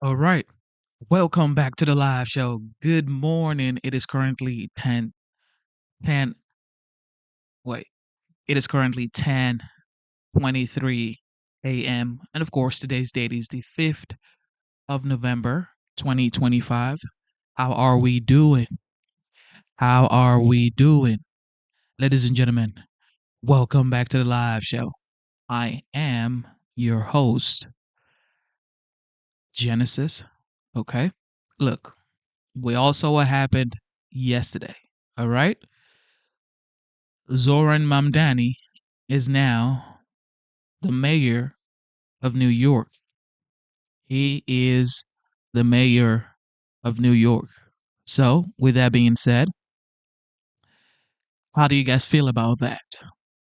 All right. Welcome back to the live show. Good morning. It is currently 10. Wait. It is currently 10:23 a.m. And of course, today's date is the 5th of November, 2025. How are we doing? How are we doing? Ladies and gentlemen, welcome back to the live show. I am your host, Genesis. Okay. Look, we all saw what happened yesterday. All right. Zoran Mamdani is now the mayor of New York. He is the mayor of New York. So, with that being said, how do you guys feel about that?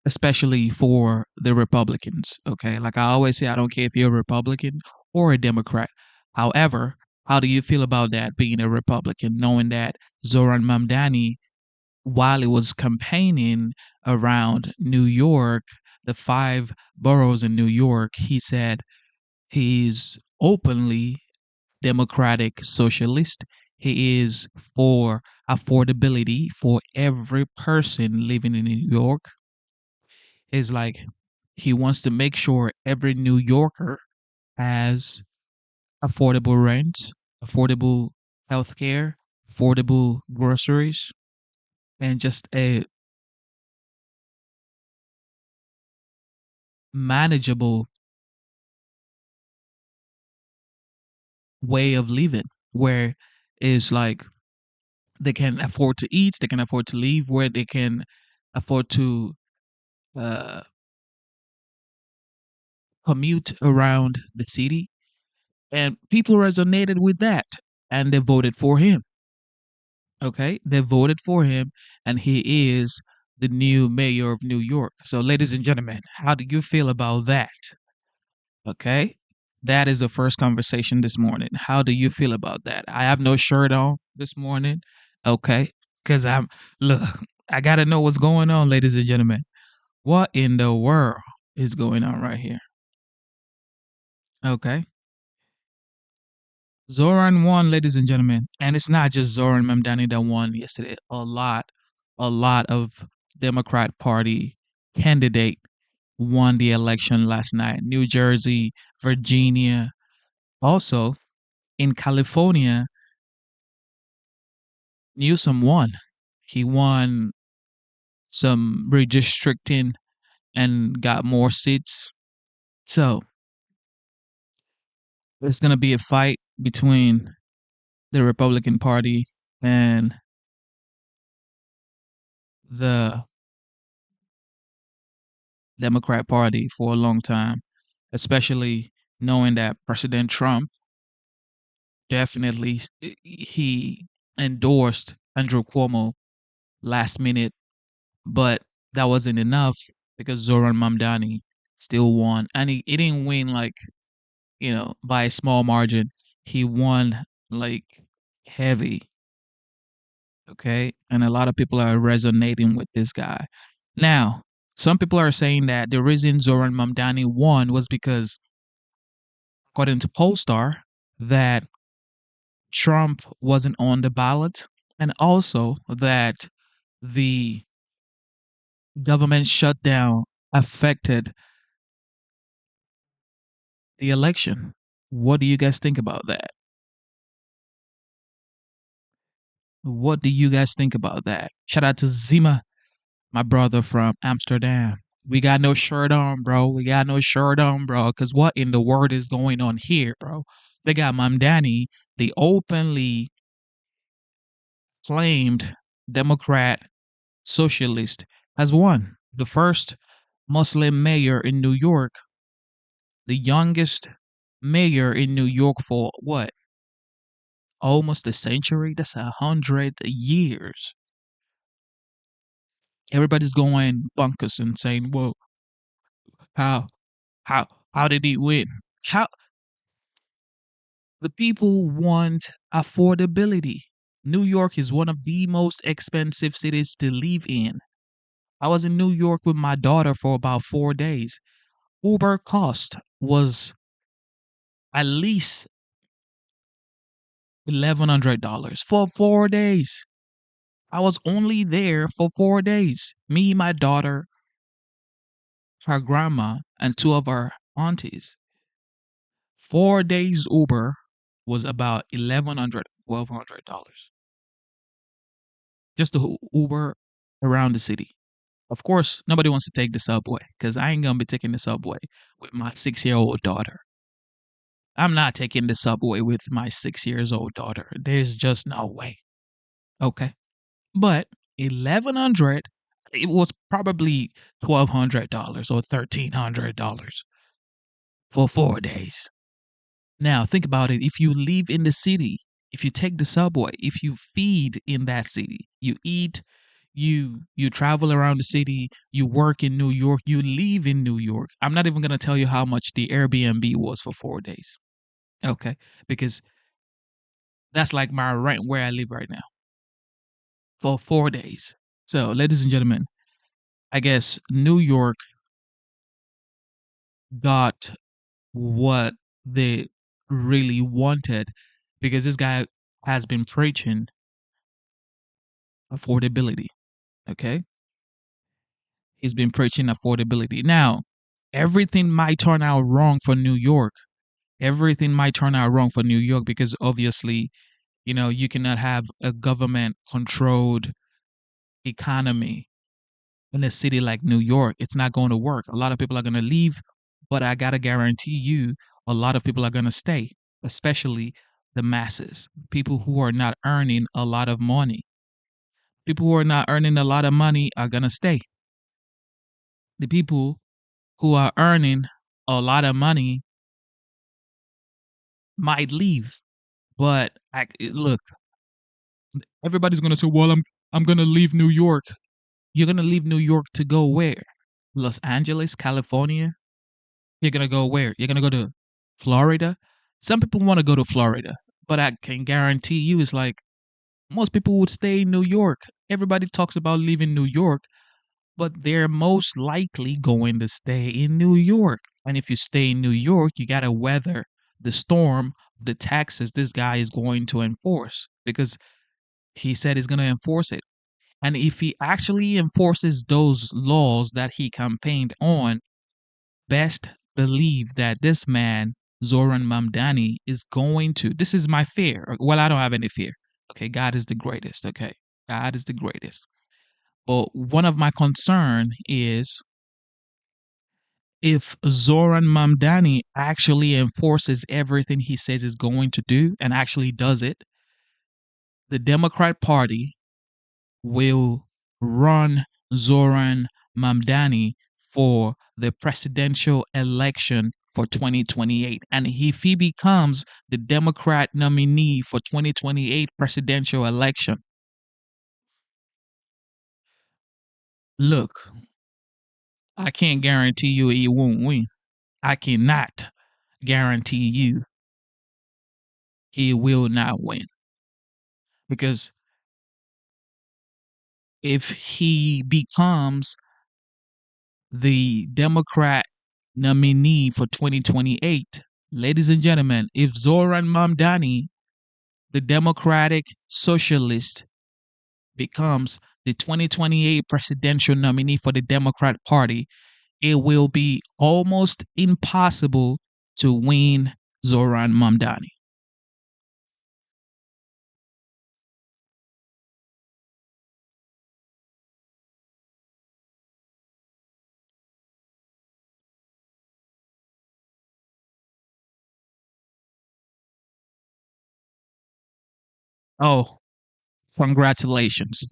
Especially for the Republicans, okay? Like I always say, I don't care if you're a Republican or a Democrat. However, how do you feel about that being a Republican, knowing that Zoran Mamdani, while he was campaigning around New York, the five boroughs in New York, he said he's openly democratic socialist. He is for affordability for every person living in New York. Is like he wants to make sure every New Yorker has affordable rent, affordable healthcare, affordable groceries, and just a manageable way of living where it's like they can afford to eat, they can afford to live, where they can afford to uh, commute around the city. And people resonated with that and they voted for him. Okay. They voted for him and he is the new mayor of New York. So, ladies and gentlemen, how do you feel about that? Okay. That is the first conversation this morning. How do you feel about that? I have no shirt on this morning. Okay. Because look, I got to know what's going on, ladies and gentlemen. What in the world is going on right here? Okay. Zoran won, ladies and gentlemen. And it's not just Zoran Mamdani that won yesterday. A lot of Democrat Party candidate won the election last night. New Jersey, Virginia. Also, in California, Newsom won. He won some redistricting and got more seats. So it's going to be a fight between the Republican Party and the Democrat Party for a long time, especially knowing that President Trump definitely he endorsed Andrew Cuomo last minute, but that wasn't enough because Zoran Mamdani still won, and he didn't win like by a small margin. He won like heavy, okay, and a lot of people are resonating with this guy. Now, some people are saying that the reason Zoran Mamdani won was because according to Polestar, that Trump wasn't on the ballot, and also that the government shutdown affected the election. What do you guys think about that? What do you guys think about that? Shout out to Zima, my brother from Amsterdam. We got no shirt on, bro. We got no shirt on, bro. Because what in the world is going on here, bro? They got Mamdani, the openly claimed Democrat socialist, has won. The first Muslim mayor in New York, the youngest mayor in New York for what? Almost a century? That's 100 years. Everybody's going bunkers and saying, "Whoa, how, how, how did he win?" How the people want affordability. New York is one of the most expensive cities to live in. I was in New York with my daughter for about 4 days. Uber cost was at least $1,100 for 4 days. I was only there for 4 days. Me, my daughter, her grandma, and two of our aunties. 4 days Uber was about 1,100, $1,200 just to Uber around the city. Of course, nobody wants to take the subway because I ain't gonna be taking the subway with my 6 year old daughter. I'm not taking the subway with my 6 years old daughter. There's just no way. Okay. But 1,100, it was probably $1,200 or $1,300 for 4 days. Now think about it. If you live in the city, if you take the subway, if you feed in that city, you eat, you travel around the city, you work in New York, you live in New York. I'm not even gonna tell you how much the Airbnb was for 4 days. Okay. Because that's like my rent where I live right now for 4 days. So, ladies and gentlemen, I guess New York got what they really wanted because this guy has been preaching affordability. Okay. He's been preaching affordability. Now, everything might turn out wrong for New York. Everything might turn out wrong for New York because obviously, you cannot have a government controlled economy in a city like New York. It's not going to work. A lot of people are going to leave, but I got to guarantee you a lot of people are going to stay, especially the masses, people who are not earning a lot of money. People who are not earning a lot of money are going to stay. The people who are earning a lot of money might leave. But look, everybody's gonna say, "Well, I'm gonna leave New York." You're gonna leave New York to go where? Los Angeles, California. You're gonna go where? You're gonna go to Florida. Some people want to go to Florida, but I can guarantee you, it's like most people would stay in New York. Everybody talks about leaving New York, but they're most likely going to stay in New York. And if you stay in New York, you got to weather the storm, the taxes this guy is going to enforce because he said he's going to enforce it. And if he actually enforces those laws that he campaigned on, best believe that this man, Zoran Mamdani, is going to. This is my fear. Well, I don't have any fear. Okay, God is the greatest. Okay, God is the greatest. But one of my concern is if Zoran Mamdani actually enforces everything he says is going to do and actually does it, the Democrat Party will run Zoran Mamdani for the presidential election for 2028. And if he becomes the Democrat nominee for 2028 presidential election, look, I can't guarantee you he won't win. I cannot guarantee you he will not win because if he becomes the Democrat nominee for 2028, ladies and gentlemen, if Zoran Mamdani, the Democratic Socialist, becomes the 2028 presidential nominee for the Democrat Party, it will be almost impossible to win Zoran Mamdani. Oh, congratulations.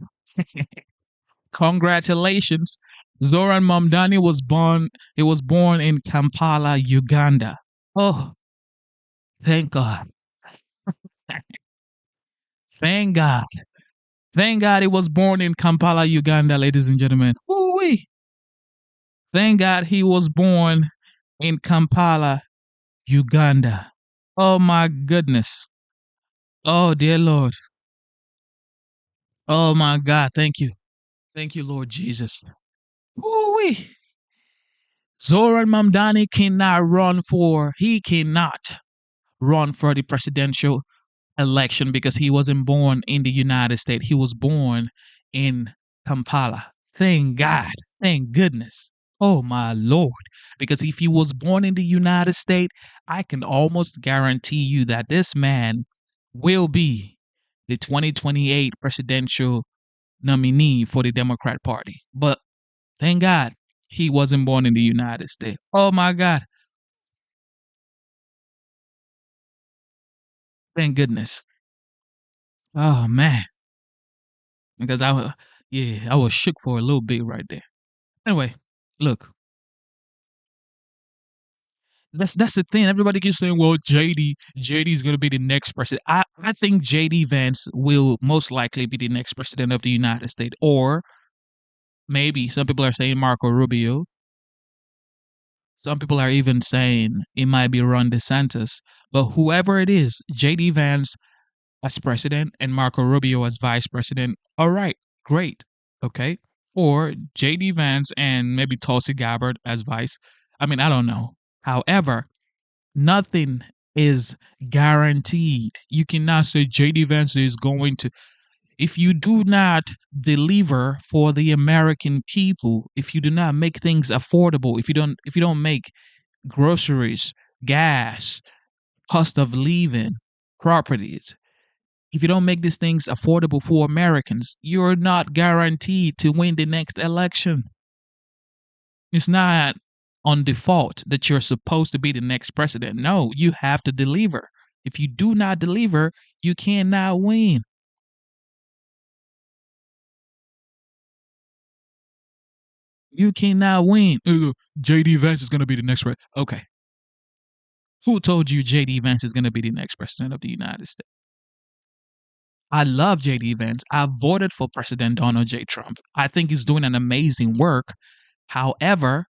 Congratulations. Zoran Mamdani was born he was born in Kampala, Uganda. Oh, thank God. Thank God. Thank God he was born in Kampala, Uganda, ladies and gentlemen. Woo-wee. Thank God he was born in Kampala, Uganda. Oh my goodness. Oh dear Lord. Oh my God. Thank you. Thank you, Lord Jesus. Woo-wee. Zoran Mamdani cannot run for the presidential election because he wasn't born in the United States. He was born in Kampala. Thank God. Thank goodness. Oh my Lord. Because if he was born in the United States, I can almost guarantee you that this man will be the 2028 presidential nominee for the Democrat Party. But thank God he wasn't born in the United States. Oh my God. Thank goodness. Oh man. Because yeah, I was shook for a little bit right there. Anyway, look, that's the thing. Everybody keeps saying, "Well, JD is going to be the next president." I think JD Vance will most likely be the next president of the United States, or maybe some people are saying Marco Rubio. Some people are even saying it might be Ron DeSantis. But whoever it is, JD Vance as president and Marco Rubio as vice president. All right, great. Okay. Or JD Vance and maybe Tulsi Gabbard as vice. I mean, I don't know. However, nothing is guaranteed. You cannot say JD Vance is going to, if you do not deliver for the American people, if you do not make things affordable, if you don't make groceries, gas, cost of living, properties, if you don't make these things affordable for Americans, you're not guaranteed to win the next election. It's not on default that you're supposed to be the next president. No, you have to deliver. If you do not deliver, you cannot win. You cannot win. JD Vance is going to be the next president. Okay. Who told you JD Vance is going to be the next president of the United States? I love JD Vance. I voted for President Donald J. Trump. I think he's doing an amazing work. However,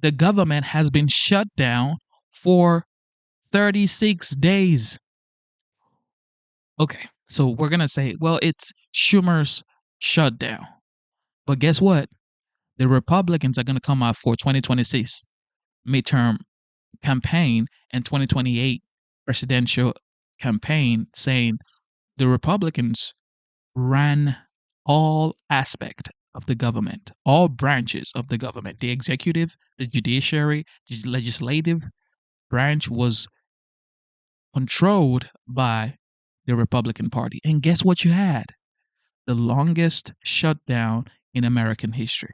the government has been shut down for 36 days. Okay, so we're going to say, well, it's Schumer's shutdown. But guess what? The Republicans are going to come out for 2026 midterm campaign and 2028 presidential campaign saying the Republicans ran all aspect of the government, all branches of the government, the executive, the judiciary, the legislative branch was controlled by the Republican Party. And guess what you had? The longest shutdown in American history.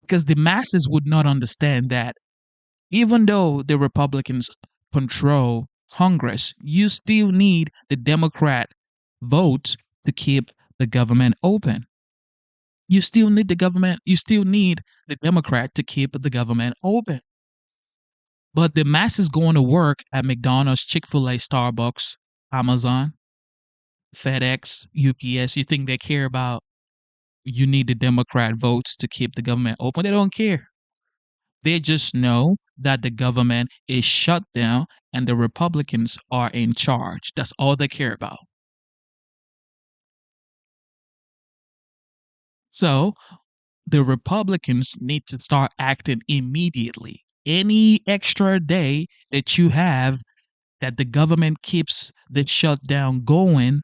Because the masses would not understand that even though the Republicans control Congress, you still need the Democrat votes to keep the government open. You still need the Democrat to keep the government open. But the masses going to work at McDonald's, Chick-fil-A, Starbucks, Amazon, FedEx, UPS, you think they care about you need the Democrat votes to keep the government open? They don't care. They just know that the government is shut down and the Republicans are in charge. That's all they care about. So the Republicans need to start acting immediately. Any extra day that you have that the government keeps the shutdown going,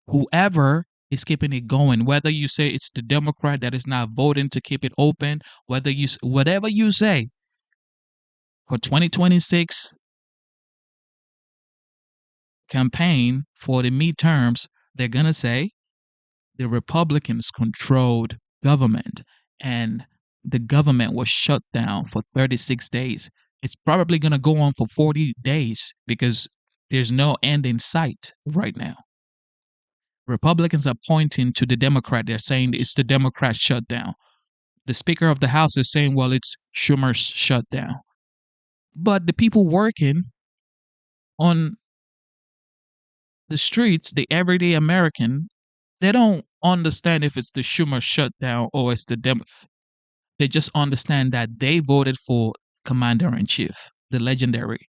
whoever is keeping it going, whether you say it's the Democrat that is not voting to keep it open, whatever you say, for 2026 campaign for the midterms, they're gonna say the Republicans controlled government and the government was shut down for 36 days. It's probably gonna go on for 40 days because there's no end in sight right now. Republicans are pointing to the Democrat. They're saying it's the Democrat shutdown. The Speaker of the House is saying, well, it's Schumer's shutdown. But the people working on the streets, the everyday American, they don't understand if it's the Schumer shutdown or it's the They just understand that they voted for Commander in Chief, the legendary,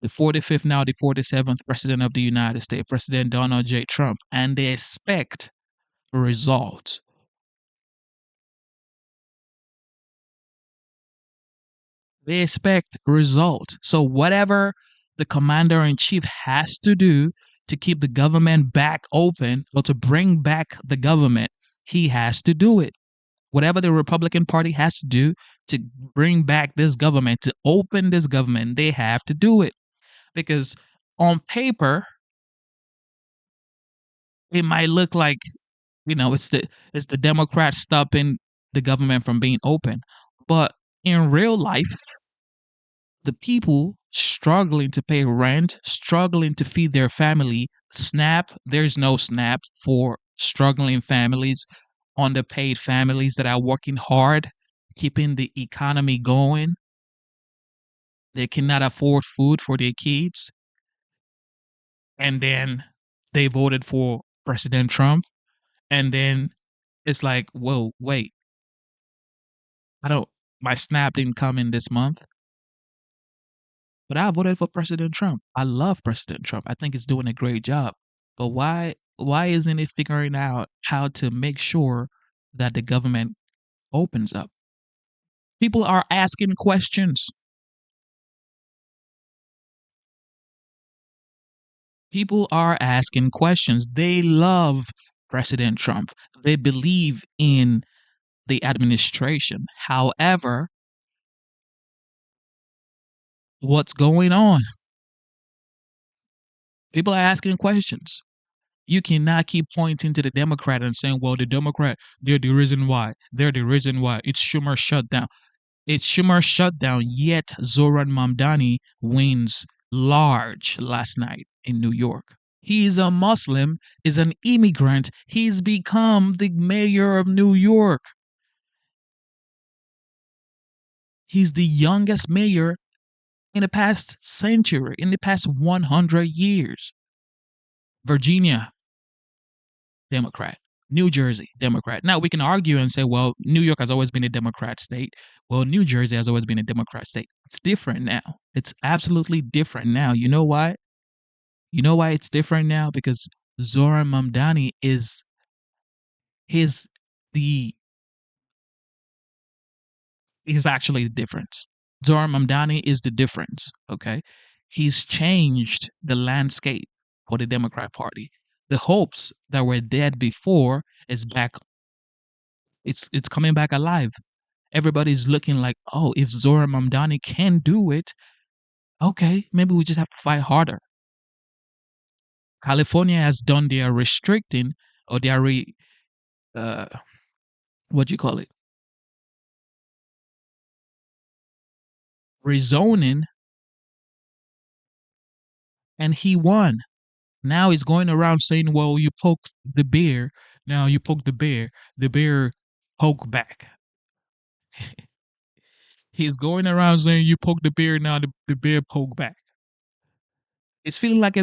the 45th, now the 47th President of the United States, President Donald J. Trump, and they expect results. They expect results. So whatever the commander in chief has to do to keep the government back open or to bring back the government, he has to do it. Whatever the Republican Party has to do to bring back this government, to open this government, they have to do it. Because on paper, it might look like, it's the Democrats stopping the government from being open. But in real life, the people struggling to pay rent, struggling to feed their family, there's no SNAP for struggling families, underpaid families that are working hard, keeping the economy going. They cannot afford food for their kids. And then they voted for President Trump. And then it's like, whoa, wait, I don't, my SNAP didn't come in this month. But I voted for President Trump. I love President Trump. I think he's doing a great job. But why isn't it figuring out how to make sure that the government opens up? People are asking questions. People are asking questions. They love President Trump. They believe in the administration. However, what's going on? People are asking questions. You cannot keep pointing to the Democrat and saying, well, the Democrat, they're the reason why. They're the reason why. It's Schumer shutdown. It's Schumer shutdown, yet Zoran Mamdani wins large last night in New York. He is a Muslim, is an immigrant. He's become the mayor of New York. He's the youngest mayor in the past century, in the past 100 years. Virginia, Democrat. New Jersey, Democrat. Now we can argue and say, well, New York has always been a Democrat state. Well, New Jersey has always been a Democrat state. It's different now. It's absolutely different now. You know why? You know why it's different now? Because Zoran Mamdani his the is actually the difference. Zoran Mamdani is the difference. Okay. He's changed the landscape for the Democrat Party. The hopes that were dead before is back. It's coming back alive. Everybody's looking like, oh, if Zoran Mamdani can do it, okay, maybe we just have to fight harder. California has done their restricting or their uh, what do you call it, rezoning, and he won. Now he's going around saying, well, you poked the bear. Now you poke the bear poke back. He's going around saying, you poke the bear, now the bear poke back. It's feeling like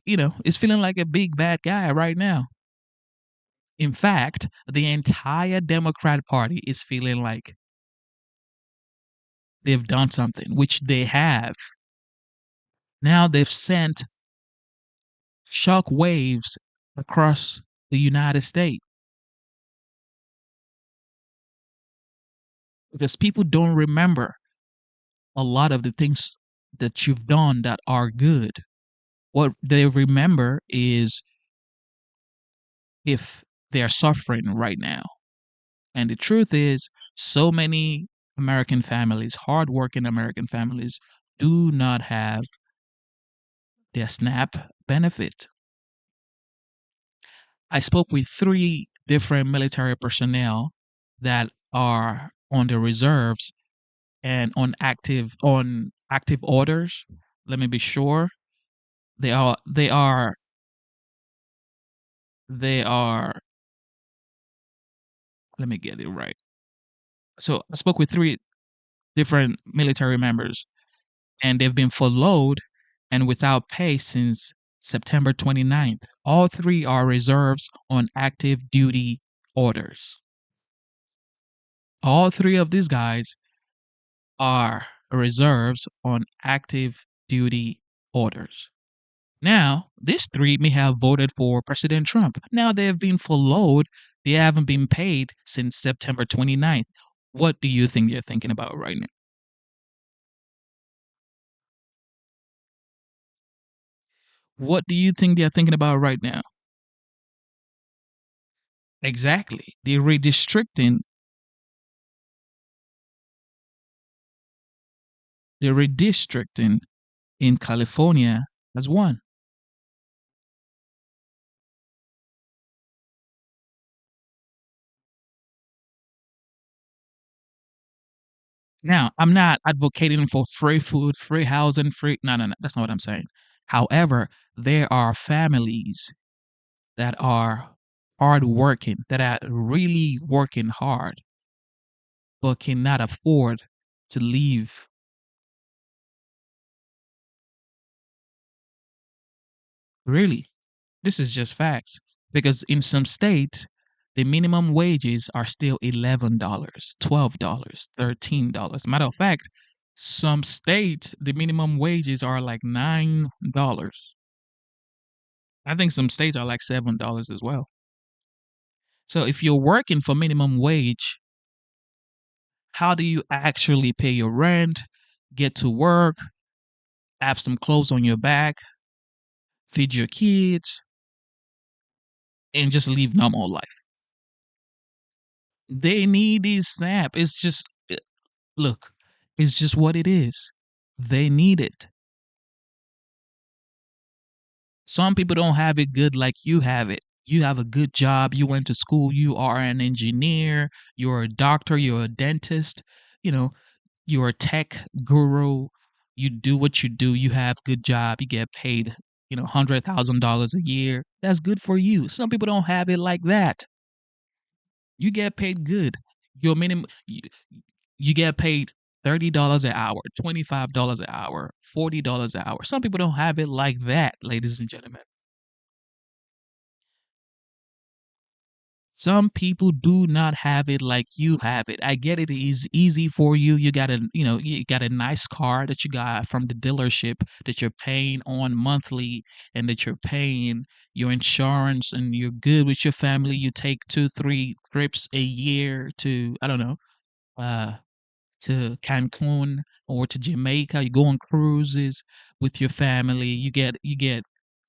it's feeling like a big bad guy right now. In fact, the entire Democrat Party is feeling like they've done something, which they have. Now they've sent shock waves across the United States because people don't remember a lot of the things that you've done that are good. What they remember is if they're suffering right now. And the truth is, so many American families, hardworking American families, do not have their SNAP benefit. I spoke with 3 different military personnel that are on the reserves and on active orders. Let me be sure. They are let me get it right. So I spoke with 3 different military members and they've been furloughed and without pay since September 29th. All 3 are reserves on active duty orders. All 3 of these guys are reserves on active duty orders. Now, these 3 may have voted for President Trump. Now they have been furloughed. They haven't been paid since September 29th. What do you think they're thinking about right now? What do you think they're thinking about right now? Exactly. They're redistricting. They're redistricting in California as one. Now, I'm not advocating for free food, free housing, free. No, no, no. That's not what I'm saying. However, there are families that are hard working, that are really working hard, but cannot afford to leave. Really, this is just facts. Because in some states, the minimum wages are still $11, $12, $13. Matter of fact, some states, the minimum wages are like $9. I think some states are like $7 as well. So if you're working for minimum wage, how do you actually pay your rent, get to work, have some clothes on your back, feed your kids, and just live normal life? They need this snap. It's just look, it's just what it is. They need it. Some people don't have it good like you have it. You have a good job. You went to school. You are an engineer. You're a doctor. You're a dentist. You know, you're a tech guru. You do what you do. You have good job. You get paid, $100,000 a year. That's good for you. Some people don't have it like that. You get paid good. Your minimum you get paid $30 an hour, $25 an hour, $40 an hour. Some people don't have it like that, ladies and gentlemen. Some people do not have it like you have it. I get it is easy for you. You got a nice car that you got from the dealership that you're paying on monthly and that you're paying your insurance and you're good with your family. You take 2, 3 trips a year to, I don't know, uh, to Cancun or to Jamaica. You go on cruises with your family. You get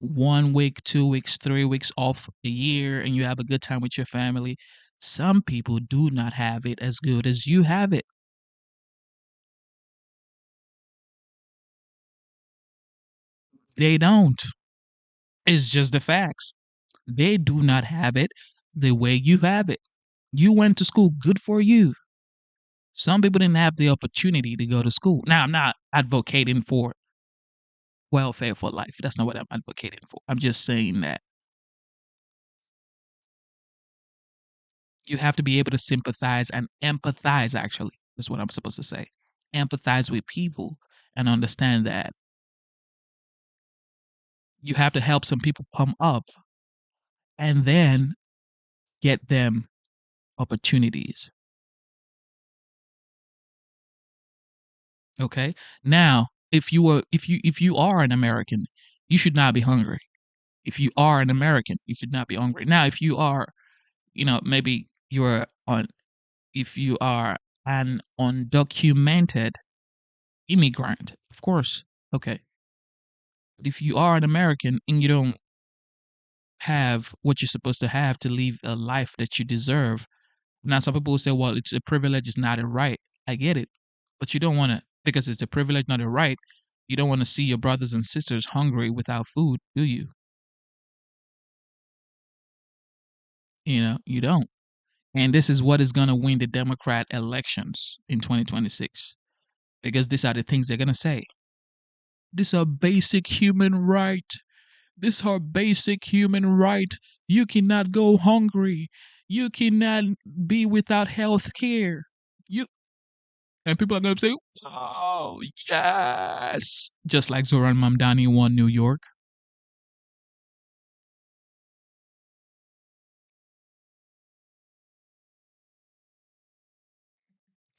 1 week, 2 weeks, 3 weeks off a year, and you have a good time with your family. Some people do not have it as good as you have it. They don't. It's just the facts. They do not have it the way you have it. You went to school, good for you. Some people didn't have the opportunity to go to school. Now, I'm not advocating for welfare for life. That's not what I'm advocating for. I'm just saying that you have to be able to sympathize and empathize, actually. That's what I'm supposed to say. Empathize with people and understand that you have to help some people come up and then get them opportunities. Okay. Now, if you are an American, you should not be hungry. If you are an American, you should not be hungry. Now, if you are, maybe you're on if you are an undocumented immigrant, of course, okay. But if you are an American and you don't have what you're supposed to have to live a life that you deserve, now some people will say, well, it's a privilege, it's not a right. I get it. But you don't want to, because it's a privilege, not a right, you don't want to see your brothers and sisters hungry without food, do you? You don't. And this is what is going to win the Democrat elections in 2026 because these are the things they're going to say. This is a basic human right. This is our basic human right. You cannot go hungry. You cannot be without health care. You and people are gonna say, "Oh yes," just like Zoran Mamdani won New York.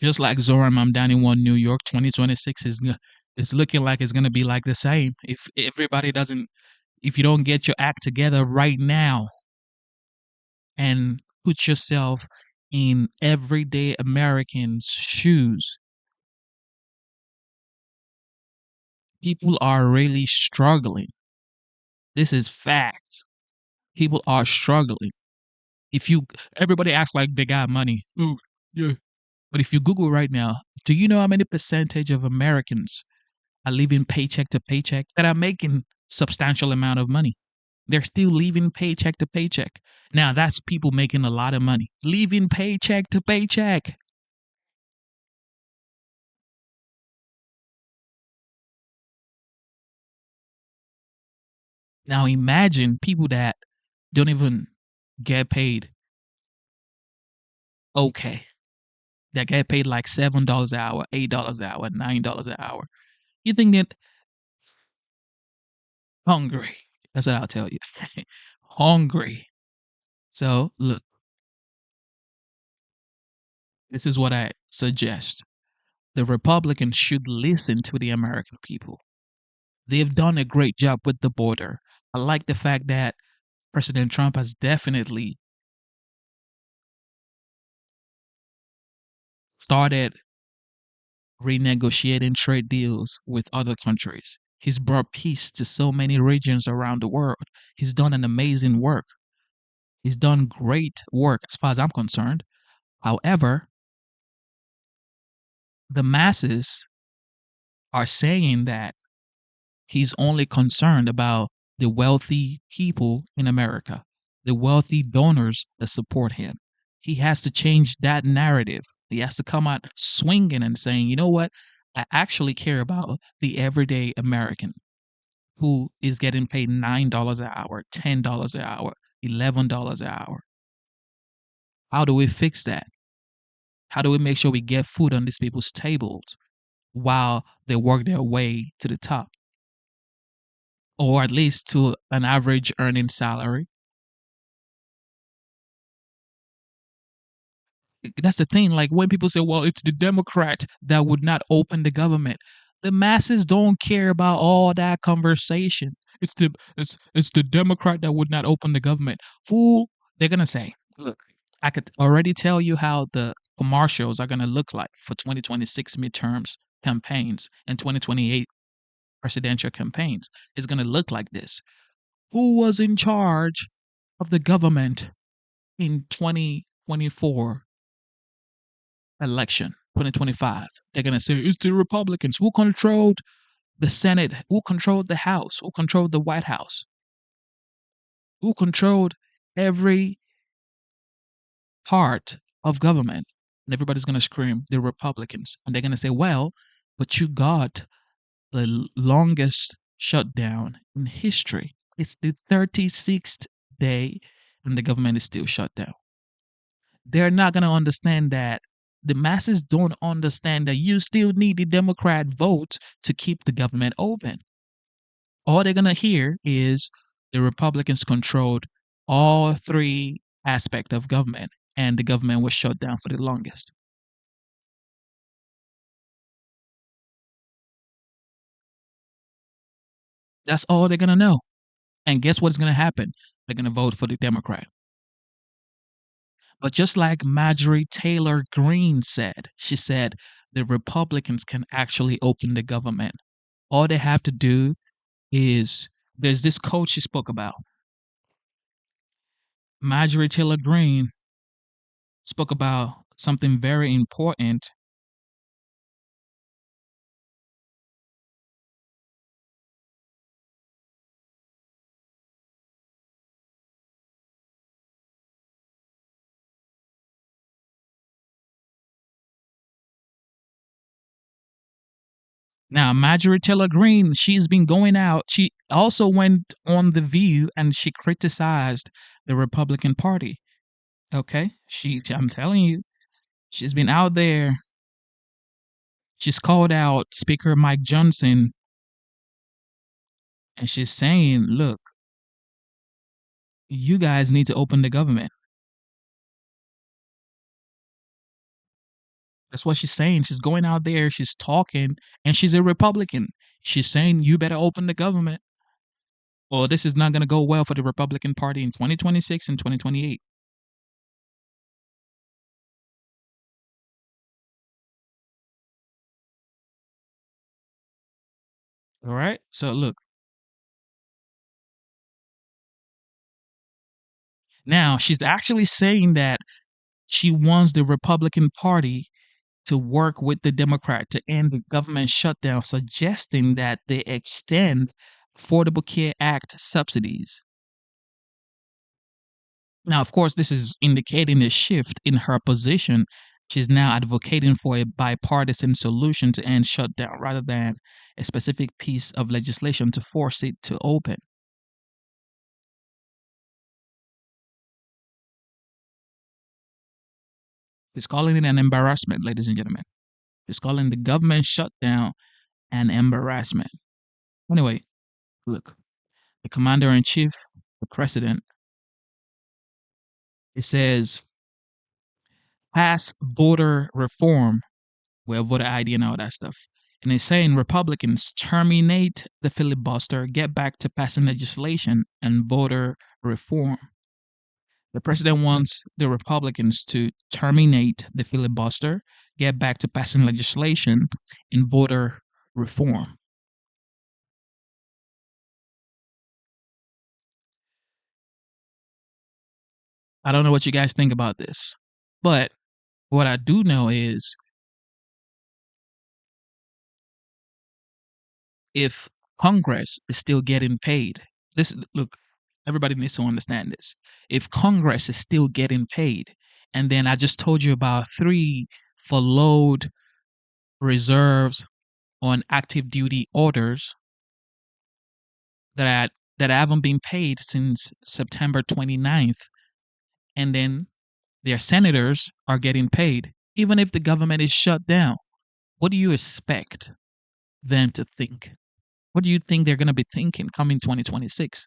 Just like Zoran Mamdani won New York, 2026 is looking like it's gonna be like the same. If you don't get your act together right now and put yourself in everyday Americans' shoes, people are really struggling. This is fact. People are struggling. If you everybody acts like they got money. Oh, yeah. But if you Google right now, do you know how many percentage of Americans are living paycheck to paycheck that are making substantial amount of money? They're still living paycheck to paycheck. Now that's people making a lot of money. Living paycheck to paycheck. Now imagine people that don't even get paid okay. That get paid like $7 an hour, $8 an hour, $9 an hour. You think that hungry. That's what I'll tell you. Hungry. So look, this is what I suggest. The Republicans should listen to the American people. They've done a great job with the border. I like the fact that President Trump has definitely started renegotiating trade deals with other countries. He's brought peace to so many regions around the world. He's done an amazing work. He's done great work as far as I'm concerned. However, the masses are saying that he's only concerned about the wealthy people in America, the wealthy donors that support him. He has to change that narrative. He has to come out swinging and saying, you know what? I actually care about the everyday American who is getting paid $9 an hour, $10 an hour, $11 an hour. How do we fix that? How do we make sure we get food on these people's tables while they work their way to the top, or at least to an average earning salary? That's the thing. Like when people say, well, it's the Democrat that would not open the government, the masses don't care about all that conversation. It's the Democrat that would not open the government. Who they're gonna say, look, I could already tell you how the commercials are gonna look like for 2026 midterms campaigns and 2028 presidential campaigns. It's gonna look like this. Who was in charge of the government in 2024 election, 2025? They're going to say it's the Republicans who controlled the Senate, who controlled the House, who controlled the White House, who controlled every part of government. And everybody's going to scream the Republicans. And they're going to say, well, but you got the longest shutdown in history. It's the 36th day and the government is still shut down. They're not going to understand that. The masses don't understand that you still need the Democrat vote to keep the government open. All they're going to hear is the Republicans controlled all three aspects of government, and the government was shut down for the longest. That's all they're going to know. And guess what's going to happen? They're going to vote for the Democrat. But just like Marjorie Taylor Greene said, she said the Republicans can actually open the government. All they have to do is there's this quote she spoke about. Marjorie Taylor Greene spoke about something very important. Now, Marjorie Taylor Greene, she's been going out. She also went on The View and she criticized the Republican Party. Okay? I'm telling you, she's been out there. She's called out Speaker Mike Johnson and she's saying, look, you guys need to open the government. That's what she's saying. She's going out there, she's talking, and she's a Republican. She's saying, you better open the government, or this is not going to go well for the Republican Party in 2026 and 2028. All right. So, look, Now, she's actually saying that she wants the Republican Party to work with the Democrat to end the government shutdown, suggesting that they extend Affordable Care Act subsidies. Now, of course, this is indicating a shift in her position. She's now advocating for a bipartisan solution to end shutdown rather than a specific piece of legislation to force it to open. She's calling it an embarrassment, ladies and gentlemen. She's calling the government shutdown an embarrassment. Anyway, look, the commander in chief, the president, it says pass voter reform, well, voter ID and all that stuff. And it's saying Republicans terminate the filibuster, get back to passing legislation and voter reform. The president wants the Republicans to terminate the filibuster, get back to passing legislation and voter reform. I don't know what you guys think about this, but what I do know is if Congress is still getting paid, this look, everybody needs to understand this. If Congress is still getting paid, and then I just told you about three furloughed reserves on active duty orders that that haven't been paid since September 29th, and then their senators are getting paid, even if the government is shut down. What do you expect them to think? What do you think they're going to be thinking coming 2026?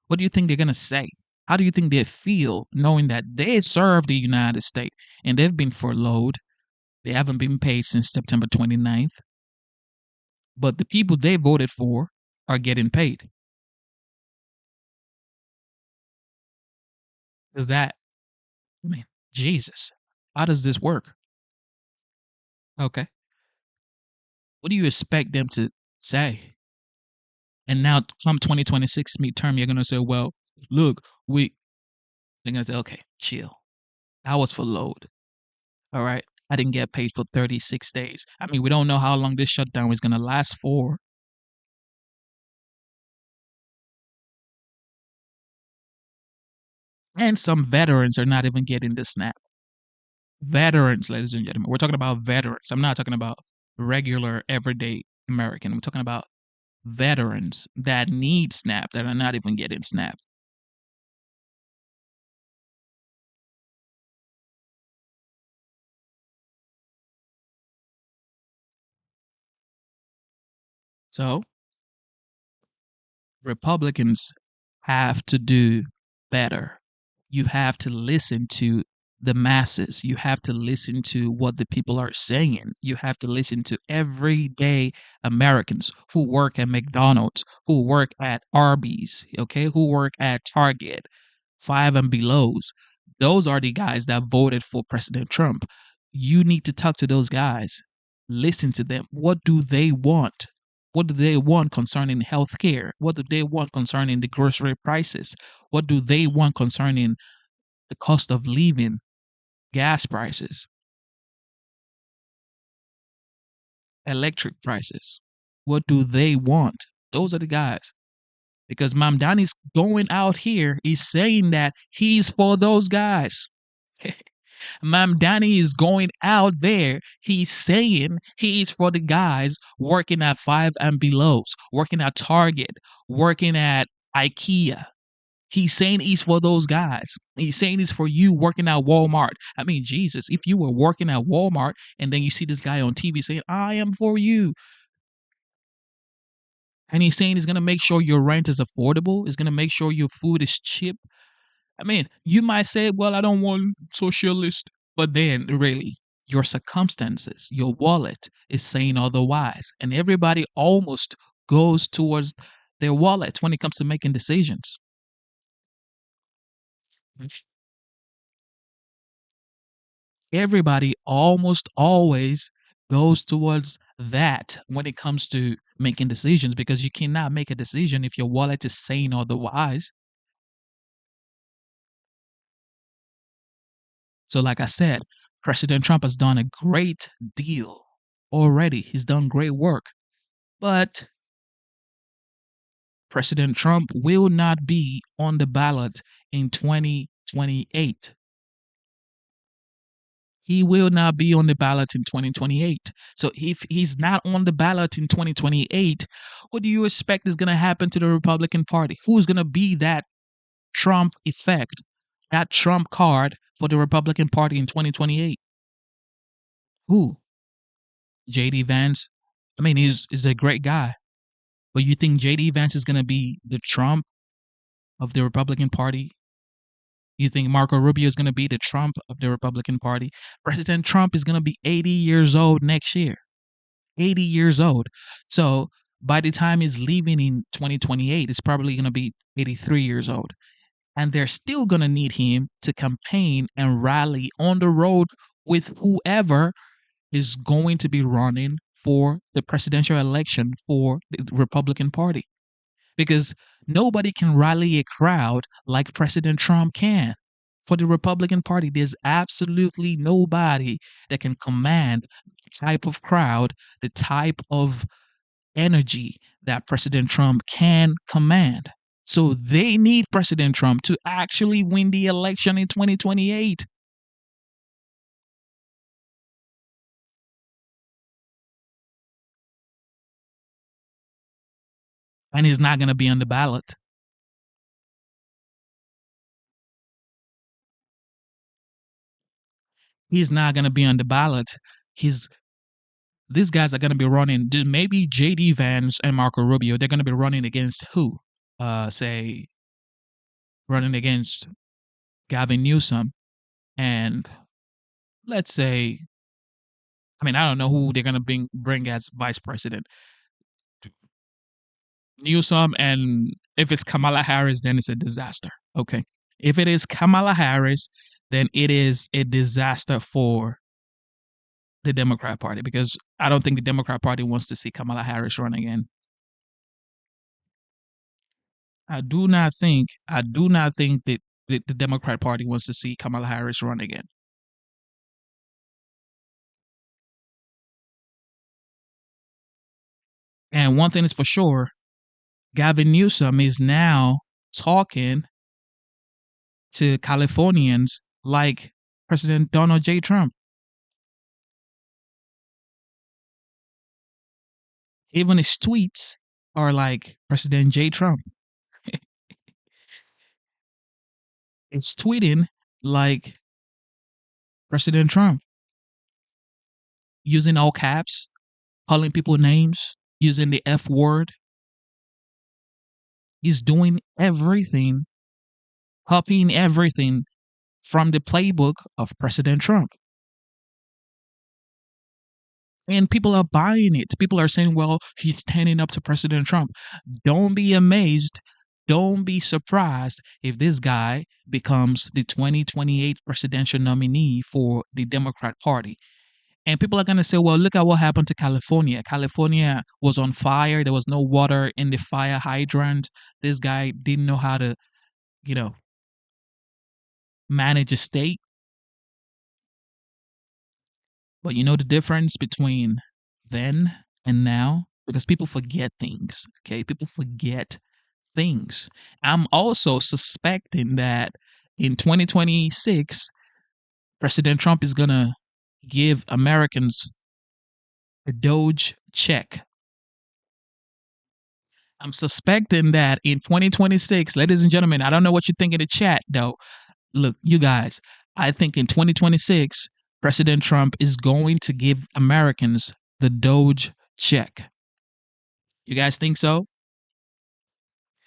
What do you think they're going to say? How do you think they feel knowing that they serve the United States and they've been furloughed? They haven't been paid since September 29th, but the people they voted for are getting paid. Does that, I mean, Jesus, how does this work? Okay. What do you expect them to say? And now, come 2026 midterm, you're going to say, well, look, they're going to say, okay, chill. I was furloughed. All right. I didn't get paid for 36 days. I mean, we don't know how long this shutdown is going to last for. And some veterans are not even getting the SNAP. Veterans, ladies and gentlemen. We're talking about veterans. I'm not talking about regular, everyday American. I'm talking about veterans that need SNAP that are not even getting SNAP. So Republicans have to do better. You have to listen to the masses. You have to listen to what the people are saying. You have to listen to everyday Americans who work at McDonald's, who work at Arby's, okay, who work at Target, five and belows. Those are the guys that voted for President Trump. You need to talk to those guys. Listen to them. What do they want? What do they want concerning healthcare? What do they want concerning the grocery prices? What do they want concerning the cost of living, gas prices, electric prices? What do they want? Those are the guys. Because Mamdani's going out here, he's saying that he's for those guys. Mamdani is going out there. He's saying he's for the guys working at five and belows, working at Target, working at IKEA. He's saying he's for those guys. He's saying he's for you working at Walmart. I mean, Jesus, if you were working at Walmart and then you see this guy on TV saying, I am for you, and he's saying he's going to make sure your rent is affordable, he's going to make sure your food is cheap. I mean, you might say, well, I don't want socialist, but then really, your circumstances, your wallet is saying otherwise. And everybody almost goes towards their wallet when it comes to making decisions. Everybody almost always goes towards that when it comes to making decisions because you cannot make a decision if your wallet is saying otherwise. So, like I said, President Trump has done a great deal already. He's done great work. But President Trump will not be on the ballot in 2028. He will not be on the ballot in 2028. So if he's not on the ballot in 2028, what do you expect is going to happen to the Republican Party? Who's going to be that Trump effect, that Trump card for the Republican Party in 2028? Who? JD Vance? I mean, he's a great guy. But you think JD Vance is going to be the Trump of the Republican Party? You think Marco Rubio is going to be the Trump of the Republican Party? President Trump is going to be 80 years old next year. 80 years old. So by the time he's leaving in 2028, it's probably going to be 83 years old. And they're still going to need him to campaign and rally on the road with whoever is going to be running for the presidential election for the Republican Party. Because nobody can rally a crowd like President Trump can. For the Republican Party, there's absolutely nobody that can command the type of crowd, the type of energy that President Trump can command. So they need President Trump to actually win the election in 2028. And he's not going to be on the ballot. He's not going to be on the ballot. He's These guys are going to be running. Maybe JD Vance and Marco Rubio. They're going to be running against who? Say running against Gavin Newsom and let's say, I mean, I don't know who they're going to bring as vice president. Newsom, and if it's Kamala Harris, then it's a disaster. Okay. If it is Kamala Harris, then it is a disaster for the Democrat Party because I don't think the Democrat Party wants to see Kamala Harris run again. I do not think that the Democrat Party wants to see Kamala Harris run again. And one thing is for sure, Gavin Newsom is now talking to Californians like President Donald J. Trump. Even his tweets are like President J. Trump. It's tweeting like President Trump, using all caps, calling people names, using the F word. He's doing everything, copying everything from the playbook of President Trump. And people are buying it. People are saying, well, he's standing up to President Trump. Don't be amazed. Don't be surprised if this guy becomes the 2028 presidential nominee for the Democrat Party. And people are going to say, well, look at what happened to California. California was on fire. There was no water in the fire hydrant. This guy didn't know how to, you know, manage a state. But you know the difference between then and now? Because people forget things, okay? People forget things. I'm also suspecting that in 2026, President Trump is going to give Americans a Doge check. I'm suspecting that in 2026, ladies and gentlemen, I don't know what you think in the chat though. Look, you guys, I think in 2026, President Trump is going to give Americans the Doge check. You guys think so?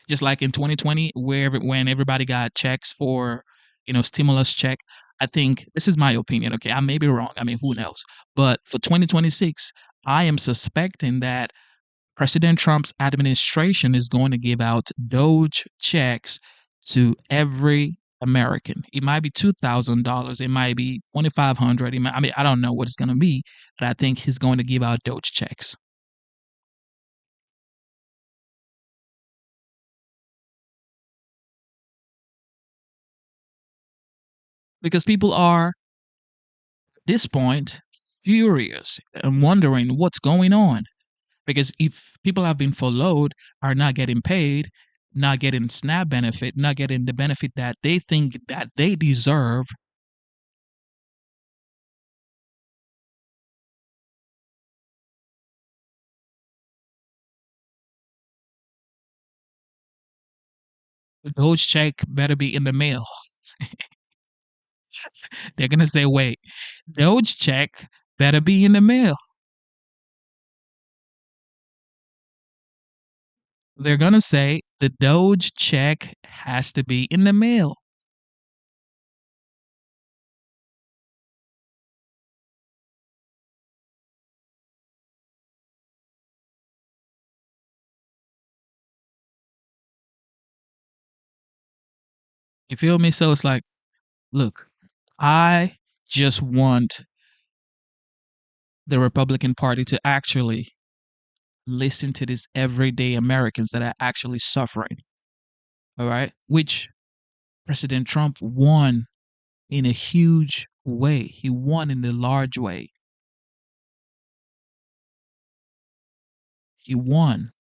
Just like in 2020, when everybody got checks for, stimulus check. I think this is my opinion. Okay, I may be wrong. I mean, who knows? But for 2026, I am suspecting that President Trump's administration is going to give out Doge checks to every American. It might be $2,000. It might be 2,500. I mean, I don't know what it's going to be, but I think he's going to give out Doge checks because people are this point, furious and wondering what's going on. Because if people have been furloughed, are not getting paid, not getting SNAP benefit, not getting the benefit that they think that they deserve, those check better be in the mail. They're gonna say, wait, those check better be in the mail. They're gonna say the Doge check has to be in the mail. You feel me? So it's like, look, I just want the Republican Party to actually listen to these everyday Americans that are actually suffering. All right. Which President Trump won in a huge way. He won in a large way. He won.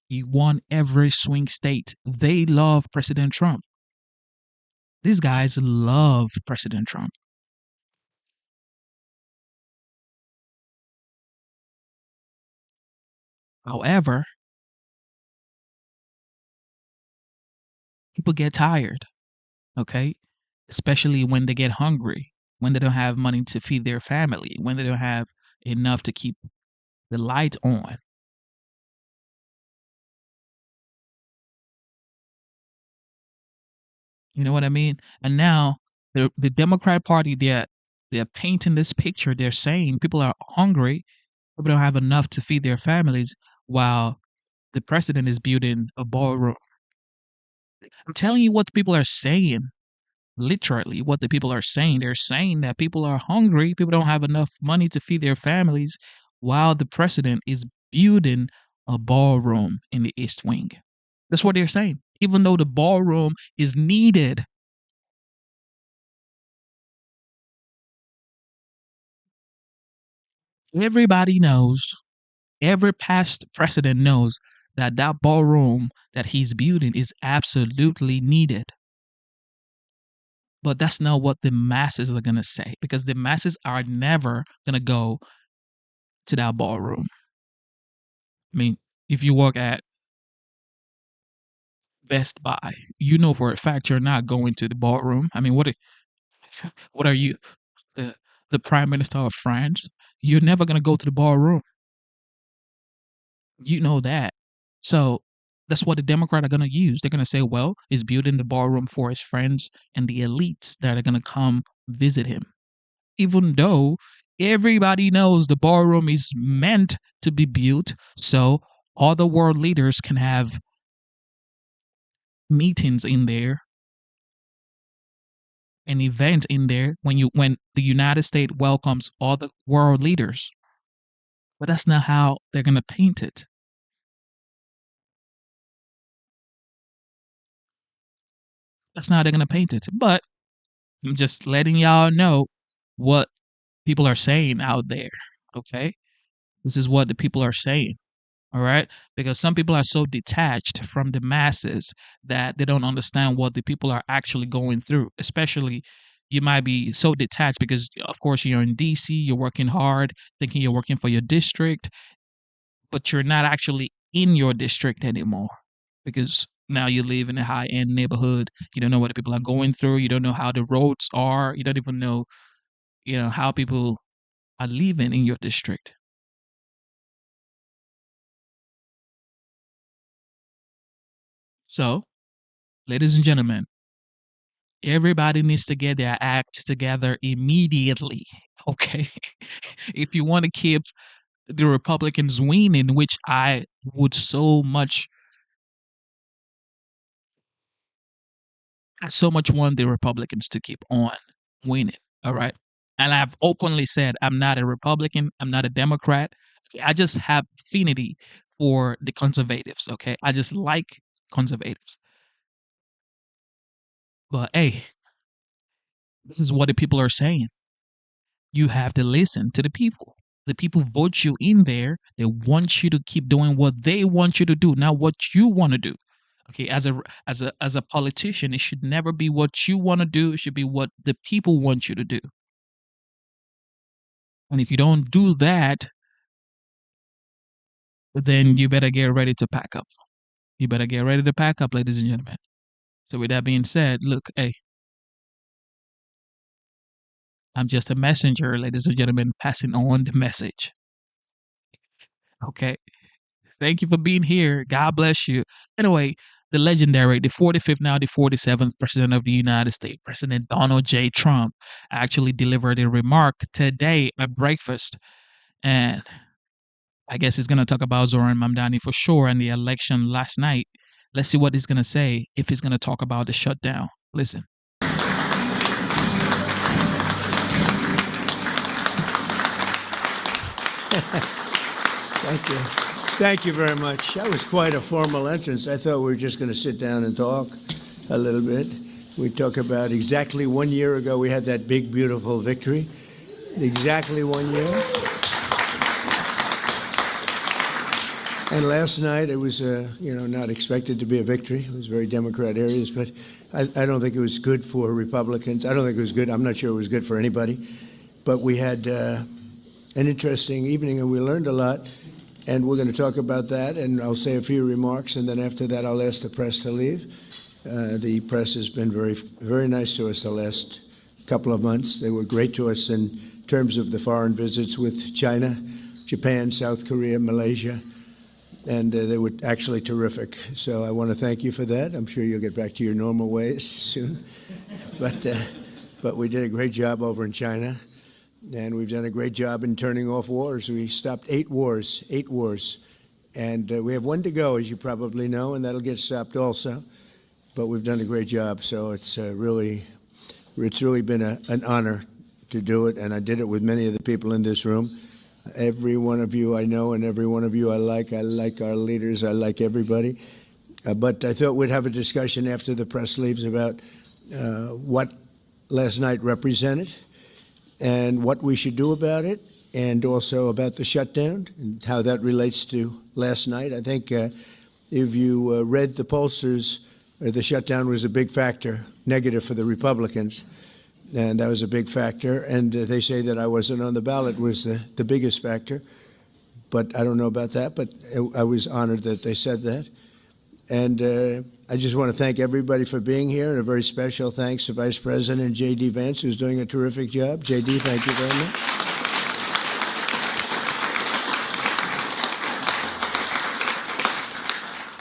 He won every swing state. They love President Trump. These guys love President Trump. However, people get tired, okay? Especially when they get hungry, when they don't have money to feed their family, when they don't have enough to keep the light on. You know what I mean? And now the Democrat Party, they're painting this picture. They're saying people are hungry, people don't have enough to feed their families, while the president is building a ballroom. I'm telling you what people are saying. Literally, what the people are saying. They're saying that people are hungry, people don't have enough money to feed their families, while the president is building a ballroom in the East Wing. That's what they're saying. Even though the ballroom is needed, everybody knows, every past president knows that that ballroom that he's building is absolutely needed. But that's not what the masses are going to say, because the masses are never going to go to that ballroom. I mean, if you work at Best Buy, you know for a fact you're not going to the ballroom. I mean, what are you, the the prime minister of France? You're never gonna go to the ballroom. You know that. So that's what the Democrats are gonna use. They're gonna say, well, he's building the ballroom for his friends and the elites that are gonna come visit him. Even though everybody knows the ballroom is meant to be built so all the world leaders can have meetings in there, an event in there when the United States welcomes all the world leaders. But that's not how they're gonna paint it. That's not how they're gonna paint it. But I'm just letting y'all know what people are saying out there. Okay? This is what the people are saying. All right? Because some people are so detached from the masses that they don't understand what the people are actually going through. Especially, you might be so detached because, of course, you're in DC, you're working hard, thinking you're working for your district, but you're not actually in your district anymore because now you live in a high end neighborhood. You don't know what the people are going through. You don't know how the roads are. You don't even know, how people are living in your district. So, ladies and gentlemen, everybody needs to get their act together immediately. Okay. If you want to keep the Republicans winning, which I would so much want the Republicans to keep on winning. All right. And I've openly said I'm not a Republican, I'm not a Democrat. I just have affinity for the conservatives. Okay. I just like conservatives. But hey, this is what the people are saying. You have to listen to the people. The people vote you in there. They want you to keep doing what they want you to do, not what you want to do. Okay, as a politician, it should never be what you want to do. It should be what the people want you to do. And if you don't do that, then you better get ready to pack up. You better get ready to pack up, ladies and gentlemen. So with that being said, look, hey, I'm just a messenger, ladies and gentlemen, passing on the message. Okay. Thank you for being here. God bless you. Anyway, the legendary, the 45th, now the 47th President of the United States, President Donald J. Trump, actually delivered a remark today at breakfast. And I guess he's going to talk about Zoran Mamdani for sure and the election last night. Let's see what he's going to say if he's going to talk about the shutdown. Listen. Thank you. Thank you very much. That was quite a formal entrance. I thought we were just going to sit down and talk a little bit. We talk about exactly 1 year ago we had that big, beautiful victory. Exactly 1 year. And last night it was, not expected to be a victory. It was very Democrat areas, but I don't think it was good for Republicans. I don't think it was good. I'm not sure it was good for anybody. But we had an interesting evening, and we learned a lot. And we're going to talk about that, and I'll say a few remarks, and then after that I'll ask the press to leave. The press has been very, very nice to us the last couple of months. They were great to us in terms of the foreign visits with China, Japan, South Korea, Malaysia, and they were actually terrific. So I want to thank you for that. I'm sure you'll get back to your normal ways soon. But we did a great job over in China. And we've done a great job in turning off wars. We stopped 8 wars. And we have 1 to go, as you probably know, and that'll get stopped also. But we've done a great job, so it's really been an honor to do it, and I did it with many of the people in this room. Every one of you I know, and every one of you I like. I like our leaders. I like everybody. But I thought we'd have a discussion after the press leaves about what last night represented, and what we should do about it, and also about the shutdown and how that relates to last night. I think if you read the pollsters, the shutdown was a big factor, negative for the Republicans, and that was a big factor. And they say that I wasn't on the ballot was the biggest factor, but I don't know about that, but I was honored that they said that. And I just want to thank everybody for being here, and a very special thanks to Vice President J.D. Vance, who's doing a terrific job. J.D., thank you very much.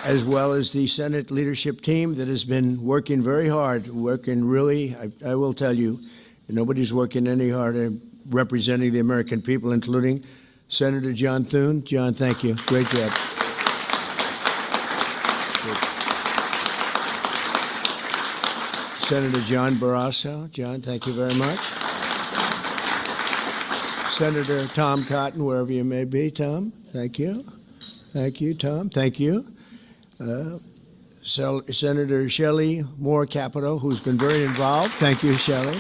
As well as the Senate leadership team that has been working very hard, working really, I will tell you, nobody's working any harder representing the American people, including Senator John Thune. John, thank you. Great job. Senator John Barrasso. John, thank you very much. Senator Tom Cotton, wherever you may be. Tom, thank you. Thank you, Tom. Thank you. Senator Shelley Moore Capito, who's been very involved. Thank you, Shelley.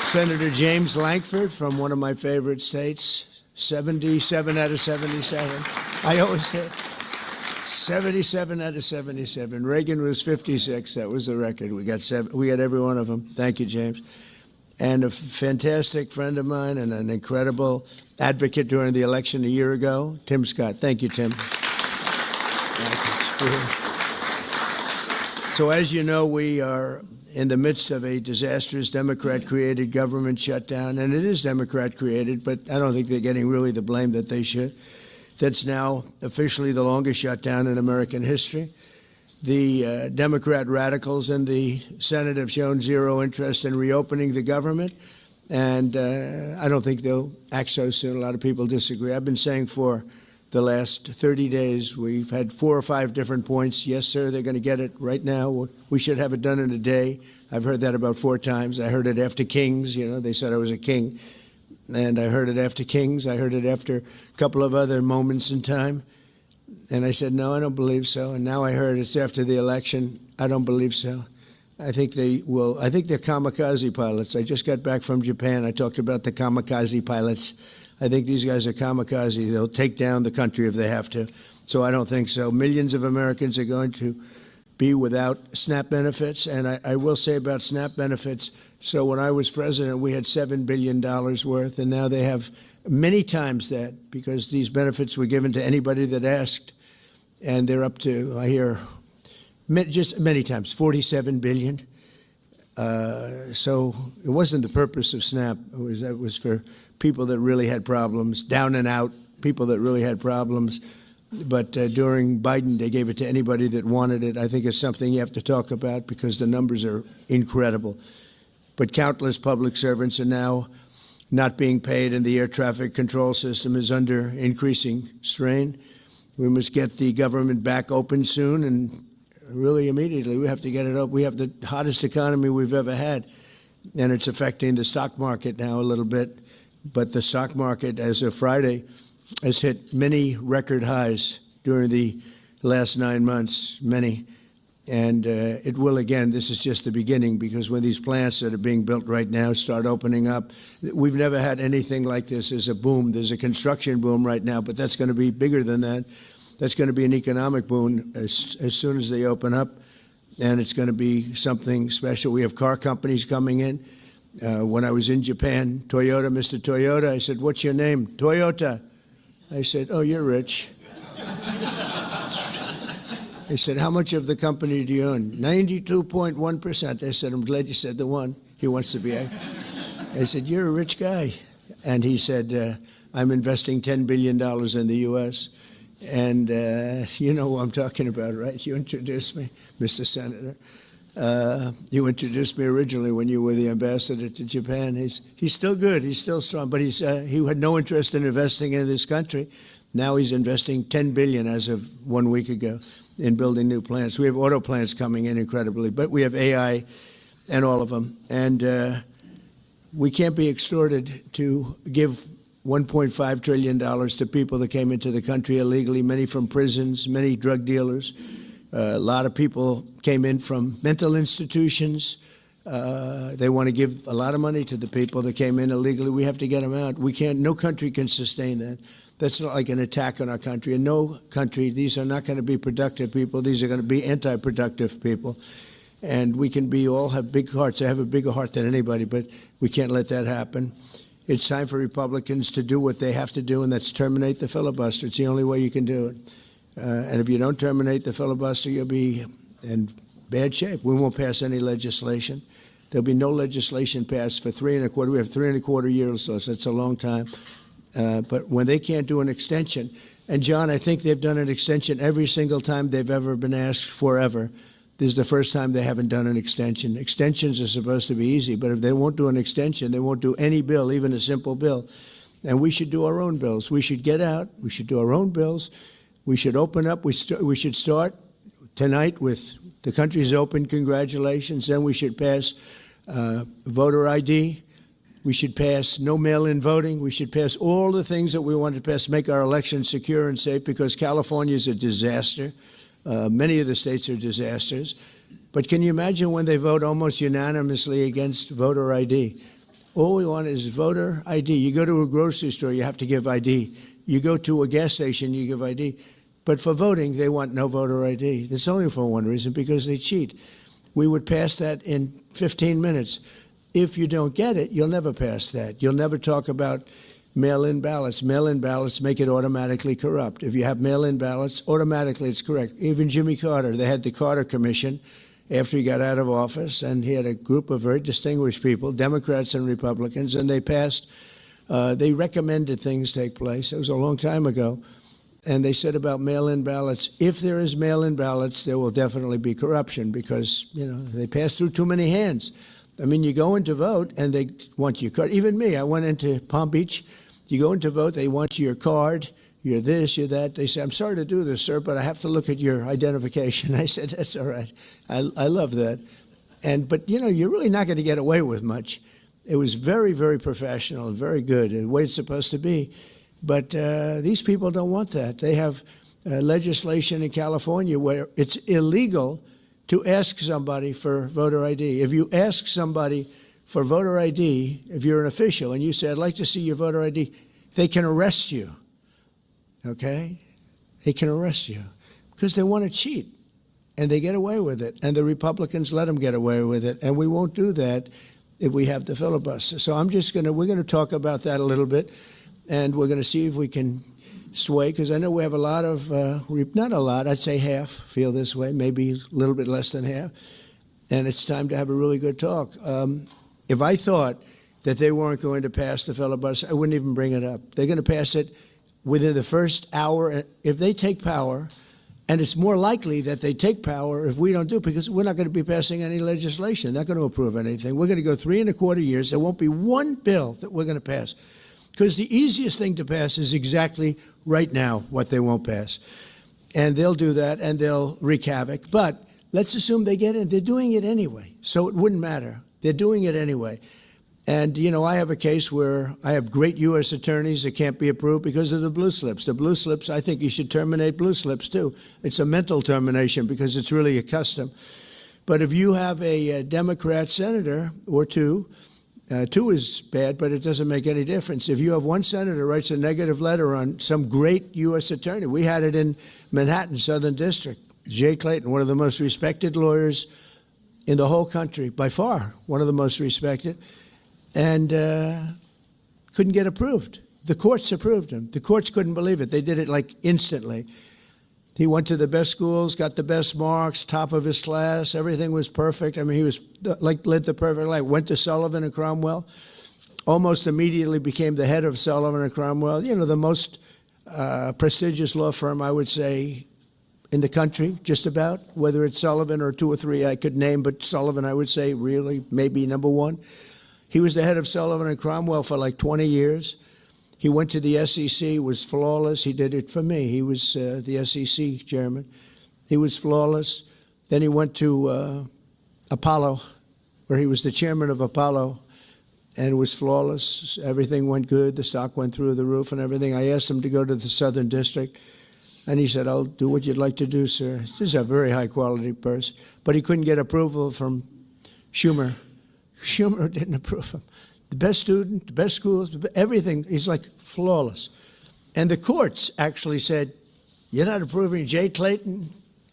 Senator James Lankford from one of my favorite states, 77 out of 77. I always say 77 out of 77. Reagan was 56. That was the record. We got every one of them. Thank you, James. And a fantastic friend of mine and an incredible advocate during the election a year ago, Tim Scott. Thank you, Tim. So as you know, we are in the midst of a disastrous Democrat-created government shutdown, and it is Democrat-created, but I don't think they're getting really the blame that they should. That's now officially the longest shutdown in American history. The Democrat radicals in the Senate have shown zero interest in reopening the government, and I don't think they'll act so soon. A lot of people disagree. I've been saying for the last 30 days, we've had 4 or 5 different points. Yes, sir, they're going to get it right now. We should have it done in a day. I've heard that about 4 times. I heard it after Kings. They said I was a king. And I heard it after Kings. I heard it after a couple of other moments in time. And I said, no, I don't believe so. And now I heard it's after the election. I don't believe so. I think they will. I think they're kamikaze pilots. I just got back from Japan. I talked about the kamikaze pilots. I think these guys are kamikaze. They'll take down the country if they have to. So I don't think so. Millions of Americans are going to be without SNAP benefits. And I will say about SNAP benefits, so when I was president, we had $7 billion worth, and now they have many times that, because these benefits were given to anybody that asked, and they're up to, I hear, just many times, 47 billion. So it wasn't the purpose of SNAP. It was for people that really had problems, down and out, people that really had problems. But during Biden, they gave it to anybody that wanted it. I think it's something you have to talk about because the numbers are incredible. But countless public servants are now not being paid, and the air traffic control system is under increasing strain. We must get the government back open soon, and really immediately. We have to get it up. We have the hottest economy we've ever had, and it's affecting the stock market now a little bit. But the stock market, as of Friday, has hit many record highs during the last 9 months, many. And it will again. This is just the beginning, because when these plants that are being built right now start opening up, we've never had anything like this. There's a boom. There's a construction boom right now, but that's going to be bigger than that. That's going to be an economic boom as soon as they open up, and it's going to be something special. We have car companies coming in. When I was in Japan, Toyota, Mr. Toyota, I said, "What's your name?" "Toyota." I said, "Oh, you're rich." They said, "How much of the company do you own?" 92.1%. I said, "I'm glad you said the one. He wants to be." I said, "You're a rich guy." And he said, "I'm investing $10 billion in the U.S." And you know who I'm talking about, right? You introduced me, Mr. Senator. You introduced me originally when you were the ambassador to Japan. He's still good. He's still strong. But he had no interest in investing in this country. Now he's investing $10 billion as of 1 week ago in building new plants. We have auto plants coming in incredibly, but we have AI and all of them. And we can't be extorted to give $1.5 trillion to people that came into the country illegally, many from prisons, many drug dealers. A lot of people came in from mental institutions. They want to give a lot of money to the people that came in illegally. We have to get them out. We can't, no country can sustain that. That's not like an attack on our country. In no country, these are not going to be productive people. These are going to be anti-productive people. And we can all have big hearts. I have a bigger heart than anybody, but we can't let that happen. It's time for Republicans to do what they have to do, and that's terminate the filibuster. It's the only way you can do it. And if you don't terminate the filibuster, you'll be in bad shape. We won't pass any legislation. There'll be no legislation passed for 3.25. We have 3.25 years, so that's a long time. But when they can't do an extension, and John, I think they've done an extension every single time they've ever been asked forever. This is the first time they haven't done an extension. Extensions are supposed to be easy, but if they won't do an extension, they won't do any bill, even a simple bill. And we should do our own bills. We should get out. We should do our own bills. We should open up. We should start tonight with the country's open. Congratulations. Then we should pass voter ID. We should pass no mail-in voting. We should pass all the things that we want to pass, make our elections secure and safe, because California is a disaster. Many of the states are disasters. But can you imagine when they vote almost unanimously against voter ID? All we want is voter ID. You go to a grocery store, you have to give ID. You go to a gas station, you give ID. But for voting, they want no voter ID. That's only for one reason, because they cheat. We would pass that in 15 minutes. If you don't get it, you'll never pass that. You'll never talk about mail-in ballots. Mail-in ballots make it automatically corrupt. If you have mail-in ballots, automatically it's correct. Even Jimmy Carter, they had the Carter Commission after he got out of office, and he had a group of very distinguished people, Democrats and Republicans, and they passed, they recommended things take place. It was a long time ago. And they said about mail-in ballots, if there is mail-in ballots, there will definitely be corruption, because, they pass through too many hands. I mean, you go in to vote, and they want your card. Even me, I went into Palm Beach. You go in to vote, they want your card, you're this, you're that. They say, "I'm sorry to do this, sir, but I have to look at your identification." I said, "That's all right." I love that. But, you're really not going to get away with much. It was very, very professional and very good, the way it's supposed to be. But these people don't want that. They have legislation in California where it's illegal to ask somebody for voter ID. If you ask somebody for voter ID, if you're an official, and you say, I'd like to see your voter ID, they can arrest you, okay? They can arrest you because they want to cheat, and they get away with it, and the Republicans let them get away with it, and we won't do that if we have the filibuster. So we're going to talk about that a little bit, and we're going to see if we can sway, because I know we have a lot of, not a lot, I'd say half feel this way, maybe a little bit less than half, and it's time to have a really good talk. If I thought that they weren't going to pass the filibuster, I wouldn't even bring it up. They're going to pass it within the first hour. If they take power, and it's more likely that they take power if we don't do it, because we're not going to be passing any legislation. They're not going to approve anything. We're going to go 3.25 years. There won't be one bill that we're going to pass, because the easiest thing to pass is exactly right now what they won't pass. And they'll do that, and they'll wreak havoc. But let's assume they get in. They're doing it anyway, so it wouldn't matter. They're doing it anyway. And, you know, I have a case where I have great U.S. attorneys that can't be approved because of the blue slips. The blue slips, I think you should terminate blue slips, too. It's a mental termination because it's really a custom. But if you have a Democrat senator or two is bad, but it doesn't make any difference. If you have one senator writes a negative letter on some great U.S. attorney, we had it in Manhattan, Southern District, Jay Clayton, one of the most respected lawyers in the whole country, by far, one of the most respected, and couldn't get approved. The courts approved him. The courts couldn't believe it. They did it like instantly. He went to the best schools, got the best marks, top of his class. Everything was perfect. I mean, he was led the perfect life. Went to Sullivan and Cromwell. Almost immediately became the head of Sullivan and Cromwell. You know, the most prestigious law firm, I would say, in the country, just about. Whether it's Sullivan or two or three I could name, but Sullivan, I would say, really, maybe number one. He was the head of Sullivan and Cromwell for like 20 years. He went to the SEC, was flawless. He did it for me. He was the SEC chairman. He was flawless. Then he went to Apollo, where he was the chairman of Apollo, and was flawless. Everything went good. The stock went through the roof and everything. I asked him to go to the Southern District, and he said, I'll do what you'd like to do, sir. This is a very high-quality person. But he couldn't get approval from Schumer. Schumer didn't approve him. The best student, the best schools, everything. He's like flawless. And the courts actually said, you're not approving Jay Clayton,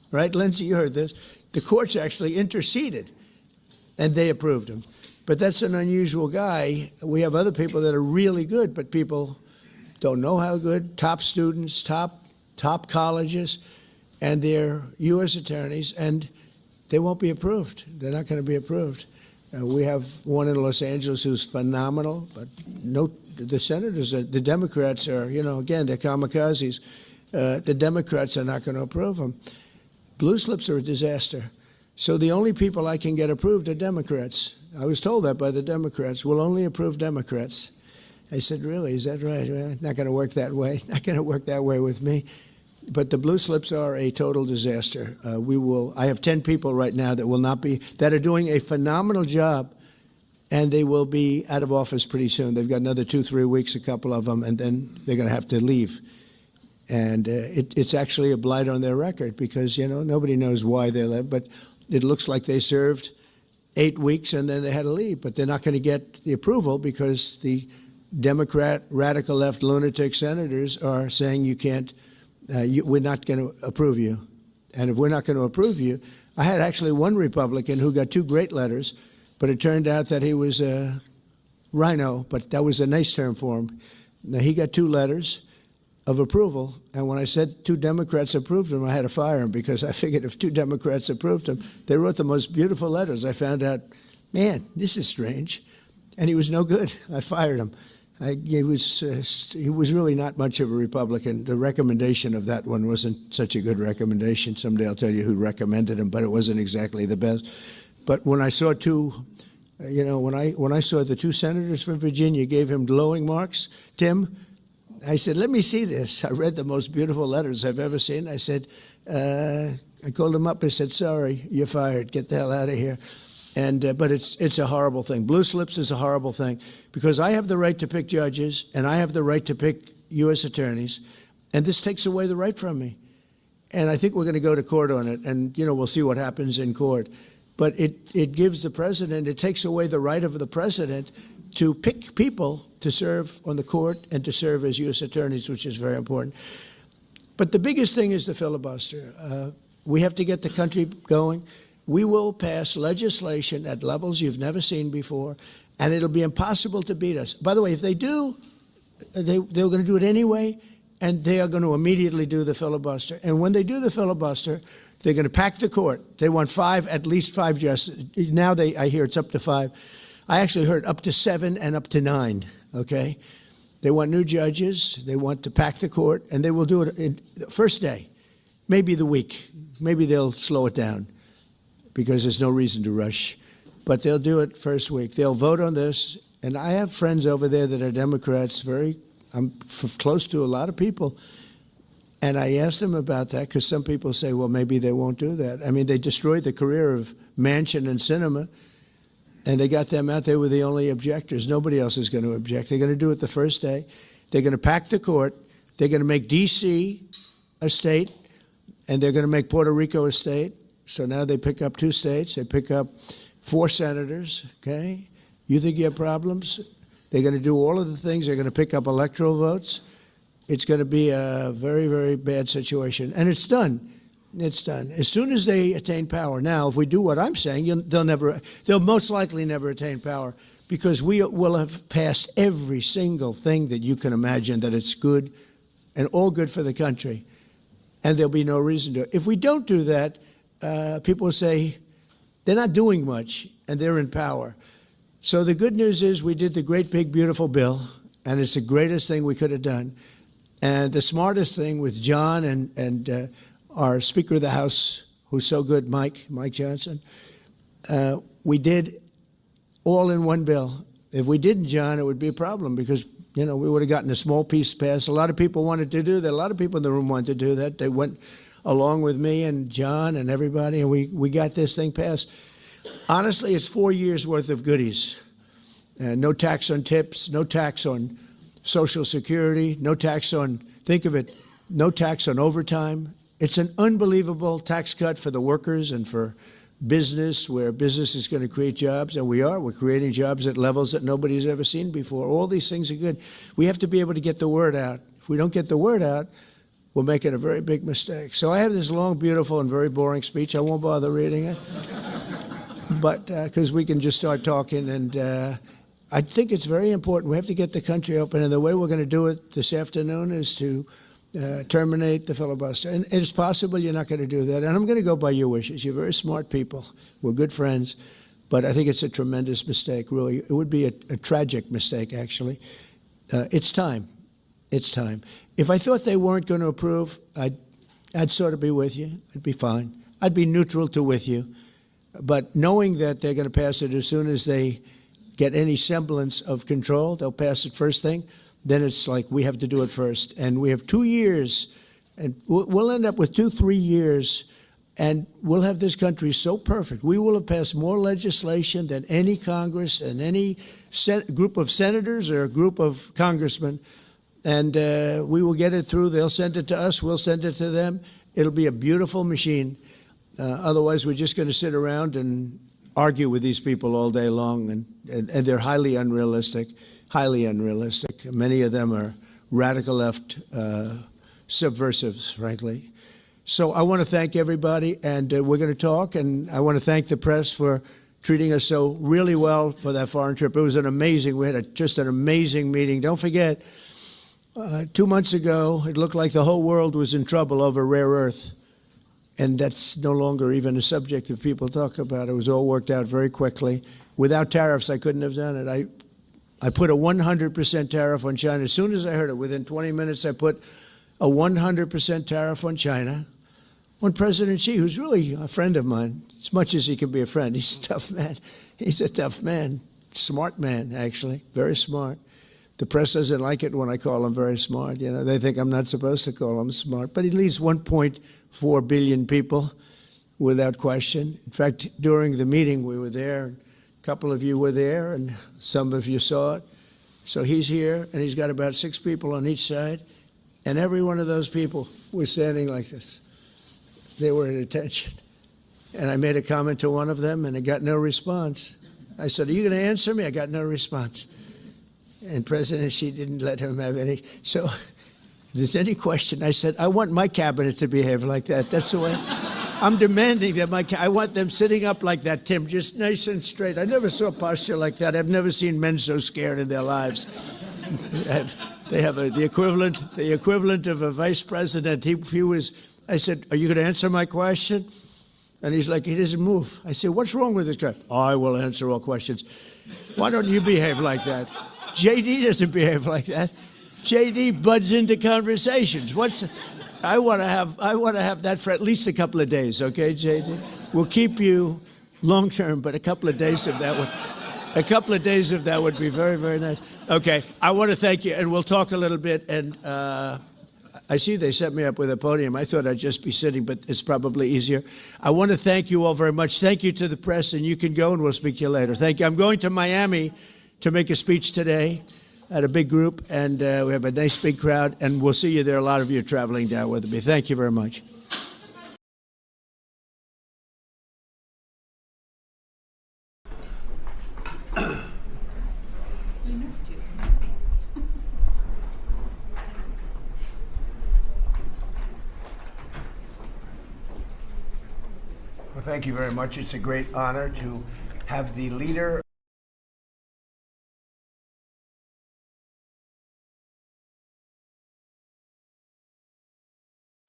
right? Lindsey, you heard this. The courts actually interceded, and they approved him. But that's an unusual guy. We have other people that are really good, but people don't know how good. Top students, top colleges, and they're U.S. attorneys, and they won't be approved. They're not going to be approved. We have one in Los Angeles who's phenomenal, but the senators, the Democrats are, you know, again, they're kamikazes. The Democrats are not going to approve them. Blue slips are a disaster. So the only people I can get approved are Democrats. I was told that by the Democrats. We'll only approve Democrats. I said, really, is that right? Well, not going to work that way. Not going to work that way with me. But the blue slips are a total disaster. I have 10 people right now that are doing a phenomenal job, and they will be out of office pretty soon. They've got another 2-3 weeks, a couple of them, and then they're going to have to leave. And it's actually a blight on their record because, you know, nobody knows why they left. But it looks like they served 8 weeks and then they had to leave. But they're not going to get the approval because the Democrat, radical left lunatic senators are saying you can't. We're not going to approve you. And if we're not going to approve you, I had actually one Republican who got 2 great letters, but it turned out that he was a rhino, but that was a nice term for him. Now, he got 2 letters of approval, and when I said 2 Democrats approved him, I had to fire him because I figured if 2 Democrats approved him, they wrote the most beautiful letters. I found out, man, this is strange. And he was no good. I fired him. He was really not much of a Republican. The recommendation of that one wasn't such a good recommendation. Someday I'll tell you who recommended him, but it wasn't exactly the best. But when I saw when I saw the 2 senators from Virginia gave him glowing marks, Tim, I said, let me see this. I read the most beautiful letters I've ever seen. I said, I called him up. I said, sorry, you're fired. Get the hell out of here. But it's a horrible thing. Blue slips is a horrible thing because I have the right to pick judges and I have the right to pick U.S. attorneys, and this takes away the right from me. And I think we're going to go to court on it, and we'll see what happens in court. But it gives the president, it takes away the right of the president to pick people to serve on the court and to serve as U.S. attorneys, which is very important. But the biggest thing is the filibuster. We have to get the country going. We will pass legislation at levels you've never seen before, and it'll be impossible to beat us. By the way, if they do, they're going to do it anyway, and they are going to immediately do the filibuster. And when they do the filibuster, they're going to pack the court. They want at least five justices. Now I hear it's up to 5. I actually heard up to 7 and up to 9, okay? They want new judges. They want to pack the court, and they will do it in the first day, maybe the week. Maybe they'll slow it down because there's no reason to rush. But they'll do it first week. They'll vote on this. And I have friends over there that are Democrats, I'm close to a lot of people. And I asked them about that because some people say, well, maybe they won't do that. I mean, they destroyed the career of Manchin and Sinema, and they got them out. They were the only objectors. Nobody else is going to object. They're going to do it the first day. They're going to pack the court. They're going to make D.C. a state, and they're going to make Puerto Rico a state. So now they pick up 2 states. They pick up 4 senators, okay? You think you have problems? They're going to do all of the things. They're going to pick up electoral votes. It's going to be a very, very bad situation. And it's done. It's done. As soon as they attain power. Now, if we do what I'm saying, they'll most likely never attain power because we will have passed every single thing that you can imagine that it's good and all good for the country. And there'll be no reason to. If we don't do that, people will say they're not doing much and they're in power. So the good news is we did the great, big, beautiful bill, and it's the greatest thing we could have done. And the smartest thing with John and our Speaker of the House, who's so good, Mike Johnson, we did all in one bill. If we didn't, John, it would be a problem because, we would have gotten a small piece passed. A lot of people wanted to do that. A lot of people in the room wanted to do that. They went along with me and John and everybody, and we got this thing passed. Honestly, it's 4 years' worth of goodies. No tax on tips, no tax on Social Security, no tax on, think of it, no tax on overtime. It's an unbelievable tax cut for the workers and for business, where business is going to create jobs, and we're creating jobs at levels that nobody's ever seen before. All these things are good. We have to be able to get the word out. If we don't get the word out, we're making a very big mistake. So I have this long, beautiful, and very boring speech. I won't bother reading it, but because we can just start talking, and I think it's very important. We have to get the country open, and the way we're going to do it this afternoon is to terminate the filibuster. And it's possible you're not going to do that, and I'm going to go by your wishes. You're very smart people. We're good friends, but I think it's a tremendous mistake, really. It would be a tragic mistake, actually. It's time. It's time. If I thought they weren't going to approve, I'd sort of be with you. I'd be fine. I'd be neutral to with you. But knowing that they're going to pass it as soon as they get any semblance of control, they'll pass it first thing, then it's like we have to do it first. And we have 2 years, and we'll end up with 2-3 years, and we'll have this country so perfect. We will have passed more legislation than any Congress and any group of senators or a group of congressmen. And we will get it through. They'll send it to us. We'll send it to them. It'll be a beautiful machine. Otherwise, we're just going to sit around and argue with these people all day long, and they're highly unrealistic. Many of them are radical left subversives, frankly. So I want to thank everybody, and we're going to talk, and I want to thank the press for treating us so really well for that foreign trip. It was we had just an amazing meeting. Don't forget, 2 months ago, it looked like the whole world was in trouble over rare earth. And that's no longer even a subject that people talk about. It was all worked out very quickly. Without tariffs, I couldn't have done it. I put a 100% tariff on China. As soon as I heard it, within 20 minutes, I put a 100% tariff on China, on President Xi, who's really a friend of mine, as much as he can be a friend. He's a tough man. He's a tough man. Smart man, actually. Very smart. The press doesn't like it when I call him very smart. They think I'm not supposed to call him smart. But he leads 1.4 billion people, without question. In fact, during the meeting, we were there. A couple of you were there, and some of you saw it. So he's here, and he's got about 6 people on each side, and every one of those people was standing like this. they were at attention. And I made a comment to one of them, and I got no response. I said, "Are you going to answer me?" I got no response. And President Xi didn't let him have any. So if there's any question, I said, I want my cabinet to behave like that. That's the way. I'm demanding that I want them sitting up like that, Tim, just nice and straight. I never saw posture like that. I've never seen men so scared in their lives. They have the equivalent of a vice president. He was. I said, "Are you going to answer my question?" And he's like, he doesn't move. I said, "What's wrong with this guy?" "I will answer all questions." Why don't you behave like that? JD doesn't behave like that. JD buds into conversations. I want to have that for at least a couple of days, okay, JD? We'll keep you long term, but a couple of days of that would be very, very nice. Okay, I want to thank you, and we'll talk a little bit. And I see they set me up with a podium. I thought I'd just be sitting, but it's probably easier. I want to thank you all very much. Thank you to the press, and you can go, and we'll speak to you later. Thank you. I'm going to Miami to make a speech today at a big group, and we have a nice big crowd, and we'll see you there. A lot of you are traveling down with me. Thank you very much. Well, thank you very much. It's a great honor to have the leader.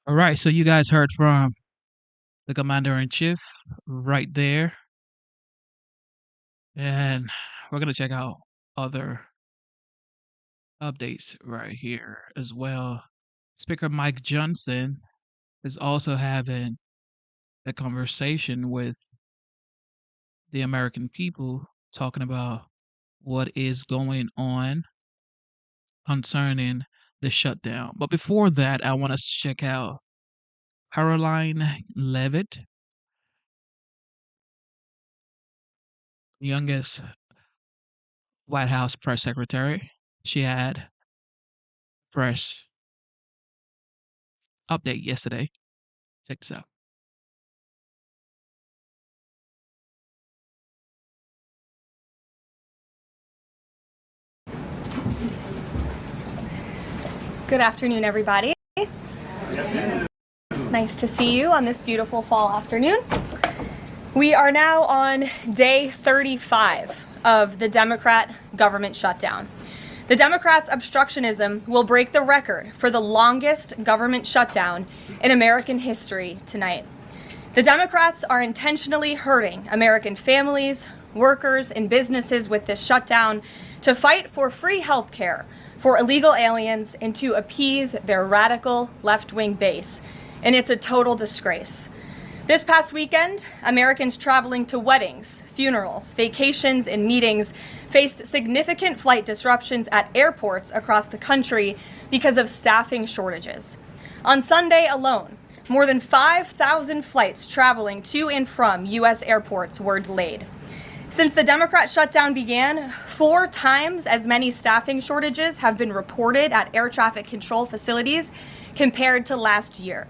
All right, so you guys heard from the commander-in-chief right there. And we're going to check out other updates right here as well. Speaker Mike Johnson is also having a conversation with the American people, talking about what is going on concerning the shutdown. But before that, I want us to check out Caroline Levitt, youngest White House press secretary. She had press update yesterday. Check this out. Good afternoon, everybody. Nice to see you on this beautiful fall afternoon. We are now on day 35 of the Democrat government shutdown. The Democrats' obstructionism will break the record for the longest government shutdown in American history tonight. The Democrats are intentionally hurting American families, workers, and businesses with this shutdown to fight for free health care for illegal aliens and to appease their radical left-wing base. And it's a total disgrace. This past weekend, Americans traveling to weddings, funerals, vacations, and meetings faced significant flight disruptions at airports across the country because of staffing shortages. On Sunday alone, more than 5,000 flights traveling to and from U.S. airports were delayed. Since the Democrat shutdown began, 4 times as many staffing shortages have been reported at air traffic control facilities compared to last year.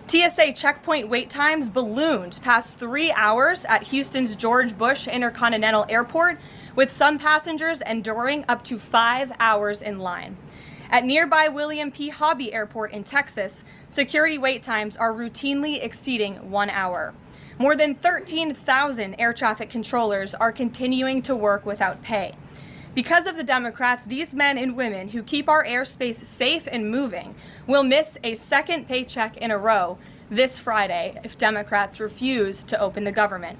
TSA checkpoint wait times ballooned past 3 hours at Houston's George Bush Intercontinental Airport, with some passengers enduring up to 5 hours in line. At nearby William P. Hobby Airport in Texas, security wait times are routinely exceeding 1 hour. More than 13,000 air traffic controllers are continuing to work without pay. Because of the Democrats, these men and women who keep our airspace safe and moving will miss a second paycheck in a row this Friday if Democrats refuse to open the government.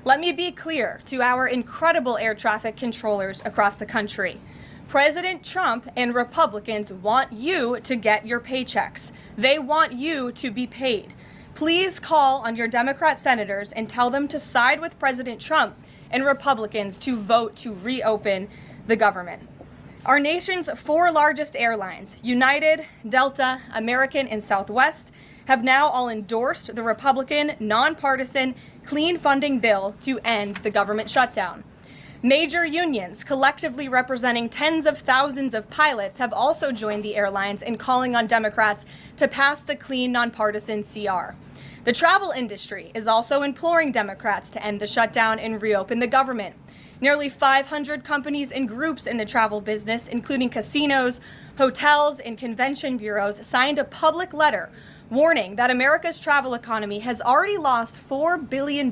Let me be clear to our incredible air traffic controllers across the country. President Trump and Republicans want you to get your paychecks. They want you to be paid. Please call on your Democrat senators and tell them to side with President Trump and Republicans to vote to reopen the government. Our nation's 4 largest airlines, United, Delta, American, and Southwest, have now all endorsed the Republican, nonpartisan, clean funding bill to end the government shutdown. Major unions, collectively representing tens of thousands of pilots, have also joined the airlines in calling on Democrats to pass the clean, nonpartisan CR. The travel industry is also imploring Democrats to end the shutdown and reopen the government. Nearly 500 companies and groups in the travel business, including casinos, hotels, and convention bureaus, signed a public letter warning that America's travel economy has already lost $4 billion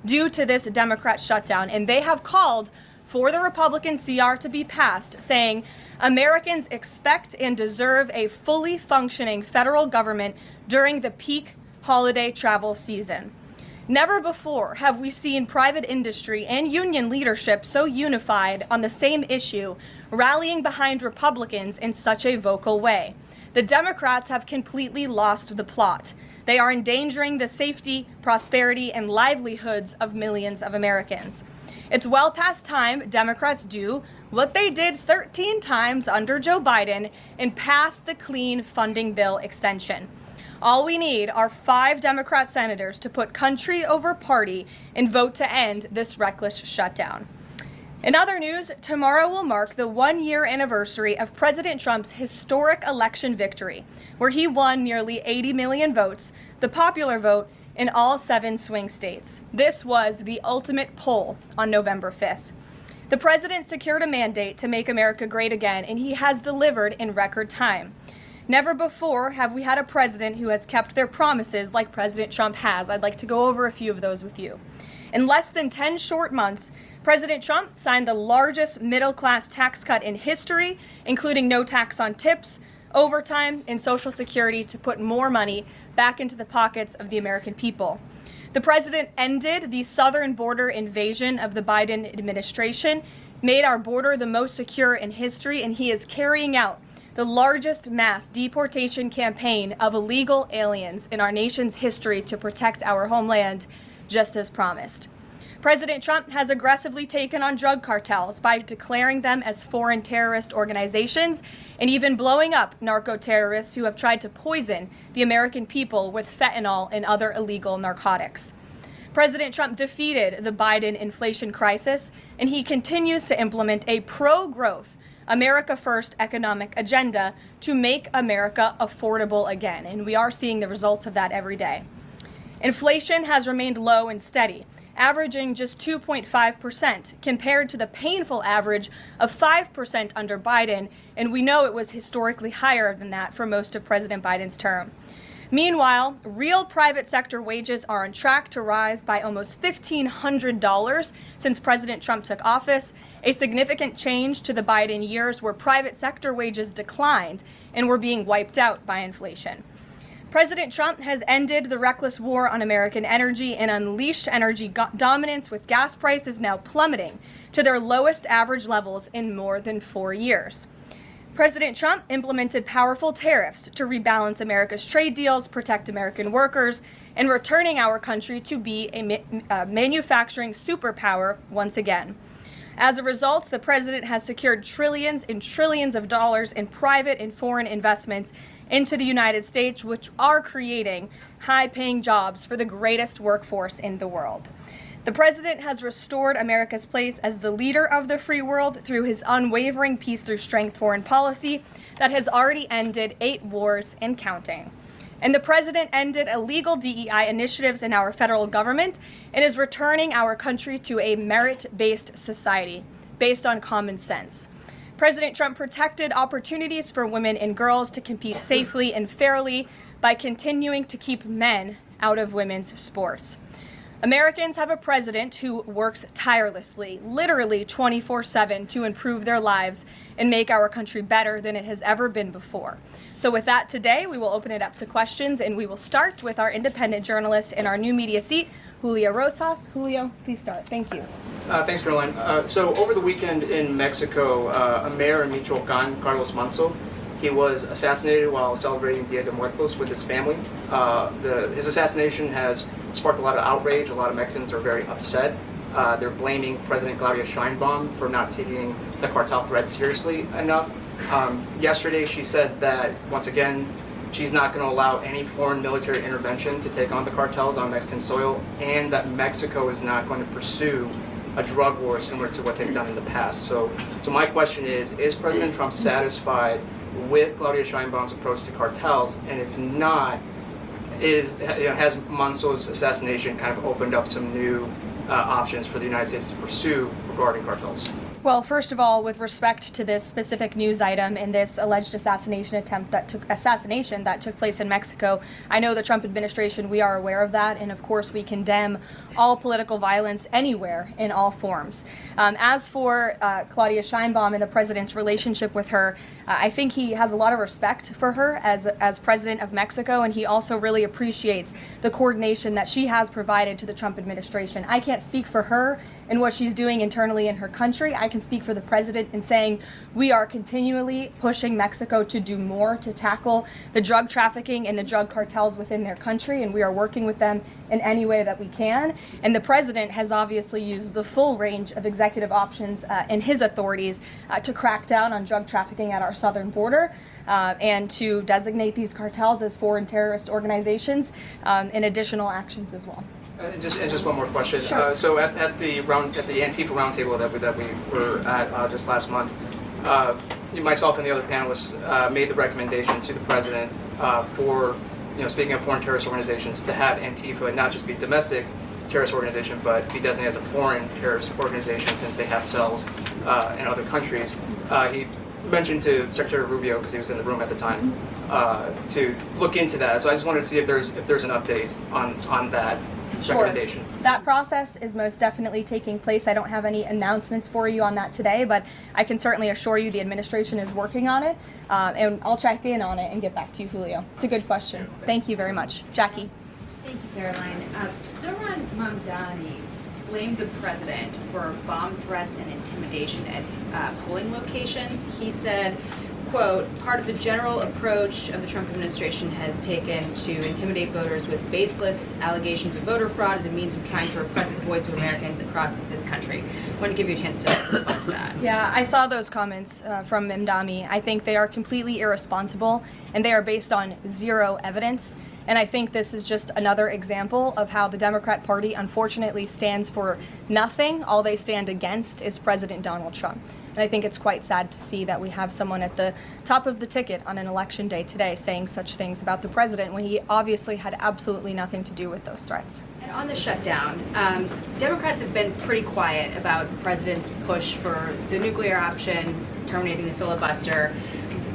due to this Democrat shutdown, and they have called for the Republican CR to be passed, saying Americans expect and deserve a fully functioning federal government during the peak holiday travel season. Never before have we seen private industry and union leadership so unified on the same issue, rallying behind Republicans in such a vocal way. The Democrats have completely lost the plot. They are endangering the safety, prosperity, and livelihoods of millions of Americans. It's well past time Democrats do what they did 13 times under Joe Biden and pass the clean funding bill extension. All we need are 5 Democrat senators to put country over party and vote to end this reckless shutdown. In other news, tomorrow will mark the 1-year anniversary of President Trump's historic election victory, where he won nearly 80 million votes, the popular vote, in all 7 swing states. This was the ultimate poll on November 5th. The president secured a mandate to make America great again, and he has delivered in record time. Never before have we had a president who has kept their promises like President Trump has. I'd like to go over a few of those with you. In less than 10 short months, President Trump signed the largest middle-class tax cut in history, including no tax on tips, overtime, and Social Security to put more money back into the pockets of the American people. The president ended the southern border invasion of the Biden administration, made our border the most secure in history, and he is carrying out the largest mass deportation campaign of illegal aliens in our nation's history to protect our homeland, just as promised. President Trump has aggressively taken on drug cartels by declaring them as foreign terrorist organizations and even blowing up narco-terrorists who have tried to poison the American people with fentanyl and other illegal narcotics. President Trump defeated the Biden inflation crisis, and he continues to implement a pro-growth, America First economic agenda to make America affordable again, and we are seeing the results of that every day. Inflation has remained low and steady, averaging just 2.5% compared to the painful average of 5% under Biden, and we know it was historically higher than that for most of President Biden's term. Meanwhile, real private sector wages are on track to rise by almost $1,500 since President Trump took office, a significant change to the Biden years where private sector wages declined and were being wiped out by inflation. President Trump has ended the reckless war on American energy and unleashed energy dominance, with gas prices now plummeting to their lowest average levels in more than 4 years. President Trump implemented powerful tariffs to rebalance America's trade deals, protect American workers, and returning our country to be a manufacturing superpower once again. As a result, the president has secured trillions and trillions of dollars in private and foreign investments into the United States, which are creating high-paying jobs for the greatest workforce in the world. The president has restored America's place as the leader of the free world through his unwavering peace through strength foreign policy that has already ended 8 wars and counting. And the president ended illegal DEI initiatives in our federal government and is returning our country to a merit-based society based on common sense. President Trump protected opportunities for women and girls to compete safely and fairly by continuing to keep men out of women's sports. Americans have a president who works tirelessly, literally 24/7, to improve their lives and make our country better than it has ever been before. So with that, today we will open it up to questions, and we will start with our independent journalist in our new media seat, Julio Rosas. Julio, please start. Thank you. Thanks, Caroline. So over the weekend in Mexico, a mayor in Michoacan, Carlos Manso, he was assassinated while celebrating Dia de Muertos with his family. His assassination has sparked a lot of outrage. A lot of Mexicans are very upset. They're blaming President Claudia Sheinbaum for not taking the cartel threat seriously enough. Yesterday, she said that, once again, she's not going to allow any foreign military intervention to take on the cartels on Mexican soil, and that Mexico is not going to pursue a drug war similar to what they've done in the past. So my question is President Trump satisfied with Claudia Sheinbaum's approach to cartels? And if not, has Manso's assassination kind of opened up some new options for the United States to pursue regarding cartels? Well, first of all, with respect to this specific news item and this alleged assassination that took place in Mexico, I know the Trump administration, we are aware of that, and of course we condemn all political violence anywhere in all forms. As for Claudia Sheinbaum and the president's relationship with her, I think he has a lot of respect for her as president of Mexico, and he also really appreciates the coordination that she has provided to the Trump administration. I can't speak for her and what she's doing internally in her country. I can speak for the president in saying we are continually pushing Mexico to do more to tackle the drug trafficking and the drug cartels within their country, and we are working with them in any way that we can. And the president has obviously used the full range of executive options in his authorities to crack down on drug trafficking at our southern border. And to designate these cartels as foreign terrorist organizations, and additional actions as well. Just one more question. Sure. So at the Antifa roundtable that we were at just last month, myself and the other panelists made the recommendation to the president for, speaking of foreign terrorist organizations, to have Antifa not just be a domestic terrorist organization, but be designated as a foreign terrorist organization since they have cells in other countries. He mentioned to Secretary Rubio, because he was in the room at the time, to look into that. So I just wanted to see if there's an update on that recommendation. Sure. That process is most definitely taking place. I don't have any announcements for you on that today, but I can certainly assure you the administration is working on it, and I'll check in on it and get back to you, Julio. It's a good question. Thank you very much. Jackie. Thank you, Caroline. Zoran Mamdani blamed the president for bomb threats and intimidation at polling locations. He said, quote, part of the general approach of the Trump administration has taken to intimidate voters with baseless allegations of voter fraud as a means of trying to repress the voice of Americans across this country. I want to give you a chance to respond to that. Yeah, I saw those comments from Mamdani. I think they are completely irresponsible, and they are based on zero evidence. And I think this is just another example of how the Democrat Party unfortunately stands for nothing. All they stand against is President Donald Trump. And I think it's quite sad to see that we have someone at the top of the ticket on an election day today saying such things about the president when he obviously had absolutely nothing to do with those threats. And on the shutdown, Democrats have been pretty quiet about the president's push for the nuclear option, terminating the filibuster.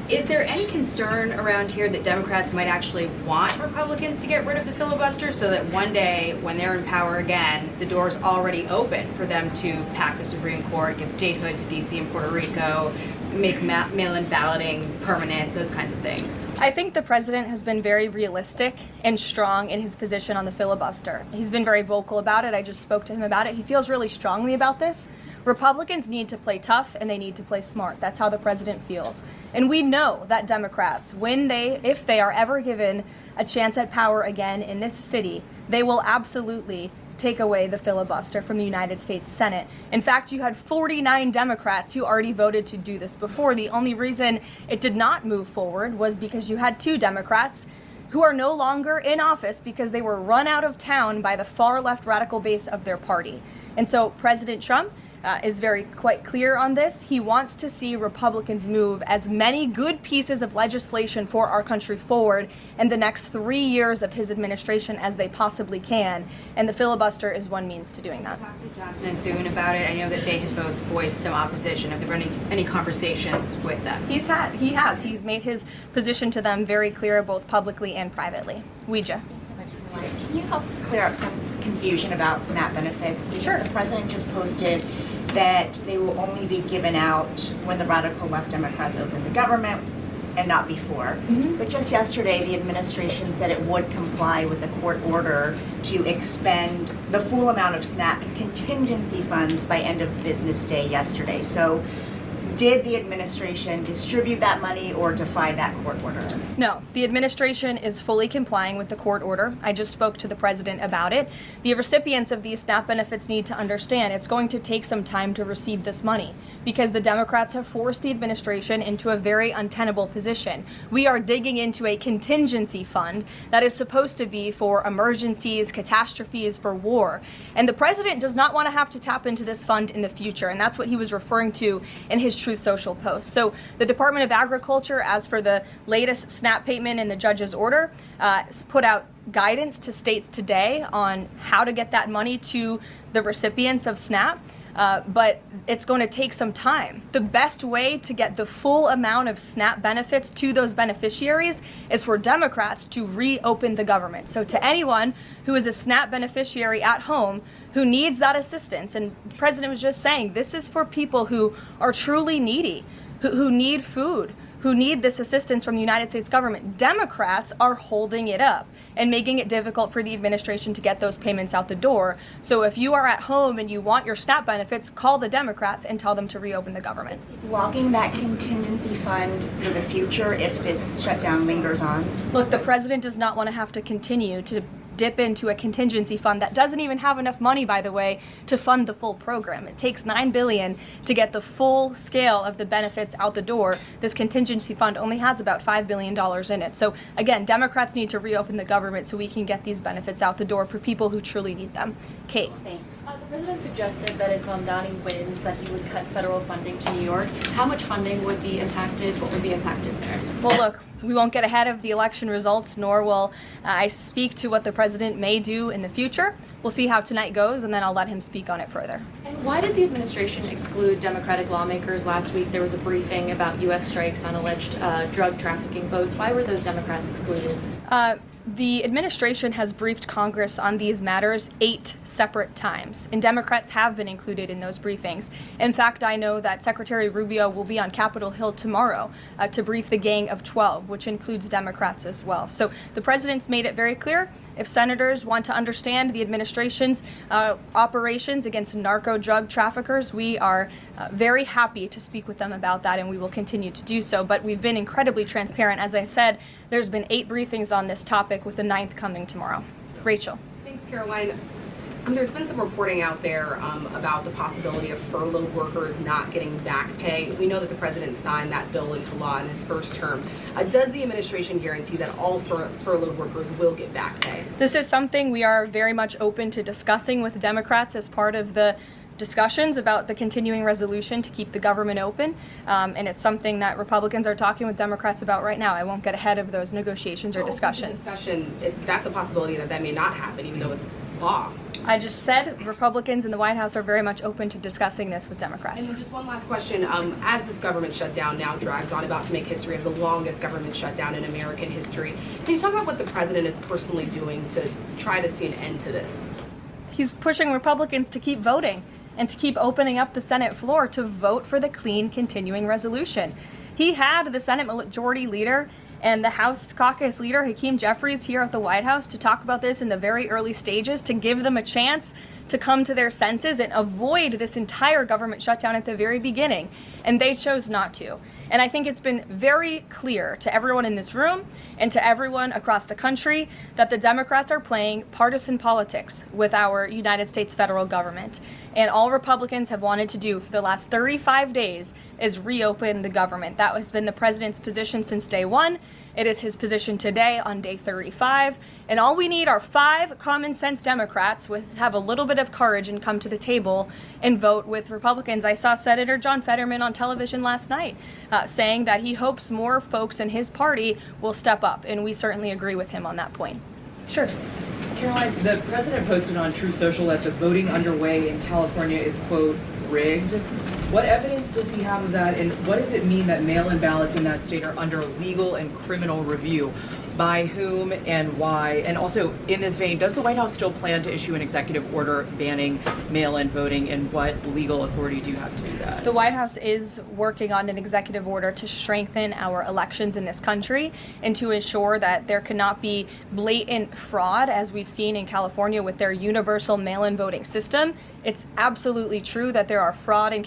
Is there any concern around here that Democrats might actually want Republicans to get rid of the filibuster so that one day, when they're in power again, the door's already open for them to pack the Supreme Court, give statehood to D.C. and Puerto Rico, make mail-in balloting permanent, those kinds of things? I think the president has been very realistic and strong in his position on the filibuster. He's been very vocal about it. I just spoke to him about it. He feels really strongly about this. Republicans need to play tough and they need to play smart. That's how the president feels. And we know that Democrats, if they are ever given a chance at power again in this city, they will absolutely take away the filibuster from the United States Senate. In fact, you had 49 Democrats who already voted to do this before. The only reason it did not move forward was because you had 2 Democrats who are no longer in office because they were run out of town by the far left radical base of their party. And so President Trump is quite clear on this. He wants to see Republicans move as many good pieces of legislation for our country forward in the next 3 years of his administration as they possibly can, and the filibuster is one means to doing that. Talk to Johnson and Thune about it. I know that they had both voiced some opposition. Have there been any conversations with them? He has. He's made his position to them very clear, both publicly and privately. Ouija. Can you help clear up some confusion about SNAP benefits? Because Sure. the president just posted that they will only be given out when the radical left Democrats open the government and not before. Mm-hmm. But just yesterday, the administration said it would comply with a court order to expend the full amount of SNAP contingency funds by end of business day yesterday. So did the administration distribute that money or defy that court order? No, the administration is fully complying with the court order. I just spoke to the president about it. The recipients of these SNAP benefits need to understand it's going to take some time to receive this money because the Democrats have forced the administration into a very untenable position. We are digging into a contingency fund that is supposed to be for emergencies, catastrophes, for war. And the president does not want to have to tap into this fund in the future, and that's what he was referring to in his Truth Social post. So the Department of Agriculture, as for the latest SNAP payment in the judge's order, put out guidance to states today on how to get that money to the recipients of SNAP. But it's going to take some time. The best way to get the full amount of SNAP benefits to those beneficiaries is for Democrats to reopen the government. So to anyone who is a SNAP beneficiary at home who needs that assistance, and the president was just saying, this is for people who are truly needy, who need food, who need this assistance from the United States government. Democrats are holding it up and making it difficult for the administration to get those payments out the door. So if you are at home and you want your SNAP benefits, call the Democrats and tell them to reopen the government. Blocking that contingency fund for the future if this shutdown lingers on? Look, the president does not want to have to continue to dip into a contingency fund that doesn't even have enough money, by the way, to fund the full program. It takes $9 billion to get the full scale of the benefits out the door. This contingency fund only has about $5 billion in it. So again, Democrats need to reopen the government so we can get these benefits out the door for people who truly need them. Kate. Thanks. The president suggested that if Mamdani wins, that he would cut federal funding to New York. How much funding would be impacted? What would be impacted there? Well, look, we won't get ahead of the election results, nor will I speak to what the president may do in the future. We'll see how tonight goes, and then I'll let him speak on it further. And why did the administration exclude Democratic lawmakers? Last week there was a briefing about U.S. strikes on alleged drug trafficking boats. Why were those Democrats excluded? The administration has briefed Congress on these matters 8 separate times, and Democrats have been included in those briefings. In fact, I know that Secretary Rubio will be on Capitol Hill tomorrow to brief the Gang of 12, which includes Democrats as well. So the president's made it very clear, if senators want to understand the administration's operations against narco drug traffickers, we are very happy to speak with them about that, and we will continue to do so. But we've been incredibly transparent. As I said, there's been 8 briefings on this topic, with the 9th coming tomorrow. Rachel. Thanks, Caroline. There's been some reporting out there about the possibility of furloughed workers not getting back pay. We know that the president signed that bill into law in his first term. Does the administration guarantee that all furloughed workers will get back pay? This is something we are very much open to discussing with Democrats as part of the discussions about the continuing resolution to keep the government open, and it's something that Republicans are talking with Democrats about right now. I won't get ahead of those negotiations or discussions. That's a possibility that may not happen, even though it's law. I just said Republicans in the White House are very much open to discussing this with Democrats. And then just one last question. As this government shutdown now drags on, about to make history as the longest government shutdown in American history, can you talk about what the president is personally doing to try to see an end to this? He's pushing Republicans to keep voting and to keep opening up the Senate floor to vote for the clean continuing resolution. He had the Senate Majority Leader and the House Caucus Leader, Hakeem Jeffries, here at the White House to talk about this in the very early stages, to give them a chance to come to their senses and avoid this entire government shutdown at the very beginning. And they chose not to. And I think it's been very clear to everyone in this room and to everyone across the country that the Democrats are playing partisan politics with our United States federal government. And all Republicans have wanted to do for the last 35 days is reopen the government. That has been the president's position since day one. It is his position today on day 35. And all we need are 5 common sense Democrats with have a little bit of courage and come to the table and vote with Republicans. I saw Senator John Fetterman on television last night saying that he hopes more folks in his party will step up. And we certainly agree with him on that point. Sure. Caroline, the president posted on True Social that the voting underway in California is, quote, rigged. What evidence does he have of that, and what does it mean that mail-in ballots in that state are under legal and criminal review? By whom and why? And also, in this vein, does the White House still plan to issue an executive order banning mail-in voting, and what legal authority do you have to do that? The White House is working on an executive order to strengthen our elections in this country and to ensure that there cannot be blatant fraud, as we've seen in California with their universal mail-in voting system. It's absolutely true that there's fraud in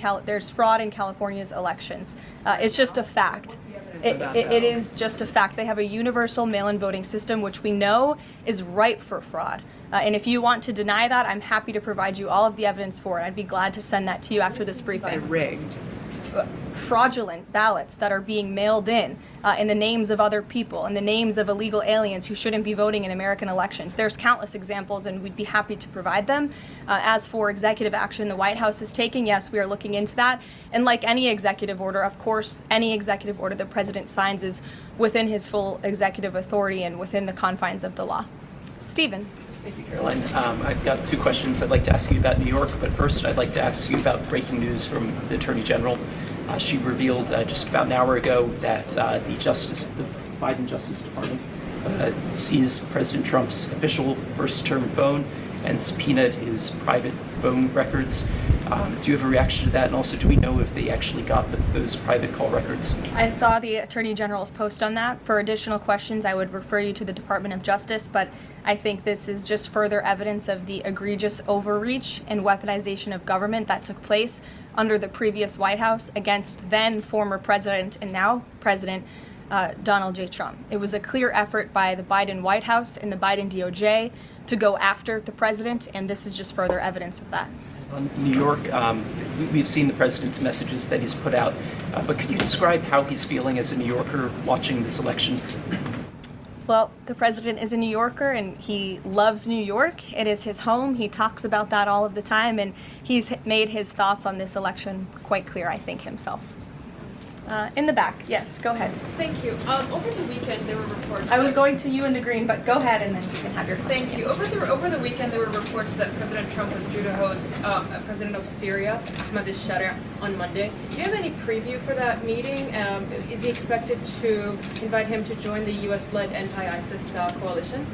California's elections. It's just a fact. It is just a fact. They have a universal mail-in voting system, which we know is ripe for fraud. And if you want to deny that, I'm happy to provide you all of the evidence for it. I'd be glad to send that to you after this briefing. Rigged. Fraudulent ballots that are being mailed in the names of other people, in the names of illegal aliens who shouldn't be voting in American elections. There's countless examples, and we'd be happy to provide them. As for executive action the White House is taking, yes, we are looking into that. And like any executive order, of course, any executive order the president signs is within his full executive authority and within the confines of the law. Stephen. Thank you, Caroline. I've got two questions I'd like to ask you about New York, but first I'd like to ask you about breaking news from the Attorney General. She revealed just about an hour ago that the Biden Justice Department seized President Trump's official first-term phone and subpoenaed his private phone records. Do you have a reaction to that? And also, do we know if they actually got those private call records? I saw the Attorney General's post on that. For additional questions, I would refer you to the Department of Justice, but I think this is just further evidence of the egregious overreach and weaponization of government that took place under the previous White House against then former President and now President Donald J. Trump. It was a clear effort by the Biden White House and the Biden DOJ to go after the president, and this is just further evidence of that. On New York, we've seen the president's messages that he's put out, but could you describe how he's feeling as a New Yorker watching this election? Well, the president is a New Yorker and he loves New York. It is his home. He talks about that all of the time, and he's made his thoughts on this election quite clear, I think, himself. In the back, yes, go ahead. Thank you. Over the weekend, there were reports. I was going to you in the green, but go ahead and then you can have your question. Thank you. Over the weekend, there were reports that President Trump was due to host President of Syria, Ahmad al-Sharia, on Monday. Do you have any preview for that meeting? Is he expected to invite him to join the U.S.-led anti-ISIS coalition?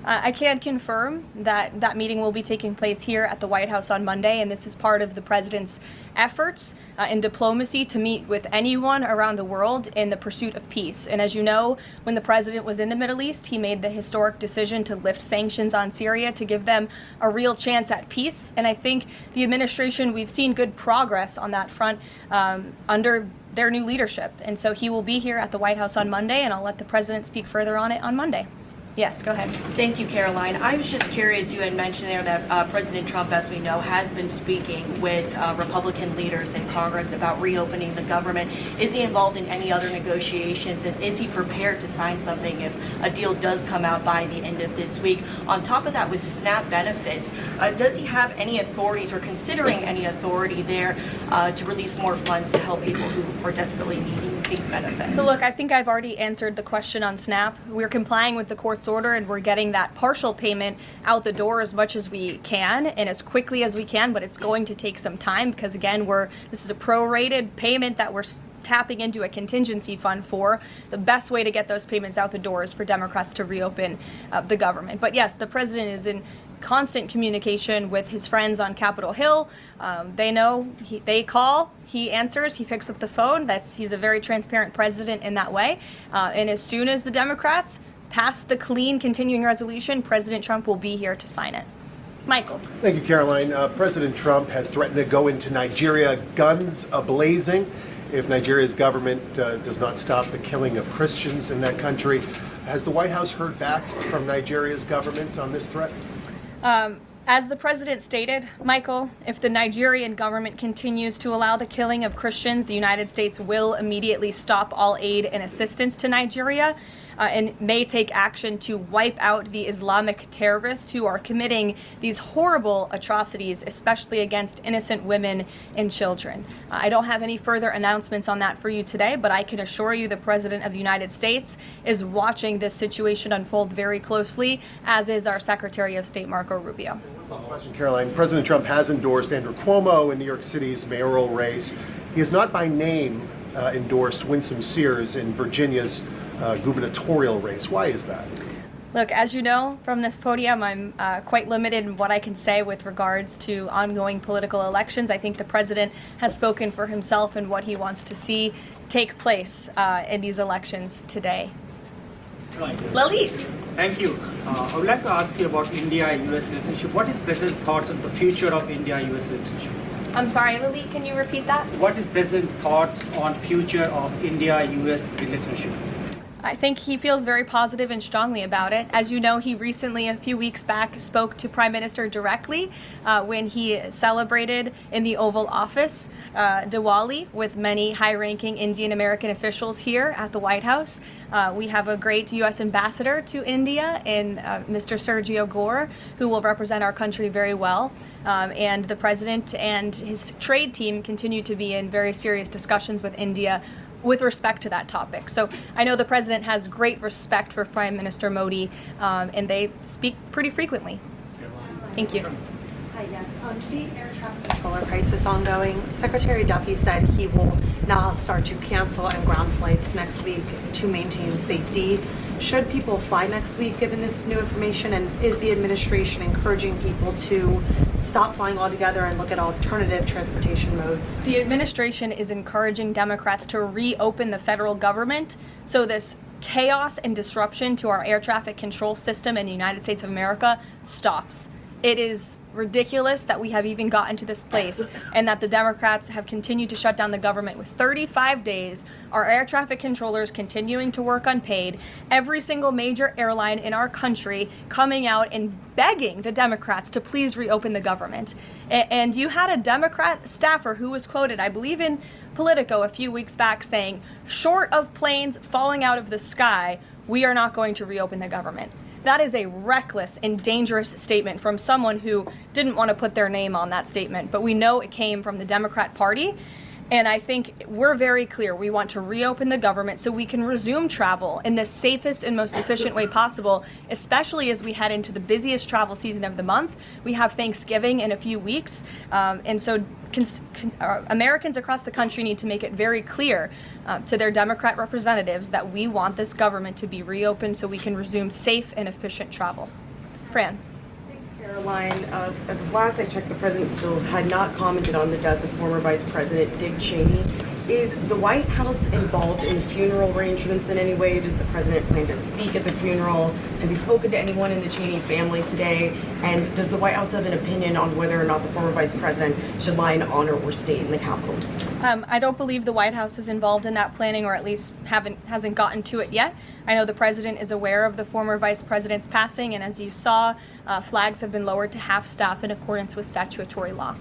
I can confirm that that meeting will be taking place here at the White House on Monday, and this is part of the president's efforts in diplomacy to meet with anyone around the world in the pursuit of peace. And as you know, when the president was in the Middle East, he made the historic decision to lift sanctions on Syria to give them a real chance at peace. And I think the administration, we've seen good progress on that front under their new leadership. And so he will be here at the White House on Monday, and I'll let the president speak further on it on Monday. Yes, go ahead. Thank you, Caroline. I was just curious, you had mentioned there that President Trump, as we know, has been speaking with Republican leaders in Congress about reopening the government. Is he involved in any other negotiations, and is he prepared to sign something if a deal does come out by the end of this week? On top of that, with SNAP benefits, does he have any authorities or considering any authority there to release more funds to help people who are desperately needing these benefits? So look, I think I've already answered the question on SNAP. We're complying with the court's order, and we're getting that partial payment out the door as much as we can and as quickly as we can, but it's going to take some time because, again, this is a prorated payment that we're tapping into a contingency fund for. The best way to get those payments out the door is for Democrats to reopen the government. But yes, the president is in constant communication with his friends on Capitol Hill. They know, they call, he answers, he picks up the phone. He's a very transparent president in that way. And as soon as the Democrats pass the clean continuing resolution, President Trump will be here to sign it. Michael. Thank you, Caroline. President Trump has threatened to go into Nigeria guns a-blazing if Nigeria's government does not stop the killing of Christians in that country. Has the White House heard back from Nigeria's government on this threat? As the president stated, Michael, if the Nigerian government continues to allow the killing of Christians, the United States will immediately stop all aid and assistance to Nigeria and may take action to wipe out the Islamic terrorists who are committing these horrible atrocities, especially against innocent women and children. I don't have any further announcements on that for you today, but I can assure you the President of the United States is watching this situation unfold very closely, as is our Secretary of State, Marco Rubio. Question, Caroline. President Trump has endorsed Andrew Cuomo in New York City's mayoral race. He has not by name endorsed Winsome Sears in Virginia's gubernatorial race. Why is that? Look, as you know from this podium, I'm quite limited in what I can say with regards to ongoing political elections. I think the president has spoken for himself and what he wants to see take place in these elections today. Lalit. Thank you. I would like to ask you about India-US relationship. What is President's thoughts on the future of India-US relationship? I'm sorry, Lalit, can you repeat that? What is President's thoughts on future of India-US relationship? I think he feels very positive and strongly about it. As you know, he recently, a few weeks back, spoke to Prime Minister directly when he celebrated in the Oval Office Diwali with many high-ranking Indian American officials here at the White House. We have a great U.S. ambassador to India in Mr. Sergio Gore, who will represent our country very well. And the president and his trade team continue to be in very serious discussions with India with respect to that topic. So I know the president has great respect for Prime Minister Modi, and they speak pretty frequently. Thank you. Hi, yes. The air traffic controller crisis ongoing. Secretary Duffy said he will now start to cancel and ground flights next week to maintain safety. Should people fly next week given this new information? And is the administration encouraging people to stop flying altogether and look at alternative transportation modes? The administration is encouraging Democrats to reopen the federal government so this chaos and disruption to our air traffic control system in the United States of America stops. It is ridiculous that we have even gotten to this place and that the Democrats have continued to shut down the government with 35 days, our air traffic controllers continuing to work unpaid, every single major airline in our country coming out and begging the Democrats to please reopen the government. And you had a Democrat staffer who was quoted, I believe in Politico a few weeks back, saying, short of planes falling out of the sky, we are not going to reopen the government. That is a reckless and dangerous statement from someone who didn't want to put their name on that statement, but we know it came from the Democrat Party. And I think we're very clear. We want to reopen the government so we can resume travel in the safest and most efficient way possible, especially as we head into the busiest travel season of the month. We have Thanksgiving in a few weeks. And so Americans across the country need to make it very clear to their Democrat representatives that we want this government to be reopened so we can resume safe and efficient travel. Fran. Caroline, as of last I checked, the president still had not commented on the death of former Vice President Dick Cheney. Is the White House involved in funeral arrangements in any way? Does the president plan to speak at the funeral? Has he spoken to anyone in the Cheney family today? And does the White House have an opinion on whether or not the former vice president should lie in honor or state in the Capitol? I don't believe the White House is involved in that planning, or at least hasn't gotten to it yet. I know the president is aware of the former vice president's passing, and as you saw, flags have been lowered to half staff in accordance with statutory law.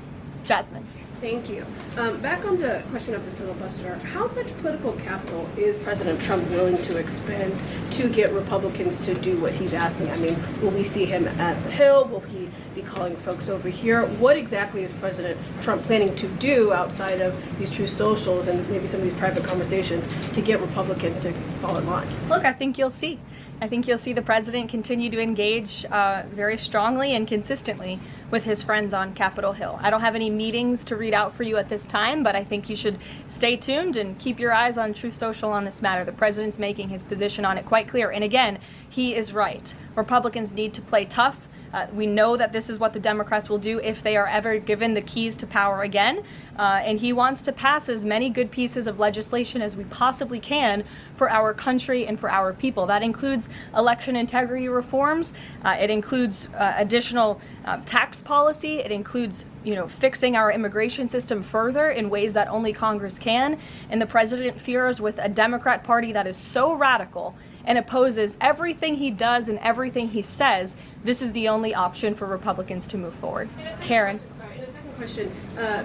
Jasmine. Thank you. Back on the question of the filibuster, how much political capital is President Trump willing to expend to get Republicans to do what he's asking? I mean, will we see him at the Hill? Will he be calling folks over here? What exactly is President Trump planning to do outside of these true socials and maybe some of these private conversations to get Republicans to fall in line? Look, I think you'll see. I think you'll see the president continue to engage very strongly and consistently with his friends on Capitol Hill. I don't have any meetings to read out for you at this time, but I think you should stay tuned and keep your eyes on Truth Social on this matter. The president's making his position on it quite clear. And again, he is right. Republicans need to play tough. We know that this is what the Democrats will do if they are ever given the keys to power again. And he wants to pass as many good pieces of legislation as we possibly can for our country and for our people. That includes election integrity reforms. It includes additional tax policy. It includes, fixing our immigration system further in ways that only Congress can. And the president fears with a Democrat Party that is so radical and opposes everything he does and everything he says, this is the only option for Republicans to move forward. Karen. Question.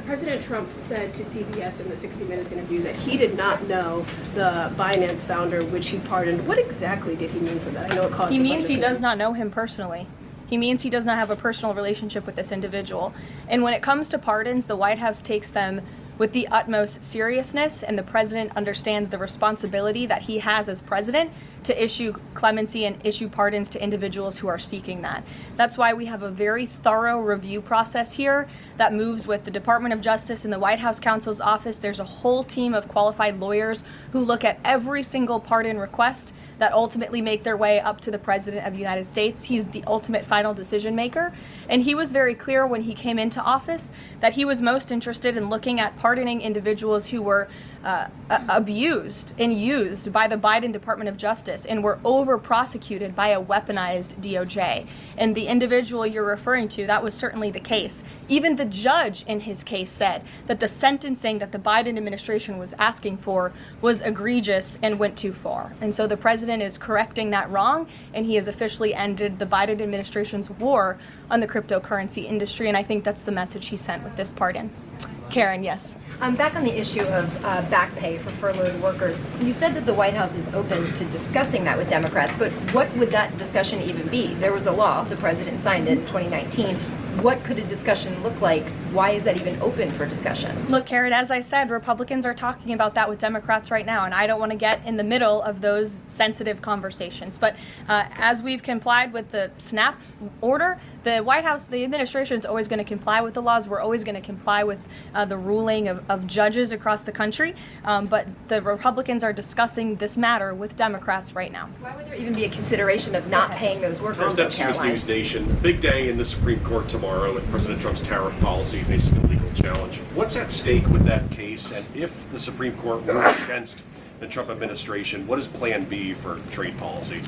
President Trump said to CBS in the 60 Minutes interview that he did not know the Binance founder, which he pardoned. What exactly did he mean for that? I know it caused. He means he does not know him personally. He means he does not have a personal relationship with this individual. And when it comes to pardons, the White House takes them with the utmost seriousness, and the president understands the responsibility that he has as president to issue clemency and issue pardons to individuals who are seeking that. That's why we have a very thorough review process here that moves with the Department of Justice and the White House counsel's office. There's a whole team of qualified lawyers who look at every single pardon request that ultimately make their way up to the President of the United States. He's the ultimate final decision maker. And he was very clear when he came into office that he was most interested in looking at pardoning individuals who were abused and used by the Biden Department of Justice and were over prosecuted by a weaponized DOJ. And the individual you're referring to, that was certainly the case. Even the judge in his case said that the sentencing that the Biden administration was asking for was egregious and went too far. And so the president is correcting that wrong, and he has officially ended the Biden administration's war on the cryptocurrency industry. And I think that's the message he sent with this pardon. Karen, yes. Back on the issue of back pay for furloughed workers, you said that the White House is open to discussing that with Democrats, but what would that discussion even be? There was a law, the president signed it in 2019. what could a discussion look like? Why is that even open for discussion? Look, Karen, as I said, Republicans are talking about that with Democrats right now, and I don't want to get in the middle of those sensitive conversations. But as we've complied with the SNAP order, the White House, the administration is always going to comply with the laws. We're always going to comply with the ruling of judges across the country. But the Republicans are discussing this matter with Democrats right now. Why would there even be a consideration of not paying those workers? Tom Dempsey with News Nation. Big day in the Supreme Court tomorrow with President Trump's tariff policy facing a legal challenge. What's at stake with that case? And if the Supreme Court rules against the Trump administration, what is Plan B for trade policy?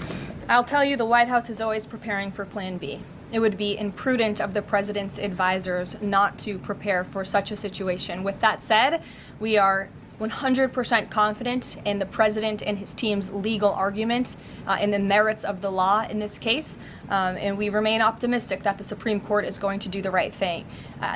I'll tell you, the White House is always preparing for Plan B. It would be imprudent of the president's advisors not to prepare for such a situation. With that said, we are 100% confident in the president and his team's legal argument in the merits of the law in this case, and we remain optimistic that the Supreme Court is going to do the right thing.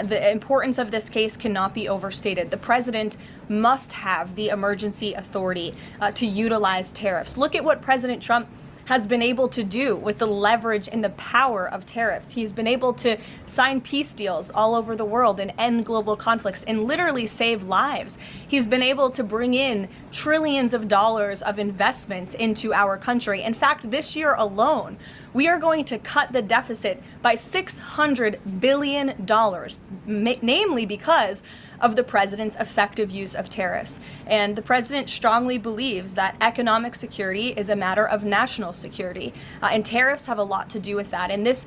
The importance of this case cannot be overstated. The president must have the emergency authority to utilize tariffs. Look at what President Trump has been able to do with the leverage and the power of tariffs. He's been able to sign peace deals all over the world and end global conflicts and literally save lives. He's been able to bring in trillions of dollars of investments into our country. In fact, this year alone, we are going to cut the deficit by $600 billion, namely because of the president's effective use of tariffs. And the president strongly believes that economic security is a matter of national security, and tariffs have a lot to do with that. And this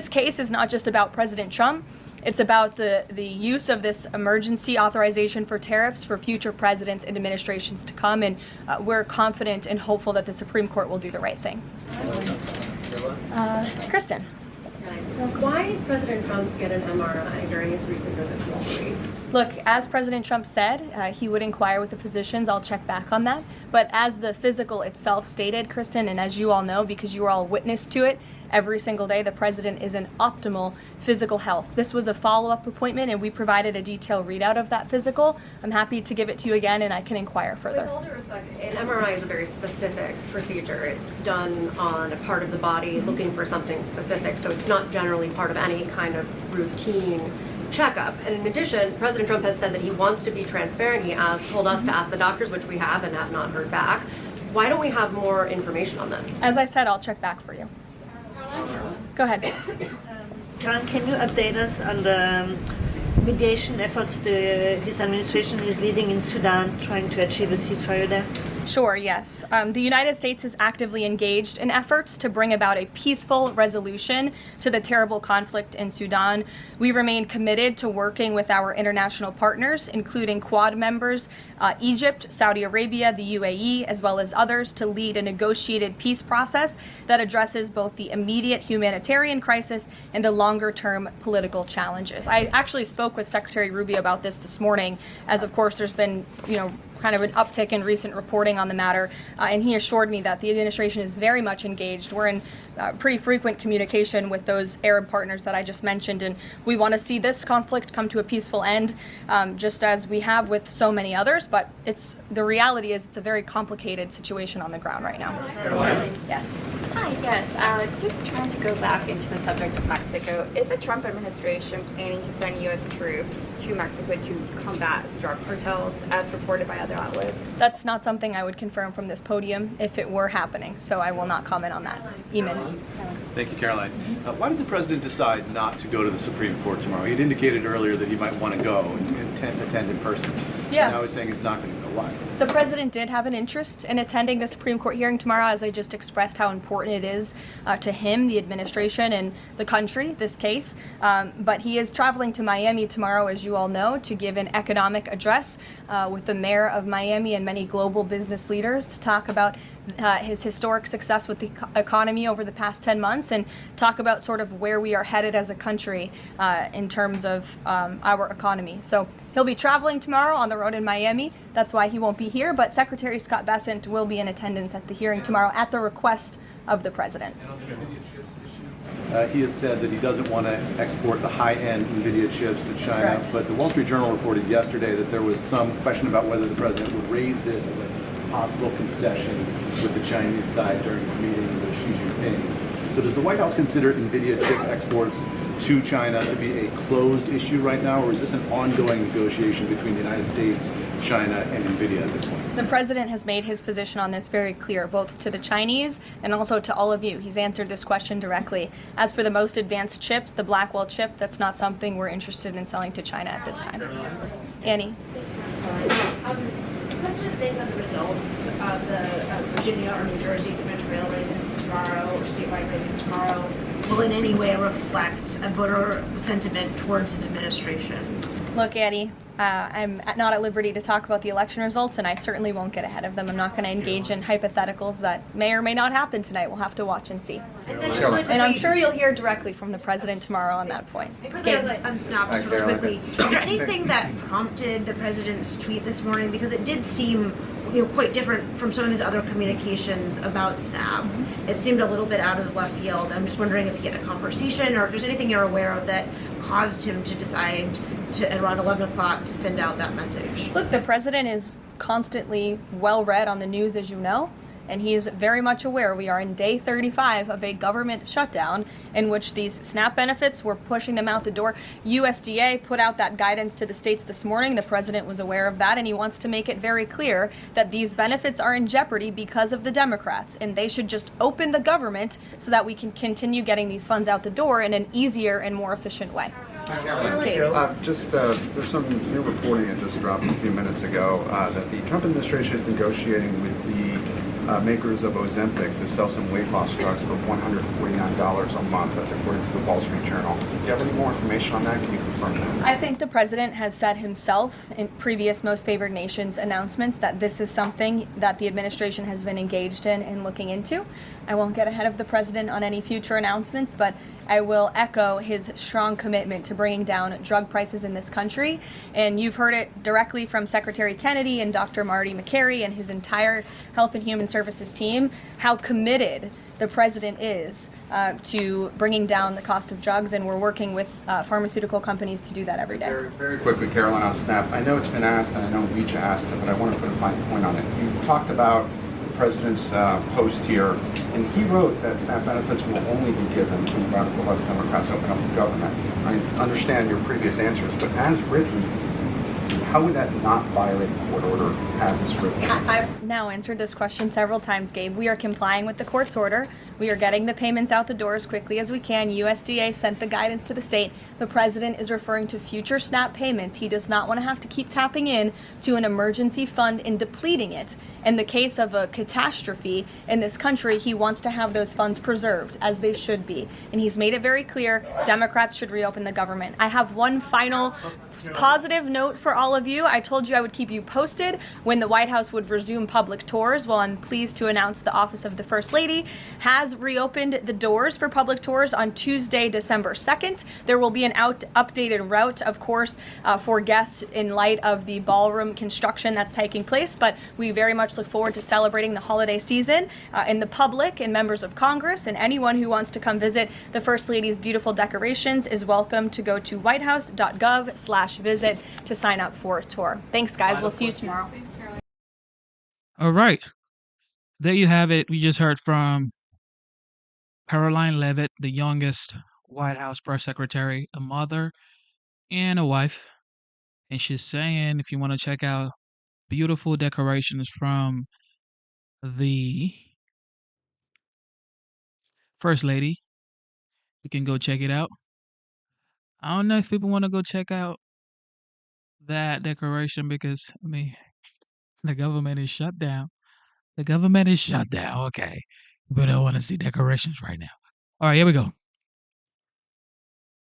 case is not just about President Trump. It's about the use of this emergency authorization for tariffs for future presidents and administrations to come, and we're confident and hopeful that the Supreme Court will do the right thing. Kristen. Why did President Trump get an MRI during his recent visit to Wall Street? Look, as President Trump said, he would inquire with the physicians. I'll check back on that. But as the physical itself stated, Kristen, and as you all know, because you were all witness to it, every single day the president is in optimal physical health. This was a follow-up appointment, and we provided a detailed readout of that physical. I'm happy to give it to you again, and I can inquire further. With all due respect, an MRI is a very specific procedure. It's done on a part of the body looking for something specific, so it's not generally part of any kind of routine checkup. And in addition, President Trump has said that he wants to be transparent. He told us to ask the doctors, which we have and have not heard back. Why don't we have more information on this? As I said, I'll check back for you. Go ahead. Karen, can you update us on the mediation efforts this administration is leading in Sudan, trying to achieve a ceasefire there? Sure, yes. The United States is actively engaged in efforts to bring about a peaceful resolution to the terrible conflict in Sudan. We remain committed to working with our international partners, including Quad members, Egypt, Saudi Arabia, the UAE, as well as others, to lead a negotiated peace process that addresses both the immediate humanitarian crisis and the longer-term political challenges. I actually spoke with Secretary Rubio about this morning, as of course there's been, kind of an uptick in recent reporting on the matter, and he assured me that the administration is very much engaged. We're in pretty frequent communication with those Arab partners that I just mentioned, and we want to see this conflict come to a peaceful end, just as we have with so many others, but the reality is it's a very complicated situation on the ground right now. Yes. Hi, yes. Just trying to go back into the subject of Mexico. Is the Trump administration planning to send U.S. troops to Mexico to combat drug cartels, as reported by other outlets? That's not something I would confirm from this podium if it were happening, so I will not comment on that. Eamon. Thank you, Caroline. Why did the president decide not to go to the Supreme Court tomorrow? He'd indicated earlier that he might want to go and attend in person. Yeah. Now he's saying he's not going to go. Why? The president did have an interest in attending the Supreme Court hearing tomorrow, as I just expressed how important it is to him, the administration, and the country, this case. But he is traveling to Miami tomorrow, as you all know, to give an economic address with the mayor of Miami and many global business leaders to talk about his historic success with the economy over the past 10 months and talk about sort of where we are headed as a country in terms of our economy. So he'll be traveling tomorrow on the road in Miami. That's why he won't be here, but Secretary Scott Bessent will be in attendance at the hearing tomorrow at the request of the president. He has said that he doesn't want to export the high-end NVIDIA chips to China, but the Wall Street Journal reported yesterday that there was some question about whether the president would raise this as a possible concession with the Chinese side during his meeting with Xi Jinping. So does the White House consider NVIDIA chip exports to China to be a closed issue right now, or is this an ongoing negotiation between the United States, China, and NVIDIA at this point? The president has made his position on this very clear, both to the Chinese and also to all of you. He's answered this question directly. As for the most advanced chips, the Blackwell chip, that's not something we're interested in selling to China at this time. Annie? Does the president think that the results of the Virginia or New Jersey convention rail races tomorrow, or statewide races tomorrow, will in any way reflect a voter sentiment towards his administration? Look, Annie, I'm not at liberty to talk about the election results, and I certainly won't get ahead of them. I'm not going to engage in hypotheticals that may or may not happen tonight. We'll have to watch and see. And I'm sure you'll hear directly from the president tomorrow on that point. Quickly on SNAP, just really quickly, is there anything that prompted the president's tweet this morning? Because it did seem quite different from some of his other communications about SNAP. It seemed a little bit out of the left field. I'm just wondering if he had a conversation or if there's anything you're aware of that caused him to decide to, at around 11 o'clock, to send out that message. Look, the president is constantly well read on the news, as you know, and he is very much aware we are in day 35 of a government shutdown in which these SNAP benefits, we're pushing them out the door. USDA put out that guidance to the states this morning. The president was aware of that, and he wants to make it very clear that these benefits are in jeopardy because of the Democrats, and they should just open the government so that we can continue getting these funds out the door in an easier and more efficient way. There's some new reporting that just dropped a few minutes ago that the Trump administration is negotiating with the makers of Ozempic to sell some weight loss drugs for $149 a month. That's according to the Wall Street Journal. Do you have any more information on that? Can you confirm that? I think the president has said himself in previous Most Favored Nations announcements that this is something that the administration has been engaged in and looking into. I won't get ahead of the president on any future announcements, but I will echo his strong commitment to bringing down drug prices in this country. And you've heard it directly from Secretary Kennedy and Dr. Marty McCary and his entire Health and Human Services team, how committed the president is to bringing down the cost of drugs, and we're working with pharmaceutical companies to do that every day. Very quickly, Caroline, on SNAP. I know it's been asked, and I know Reach asked it, but I want to put a fine point on it. You talked about the president's post here, and he wrote that SNAP benefits will only be given when radical left Democrats open up the government. I understand your previous answers, but as written, how would that not violate a court order as it's written? I've now answered this question several times, Gabe. We are complying with the court's order. We are getting the payments out the door as quickly as we can. USDA sent the guidance to the state. The president is referring to future SNAP payments. He does not want to have to keep tapping in to an emergency fund and depleting it. In the case of a catastrophe in this country, he wants to have those funds preserved, as they should be. And he's made it very clear Democrats should reopen the government. I have one final positive note for all of you. I told you I would keep you posted when the White House would resume public tours. Well, I'm pleased to announce the Office of the First Lady has reopened the doors for public tours on Tuesday, December 2nd. There will be an updated route, of course, for guests in light of the ballroom construction that's taking place, but we very much look forward to celebrating the holiday season. And the public and members of Congress and anyone who wants to come visit the First Lady's beautiful decorations is welcome to go to whitehouse.gov/visit to sign up for a tour. Thanks, guys. We'll see you tomorrow. All right. There you have it. We just heard from Caroline Leavitt, the youngest White House press secretary, a mother and a wife. And she's saying if you want to check out beautiful decorations from the First Lady, you can go check it out. I don't know if people want to go check out that decoration because, I mean, the government is shut down. The government is shut down. Okay. But I want to see decorations right now. All right, here we go.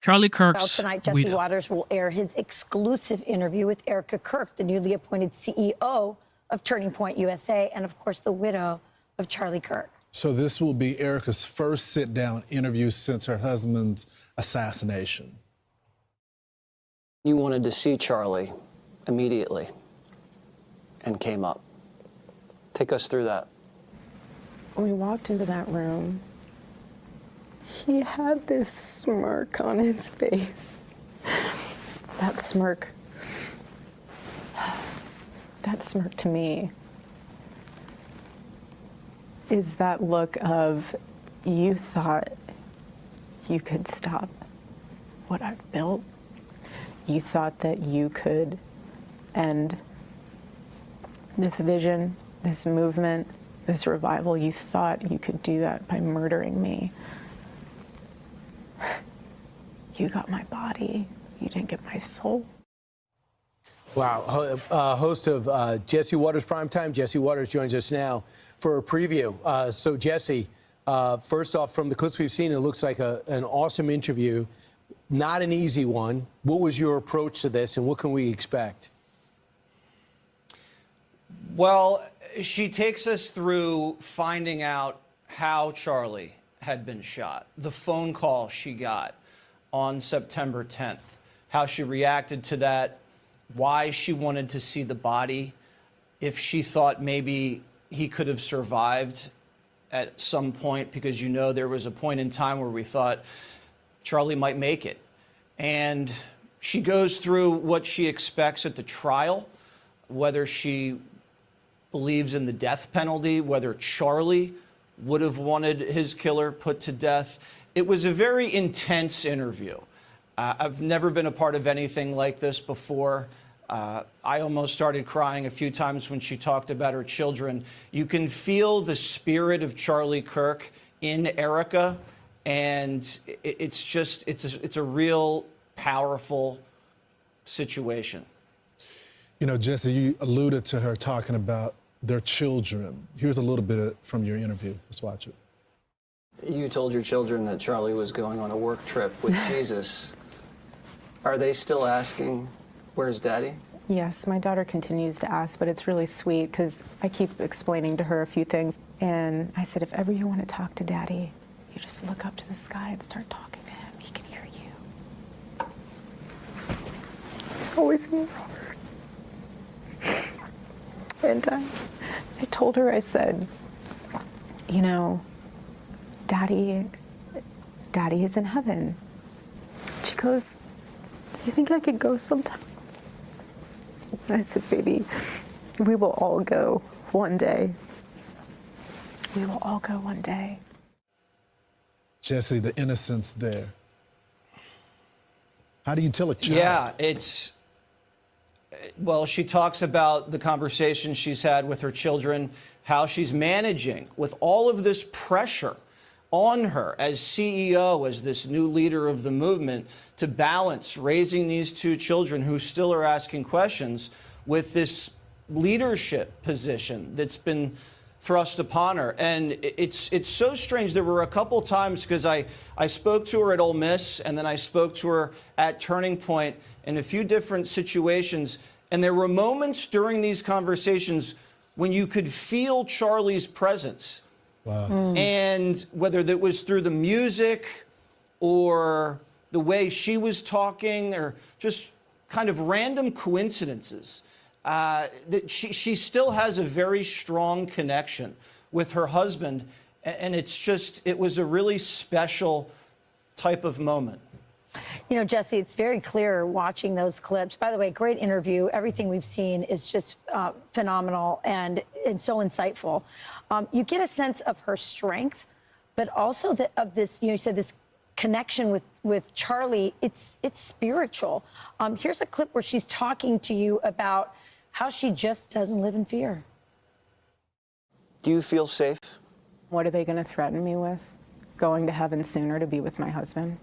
Charlie Kirk's tonight, Jesse widow. Waters will air his exclusive interview with Erica Kirk, the newly appointed CEO of Turning Point USA, and of course, the widow of Charlie Kirk. So this will be Erica's first sit-down interview since her husband's assassination. You wanted to see Charlie immediately and came up. Take us through that. When we walked into that room, he had this smirk on his face. That smirk to me is that look of You thought you could stop what I've built. You thought that you could end this vision, this movement, this revival. You thought you could do that by murdering me. You got my body. You didn't get my soul. Wow. Host of Jesse Watters Primetime, Jesse Watters joins us now for a preview. So, Jesse, first off, from the clips we've seen, it looks like an awesome interview. Not an easy one. What was your approach to this, and what can we expect? Well, she takes us through finding out how Charlie had been shot, the phone call she got on September 10th, how she reacted to that, why she wanted to see the body, if she thought maybe he could have survived at some point, because you know there was a point in time where we thought Charlie might make it. And she goes through what she expects at the trial, whether she believes in the death penalty, whether Charlie would have wanted his killer put to death. It was a very intense interview. I've never been a part of anything like this before. I almost started crying a few times when she talked about her children. You can feel the spirit of Charlie Kirk in Erica, and it's a real powerful situation. You know, Jesse, you alluded to her talking about their children. Here's a little bit from your interview. Let's watch it. You told your children that Charlie was going on a work trip with Jesus. Are they still asking, where's Daddy? Yes, my daughter continues to ask, but it's really sweet because I keep explaining to her a few things. And I said, if ever you want to talk to Daddy, you just look up to the sky and start talking to him. He can hear you. He's always in your heart. And I told her, I said, you know, Daddy is in heaven. She goes, you think I could go sometime? I said, baby, we will all go one day. We will all go one day. Jesse, the innocence there. How do you tell a child? Yeah, well, she talks about the conversation she's had with her children, how she's managing with all of this pressure on her as CEO, as this new leader of the movement, to balance raising these two children who still are asking questions with this leadership position that's been thrust upon her. And it's so strange. There were a couple times, because I spoke to her at Ole Miss, and then I spoke to her at Turning Point in a few different situations. And there were moments during these conversations when you could feel Charlie's presence. Wow. And whether that was through the music or the way she was talking, or just kind of random coincidences, that she still has a very strong connection with her husband. And it was a really special type of moment. You know, Jesse, it's very clear watching those clips. By the way, great interview. Everything we've seen is just phenomenal and so insightful. You get a sense of her strength, but also of this, you said this connection with Charlie, it's spiritual. Here's a clip where she's talking to you about how she just doesn't live in fear. Do you feel safe? What are they going to threaten me with? Going to heaven sooner to be with my husband?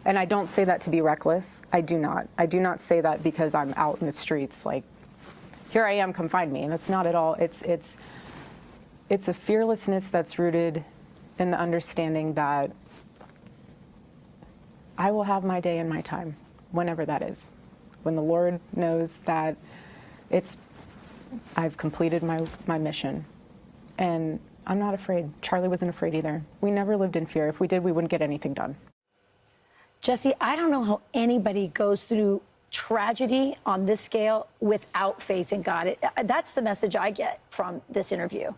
And I don't say that to be reckless. I do not. I do not say that because I'm out in the streets like, here I am, come find me. And it's not at all. It's a fearlessness that's rooted in the understanding that I will have my day and my time, whenever that is. When the Lord knows that I've completed my mission. And I'm not afraid. Charlie wasn't afraid either. We never lived in fear. If we did, we wouldn't get anything done. Jesse, I don't know how anybody goes through tragedy on this scale without faith in God. That's the message I get from this interview.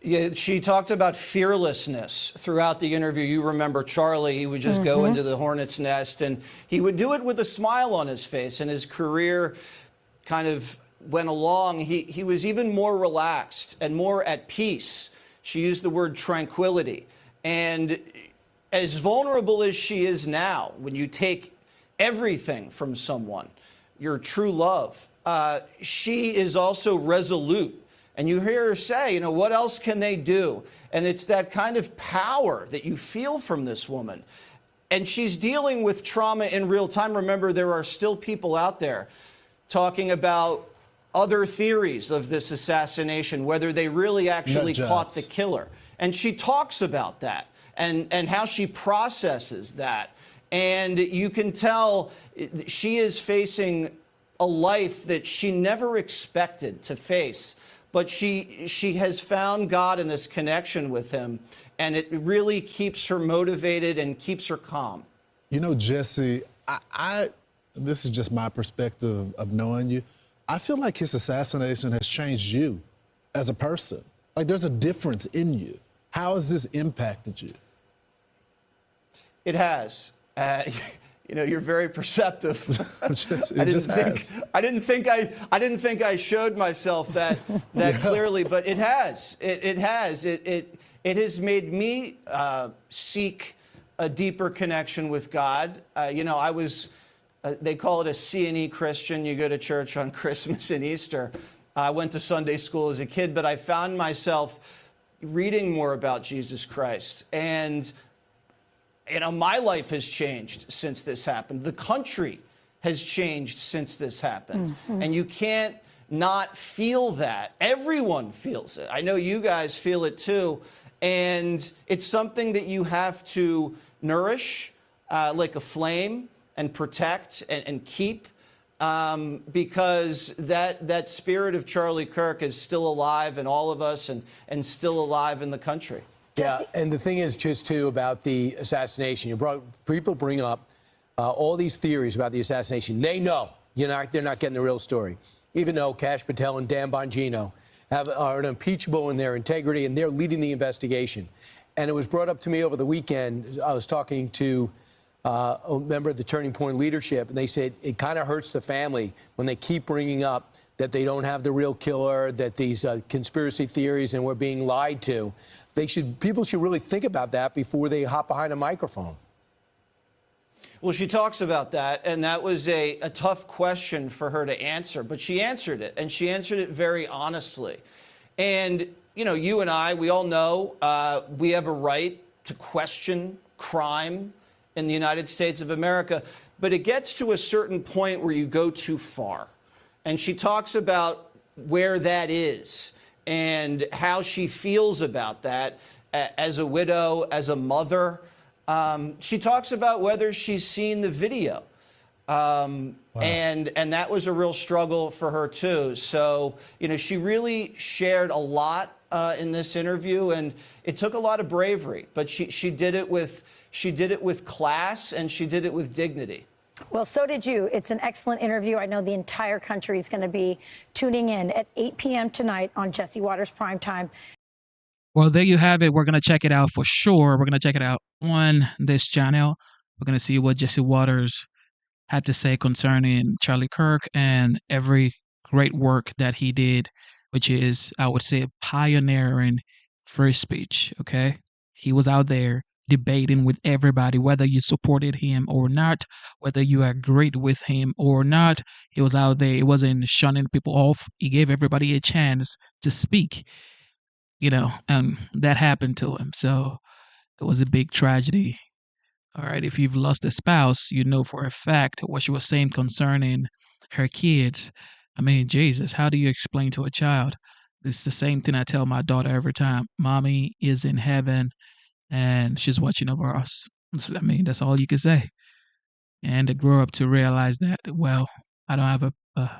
Yeah, she talked about fearlessness throughout the interview. You remember Charlie, he would just go into the hornet's nest, and he would do it with a smile on his face, and his career kind of went along. He was even more relaxed and more at peace. She used the word tranquility. And as vulnerable as she is now, when you take everything from someone, your true love, she is also resolute. And you hear her say, what else can they do? And it's that kind of power that you feel from this woman. And she's dealing with trauma in real time. Remember, there are still people out there talking about other theories of this assassination, whether they really actually caught the killer. And she talks about that and how she processes that. And you can tell she is facing a life that she never expected to face. But she has found God in this connection with him, and it really keeps her motivated and keeps her calm. Jesse, this is just my perspective of knowing you. I feel like his assassination has changed you as a person. Like there's a difference in you. How has this impacted you? It has. You're very perceptive. I didn't think I showed myself that clearly, but it has. It has. It has made me seek a deeper connection with God. I was. They call it a C&E Christian. You go to church on Christmas and Easter. I went to Sunday school as a kid, but I found myself reading more about Jesus Christ. And my life has changed since this happened. The country has changed since this happened. Mm-hmm. And you can't not feel that. Everyone feels it. I know you guys feel it too. And it's something that you have to nourish like a flame and protect and keep because that spirit of Charlie Kirk is still alive in all of us and still alive in the country. Yeah, and the thing is, just too, about the assassination, people bring up all these theories about the assassination. They know they're not getting the real story, even though Kash Patel and Dan Bongino are unimpeachable in their integrity, and they're leading the investigation. And it was brought up to me over the weekend. I was talking to a member of the Turning Point leadership, and they said it kind of hurts the family when they keep bringing up that they don't have the real killer, that these conspiracy theories, and we're being lied to. People should really think about that before they hop behind a microphone. Well, she talks about that, and that was a tough question for her to answer, but she answered it, and she answered it very honestly. And, you and I, we all know we have a right to question crime in the United States of America, but it gets to a certain point where you go too far. And she talks about where that is and how she feels about that as a widow, as a mother. She talks about whether she's seen the video. Wow. And that was a real struggle for her too. So, she really shared a lot in this interview, and it took a lot of bravery, but she did it with class, and she did it with dignity. Well, so did you. It's an excellent interview. I know the entire country is going to be tuning in at 8 p.m. tonight on Jesse Watters Primetime. Well, there you have it. We're going to check it out for sure. We're going to check it out on this channel. We're going to see what Jesse Watters had to say concerning Charlie Kirk and every great work that he did, which is, I would say, pioneering free speech, okay? He was out there debating with everybody, whether you supported him or not, whether you agreed with him or not. He was out there. He wasn't shunning people off. He gave everybody a chance to speak, and that happened to him. So it was a big tragedy. All right. If you've lost a spouse, you know for a fact what she was saying concerning her kids. I mean, Jesus, how do you explain to a child? It's the same thing I tell my daughter every time. Mommy is in heaven and she's watching over us. I mean, that's all you can say. And to grow up to realize that, well, I don't have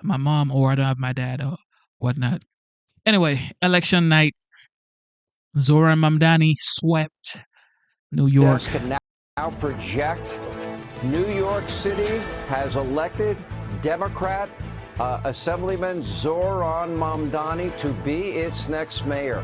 my mom, or I don't have my dad, or whatnot. Anyway, election night. Zoran Mamdani swept New York. Can now project New York City has elected Democrat Assemblyman Zoran Mamdani to be its next mayor.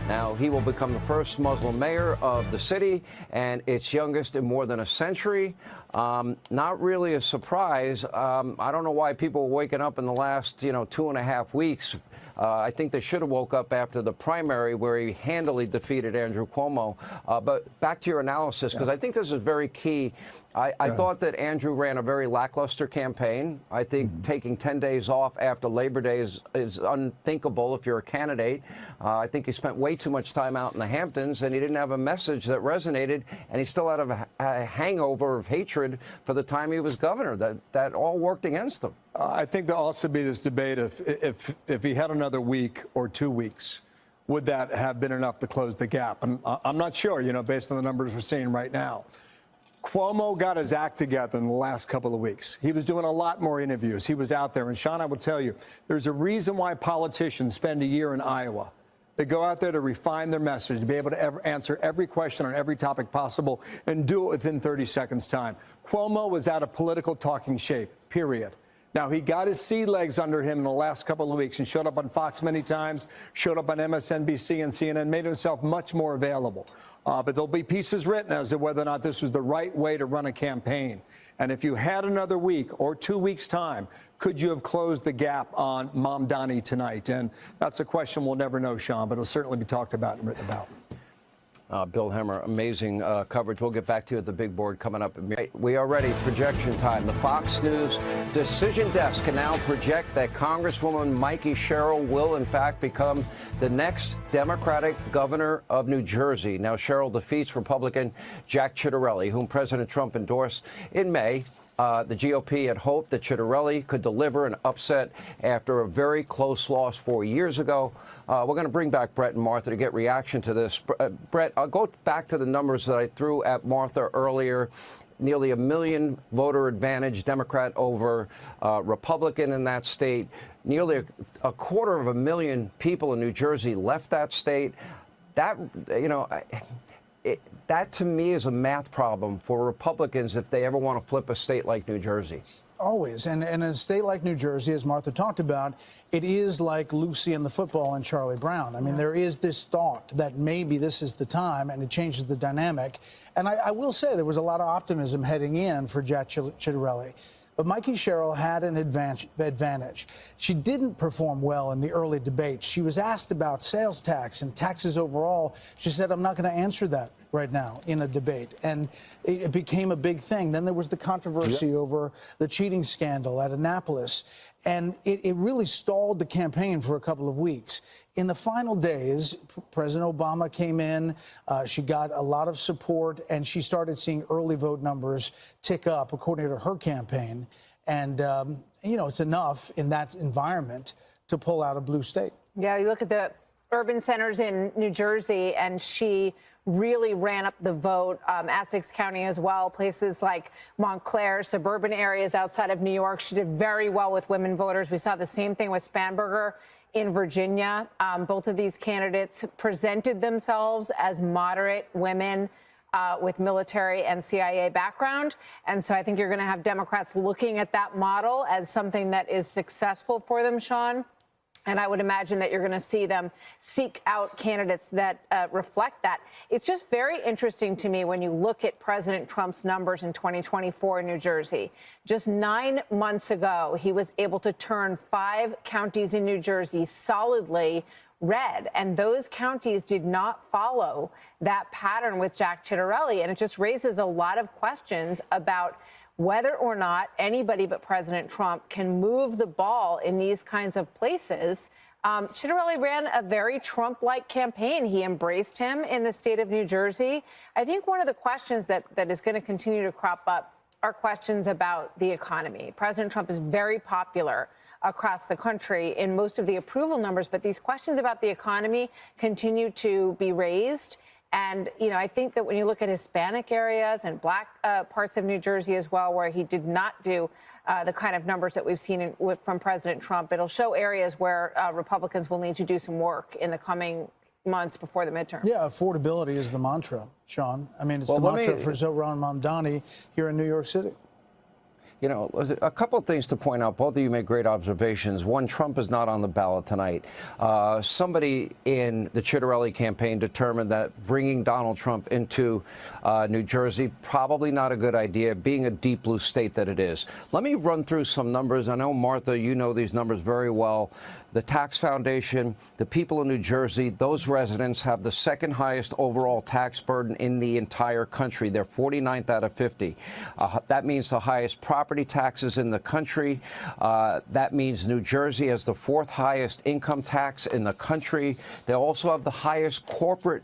Now, he will become the first Muslim mayor of the city and its youngest in more than a century. Not really a surprise. I don't know why people are waking up in the last, 2.5 weeks I think they should have woke up after the primary where he handily defeated Andrew Cuomo. But back to your analysis, because I think this is very key. I thought that Andrew ran a very lackluster campaign. I think taking 10 days off after Labor Day is unthinkable if you're a candidate. I think he spent way too much time out in the Hamptons, and he didn't have a message that resonated, and he still had a hangover of hatred for the time he was governor. That all worked against him. I think there'll also be this debate if he had another week or 2 weeks, would that have been enough to close the gap? And I'm not sure, based on the numbers we're seeing right now. Cuomo got his act together in the last couple of weeks. He was doing a lot more interviews. He was out there. And Sean, I will tell you, there's a reason why politicians spend a year in Iowa. They go out there to refine their message, to be able to answer every question on every topic possible and do it within 30 seconds time. Cuomo was out of political talking shape, period. Now, he got his sea legs under him in the last couple of weeks and showed up on Fox many times, showed up on MSNBC and CNN, made himself much more available. But there'll be pieces written as to whether or not this was the right way to run a campaign. And if you had another week or 2 weeks' time, could you have closed the gap on Mamdani tonight? And that's a question we'll never know, Sean, but it'll certainly be talked about and written about. Bill Hemmer, amazing coverage. We'll get back to you at the big board coming up. We are ready. Projection time. The Fox News Decision Desk can now project that Congresswoman Mikey Sherrill will, in fact, become the next Democratic governor of New Jersey. Now, Sherrill defeats Republican Jack Ciattarelli, whom President Trump endorsed in May. The GOP had hoped that Ciattarelli could deliver an upset after a very close loss 4 years ago. We're going to bring back Brett and Martha to get reaction to this. Brett, I'll go back to the numbers that I threw at Martha earlier. Nearly 1 million voter advantage, Democrat over Republican in that state. Nearly a 250,000 people in New Jersey left that state. That, that to me is a math problem for Republicans if they ever want to flip a state like New Jersey. Always. And in a state like New Jersey, as Martha talked about, it is like Lucy and the football and Charlie Brown. I mean, there is this thought that maybe this is the time, and it changes the dynamic. And I will say there was a lot of optimism heading in for Jack Ciattarelli. But Mikey Sherrill had an advantage. She didn't perform well in the early debates. She was asked about sales tax and taxes overall. She said, I'm not going to answer that right now in a debate. And it became a big thing. Then there was the controversy over the cheating scandal at Annapolis. And it really stalled the campaign for a couple of weeks. In the final days, President Obama came in. She got a lot of support, and she started seeing early vote numbers tick up, according to her campaign. And, it's enough in that environment to pull out a blue state. Yeah, you look at the urban centers in New Jersey, and she really ran up the vote. Essex County as well, places like Montclair, suburban areas outside of New York. She did very well with women voters. We saw the same thing with Spanberger in Virginia. Both of these candidates presented themselves as moderate women with military and CIA background. And so I think you're going to have Democrats looking at that model as something that is successful for them, Sean. And I would imagine that you're going to see them seek out candidates that reflect that. It's just very interesting to me when you look at President Trump's numbers in 2024 in New Jersey. Just 9 months ago, he was able to turn 5 counties in New Jersey solidly red. And those counties did not follow that pattern with Jack Ciattarelli. And it just raises a lot of questions about whether or not anybody but President Trump can move the ball in these kinds of places. Ciattarelli ran a very Trump-like campaign. He embraced him in the state of New Jersey. I think one of the questions that is going to continue to crop up are questions about the economy. President Trump is very popular across the country in most of the approval numbers, but these questions about the economy continue to be raised. And, I think that when you look at Hispanic areas and black parts of New Jersey as well, where he did not do the kind of numbers that we've seen from President Trump, it'll show areas where Republicans will need to do some work in the coming months before the midterm. Yeah, affordability is the mantra, Sean. I mean, it's the mantra for Zohran Mamdani here in New York City. You know, a couple of things to point out. Both of you made great observations. One, Trump is not on the ballot tonight. Somebody in the Chitterelli campaign determined that bringing Donald Trump into New Jersey, probably not a good idea, being a deep blue state that it is. Let me run through some numbers. I know, Martha, you know these numbers very well. The Tax Foundation, the people in New Jersey, those residents have the second highest overall tax burden in the entire country. They're 49th out of 50. That means the highest property taxes in the country. That means New Jersey has the fourth highest income tax in the country. They also have the highest corporate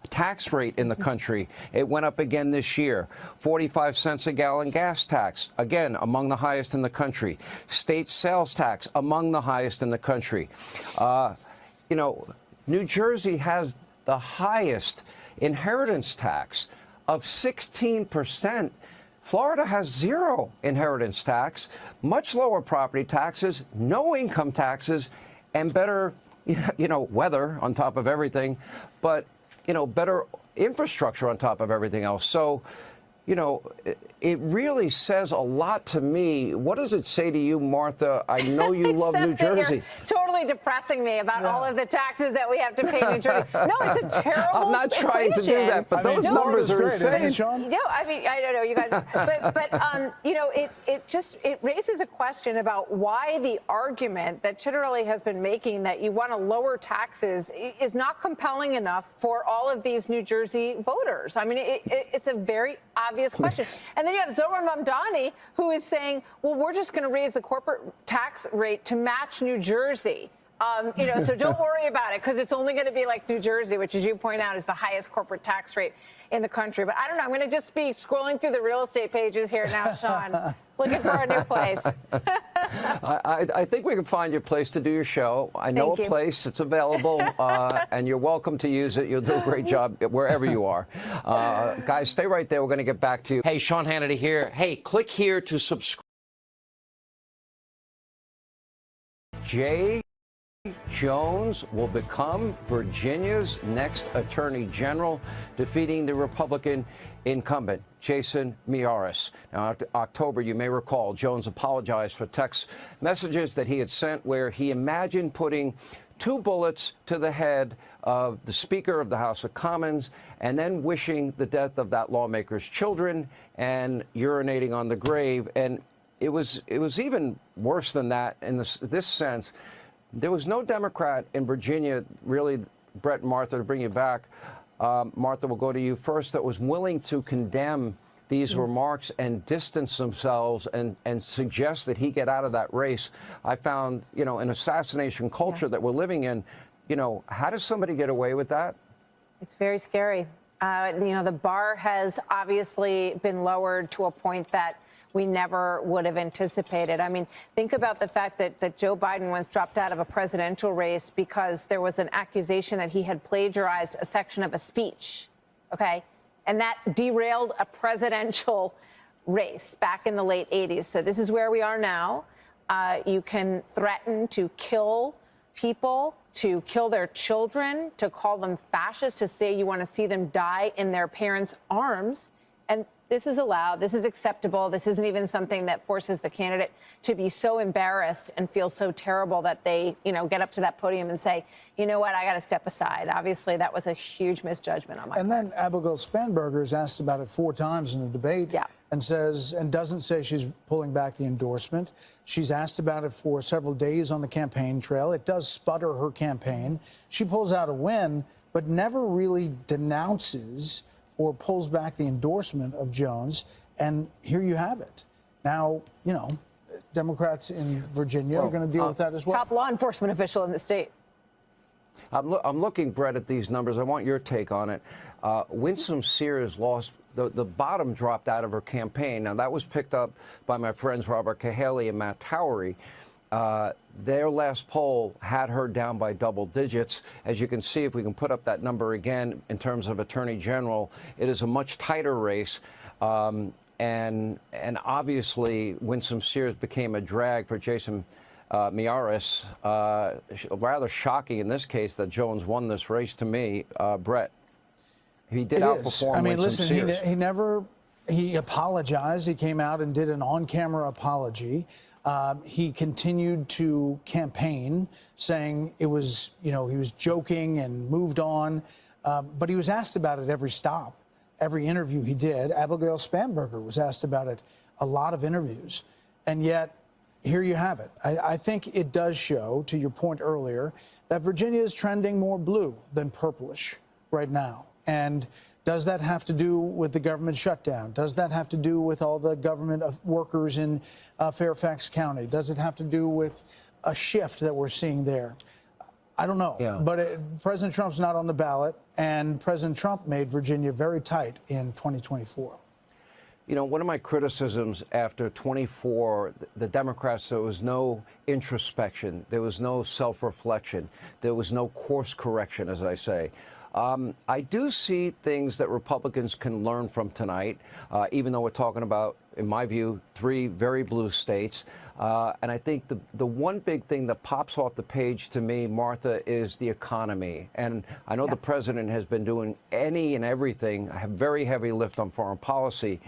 tax rate in the country. It went up again this year. 45 cents a gallon gas tax, again, among the highest in the country. State sales tax, among the highest in the country. You know, New Jersey has the highest inheritance tax of 16%. Florida has zero inheritance tax, much lower property taxes, no income taxes, and better, you know, weather on top of everything, but you know, better infrastructure on top of everything else. So, you know, it really says a lot to me. What does it say to you, Martha? I know you love New Jersey. Totally depressing me about all of the taxes that we have to pay in New Jersey. No, it's a terrible I'm not trying to do that, but those numbers are insane. No, I mean, I don't know, you guys, but you know, it raises a question about why the argument that Chitterelli has been making that you want to lower taxes is not compelling enough for all of these New Jersey voters. I mean, it's a very obvious question. And then you have Zohran Mamdani, who is saying, well, we're just going to raise the corporate tax rate to match New Jersey. You know, so don't worry about it, because it's only going to be like New Jersey, which, as you point out, is the highest corporate tax rate in the country. But I don't know. I'm going to just be scrolling through the real estate pages here now, Sean, looking for a new place. I think we can find you a place to do your show. I know a place. It's available, and you're welcome to use it. You'll do a great job wherever you are. Guys, stay right there. We're going to get back to you. Hey, Sean Hannity here. Hey, click here to subscribe. Jay Jones will become Virginia's next Attorney General, defeating the Republican incumbent, Jason Miyares. Now, in October, you may recall, Jones apologized for text messages that he had sent where he imagined putting 2 bullets to the head of the Speaker of the House of Commons and then wishing the death of that lawmaker's children and urinating on the grave. And it was even worse than that in this sense. There was no Democrat in Virginia, really, Brett and Martha, to bring you back. Martha, we'll go to you first, that was willing to condemn these remarks and distance themselves and suggest that he get out of that race. I found, you know, an assassination culture that we're living in. You know, how does somebody get away with that? It's very scary. You know, the bar has obviously been lowered to a point that we never would have anticipated. I mean, think about the fact that Joe Biden once dropped out of a presidential race because there was an accusation that he had plagiarized a section of a speech, okay? And that derailed a presidential race back in the late 80s. So this is where we are now. You can threaten to kill people, to kill their children, to call them fascists, to say you want to see them die in their parents' arms. And this is allowed. This is acceptable. This isn't even something that forces the candidate to be so embarrassed and feel so terrible that they, you know, get up to that podium and say, you know what, I got to step aside. Obviously, that was a huge misjudgment on my part. And then Abigail Spanberger is asked about it 4 times in a debate and doesn't say she's pulling back the endorsement. She's asked about it for several days on the campaign trail. It does sputter her campaign. She pulls out a win, but never really denounces or pulls back the endorsement of Jones, and here you have it. Now, you know, Democrats in Virginia are going to deal with that as well. Top law enforcement official in the state. I'm looking, Brett, at these numbers. I want your take on it. Winsome Sears lost. The bottom dropped out of her campaign. Now, that was picked up by my friends Robert Cahaly and Matt Towery. Their last poll had her down by double digits. As you can see, if we can put up that number again in terms of Attorney General, it is a much tighter race. And obviously, Winsome Sears became a drag for Jason Miyares. Rather shocking in this case that Jones won this race to me. Brett, he did outperform I mean, Winsome listen, Sears. he never He apologized. He came out and did an on-camera apology. He continued to campaign, saying it was, he was joking and moved on. But he was asked about it every stop, every interview he did. Abigail Spanberger was asked about it a lot of interviews. And yet, here you have it. I think it does show, to your point earlier, that Virginia is trending more blue than purplish right now. And does that have to do with the government shutdown? Does that have to do with all the government workers in Fairfax County? Does it have to do with a shift that we're seeing there? I don't know. Yeah. But President Trump's not on the ballot, and President Trump made Virginia very tight in 2024. You know, one of my criticisms after 24, the Democrats, there was no introspection, there was no self-reflection, there was no course correction, as I say. I do see things that Republicans can learn from tonight, even though we're talking about, in my view, 3 very blue states. And I think the one big thing that pops off the page to me, Martha, is the economy. And I know the president has been doing any and everything, a very heavy lift on foreign policy.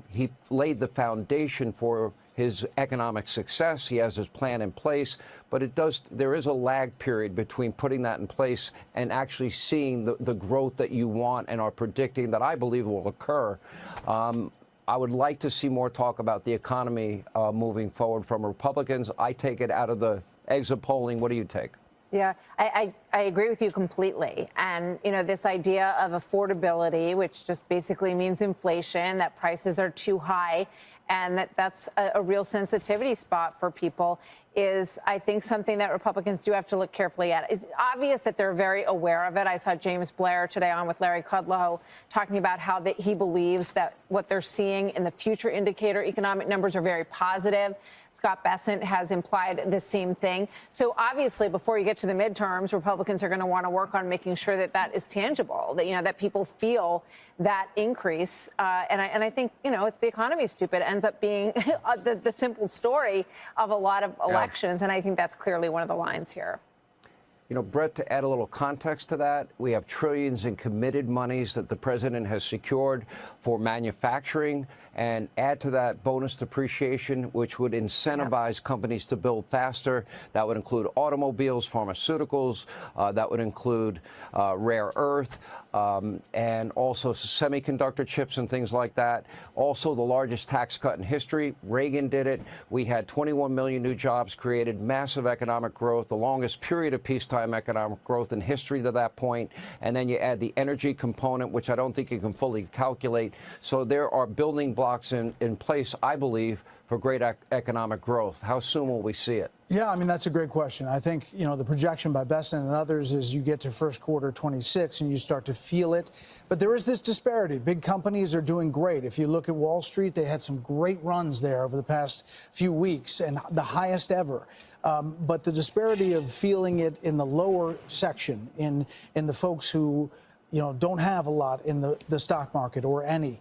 He laid the foundation for his economic success. He has his plan in place, but there is a lag period between putting that in place and actually seeing the growth that you want and are predicting that I believe will occur. I would like to see more talk about the economy moving forward from Republicans. I take it out of the exit polling. What do you take? Yeah, I agree with you completely. And, this idea of affordability, which just basically means inflation, that prices are too high, and that's a real sensitivity spot for people, is, I think, something that Republicans do have to look carefully at. It's obvious that they're very aware of it. I saw James Blair today on with Larry Kudlow talking about how he believes that what they're seeing in the future indicator economic numbers are very positive. Scott Bessent has implied the same thing. So obviously, before you get to the midterms, Republicans are going to want to work on making sure that that is tangible, that, that people feel that increase. And I think, if the economy is stupid, it ends up being the simple story of a lot of elections. And I think that's clearly one of the lines here. Brett, to add a little context to that, we have trillions in committed monies that the president has secured for manufacturing, and add to that bonus depreciation, which would incentivize companies to build faster. That would include automobiles, pharmaceuticals, that would include rare earth, and also semiconductor chips and things like that. Also, the largest tax cut in history. Reagan did it. We had 21 million new jobs created, massive economic growth, the longest period of peacetime economic growth in history to that point. And then you add the energy component, which I don't think you can fully calculate. So there are building blocks in place, I believe, for great economic growth. How soon will we see it? Yeah, I mean, that's a great question. I think, the projection by Bessent and others is you get to first quarter 26 and you start to feel it. But there is this disparity. Big companies are doing great. If you look at Wall Street, they had some great runs there over the past few weeks, and the highest ever. But the disparity of feeling it in the lower section, in the folks who, don't have a lot in the stock market or any,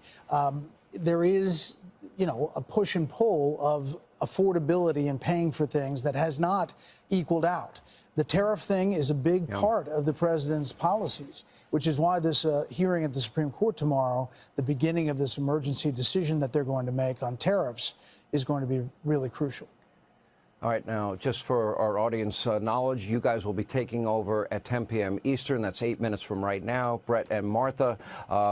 there is, a push and pull of affordability and paying for things that has not equaled out. The tariff thing is a big part of the president's policies, which is why this hearing at the Supreme Court tomorrow, the beginning of this emergency decision that they're going to make on tariffs, is going to be really crucial. All right, now, just for our audience knowledge, you guys will be taking over at 10 p.m. Eastern. That's 8 minutes from right now. Brett and Martha,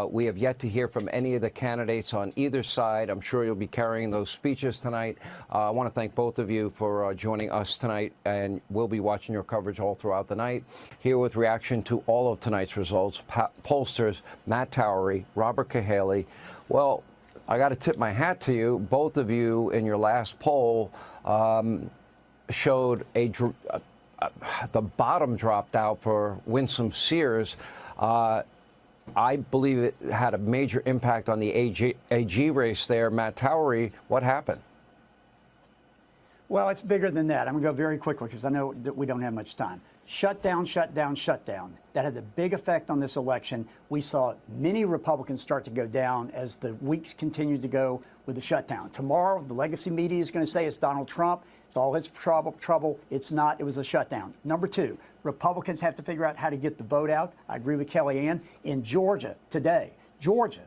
we have yet to hear from any of the candidates on either side. I'm sure you'll be carrying those speeches tonight. I want to thank both of you for joining us tonight, and we'll be watching your coverage all throughout the night. Here with reaction to all of tonight's results, pollsters Matt Towery, Robert Cahaly. Well, I got to tip my hat to you. Both of you in your last poll showed the bottom dropped out for Winsome Sears. I believe it had a major impact on the AG race there. Matt Towery, what happened? Well, it's bigger than that. I'm going to go very quickly because I know that we don't have much time. Shutdown, shutdown, shutdown. That had a big effect on this election. We saw many Republicans start to go down as the weeks continued to go with the shutdown. Tomorrow, the legacy media is going to say it's Donald Trump. It's all his trouble. It's not. It was a shutdown. Number two, Republicans have to figure out how to get the vote out. I agree with Kellyanne. In Georgia today, Georgia,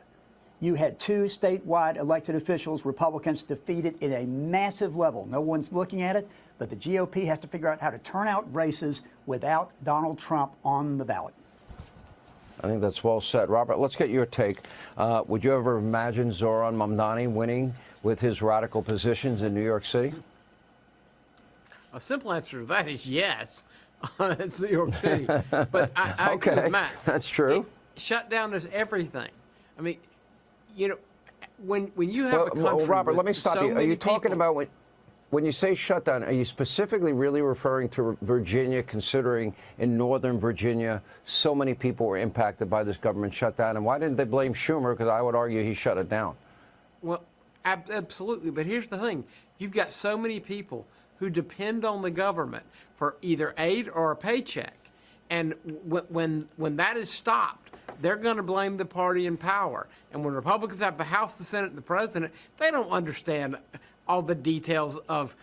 You had 2 statewide elected officials, Republicans, defeated at a massive level. No one's looking at it, but the GOP has to figure out how to turn out races without Donald Trump on the ballot. I think that's well said. Robert, let's get your take. Would you ever imagine Zoran Mamdani winning with his radical positions in New York City? A simple answer to that is yes. It's New York City. But I agree Okay, with Matt. that's true. Shutdown is everything. I mean, you know, when you have a country Robert, with let me stop so you. Are many you talking people- about when you say shutdown, are you specifically really referring to Virginia, considering in Northern Virginia so many people were impacted by this government shutdown? And why didn't they blame Schumer? Because I would argue he shut it down. Well, absolutely. But here's the thing. You've got so many people who depend on the government for either aid or a paycheck. And when that is stopped, they're going to blame the party in power. And when Republicans have the House, the Senate, and the President, they don't understand all the details of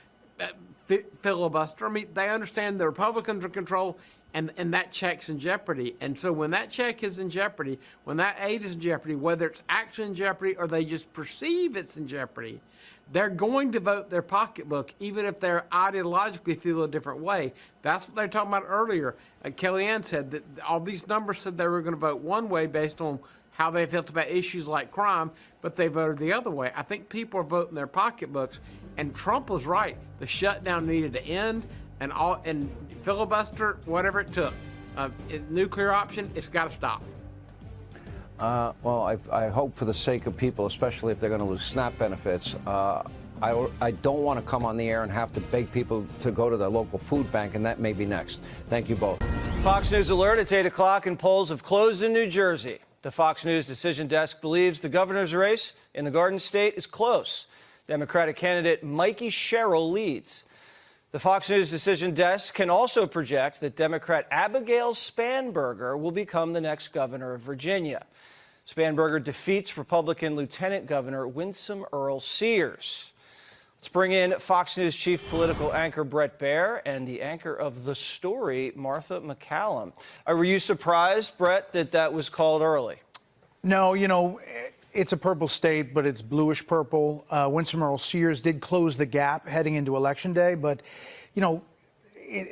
filibuster. I mean, they understand the Republicans are in control, and that check's in jeopardy. And so when that check is in jeopardy, when that aid is in jeopardy, whether it's actually in jeopardy or they just perceive it's in jeopardy, they're going to vote their pocketbook, even if they ideologically feel a different way. That's what they were talking about earlier. Kellyanne said that all these numbers said they were going to vote one way based on how they felt about issues like crime, but they voted the other way. I think people are voting their pocketbooks, and Trump was right. The shutdown needed to end, and filibuster, whatever it took, nuclear option, it's got to stop. Well, I hope for the sake of people, especially if they're going to lose SNAP benefits, I don't want to come on the air and have to beg people to go to the local food bank, and that may be next. Thank you both. Fox News alert, it's 8 o'clock and polls have closed in New Jersey. The Fox News decision desk believes the governor's race in the Garden State is close. Democratic candidate Mikey Sherrill leads. The Fox News decision desk can also project that Democrat Abigail Spanberger will become the next governor of Virginia. Spanberger defeats Republican Lieutenant Governor Winsome Earl Sears. Let's bring in Fox News chief political anchor Bret Baier and the anchor of The Story, Martha McCallum. Were you surprised, Bret, that was called early? No, you know, it's a purple state, but it's bluish purple. Winsome Earl Sears did close the gap heading into Election Day, but, you know,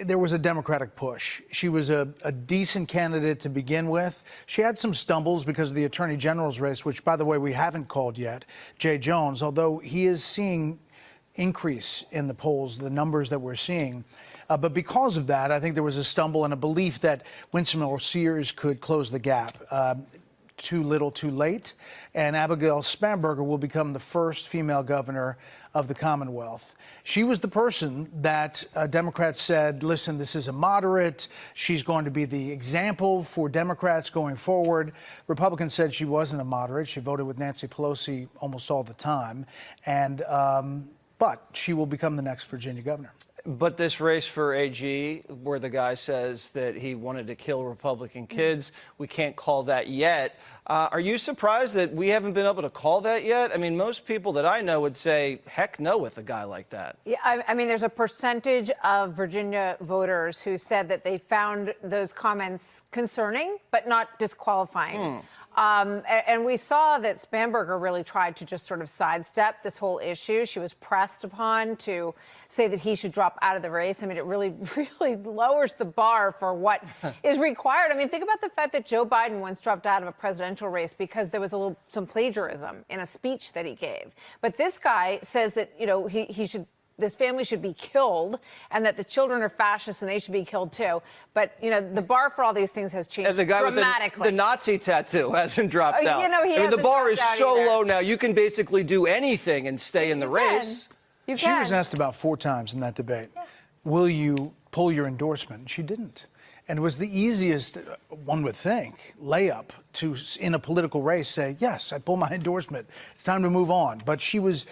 there was a Democratic push. She was a decent candidate to begin with. She had some stumbles because of the Attorney General's race, which, by the way, we haven't called yet, Jay Jones, although he is seeing increase in the polls, the numbers that we're seeing. But because of that, I think there was a stumble and a belief that Winsome Earl Sears could close the gap. Too little, too late. And Abigail Spanberger will become the first female governor of the Commonwealth. She was the person that Democrats said, listen, this is a moderate. She's going to be the example for Democrats going forward. Republicans said she wasn't a moderate. She voted with Nancy Pelosi almost all the time. And but she will become the next Virginia governor. But this race for AG, where the guy says that he wanted to kill Republican kids, we can't call that yet. Are you surprised that we haven't been able to call that yet? I mean, most people that I know would say, heck no with a guy like that. Yeah, I mean, there's a percentage of Virginia voters who said that they found those comments concerning, but not disqualifying. And we saw that Spanberger really tried to just sort of sidestep this whole issue. She was pressed upon to say that he should drop out of the race. I mean, it really, really lowers the bar for what is required. I mean, think about the fact that Joe Biden once dropped out of a presidential race because there was some plagiarism in a speech that he gave. But this guy says that, you know, this family should be killed, and that the children are fascists and they should be killed too. But, you know, the bar for all these things has changed And the guy dramatically. with the Nazi tattoo hasn't dropped out. You know, I mean, the bar is so either. low now, you can basically do anything and stay in the race. She was asked about 4 times in that debate, will you pull your endorsement? She didn't. And it was the easiest, one would think, layup to, in a political race, say, yes, I pull my endorsement. It's time to move on. But she was,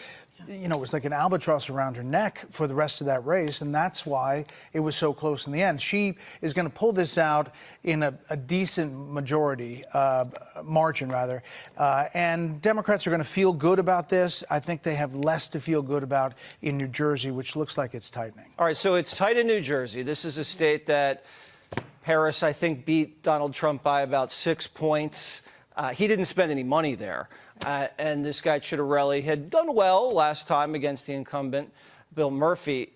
you know, it was like an albatross around her neck for the rest of that race, and that's why it was so close in the end. She is going to pull this out in a decent majority, margin rather, and Democrats are going to feel good about this. I think they have less to feel good about in New Jersey, which looks like it's tightening. All right, so it's tight in New Jersey. This is a state that Harris, I think, beat Donald Trump by about 6 points. He didn't spend any money there. And this guy Chittarelli had done well last time against the incumbent, Bill Murphy.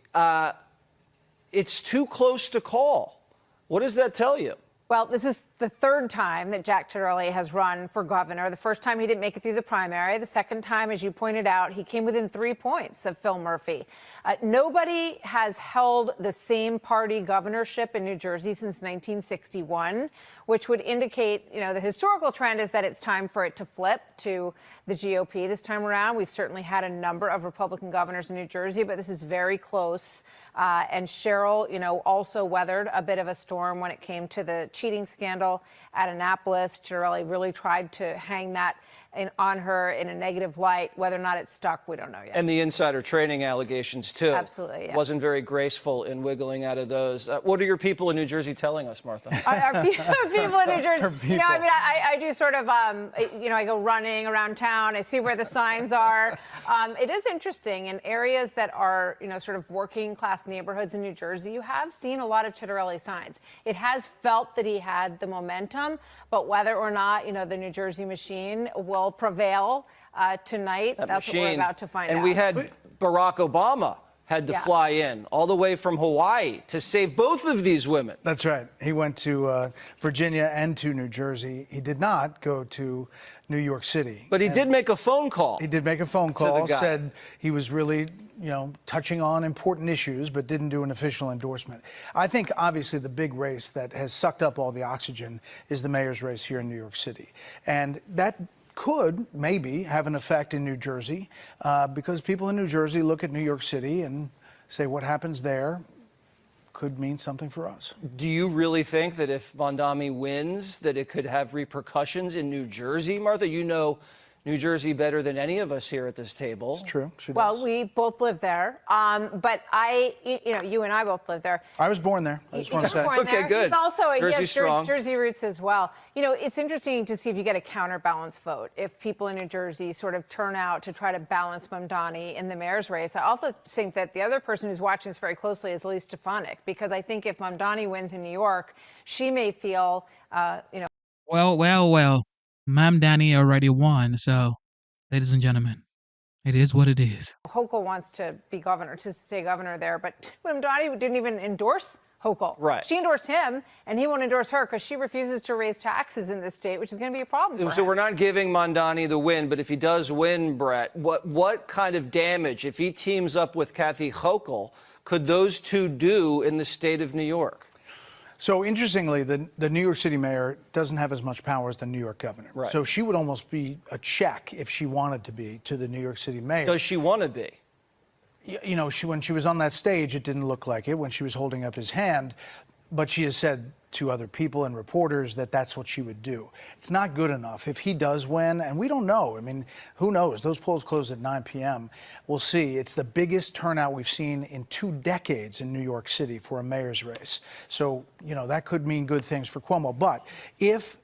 It's too close to call. What does that tell you? Well, this is the third time that Jack Chittarelli has run for governor. The first time he didn't make it through the primary. The second time, as you pointed out, he came within 3 points of Phil Murphy. Nobody has held the same party governorship in New Jersey since 1961, which would indicate, the historical trend is that it's time for it to flip to the GOP this time around. We've certainly had a number of Republican governors in New Jersey, but this is very close. And Cheryl, also weathered a bit of a storm when it came to the cheating scandal at Annapolis. Chittarelli really tried to hang that on her in a negative light. Whether or not it stuck, we don't know yet. And the insider trading allegations, too. Absolutely, yeah. Wasn't very graceful in wiggling out of those. What are your people in New Jersey telling us, Martha? Our people in New Jersey. I do sort of, I go running around town. I see where the signs are. It is interesting in areas that are, sort of working class neighborhoods in New Jersey. You have seen a lot of Chittarelli signs. It has felt that he had the momentum, but whether or not, the New Jersey machine will prevail tonight, that's what we're about to find out. And we had Barack Obama had to fly in all the way from Hawaii to save both of these women. That's right. He went to Virginia and to New Jersey. He did not go to New York City. But he did make a phone call. He did make a phone call, said he was really, touching on important issues, but didn't do an official endorsement. I think, obviously, the big race that has sucked up all the oxygen is the mayor's race here in New York City. And that could maybe have an effect in New Jersey because people in New Jersey look at New York City and say what happens there could mean something for us. Do you really think that if Mamdani wins, that it could have repercussions in New Jersey, Martha? You know New Jersey better than any of us here at this table. It's true. Well, we both live there, but you and I both live there. I was born there. I just want to say. Okay, good. He's also strong. Jersey roots as well. It's interesting to see if you get a counterbalance vote. If people in New Jersey sort of turn out to try to balance Mamdani in the mayor's race. I also think that the other person who's watching this very closely is Elise Stefanik, because I think if Mamdani wins in New York, she may feel, Well. Mamdani already won, so, ladies and gentlemen, it is what it is. Hochul wants to be governor, to stay governor there, but Mamdani didn't even endorse Hochul. Right. She endorsed him, and he won't endorse her because she refuses to raise taxes in this state, which is going to be a problem for So her. we're not giving Mamdani the win, but if he does win, Brett, what kind of damage, if he teams up with Kathy Hochul, could those two do in the state of New York? So interestingly, the New York City mayor doesn't have as much power as the New York governor. Right. So she would almost be a check, if she wanted to be, to the New York City mayor. Does she want to be? When she was on that stage, it didn't look like it when she was holding up his hand. But she has said to other people and reporters that that's what she would do. It's not good enough. If he does win, and we don't know, who knows? Those polls close at 9 p.m. We'll see. It's the biggest turnout we've seen in 2 decades in New York City for a mayor's race. So, that could mean good things for Cuomo. But if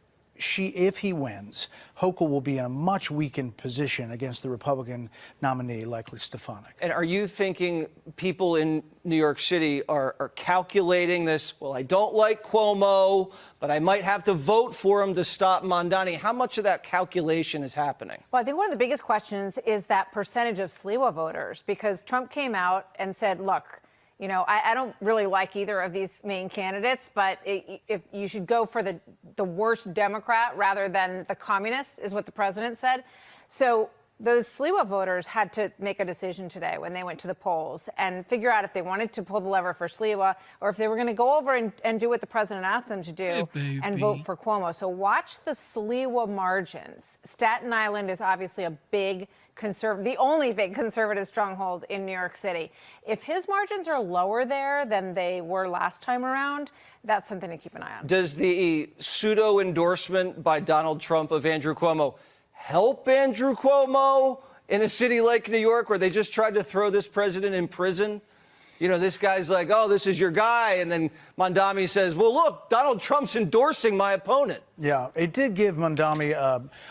he wins, Hochul will be in a much weakened position against the Republican nominee, likely Stefanik. And are you thinking people in New York City are calculating this? Well, I don't like Cuomo, but I might have to vote for him to stop Mamdani. How much of that calculation is happening? Well, I think one of the biggest questions is that percentage of Sliwa voters, because Trump came out and said, look, I don't really like either of these main candidates, but if you should go for the worst Democrat rather than the communist, is what the president said. So those Sliwa voters had to make a decision today when they went to the polls and figure out if they wanted to pull the lever for Sliwa or if they were going to go over and do what the president asked them to do and vote for Cuomo. So watch the Sliwa margins. Staten Island is obviously a big the only big conservative stronghold in New York City. If his margins are lower there than they were last time around, that's something to keep an eye on. Does the pseudo endorsement by Donald Trump of Andrew Cuomo help Andrew Cuomo in a city like New York where they just tried to throw this president in prison? You know, this guy's like, oh, this is your guy. And then Mamdani says, well, look, Donald Trump's endorsing my opponent. Yeah, it did give Mamdani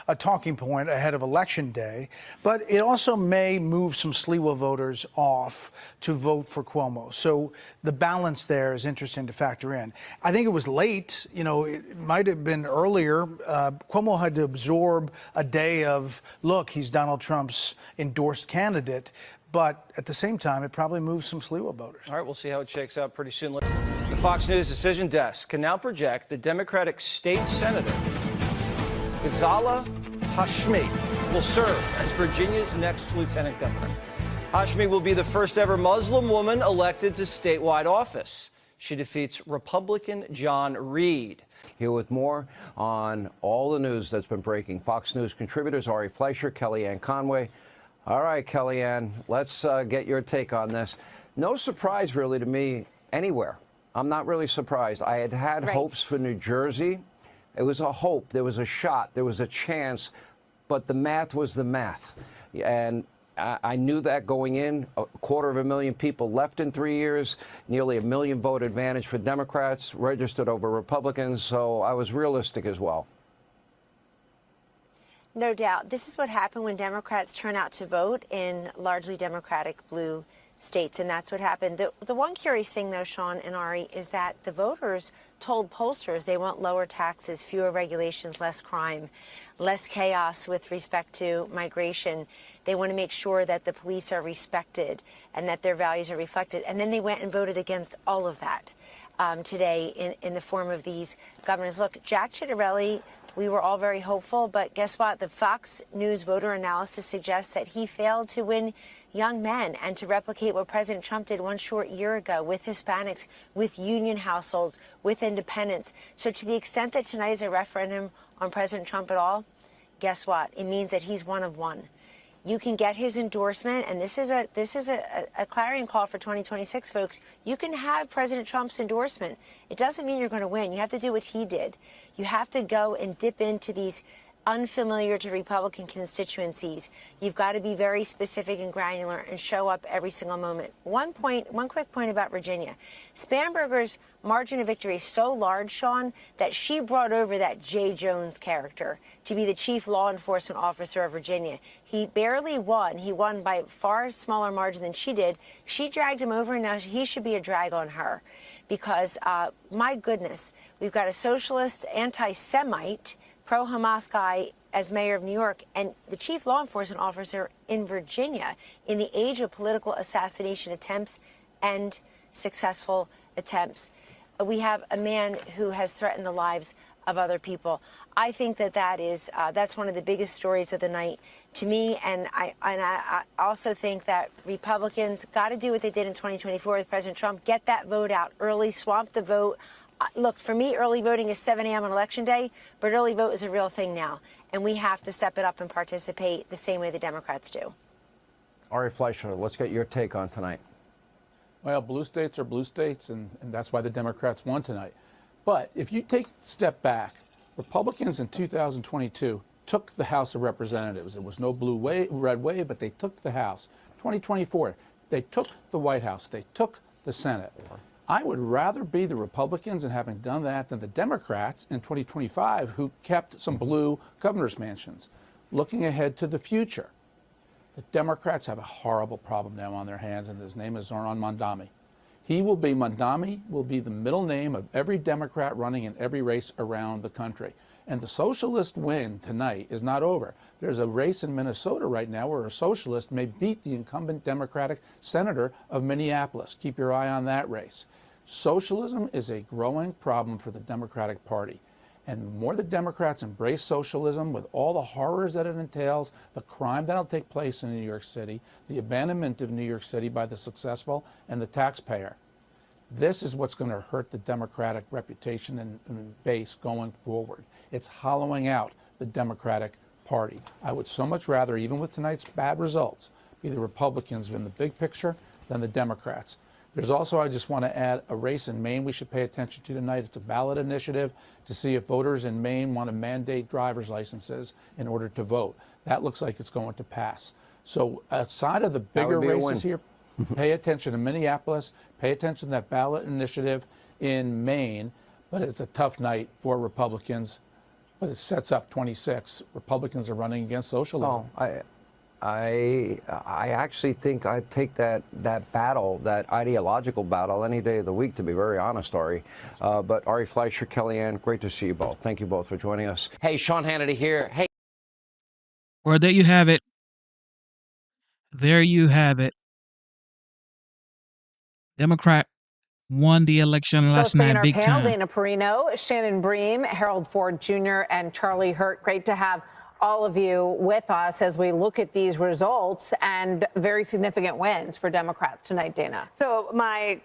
a talking point ahead of Election Day, but it also may move some Sliwa voters off to vote for Cuomo. So the balance there is interesting to factor in. I think it was late. You know, it might have been earlier. Cuomo had to absorb a day of, look, he's Donald Trump's endorsed candidate. But at the same time, it probably moves some Sliwa voters. All right, we'll see how it shakes out pretty soon. The Fox News decision desk can now project the Democratic state senator, Ghazala Hashmi, will serve as Virginia's next lieutenant governor. Hashmi will be the first ever Muslim woman elected to statewide office. She defeats Republican John Reed. Here with more on all the news that's been breaking. Fox News contributors Ari Fleischer, Kellyanne Conway. All right, Kellyanne, let's get your take on this. No surprise, really, to me anywhere. I'm not really surprised. I had hopes for New Jersey. It was a hope. There was a shot. There was a chance. But the math was the math. And I knew that going in. 250,000 people left in 3 years. Nearly 1 million vote advantage for Democrats, registered over Republicans. So I was realistic as well. No doubt. This is what happened when Democrats turn out to vote in largely Democratic blue states, and that's what happened. The one curious thing, though, Sean and Ari, is that the voters told pollsters they want lower taxes, fewer regulations, less crime, less chaos with respect to migration. They want to make sure that the police are respected and that their values are reflected. And then they went and voted against all of that today in the form of these governors. Look, Jack Ciattarelli, we were all very hopeful, but guess what? The Fox News voter analysis suggests that he failed to win young men and to replicate what President Trump did one short year ago with Hispanics, with union households, with independents. So to the extent that tonight is a referendum on President Trump at all, guess what? It means that he's one of one. You can get his endorsement, and this is a clarion call for 2026, folks. You can have President Trump's endorsement. It doesn't mean you're going to win. You have to do what he did. You have to go and dip into these unfamiliar to Republican constituencies. You've got to be very specific and granular and show up every single moment. One quick point about Virginia. Spanberger's margin of victory is so large, Sean, that she brought over that Jay Jones character to be the chief law enforcement officer of Virginia. He barely won. He won by a far smaller margin than she did. She dragged him over, and now he should be a drag on her. Because, my goodness, we've got a socialist, anti-Semite, pro-Hamas guy as mayor of New York, and the chief law enforcement officer in Virginia in the age of political assassination attempts and successful attempts. We have a man who has threatened the lives of other people. I think that's one of the biggest stories of the night to me, and I also think that Republicans got to do what they did in 2024 with President Trump, get that vote out early, swamp the vote. Look, for me, early voting is 7 a.m. on Election Day, but early vote is a real thing now, and we have to step it up and participate the same way the Democrats do. Ari Fleischer, let's get your take on tonight. Well, blue states are blue states, and that's why the Democrats won tonight. But if you take a step back, Republicans in 2022 took the House of Representatives. There was no red wave, but they took the House. 2024, they took the White House. They took the Senate. I would rather be the Republicans in having done that than the Democrats in 2025 who kept some blue governor's mansions. Looking ahead to the future, the Democrats have a horrible problem now on their hands, and his name is Zoran Mamdani. Mamdani will be the middle name of every Democrat running in every race around the country. And the socialist win tonight is not over. There's a race in Minnesota right now where a socialist may beat the incumbent Democratic senator of Minneapolis. Keep your eye on that race. Socialism is a growing problem for the Democratic Party. And the more the Democrats embrace socialism with all the horrors that it entails, the crime that'll take place in New York City, the abandonment of New York City by the successful and the taxpayer, this is what's going to hurt the Democratic reputation and base going forward. It's hollowing out the Democratic Party. I would so much rather, even with tonight's bad results, be the Republicans in the big picture than the Democrats. There's also, I just want to add, a race in Maine we should pay attention to tonight. It's a ballot initiative to see if voters in Maine want to mandate driver's licenses in order to vote. That looks like it's going to pass. So outside of the bigger races here, Pay attention to Minneapolis. Pay attention to that ballot initiative in Maine. But it's a tough night for Republicans. But it sets up 26. Republicans are running against socialism. Oh, I actually think I'd take that battle, that ideological battle, any day of the week, to be very honest, Ari. But Ari Fleischer, Kellyanne, great to see you both. Thank you both for joining us. Hey, Sean Hannity here. Hey. Well, there you have it. There you have it. Democrat won the election last Bringing night, our big panel, time. Dana Perino, Shannon Bream, Harold Ford Jr., and Charlie Hurt. Great to have all of you with us as we look at these results and very significant wins for Democrats tonight, Dana. So my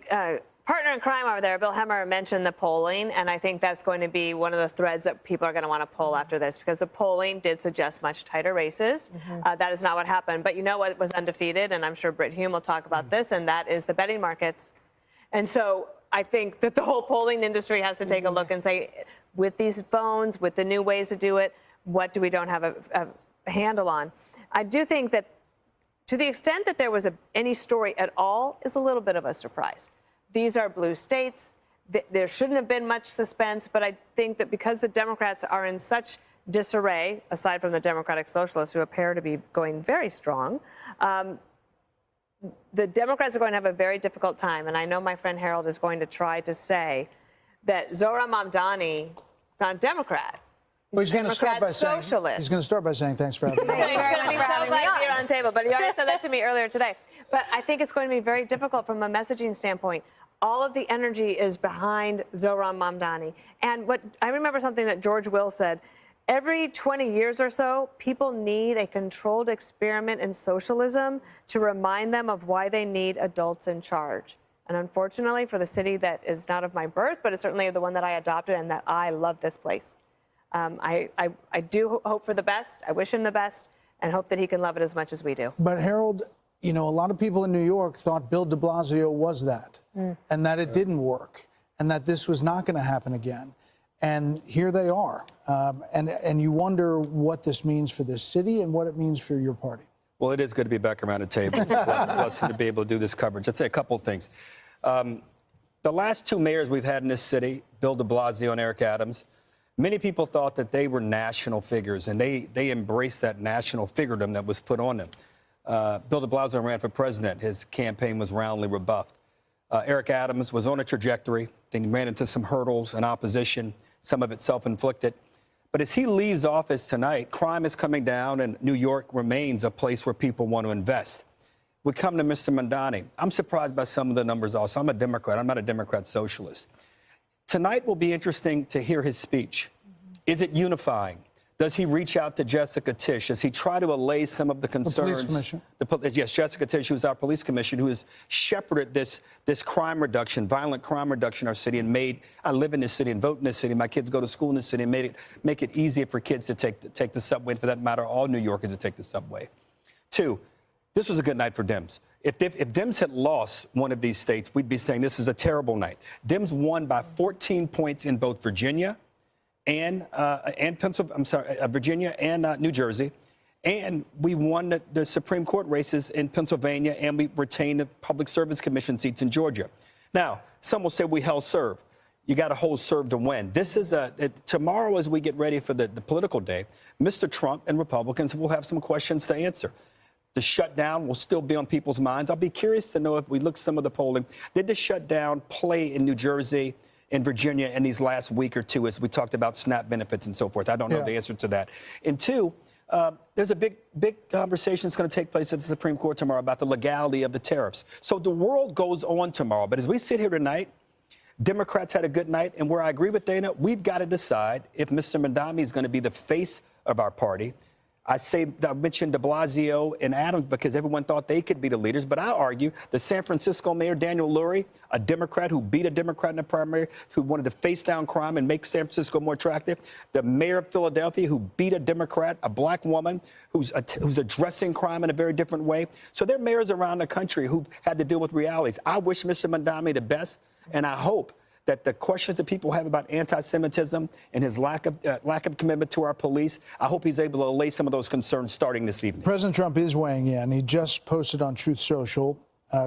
partner in crime over there, Bill Hemmer, mentioned the polling, and I think that's going to be one of the threads that people are going to want to pull after this, because the polling did suggest much tighter races. That is not what happened. But you know what was undefeated, and I'm sure Britt Hume will talk about this, and that is the betting markets. And so I think that the whole polling industry has to take a look and say, with these phones, with the new ways to do it, what do we don't have a handle on? I do think that to the extent that there was any story at all is a little bit of a surprise. These are blue states. There shouldn't have been much suspense, but I think that because the Democrats are in such disarray, aside from the Democratic Socialists, who appear to be going very strong, the Democrats are going to have a very difficult time. And I know my friend Harold is going to try to say that Zohran Mamdani is not a Democrat. Well, he's going to start by socialist. He's going to start by saying thanks for having me. He's going to be so glad to be on the table, but he already said that to me earlier today. But I think it's going to be very difficult from a messaging standpoint. All of the energy is behind Zohran Mamdani. And what I remember something that George Will said, every 20 years or so, people need a controlled experiment in socialism to remind them of why they need adults in charge. And unfortunately, for the city that is not of my birth, but is certainly the one that I adopted and that I love this place. I do hope for the best. I wish him the best and hope that he can love it as much as we do. But Harold, you know, a lot of people in New York thought Bill de Blasio was that, and that it didn't work, and that this was not going to happen again. And here they are. And you wonder what this means for this city and what it means for your party. Well, it is good to be back around the table. It's a blessing to be able to do this coverage. I'd say a couple of things. The last two mayors we've had in this city, Bill de Blasio and Eric Adams, many people thought that they were national figures, and they embraced that national figuredom that was put on them. Bill de Blasio ran for president. His campaign was roundly rebuffed. Eric Adams was on a trajectory. Then he ran into some hurdles and opposition, some of it self-inflicted. But as he leaves office tonight, crime is coming down, and New York remains a place where people want to invest. We come to Mr. Mamdani. I'm surprised by some of the numbers also. I'm a Democrat. I'm not a Democrat socialist. Tonight will be interesting to hear his speech. Is it unifying? Does he reach out to Jessica Tisch? Does he try to allay some of the concerns? The police commission. Yes, Jessica Tisch, who's our police commissioner, who has shepherded this crime reduction, violent crime reduction in our city, and made, I live in this city and vote in this city. My kids go to school in this city, and make it easier for kids to take the subway, and for that matter, all New Yorkers to take the subway. Two, this was a good night for Dems. If Dems had lost one of these states, we'd be saying this is a terrible night. Dems won by 14 points in both Virginia and Virginia and New Jersey, and we won the Supreme Court races in Pennsylvania, and we retained the Public Service Commission seats in Georgia. Now, some will say we held serve. You got to hold serve to win. This is tomorrow, as we get ready for the political day, Mr. Trump and Republicans will have some questions to answer. The shutdown will still be on people's minds. I'll be curious to know, if we look at some of the polling, did the shutdown play in New Jersey, in Virginia in these last week or two, as we talked about SNAP benefits and so forth? I don't know the answer to that. And two, there's a big conversation that's going to take place at the Supreme Court tomorrow about the legality of the tariffs. So the world goes on tomorrow. But as we sit here tonight, Democrats had a good night. And where I agree with Dana, we've got to decide if Mr. Mamdani is going to be the face of our party. I mentioned de Blasio and Adams because everyone thought they could be the leaders. But I argue the San Francisco mayor, Daniel Lurie, a Democrat who beat a Democrat in the primary, who wanted to face down crime and make San Francisco more attractive. The mayor of Philadelphia, who beat a Democrat, a black woman, who's addressing crime in a very different way. So there are mayors around the country who had to deal with realities. I wish Mr. Mamdani the best, and I hope that the questions that people have about anti-Semitism and his lack of commitment to our police, I hope he's able to allay some of those concerns starting this evening. President Trump is weighing in. He just posted on Truth Social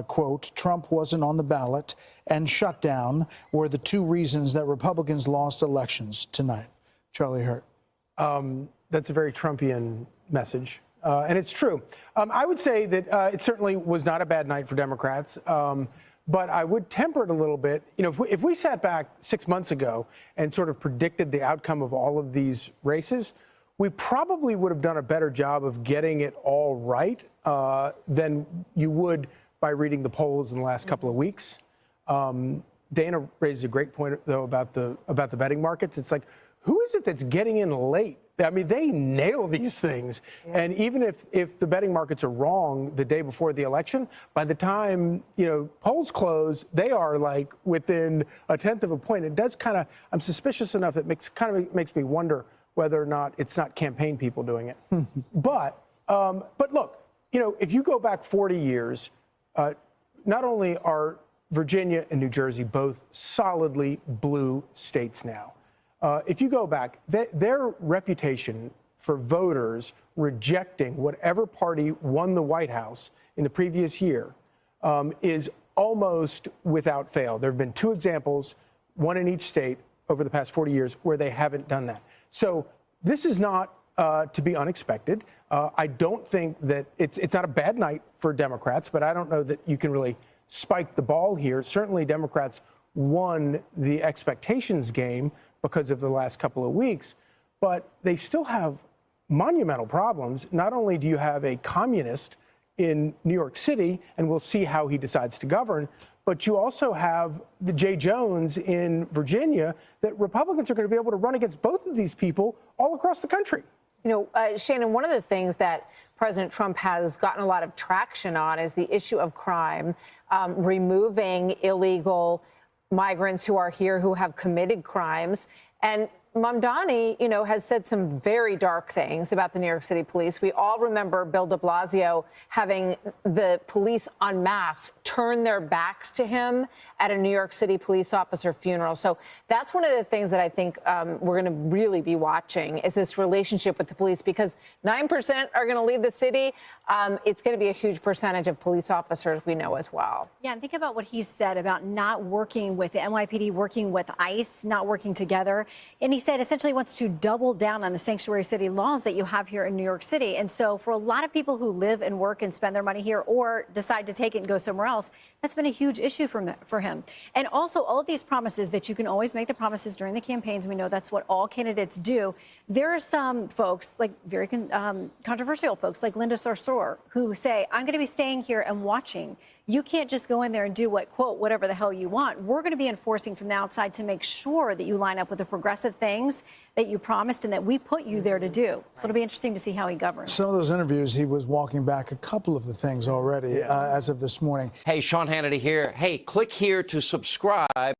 quote, Trump wasn't on the ballot and shutdown were the two reasons that Republicans lost elections tonight. Charlie Hurt. That's a very Trumpian message. And it's true. I would say that it certainly was not a bad night for Democrats. But I would temper it a little bit. You know, if we sat back 6 months ago and sort of predicted the outcome of all of these races, we probably would have done a better job of getting it all right than you would by reading the polls in the last couple of weeks. Dana raises a great point, though, about the betting markets. It's like, who is it that's getting in late? I mean, they nail these things. Yeah. And even if the betting markets are wrong the day before the election, by the time, you know, polls close, they are like within a tenth of a point. It does kind of, I'm suspicious enough that makes me wonder whether or not it's not campaign people doing it. But look, you know, if you go back 40 years, not only are Virginia and New Jersey both solidly blue states now, if you go back, their reputation for voters rejecting whatever party won the White House in the previous year is almost without fail. There have been two examples, one in each state over the past 40 years, where they haven't done that. So this is not to be unexpected. I don't think that it's not a bad night for Democrats, but I don't know that you can really spike the ball here. Certainly Democrats won the expectations game because of the last couple of weeks, but they still have monumental problems. Not only do you have a communist in New York City, and we'll see how he decides to govern, but you also have the Jay Jones in Virginia that Republicans are going to be able to run against both of these people all across the country. You know, Shannon, one of the things that President Trump has gotten a lot of traction on is the issue of crime, removing illegal migrants who are here who have committed crimes. And Mamdani, you know, has said some very dark things about the New York City police. We all remember Bill de Blasio having the police en masse turn their backs to him at a New York City police officer funeral. So that's one of the things that I think we're going to really be watching is this relationship with the police, because 9% are going to leave the city. It's going to be a huge percentage of police officers we know as well. Yeah, and think about what he said about not working with the NYPD, working with ICE, not working together. And he said essentially wants to double down on the sanctuary city laws that you have here in New York City. And so for a lot of people who live and work and spend their money here or decide to take it and go somewhere else, that's been a huge issue for him. And also all of these promises that you can always make the promises during the campaigns. We know that's what all candidates do. There are some folks, like very controversial folks like Linda Sarsour, who say, I'm going to be staying here and watching. You can't just go in there and do whatever the hell you want. We're going to be enforcing from the outside to make sure that you line up with the progressive things that you promised and that we put you there to do. So it'll be interesting to see how he governs. Some of those interviews, he was walking back a couple of the things already as of this morning. Hey, Sean Hannity here. Hey, click here to subscribe.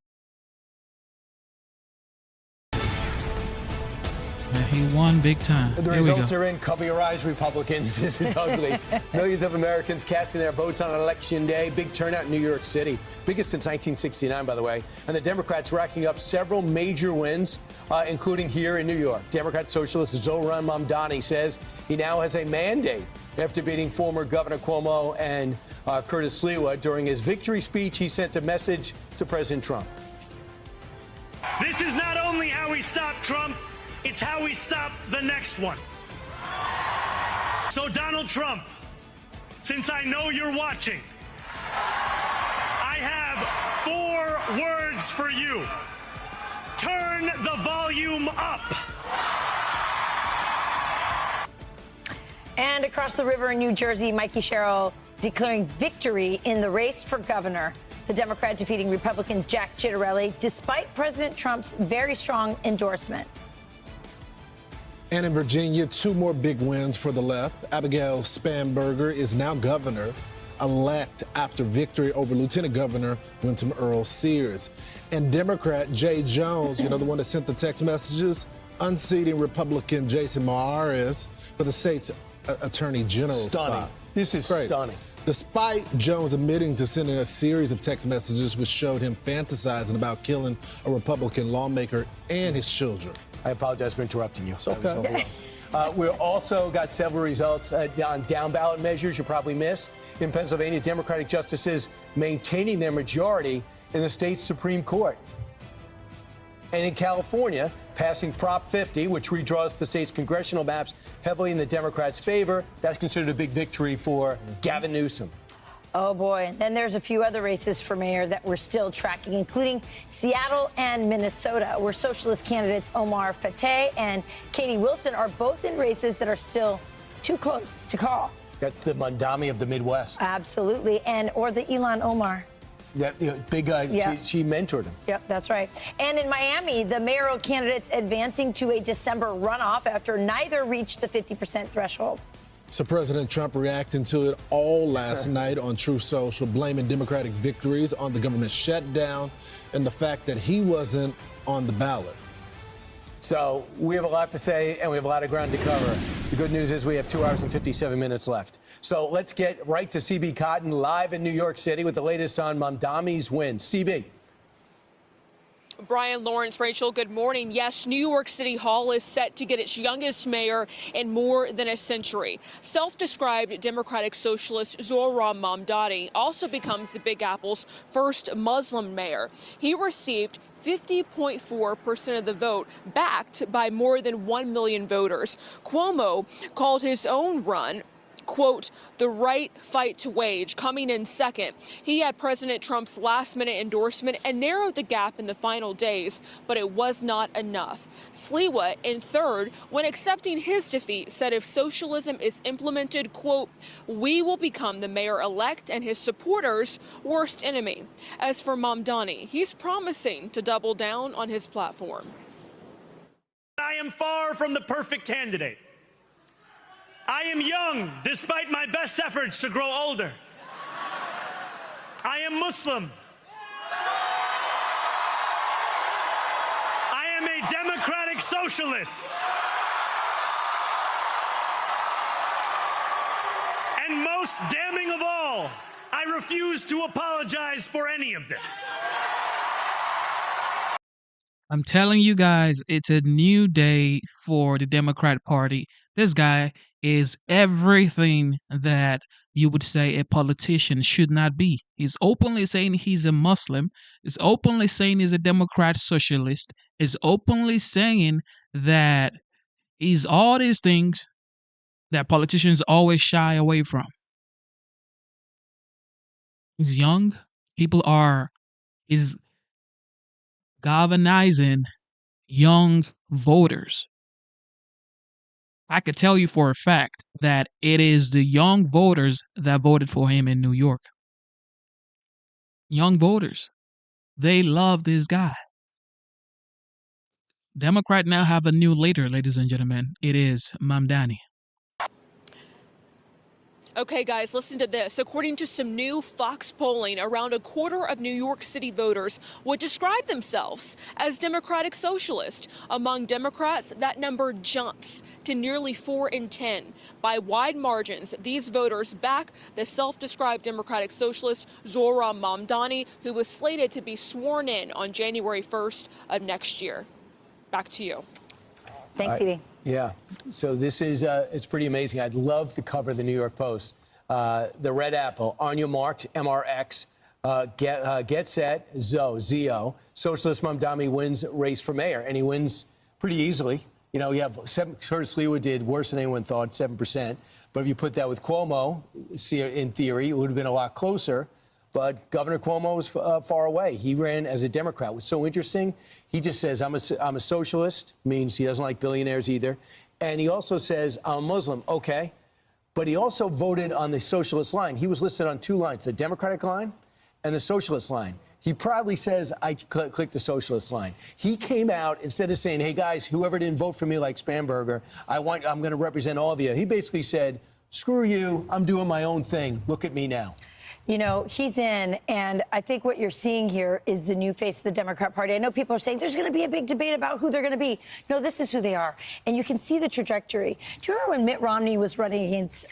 He won big time. The results are in. Cover your eyes, Republicans. This is ugly. Millions of Americans casting their votes on Election Day. Big turnout in New York City. Biggest since 1969, by the way. And the Democrats racking up several major wins, including here in New York. Democrat socialist Zohran Mamdani says he now has a mandate after beating former Governor Cuomo and Curtis Sliwa. During his victory speech, he sent a message to President Trump. This is not only how we stop Trump, it's how we stop the next one. So, Donald Trump, since I know you're watching, I have 4 words for you. Turn the volume up. And across the river in New Jersey, Mikey Sherrill declaring victory in the race for governor. The Democrat defeating Republican Jack Ciattarelli, despite President Trump's very strong endorsement. And in Virginia, 2 more big wins for the left. Abigail Spanberger is now governor-elect after victory over Lieutenant Governor Wyndham Earl Sears. And Democrat Jay Jones, you know, the one that sent the text messages, unseating Republican Jason Miyares for the state's attorney general Stunning. spot. This is stunning. Despite Jones admitting to sending a series of text messages which showed him fantasizing about killing a Republican lawmaker and his children. I apologize for interrupting you. It's okay. We also got several results on down ballot measures you probably missed. In Pennsylvania, Democratic justices maintaining their majority in the state's Supreme Court. And in California, passing Prop 50, which redraws the state's congressional maps heavily in the Democrats' favor. That's considered a big victory for Gavin Newsom. Oh, boy. And then there's a few other races for mayor that we're still tracking, including Seattle and Minnesota, where socialist candidates Omar Fateh and Katie Wilson are both in races that are still too close to call. That's the Mamdani of the Midwest. Absolutely. Or the Ilhan Omar. That big guy, Yeah. she mentored him. Yep, that's right. And in Miami, the mayoral candidates advancing to a December runoff after neither reached the 50% threshold. So President Trump reacting to it all last night on Truth Social, blaming Democratic victories on the government shutdown and the fact that he wasn't on the ballot. So we have a lot to say, and we have a lot of ground to cover. The good news is we have 2 hours and 57 minutes left. So let's get right to CB Cotton live in New York City with the latest on Mamdani's win. CB. Brian, Lawrence, Rachel, good morning. Yes, New York City Hall is set to get its youngest mayor in more than a century. Self-described Democratic Socialist Zohran Mamdani also becomes the Big Apple's first Muslim mayor. He received 50.4% of the vote, backed by more than 1 million voters. Cuomo called his own run, quote, the right fight to wage, coming in second. He had President Trump's last-minute endorsement and narrowed the gap in the final days, but it was not enough. Sliwa in third, when accepting his defeat, said if socialism is implemented, quote, we will become the mayor-elect and his supporters' worst enemy. As for Mamdani, he's promising to double down on his platform. I am far from the perfect candidate. I am young, despite my best efforts to grow older. I am Muslim. I am a democratic socialist. And most damning of all, I refuse to apologize for any of this. I'm telling you guys, it's a new day for the Democrat Party. This guy is everything that you would say a politician should not be. He's openly saying he's a Muslim. He's openly saying he's a Democrat socialist. He's openly saying that he's all these things that politicians always shy away from. He's young. He's galvanizing young voters. I could tell you for a fact that it is the young voters that voted for him in New York. Young voters. They love this guy. Democrats now have a new leader, ladies and gentlemen. It is Mamdani. Okay, guys, listen to this. According to some new Fox polling, around a quarter of New York City voters would describe themselves as Democratic Socialist. Among Democrats, that number jumps to nearly 4 in 10. By wide margins, these voters back the self-described Democratic Socialist Zohran Mamdani, who was slated to be sworn in on January 1st of next year. Back to you. Thanks, Edie. Yeah, so this is, it's pretty amazing. I'd love to cover the New York Post. The Red Apple, on your marks, MRX, get set, ZO. Socialist Mamdani wins race for mayor, and he wins pretty easily. You know, you have Curtis Sliwa did worse than anyone thought, 7%. But if you put that with Cuomo, in theory, it would have been a lot closer. But Governor Cuomo was far away. He ran as a Democrat. What's so interesting, he just says, I'm a socialist, means he doesn't like billionaires either. And he also says, I'm a Muslim. Okay. But he also voted on the socialist line. He was listed on 2 lines, the Democratic line and the socialist line. He proudly says, I clicked the socialist line. He came out, instead of saying, hey, guys, whoever didn't vote for me like Spamberger, I'm going to represent all of you. He basically said, screw you, I'm doing my own thing. Look at me now. You know, he's in, and I think what you're seeing here is the new face of the Democrat Party. I know people are saying there's going to be a big debate about who they're going to be. No, this is who they are. And you can see the trajectory. Do you remember when Mitt Romney was running against,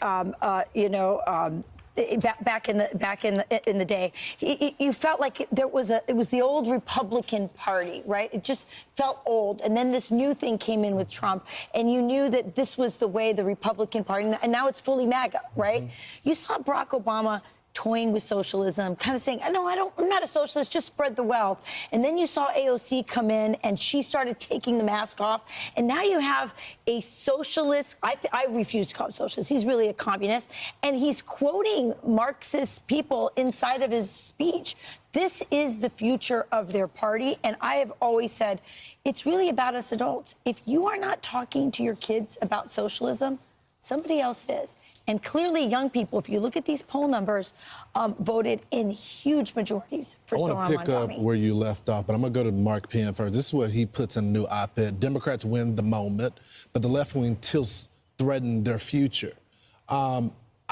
in the day. You felt like it was the old Republican Party, right? It just felt old. And then this new thing came in with Trump, and you knew that this was the way the Republican Party, and now it's fully MAGA, right? You saw Barack Obama toying with socialism, kind of saying, no, I'm not a socialist, just spread the wealth. And then you saw AOC come in and she started taking the mask off. And now you have a socialist, I refuse to call him socialist, he's really a communist, and he's quoting Marxist people inside of his speech. This is the future of their party. And I have always said, it's really about us adults. If you are not talking to your kids about socialism, somebody else is. And clearly, young people, if you look at these poll numbers, voted in huge majorities for Zoran Mamdani. I want to pick up where you left off, but I'm going to go to Mark Penn first. This is what he puts in a new op-ed. Democrats win the moment, but the left wing tilts threaten their future.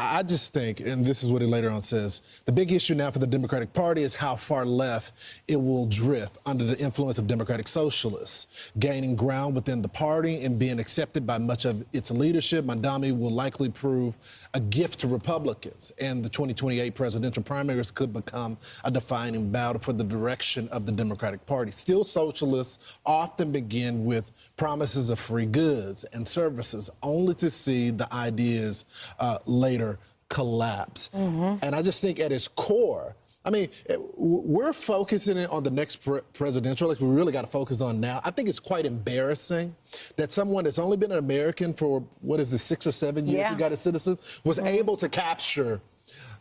I just think, and this is what he later on says, the big issue now for the Democratic Party is how far left it will drift under the influence of democratic socialists. Gaining ground within the party and being accepted by much of its leadership, Mamdani will likely prove a gift to Republicans, and the 2028 presidential primaries could become a defining battle for the direction of the Democratic Party. Still, socialists often begin with promises of free goods and services, only to see the ideas later collapse. And I just think at its core, I mean, we're focusing on the next presidential election. We really got to focus on now. I think it's quite embarrassing that someone that's only been an American for, 6 or 7 years, he got a citizen, was able to capture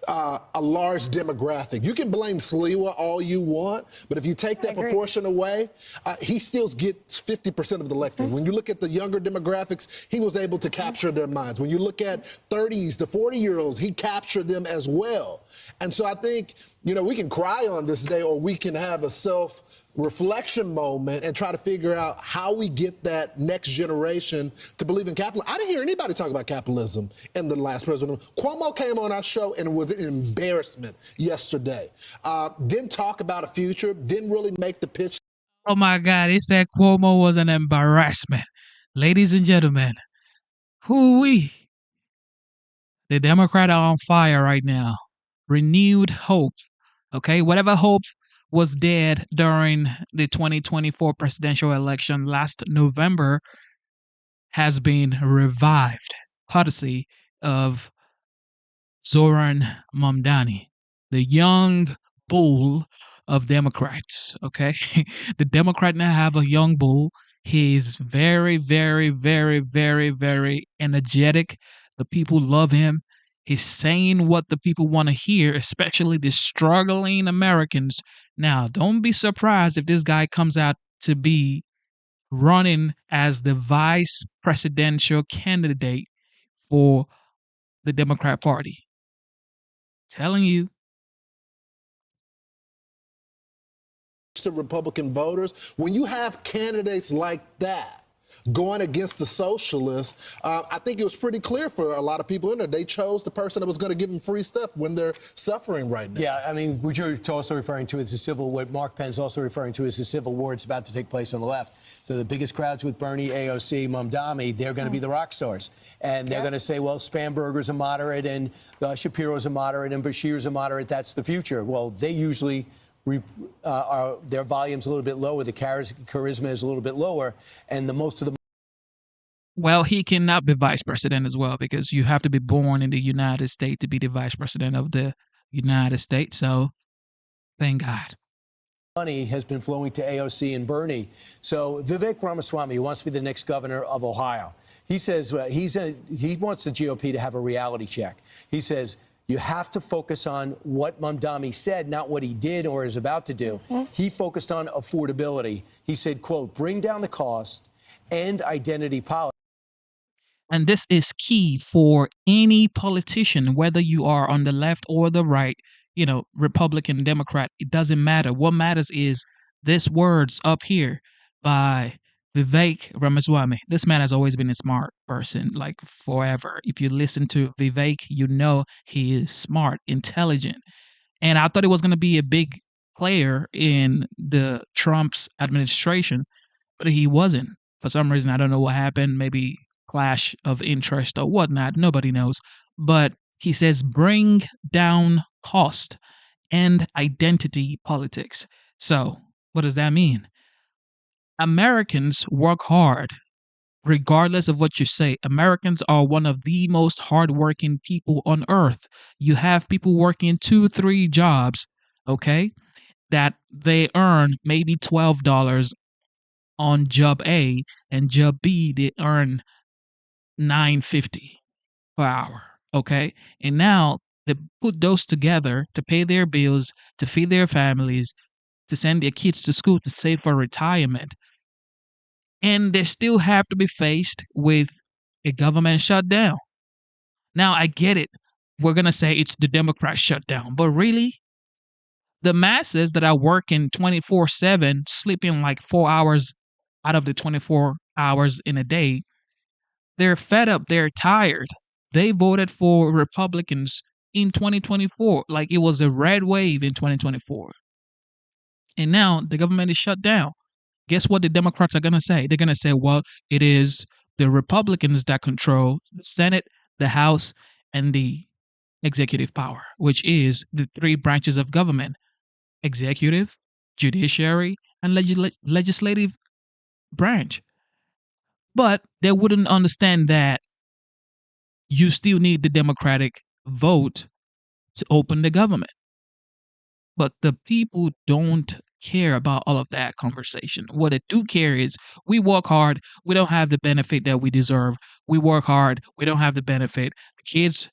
a large demographic. You can blame Sliwa all you want, but if you take that proportion away, he still gets 50% of the electorate. When you look at the younger demographics, he was able to capture their minds. When you look at 30s to 40-year-olds, he captured them as well. And so I think, we can cry on this day, or we can have a self-reflection moment and try to figure out how we get that next generation to believe in capitalism. I didn't hear anybody talk about capitalism in the last president. Cuomo came on our show and it was an embarrassment yesterday. Didn't talk about a future, didn't really make the pitch. Oh my God, he said Cuomo was an embarrassment. Ladies and gentlemen, who-wee. The Democrats are on fire right now. Renewed hope. Okay, whatever hope was dead during the 2024 presidential election last November has been revived, courtesy of Zoran Mamdani, the young bull of Democrats. Okay, the Democrat now have a young bull. He's very, very, very, very, very energetic. The people love him. He's saying what the people want to hear, especially the struggling Americans. Now, don't be surprised if this guy comes out to be running as the vice presidential candidate for the Democrat Party. Telling you. To Republican voters, when you have candidates like that going against the socialists, I think it was pretty clear for a lot of people in there. They chose the person that was going to give them free stuff when they're suffering right now. Yeah, I mean, what you're also referring to is what Mark Penn's also referring to is the civil war that's about to take place on the left. So the biggest crowds with Bernie, AOC, Mamdani, they're going to be the rock stars. And they're going to say, well, Spamberger's a moderate and Shapiro's a moderate and Bashir's a moderate. That's the future. Well, they usually their volume's a little bit lower, the charisma is a little bit lower, and most of the. Well, he cannot be vice president as well, because you have to be born in the United States to be the vice president of the United States. So, thank God. Money has been flowing to AOC and Bernie. So Vivek Ramaswamy, who wants to be the next governor of Ohio, he says he wants the GOP to have a reality check. He says, you have to focus on what Mamdani said, not what he did or is about to do. He focused on affordability. He said, quote, bring down the cost and identity politics. And this is key for any politician, whether you are on the left or the right, Republican, Democrat, it doesn't matter. What matters is this words up here by Vivek Ramaswamy. This man has always been a smart person, like forever. If you listen to Vivek, you know he is smart, intelligent. And I thought it was going to be a big player in the Trump's administration, but he wasn't. For some reason, I don't know what happened. Maybe clash of interest or whatnot. Nobody knows. But He says, bring down cost and identity politics. So, what does that mean? Americans work hard, regardless of what you say. Americans are one of the most hardworking people on earth. You have people working 2-3 jobs, okay, that they earn maybe $12 on job A, and job B they earn $9.50 per hour. Okay, and now they put those together to pay their bills, to feed their families, to send their kids to school, to save for retirement, and they still have to be faced with a government shutdown. Now, I get it. We're going to say it's the Democrat shutdown, but really, the masses that are working 24/7, sleeping like 4 hours out of the 24 hours in a day, they're fed up, they're tired. They voted for Republicans in 2024 like it was a red wave in 2024. And now the government is shut down. Guess what the Democrats are going to say? They're going to say, well, it is the Republicans that control the Senate, the House, and the executive power, which is the 3 branches of government: executive, judiciary, and legislative branch. But they wouldn't understand that you still need the Democratic vote to open the government. But the people don't care about all of that conversation. What they do care is we work hard, we don't have the benefit that we deserve. We work hard, we don't have the benefit. The kids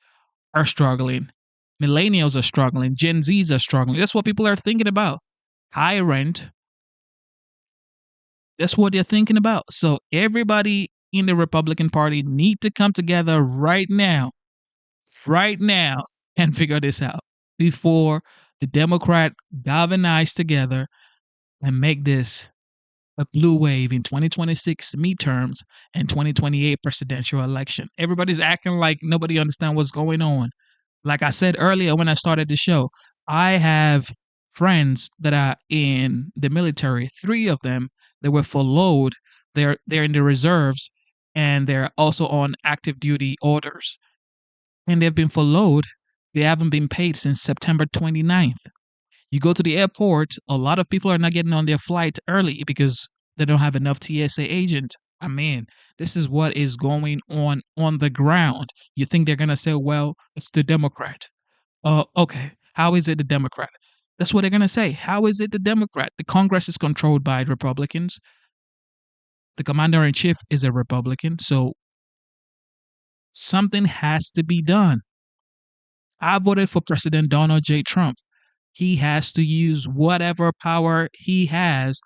are struggling. Millennials are struggling. Gen Zs are struggling. That's what people are thinking about. High rent. That's what they're thinking about. So everybody in the Republican Party need to come together right now, and figure this out before the Democrat galvanize together and make this a blue wave in 2026 midterms and 2028 presidential election. Everybody's acting like nobody understands what's going on. Like I said earlier when I started the show, I have friends that are in the military. 3 of them, they were furloughed. They're in the reserves, and they're also on active duty orders. And they've been furloughed. They haven't been paid since September 29th. You go to the airport, a lot of people are not getting on their flight early because they don't have enough TSA agent. I mean, this is what is going on the ground. You think they're going to say, well, it's the Democrat. Okay, how is it the Democrat? That's what they're going to say. How is it the Democrat? The Congress is controlled by Republicans. The commander-in-chief is a Republican. So something has to be done. I voted for President Donald J. Trump. He has to use whatever power he has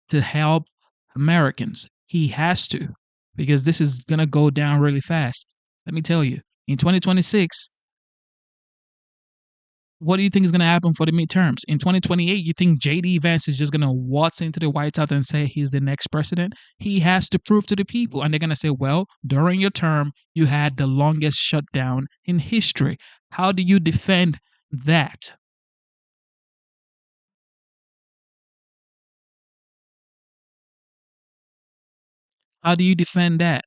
to help Americans. He has to, because this is going to go down really fast. Let me tell you, in 2026, what do you think is going to happen for the midterms? In 2028, you think J.D. Vance is just going to waltz into the White House and say he's the next president? He has to prove to the people. And they're going to say, well, during your term, you had the longest shutdown in history. How do you defend that? How do you defend that?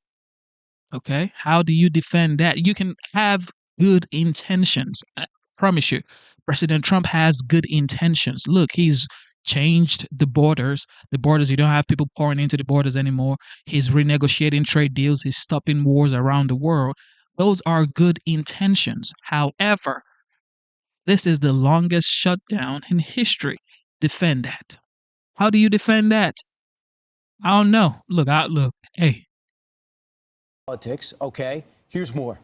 Okay? How do you defend that? You can have good intentions. I promise you, President Trump has good intentions. Look, he's changed the borders. The borders, you don't have people pouring into the borders anymore. He's renegotiating trade deals. He's stopping wars around the world. Those are good intentions. However, this is the longest shutdown in history. Defend that. How do you defend that? I don't know. Look, hey. Politics, okay. Here's more.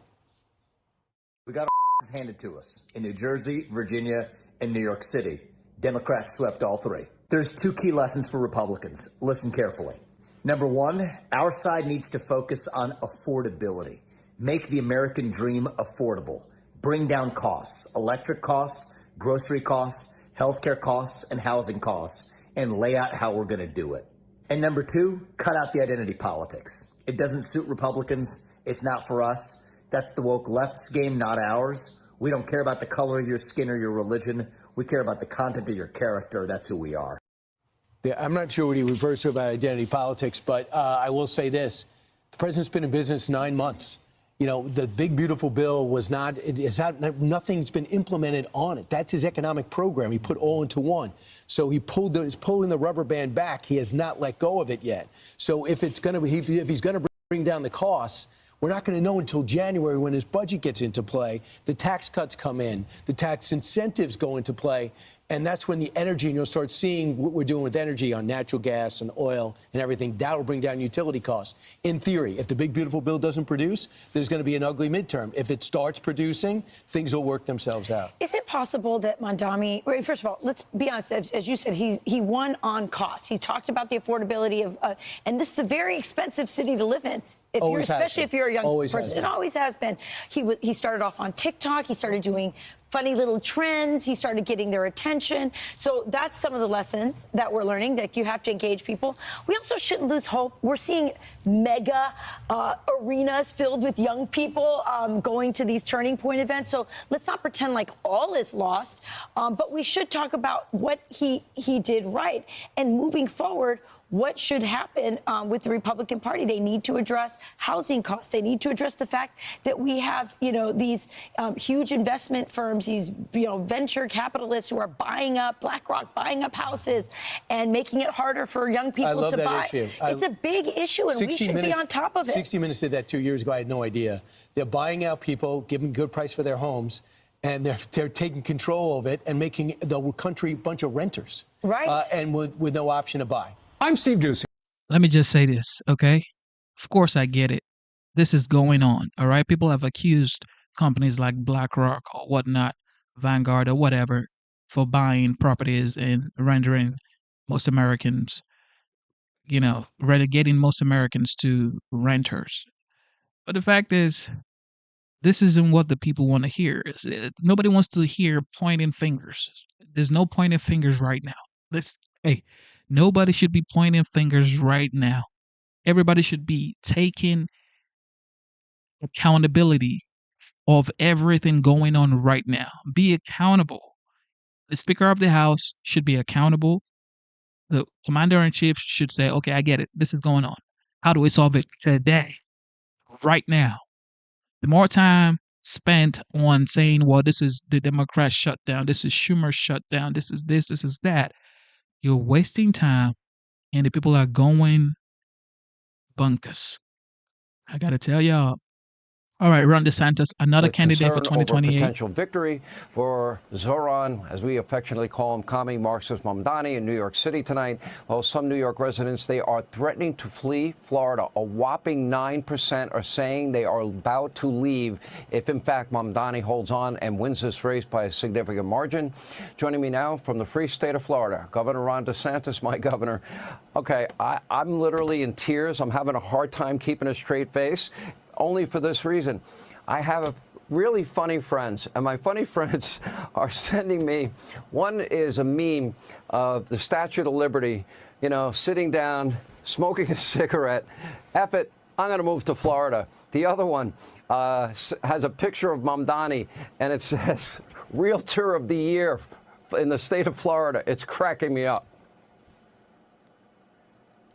We got our handed to us in New Jersey, Virginia, and New York City. Democrats swept all 3. There's 2 key lessons for Republicans. Listen carefully. Number 1, our side needs to focus on affordability. Make the American dream affordable. Bring down costs, electric costs, grocery costs, healthcare costs, and housing costs, and lay out how we're going to do it. And number 2, cut out the identity politics. It doesn't suit Republicans. It's not for us. That's the woke left's game, not ours. We don't care about the color of your skin or your religion. We care about the content of your character. That's who we are. Yeah, I'm not sure what he refers to about identity politics, but I will say this. The president's been in business 9 months. You know, the big, beautiful bill was not, nothing's been implemented on it. That's his economic program. He put all into one. So he's pulling the rubber band back. He has not let go of it yet. So if he's going to bring down the costs, we're not going to know until January when his budget gets into play. The tax cuts come in, the tax incentives go into play, and that's when the energy, and you'll start seeing what we're doing with energy on natural gas and oil and everything. That will bring down utility costs. In theory, if the big, beautiful bill doesn't produce, there's going to be an ugly midterm. If it starts producing, things will work themselves out. Is it possible that Mamdani, first of all, let's be honest, as you said, he won on costs. He talked about the affordability of, and this is a very expensive city to live in. Especially if you're a young person. It always has been. He started off on TikTok. He started doing funny little trends. He started getting their attention. So that's some of the lessons that we're learning, that you have to engage people. We also shouldn't lose hope. We're seeing mega arenas filled with young people going to these turning point events. So let's not pretend like all is lost. But we should talk about what he did right. And moving forward, what should happen with the Republican Party? They need to address housing costs. They need to address the fact that we have, these huge investment firms, these, venture capitalists who are buying up, BlackRock buying up houses and making it harder for young people to buy. Issue. It's a big issue, and we should be on top of it. 60 Minutes did that 2 years ago. I had no idea. They're buying out people, giving a good price for their homes, and they're taking control of it and making the country a bunch of renters. Right. And with no option to buy. I'm Steve Doocy. Let me just say this, okay? Of course I get it. This is going on, all right? People have accused companies like BlackRock or whatnot, Vanguard or whatever, for buying properties and rendering most Americans, relegating most Americans to renters. But the fact is, this isn't what the people want to hear. Nobody wants to hear pointing fingers. There's no pointing fingers right now. Nobody should be pointing fingers right now. Everybody should be taking accountability of everything going on right now. Be accountable. The Speaker of the House should be accountable. The Commander-in-Chief should say, okay, I get it. This is going on. How do we solve it today? Right now. The more time spent on saying, well, this is the Democrat shutdown, this is Schumer's shutdown, this is that, you're wasting time, and the people are going bunkers. I got to tell y'all. All right, Ron DeSantis, another candidate for 2028. Potential victory for Zoran, as we affectionately call him, commie Marxist Mamdani in New York City tonight. While some New York residents, they are threatening to flee Florida. A whopping 9% are saying they are about to leave if, in fact, Mamdani holds on and wins this race by a significant margin. Joining me now from the free state of Florida, Governor Ron DeSantis, my governor. Okay, I'm literally in tears. I'm having a hard time keeping a straight face. Only for this reason. I have really funny friends, and my funny friends are sending me, one is a meme of the Statue of Liberty, sitting down, smoking a cigarette. F it, I'm going to move to Florida. The other one has a picture of Mamdani, and it says, Realtor of the Year in the state of Florida. It's cracking me up.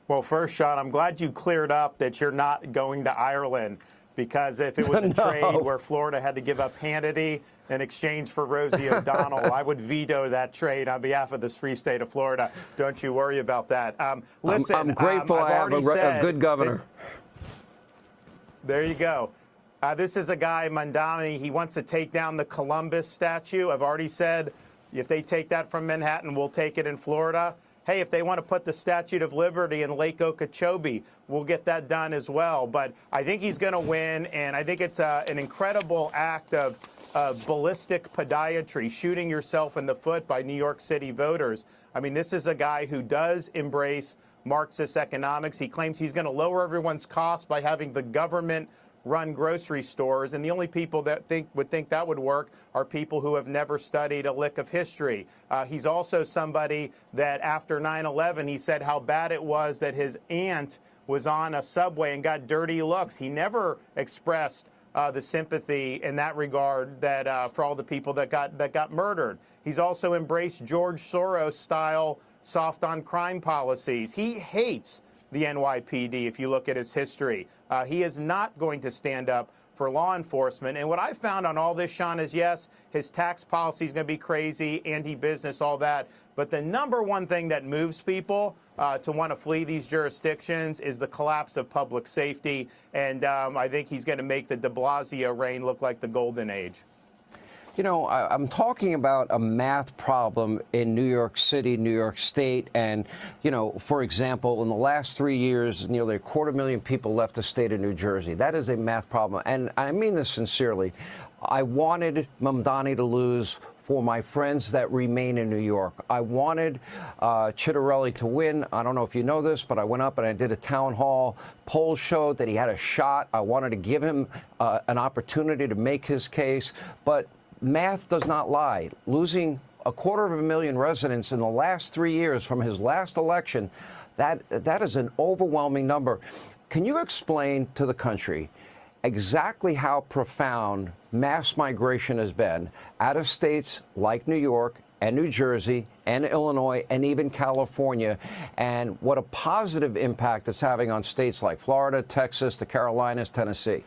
Well, first, Sean, I'm glad you cleared up that you're not going to Ireland, because if it was a trade where Florida had to give up Hannity in exchange for Rosie O'Donnell, I would veto that trade on behalf of this free state of Florida. Don't you worry about that. Listen, I'm grateful I have a good governor. There you go. This is a guy, Mamdani. He wants to take down the Columbus statue. I've already said if they take that from Manhattan, we'll take it in Florida. Hey, if they want to put the Statue of Liberty in Lake Okeechobee, we'll get that done as well. But I think he's going to win, and I think it's an incredible act of ballistic podiatry, shooting yourself in the foot by New York City voters. I mean, this is a guy who does embrace Marxist economics. He claims he's going to lower everyone's costs by having the government run grocery stores, and the only people that would think that would work are people who have never studied a lick of history. He's also somebody that after 9/11, he said how bad it was that his aunt was on a subway and got dirty looks. He never expressed the sympathy in that regard that for all the people that got murdered. He's also embraced George Soros style soft on crime policies. He hates the NYPD, if you look at his history. He is not going to stand up for law enforcement. And what I found on all this, Sean, is yes, his tax policy is going to be crazy, anti-business, all that. But the number one thing that moves people to want to flee these jurisdictions is the collapse of public safety. And I think he's going to make the de Blasio reign look like the golden age. You know, I'm talking about a math problem in New York City, New York State. And, you know, for example, in the last 3 years, nearly 250,000 people left the state of New Jersey. That is a math problem. And I mean this sincerely. I wanted Mamdani to lose for my friends that remain in New York. I wanted Chitterelli to win. I don't know if you know this, but I went up and I did a town hall. Polls showed that he had a shot. I wanted to give him an opportunity to make his case. But math does not lie. Losing 250,000 residents in the last 3 years from his last election, that is an overwhelming number. Can you explain to the country exactly how profound mass migration has been out of states like New York and New Jersey and Illinois and even California, and what a positive impact it's having on states like Florida, Texas, the Carolinas, Tennessee?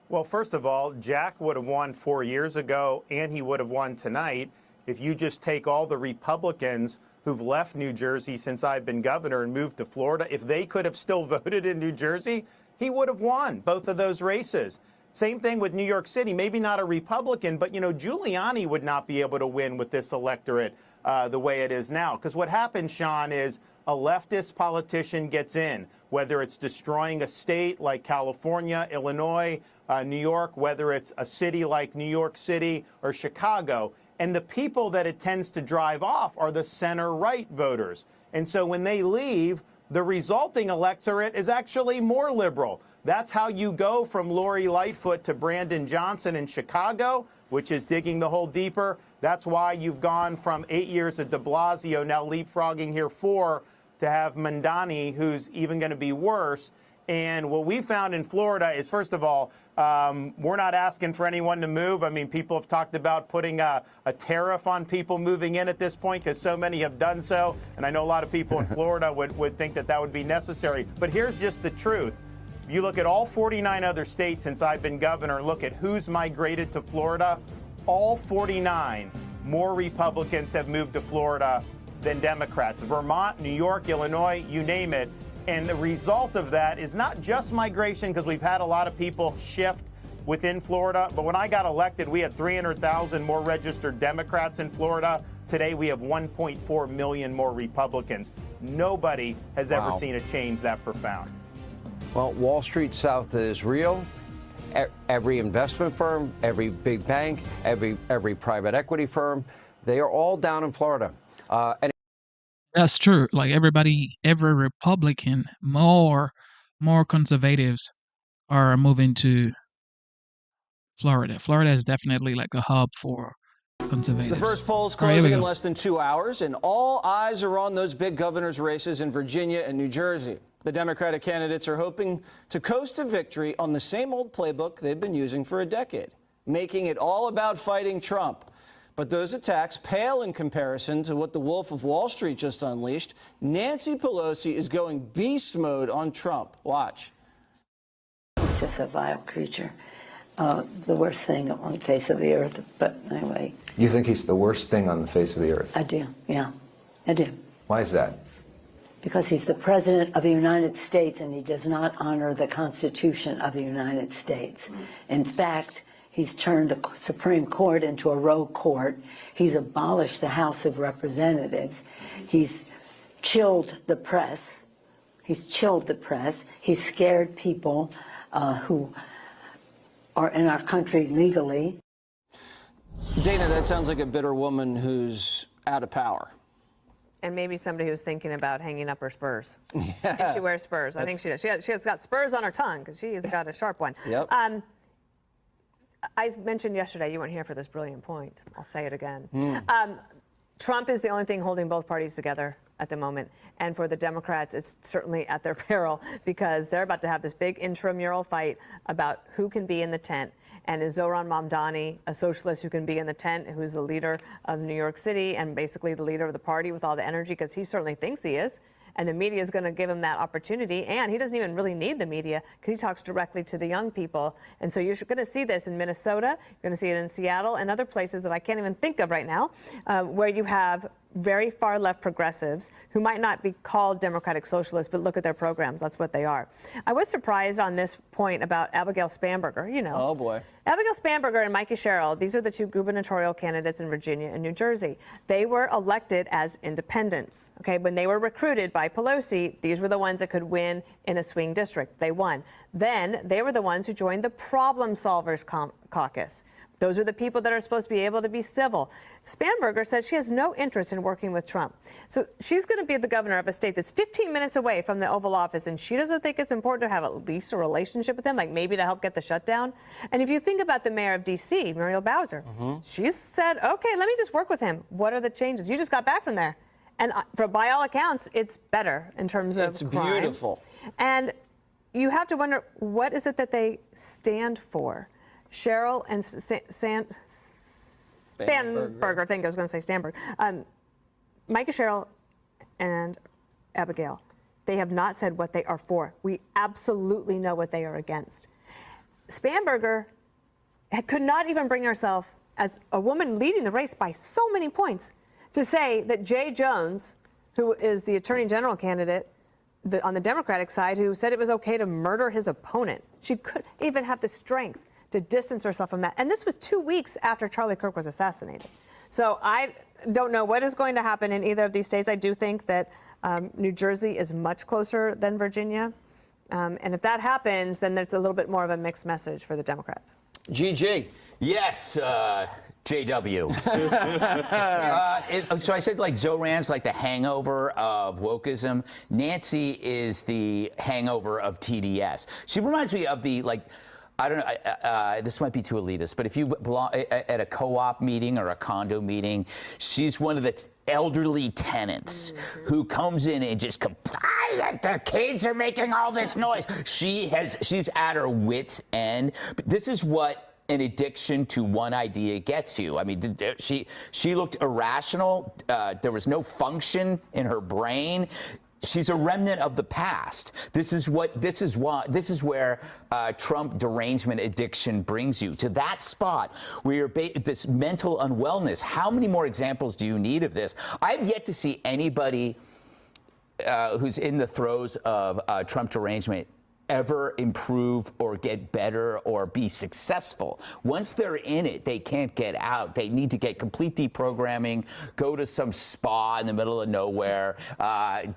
Well, first of all, Jack would have won 4 years ago, and he would have won tonight if you just take all the Republicans who've left New Jersey since I've been governor and moved to Florida. If they could have still voted in New Jersey, he would have won both of those races. Same thing with New York City. Maybe not a Republican, but, you know, Giuliani would not be able to win with this electorate the way it is now. Because what happens, Sean, is a leftist politician gets in, whether it's destroying a state like California, Illinois, New York, whether it's a city like New York City or Chicago. And the people that it tends to drive off are the center-right voters. And so when they leave, the resulting electorate is actually more liberal. That's how you go from Lori Lightfoot to Brandon Johnson in Chicago, which is digging the hole deeper. That's why you've gone from 8 years of de Blasio, now leapfrogging here 4, to have Mamdani, who's even going to be worse. And what we found in Florida is, first of all, we're not asking for anyone to move. I mean, people have talked about putting a tariff on people moving in at this point because so many have done so. And I know a lot of people in Florida would think that that would be necessary. But here's just the truth. You look at all 49 other states since I've been governor and look at who's migrated to Florida, all 49 more Republicans have moved to Florida than Democrats. Vermont, New York, Illinois, you name it. And the result of that is not just migration, because we've had a lot of people shift within Florida. But when I got elected, we had 300,000 more registered Democrats in Florida. Today, we have 1.4 million more Republicans. Nobody has ever seen a change that profound. Well, Wall Street South is real. Every investment firm, every big bank, every private equity firm, they are all down in Florida. That's true. Like every Republican, more conservatives are moving to Florida. Florida is definitely like a hub for conservatives. The first polls All right, here closing we in go. less than 2 hours, and all eyes are on those big governor's races in Virginia and New Jersey. The Democratic candidates are hoping to coast to victory on the same old playbook they've been using for a decade, making it all about fighting Trump. But those attacks pale in comparison to what the Wolf of Wall Street just unleashed. Nancy Pelosi is going beast mode on Trump. Watch. He's just a vile creature. The worst thing on the face of the earth. But anyway. You think he's the worst thing on the face of the earth? I do, yeah. I do. Why is that? Because he's the President of the United States and he does not honor the Constitution of the United States. In fact, he's turned the Supreme Court into a rogue court. He's abolished the House of Representatives. He's chilled the press. He's chilled the press. He's scared people who are in our country legally. Dana, that sounds like a bitter woman who's out of power. And maybe somebody who's thinking about hanging up her spurs. Yeah. If she wears spurs. I think she does. She has got spurs on her tongue because she has got a sharp one. Yep. I mentioned yesterday, you weren't here for this brilliant point. I'll say it again. Trump is the only thing holding both parties together at the moment. And for the Democrats, it's certainly at their peril because they're about to have this big intramural fight about who can be in the tent. And is Zohran Mamdani a socialist who can be in the tent, who's the leader of New York City and basically the leader of the party with all the energy, because he certainly thinks he is. and the media is going to give him that opportunity. And he doesn't even really need the media because he talks directly to the young people. And so you're going to see this in Minnesota, you're going to see it in Seattle and other places that I can't even think of right now, where you have very far left progressives who might not be called democratic socialists, but look at their programs. That's what they are. I was surprised on this point about Abigail Spanberger, you know. Oh, boy. Abigail Spanberger and Micah Sherrill, these are the two gubernatorial candidates in Virginia and New Jersey. They were elected as independents. Okay, when they were recruited by Pelosi, these were the ones that could win in a swing district. They won. Then they were the ones who joined the Problem Solvers Caucus. Those are the people that are supposed to be able to be civil. Spanberger said she has no interest in working with Trump. So she's going to be the governor of a state that's 15 minutes away from the Oval Office, and she doesn't think it's important to have at least a relationship with him, like maybe to help get the shutdown. And if you think about the mayor of D.C., Muriel Bowser, she said, okay, let me just work with him. What are the changes? You just got back from there. And by all accounts, it's better in terms of crime. It's beautiful. And you have to wonder, what is it that they stand for? Cheryl and Spanberger, I think I was going to say Sandberg. Micah Sherrill and Abigail, they have not said what they are for. We absolutely know what they are against. Spanberger could not even bring herself, as a woman leading the race by so many points, to say that Jay Jones, who is the Attorney General candidate on the Democratic side, who said it was okay to murder his opponent, she couldn't even have the strength to distance herself from that. And this was 2 weeks after Charlie Kirk was assassinated. So I don't know what is going to happen in either of these states. I do think that New Jersey is much closer than Virginia. And if that happens, then there's a little bit more of a mixed message for the Democrats. GG. Yes, JW. So I said, like, Zoran's like the hangover of wokeism. Nancy is the hangover of TDS. She reminds me of the, like, I don't know, this might be too elitist, but if you belong at a co-op meeting or a condo meeting, she's one of the elderly tenants who comes in and just complains that the kids are making all this noise. She's at her wit's end. But this is what an addiction to one idea gets you. I mean, she looked irrational. There was no function in her brain. She's a remnant of the past. This is where Trump derangement addiction brings you, to that spot where you're this mental unwellness. How many more examples do you need of this? I've yet to see anybody who's in the throes of Trump derangement ever improve or get better or be successful. Once they're in it, they can't get out. They need to get complete deprogramming, go to some spa in the middle of nowhere,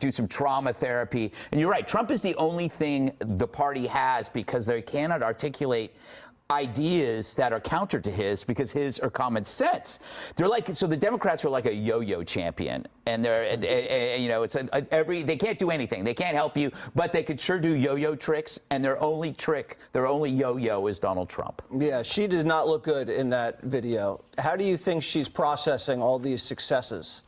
do some trauma therapy. And you're right, Trump is the only thing the party has because they cannot articulate ideas that are counter to his because his are common sense. They're like, so the Democrats are like a yo-yo champion, and they're, you know, it's they can't do anything. They can't help you, but they could sure do yo-yo tricks, and their only yo-yo is Donald Trump. Yeah, she did not look good in that video. How do you think she's processing all these successes?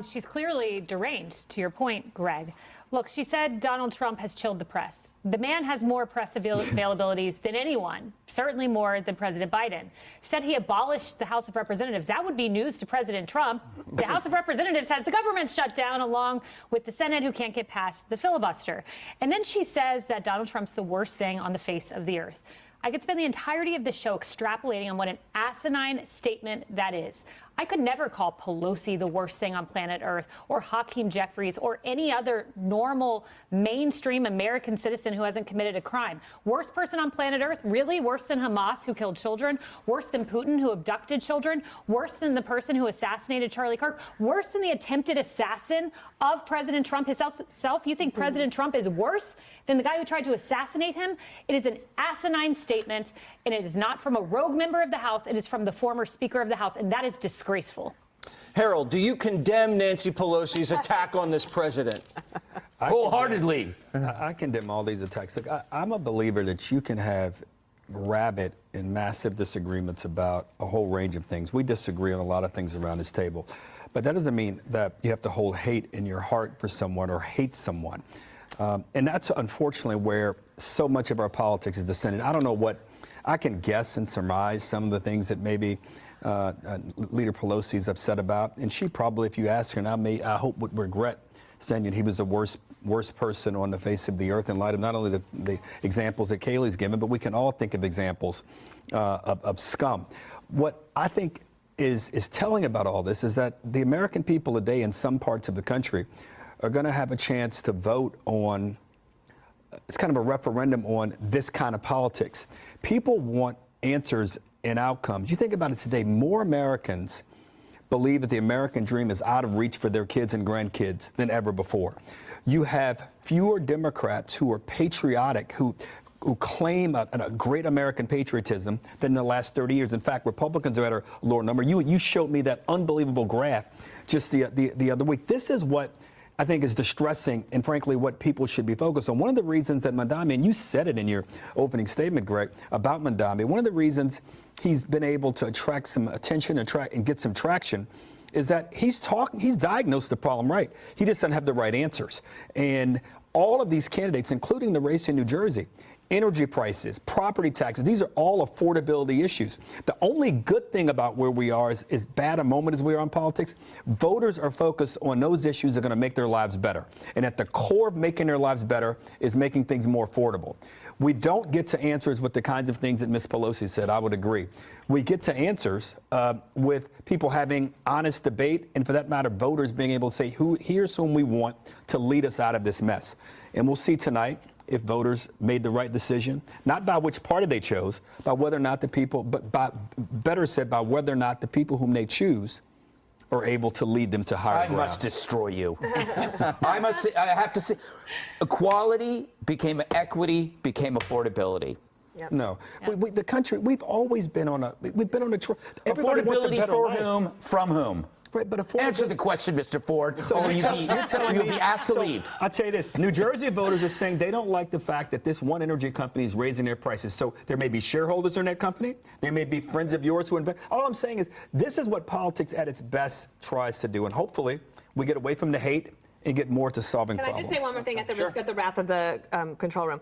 She's clearly deranged, to your point, Greg. Look, she said Donald Trump has chilled the press. The man has more press availabilities than anyone, certainly more than President Biden. She said he abolished the House of Representatives. That would be news to President Trump. The House of Representatives has the government shut down along with the Senate, who can't get past the filibuster. And then she says that Donald Trump's the worst thing on the face of the earth. I could spend the entirety of this show extrapolating on what an asinine statement that is. I could never call Pelosi the worst thing on planet Earth, or Hakeem Jeffries, or any other normal mainstream American citizen who hasn't committed a crime. Worst person on planet Earth? Really? Worse than Hamas, who killed children? Worse than Putin, who abducted children? Worse than the person who assassinated Charlie Kirk? Worse than the attempted assassin of President Trump himself? You think President Trump is worse than the guy who tried to assassinate him? It is an asinine statement, and it is not from a rogue member of the House. It is from the former Speaker of the House, and that is disgraceful. Harold, do you condemn Nancy Pelosi's attack on this president? Wholeheartedly. I condemn all these attacks. Look, I'm a believer that you can have rabid and massive disagreements about a whole range of things. We disagree on a lot of things around this table, but that doesn't mean that you have to hold hate in your heart for someone or hate someone. And that's unfortunately where so much of our politics is descended. I don't know what, I can guess and surmise some of the things that maybe Leader Pelosi is upset about. And she probably, if you ask her, and I hope would regret saying that he was the worst person on the face of the earth in light of not only the examples that Kayleigh's given, but we can all think of examples of scum. What I think is telling about all this is that the American people today in some parts of the country are going to have a chance to vote on, it's kind of a referendum on this kind of politics. People want answers and outcomes. You think about it today, more Americans believe that the American dream is out of reach for their kids and grandkids than ever before. You have fewer Democrats who are patriotic, who claim a great American patriotism than in the last 30 years. In fact, Republicans are at a lower number. You showed me that unbelievable graph just the other week. This is what I think is distressing and, frankly, what people should be focused on. One of the reasons that Mamdani, and you said it in your opening statement, Greg, about Mamdani, one of the reasons he's been able to attract some attention and get some traction is that he's diagnosed the problem right. He just doesn't have the right answers. And all of these candidates, including the race in New Jersey, energy prices, property taxes, these are all affordability issues. The only good thing about where we are is as bad a moment as we are in politics, voters are focused on those issues that are going to make their lives better. And at the core of making their lives better is making things more affordable. We don't get to answers with the kinds of things that Ms. Pelosi said. I would agree. We get to answers with people having honest debate, and for that matter, voters being able to say, here's whom we want to lead us out of this mess. And we'll see tonight if voters made the right decision, not by which party they chose, by whether or not the people, but better said, by whether or not the people whom they choose are able to lead them to higher ground. I must destroy you. I have to say, equality became equity, became affordability. Yep. No, yep. The country, we've always been on a, affordability for whom, from whom? Right, but answer the question, Mr. Ford, so or you'll be asked to leave. I'll tell you this. New Jersey voters are saying they don't like the fact that this one energy company is raising their prices. So there may be shareholders in that company. There may be friends of yours who invest. All I'm saying is this is what politics at its best tries to do. And hopefully we get away from the hate and get more to solving problems. Can I just say one more thing at the risk of the wrath of the control room?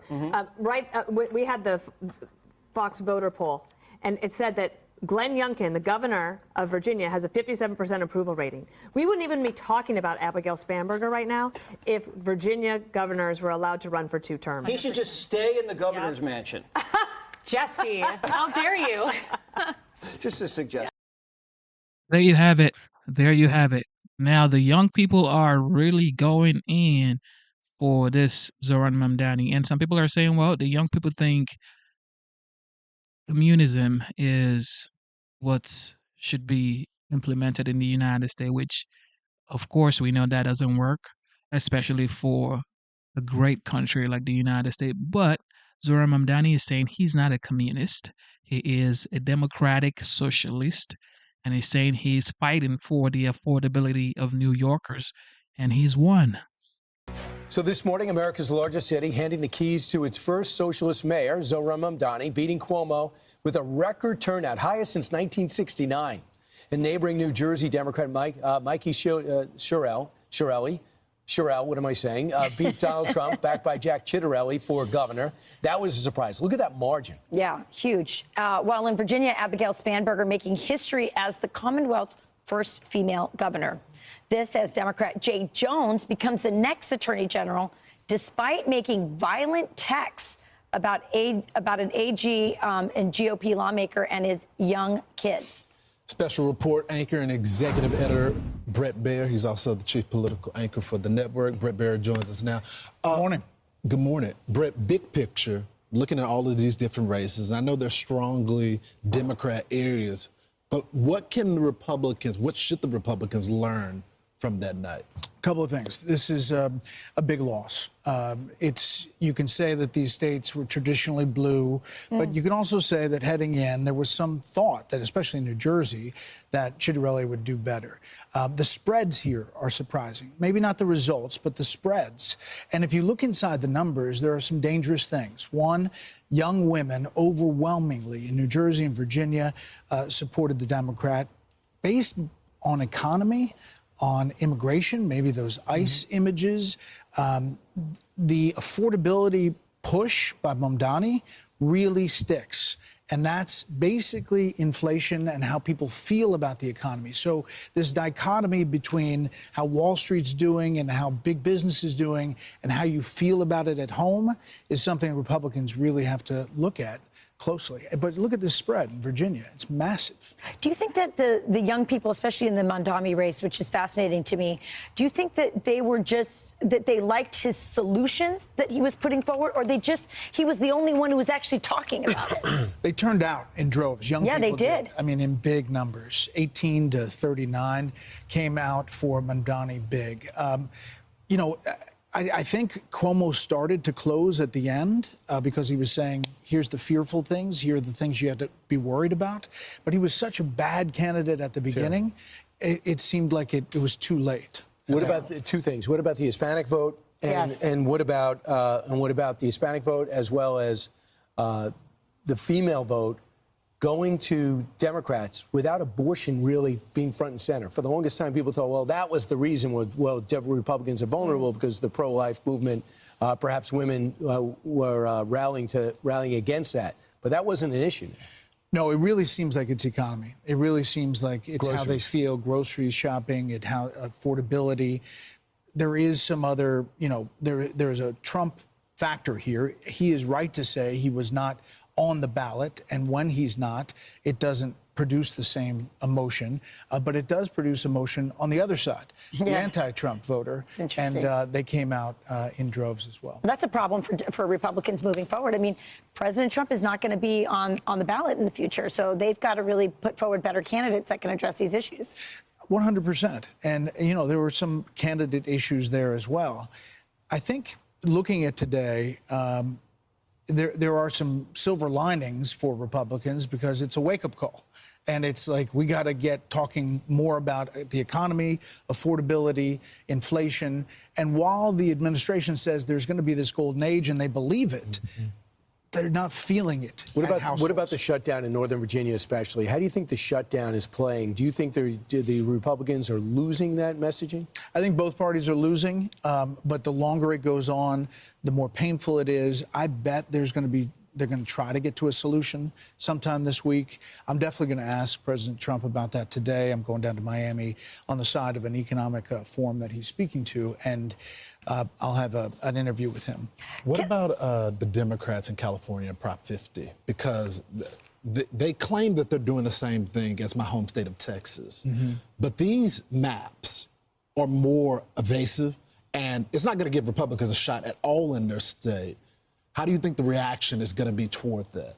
We had the Fox voter poll, and it said that Glenn Youngkin, the governor of Virginia, has a 57% approval rating. We wouldn't even be talking about Abigail Spanberger right now if Virginia governors were allowed to run for 2 terms. He should just stay in the governor's mansion. Jesse, how dare you? Just a suggestion. There you have it. There you have it. Now, the young people are really going in for this Zoran Mamdani. And some people are saying, well, the young people think communism is what should be implemented in the United States, which, of course, we know that doesn't work, especially for a great country like the United States. But Zoran Mamdani is saying he's not a communist. He is a democratic socialist. And he's saying he's fighting for the affordability of New Yorkers. And he's won. So this morning, America's largest city handing the keys to its first socialist mayor, Zoran Mamdani, beating Cuomo with a record turnout, highest since 1969. In neighboring New Jersey, Democrat Mikey Sherrill, what am I saying, beat Donald Trump, backed by Jack Ciattarelli for governor. That was a surprise. Look at that margin. Yeah, huge. While in Virginia, Abigail Spanberger making history as the Commonwealth's first female governor. This as Democrat Jay Jones becomes the next attorney general, despite making violent texts about an AG and GOP lawmaker and his young kids. Special report anchor and executive editor Bret Baier. He's also the chief political anchor for the network. Bret Baier joins us now. Good morning. Good morning. Bret, big picture, looking at all of these different races, I know they're strongly Democrat areas, but what should the Republicans learn from that night? A couple of things. This is a big loss. You can say that these states were traditionally blue, but you can also say that heading in, there was some thought that, especially in New Jersey, that Ciattarelli would do better. The spreads here are surprising. Maybe not the results, but the spreads. And if you look inside the numbers, there are some dangerous things. One, young women overwhelmingly in New Jersey and Virginia supported the Democrat based on economy, on immigration, maybe those ICE images. The affordability push by Mamdani really sticks. And that's basically inflation and how people feel about the economy. So this dichotomy between how Wall Street's doing and how big business is doing and how you feel about it at home is something Republicans really have to look at closely. But look at this spread in Virginia. It's massive. Do you think that the young people, especially in the Mamdani race, which is fascinating to me, do you think that they were just, that they liked his solutions that he was putting forward, or he was the only one who was actually talking about it? They turned out in droves. Young people they did. I mean, in big numbers. 18 to 39 came out for Mamdani big. You know, I think Cuomo started to close at the end because he was saying, here's the fearful things, here are the things you have to be worried about. But he was such a bad candidate at the beginning, it seemed like it was too late. What about the two things? What about the Hispanic vote? And what about the Hispanic vote as well as the female vote going to Democrats without abortion really being front and center? For the longest time, people thought, well, that was the reason Republicans are vulnerable because the pro-life movement, perhaps women were rallying against that. But that wasn't an issue. No, it really seems like it's economy. It really seems like it's Groceries. how they feel, groceries, shopping, and how affordability. There is some other, you know, there's a Trump factor here. He is right to say he was not on the ballot, and when he's not, it doesn't produce the same emotion, but it does produce emotion on the other side, the anti-Trump voter, and they came out in droves as well. That's a problem for Republicans moving forward. I mean, President Trump is not going to be on the ballot in the future, so they've got to really put forward better candidates that can address these issues. 100%. And, you know, there were some candidate issues there as well. I think looking at today, there are some silver linings for Republicans because it's a wake-up call. And it's like we got to get talking more about the economy, affordability, inflation. And while the administration says there's going to be this golden age and they believe it, they're not feeling it. What about the shutdown in Northern Virginia especially? How do you think the shutdown is playing? Do you think the Republicans are losing that messaging? I think both parties are losing, but the longer it goes on, the more painful it is. I bet they're going to try to get to a solution sometime this week. I'm definitely going to ask President Trump about that today. I'm going down to Miami on the side of an economic forum that he's speaking to, and I'll have an interview with him. What about the Democrats in California, Prop 50? Because they claim that they're doing the same thing as my home state of Texas. But these maps are more evasive, and it's not going to give Republicans a shot at all in their state. How do you think the reaction is going to be toward that?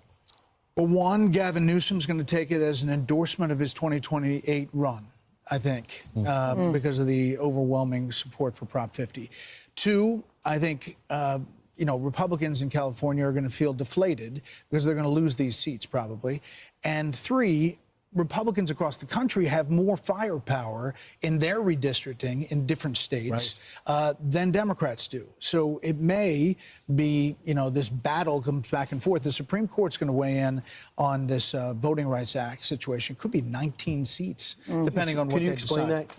Well, one, Gavin Newsom's going to take it as an endorsement of his 2028 run, I think, because of the overwhelming support for Prop 50. Two, I think, you know, Republicans in California are going to feel deflated because they're going to lose these seats probably. And three, Republicans across the country have more firepower in their redistricting in different states than Democrats do. So it may be, you know, this battle comes back and forth. The Supreme Court's going to weigh in on this Voting Rights Act situation. It could be 19 seats, depending on what they decide. Can you explain that?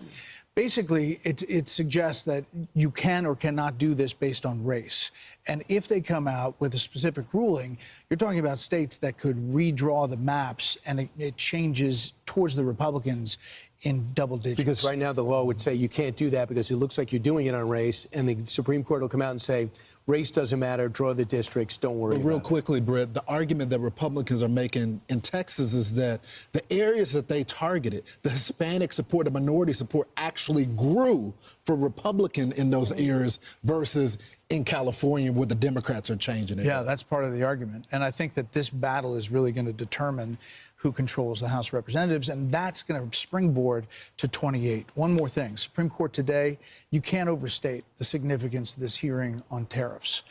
Basically, it suggests that you can or cannot do this based on race. And if they come out with a specific ruling, you're talking about states that could redraw the maps, and it changes towards the Republicans in double digits. Because right now the law would say you can't do that because it looks like you're doing it on race, and the Supreme Court will come out and say, race doesn't matter, draw the districts, don't worry about it. Real quickly, Britt, the argument that Republicans are making in Texas is that the areas that they targeted, the Hispanic support, the minority support, actually grew for Republican in those areas versus in California where the Democrats are changing it. Yeah, that's part of the argument. And I think that this battle is really going to determine who controls the House of Representatives, and that's going to springboard to 28. One more thing. Supreme Court today, you can't overstate the significance of this hearing on tariffs.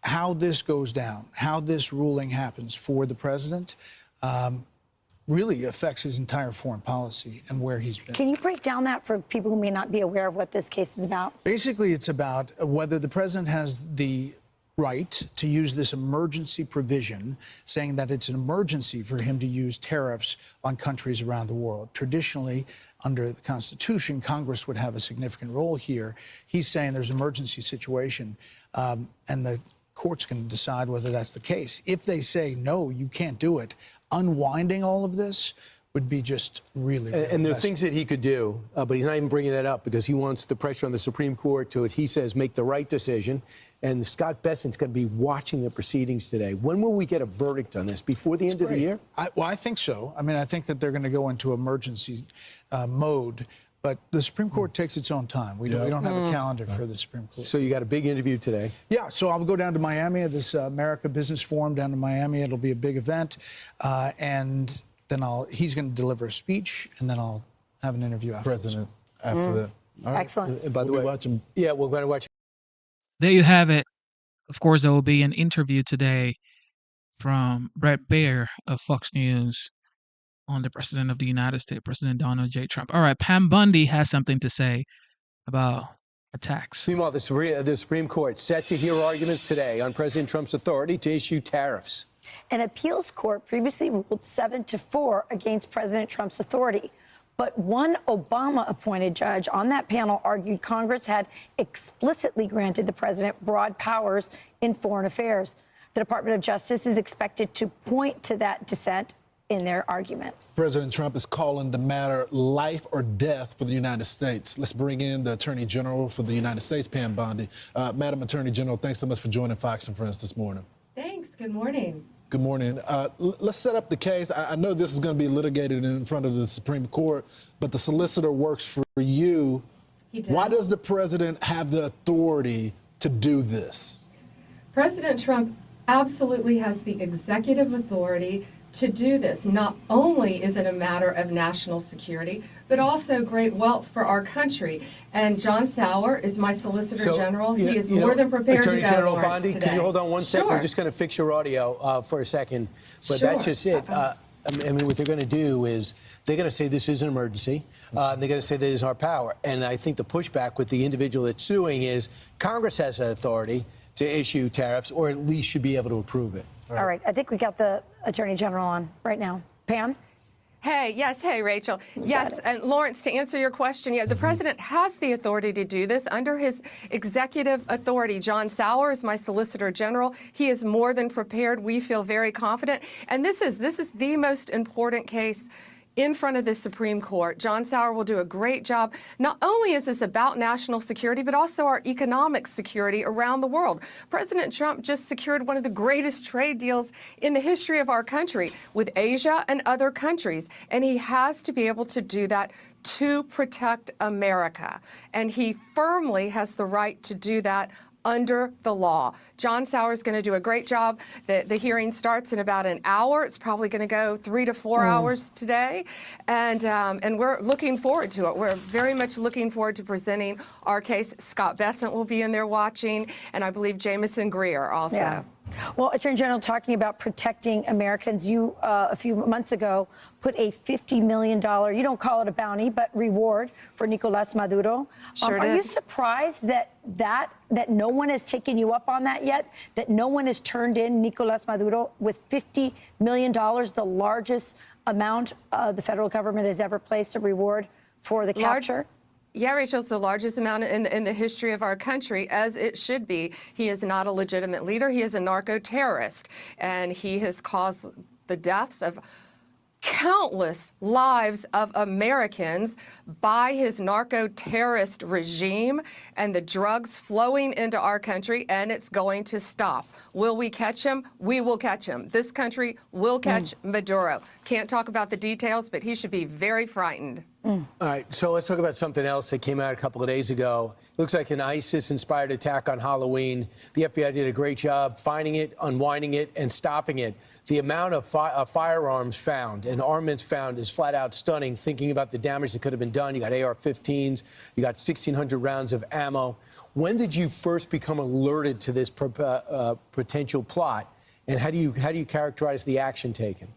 How this goes down, how this ruling happens for the president, really affects his entire foreign policy and where he's been. Can you break down that for people who may not be aware of what this case is about? Basically, it's about whether the president has the right to use this emergency provision, saying that it's an emergency for him to use tariffs on countries around the world. Traditionally, under the Constitution, Congress would have a significant role here. He's saying there's an emergency situation, and the court's going to decide whether that's the case. If they say, no, you can't do it, unwinding all of this would be just really And there are messy. things that he could do, but he's not even bringing that up because he wants the pressure on the Supreme Court to, he says, make the right decision. And Scott Bessent's going to be watching the proceedings today. When will we get a verdict on this? Before the end of the year? I think so. I mean, I think that they're going to go into emergency mode. But the Supreme Court takes its own time. We don't have a calendar for the Supreme Court. So you got a big interview today. Yeah, so I'll go down to Miami at this America Business Forum down in Miami. It'll be a big event. And then he's going to deliver a speech, and then I'll have an interview afterwards. President after that. All right. Excellent. And by the way, watching. Yeah, we're going to watch. There you have it. Of course, there will be an interview today from Brett Baer of Fox News on the President of the United States, President Donald J. Trump. All right, Pam Bundy has something to say about attacks. Meanwhile, the Supreme Court set to hear arguments today on President Trump's authority to issue tariffs. An appeals court previously ruled 7-4 against President Trump's authority. But one Obama-appointed judge on that panel argued Congress had explicitly granted the president broad powers in foreign affairs. The Department of Justice is expected to point to that dissent in their arguments. President Trump is calling the matter life or death for the United States. Let's bring in the Attorney General for the United States, Pam Bondi. Madam Attorney General, thanks so much for joining Fox and Friends this morning. Thanks. Good morning. Good morning. Let's set up the case. I know this is going to be litigated in front of the Supreme Court, but the solicitor works for you. He does. Why does the president have the authority to do this? President Trump absolutely has the executive authority to do this. Not only is it a matter of national security, but also great wealth for our country. And John Sauer is my Solicitor General. He is more than prepared Attorney to go General to Lawrence Bondi, today. can you hold on one second? Sure. We're just going to fix your audio for a second. But Sure. that's just it. I mean, what they're going to do is they're going to say this is an emergency. And they're going to say this is our power. And I think the pushback with the individual that's suing is Congress has that authority to issue tariffs, or at least should be able to approve it. All right. I think we got the Attorney General on right now. Pam? Hey, Rachel. Yes, and Lawrence, to answer your question, the president has the authority to do this under his executive authority. John Sauer is my Solicitor General. He is more than prepared. We feel very confident. And this is the most important case in front of the Supreme Court. John Sauer will do a great job. Not only is this about national security, but also our economic security around the world. President Trump just secured one of the greatest trade deals in the history of our country with Asia and other countries. And he has to be able to do that to protect America. And he firmly has the right to do that under the law. John Sauer is going to do a great job. The hearing starts in about an hour. It's probably going to go 3 to 4 hours today. And we're looking forward to it. We're very much looking forward to presenting our case. Scott Bessent will be in there watching, and I believe Jamison Greer also. Yeah. Well, Attorney General, talking about protecting Americans, you a few months ago put a $50 million, you don't call it a bounty, but reward for Nicolas Maduro. Sure Are did. you surprised that no one has taken you up on that yet? That no one has turned in Nicolas Maduro with $50 million, the largest amount the federal government has ever placed a reward for the capture? Yeah, Rachel, it's the largest amount in the history of our country, as it should be. He is not a legitimate leader. He is a narco-terrorist, and he has caused the deaths of countless lives of Americans by his narco-terrorist regime and the drugs flowing into our country, and it's going to stop. Will we catch him? We will catch him. This country will catch Maduro. Can't talk about the details, but he should be very frightened. All right, so let's talk about something else that came out a couple of days ago. Looks like an ISIS-inspired attack on Halloween. The FBI did a great job finding it, unwinding it, and stopping it. The amount of firearms found and armaments found is flat out stunning, thinking about the damage that could have been done. You got AR-15s, you got 1,600 rounds of ammo. When did you first become alerted to this potential plot, and how do you characterize the action taken?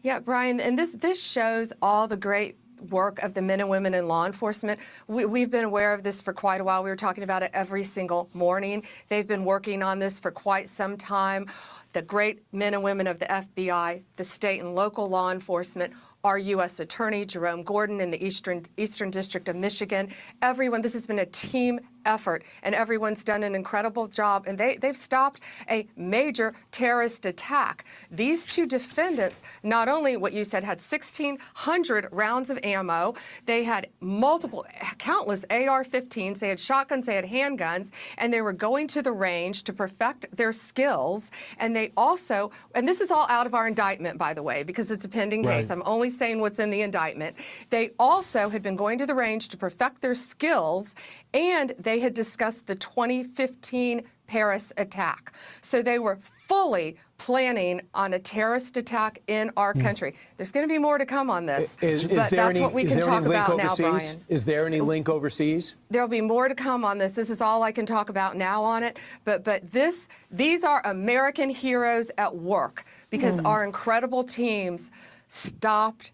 Yeah, Brian, and this shows all the great work of the men and women in law enforcement. We've been aware of this for quite a while. We were talking about it every single morning. They've been working on this for quite some time. The great men and women of the FBI, the state and local law enforcement, our U.S. Attorney, Jerome Gordon, in the Eastern District of Michigan. Everyone, this has been a team effort, and everyone's done an incredible job, and they've stopped a major terrorist attack. These two defendants, not only what you said, had 1,600 rounds of ammo, they had countless AR-15s, they had shotguns, they had handguns, and they were going to the range to perfect their skills. And they also, and this is all out of our indictment, by the way, because it's a pending case. I'm only saying what's in the indictment. They also had been going to the range to perfect their skills, and they had discussed the 2015 Paris attack. So they were fully planning on a terrorist attack in our country. There's going to be more to come on this, but that's what we can talk about now, Brian. Is there any link overseas? There'll be more to come on this. This is all I can talk about now on it. But these are American heroes at work, because our incredible teams stopped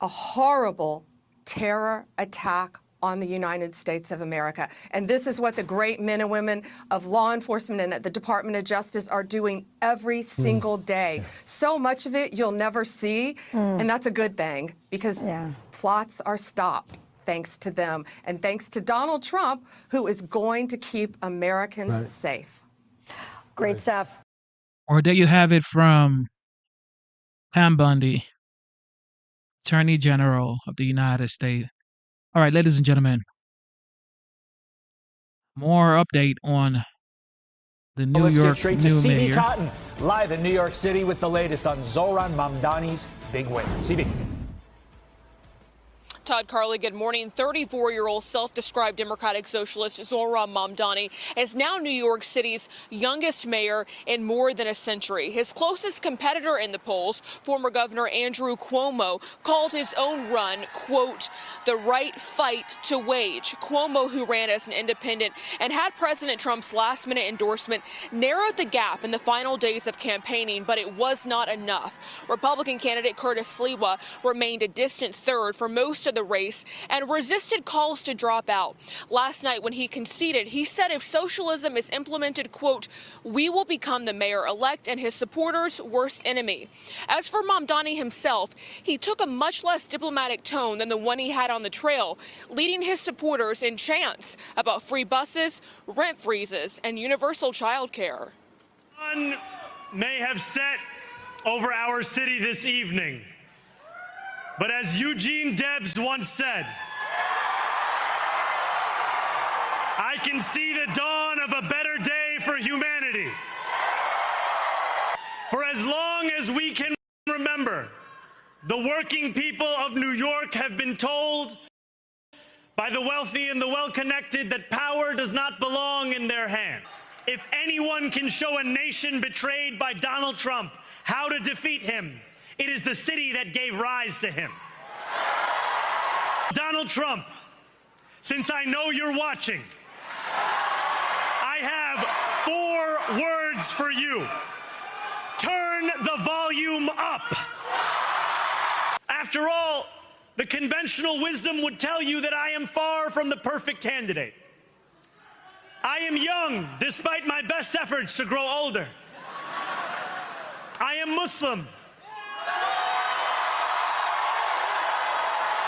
a horrible terror attack on the United States of America. And this is what the great men and women of law enforcement and at the Department of Justice are doing every single day. So much of it you'll never see, and that's a good thing, because plots are stopped thanks to them, and thanks to Donald Trump, who is going to keep Americans safe. Great stuff. Or there you have it from Pam Bundy, Attorney General of the United States. All right, ladies and gentlemen, more update on the New Let's York get straight to new CB mayor. Cotton, live in New York City with the latest on Zohran Mamdani's big win. CB. Todd Carley, good morning. 34-year-old self-described Democratic Socialist Zohran Mamdani is now New York City's youngest mayor in more than a century. His closest competitor in the polls, former Governor Andrew Cuomo, called his own run, quote, the right fight to wage. Cuomo, who ran as an independent and had President Trump's last-minute endorsement, narrowed the gap in the final days of campaigning, but it was not enough. Republican candidate Curtis Sliwa remained a distant third for most of the race and resisted calls to drop out. Last night when he conceded, he said if socialism is implemented, quote, we will become the mayor-elect and his supporters' worst enemy. As for Mamdani himself, he took a much less diplomatic tone than the one he had on the trail, leading his supporters in chants about free buses, rent freezes, and universal child care. One may have set over our city this evening, but as Eugene Debs once said, I can see the dawn of a better day for humanity. For as long as we can remember, the working people of New York have been told by the wealthy and the well-connected that power does not belong in their hand. If anyone can show a nation betrayed by Donald Trump how to defeat him, it is the city that gave rise to him. Donald Trump, since I know you're watching, I have 4 words for you. Turn the volume up. After all, the conventional wisdom would tell you that I am far from the perfect candidate. I am young, despite my best efforts to grow older. I am Muslim.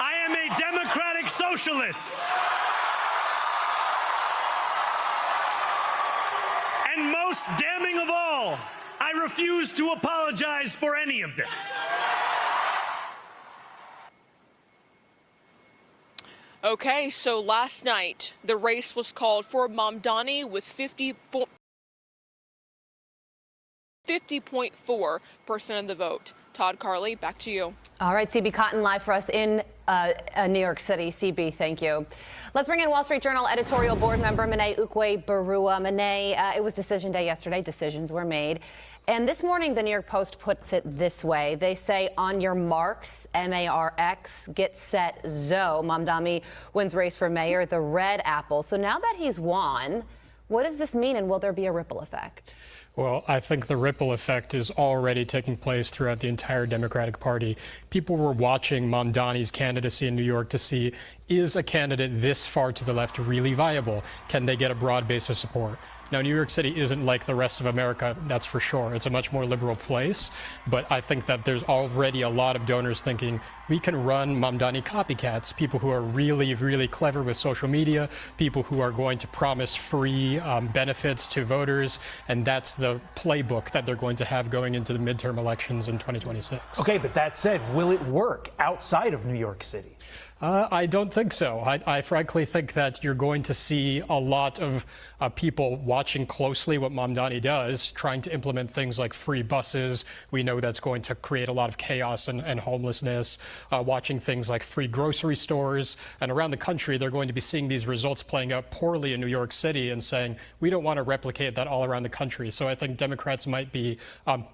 I am a democratic socialist. And most damning of all, I refuse to apologize for any of this. Okay, so last night, the race was called for Mamdani with 50.4% of the vote. Todd Carley, back to you. All right, CB Cotton live for us in New York City. CB, thank you. Let's bring in Wall Street Journal editorial board member Monet Ukwe-Barua. Monet, it was decision day yesterday. Decisions were made. And this morning, the New York Post puts it this way. They say, on your marks, M-A-R-X, get set, Zo. Mamdani wins race for mayor, the red apple. So now that he's won, what does this mean, and will there be a ripple effect? Well, I think the ripple effect is already taking place throughout the entire Democratic Party. People were watching Mamdani's candidacy in New York to see, is a candidate this far to the left really viable? Can they get a broad base of support? Now, New York City isn't like the rest of America, that's for sure. It's a much more liberal place, but I think that there's already a lot of donors thinking we can run Mamdani copycats, people who are really, really clever with social media, people who are going to promise free benefits to voters, and that's the playbook that they're going to have going into the midterm elections in 2026. Okay, but that said, will it work outside of New York City? I don't think so. I frankly think that you're going to see a lot of people watching closely what Mamdani does, trying to implement things like free buses. We know that's going to create a lot of chaos and homelessness, watching things like free grocery stores. And around the country, they're going to be seeing these results playing out poorly in New York City and saying, we don't want to replicate that all around the country. So I think Democrats might be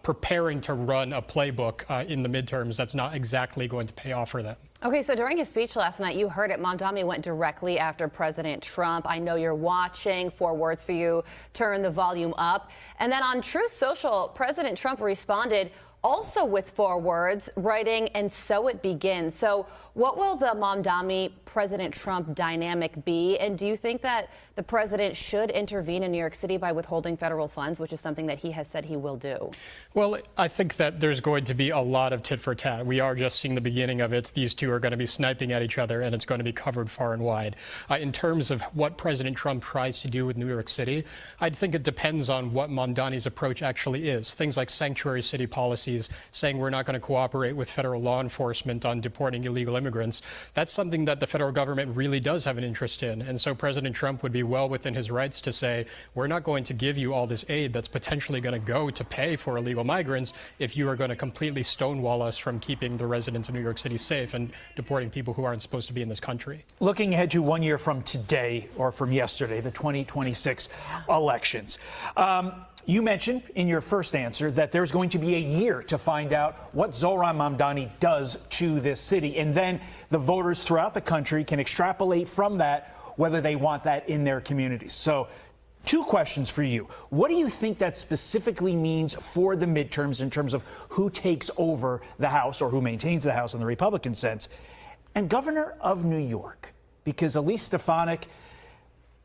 preparing to run a playbook in the midterms that's not exactly going to pay off for them. Okay, so during his speech last night, you heard it. Mamdani went directly after President Trump. I know you're watching. 4 words for you. Turn the volume up. And then on Truth Social, President Trump responded also with 4 words, writing, and so it begins. So what will the Mamdani President Trump dynamic be? And do you think that the president should intervene in New York City by withholding federal funds, which is something that he has said he will do? Well, I think that there's going to be a lot of tit for tat. We are just seeing the beginning of it. These two are going to be sniping at each other, and it's going to be covered far and wide. In terms of what President Trump tries to do with New York City, I think it depends on what Mamdani's approach actually is. Things like sanctuary city policies, saying we're not going to cooperate with federal law enforcement on deporting illegal immigrants. That's something that the federal government really does have an interest in. And so President Trump would be well within his rights to say, we're not going to give you all this aid that's potentially going to go to pay for illegal migrants if you are going to completely stonewall us from keeping the residents of New York City safe and deporting people who aren't supposed to be in this country. Looking ahead to 1 year from today, or from yesterday, the 2026 elections. You mentioned in your first answer that there's going to be a year to find out what Zohran Mamdani does to this city. And then the voters throughout the country can extrapolate from that whether they want that in their communities. So 2 questions for you. What do you think that specifically means for the midterms in terms of who takes over the House or who maintains the House in the Republican sense? And Governor of New York, because Elise Stefanik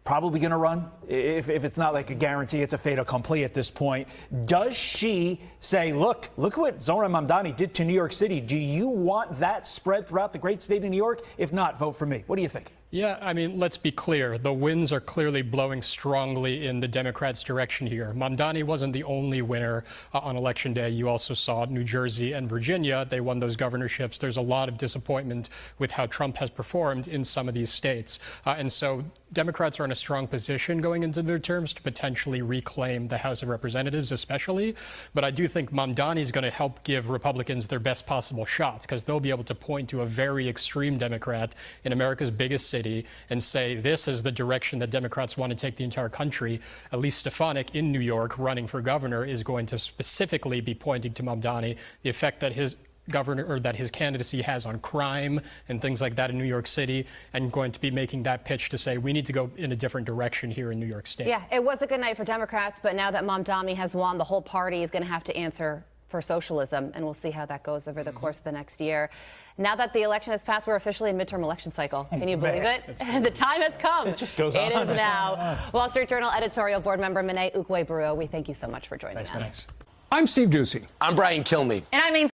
probably going to run. If it's not like a guarantee, it's a fait accompli at this point. Does she say, look what Zohran Mamdani did to New York City. Do you want that spread throughout the great state of New York? If not, vote for me. What do you think? Yeah, I mean, let's be clear. The winds are clearly blowing strongly in the Democrats' direction here. Mamdani wasn't the only winner on Election Day. You also saw New Jersey and Virginia. They won those governorships. There's a lot of disappointment with how Trump has performed in some of these states. And so Democrats are in a strong position going into midterms to potentially reclaim the House of Representatives, especially. But I do think Mamdani is going to help give Republicans their best possible shots because they'll be able to point to a very extreme Democrat in America's biggest city and say this is the direction that Democrats want to take the entire country. Elise Stefanik in New York running for governor is going to specifically be pointing to Mamdani, the effect that his governor or that his candidacy has on crime and things like that in New York City, and going to be making that pitch to say we need to go in a different direction here in New York State. Yeah, it was a good night for Democrats, but now that Mamdani has won, the whole party is going to have to answer for socialism, and we'll see how that goes over the course of the next year. Now that the election has passed, we're officially in midterm election cycle. Can you believe it? The time has come. It just goes on. It is now. Wall Street Journal editorial board member Monet Ukwe-Barua, we thank you so much for joining us. Thanks. I'm Steve Doocy. I'm Brian Kilmeade. And I mean,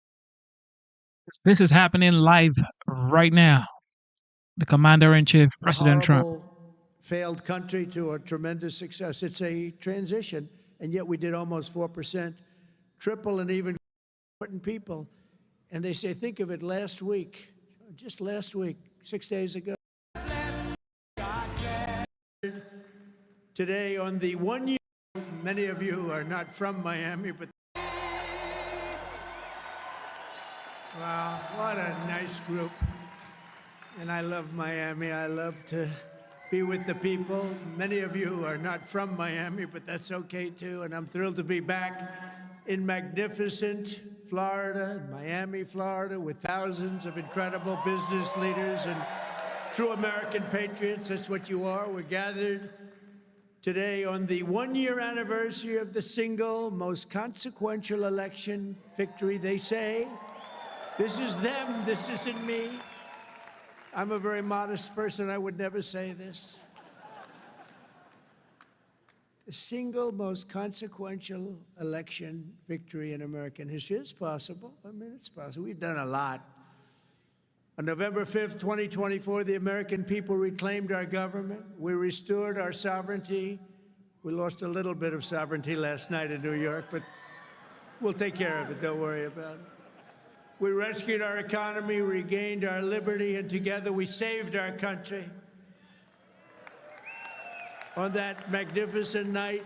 This is happening live right now. The Commander-in-Chief, President Trump. Failed country to a tremendous success. It's a transition, and yet we did almost 4%, triple and even important people. And they say, think of it, last week, just last week, 6 days ago. Today on the 1 year, many of you are not from Miami, but wow, what a nice group. And I love Miami. I love to be with the people. Many of you are not from Miami, but that's okay too. And I'm thrilled to be back in magnificent Florida, Miami, Florida, with thousands of incredible business leaders and true American patriots. That's what you are. We're gathered today on the one-year anniversary of the single most consequential election victory. They say, this is them, this isn't me. I'm a very modest person. I would never say this. The single most consequential election victory in American history. It's possible. I mean, it's possible. We've done a lot. On November 5th, 2024, the American people reclaimed our government. We restored our sovereignty. We lost a little bit of sovereignty last night in New York, but we'll take care of it. Don't worry about it. We rescued our economy, regained our liberty, and together we saved our country. On that magnificent night,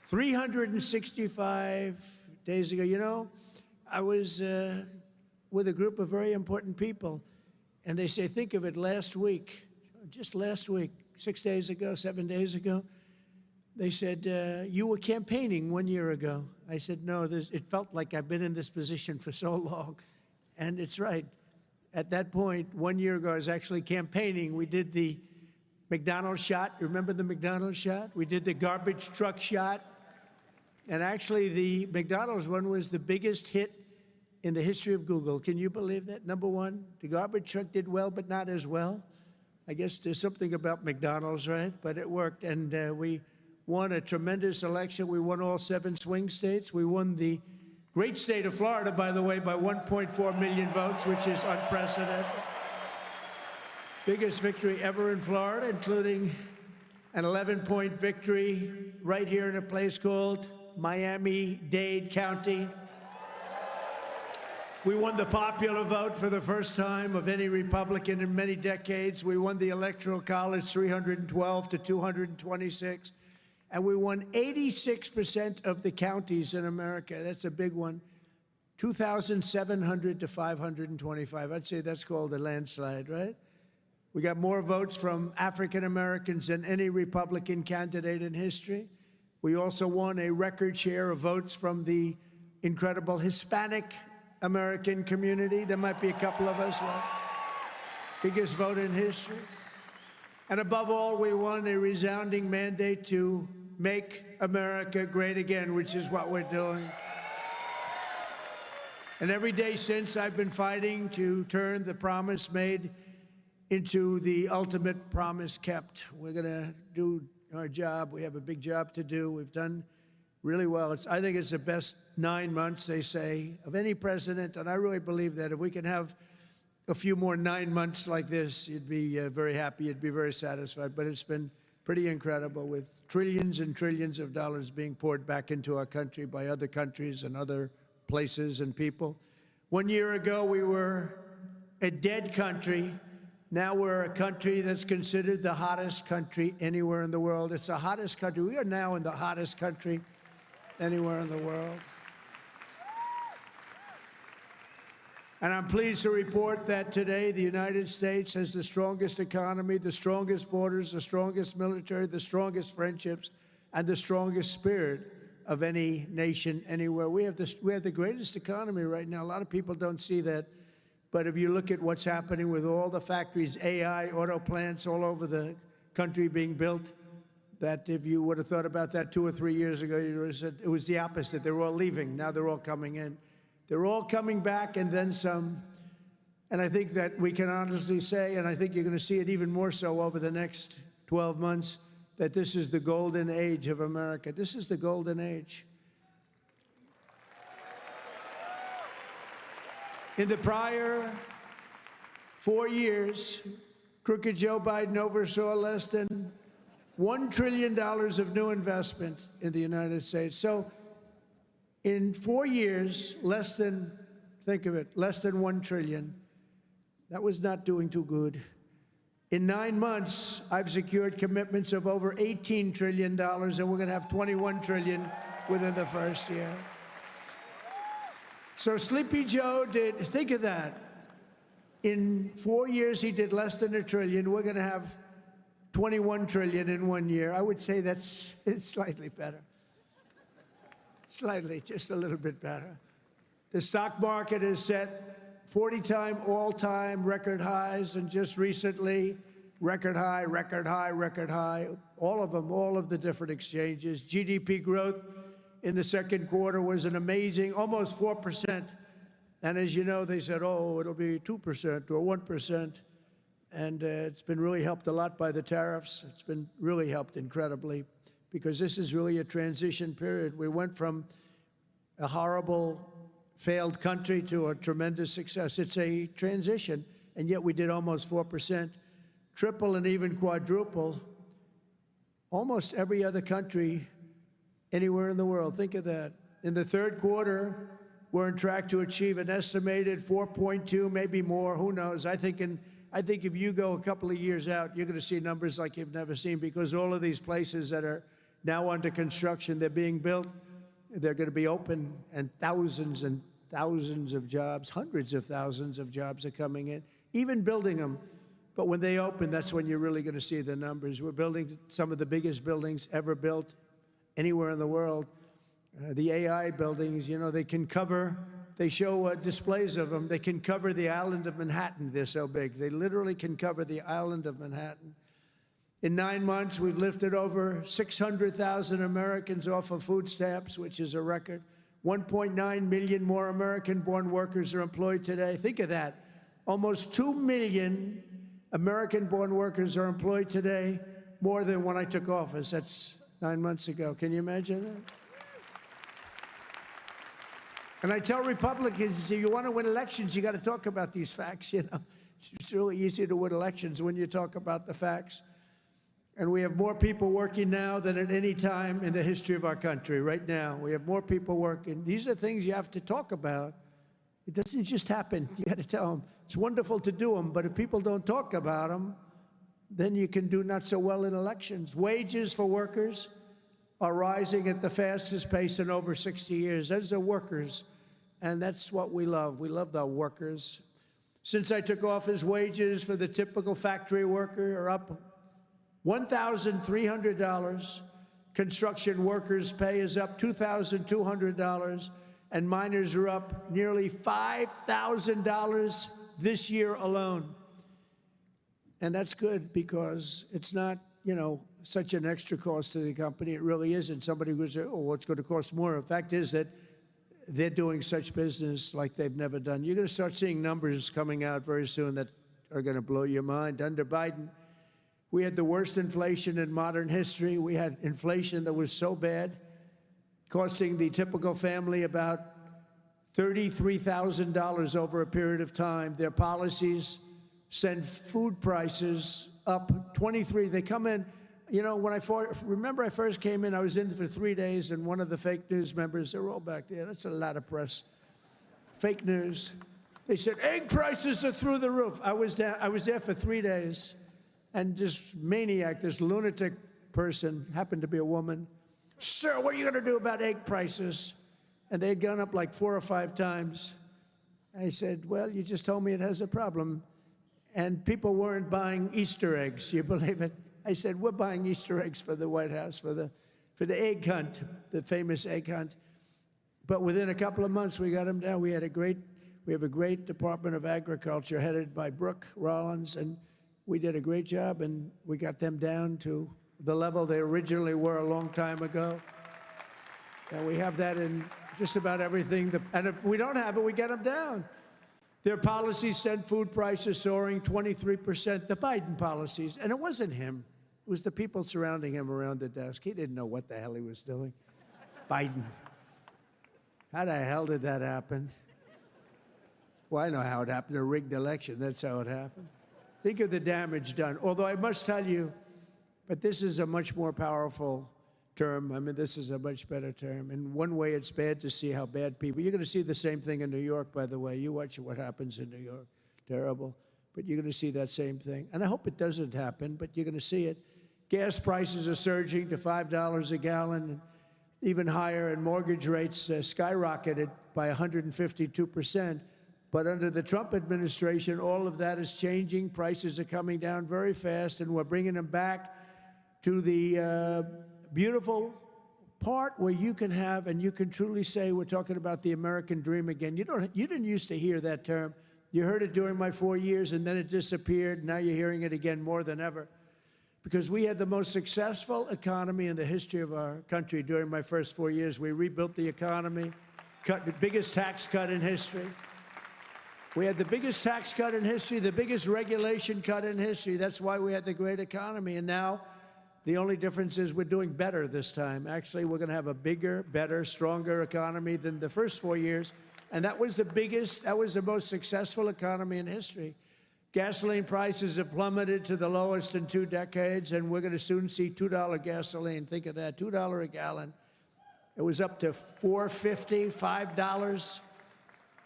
365 days ago, you know, I was with a group of very important people, and they say, think of it, last week, just last week, 6 days ago, 7 days ago, they said, you were campaigning 1 year ago. I said, no, it felt like I've been in this position for so long. And it's right. At that point, 1 year ago, I was actually campaigning. We did the McDonald's shot. Remember the McDonald's shot? We did the garbage truck shot. And actually, the McDonald's one was the biggest hit in the history of Google. Can you believe that? Number one, the garbage truck did well, but not as well. I guess there's something about McDonald's, right? But it worked, and we won a tremendous election. We won all 7 swing states. We won the great state of Florida, by the way, by 1.4 million votes, which is unprecedented. Biggest victory ever in Florida, including an 11-point victory right here in a place called Miami-Dade County. We won the popular vote for the first time of any Republican in many decades. We won the Electoral College 312 to 226. And we won 86% of the counties in America. That's a big one. 2,700 to 525. I'd say that's called a landslide, right? We got more votes from African Americans than any Republican candidate in history. We also won a record share of votes from the incredible Hispanic American community. There might be a couple of us. Well, biggest vote in history. And above all, we won a resounding mandate to make America great again, which is what we're doing. And every day since, I've been fighting to turn the promise made into the ultimate promise kept. We're going to do our job. We have a big job to do. We've done really well. I think it's the best 9 months, they say, of any president. And I really believe that if we can have a few more 9 months like this, you'd be very happy. You'd be very satisfied. But it's been pretty incredible, with trillions and trillions of dollars being poured back into our country by other countries and other places and people. 1 year ago, we were a dead country. Now we're a country that's considered the hottest country anywhere in the world. It's the hottest country. We are now in the hottest country anywhere in the world. And I'm pleased to report that today the United States has the strongest economy, the strongest borders, the strongest military, the strongest friendships, and the strongest spirit of any nation anywhere. We have the greatest economy right now. A lot of people don't see that. But if you look at what's happening with all the factories, AI, auto plants all over the country being built, that if you would have thought about that 2 or 3 years ago, you would have said it was the opposite. They were all leaving. Now they're all coming in. They're all coming back and then some. And I think that we can honestly say, and I think you're going to see it even more so over the next 12 months, that this is the golden age of America. This is the golden age. In the prior 4 years, crooked Joe Biden oversaw less than $1 trillion of new investment in the United States. So in 4 years, less than, think of it, less than 1 trillion. That was not doing too good. In 9 months, I've secured commitments of over $18 trillion, and we're going to have $21 trillion within the first year. So Sleepy Joe did, think of that. In 4 years, he did less than $1 trillion. We're going to have 21 trillion in 1 year. I would say it's slightly better. Slightly, just a little bit better. The stock market has set 40-time all-time record highs, and just recently, record high, record high, record high. All of them, all of the different exchanges. GDP growth in the second quarter was an amazing, almost 4%. And as you know, they said, oh, it'll be 2% or 1%. And it's been really helped a lot by the tariffs. It's been really helped incredibly because this is really a transition period. We went from a horrible, failed country to a tremendous success. It's a transition, and yet we did almost 4%, triple and even quadruple almost every other country anywhere in the world. Think of that. In the third quarter, we're on track to achieve an estimated 4.2, maybe more. Who knows? I think if you go a couple of years out, you're going to see numbers like you've never seen because all of these places that are now under construction, they're being built, they're going to be open, and thousands of jobs, hundreds of thousands of jobs are coming in, even building them. But when they open, that's when you're really going to see the numbers. We're building some of the biggest buildings ever built anywhere in the world. The AI buildings, you know, they can cover, they show displays of them. They can cover the island of Manhattan. They're so big. They literally can cover the island of Manhattan. In 9 months, we've lifted over 600,000 Americans off of food stamps, which is a record. 1.9 million more American-born workers are employed today. Think of that. Almost 2 million American-born workers are employed today, more than when I took office. That's 9 months ago. Can you imagine that? And I tell Republicans, if you want to win elections, you got to talk about these facts, you know. It's really easy to win elections when you talk about the facts. And we have more people working now than at any time in the history of our country. Right now, we have more people working. These are things you have to talk about. It doesn't just happen. You got to tell them. It's wonderful to do them, but if people don't talk about them, then you can do not so well in elections. Wages for workers are rising at the fastest pace in over 60 years. Those are workers, and that's what we love. We love the workers. Since I took office, wages for the typical factory worker are up $1,300. Construction workers' pay is up $2,200, and miners are up nearly $5,000 this year alone. And that's good because it's not, you know, such an extra cost to the company. It really isn't. Somebody would say, oh, well, it's going to cost more. The fact is that they're doing such business like they've never done. You're going to start seeing numbers coming out very soon that are going to blow your mind. Under Biden, we had the worst inflation in modern history. We had inflation that was so bad, costing the typical family about $33,000 over a period of time. Their policies send food prices up 23. They come in, you know, when I first came in, I was in for 3 days, and one of the fake news members, they're all back there. That's a lot of press. Fake news. They said, egg prices are through the roof. I was there for 3 days. And this maniac, this lunatic person, happened to be a woman. Sir, what are you going to do about egg prices? And they'd gone up like 4 or 5 times. I said, well, you just told me it has a problem. And people weren't buying Easter eggs. You believe it? I said, we're buying Easter eggs for the White House, for the egg hunt, the famous egg hunt. But within a couple of months, we got them down. We have a great Department of Agriculture headed by Brooke Rollins, and we did a great job, and we got them down to the level they originally were a long time ago. And we have that in just about everything. And if we don't have it, we get them down. Their policies sent food prices soaring 23%, the Biden policies. And it wasn't him. It was the people surrounding him around the desk. He didn't know what the hell he was doing. Biden. How the hell did that happen? Well, I know how it happened. A rigged election. That's how it happened. Think of the damage done. Although I must tell you, but this is a much more powerful term. I mean, this is a much better term. In one way, it's bad to see how bad people. You're going to see the same thing in New York, by the way. You watch what happens in New York. Terrible. But you're going to see that same thing. And I hope it doesn't happen, but you're going to see it. Gas prices are surging to $5 a gallon, and even higher, and mortgage rates skyrocketed by 152%. But under the Trump administration, all of that is changing. Prices are coming down very fast, and we're bringing them back to the beautiful part where you can have, and you can truly say, we're talking about the American dream again. You didn't used to hear that term, You heard it during my 4 years, and then it disappeared. Now you're hearing it again more than ever. Because we had the most successful economy in the history of our country during my first 4 years. We rebuilt the economy, cut the biggest tax cut in history. We had the biggest tax cut in history, the biggest regulation cut in history. That's why we had the great economy. And now the only difference is we're doing better this time. Actually, we're going to have a bigger, better, stronger economy than the first 4 years. And that was the most successful economy in history. Gasoline prices have plummeted to the lowest in 2 decades, and we're going to soon see $2 gasoline. Think of that, $2 a gallon. It was up to $4.50, $5.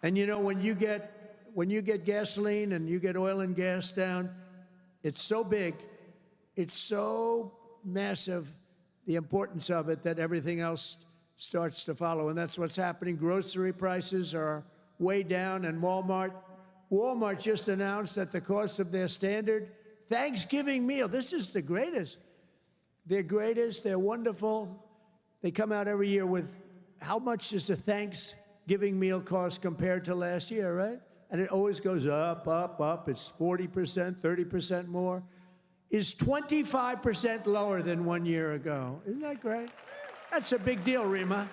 And you know, when you get gasoline and you get oil and gas down, it's so big, it's so massive, the importance of it, that everything else starts to follow. And that's what's happening. Grocery prices are way down, and Walmart just announced that the cost of their standard Thanksgiving meal, this is the greatest. They're greatest, they're wonderful. They come out every year with how much does a Thanksgiving meal cost compared to last year, right? And it always goes up, up, up. It's 40%, 30% more. Is 25% lower than 1 year ago. Isn't that great? That's a big deal, Rima.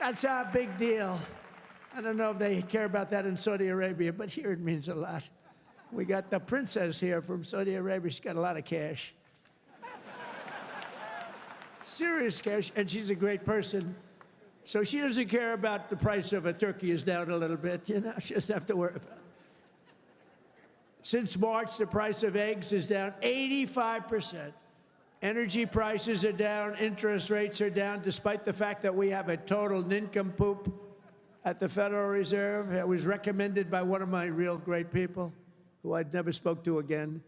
That's a big deal. I don't know if they care about that in Saudi Arabia, but here it means a lot. We got the princess here from Saudi Arabia. She's got a lot of cash. Serious cash, and she's a great person. So she doesn't care about the price of a turkey is down a little bit, you know, she doesn't have to worry about it. Since March, the price of eggs is down 85%. Energy prices are down, interest rates are down, despite the fact that we have a total nincompoop at the Federal Reserve. It was recommended by one of my real great people, who I'd never spoke to again.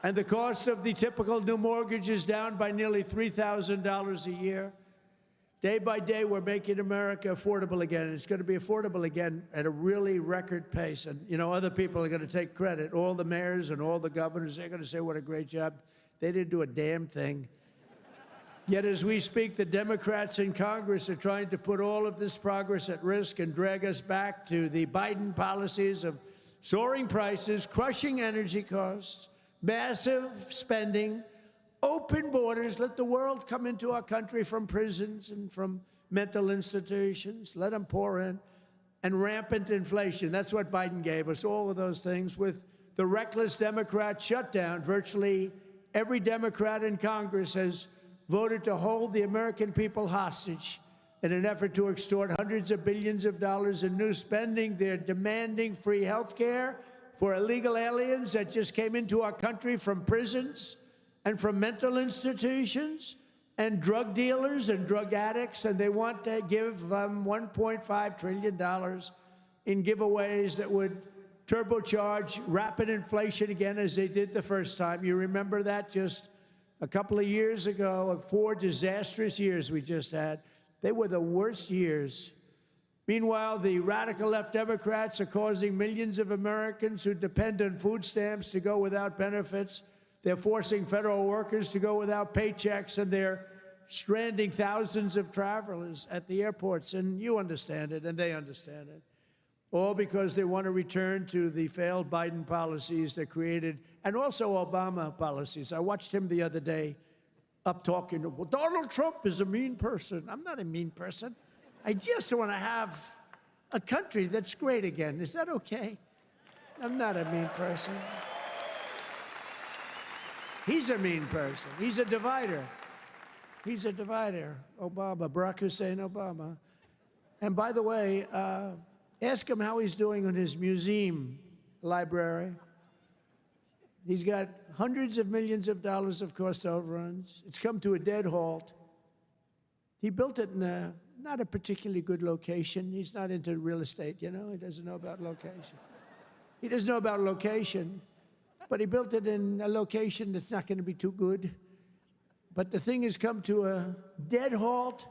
And the cost of the typical new mortgage is down by nearly $3,000 a year. Day by day, we're making America affordable again. It's going to be affordable again at a really record pace. And, you know, other people are going to take credit. All the mayors and all the governors, they're going to say what a great job. They didn't do a damn thing. Yet as we speak, the Democrats in Congress are trying to put all of this progress at risk and drag us back to the Biden policies of soaring prices, crushing energy costs, massive spending, open borders, let the world come into our country from prisons and from mental institutions, let them pour in, and rampant inflation. That's what Biden gave us, all of those things. With the reckless Democrat shutdown, virtually every Democrat in Congress has voted to hold the American people hostage in an effort to extort hundreds of billions of dollars in new spending. They're demanding free health care for illegal aliens that just came into our country from prisons and from mental institutions, and drug dealers and drug addicts, and they want to give $1.5 trillion in giveaways that would turbocharge rapid inflation again, as they did the first time. You remember that just a couple of years ago, 4 disastrous years we just had. They were the worst years. Meanwhile, the radical left Democrats are causing millions of Americans who depend on food stamps to go without benefits. They're forcing federal workers to go without paychecks, and they're stranding thousands of travelers at the airports. And you understand it, and they understand it. All because they want to return to the failed Biden policies that created, and also Obama policies. I watched him the other day up talking, well, Donald Trump is a mean person. I'm not a mean person. I just want to have a country that's great again. Is that okay? I'm not a mean person. He's a mean person. He's a divider. He's a divider. Obama, Barack Hussein Obama. And by the way, ask him how he's doing on his museum library. He's got hundreds of millions of dollars of cost overruns. It's come to a dead halt. He built it in not a particularly good location. He's not into real estate, you know. He doesn't know about location. He doesn't know about location. But he built it in a location that's not going to be too good. But the thing has come to a dead halt.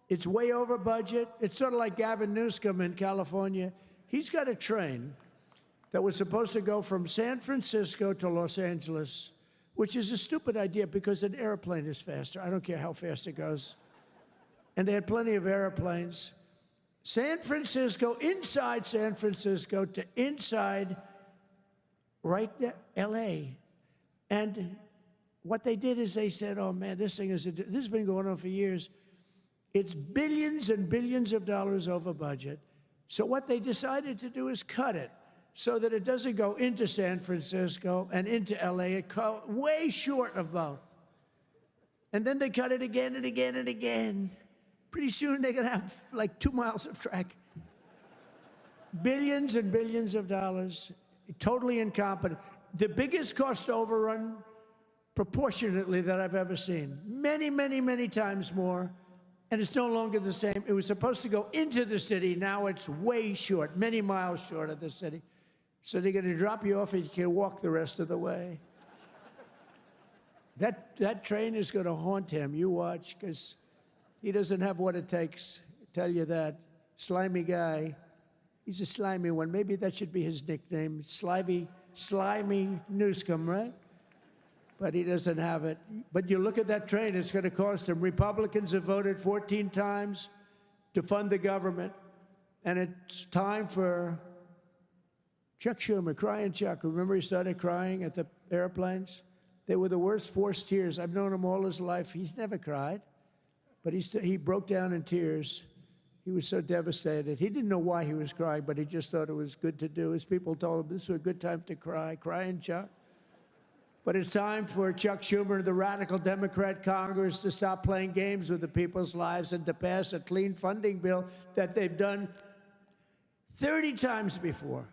It's way over budget. It's sort of like Gavin Newsom in California. He's got a train that was supposed to go from San Francisco to Los Angeles, which is a stupid idea because an airplane is faster. I don't care how fast it goes. And they had plenty of airplanes. San Francisco, inside San Francisco to inside right there, L.A. And what they did is they said, oh, man, this has been going on for years. It's billions and billions of dollars over budget. So what they decided to do is cut it so that it doesn't go into San Francisco and into L.A. It way short of both. And then they cut it again and again and again. Pretty soon they're going to have like 2 miles of track. Billions and billions of dollars, totally incompetent. The biggest cost overrun proportionately that I've ever seen. Many, many, many times more. And it's no longer the same. It was supposed to go into the city. Now it's way short, many miles short of the city. So they're going to drop you off and you can walk the rest of the way. That train is going to haunt him. You watch, because he doesn't have what it takes. I tell you that. Slimy guy. He's a slimy one. Maybe that should be his nickname. Slimy Newscomb, right? But he doesn't have it. But you look at that train, it's going to cost him. Republicans have voted 14 times to fund the government. And it's time for Chuck Schumer, crying Chuck. Remember he started crying at the airplanes? They were the worst forced tears. I've known him all his life. He's never cried. But he broke down in tears. He was so devastated. He didn't know why he was crying, but he just thought it was good to do. His people told him this was a good time to cry. Crying Chuck. But it's time for Chuck Schumer and the radical Democrat Congress to stop playing games with the people's lives and to pass a clean funding bill that they've done 30 times before.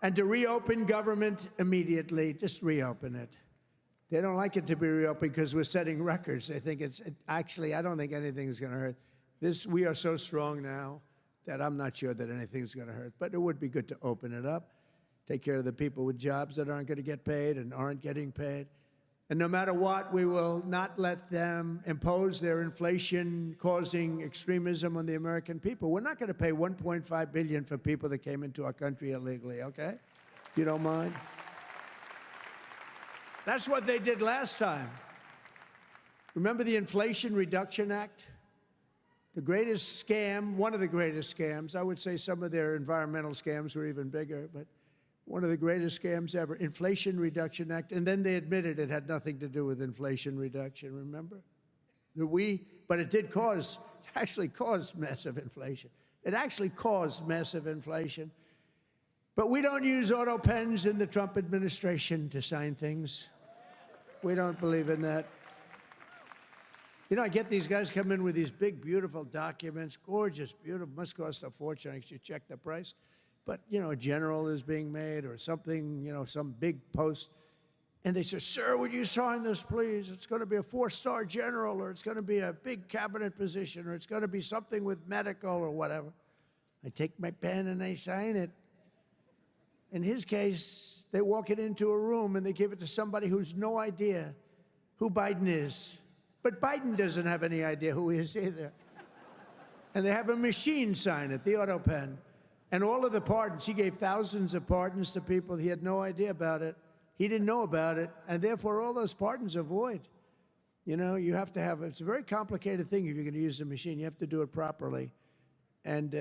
And to reopen government immediately. Just reopen it. They don't like it to be reopened because we're setting records. They think actually, I don't think anything's going to hurt. We are so strong now that I'm not sure that anything's going to hurt. But it would be good to open it up, take care of the people with jobs that aren't going to get paid and aren't getting paid. And no matter what, we will not let them impose their inflation-causing extremism on the American people. We're not going to pay $1.5 billion for people that came into our country illegally, okay? If you don't mind. That's what they did last time. Remember the Inflation Reduction Act? The greatest scam, one of the greatest scams. I would say some of their environmental scams were even bigger, but one of the greatest scams ever, Inflation Reduction Act. And then they admitted it had nothing to do with inflation reduction, remember? But it did actually cause massive inflation. It actually caused massive inflation. But we don't use auto pens in the Trump administration to sign things. We don't believe in that. You know, I get these guys come in with these big, beautiful documents, gorgeous, beautiful, must cost a fortune. I should check the price. But, you know, a general is being made or something, you know, some big post. And they say, sir, would you sign this, please? It's going to be a 4-star general, or it's going to be a big cabinet position, or it's going to be something with medical or whatever. I take my pen and I sign it. In his case, they walk it into a room and they give it to somebody who's no idea who Biden is. But Biden doesn't have any idea who he is either. And they have a machine sign it, the auto pen. And all of the pardons, he gave thousands of pardons to people. He had no idea about it. He didn't know about it. And therefore, all those pardons are void. You know, you have to have, it's a very complicated thing if you're going to use the machine. You have to do it properly. And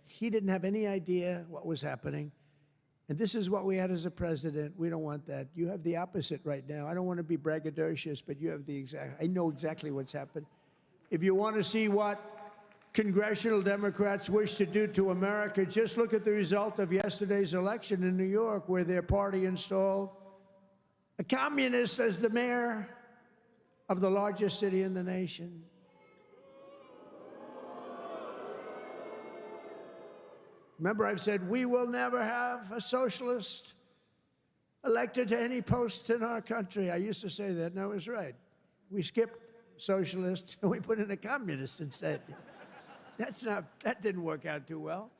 he didn't have any idea what was happening. And this is what we had as a president. We don't want that. You have the opposite right now. I don't want to be braggadocious, but you have the exact, I know exactly what's happened. If you want to see what congressional Democrats wish to do to America, just look at the result of yesterday's election in New York, where their party installed a communist as the mayor of the largest city in the nation. Remember, I've said we will never have a socialist elected to any post in our country. I used to say that, and I was right. We skipped socialist and we put in a communist instead. That didn't work out too well.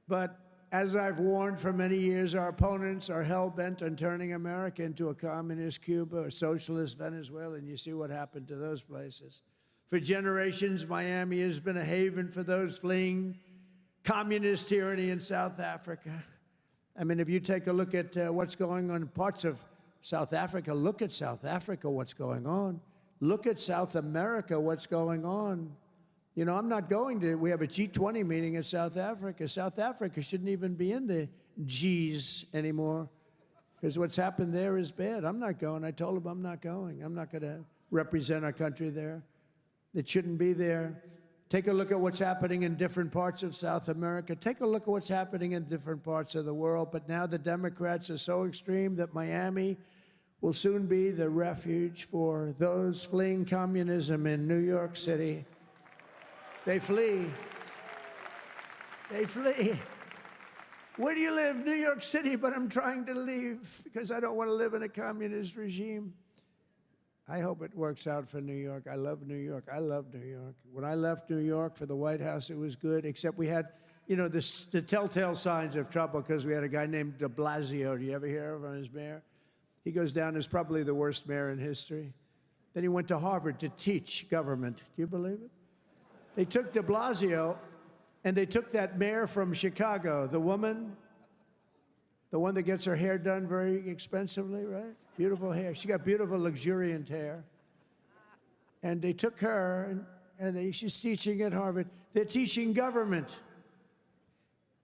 But as I've warned for many years, our opponents are hell-bent on turning America into a communist Cuba or socialist Venezuela, and you see what happened to those places. For generations, Miami has been a haven for those fleeing communist tyranny in South Africa. I mean, if you take a look at what's going on in parts of South Africa, look at South Africa, what's going on. Look at South America, what's going on. You know, I'm not going to, we have a G20 meeting in South Africa. South Africa shouldn't even be in the Gs anymore because what's happened there is bad. I'm not going. I told them I'm not going. I'm not going to represent our country there. It shouldn't be there. Take a look at what's happening in different parts of South America. Take a look at what's happening in different parts of the world. But now the Democrats are so extreme that Miami will soon be the refuge for those fleeing communism in New York City. They flee. They flee. Where do you live? New York City, but I'm trying to leave because I don't want to live in a communist regime. I hope it works out for New York. I love New York. I love New York. When I left New York for the White House, it was good, except we had, you know, the telltale signs of trouble because we had a guy named de Blasio. Do you ever hear of him as mayor? He goes down as probably the worst mayor in history. Then he went to Harvard to teach government. Do you believe it? They took de Blasio, and they took that mayor from Chicago, the woman, the one that gets her hair done very expensively, right? Beautiful hair. She got beautiful, luxuriant hair. And they took her, and she's teaching at Harvard. They're teaching government.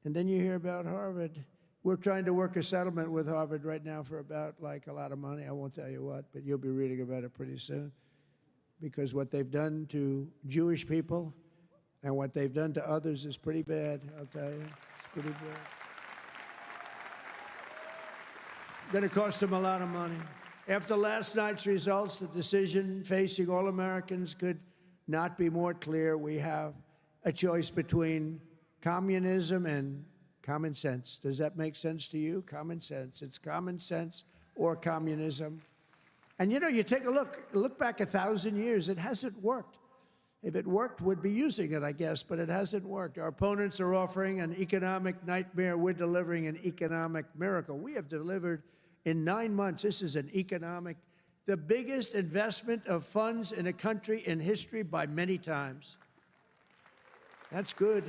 And then you hear about Harvard. We're trying to work a settlement with Harvard right now for about, like, a lot of money. I won't tell you what, but you'll be reading about it pretty soon. Because what they've done to Jewish people and what they've done to others is pretty bad, I'll tell you. It's pretty bad. Going to cost them a lot of money. After last night's results, the decision facing all Americans could not be more clear. We have a choice between communism and common sense. Does that make sense to you? Common sense. It's common sense or communism. And you know, you take a look back 1,000 years, it hasn't worked. If it worked, we'd be using it, I guess, but it hasn't worked. Our opponents are offering an economic nightmare. We're delivering an economic miracle. We have delivered in 9 months, this is an economic, the biggest investment of funds in a country in history by many times. That's good.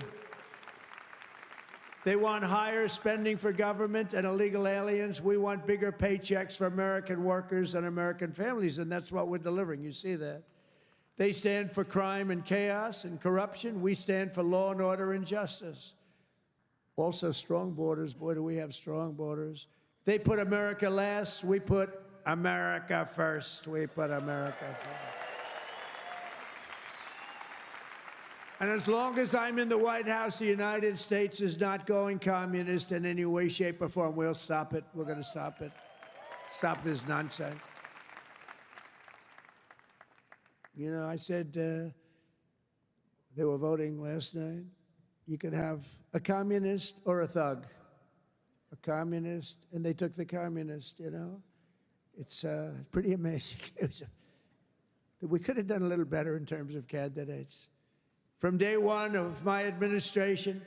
They want higher spending for government and illegal aliens. We want bigger paychecks for American workers and American families, and that's what we're delivering. You see that. They stand for crime and chaos and corruption. We stand for law and order and justice. Also, strong borders. Boy, do we have strong borders. They put America last. We put America first. We put America first. And as long as I'm in the White House, the United States is not going communist in any way, shape, or form. We'll stop it. We're going to stop it. Stop this nonsense. You know, I said they were voting last night. You could have a communist or a thug. A communist, and they took the communist, you know. It's pretty amazing. We could have done a little better in terms of candidates. From day one of my administration,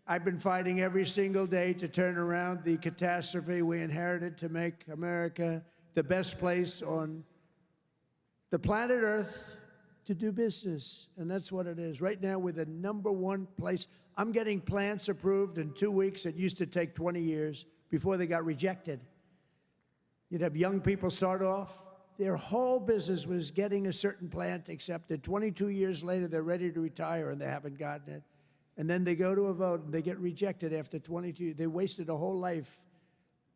I've been fighting every single day to turn around the catastrophe we inherited to make America the best place on the planet Earth to do business, and that's what it is. Right now, we're the #1 place. I'm getting plants approved in 2 weeks. It used to take 20 years before they got rejected. You'd have young people start off. Their whole business was getting a certain plant accepted. 22 years later, they're ready to retire, and they haven't gotten it. And then they go to a vote, and they get rejected after 22. They wasted a whole life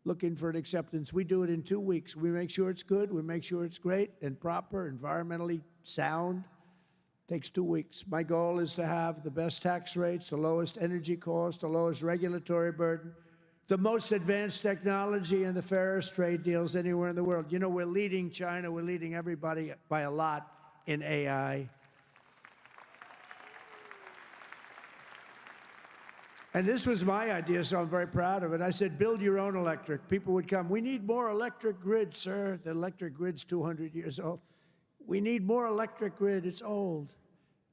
looking for an acceptance. We do it in 2 weeks. We make sure it's good. We make sure it's great and proper, environmentally sound. Takes 2 weeks. My goal is to have the best tax rates, the lowest energy cost, the lowest regulatory burden, the most advanced technology, and the fairest trade deals anywhere in the world. You know, we're leading China. We're leading everybody by a lot in AI. And this was my idea, so I'm very proud of it. I said, build your own electric. People would come. We need more electric grid, sir. The electric grid's 200 years old. We need more electric grid. It's old.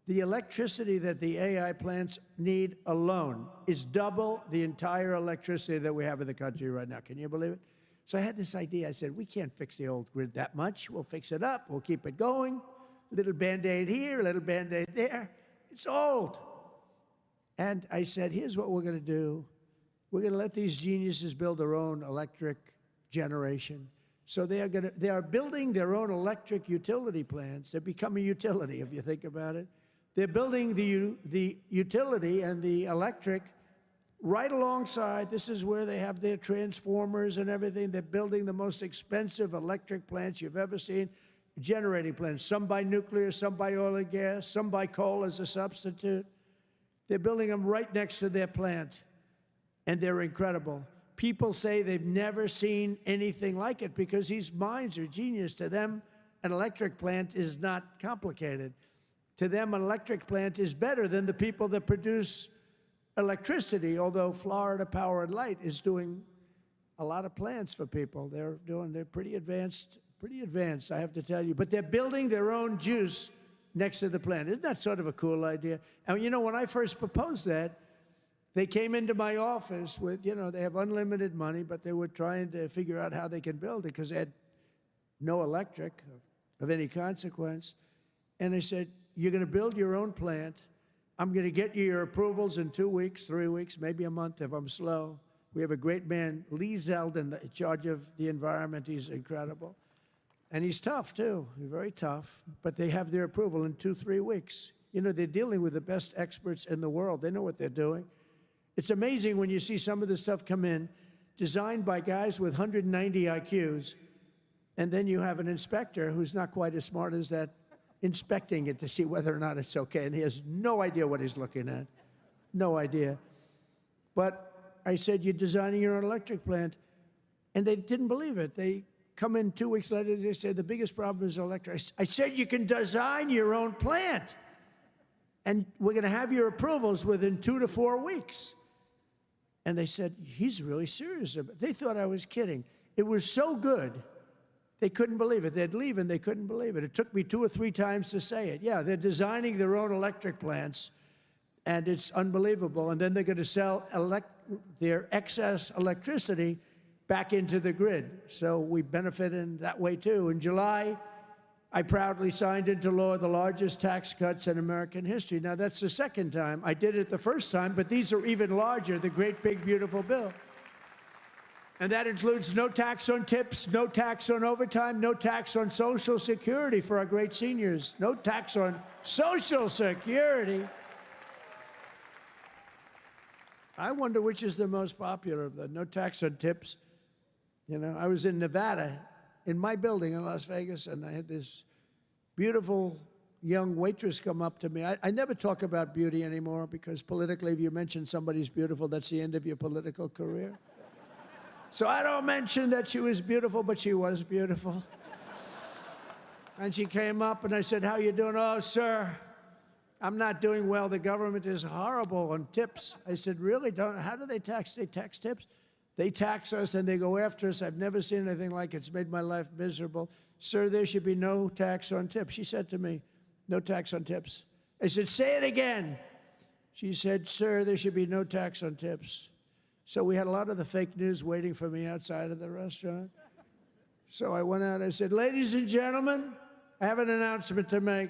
The electricity that the AI plants need alone is double the entire electricity that we have in the country right now. Can you believe it? So I had this idea. I said, we can't fix the old grid that much. We'll fix it up. We'll keep it going. A little Band-Aid here, a little Band-Aid there. It's old. And I said, here's what we're going to do. We're going to let these geniuses build their own electric generation. So they are building their own electric utility plants. They become a utility, if you think about it. They're building the utility and the electric right alongside. This is where they have their transformers and everything. They're building the most expensive electric plants you've ever seen, generating plants, some by nuclear, some by oil and gas, some by coal as a substitute. They're building them right next to their plant, and they're incredible. People say they've never seen anything like it because these minds are genius. To them, an electric plant is not complicated. To them, an electric plant is better than the people that produce electricity, although Florida Power and Light is doing a lot of plants for people. They're pretty advanced, I have to tell you. But they're building their own juice next to the plant. Isn't that sort of a cool idea? And you know, when I first proposed that, they came into my office with, they have unlimited money, but they were trying to figure out how they can build it because they had no electric of any consequence. And I said, you're going to build your own plant. I'm going to get you your approvals in 2 weeks, 3 weeks, maybe a month if I'm slow. We have a great man, Lee Zeldin, in charge of the environment. He's incredible. And he's tough, too. He's very tough. But they have their approval in 2-3 weeks. They're dealing with the best experts in the world. They know what they're doing. It's amazing when you see some of this stuff come in, designed by guys with 190 IQs, and then you have an inspector who's not quite as smart as that, inspecting it to see whether or not it's okay, and he has no idea what he's looking at. No idea. But I said, you're designing your own electric plant, and they didn't believe it. They come in 2 weeks later, they say, the biggest problem is electric. I said, you can design your own plant, and we're going to have your approvals within 2 to 4 weeks. And they said, he's really serious about it. They thought I was kidding. It was so good, they couldn't believe it. They'd leave and they couldn't believe it. It took me 2 or 3 times to say it. Yeah, they're designing their own electric plants, and it's unbelievable. And then they're going to sell their excess electricity back into the grid. So we benefit in that way, too. In July, I proudly signed into law the largest tax cuts in American history. Now, that's the second time. I did it the first time, but these are even larger, the great, big, beautiful bill. And that includes no tax on tips, no tax on overtime, no tax on Social Security for our great seniors, no tax on Social Security. I wonder which is the most popular of the no tax on tips. I was in Nevada, in my building in Las Vegas, and I had this beautiful young waitress come up to me. I never talk about beauty anymore because politically, if you mention somebody's beautiful, that's the end of your political career. So I don't mention that she was beautiful, but she was beautiful. And she came up and I said, how you doing? Oh, sir, I'm not doing well. The government is horrible on tips. I said, really? How do they tax? They tax tips? They tax us and they go after us. I've never seen anything like it. It's made my life miserable. Sir, there should be no tax on tips. She said to me, no tax on tips. I said, say it again. She said, sir, there should be no tax on tips. So we had a lot of the fake news waiting for me outside of the restaurant. So I went out, I said, ladies and gentlemen, I have an announcement to make.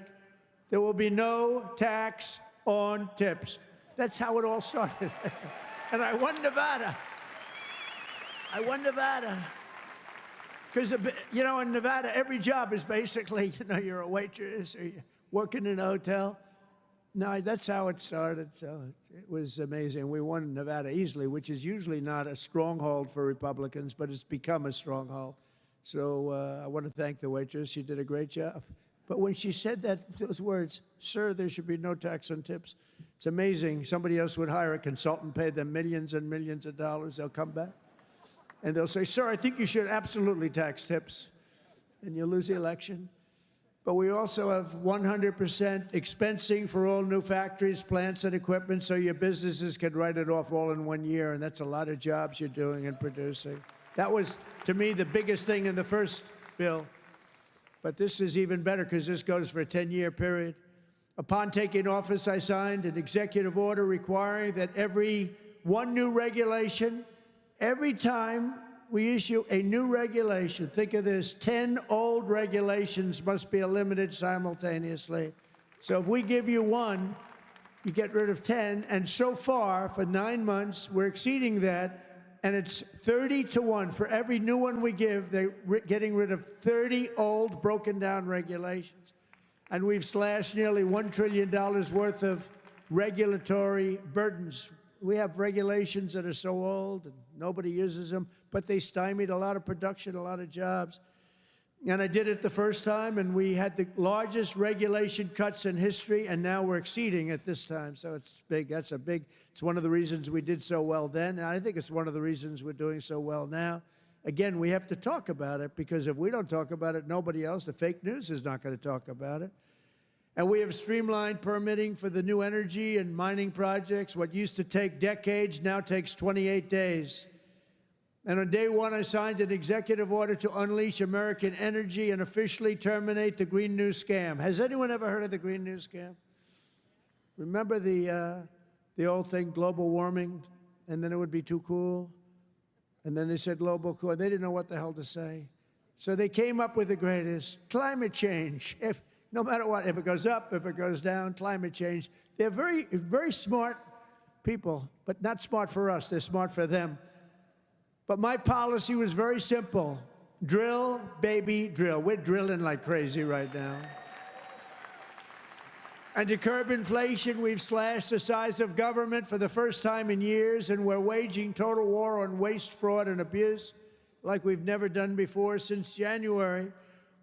There will be no tax on tips. That's how it all started. And I won Nevada. Because, in Nevada, every job is basically, you're a waitress or you're working in a hotel. No, that's how it started. So it was amazing. We won Nevada easily, which is usually not a stronghold for Republicans, but it's become a stronghold. So I want to thank the waitress. She did a great job. But when she said those words, sir, there should be no tax on tips, it's amazing. Somebody else would hire a consultant, pay them millions and millions of dollars. They'll come back and they'll say, sir, I think you should absolutely tax tips. And you'll lose the election. But we also have 100% expensing for all new factories, plants, and equipment, so your businesses can write it off all in 1 year, and that's a lot of jobs you're doing and producing. That was, to me, the biggest thing in the first bill. But this is even better because this goes for a 10-year period. Upon taking office, I signed an executive order requiring that every new regulation, every time we issue a new regulation, think of this, 10 old regulations must be eliminated simultaneously. So if we give you one, you get rid of 10. And so far, for 9 months, we're exceeding that. And it's 30 to 1. For every new one we give, they're getting rid of 30 old, broken down regulations. and we've slashed nearly $1 trillion worth of regulatory burdens. We have regulations that are so old and nobody uses them, but they stymied a lot of production, a lot of jobs. And I did it the first time, and we had the largest regulation cuts in history, and now we're exceeding it this time. So it's big. It's one of the reasons we did so well then, and I think it's one of the reasons we're doing so well now. Again, we have to talk about it, because if we don't talk about it, nobody else, the fake news, is not going to talk about it. And we have streamlined permitting for the new energy and mining projects. What used to take decades now takes 28 days. And on day one, I signed an executive order to unleash American energy and officially terminate the Green New Scam. Has anyone ever heard of the Green New Scam? Remember the old thing, global warming, and then it would be too cool? And then they said global cool. They didn't know what the hell to say. So they came up with the greatest, climate change. No matter what, if it goes up, if it goes down, climate change. They're very, very smart people, but not smart for us. They're smart for them. But my policy was very simple. Drill, baby, drill. We're drilling like crazy right now. And to curb inflation, we've slashed the size of government for the first time in years, and we're waging total war on waste, fraud, and abuse like we've never done before. Since January,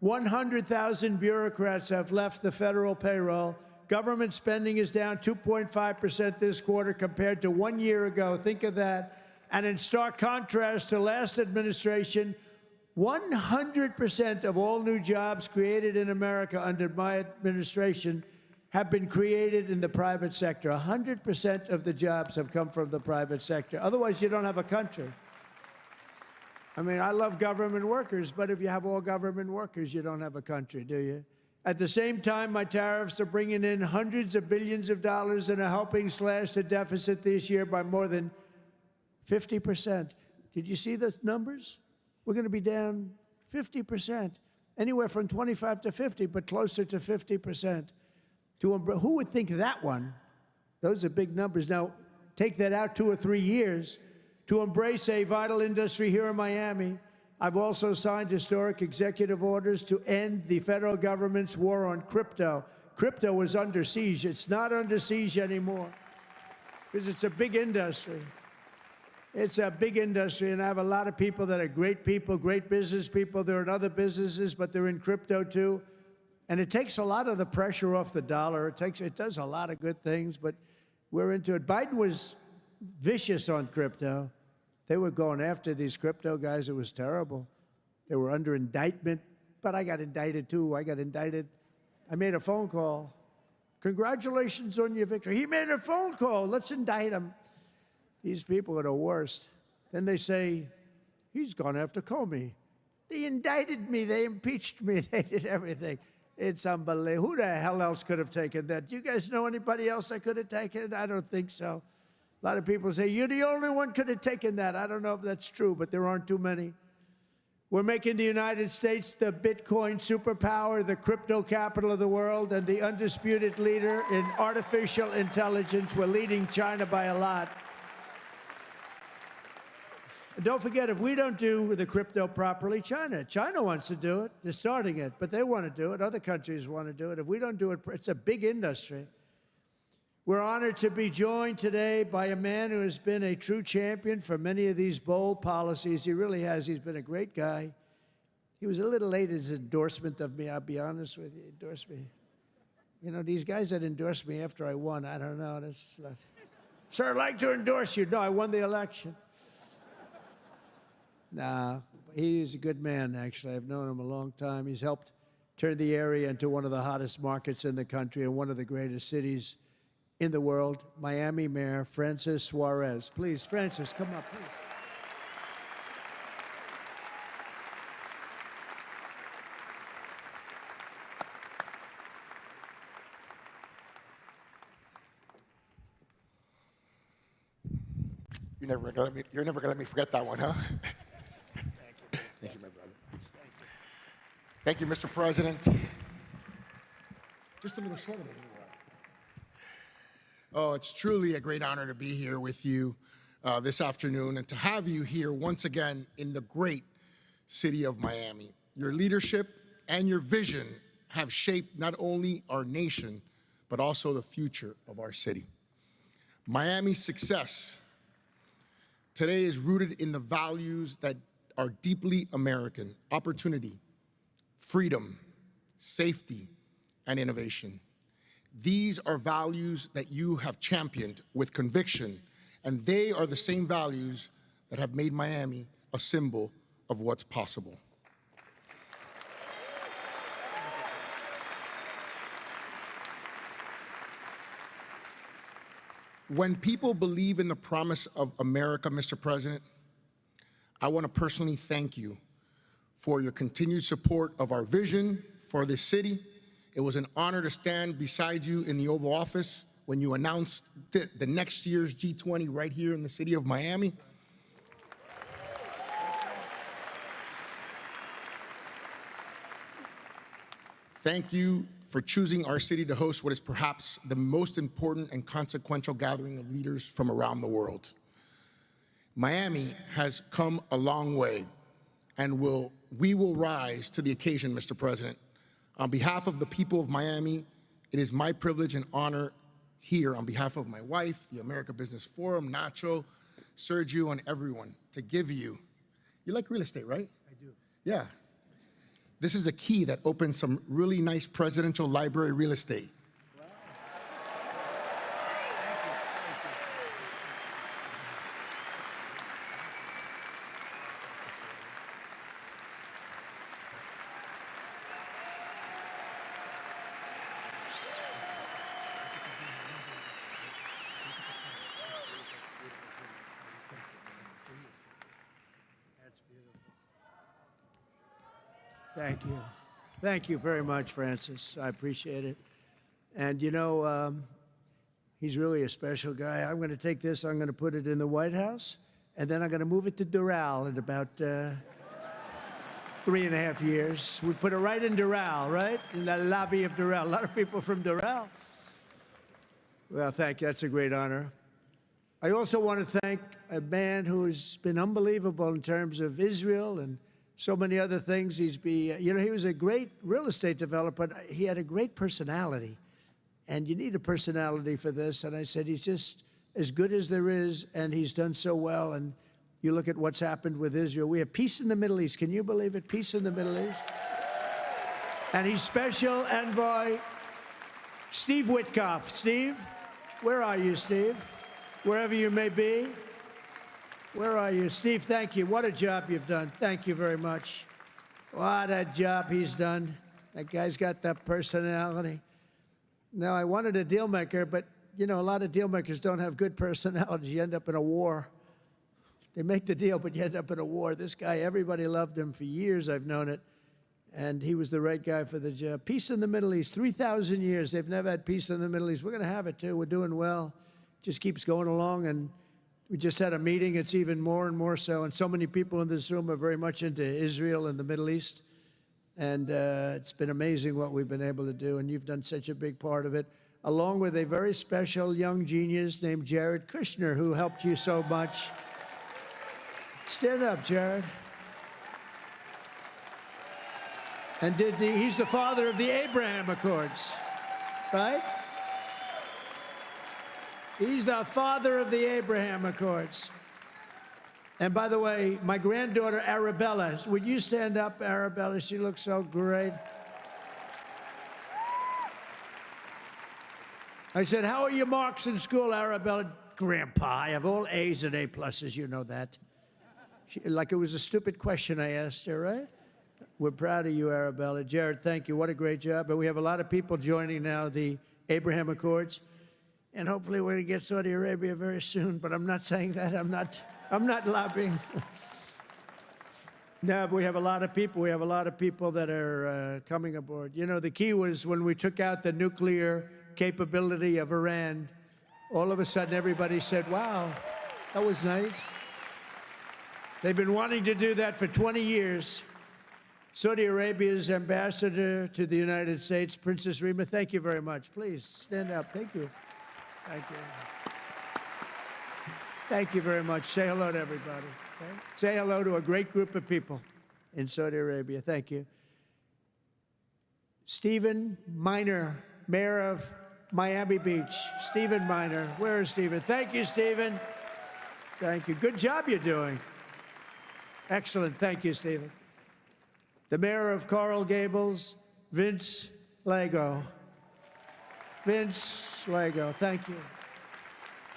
100,000 bureaucrats have left the federal payroll. Government spending is down 2.5% this quarter compared to 1 year ago. Think of that. And in stark contrast to last administration, 100% of all new jobs created in America under my administration have been created in the private sector. 100% of the jobs have come from the private sector. Otherwise, you don't have a country. I mean, I love government workers, but if you have all government workers, you don't have a country, do you? At the same time, my tariffs are bringing in hundreds of billions of dollars and are helping slash the deficit this year by more than 50%. Did you see the numbers? We're going to be down 50%, anywhere from 25 to 50, but closer to 50%. Who would think that one? Those are big numbers. Now, take that out 2 or 3 years. To embrace a vital industry here in Miami, I've also signed historic executive orders to end the federal government's war on crypto. Crypto was under siege. It's not under siege anymore because it's a big industry. It's a big industry, and I have a lot of people that are great people, great business people. They're in other businesses, but they're in crypto too. And it takes a lot of the pressure off the dollar. It does a lot of good things, but we're into it. Biden was vicious on crypto. They were going after these crypto guys. It was terrible. They were under indictment, but I got indicted too. I made a phone call. Congratulations on your victory. He made a phone call. Let's indict him. These people are the worst. Then they say, he's gone after Comey. They indicted me. They impeached me. They did everything. It's unbelievable. Who the hell else could have taken that? Do you guys know anybody else that could have taken it? I don't think so. A lot of people say, you're the only one could have taken that. I don't know if that's true, but there aren't too many. We're making the United States the Bitcoin superpower, the crypto capital of the world, and the undisputed leader in artificial intelligence. We're leading China by a lot. And don't forget, if we don't do the crypto properly, China wants to do it. They're starting it, but they want to do it. Other countries want to do it. If we don't do it, it's a big industry. We're honored to be joined today by a man who has been a true champion for many of these bold policies. He really has. He's been a great guy. He was a little late in his endorsement of me, I'll be honest with you. He endorsed me. You know, these guys that endorsed me after I won, I don't know. Sir, I'd like to endorse you. No, I won the election. Nah, he's a good man, actually. I've known him a long time. He's helped turn the area into one of the hottest markets in the country and one of the greatest cities in the world. Miami Mayor Francis Suarez. Please, Francis, come up, please. You're never gonna let me forget that one, huh? Thank you, my brother. Thank you, Mr. President. Just a little shorter than you are. Oh, it's truly a great honor to be here with you this afternoon and to have you here once again in the great city of Miami. Your leadership and your vision have shaped not only our nation, but also the future of our city. Miami's success today is rooted in the values that are deeply American: opportunity, freedom, safety, and innovation. These are values that you have championed with conviction, and they are the same values that have made Miami a symbol of what's possible. When people believe in the promise of America, Mr. President, I want to personally thank you for your continued support of our vision for this city. It was an honor to stand beside you in the Oval Office when you announced the next year's G20 right here in the city of Miami. Thank you for choosing our city to host what is perhaps the most important and consequential gathering of leaders from around the world. Miami has come a long way, and we will rise to the occasion, Mr. President. On behalf of the people of Miami, it is my privilege and honor here, on behalf of my wife, the America Business Forum, Nacho, Sergio, and everyone, to give you like real estate, right? I do. Yeah. This is a key that opens some really nice presidential library real estate. Thank you. Thank you very much, Francis. I appreciate it. And you know, he's really a special guy. I'm going to take this, I'm going to put it in the White House, and then I'm going to move it to Doral in about 3.5 years. We put it right in Doral, right? In the lobby of Doral. A lot of people from Doral. Well, thank you. That's a great honor. I also want to thank a man who's been unbelievable in terms of Israel and so many other things. He was a great real estate developer. But he had a great personality, and you need a personality for this. And I said, he's just as good as there is, and he's done so well. And you look at what's happened with Israel. We have peace in the Middle East. Can you believe it? Peace in the Middle East. And he's Special Envoy Steve Witkoff. Steve, where are you, Steve? Wherever you may be. Where are you? Steve, thank you. What a job you've done. Thank you very much. What a job he's done. That guy's got that personality. Now, I wanted a deal maker, but, you know, a lot of deal makers don't have good personalities. You end up in a war. They make the deal, but you end up in a war. This guy, everybody loved him for years. I've known it. And he was the right guy for the job. Peace in the Middle East. 3,000 years. They've never had peace in the Middle East. We're going to have it, too. We're doing well. Just keeps going along. And we just had a meeting. It's even more and more so. And so many people in this room are very much into Israel and the Middle East. And it's been amazing what we've been able to do. And you've done such a big part of it, along with a very special young genius named Jared Kushner, who helped you so much. Stand up, Jared. And he's the father of the Abraham Accords, right? He's the father of the Abraham Accords. And by the way, my granddaughter, Arabella, would you stand up, Arabella? She looks so great. I said, how are your marks in school, Arabella? Grandpa, I have all A's and A+, you know that. Like it was a stupid question I asked her, right? We're proud of you, Arabella. Jared, thank you. What a great job. And we have a lot of people joining now the Abraham Accords. And hopefully we're going to get Saudi Arabia very soon. But I'm not saying that. I'm not lobbying. No, but we have a lot of people. We have a lot of people that are coming aboard. You know, the key was when we took out the nuclear capability of Iran, all of a sudden everybody said, wow, that was nice. They've been wanting to do that for 20 years. Saudi Arabia's ambassador to the United States, Princess Rima, thank you very much. Please stand up. Thank you. Thank you. Thank you very much. Say hello to everybody. Okay? Say hello to a great group of people in Saudi Arabia. Thank you. Stephen Minor, Mayor of Miami Beach. Stephen Minor. Where is Stephen? Thank you, Stephen. Thank you. Good job you're doing. Excellent. Thank you, Stephen. The Mayor of Coral Gables, Vince Lago. Vince Lago. Thank you.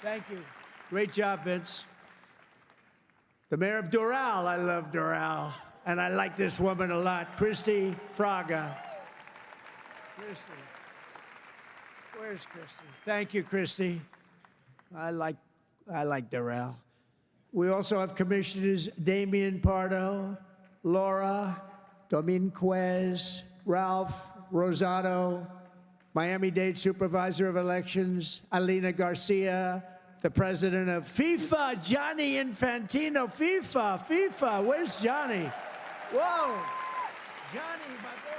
Thank you. Great job, Vince. The Mayor of Doral. I love Doral. And I like this woman a lot. Christy Fraga. Christy. Where's Christy? Thank you, Christy. I like Doral. We also have Commissioners Damian Pardo, Laura Dominguez, Ralph Rosado, Miami-Dade Supervisor of Elections, Alina Garcia, the President of FIFA, Gianni Infantino. FIFA. Where's Johnny? Whoa. Johnny, my boy.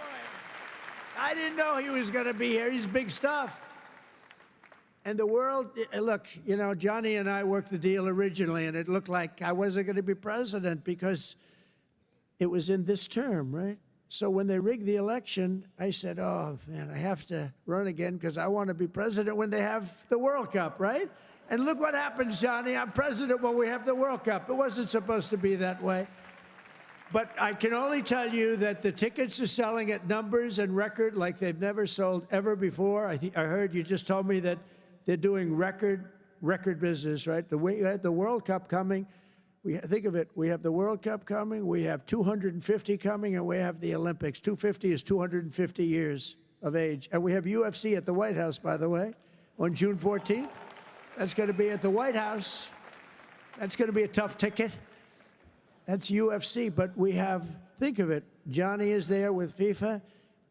I didn't know he was going to be here. He's big stuff. And the world, look, you know, Johnny and I worked the deal originally, and it looked like I wasn't going to be president because it was in this term, right? So when they rigged the election, I said, oh, man, I have to run again because I want to be president when they have the World Cup, right? And look what happens, Johnny. I'm president when we have the World Cup. It wasn't supposed to be that way. But I can only tell you that the tickets are selling at numbers and record like they've never sold ever before. I heard you just told me that they're doing record business, right? The way you had the World Cup coming, think of it, we have the World Cup coming, we have 250 coming, and we have the Olympics. 250 is 250 years of age. And we have UFC at the White House, by the way, on June 14th. That's going to be at the White House. That's going to be a tough ticket. That's UFC, but we have, think of it, Johnny is there with FIFA,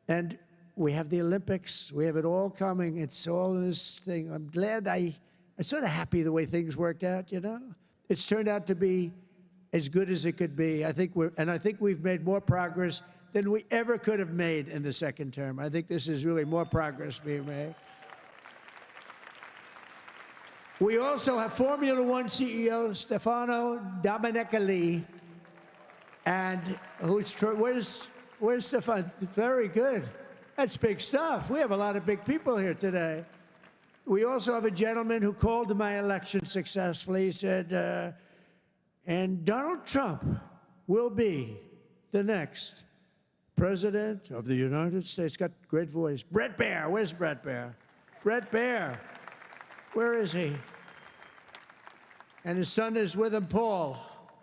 and we have the Olympics. We have it all coming. It's all this thing. I'm glad I'm sort of happy the way things worked out, you know? It's turned out to be as good as it could be. I think we've made more progress than we ever could have made in the second term. I think this is really more progress being made. We also have Formula One CEO Stefano Domenicali, and where's Stefano? Very good. That's big stuff. We have a lot of big people here today. We also have a gentleman who called my election successfully. He said, and Donald Trump will be the next president of the United States. Got a great voice. Brett Baer. Where's Brett Baer? Brett Baer. Where is he? And his son is with him, Paul.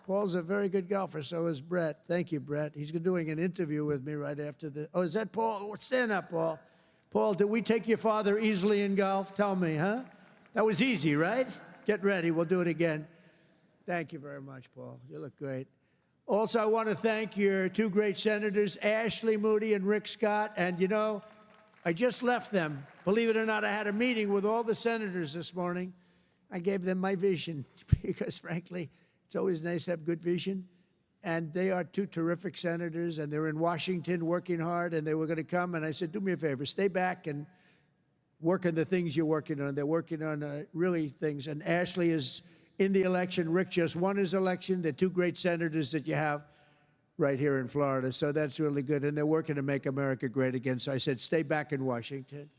Paul's a very good golfer, so is Brett. Thank you, Brett. He's doing an interview with me right after the... Oh, is that Paul? Stand up, Paul. Paul, did we take your father easily in golf? Tell me, huh? That was easy, right? Get ready. We'll do it again. Thank you very much, Paul. You look great. Also, I want to thank your two great senators, Ashley Moody and Rick Scott. And, you know, I just left them. Believe it or not, I had a meeting with all the senators this morning. I gave them my vision because, frankly, it's always nice to have good vision. And they are two terrific senators, and they're in Washington working hard, and they were going to come. And I said, do me a favor, stay back and work on the things you're working on. They're working on really things. And Ashley is in the election. Rick just won his election. They're two great senators that you have right here in Florida. So that's really good. And they're working to make America great again. So I said, stay back in Washington.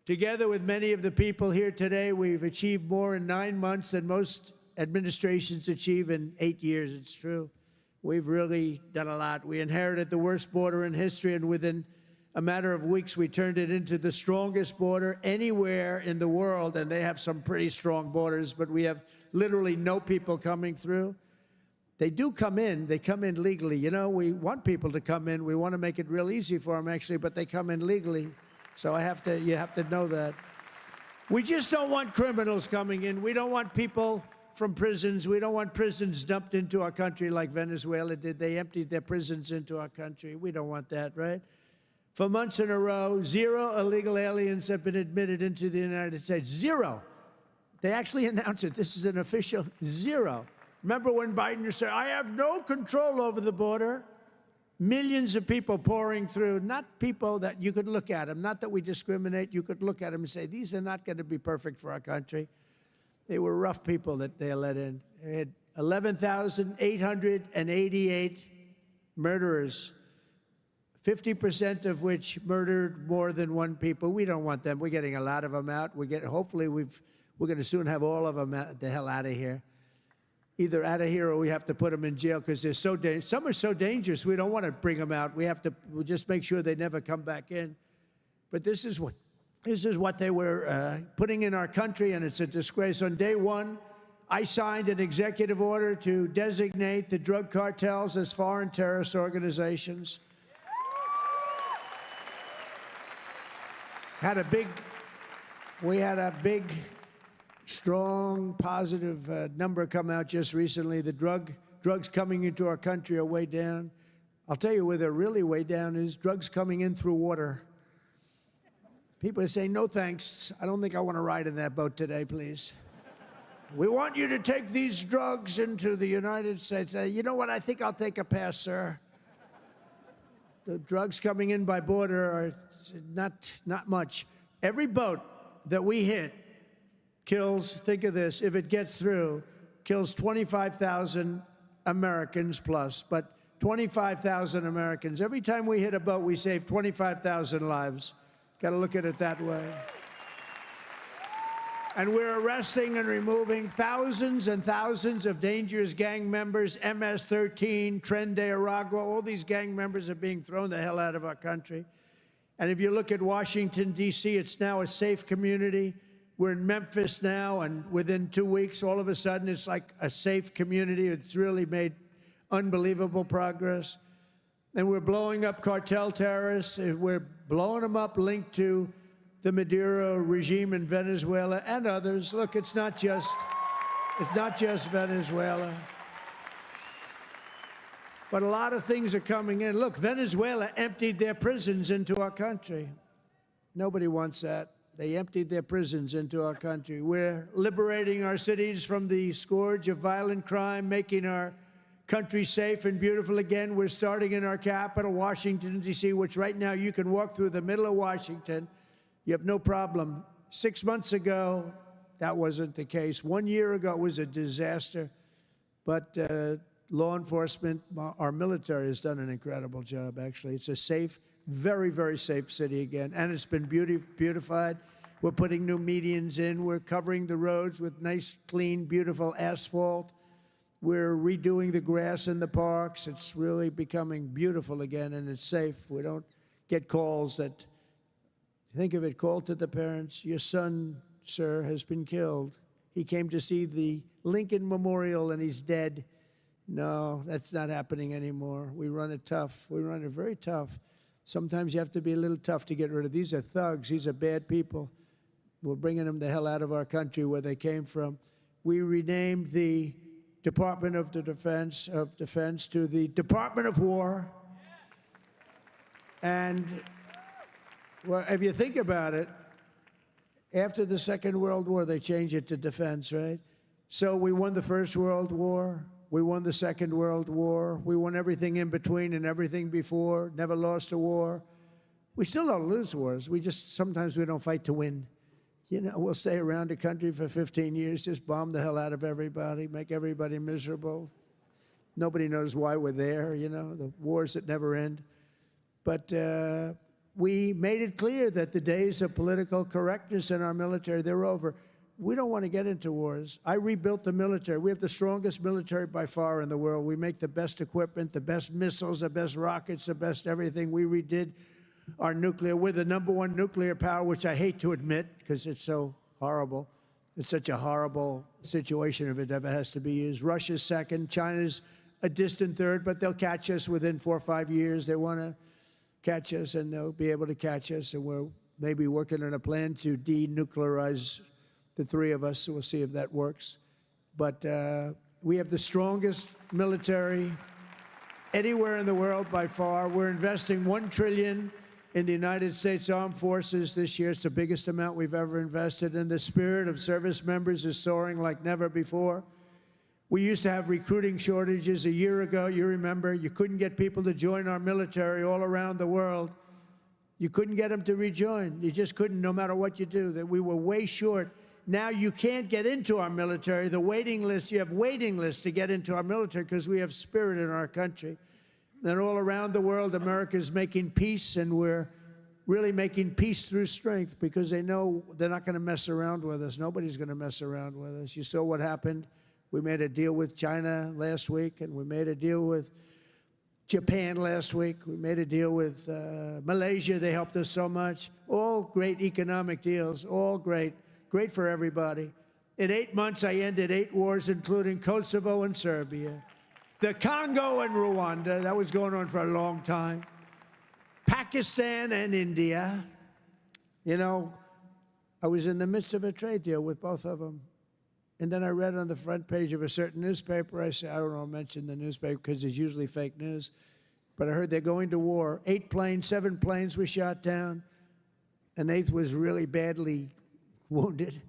Together with many of the people here today, we've achieved more in 9 months than most administrations achieve in 8 years. It's true. We've really done a lot. We inherited the worst border in history, and within a matter of weeks, we turned it into the strongest border anywhere in the world, and they have some pretty strong borders, but we have literally no people coming through. They do come in. They come in legally. You know, we want people to come in. We want to make it real easy for them, actually, but they come in legally. So you have to know that. We just don't want criminals coming in. We don't want people from prisons. We don't want prisons dumped into our country like Venezuela did. They emptied their prisons into our country. We don't want that, right? For months in a row, 0 illegal aliens have been admitted into the United States. 0. They actually announced it. This is an official 0. Remember when Biden said, I have no control over the border? Millions of people pouring through, not people that you could look at them, not that we discriminate. You could look at them and say, these are not going to be perfect for our country. They were rough people that they let in. They had 11,888 murderers 50% of which murdered more than one people. We don't want them. We're getting a lot of them out. Hopefully we're going to soon have all of them the hell out of here. Either out of here or we have to put them in jail because they're so dangerous. Some are so dangerous we don't want to bring them out. We'll just make sure they never come back in. But this is what they were putting in our country, and it's a disgrace. On day one, I signed an executive order to designate the drug cartels as foreign terrorist organizations. We had a big, strong, positive number come out just recently. The drugs coming into our country are way down. I'll tell you where they're really way down is drugs coming in through water. People are saying, no thanks. I don't think I want to ride in that boat today, please. We want you to take these drugs into the United States. You know what? I think I'll take a pass, sir. The drugs coming in by border are not much. Every boat that we hit kills, think of this, if it gets through, kills 25,000 Americans plus, but 25,000 Americans. Every time we hit a boat, we save 25,000 lives. Got to look at it that way. And we're arresting and removing thousands and thousands of dangerous gang members, MS-13, Tren de Aragua, all these gang members are being thrown the hell out of our country. And if you look at Washington, D.C., it's now a safe community. We're in Memphis now, and within 2 weeks, all of a sudden, it's like a safe community. It's really made unbelievable progress. And we're blowing up cartel terrorists. We're blowing them up linked to the Maduro regime in Venezuela and others. Look, it's not just Venezuela. But a lot of things are coming in. Look, Venezuela emptied their prisons into our country. Nobody wants that. They emptied their prisons into our country. We're liberating our cities from the scourge of violent crime, making our country safe and beautiful again. We're starting in our capital, Washington, D.C., which right now you can walk through the middle of Washington. You have no problem. 6 months ago, that wasn't the case. 1 year ago, it was a disaster. But law enforcement, our military has done an incredible job, actually. It's a safe, very, very safe city again. And it's been beautified. We're putting new medians in. We're covering the roads with nice, clean, beautiful asphalt. We're redoing the grass in the parks. It's really becoming beautiful again, and it's safe. We don't get calls that, think of it, call to the parents, your son, sir, has been killed. He came to see the Lincoln Memorial, and he's dead. No, that's not happening anymore. We run it tough. We run it very tough. Sometimes you have to be a little tough to get rid of. These are thugs. These are bad people. We're bringing them the hell out of our country where they came from. We renamed the Department of Defense to the Department of War. And well, if you think about it, after the Second World War, they changed it to defense, right? So we won the First World War. We won the Second World War. We won everything in between and everything before. Never lost a war. We still don't lose wars. Sometimes we don't fight to win. You know, we'll stay around the country for 15 years, just bomb the hell out of everybody, make everybody miserable. Nobody knows why we're there, you know, the wars that never end. But we made it clear that the days of political correctness in our military, they're over. We don't want to get into wars. I rebuilt the military. We have the strongest military by far in the world. We make the best equipment, the best missiles, the best rockets, the best everything. We redid our nuclear. We're the #1 nuclear power, which I hate to admit because it's so horrible. It's such a horrible situation if it ever has to be used. Russia's second. China's a distant third, but they'll catch us within 4 or 5 years. They want to catch us, and they'll be able to catch us. And we're maybe working on a plan to denuclearize the three of us, so we'll see if that works. But we have the strongest military anywhere in the world by far. We're investing $1 trillion in the United States Armed Forces this year. It's the biggest amount we've ever invested, and the spirit of service members is soaring like never before. We used to have recruiting shortages a year ago. You remember, you couldn't get people to join our military all around the world. You couldn't get them to rejoin. You just couldn't, no matter what you do. That we were way short. Now you can't get into our military. The waiting list, you have waiting lists to get into our military because we have spirit in our country. And all around the world, America is making peace, and we're really making peace through strength because they know they're not going to mess around with us. Nobody's going to mess around with us. You saw what happened. We made a deal with China last week, and we made a deal with Japan last week. We made a deal with Malaysia. They helped us so much. All great economic deals, all great. Great for everybody. In 8 months, I ended 8 wars, including Kosovo and Serbia, the Congo and Rwanda. That was going on for a long time. Pakistan and India. You know, I was in the midst of a trade deal with both of them. And then I read on the front page of a certain newspaper, I said, I don't want to mention the newspaper because it's usually fake news, but I heard they're going to war. 8 planes, 7 planes were shot down. An 8th was really badly wounded.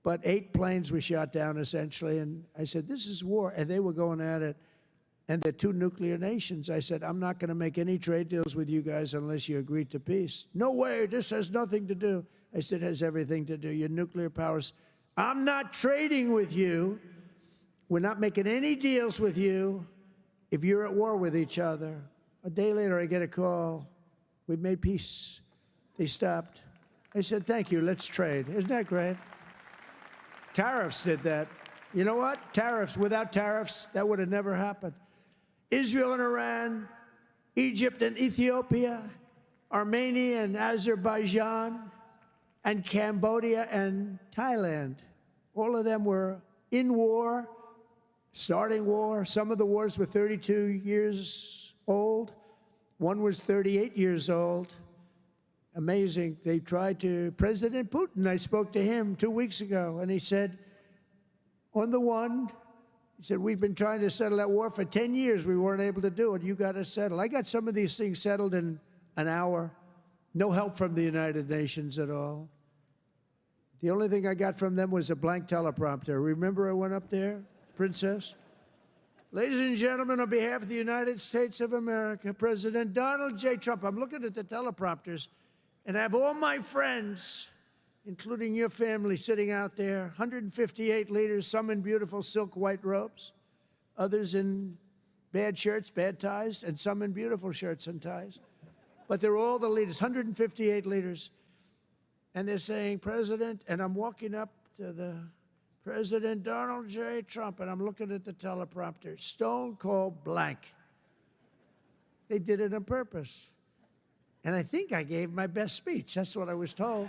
But 8 planes were shot down, essentially. And I said, this is war. And they were going at it. And they're 2 nuclear nations. I said, I'm not going to make any trade deals with you guys unless you agree to peace. No way, this has nothing to do. I said, it has everything to do. Your nuclear powers. I'm not trading with you. We're not making any deals with you if you're at war with each other. A day later, I get a call. We've made peace. They stopped. I said, thank you, let's trade. Isn't that great? Tariffs did that. You know what? Tariffs. Without tariffs, that would have never happened. Israel and Iran, Egypt and Ethiopia, Armenia and Azerbaijan, and Cambodia and Thailand. All of them were in war, starting war. Some of the wars were 32 years old. One was 38 years old. Amazing. They tried to, President Putin, I spoke to him 2 weeks ago, and he said, on the one, he said, we've been trying to settle that war for 10 years. We weren't able to do it. You got to settle. I got some of these things settled in an hour. No help from the United Nations at all. The only thing I got from them was a blank teleprompter. Remember I went up there, Princess? Ladies and gentlemen, on behalf of the United States of America, President Donald J. Trump, I'm looking at the teleprompters, and I have all my friends, including your family, sitting out there, 158 leaders, some in beautiful silk white robes, others in bad shirts, bad ties, and some in beautiful shirts and ties. But they're all the leaders, 158 leaders. And they're saying, President, and I'm walking up to the President Donald J. Trump, and I'm looking at the teleprompter, stone cold blank. They did it on purpose. And I think I gave my best speech. That's what I was told.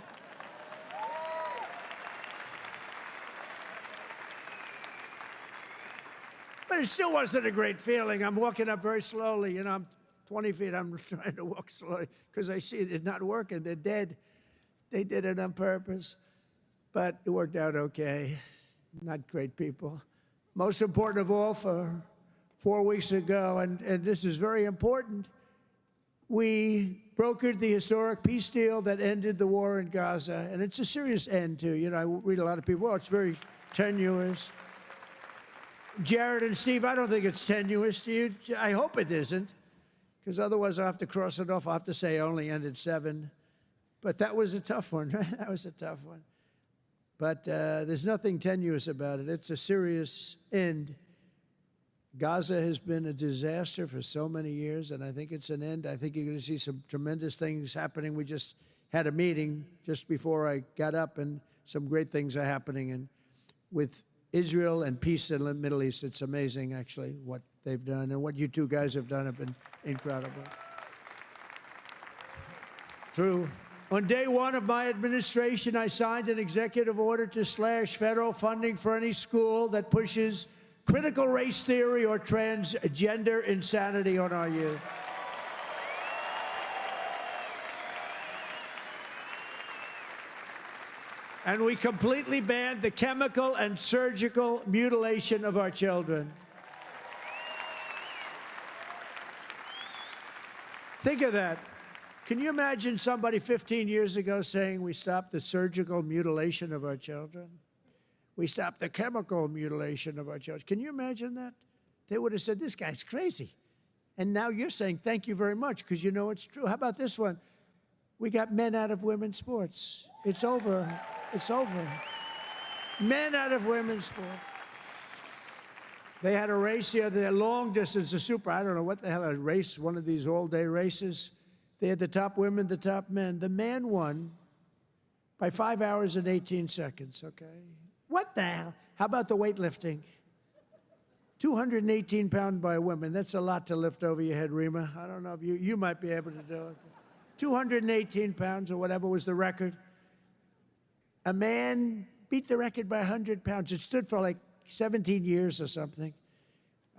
But it still wasn't a great feeling. I'm walking up very slowly. You know, I'm 20 feet. I'm trying to walk slowly because I see it's not working. They're dead. They did it on purpose. But it worked out okay. Not great people. Most important of all, for 4 weeks ago, and this is very important, we brokered the historic peace deal that ended the war in Gaza. And it's a serious end, too. You know, I read a lot of people, oh, it's very tenuous. Jared and Steve, I don't think it's tenuous to you. I hope it isn't, because otherwise I'll have to cross it off. I'll have to say I only ended 7. But that was a tough one, right? That was a tough one. But there's nothing tenuous about it. It's a serious end. Gaza has been a disaster for so many years, and I think it's an end. I think you're going to see some tremendous things happening. We just had a meeting just before I got up, and some great things are happening. And with Israel and peace in the Middle East, it's amazing, actually, what they've done. And what you two guys have done have been incredible. On day 1 of my administration, I signed an executive order to slash federal funding for any school that pushes critical race theory or transgender insanity on our youth. And we completely banned the chemical and surgical mutilation of our children. Think of that. Can you imagine somebody 15 years ago saying we stopped the surgical mutilation of our children? We stopped the chemical mutilation of our children. Can you imagine that? They would have said, this guy's crazy. And now you're saying thank you very much because you know it's true. How about this one? We got men out of women's sports. It's over. It's over. Men out of women's sports. They had a race the other day, long distance, a super, I don't know what the hell, a race, one of these all-day races. They had the top women, the top men. The man won by 5 hours and 18 seconds, okay? What the hell? How about the weightlifting? 218 pounds by women. That's a lot to lift over your head, Rima. I don't know if you might be able to do it. 218 pounds or whatever was the record. A man beat the record by 100 pounds. It stood for like 17 years or something.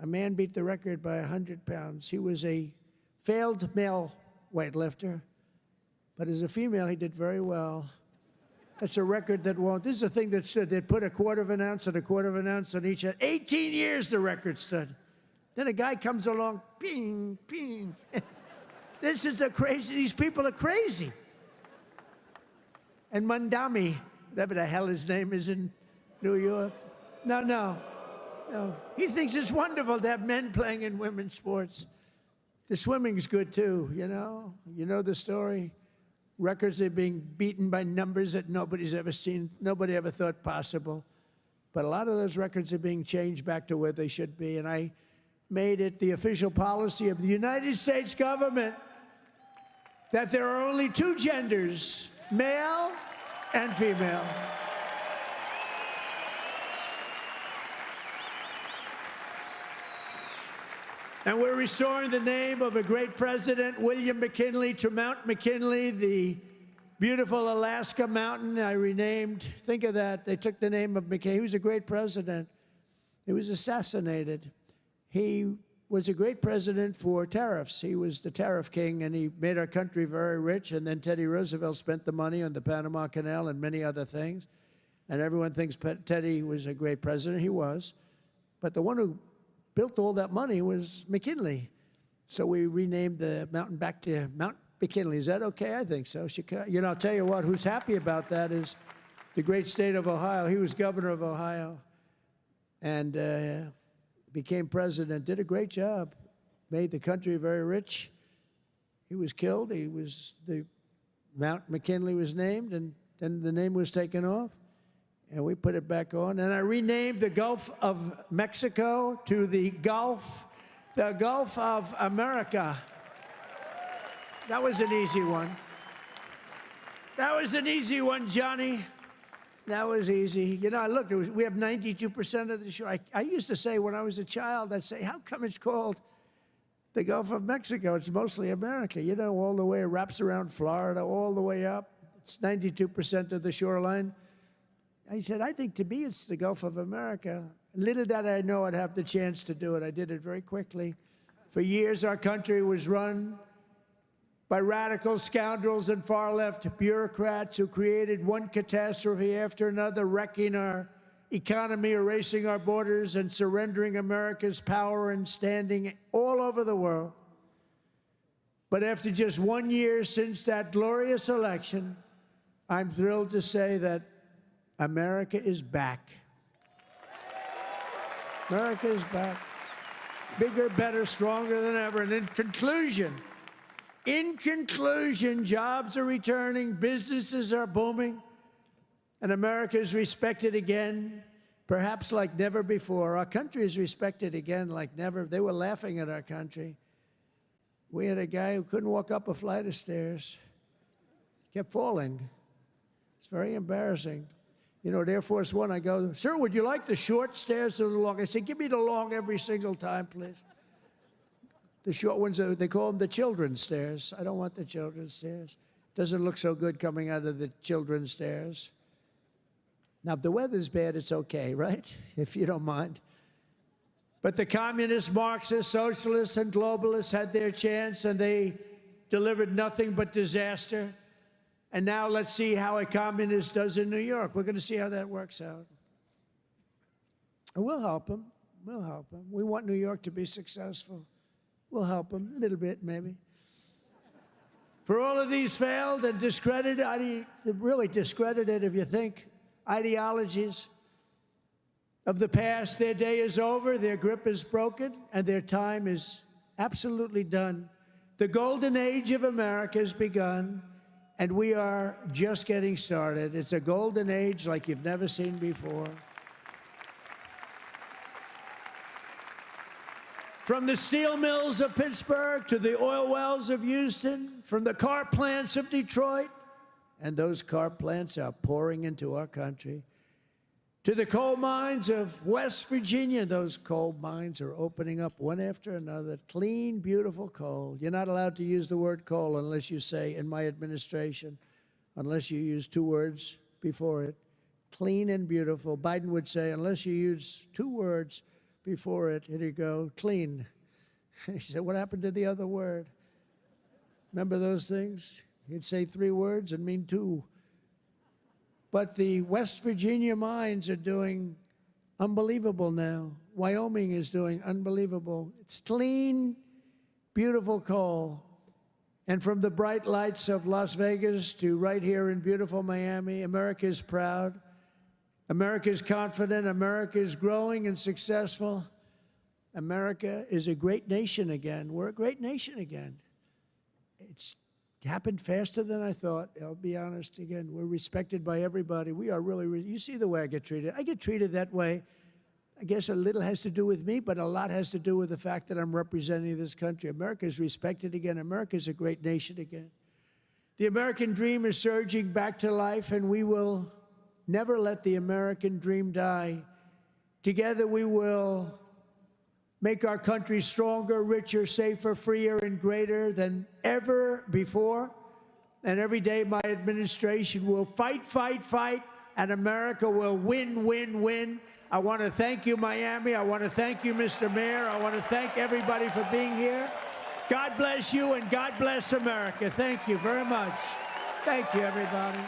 A man beat the record by 100 pounds. He was a failed male weightlifter, but as a female, he did very well. That's a record that won't. This is a thing that stood. They'd put a quarter of an ounce and a quarter of an ounce on each end. 18 years the record stood. Then a guy comes along, ping, ping. This is the crazy. These people are crazy. And Mamdani, whatever the hell his name is in New York. No. He thinks it's wonderful to have men playing in women's sports. The swimming's good too, you know? You know the story? Records are being beaten by numbers that nobody's ever seen, nobody ever thought possible. But a lot of those records are being changed back to where they should be. And I made it the official policy of the United States government that there are only two genders, male and female. And we're restoring the name of a great president, William McKinley, to Mount McKinley, the beautiful Alaska mountain I renamed. Think of that. They took the name of McKinley. He was a great president. He was assassinated. He was a great president for tariffs. He was the tariff king, and he made our country very rich. And then Teddy Roosevelt spent the money on the Panama Canal and many other things. And everyone thinks Teddy was a great president. He was. But the one who built all that money was McKinley. So we renamed the mountain back to Mount McKinley. Is that okay? I think so. You know, I'll tell you what, who's happy about that is the great state of Ohio. He was governor of Ohio and became president, did a great job, made the country very rich. He was killed. The Mount McKinley was named, and then the name was taken off. And we put it back on. And I renamed the Gulf of Mexico to the Gulf of America. That was an easy one. That was an easy one, Johnny. That was easy. You know, I looked, we have 92% of the shore. I used to say when I was a child, I'd say, how come it's called the Gulf of Mexico? It's mostly America. You know, all the way, it wraps around Florida, all the way up. It's 92% of the shoreline. I said, I think to me it's the Gulf of America. Little did I know I'd have the chance to do it. I did it very quickly. For years, our country was run by radical scoundrels and far-left bureaucrats who created one catastrophe after another, wrecking our economy, erasing our borders, and surrendering America's power and standing all over the world. But after just 1 year since that glorious election, I'm thrilled to say that America is back. America is back. Bigger, better, stronger than ever. And in conclusion, jobs are returning, businesses are booming, and America is respected again, perhaps like never before. Our country is respected again like never. They were laughing at our country. We had a guy who couldn't walk up a flight of stairs. Kept falling. It's very embarrassing. You know, at Air Force One, I go, sir, would you like the short stairs or the long? I say, give me the long every single time, please. The short ones, they call them the children's stairs. I don't want the children's stairs. Doesn't look so good coming out of the children's stairs. Now, if the weather's bad, it's okay, right? If you don't mind. But the communists, Marxists, socialists, and globalists had their chance, and they delivered nothing but disaster. And now let's see how a communist does in New York. We're going to see how that works out. And we'll help them. We'll help them. We want New York to be successful. We'll help them a little bit, maybe. For all of these failed and discredited, really discredited, if you think, ideologies of the past, their day is over, their grip is broken, and their time is absolutely done. The golden age of America has begun. And we are just getting started. It's a golden age like you've never seen before. From the steel mills of Pittsburgh to the oil wells of Houston, from the car plants of Detroit, and those car plants are pouring into our country, to the coal mines of West Virginia. Those coal mines are opening up one after another. Clean, beautiful coal. You're not allowed to use the word coal unless you say, in my administration, unless you use 2 words before it. Clean and beautiful. Biden would say, unless you use 2 words before it, here you go, clean. He said, what happened to the other word? Remember those things? He'd say 3 words and mean 2. But the West Virginia mines are doing unbelievable now. Wyoming is doing unbelievable. It's clean, beautiful coal. And from the bright lights of Las Vegas to right here in beautiful Miami, America is proud. America is confident. America is growing and successful. America is a great nation again. We're a great nation again. It's happened faster than I thought. I'll be honest again. We're respected by everybody. We are really, you see the way I get treated. I get treated that way. I guess a little has to do with me, but a lot has to do with the fact that I'm representing this country. America is respected again. America is a great nation again. The American dream is surging back to life, and we will never let the American dream die. Together we will make our country stronger, richer, safer, freer, and greater than ever before. And every day my administration will fight, fight, fight, and America will win, win, win. I want to thank you, Miami. I want to thank you, Mr. Mayor. I want to thank everybody for being here. God bless you, and God bless America. Thank you very much. Thank you, everybody.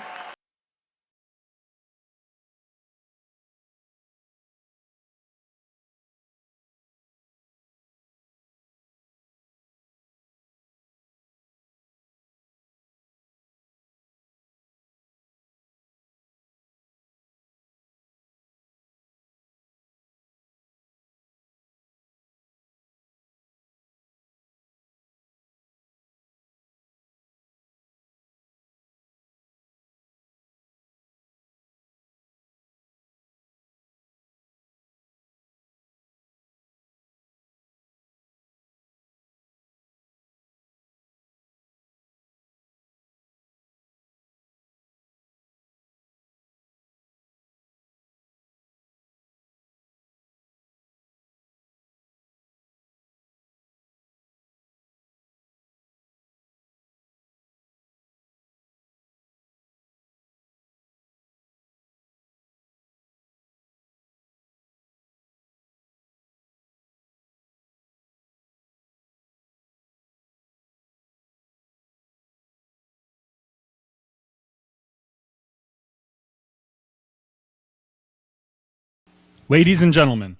Ladies and gentlemen,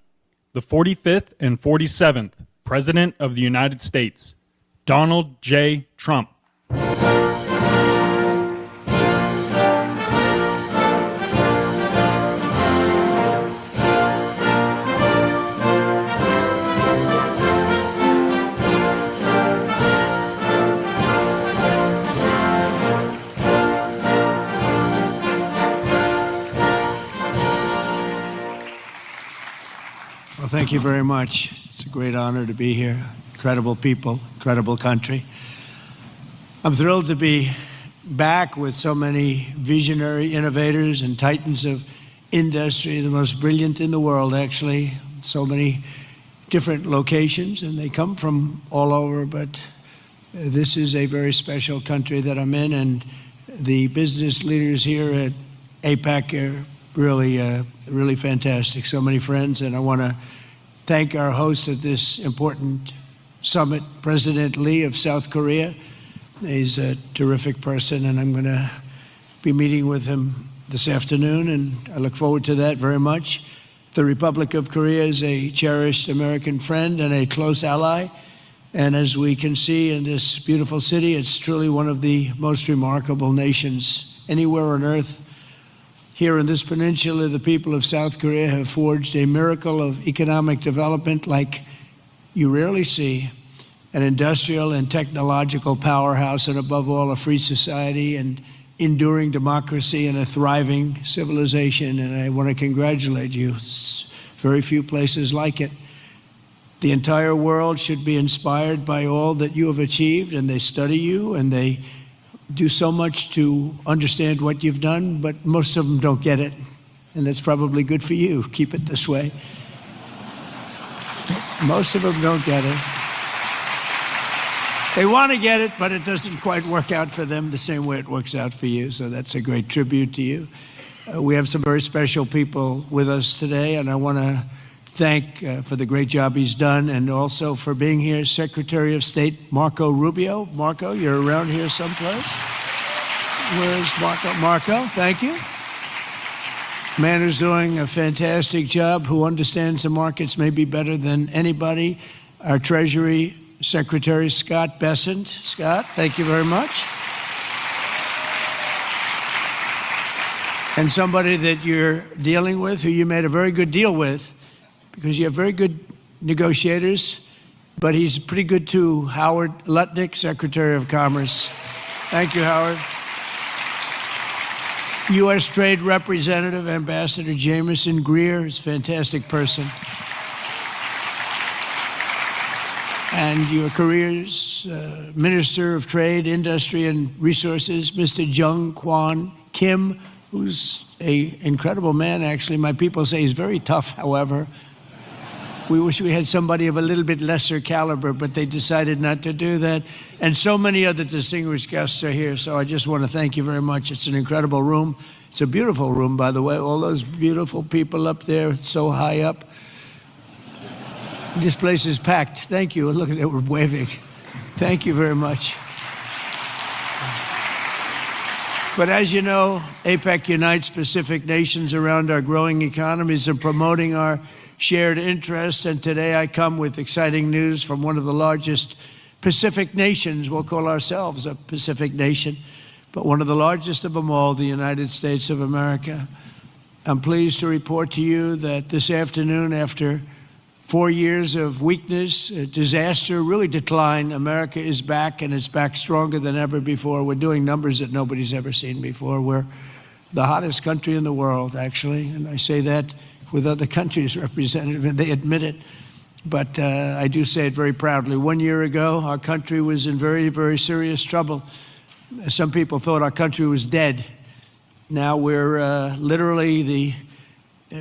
the 45th and 47th President of the United States, Donald J. Trump. Well, thank you very much. It's a great honor to be here. Incredible people, incredible country. I'm thrilled to be back with so many visionary innovators and titans of industry, the most brilliant in the world, actually. So many different locations, and they come from all over, but this is a very special country that I'm in, and the business leaders here at APEC are really fantastic. So many friends, and I want to thank our host at this important summit, President Lee of South Korea. He's a terrific person, and I'm going to be meeting with him this afternoon, and I look forward to that very much. The Republic of Korea is a cherished American friend and a close ally, and as we can see in this beautiful city, it's truly one of the most remarkable nations anywhere on earth. Here in this peninsula, the people of South Korea have forged a miracle of economic development like you rarely see, an industrial and technological powerhouse, and above all, a free society and enduring democracy and a thriving civilization. And I want to congratulate you. Very few places like it. The entire world should be inspired by all that you have achieved, and they study you, and they do so much to understand what you've done, but most of them don't get it, and that's probably good for you. Keep it this way. Most of them don't get it. They want to get it, but it doesn't quite work out for them the same way it works out for you, so that's a great tribute to you. We have some very special people with us today, and I want to thank for the great job he's done, and also for being here, Secretary of State Marco Rubio. Marco, you're around here someplace. Where's Marco? Marco, thank you. Man who's doing a fantastic job, who understands the markets maybe better than anybody. Our Treasury Secretary, Scott Bessent. Scott, thank you very much. And somebody that you're dealing with, who you made a very good deal with, because you have very good negotiators, but he's pretty good too, Howard Lutnick, Secretary of Commerce. Thank you, Howard. U.S. Trade Representative, Ambassador Jameson Greer is a fantastic person. And your career's Minister of Trade, Industry, and Resources, Mr. Jung Kwan Kim, who's an incredible man, actually. My people say he's very tough, however. We wish we had somebody of a little bit lesser caliber, but they decided not to do that. And so many other distinguished guests are here, so I just want to thank you very much. It's an incredible room. It's a beautiful room, by the way. All those beautiful people up there, so high up. This place is packed. Thank you. Look at it, we're waving. Thank you very much. But as you know, APEC unites Pacific nations around our growing economies and promoting our shared interests. And today I come with exciting news from one of the largest Pacific nations. We'll call ourselves a Pacific nation, but one of the largest of them all, the United States of America. I'm pleased to report to you that this afternoon, after 4 years of weakness, disaster, really decline, America is back, and it's back stronger than ever before. We're doing numbers that nobody's ever seen before. We're the hottest country in the world, actually, and I say that with other countries represented, and they admit it. But I do say it very proudly. 1 year ago, our country was in very, very serious trouble. Some people thought our country was dead. Now we're literally the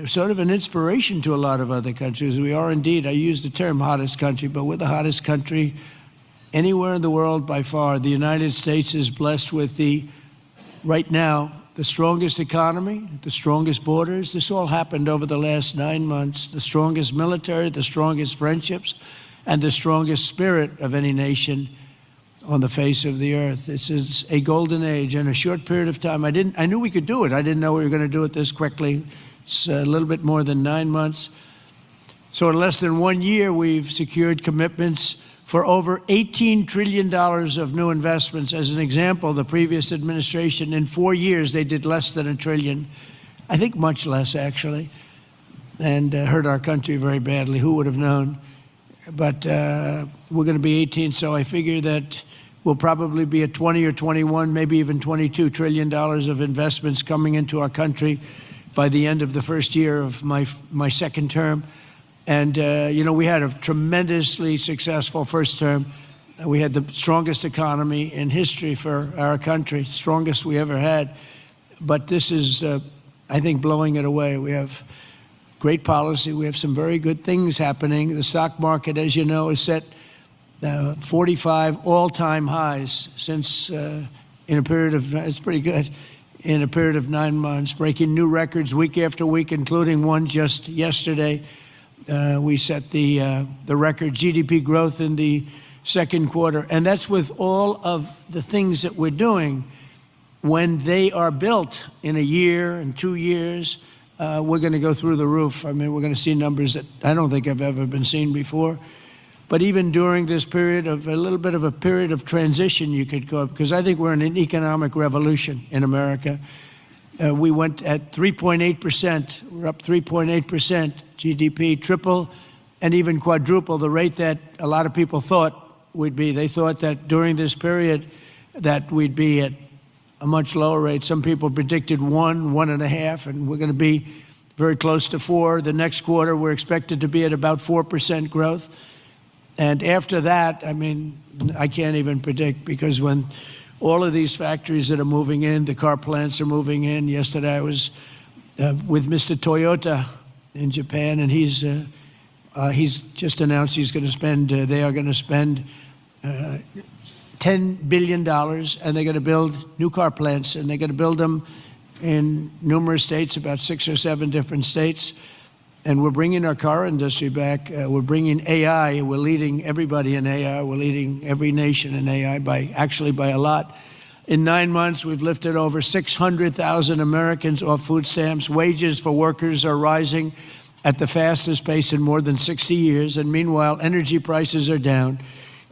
sort of an inspiration to a lot of other countries. We are indeed, I use the term hottest country, but we're the hottest country anywhere in the world by far. The United States is blessed with right now, the strongest economy, the strongest borders. This all happened over the last 9 months. The strongest military, the strongest friendships, and the strongest spirit of any nation on the face of the earth. This is a golden age. In a short period of time, I knew we could do it. I didn't know we were going to do it this quickly. It's a little bit more than 9 months. So in less than 1 year, we've secured commitments for over $18 trillion of new investments. As an example, the previous administration, in 4 years, they did less than $1 trillion. I think much less, actually, and hurt our country very badly. Who would have known? But we're going to be 18, so I figure that we'll probably be at 20 or 21, maybe even $22 trillion of investments coming into our country by the end of the first year of my second term. And, you know, we had a tremendously successful first term. We had the strongest economy in history for our country, strongest we ever had. But this is, I think, blowing it away. We have great policy. We have some very good things happening. The stock market, as you know, is set 45 all-time highs since in a period of, it's pretty good, in a period of 9 months, breaking new records week after week, including one just yesterday. We set the record GDP growth in the second quarter. And that's with all of the things that we're doing. When they are built in a year and 2 years, we're going to go through the roof. I mean, we're going to see numbers that I don't think have ever been seen before. But even during this period of a little bit of a period of transition, you could call it, because I think we're in an economic revolution in America. We went at 3.8%. We're up 3.8% GDP, triple and even quadruple the rate that a lot of people thought we'd be. They thought that during this period that we'd be at a much lower rate. Some people predicted 1.5, and we're going to be very close to 4. The next quarter, we're expected to be at about 4% growth. And after that, I mean, I can't even predict, because when all of these factories that are moving in, the car plants are moving in. Yesterday I was with Mr. Toyota in Japan, and he's just announced he's going to spend, they are going to spend $10 billion, and they're going to build new car plants, and they're going to build them in numerous states, about 6 or 7 different states. And we're bringing our car industry back. We're bringing AI. We're leading everybody in AI. We're leading every nation in AI by a lot. In 9 months, we've lifted over 600,000 Americans off food stamps. Wages for workers are rising at the fastest pace in more than 60 years. And meanwhile, energy prices are down.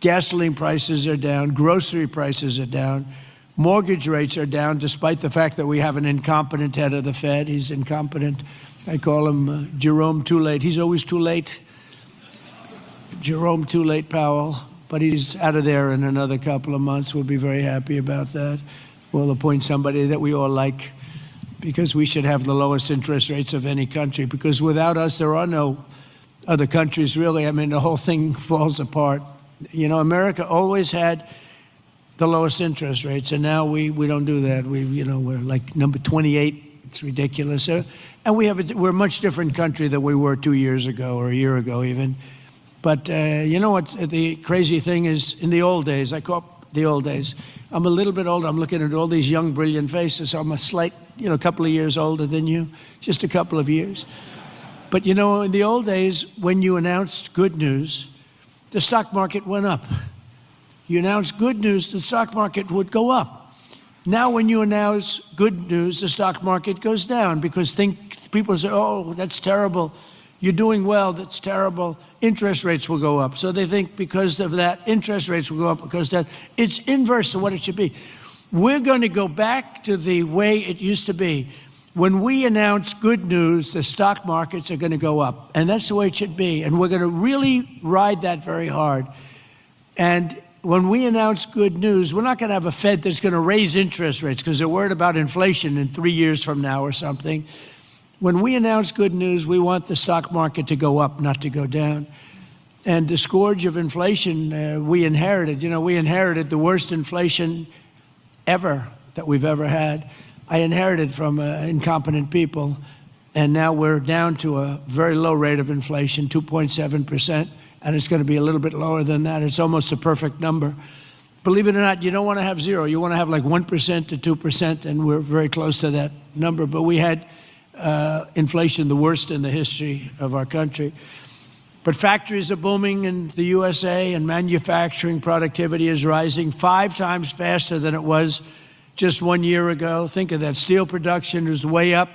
Gasoline prices are down. Grocery prices are down. Mortgage rates are down, despite the fact that we have an incompetent head of the Fed. He's incompetent. I call him Jerome Too Late. He's always too late. Jerome Too Late Powell. But he's out of there in another couple of months. We'll be very happy about that. We'll appoint somebody that we all like, because we should have the lowest interest rates of any country. Because without us, there are no other countries, really. I mean, the whole thing falls apart. You know, America always had the lowest interest rates, and now we don't do that. We're like number 28. It's ridiculous. And we're a much different country than we were 2 years ago, or a year ago even. But you know what the crazy thing is? In the old days, I call the old days, I'm a little bit older. I'm looking at all these young, brilliant faces. I'm a slight, couple of years older than you, just a couple of years. But in the old days, when you announced good news, the stock market went up. You announced good news, the stock market would go up. Now, when you announce good news, the stock market goes down, because people say, oh, that's terrible. You're doing well, that's terrible. Interest rates will go up. So they think because of that, interest rates will go up because that. It's inverse to what it should be. We're going to go back to the way it used to be. When we announce good news, the stock markets are going to go up. And that's the way it should be. And we're going to really ride that very hard. And when we announce good news, we're not going to have a Fed that's going to raise interest rates because they're worried about inflation in 3 years from now or something. When we announce good news, we want the stock market to go up, not to go down. And the scourge of inflation we inherited. We inherited the worst inflation ever that we've ever had. I inherited from incompetent people. And now we're down to a very low rate of inflation, 2.7%. And it's going to be a little bit lower than that. It's almost a perfect number. Believe it or not, you don't want to have zero. You want to have like 1% to 2%, and we're very close to that number. But we had inflation the worst in the history of our country. But factories are booming in the USA, and manufacturing productivity is rising 5 times faster than it was just 1 year ago. Think of that. Steel production is way up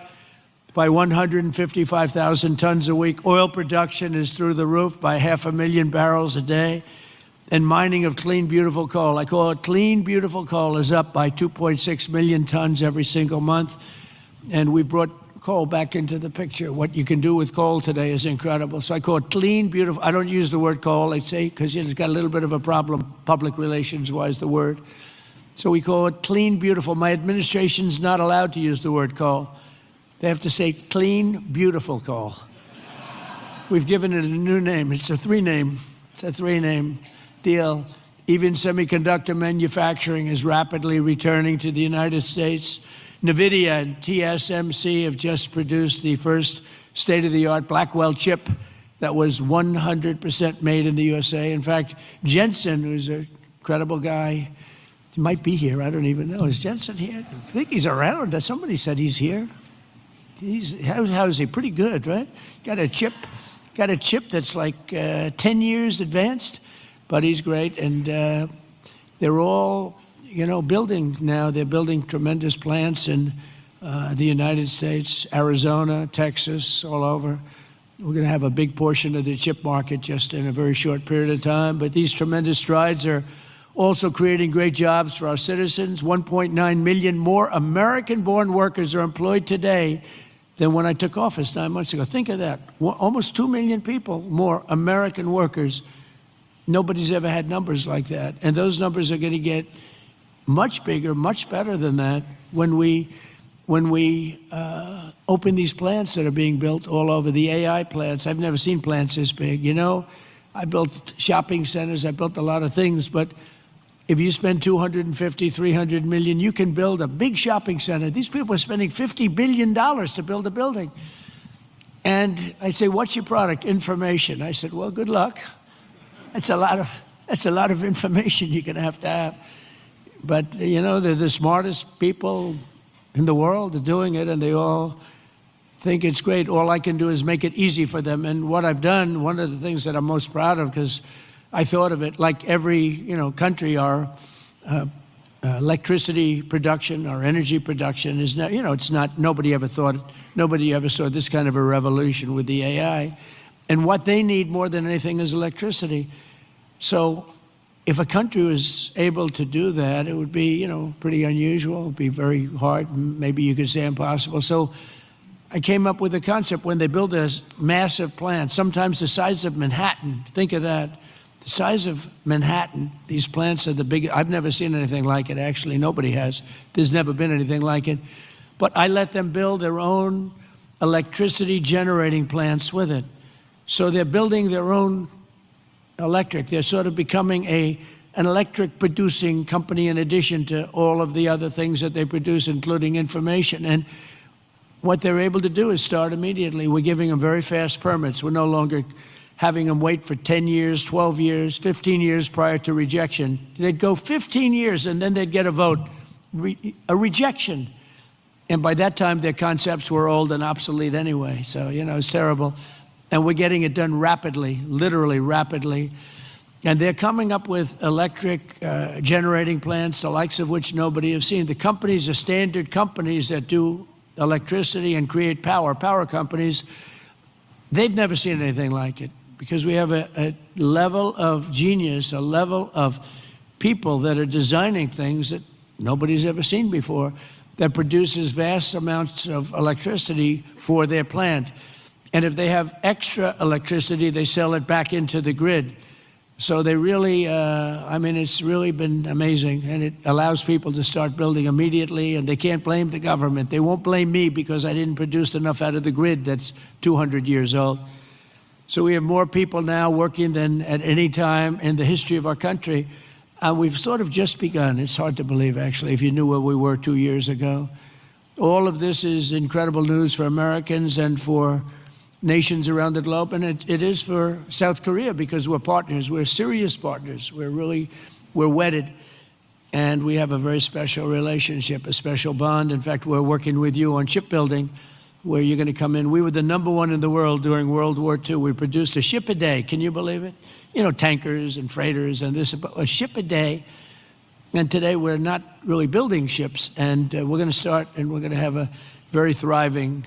by 155,000 tons a week. Oil production is through the roof by 500,000 barrels a day. And mining of clean, beautiful coal, I call it clean, beautiful coal, is up by 2.6 million tons every single month. And we brought coal back into the picture. What you can do with coal today is incredible. So I call it clean, beautiful. I don't use the word coal, I say, because it's got a little bit of a problem, public relations-wise, the word. So we call it clean, beautiful. My administration's not allowed to use the word coal. They have to say clean, beautiful coal. We've given it a new name. It's a 3-name. It's a 3-name deal. Even semiconductor manufacturing is rapidly returning to the United States. NVIDIA and TSMC have just produced the first state-of-the-art Blackwell chip that was 100% made in the USA. In fact, Jensen, who's an incredible guy, he might be here. I don't even know. Is Jensen here? I think he's around. Somebody said he's here. How is he? Pretty good, right? Got a chip that's like 10 years advanced, but he's great. And they're all, building now. They're building tremendous plants in the United States, Arizona, Texas, all over. We're going to have a big portion of the chip market just in a very short period of time. But these tremendous strides are also creating great jobs for our citizens. 1.9 million more American-born workers are employed today than when I took office 9 months ago. Think of that. Almost 2 million people more American workers. Nobody's ever had numbers like that. And those numbers are going to get much bigger, much better than that when we open these plants that are being built all over, the AI plants. I've never seen plants this big. I built shopping centers. I built a lot of things. But if you spend 250, 300 million, you can build a big shopping center. These people are spending $50 billion to build a building. And I say, what's your product? Information. I said, well, good luck. That's a lot of information you're going to have. But, you know, they're the smartest people in the world. They're doing it, and they all think it's great. All I can do is make it easy for them. And what I've done, one of the things that I'm most proud of, because I thought of it like every, country, our electricity production, our energy production is not, it's not, nobody ever saw this kind of a revolution with the AI. And what they need more than anything is electricity. So if a country was able to do that, it would be, pretty unusual. It would be very hard, maybe you could say impossible. So I came up with a concept when they build this massive plant, sometimes the size of Manhattan. Think of that. The size of Manhattan, these plants are the biggest. I've never seen anything like it, actually. Nobody has. There's never been anything like it. But I let them build their own electricity generating plants with it. So they're building their own electric. They're sort of becoming an electric producing company in addition to all of the other things that they produce, including information. And what they're able to do is start immediately. We're giving them very fast permits. We're no longer having them wait for 10 years, 12 years, 15 years prior to rejection. They'd go 15 years and then they'd get a vote, a rejection. And by that time, their concepts were old and obsolete anyway. So, it's terrible. And we're getting it done rapidly, literally rapidly. And they're coming up with electric generating plants, the likes of which nobody has seen. The companies are standard companies that do electricity and create power companies. They've never seen anything like it because we have a level of genius, a level of people that are designing things that nobody's ever seen before that produces vast amounts of electricity for their plant. And if they have extra electricity, they sell it back into the grid. So they really, it's really been amazing. And it allows people to start building immediately, and they can't blame the government. They won't blame me because I didn't produce enough out of the grid that's 200 years old. So we have more people now working than at any time in the history of our country. And we've sort of just begun. It's hard to believe, actually, if you knew where we were 2 years ago. All of this is incredible news for Americans and for nations around the globe, and it is for South Korea because we're partners. We're serious partners. We're wedded, and we have a very special relationship, a special bond. In fact, we're working with you on shipbuilding, where you're going to come in. We were the #1 in the world during World War II. We produced a ship a day. Can you believe it? Tankers and freighters and this, a ship a day. And today we're not really building ships, and we're going to start, and we're going to have a very thriving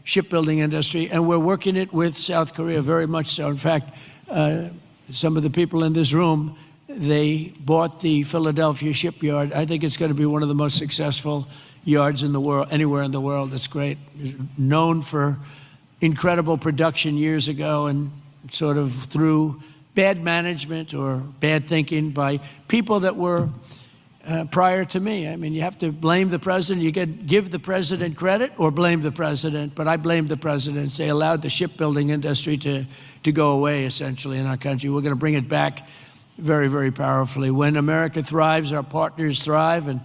shipbuilding industry, and we're working it with South Korea very much so. In fact, some of the people in this room, they bought the Philadelphia shipyard. I think it's going to be one of the most successful yards in the world, anywhere in the world. It's great. Known for incredible production years ago, and sort of through bad management or bad thinking by people that were prior to me. I mean, you have to blame the president. You can give the president credit or blame the president, but I blame the president. They allowed the shipbuilding industry to go away, essentially, in our country. We're going to bring it back very, very powerfully. When America thrives, our partners thrive, and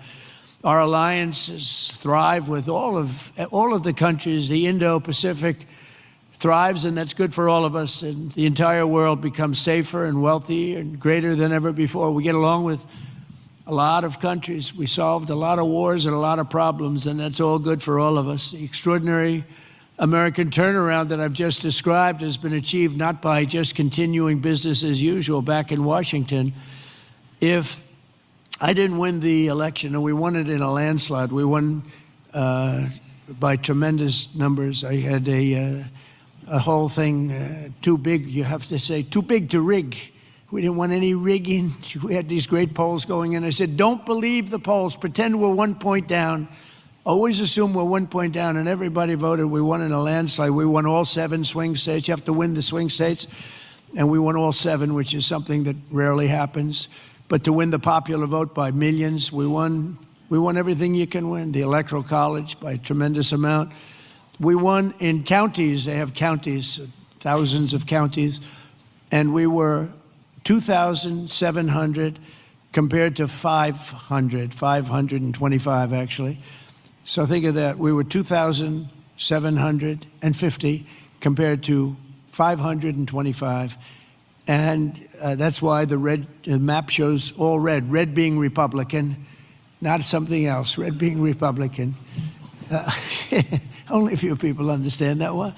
our alliances thrive with all of the countries. The Indo-Pacific thrives, and that's good for all of us, and the entire world becomes safer and wealthy and greater than ever before. We get along with a lot of countries. We solved a lot of wars and a lot of problems, and that's all good for all of us. The extraordinary American turnaround that I've just described has been achieved not by just continuing business as usual back in Washington. If I didn't win the election, and we won it in a landslide, we won by tremendous numbers. I had a whole thing too big, you have to say, too big to rig. We didn't want any rigging. We had these great polls going in. I said, don't believe the polls. Pretend we're 1 point down. Always assume we're 1 point down. And everybody voted. We won in a landslide. We won all 7 swing states. You have to win the swing states. And we won all 7, which is something that rarely happens. But to win the popular vote by millions, we won everything you can win. The Electoral College by a tremendous amount. We won in counties. They have counties, thousands of counties, and we were 2,700 compared to 525 actually. So think of that. We were 2,750 compared to 525. And that's why the map shows all red, red being Republican, not something else, red being Republican. Only a few people understand that one.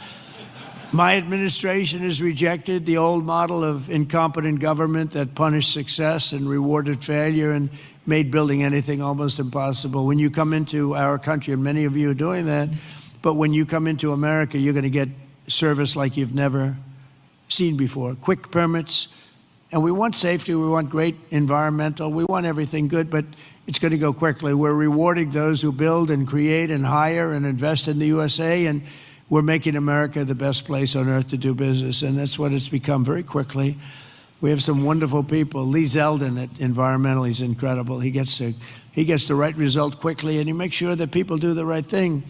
My administration has rejected the old model of incompetent government that punished success and rewarded failure and made building anything almost impossible. When you come into our country, and many of you are doing that, but when you come into America, you're going to get service like you've never seen before. Quick permits, and we want safety, we want great environmental, we want everything good, but it's going to go quickly. We're rewarding those who build and create and hire and invest in the USA, and we're making America the best place on earth to do business, and that's what it's become very quickly. We have some wonderful people. Lee Zeldin at Environmental, he's incredible. He gets the right result quickly, and he makes sure that people do the right thing.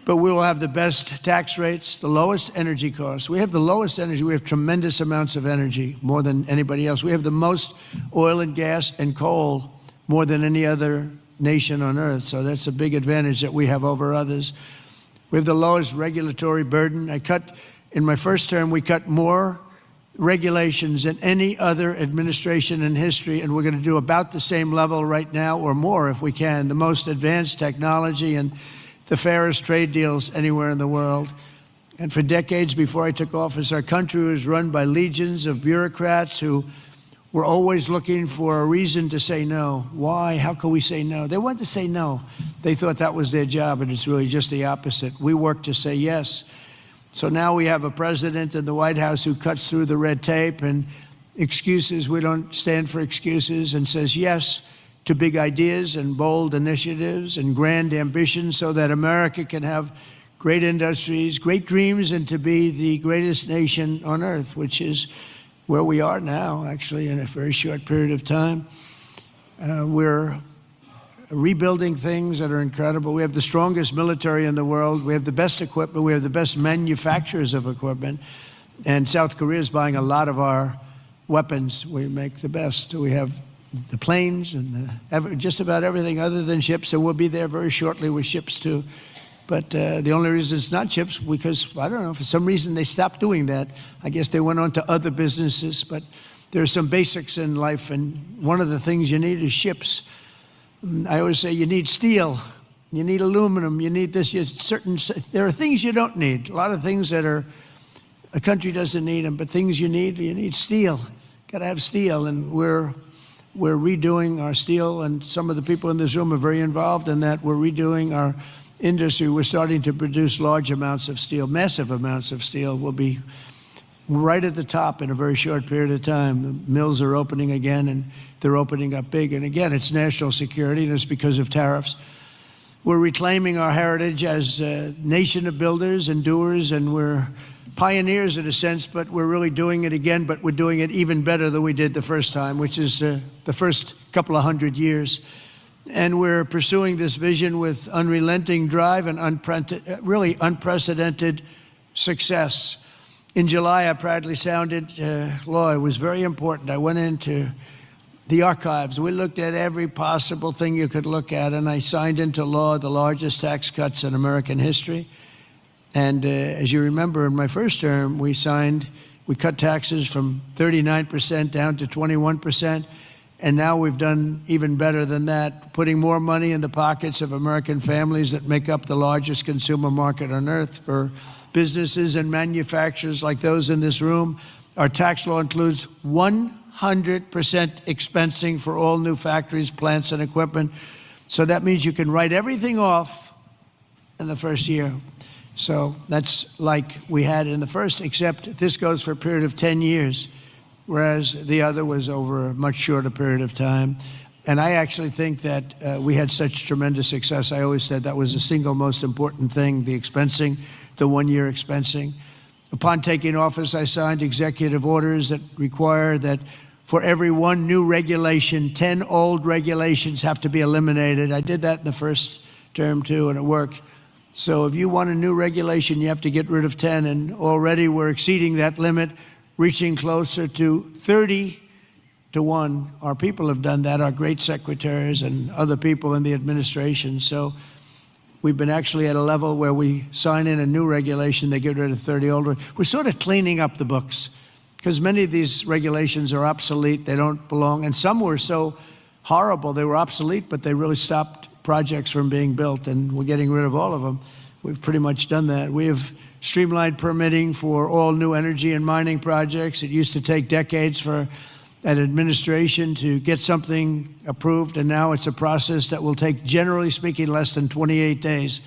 But we will have the best tax rates, the lowest energy costs. We have the lowest energy. We have tremendous amounts of energy, more than anybody else. We have the most oil and gas and coal, more than any other nation on earth. So that's a big advantage that we have over others. We have the lowest regulatory burden. In my first term, we cut more regulations than any other administration in history, and we're going to do about the same level right now or more if we can. The most advanced technology and the fairest trade deals anywhere in the world. And for decades before I took office, our country was run by legions of bureaucrats who were always looking for a reason to say no. Why? How can we say no? They wanted to say no. They thought that was their job, and it's really just the opposite. We work to say yes. So now we have a president in the White House who cuts through the red tape and excuses. We don't stand for excuses, and says yes to big ideas and bold initiatives and grand ambitions so that America can have great industries, great dreams, and to be the greatest nation on earth, which is where we are now, actually, in a very short period of time. We're rebuilding things that are incredible. We have the strongest military in the world. We have the best equipment. We have the best manufacturers of equipment. And South Korea is buying a lot of our weapons. We make the best. We have the planes and just about everything other than ships. And we'll be there very shortly with ships, too. But the only reason it's not ships, because, I don't know, for some reason they stopped doing that. I guess they went on to other businesses. But there are some basics in life, and one of the things you need is ships. I always say you need steel, you need aluminum, you need this. There are things you don't need. A lot of things that a country doesn't need them, but things you need steel. Got to have steel, and we're redoing our steel, and some of the people in this room are very involved in that. We're redoing our industry. We're starting to produce large amounts of steel, massive amounts of steel. We'll be right at the top in a very short period of time. The mills are opening again, and they're opening up big. And again, it's national security, and it's because of tariffs. We're reclaiming our heritage as a nation of builders and doers, and we're pioneers in a sense, but we're really doing it again, but we're doing it even better than we did the first time, which is the first couple of 100 years. And we're pursuing this vision with unrelenting drive and really unprecedented success. In July, I proudly sounded law. It was very important. I went into the archives. We looked at every possible thing you could look at, and I signed into law the largest tax cuts in American history. And as you remember, in my first term, we cut taxes from 39% down to 21%. And now we've done even better than that, putting more money in the pockets of American families that make up the largest consumer market on earth for businesses and manufacturers like those in this room. Our tax law includes 100% expensing for all new factories, plants, and equipment. So that means you can write everything off in the first year. So that's like we had in the first, except this goes for a period of 10 years. Whereas the other was over a much shorter period of time. And I actually think that we had such tremendous success. I always said that was the single most important thing, the expensing, the one-year expensing. Upon taking office, I signed executive orders that require that for every one new regulation, 10 old regulations have to be eliminated. I did that in the first term, too, and it worked. So if you want a new regulation, you have to get rid of 10, and already we're exceeding that limit, reaching closer to 30 to 1. Our people have done that, our great secretaries and other people in the administration. So we've been actually at a level where we sign in a new regulation, they get rid of 30 older. We're sort of cleaning up the books because many of these regulations are obsolete, they don't belong, and some were so horrible they were obsolete, but they really stopped projects from being built, and we're getting rid of all of them. We've pretty much done that. We have streamlined permitting for all new energy and mining projects. It used to take decades for an administration to get something approved, and now it's a process that will take, generally speaking, less than 28 days.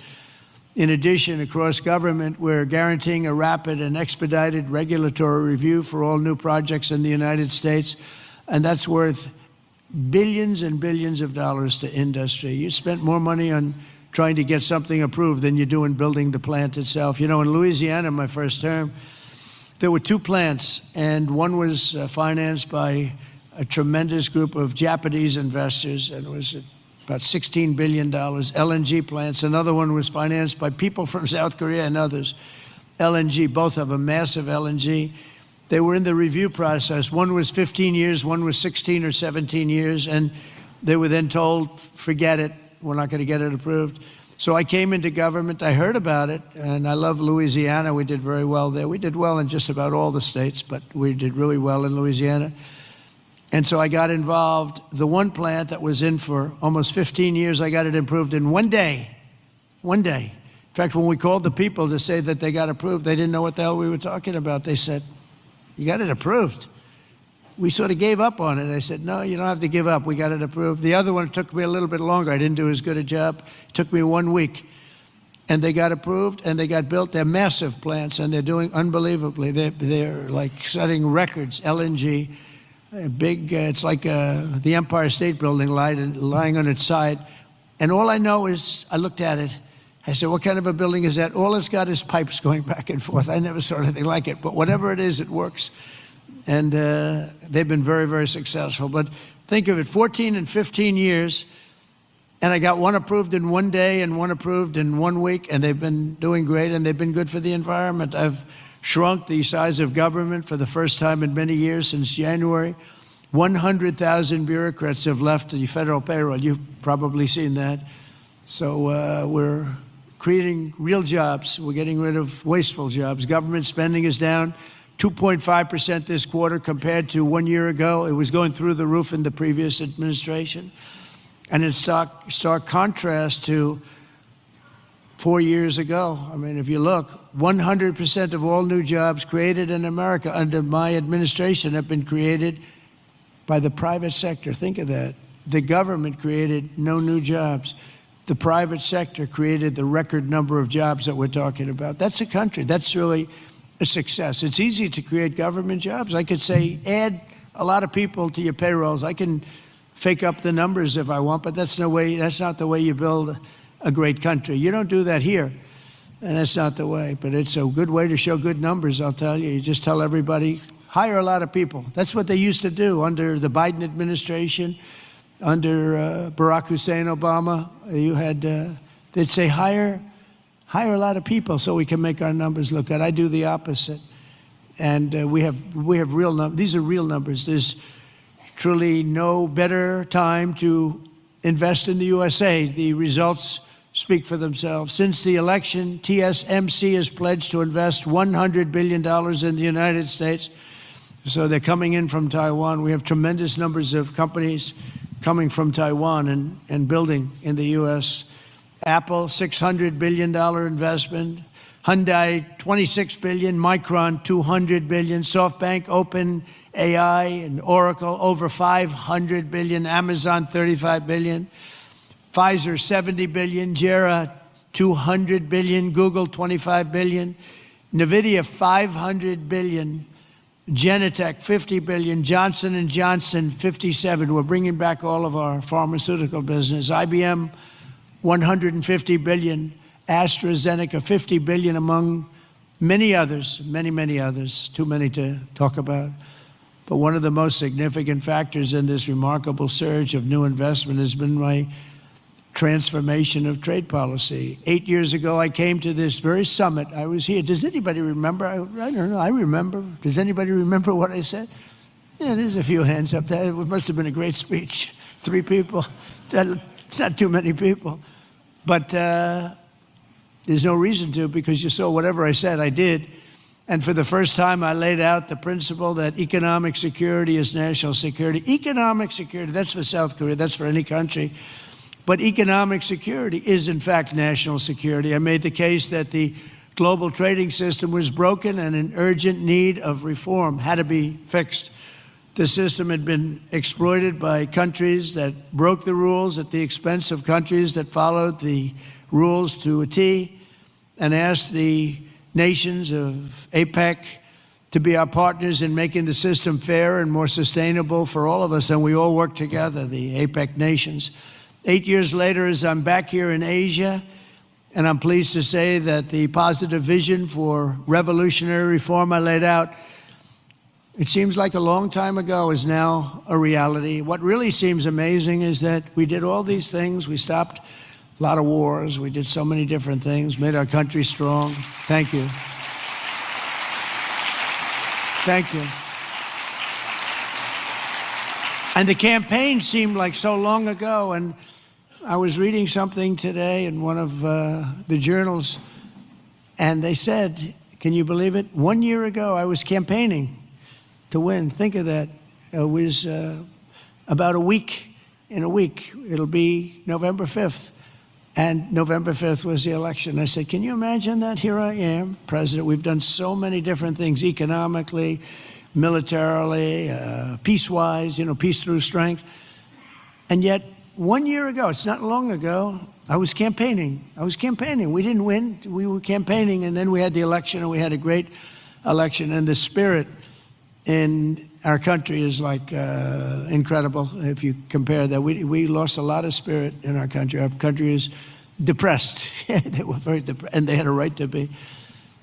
In addition, across government, we're guaranteeing a rapid and expedited regulatory review for all new projects in the United States, and that's worth billions and billions of dollars to industry. You spent more money on trying to get something approved than you do in building the plant itself. You know, in Louisiana, my first term, there were 2 plants, and one was financed by a tremendous group of Japanese investors, and it was about $16 billion, LNG plants. Another one was financed by people from South Korea and others. LNG, both of them, massive LNG. They were in the review process. One was 15 years, one was 16 or 17 years, and they were then told, forget it, we're not going to get it approved. So I came into government, I heard about it, and I love Louisiana. We did very well there. We did well in just about all the states, but we did really well in Louisiana. And so I got involved. The one plant that was in for almost 15 years, I got it approved in 1 day. 1 day. In fact, when we called the people to say that they got approved, they didn't know what the hell we were talking about. They said, you got it approved. We sort of gave up on it. I said, no, you don't have to give up. We got it approved. The other one took me a little bit longer. I didn't do as good a job. It took me 1 week. And they got approved and they got built. They're massive plants and they're doing unbelievably. They're like setting records, LNG, big, it's like the Empire State Building lying on its side. And all I know is, I looked at it, I said, what kind of a building is that? All it's got is pipes going back and forth. I never saw anything like it, but whatever it is, it works. And they've been very, very successful. But think of it, 14 and 15 years, and I got one approved in 1 day and one approved in 1 week, and they've been doing great, and they've been good for the environment. I've shrunk the size of government for the first time in many years since January. 100,000 bureaucrats have left the federal payroll. You've probably seen that. So we're creating real jobs. We're getting rid of wasteful jobs. Government spending is down 2.5% this quarter compared to 1 year ago. It was going through the roof in the previous administration. And in stark contrast to 4 years ago. I mean, if you look, 100% of all new jobs created in America under my administration have been created by the private sector. Think of that. The government created no new jobs. The private sector created the record number of jobs that we're talking about. That's a country. That's really a success. It's easy to create government jobs. I could say, add a lot of people to your payrolls. I can fake up the numbers if I want, but that's not the way you build a great country. You don't do that here, and that's not the way. But it's a good way to show good numbers, I'll tell you. You just tell everybody, hire a lot of people. That's what they used to do under the Biden administration, under Barack Hussein Obama. You had, they'd say, hire a lot of people so we can make our numbers look good. I do the opposite. And we have real numbers. These are real numbers. There's truly no better time to invest in the USA. The results speak for themselves. Since the election, TSMC has pledged to invest $100 billion in the United States. So they're coming in from Taiwan. We have tremendous numbers of companies coming from Taiwan and building in the U.S. Apple, $600 billion investment. Hyundai, $26 billion. Micron, $200 billion. SoftBank, OpenAI, and Oracle, over $500 billion. Amazon, $35 billion. Pfizer, $70 billion. Jera, $200 billion. Google, $25 billion. NVIDIA, $500 billion. Genentech, $50 billion. Johnson & Johnson, $57. We're bringing back all of our pharmaceutical business. IBM, $150 billion. AstraZeneca, $50 billion, among many others, many others, too many to talk about. But one of the most significant factors in this remarkable surge of new investment has been my transformation of trade policy. 8 years ago, I came to this very summit. I was here. Does anybody remember? I don't know. I remember. Does anybody remember what I said? Yeah, there's a few hands up there. It must have been a great speech. 3 people. It's not too many people. But there's no reason to, because you saw whatever I said, I did. And for the first time, I laid out the principle that economic security is national security. Economic security, that's for South Korea, that's for any country. But economic security is, in fact, national security. I made the case that the global trading system was broken and in urgent need of reform, had to be fixed. The system had been exploited by countries that broke the rules at the expense of countries that followed the rules to a T, and asked the nations of APEC to be our partners in making the system fair and more sustainable for all of us, and we all work together, the APEC nations. 8 years later, as I'm back here in Asia, and I'm pleased to say that the positive vision for revolutionary reform I laid out, it seems like a long time ago, is now a reality. What really seems amazing is that we did all these things. We stopped a lot of wars. We did so many different things, made our country strong. Thank you. Thank you. And the campaign seemed like so long ago, and I was reading something today in one of the journals, and they said, can you believe it? 1 year ago, I was campaigning to win. Think of that. It was about a week. In a week, it'll be November 5th. And November 5th was the election. I said, can you imagine that? Here I am, president. We've done so many different things economically, militarily, peace-wise, peace through strength. And yet, 1 year ago, it's not long ago, I was campaigning. We didn't win. We were campaigning, and then we had the election, and we had a great election. And the spirit in our country is like incredible. If you compare that, we lost a lot of spirit in our country. Our country is depressed. They were very depressed, and they had a right to be.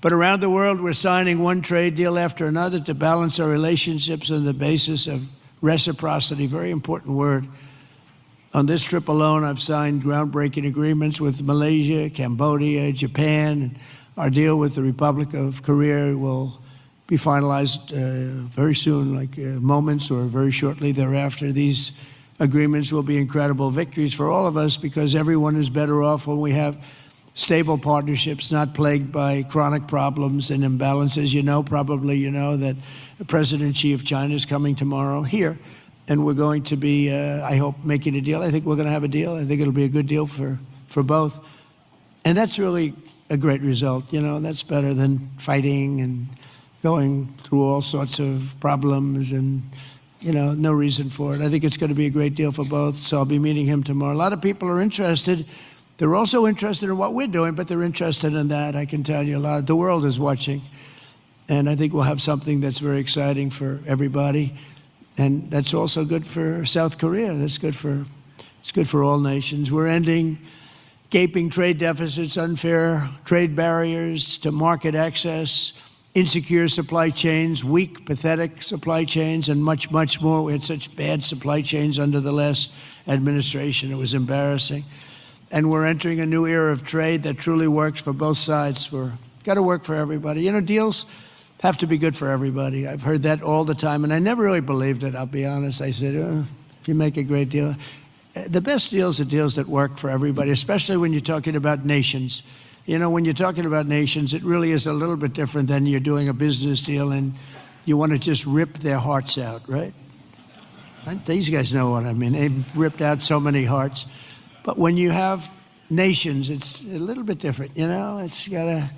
But around the world, we're signing one trade deal after another to balance our relationships on the basis of reciprocity. Very important word. On this trip alone, I've signed groundbreaking agreements with Malaysia, Cambodia, Japan. Our deal with the Republic of Korea will be finalized very soon, like moments or very shortly thereafter. These agreements will be incredible victories for all of us, because everyone is better off when we have stable partnerships, not plagued by chronic problems and imbalances. Probably you know that President Xi of China is coming tomorrow here, and we're going to be, I hope, making a deal. I think we're going to have a deal. I think it'll be a good deal for both. And that's really a great result. That's better than fighting and going through all sorts of problems and, no reason for it. I think it's going to be a great deal for both, so I'll be meeting him tomorrow. A lot of people are interested. They're also interested in what we're doing, but they're interested in that. I can tell you a lot. The world is watching, and I think we'll have something that's very exciting for everybody, and that's also good for South Korea. It's good for all nations. We're ending gaping trade deficits, unfair trade barriers to market access, insecure supply chains, weak, pathetic supply chains, and much, much more. We had such bad supply chains under the last administration. It was embarrassing. And we're entering a new era of trade that truly works for both sides. We're got to work for everybody. Deals have to be good for everybody. I've heard that all the time, and I never really believed it, I'll be honest. I said, if you make a great deal. The best deals are deals that work for everybody, especially when you're talking about nations. When you're talking about nations, it really is a little bit different than you're doing a business deal and you want to just rip their hearts out, right? These guys know what I mean. They've ripped out so many hearts. But when you have nations, it's a little bit different, It's you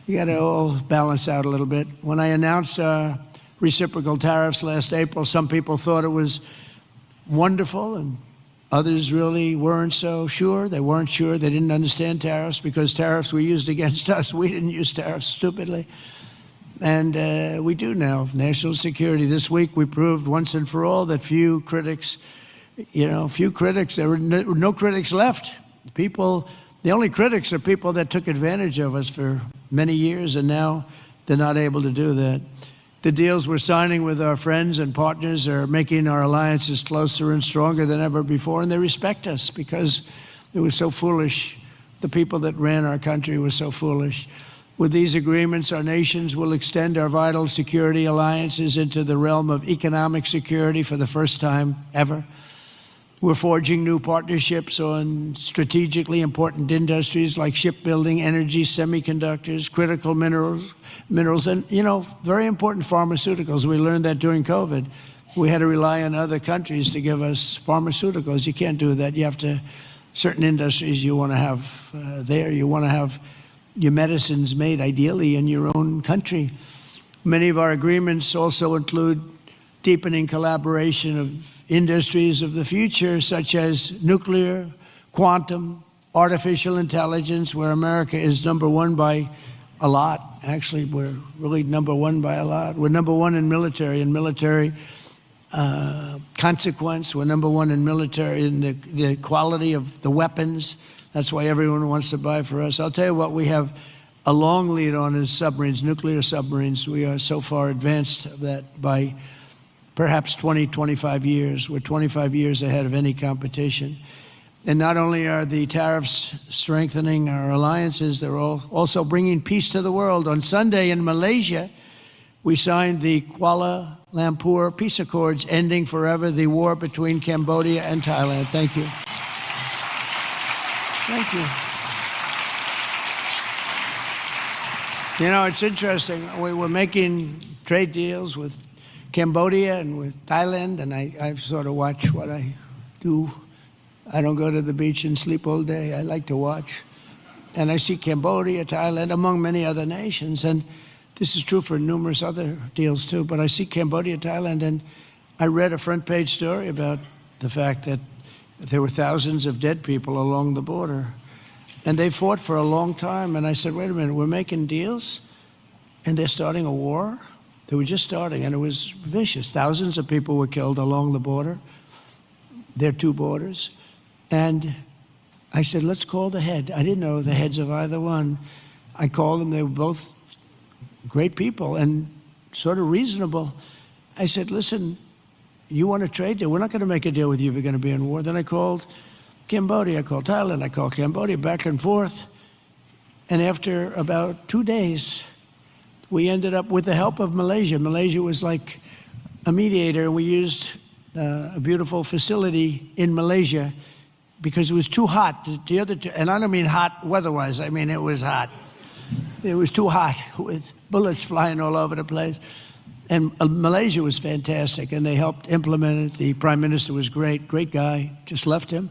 gotta all balance out a little bit. When I announced reciprocal tariffs last April, some people thought it was wonderful, and others really weren't so sure. They weren't sure. They didn't understand tariffs, because tariffs were used against us. We didn't use tariffs stupidly. And we do now. National security. This week we proved once and for all that there were no critics left. The only critics are people that took advantage of us for many years, and now they're not able to do that. The deals we're signing with our friends and partners are making our alliances closer and stronger than ever before, and they respect us because It was so foolish. The people that ran our country were so foolish. With these agreements, our nations will extend our vital security alliances into the realm of economic security for the first time ever. We're forging new partnerships on strategically important industries like shipbuilding, energy, semiconductors, critical minerals, and, very important pharmaceuticals. We learned that during COVID. We had to rely on other countries to give us pharmaceuticals. You can't do that. You have to, certain industries you want to have there. You want to have your medicines made ideally in your own country. Many of our agreements also include deepening collaboration of industries of the future, such as nuclear, quantum, artificial intelligence, where America is number one by a lot. Actually, we're really number one by a lot. We're number one in military consequence. We're number one in military in the quality of the weapons. That's why everyone wants to buy for us. I'll tell you what we have a long lead on is submarines, nuclear submarines. We are so far advanced that by perhaps 20, 25 years. We're 25 years ahead of any competition. And not only are the tariffs strengthening our alliances, they're also bringing peace to the world. On Sunday in Malaysia, we signed the Kuala Lumpur Peace Accords, ending forever the war between Cambodia and Thailand. Thank you. Thank you. It's interesting. We were making trade deals with Cambodia and with Thailand, and I sort of watch what I do. I don't go to the beach and sleep all day. I like to watch. And I see Cambodia, Thailand, among many other nations. And this is true for numerous other deals, too. But I see Cambodia, Thailand, and I read a front-page story about the fact that there were thousands of dead people along the border. And they fought for a long time. And I said, wait a minute, we're making deals, and they're starting a war? They were just starting, and it was vicious. Thousands of people were killed along the border, their two borders. And I said, let's call the head. I didn't know the heads of either one. I called them. They were both great people and sort of reasonable. I said, listen, you want a trade deal? We're not going to make a deal with you if you're going to be in war. Then I called Cambodia. I called Thailand. I called Cambodia, back and forth. And after about 2 days, we ended up with the help of Malaysia. Malaysia was like a mediator. We used a beautiful facility in Malaysia because it was too hot. The other two, and I don't mean hot weather-wise. I mean it was hot. It was too hot with bullets flying all over the place. And Malaysia was fantastic, and they helped implement it. The prime minister was great guy. Just left him.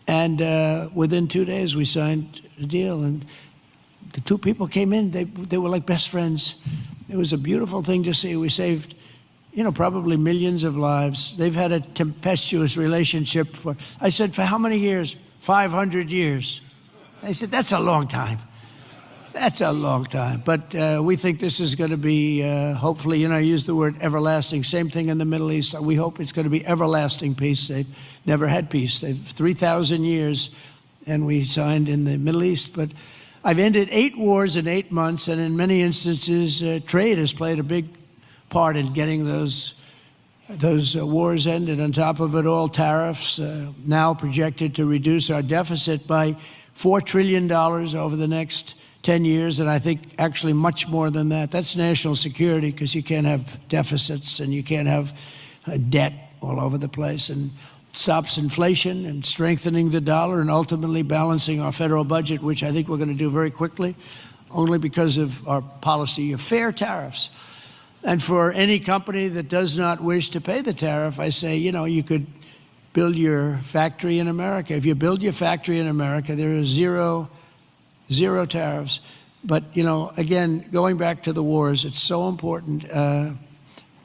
And within 2 days, we signed a deal. And the two people came in, they were like best friends. It was a beautiful thing to see. We saved, probably millions of lives. They've had a tempestuous relationship for, I said, for how many years? 500 years. They said, that's a long time. That's a long time. But we think this is going to be, hopefully, I use the word everlasting. Same thing in the Middle East. We hope it's going to be everlasting peace. They've never had peace. They've 3,000 years, and we signed in the Middle East. But I've ended 8 wars in 8 months, and in many instances, trade has played a big part in getting those wars ended. On top of it all, tariffs now projected to reduce our deficit by $4 trillion over the next 10 years, and I think actually much more than that. That's national security, because you can't have deficits and you can't have debt all over the place. And stops inflation and strengthening the dollar and ultimately balancing our federal budget, which I think we're going to do very quickly, only because of our policy of fair tariffs. And for any company that does not wish to pay the tariff, I say, you could build your factory in America. If you build your factory in America, there is zero tariffs. But, again, going back to the wars, it's so important.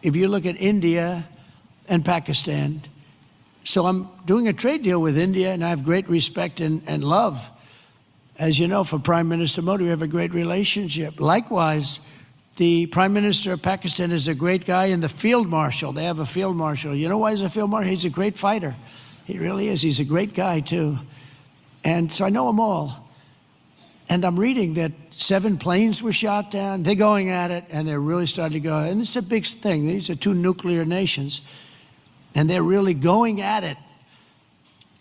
If you look at India and Pakistan, so I'm doing a trade deal with India, and I have great respect and love. As you know, for Prime Minister Modi, we have a great relationship. Likewise, the Prime Minister of Pakistan is a great guy, and the Field Marshal, they have a Field Marshal. You know why he's a Field Marshal? He's a great fighter. He really is. He's a great guy, too. And so I know them all. And I'm reading that 7 planes were shot down. They're going at it, and they're really starting to go. And it's a big thing. These are 2 nuclear nations, and they're really going at it.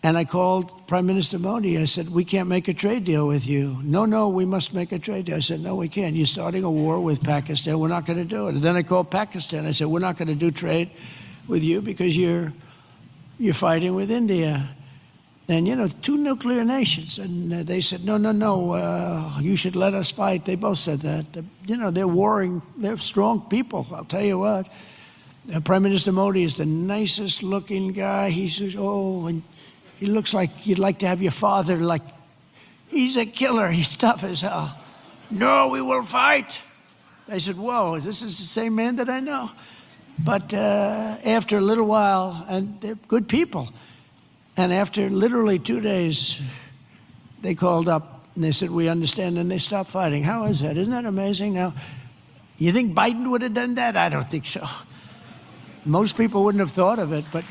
And I called Prime Minister Modi. I said, we can't make a trade deal with you. No, we must make a trade deal. I said, no, we can't. You're starting a war with Pakistan. We're not going to do it. And then I called Pakistan. I said, we're not going to do trade with you because you're fighting with India. And, 2 nuclear nations. And they said, no, you should let us fight. They both said that. They're warring. They're strong people, I'll tell you what. Prime Minister Modi is the nicest looking guy. He says, and he looks like you'd like to have your father, like, he's a killer. He's tough as hell. No, we will fight. I said, whoa, this is the same man that I know. But after a little while, and they're good people, and after literally 2 days, they called up and they said, we understand, and they stopped fighting. How is that? Isn't that amazing? Now, you think Biden would have done that? I don't think so. Most people wouldn't have thought of it, but,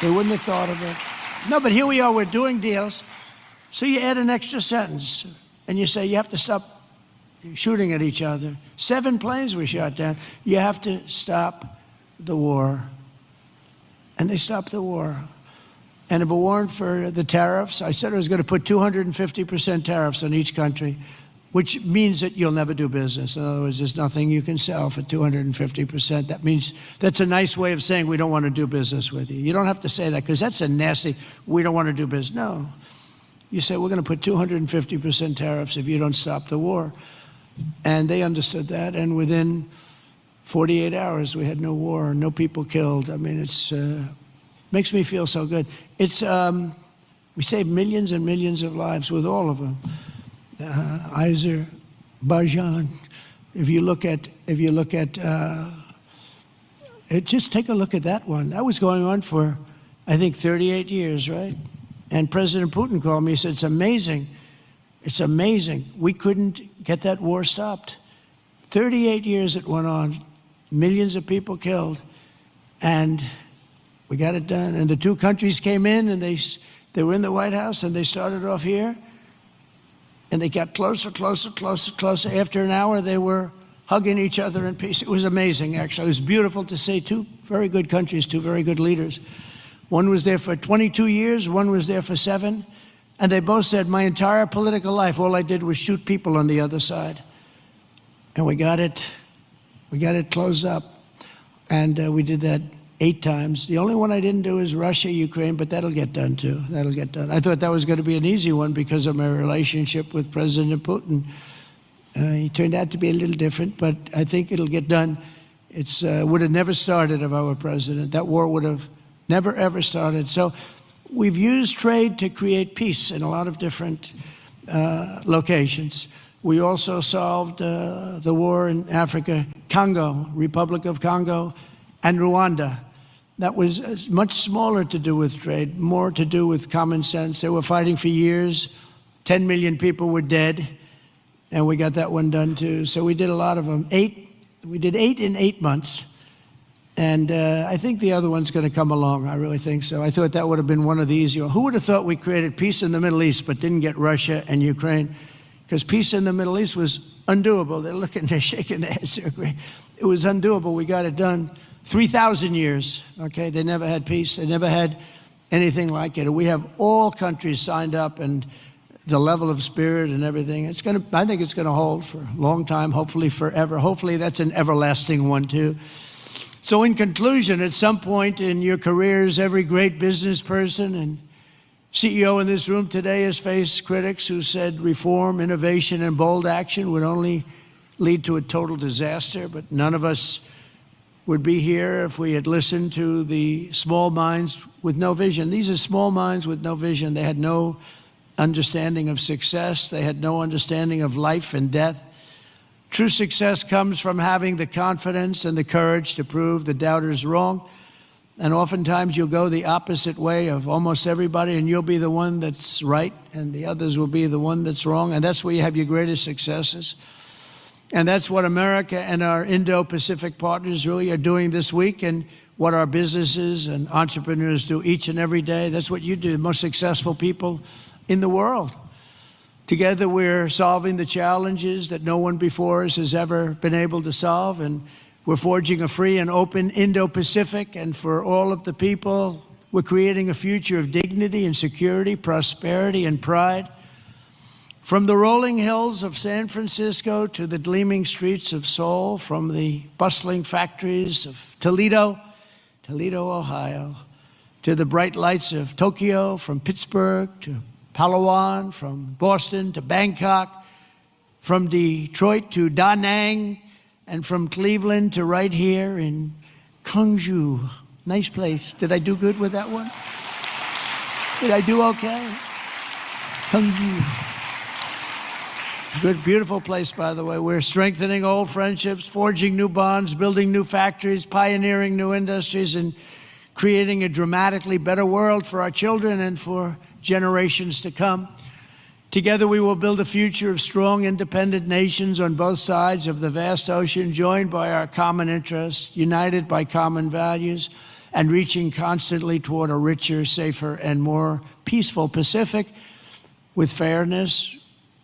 they wouldn't have thought of it. No, but here we are, we're doing deals. So you add an extra sentence, and you say you have to stop shooting at each other. 7 planes were shot down. You have to stop the war. And they stopped the war. And if it weren't for the tariffs, I said I was going to put 250% tariffs on each country, which means that you'll never do business. In other words, there's nothing you can sell for 250%. That means that's a nice way of saying we don't want to do business with you. You don't have to say that because that's a nasty, we don't want to do business. No. You say we're going to put 250% tariffs if you don't stop the war. And they understood that. And within 48 hours, we had no war, no people killed. I mean, it's makes me feel so good. It's we saved millions and millions of lives with all of them. Azerbaijan. If you look at, just take a look at that one. That was going on for, I think, 38 years, right? And President Putin called me. He said, "It's amazing. It's amazing. We couldn't get that war stopped. 38 years it went on, millions of people killed, and we got it done. And the 2 countries came in, and they were in the White House, and they started off here." And they got closer, closer, closer, closer. After an hour, they were hugging each other in peace. It was amazing, actually. It was beautiful to see 2 very good countries, 2 very good leaders. One was there for 22 years, one was there for 7. And they both said, my entire political life, all I did was shoot people on the other side. And we got it closed up. And we did that 8 times. The only one I didn't do is Russia, Ukraine, but that'll get done too. That'll get done. I thought that was going to be an easy one because of my relationship with President Putin. He turned out to be a little different, but I think it'll get done. It would have never started if I were president. That war would have never, ever started. So we've used trade to create peace in a lot of different locations. We also solved the war in Africa, Congo, Republic of Congo, and Rwanda. That was much smaller to do with trade, more to do with common sense. They were fighting for years. 10 million people were dead, and we got that one done too. So we did a lot of them. We did 8 in 8 months, and I think the other one's going to come along. I really think so. I thought that would have been one of the easier. Who would have thought we created peace in the Middle East but didn't get Russia and Ukraine? Because peace in the Middle East was undoable. They're shaking their heads. They're agreeing. It was undoable. We got it done. 3,000 years, okay? They never had peace. They never had anything like it. We have all countries signed up, and the level of spirit and everything. I think it's going to hold for a long time, hopefully forever. Hopefully that's an everlasting one too. So in conclusion, at some point in your careers, every great business person and CEO in this room today has faced critics who said reform, innovation, and bold action would only lead to a total disaster, but none of us would be here if we had listened to the small minds with no vision. These are small minds with no vision. They had no understanding of success. They had no understanding of life and death. True success comes from having the confidence and the courage to prove the doubters wrong. And oftentimes you'll go the opposite way of almost everybody, and you'll be the one that's right, and the others will be the one that's wrong. And that's where you have your greatest successes. And that's what America and our Indo-Pacific partners really are doing this week, and what our businesses and entrepreneurs do each and every day. That's what you do, the most successful people in the world. Together we're solving the challenges that no one before us has ever been able to solve, and we're forging a free and open Indo-Pacific. And for all of the people We're creating a future of dignity and security, prosperity and pride. From the rolling hills of San Francisco to the gleaming streets of Seoul, from the bustling factories of Toledo, Ohio, to the bright lights of Tokyo, from Pittsburgh to Palawan, from Boston to Bangkok, from Detroit to Da Nang, and from Cleveland to right here in Gwangju. Nice place. Did I do good with that one? Did I do okay? Gwangju. Good, beautiful place, by the way. We're strengthening old friendships, forging new bonds, building new factories, pioneering new industries, and creating a dramatically better world for our children and for generations to come. Together, we will build a future of strong, independent nations on both sides of the vast ocean, joined by our common interests, united by common values, and reaching constantly toward a richer, safer, and more peaceful Pacific with fairness,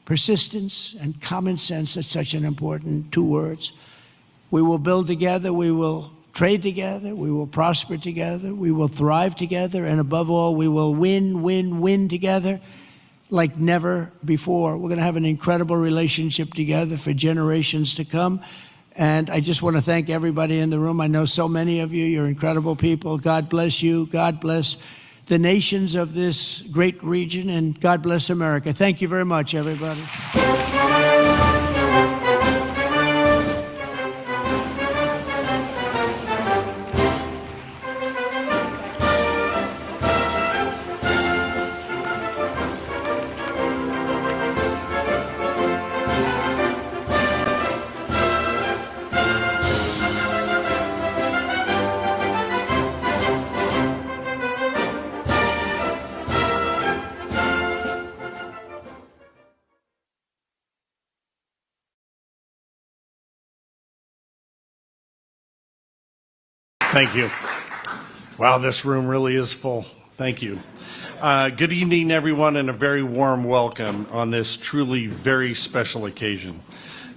persistence, and common sense. That's such an important two words. We will build together, we will trade together, we will prosper together, we will thrive together, and above all, we will win together like never before. We're going to have an incredible relationship together for generations to come. And I just want to thank everybody in the room. I know so many of you. You're incredible people. God bless you. God bless the nations of this great region, and God bless America. Thank you very much, everybody. Thank you. Wow, this room really is full. Thank you. Good evening, everyone, and a very warm welcome on this truly very special occasion.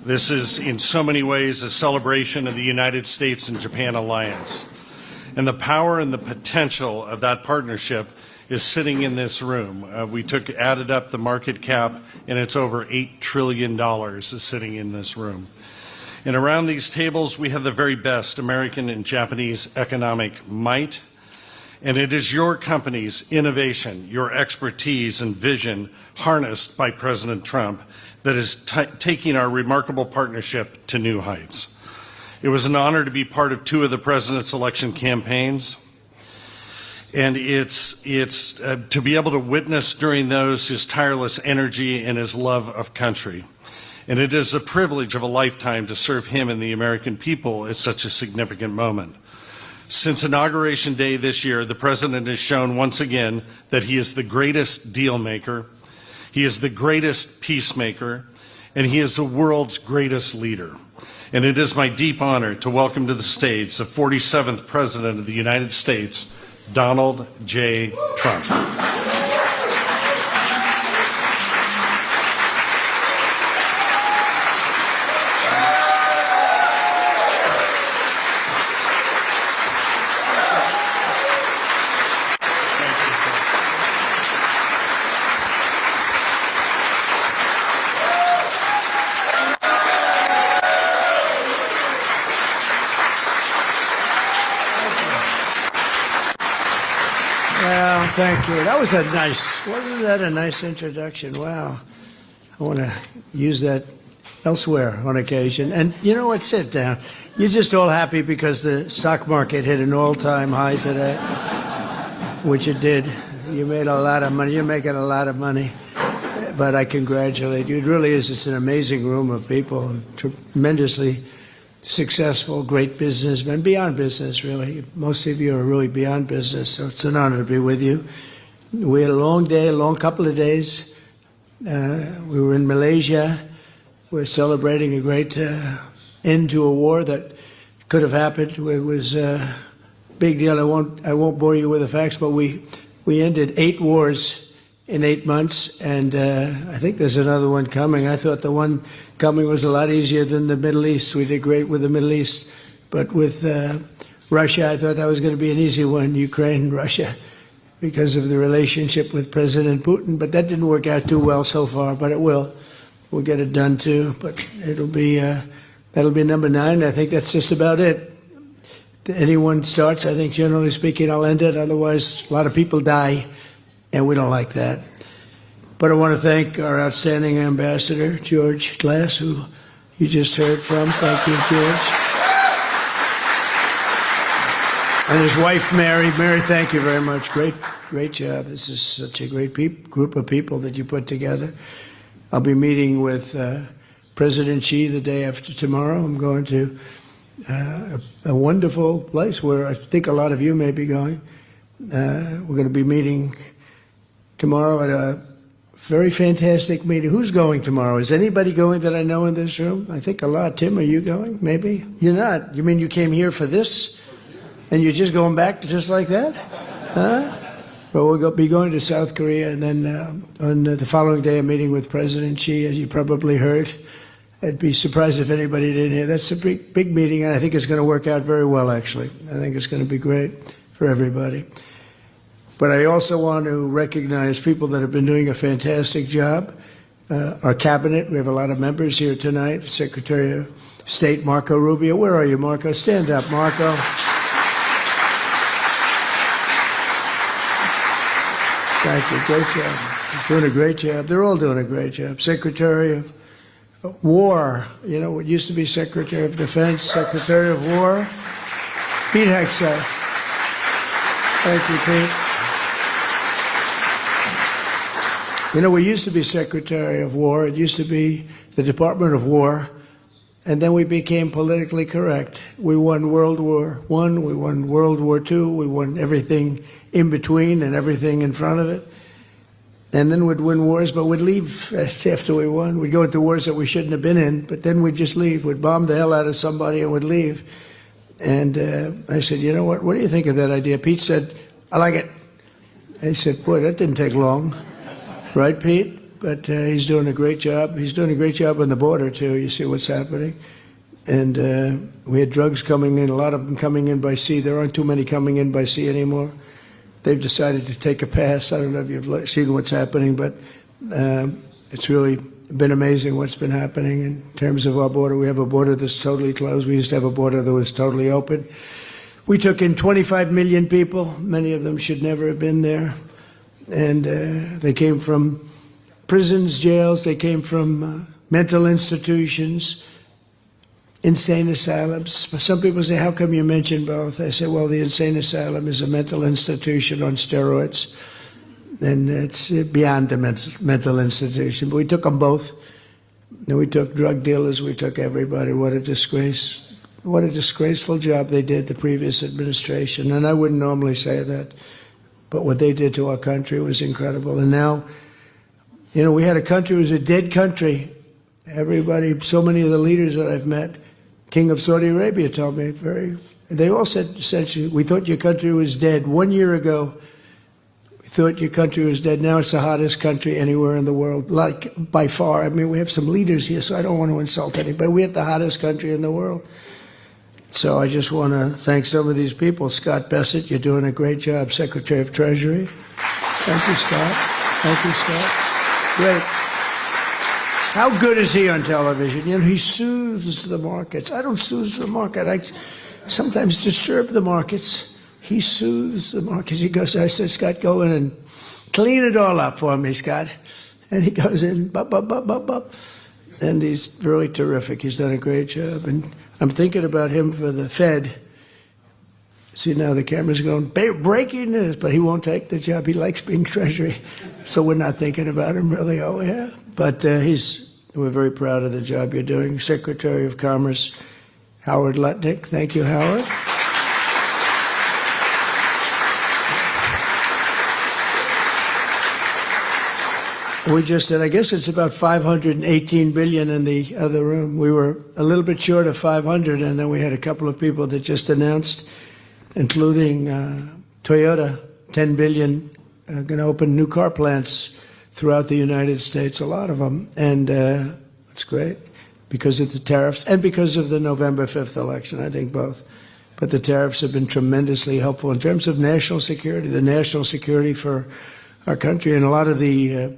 This is, in so many ways, a celebration of the United States and Japan alliance. And the power and the potential of that partnership is sitting in this room. We added up the market cap, and it's over $8 trillion is sitting in this room. And around these tables, we have the very best American and Japanese economic might. And it is your company's innovation, your expertise and vision harnessed by President Trump that is taking our remarkable partnership to new heights. It was an honor to be part of two of the president's election campaigns. And it's to be able to witness during those his tireless energy and his love of country. And it is a privilege of a lifetime to serve him and the American people at such a significant moment. Since Inauguration Day this year, the President has shown once again that he is the greatest deal maker, he is the greatest peacemaker, and he is the world's greatest leader. And it is my deep honor to welcome to the stage the 47th President of the United States, Donald J. Trump. Well, thank you. That was wasn't that a nice introduction? Wow. I want to use that elsewhere on occasion. And you know what? Sit down. You're just all happy because the stock market hit an all-time high today, which it did. You made a lot of money. You're making a lot of money. But I congratulate you. It really is. It's an amazing room of people, tremendously successful, great businessmen, beyond business, really. Most of you are really beyond business, so it's an honor to be with you. We had a long day, a long couple of days. We were in Malaysia. We're celebrating a great end to a war that could have happened. It was a big deal. I won't bore you with the facts, but we ended 8 wars in 8 months, and I think there's another one coming. I thought the one coming was a lot easier than the Middle East. We did great with the Middle East, but with Russia, I thought that was going to be an easy one, Ukraine, Russia. because of the relationship with President Putin. But that didn't work out too well so far, but it will. We'll get it done too, but it'll be that'll be number 9. I think that's just about it. Anyone starts, I think generally speaking, I'll end it. Otherwise, a lot of people die, and we don't like that. But I want to thank our outstanding ambassador, George Glass, who you just heard from. Thank you, George. And his wife, Mary. Mary, thank you very much. Great job. This is such a great group of people that you put together. I'll be meeting with President Xi the day after tomorrow. I'm going to a wonderful place where I think a lot of you may be going. We're going to be meeting tomorrow at a very fantastic meeting. Who's going tomorrow? Is anybody going that I know in this room? I think a lot. Tim, are you going? Maybe? You're not. You mean you came here for this? And you're just going back just like that? Huh? Well, we'll be going to South Korea, and then on the following day, a meeting with President Xi, as you probably heard. I'd be surprised if anybody didn't hear. That's a big meeting, and I think it's going to work out very well, actually. I think it's going to be great for everybody. But I also want to recognize people that have been doing a fantastic job. Our cabinet, we have a lot of members here tonight. Secretary of State Marco Rubio. Where are you, Marco? Stand up, Marco. Thank you. Great job. He's doing a great job. They're all doing a great job. Secretary of War, you know, what used to be Secretary of Defense, Secretary of War, Pete Hegseth. Thank you, Pete. You know, we used to be Secretary of War. It used to be the Department of War. And then we became politically correct. We won World War I, we won World War II, we won everything in between and everything in front of it. And then we'd win wars, but we'd leave after we won. We'd go into wars that we shouldn't have been in, but then we'd just leave. We'd bomb the hell out of somebody and we'd leave. And I said, you know what do you think of that idea? Pete said, I like it. I said, boy, that didn't take long. Right, Pete? But he's doing a great job. He's doing a great job on the border, too. You see what's happening. And we had drugs coming in, a lot of them coming in by sea. There aren't too many coming in by sea anymore. They've decided to take a pass. I don't know if you've seen what's happening, but it's really been amazing what's been happening in terms of our border. We have a border that's totally closed. We used to have a border that was totally open. We took in 25 million people. Many of them should never have been there. And they came from prisons, jails. They came from mental institutions, insane asylums. Some people say, how come you mention both? I say, well, the insane asylum is a mental institution on steroids, and it's beyond the mental institution. But we took them both. And we took drug dealers. We took everybody. What a disgrace. What a disgraceful job they did, the previous administration. And I wouldn't normally say that, but what they did to our country was incredible. And now, you know, we had a country, it was a dead country. Everybody, so many of the leaders that I've met, King of Saudi Arabia told me, they all said essentially, we thought your country was dead. 1 year ago, we thought your country was dead. Now it's the hottest country anywhere in the world, like by far. I mean, we have some leaders here, so I don't want to insult anybody. We have the hottest country in the world. So I just want to thank some of these people. Scott Bessent, you're doing a great job, Secretary of Treasury. Thank you, Scott. Thank you, Scott. Great. How good is he on television? You know, he soothes the markets. I don't soothe the market. I sometimes disturb the markets. He soothes the markets. He goes, I said, Scott, go in and clean it all up for me, Scott. And he goes in, bop, bop, bop, bop, bop. And he's really terrific. He's done a great job. And I'm thinking about him for the Fed. See, now the camera's going, breaking news, but he won't take the job. He likes being Treasury. So we're not thinking about him really, oh yeah. But we're very proud of the job you're doing. Secretary of Commerce, Howard Lutnick. Thank you, Howard. We just did, I guess it's about 518 billion in the other room. We were a little bit short of 500, and then we had a couple of people that just announced, including Toyota, 10 billion, going to open new car plants throughout the United States, a lot of them. And it's great because of the tariffs and because of the November 5th election, I think both. but the tariffs have been tremendously helpful in terms of national security, the national security for our country. And a lot of the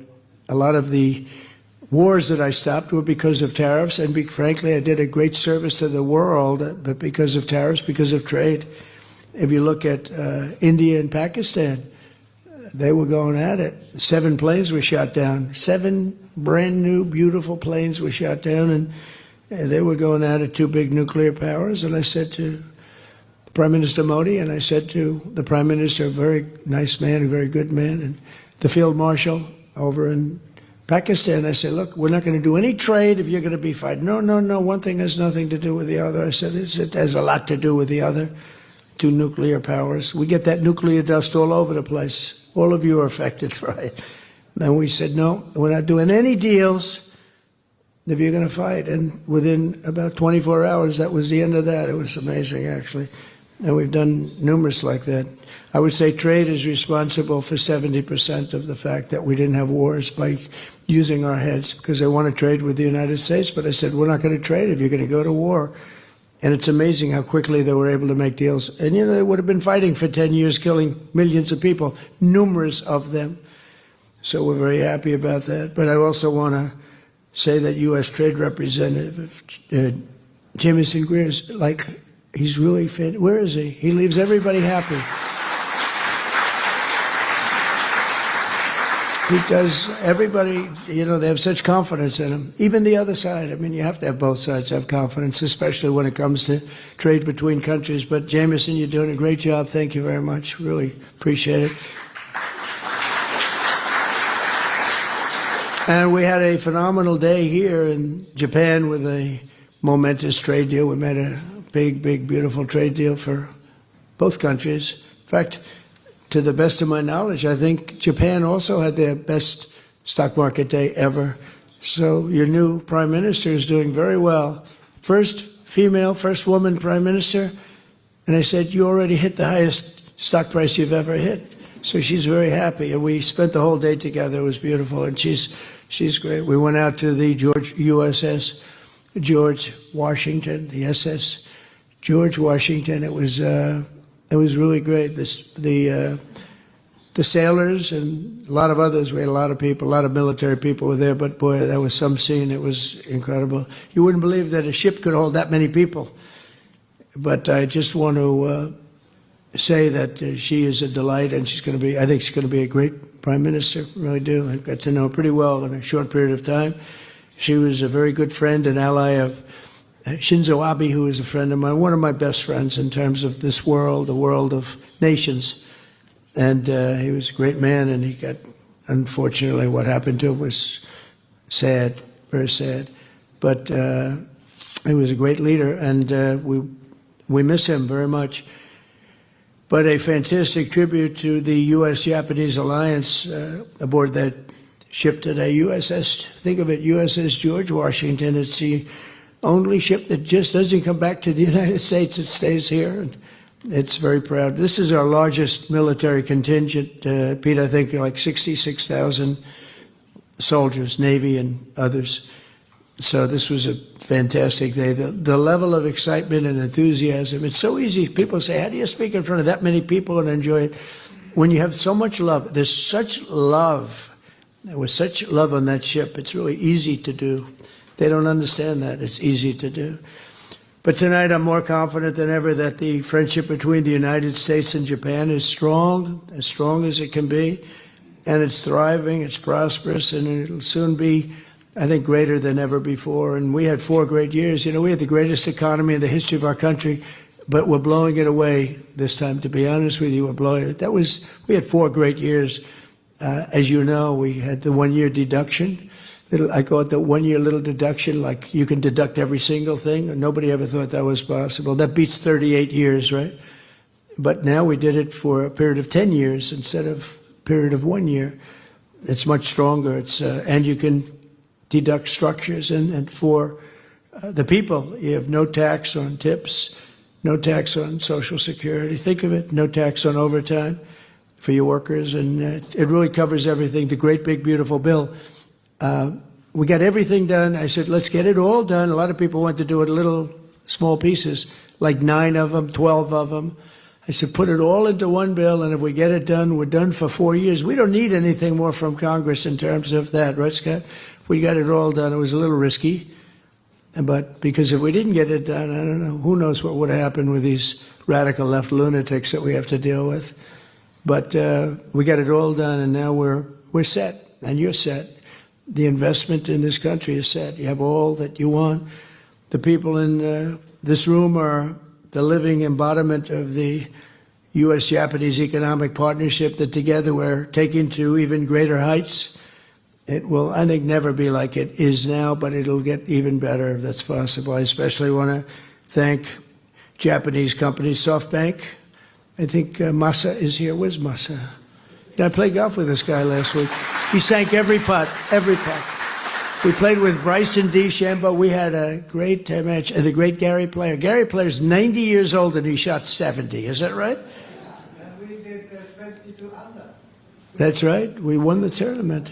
wars that I stopped were because of tariffs, and frankly, I did a great service to the world, but because of tariffs, because of trade. If you look at India and Pakistan, they were going at it. 7 planes were shot down. 7 brand new, beautiful planes were shot down, and they were going at it, 2 big nuclear powers. And I said to Prime Minister Modi, and I said to the Prime Minister, a very nice man, a very good man, and the Field Marshal over in Pakistan, I said, look, we're not going to do any trade if you're going to be fighting. No, no, no, one thing has nothing to do with the other. I said, it has a lot to do with the other. 2 nuclear powers. We get that nuclear dust all over the place. All of you are affected, right? And we said, no, we're not doing any deals if you're going to fight. And within about 24 hours, that was the end of that. It was amazing, actually. And we've done numerous like that. I would say trade is responsible for 70% of the fact that we didn't have wars by using our heads, because they want to trade with the United States. But I said, we're not going to trade if you're going to go to war. And it's amazing how quickly they were able to make deals. And, you know, they would have been fighting for 10 years, killing millions of people, numerous of them. So we're very happy about that. But I also want to say that U.S. Trade Representative Jamieson Greer is like, he's really fit. Where is he? He leaves everybody happy. He does everybody, you know, they have such confidence in him. Even the other side. I mean, you have to have both sides have confidence, especially when it comes to trade between countries. But Jamieson, you're doing a great job. Thank you very much. Really appreciate it. And we had a phenomenal day here in Japan with a momentous trade deal. We made a big, big, beautiful trade deal for both countries. In fact, to the best of my knowledge, I think Japan also had their best stock market day ever. So your new prime minister is doing very well. First female, first woman prime minister. And I said, you already hit the highest stock price you've ever hit. So she's very happy. And we spent the whole day together. It was beautiful. And she's great. We went out to the USS George Washington, the SS George Washington. It was really great. The sailors and a lot of others, we had a lot of people, a lot of military people were there, but boy, that was some scene. It was incredible. You wouldn't believe that a ship could hold that many people. But I just want to say that she is a delight, and I think she's going to be a great prime minister, really do. I got to know her pretty well in a short period of time. She was a very good friend and ally of Shinzo Abe, who is a friend of mine, one of my best friends in terms of this world, the world of nations. And he was a great man, and he got, unfortunately, what happened to him was sad, very sad. But he was a great leader, and we miss him very much. But a fantastic tribute to the U.S.-Japanese alliance aboard that ship today, USS, think of it, USS George Washington. It's the only ship that just doesn't come back to the United States. It stays here, and it's very proud. This is our largest military contingent, Pete, I think like 66,000 soldiers, Navy and others. So this was a fantastic day. The level of excitement and enthusiasm, it's so easy. People say, how do you speak in front of that many people and enjoy it? When you have so much love, there's such love. There was such love on that ship. It's really easy to do. They don't understand that. It's easy to do. But tonight I'm more confident than ever that the friendship between the United States and Japan is strong as it can be. And it's thriving, it's prosperous, and it'll soon be, I think, greater than ever before. And we had 4 great years. You know, we had the greatest economy in the history of our country, but we're blowing it away this time. To be honest with you, we're blowing it. We had 4 great years. As you know, we had the 1-year deduction. I call it the 1-year little deduction, like you can deduct every single thing. Nobody ever thought that was possible. That beats 38 years, right? But now we did it for a period of 10 years instead of a period of 1 year. It's much stronger. And you can deduct structures. And for the people, you have no tax on tips, no tax on Social Security. Think of it, no tax on overtime for your workers. And it really covers everything. The great, big, beautiful bill. We got everything done. I said, let's get it all done. A lot of people want to do it little, small pieces. like 9 of them, 12 of them. I said, put it all into one bill, and if we get it done, we're done for 4 years. We don't need anything more from Congress in terms of that, right, Scott? We got it all done. It was a little risky, but because if we didn't get it done, I don't know, who knows what would happen with these radical left lunatics that we have to deal with. But we got it all done, and now we're set, and you're set. The investment in this country is set. You have all that you want. The people in this room are the living embodiment of the U.S.-Japanese economic partnership that together we're taking to even greater heights. It will, I think, never be like it is now, but it'll get even better if that's possible. I especially want to thank Japanese companies, SoftBank. I think Masa is here. Where's Masa? I played golf with this guy last week. He sank every putt, every putt. We played with Bryson DeChambeau. We had a great match. And the great Gary Player. Gary Player's 90 years old and he shot 70. Is that right? We did 22 under. That's right. We won the tournament.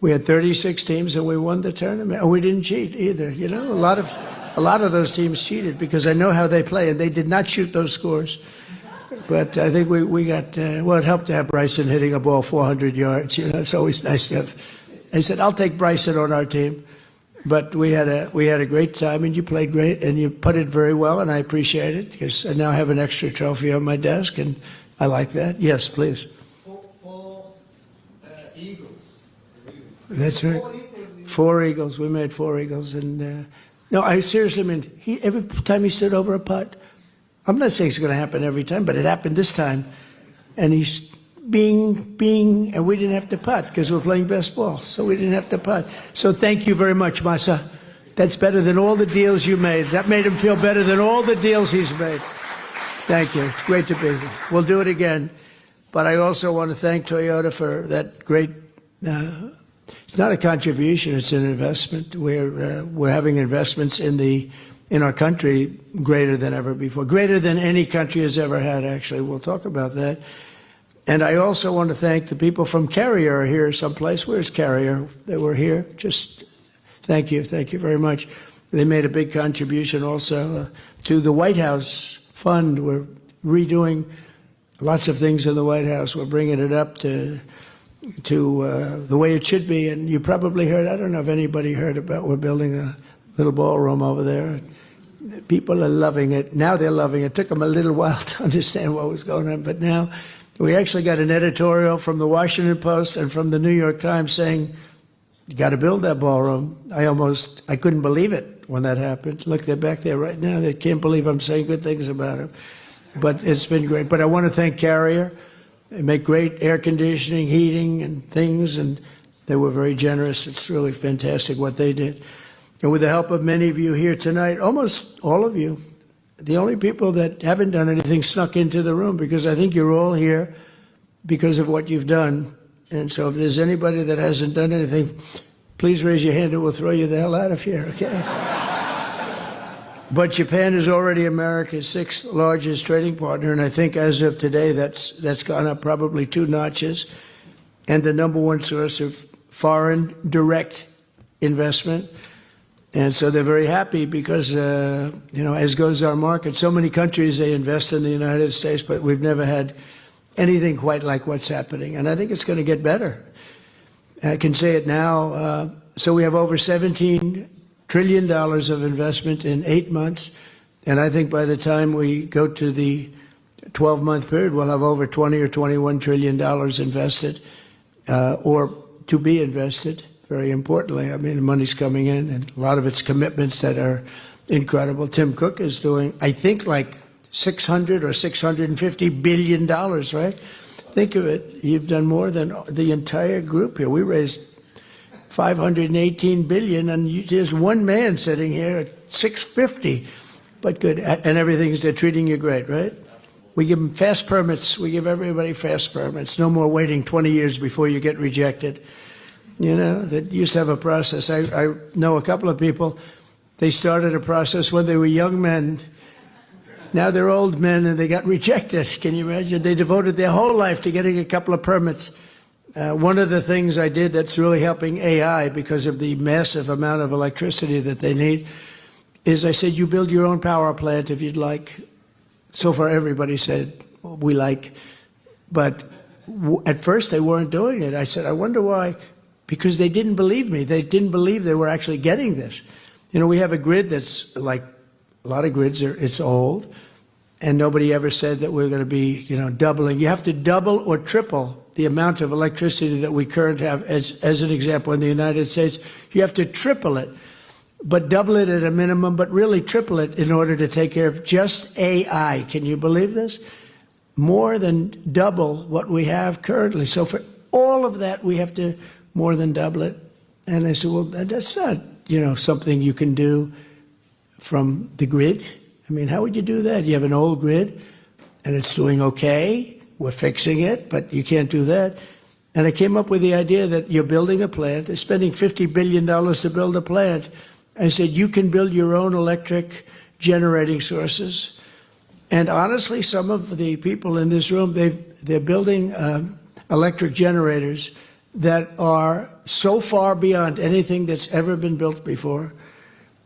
We had 36 teams and we won the tournament. And we didn't cheat either. You know, a lot of those teams cheated because I know how they play, and they did not shoot those scores. But I think we got, well, it helped to have Bryson hitting a ball 400 yards. You know, it's always nice to have. I said, I'll take Bryson on our team. But we had a great time, and you played great, and you putted very well, and I appreciate it because I now have an extra trophy on my desk, and I like that. Yes, please. Four eagles. That's right. 4 eagles. We made 4 eagles, and no, I seriously mean, every time he stood over a putt. I'm not saying it's going to happen every time, but it happened this time. And he's bing, and we didn't have to putt because we're playing best ball. So we didn't have to putt. So thank you very much, Masa. That's better than all the deals you made. That made him feel better than all the deals he's made. Thank you. It's great to be here. We'll do it again. But I also want to thank Toyota for that great, it's not a contribution, it's an investment. We're having investments in our country greater than ever before, greater than any country has ever had, actually. We'll talk about that. And I also want to thank the people from Carrier are here someplace. Where's Carrier? They were here. Just thank you. Thank you very much. They made a big contribution also to the White House fund. We're redoing lots of things in the White House. We're bringing it up to the way it should be. And you probably heard, I don't know if anybody heard about, we're building a little ballroom over there. People are loving it. Now they're loving it. It took them a little while to understand what was going on, but now we actually got an editorial from the Washington Post and from the New York Times saying, you got to build that ballroom. I couldn't believe it when that happened. Look, they're back there right now. They can't believe I'm saying good things about it. But it's been great. But I want to thank Carrier. They make great air conditioning, heating, and things, and they were very generous. It's really fantastic what they did. And with the help of many of you here tonight, almost all of you, the only people that haven't done anything snuck into the room because I think you're all here because of what you've done. And so if there's anybody that hasn't done anything, please raise your hand and we'll throw you the hell out of here, okay? But Japan is already America's 6th largest trading partner, and I think as of today that's gone up probably 2 notches, and the #1 source of foreign direct investment. And so they're very happy because, as goes our market. So many countries, they invest in the United States, but we've never had anything quite like what's happening. And I think it's going to get better. I can say it now. So we have over $17 trillion of investment in 8 months. And I think by the time we go to the 12-month period, we'll have over $20 or $21 trillion invested or to be invested. Very importantly, I mean, the money's coming in, and a lot of it's commitments that are incredible. Tim Cook is doing, I think, like $600 or $650 billion, right? Think of it. You've done more than the entire group here. We raised $518 billion, and there's one man sitting here at $650. But good, and everything, they're treating you great, right? We give them fast permits. We give everybody fast permits. No more waiting 20 years before you get rejected. You know, that used to have a process. I know a couple of people, they started a process when they were young men. Now they're old men and they got rejected. Can you imagine? They devoted their whole life to getting a couple of permits. One of the things I did that's really helping AI because of the massive amount of electricity that they need, is I said, you build your own power plant if you'd like. So far, everybody said, we like. But at first, they weren't doing it. I said, I wonder why. Because they didn't believe me. They didn't believe they were actually getting this. You know, we have a grid that's like a lot of grids, it's old. And nobody ever said that we're going to be, you know, doubling. You have to double or triple the amount of electricity that we currently have. As an example, in the United States, you have to triple it, but double it at a minimum, but really triple it in order to take care of just AI. Can you believe this? More than double what we have currently. So for all of that, we have to more than double it. And I said, well, that's not, you know, something you can do from the grid. I mean, how would you do that? You have an old grid, and it's doing okay. We're fixing it, but you can't do that. And I came up with the idea that you're building a plant. They're spending $50 billion to build a plant. I said, you can build your own electric generating sources. And honestly, some of the people in this room, they're building electric generators that are so far beyond anything that's ever been built before.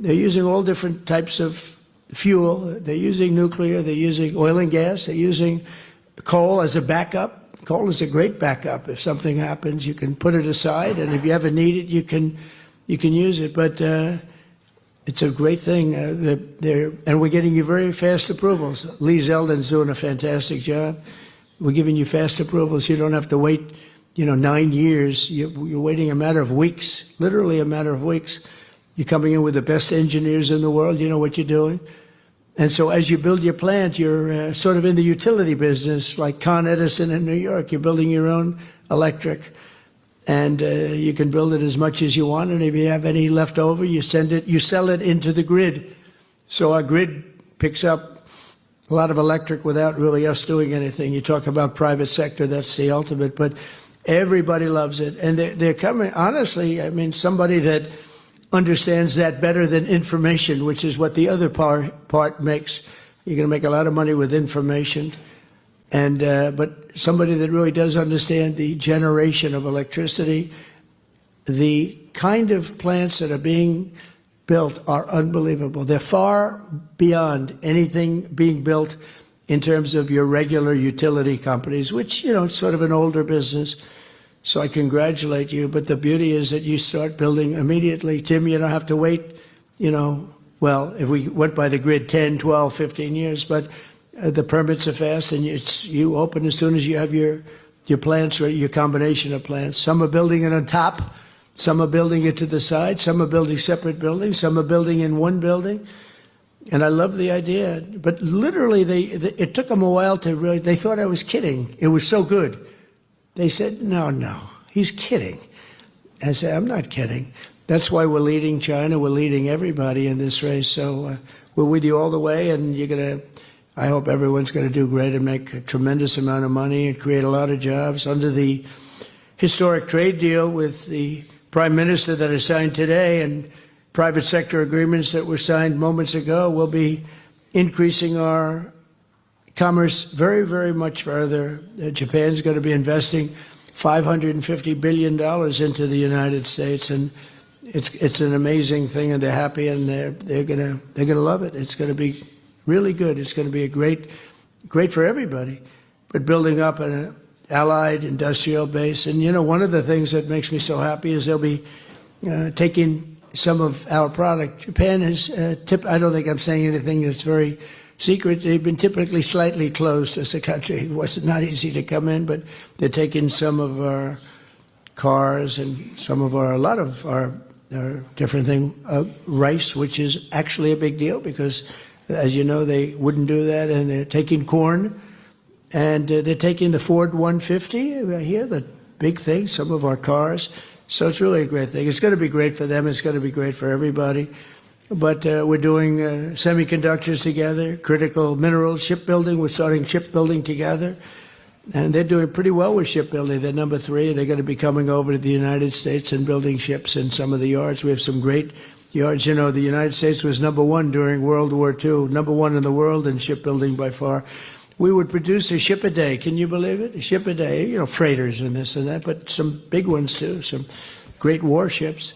They're using all different types of fuel. They're using nuclear. They're using oil and gas. They're using coal as a backup. Coal is a great backup. If something happens, you can put it aside, and if you ever need it, you can use it. But it's a great thing. And we're getting you very fast approvals. Lee Zeldin's doing a fantastic job. We're giving you fast approvals. You don't have to wait, 9 years. You're waiting a matter of weeks, literally a matter of weeks. You're coming in with the best engineers in the world. You know what you're doing. And so as you build your plant, you're sort of in the utility business, like Con Edison in New York. You're building your own electric. And you can build it as much as you want. And if you have any left over, you sell it into the grid. So our grid picks up a lot of electric without really us doing anything. You talk about private sector, that's the ultimate. But everybody loves it. And they're coming, honestly, I mean, somebody that understands that better than information, which is what the other part makes. You're going to make a lot of money with information. And but somebody that really does understand the generation of electricity, the kind of plants that are being built are unbelievable. They're far beyond anything being built in terms of your regular utility companies, which, it's sort of an older business. So I congratulate you. But the beauty is that you start building immediately. Tim, you don't have to wait, well, if we went by the grid 10, 12, 15 years, but the permits are fast, and you open as soon as you have your plants or your combination of plants. Some are building it on top. Some are building it to the side. Some are building separate buildings. Some are building in one building. And I love the idea. But literally, it took them a while to really, they thought I was kidding. It was so good. They said, no, he's kidding. I said, I'm not kidding. That's why we're leading China. We're leading everybody in this race. So we're with you all the way, and I hope everyone's going to do great and make a tremendous amount of money and create a lot of jobs. Under the historic trade deal with the Prime Minister that is signed today and private sector agreements that were signed moments ago, we'll be increasing our commerce very, very much further. Japan's going to be investing $550 billion into the United States, and it's an amazing thing, and they're happy, and they're gonna love it. It's going to be really good. It's going to be great for everybody. But building up an allied industrial base, and one of the things that makes me so happy is they'll be taking some of our product. Japan has I don't think I'm saying anything that's very secret. They've been typically slightly closed as a country. It was not easy to come in, but they're taking some of our cars and a lot of our different thing, rice, which is actually a big deal because, as you know, they wouldn't do that. And they're taking corn, and they're taking the Ford 150 here, the big thing, some of our cars. So it's really a great thing. It's going to be great for them. It's going to be great for everybody. But we're doing semiconductors together, critical minerals, shipbuilding. We're starting shipbuilding together. And they're doing pretty well with shipbuilding. They're number 3. They're going to be coming over to the United States and building ships in some of the yards. We have some great yards. The United States was number 1 during World War II, number 1 in the world in shipbuilding by far. We would produce a ship a day. Can you believe it? A ship a day, freighters and this and that, but some big ones too, some great warships.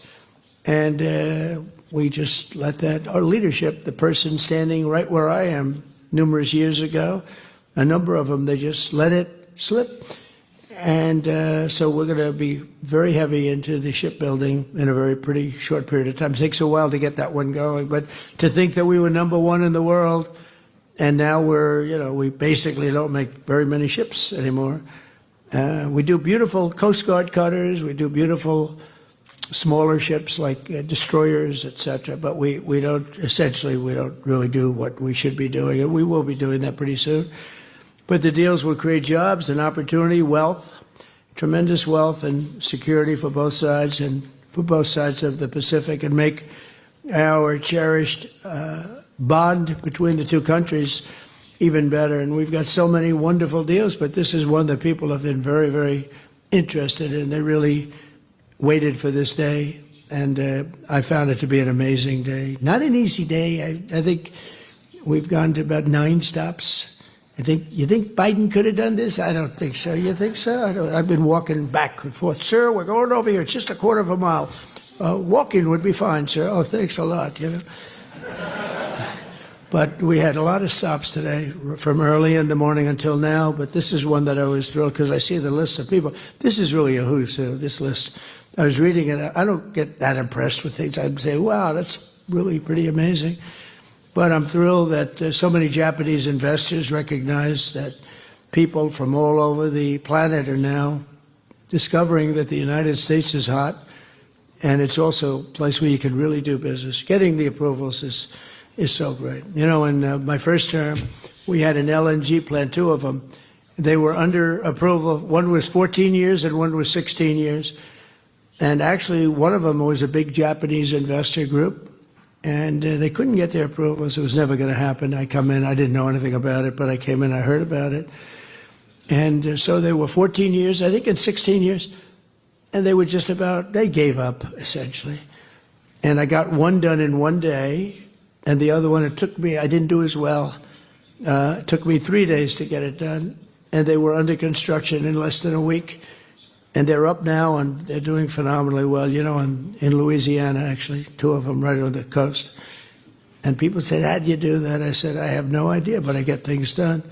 And We just let that, our leadership, the person standing right where I am numerous years ago, a number of them, they just let it slip. And so we're going to be very heavy into the shipbuilding in a very pretty short period of time. It takes a while to get that one going, but to think that we were #1 in the world, and now we're, we basically don't make very many ships anymore. We do beautiful Coast Guard cutters, we do beautiful smaller ships like destroyers, etc. But we don't, essentially, we don't really do what we should be doing, and we will be doing that pretty soon. But the deals will create jobs and opportunity, wealth, tremendous wealth and security for both sides and for both sides of the Pacific, and make our cherished bond between the two countries even better. And we've got so many wonderful deals, but this is one that people have been very, very interested in. They really waited for this day, and I found it to be an amazing day. Not an easy day. I think we've gone to about 9 stops. You think Biden could have done this? I don't think so. You think so? I've been walking back and forth. Sir, we're going over here. It's just a quarter of a mile. Walking would be fine, sir. Oh, thanks a lot, But we had a lot of stops today, from early in the morning until now. But this is one that I was thrilled, because I see the list of people. This is really a who's who, this list. I was reading it. I don't get that impressed with things. I'd say, wow, that's really pretty amazing. But I'm thrilled that so many Japanese investors recognize that people from all over the planet are now discovering that the United States is hot, and it's also a place where you can really do business. Getting the approvals is so great. In my first term, we had an LNG plant, 2 of them. They were under approval. One was 14 years and one was 16 years. And actually, one of them was a big Japanese investor group, and they couldn't get their approvals. It was never going to happen. I come in, I didn't know anything about it, but I came in, I heard about it. And so they were 14 years, I think, and 16 years. And they were just about, they gave up, essentially. And I got one done in one day, and the other one, it took me, I didn't do as well. It took me 3 days to get it done. And they were under construction in less than a week. And they're up now, and they're doing phenomenally well, in Louisiana, actually, 2 of them right on the coast. And people said, how'd you do that? I said, I have no idea, but I get things done.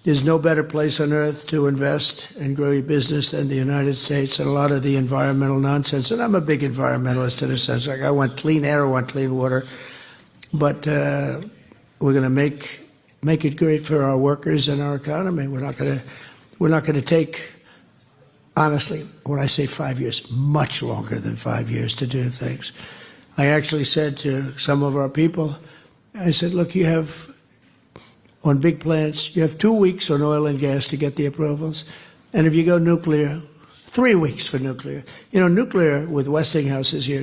There's no better place on earth to invest and grow your business than the United States, and a lot of the environmental nonsense. And I'm a big environmentalist in a sense. Like, I want clean air, I want clean water. But we're going to make it great for our workers and our economy. We're not going to take, honestly, when I say 5 years, much longer than 5 years to do things. I actually said to some of our people, I said, look, you have, on big plants, you have 2 weeks on oil and gas to get the approvals. And if you go nuclear, 3 weeks for nuclear. Nuclear with Westinghouse is here.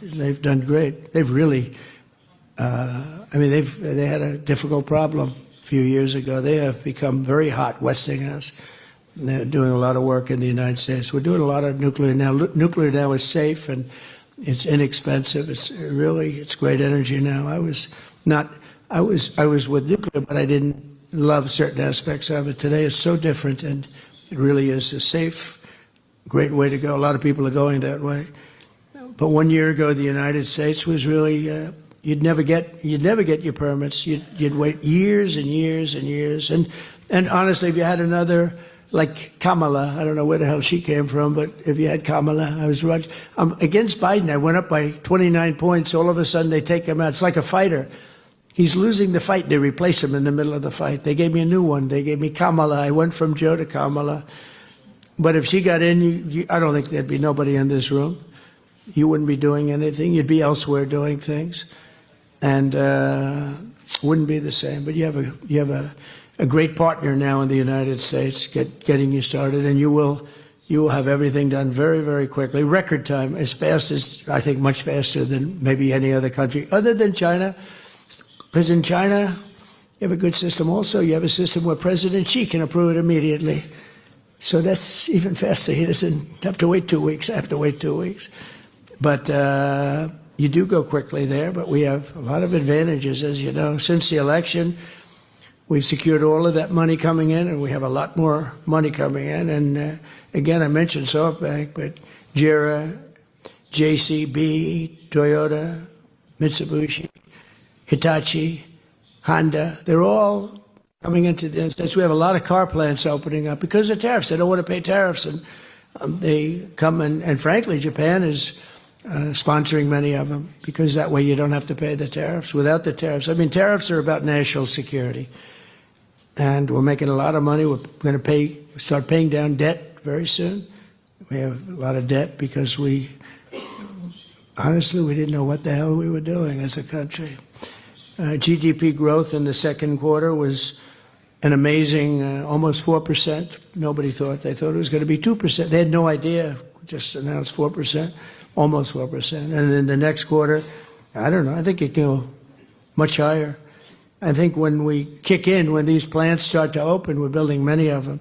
They've done great. They've really, they had a difficult problem a few years ago. They have become very hot, Westinghouse. They're doing a lot of work in the United States. We're doing a lot of nuclear now. Nuclear now is safe and it's inexpensive. It's great energy now. I was with nuclear, but I didn't love certain aspects of it. Today is so different, and it really is a safe, great way to go. A lot of people are going that way. But 1 year ago, the United States was really, you'd never get your permits. You'd wait years and years and years. And honestly, if you had another, like Kamala, I don't know where the hell she came from, but if you had Kamala, I was right. Against Biden, I went up by 29 points. All of a sudden, they take him out. It's like a fighter. He's losing the fight. They replace him in the middle of the fight. They gave me a new one. They gave me Kamala. I went from Joe to Kamala. But if she got in, I don't think there'd be nobody in this room. You wouldn't be doing anything. You'd be elsewhere doing things, and wouldn't be the same. But you have a great partner now in the United States, getting you started, and you will have everything done very, very quickly, record time, as fast as, I think, much faster than maybe any other country, other than China. Because in China, you have a good system also. You have a system where President Xi can approve it immediately. So that's even faster. He doesn't have to wait 2 weeks. I have to wait 2 weeks. But you do go quickly there, but we have a lot of advantages, as you know. Since the election, we've secured all of that money coming in, and we have a lot more money coming in. And again, I mentioned SoftBank, but JERA, JCB, Toyota, Mitsubishi, Hitachi, Honda. They're all coming into the States. We have a lot of car plants opening up because of tariffs. They don't want to pay tariffs. And they come and frankly, Japan is sponsoring many of them because that way you don't have to pay the tariffs. Without the tariffs, I mean, tariffs are about national security. And we're making a lot of money. We're going to start paying down debt very soon. We have a lot of debt because honestly, we didn't know what the hell we were doing as a country. GDP growth in the second quarter was an amazing almost 4%. Nobody thought. They thought it was going to be 2%. They had no idea. Just announced 4%, almost 4%. And then the next quarter, I don't know, I think it can go much higher. I think when we kick in, when these plants start to open, we're building many of them.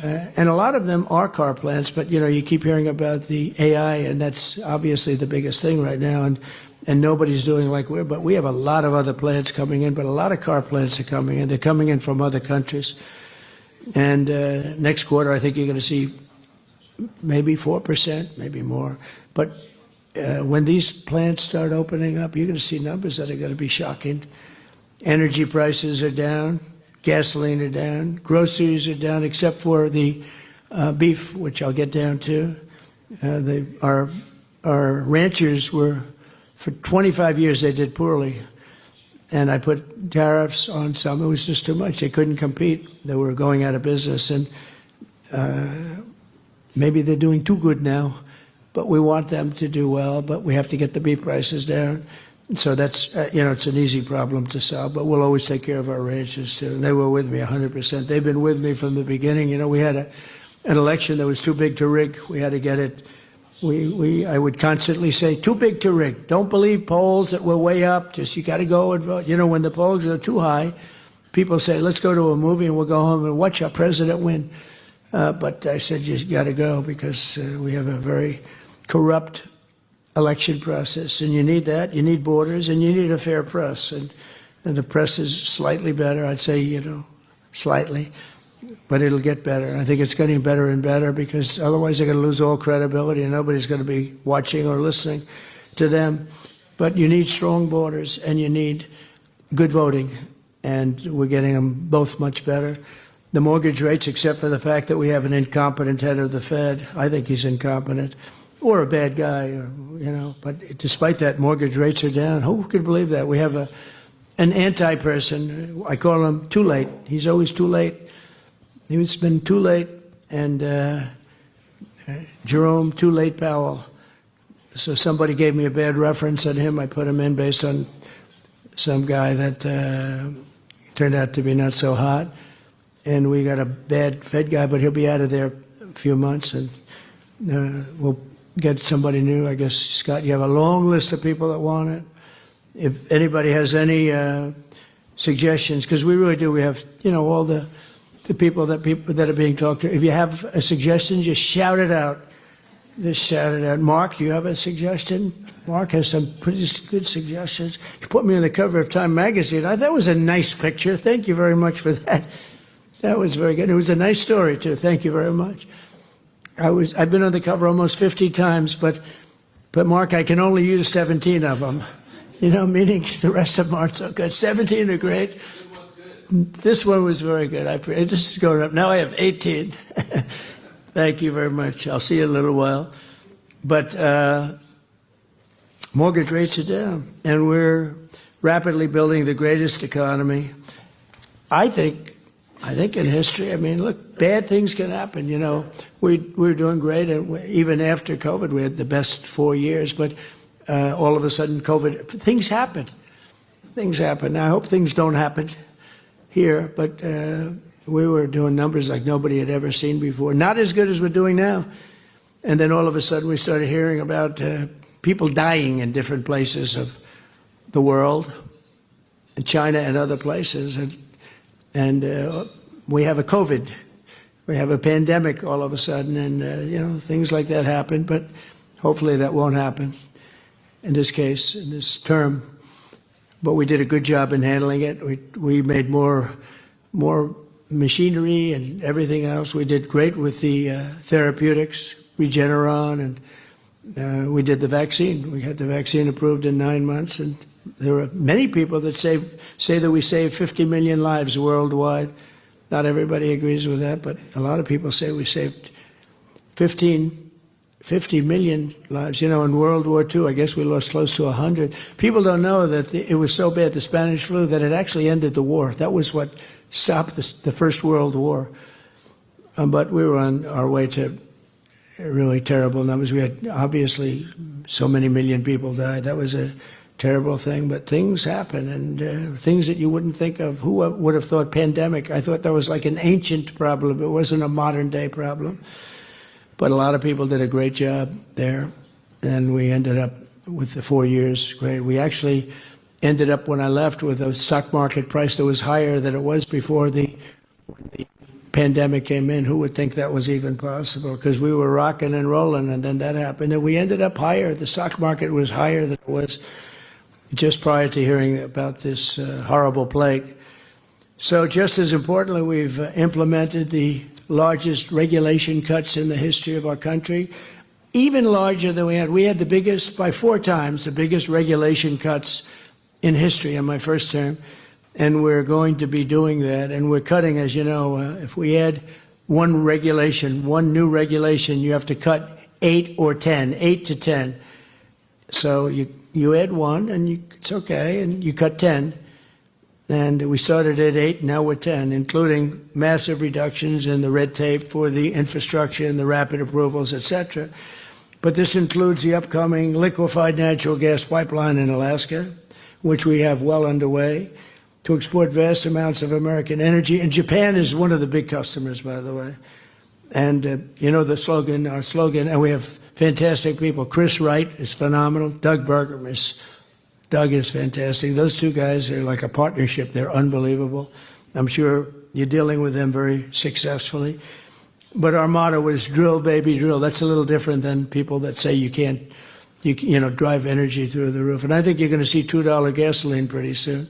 And a lot of them are car plants, but, you know, you keep hearing about the AI, and that's obviously the biggest thing right now. And nobody's doing like but we have a lot of other plants coming in, but a lot of car plants are coming in. They're coming in from other countries. And next quarter, I think you're going to see maybe 4%, maybe more. But when these plants start opening up, you're going to see numbers that are going to be shocking. Energy prices are down. Gasoline are down. Groceries are down, except for the beef, which I'll get down to. Our ranchers were, for 25 years, they did poorly. And I put tariffs on some. It was just too much. They couldn't compete. They were going out of business. And maybe they're doing too good now. But we want them to do well. But we have to get the beef prices down. So that's, it's an easy problem to solve, but we'll always take care of our ranchers too. And they were with me 100%. They've been with me from the beginning. You know, we had an election that was too big to rig. We had to get it. I would constantly say, too big to rig. Don't believe polls that were way up. Just, you got to go and vote. You know, when the polls are too high, people say, let's go to a movie and we'll go home and watch our president win. But I said, you got to go because we have a very corrupt election process, and you need that. You need borders, and you need a fair press, and the press is slightly better. I'd say, slightly, but it'll get better. I think it's getting better and better because otherwise they're going to lose all credibility, and nobody's going to be watching or listening to them. But you need strong borders, and you need good voting, and we're getting them both much better. The mortgage rates, except for the fact that we have an incompetent head of the Fed, I think he's incompetent. Or a bad guy, but despite that, mortgage rates are down. Who could believe that? We have an anti-person. I call him too late. He's always too late. He's been too late. And Jerome Too Late Powell. So somebody gave me a bad reference on him. I put him in based on some guy that turned out to be not so hot. And we got a bad Fed guy, but he'll be out of there a few months. And we'll get somebody new. I guess, Scott, you have a long list of people that want it. If anybody has any suggestions, because we really do, we have, all the people that are being talked to. If you have a suggestion, just shout it out. Just shout it out. Mark, do you have a suggestion? Mark has some pretty good suggestions. You put me on the cover of Time magazine. That was a nice picture. Thank you very much for that. That was very good. It was a nice story, too. Thank you very much. I've been on the cover almost 50 times, but Mark, I can only use 17 of them. Meaning the rest of them aren't so good. 17 are great. This one was very good. This is going up. Now I have 18. Thank you very much. I'll see you in a little while. But mortgage rates are down, and we're rapidly building the greatest economy, I think in history. I mean, look, bad things can happen. We're doing great, and even after COVID, we had the best 4 years. But all of a sudden, COVID, things happen. Things happen. Now, I hope things don't happen here, but we were doing numbers like nobody had ever seen before. Not as good as we're doing now. And then all of a sudden, we started hearing about people dying in different places of the world, in China and other places, and we have a COVID, we have a pandemic all of a sudden, and things like that happen. But hopefully that won't happen in this case, in this term. But we did a good job in handling it. We made more machinery and everything else. We did great with the therapeutics, Regeneron, We did the vaccine. We had the vaccine approved in 9 months, and there are many people that say that we saved 50 million lives worldwide. Not everybody agrees with that, but a lot of people say we saved 50 million lives. You know, in World War II, I guess we lost close to 100. People don't know that it was so bad, the Spanish flu, that it actually ended the war. That was what stopped the First World War. But we were on our way to really terrible numbers. We had, obviously, so many million people died. That was a terrible thing, but things happen, and things that you wouldn't think of. Who would have thought pandemic? I thought that was like an ancient problem. It wasn't a modern day problem. But a lot of people did a great job there, and we ended up with the 4 years great. We actually ended up, when I left, with a stock market price that was higher than it was before the pandemic came in. Who would think that was even possible? Because we were rocking and rolling, and then that happened, and we ended up higher. The stock market was higher than it was just prior to hearing about this horrible plague. So just as importantly, we've implemented the largest regulation cuts in the history of our country, even larger than we had. We had the biggest, by 4 times, the biggest regulation cuts in history in my first term, and we're going to be doing that. And we're cutting, as you know, if we add one new regulation, you have to cut 8 or 10, 8 to 10. So you add one, and it's okay, and you cut 10. And we started at 8, now we're 10, including massive reductions in the red tape for the infrastructure and the rapid approvals, et cetera. But this includes the upcoming liquefied natural gas pipeline in Alaska, which we have well underway, to export vast amounts of American energy. And Japan is one of the big customers, by the way. And you know the slogan, our slogan, and we have fantastic people. Chris Wright is phenomenal. Doug Burgum is fantastic. Those two guys are like a partnership. They're unbelievable. I'm sure you're dealing with them very successfully. But our motto is drill, baby, drill. That's a little different than people that say you can't, drive energy through the roof. And I think you're going to see $2 gasoline pretty soon.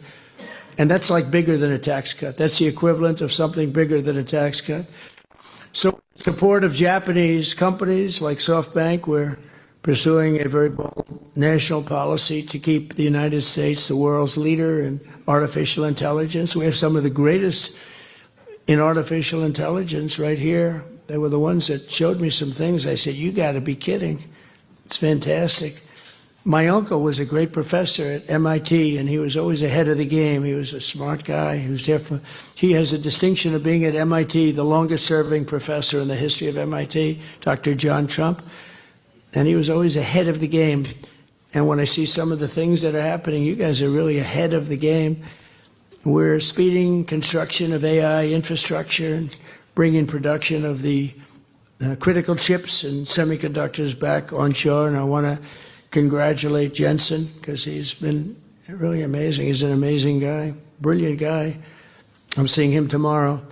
And that's like bigger than a tax cut. That's the equivalent of something bigger than a tax cut. So support of Japanese companies like SoftBank, we're pursuing a very bold national policy to keep the United States the world's leader in artificial intelligence. We have some of the greatest in artificial intelligence right here. They were the ones that showed me some things. I said, you got to be kidding. It's fantastic. My uncle was a great professor at MIT, and he was always ahead of the game. He was a smart guy. He has a distinction of being at MIT, the longest-serving professor in the history of MIT, Dr. John Trump. And he was always ahead of the game. And when I see some of the things that are happening, you guys are really ahead of the game. We're speeding construction of AI infrastructure and bringing production of the critical chips and semiconductors back onshore. And I want to congratulate Jensen, because he's been really amazing. He's an amazing guy, brilliant guy. I'm seeing him tomorrow.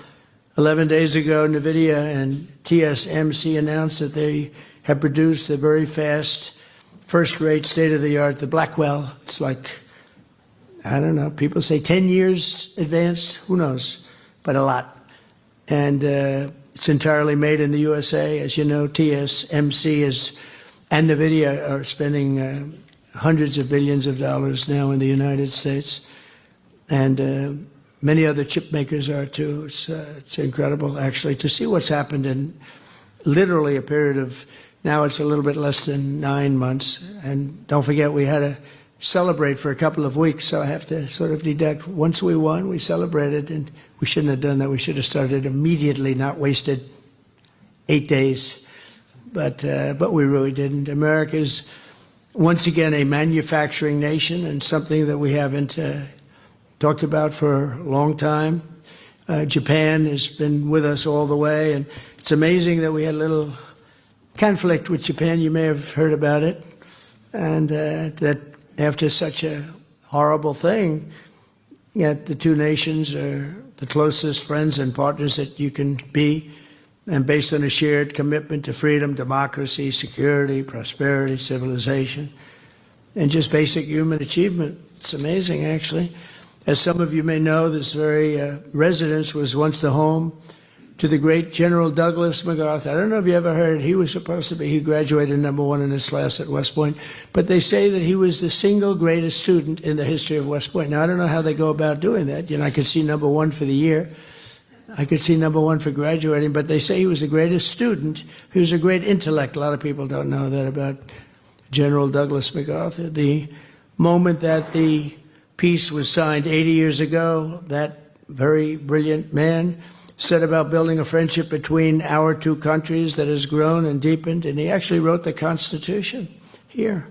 11 days ago, NVIDIA and TSMC announced that they have produced a very fast, first-rate, state-of-the-art, the Blackwell. It's like, I don't know, people say 10 years advanced, who knows, but a lot. And it's entirely made in the USA. As you know, TSMC and NVIDIA are spending hundreds of billions of dollars now in the United States. And many other chip makers are too. It's incredible, actually, to see what's happened in literally a period of, now it's a little bit less than 9 months. And don't forget, we had to celebrate for a couple of weeks, so I have to sort of deduct. Once we won, we celebrated, and we shouldn't have done that. We should have started immediately, not wasted 8 days. But we really didn't. America's once again a manufacturing nation, and something that we haven't talked about for a long time. Japan has been with us all the way, and it's amazing that we had a little conflict with Japan. You may have heard about it, and that after such a horrible thing, yet the two nations are the closest friends and partners that you can be, and based on a shared commitment to freedom, democracy, security, prosperity, civilization, and just basic human achievement. It's amazing, actually. As some of you may know, this very residence was once the home to the great General Douglas MacArthur. I don't know if you ever heard, he graduated #1 in his class at West Point, but they say that he was the single greatest student in the history of West Point. Now, I don't know how they go about doing that. I could see #1 for the year. I could see #1 for graduating, but they say he was the greatest student. He was a great intellect. A lot of people don't know that about General Douglas MacArthur. The moment that the peace was signed 80 years ago, that very brilliant man set about building a friendship between our two countries that has grown and deepened, and he actually wrote the Constitution here,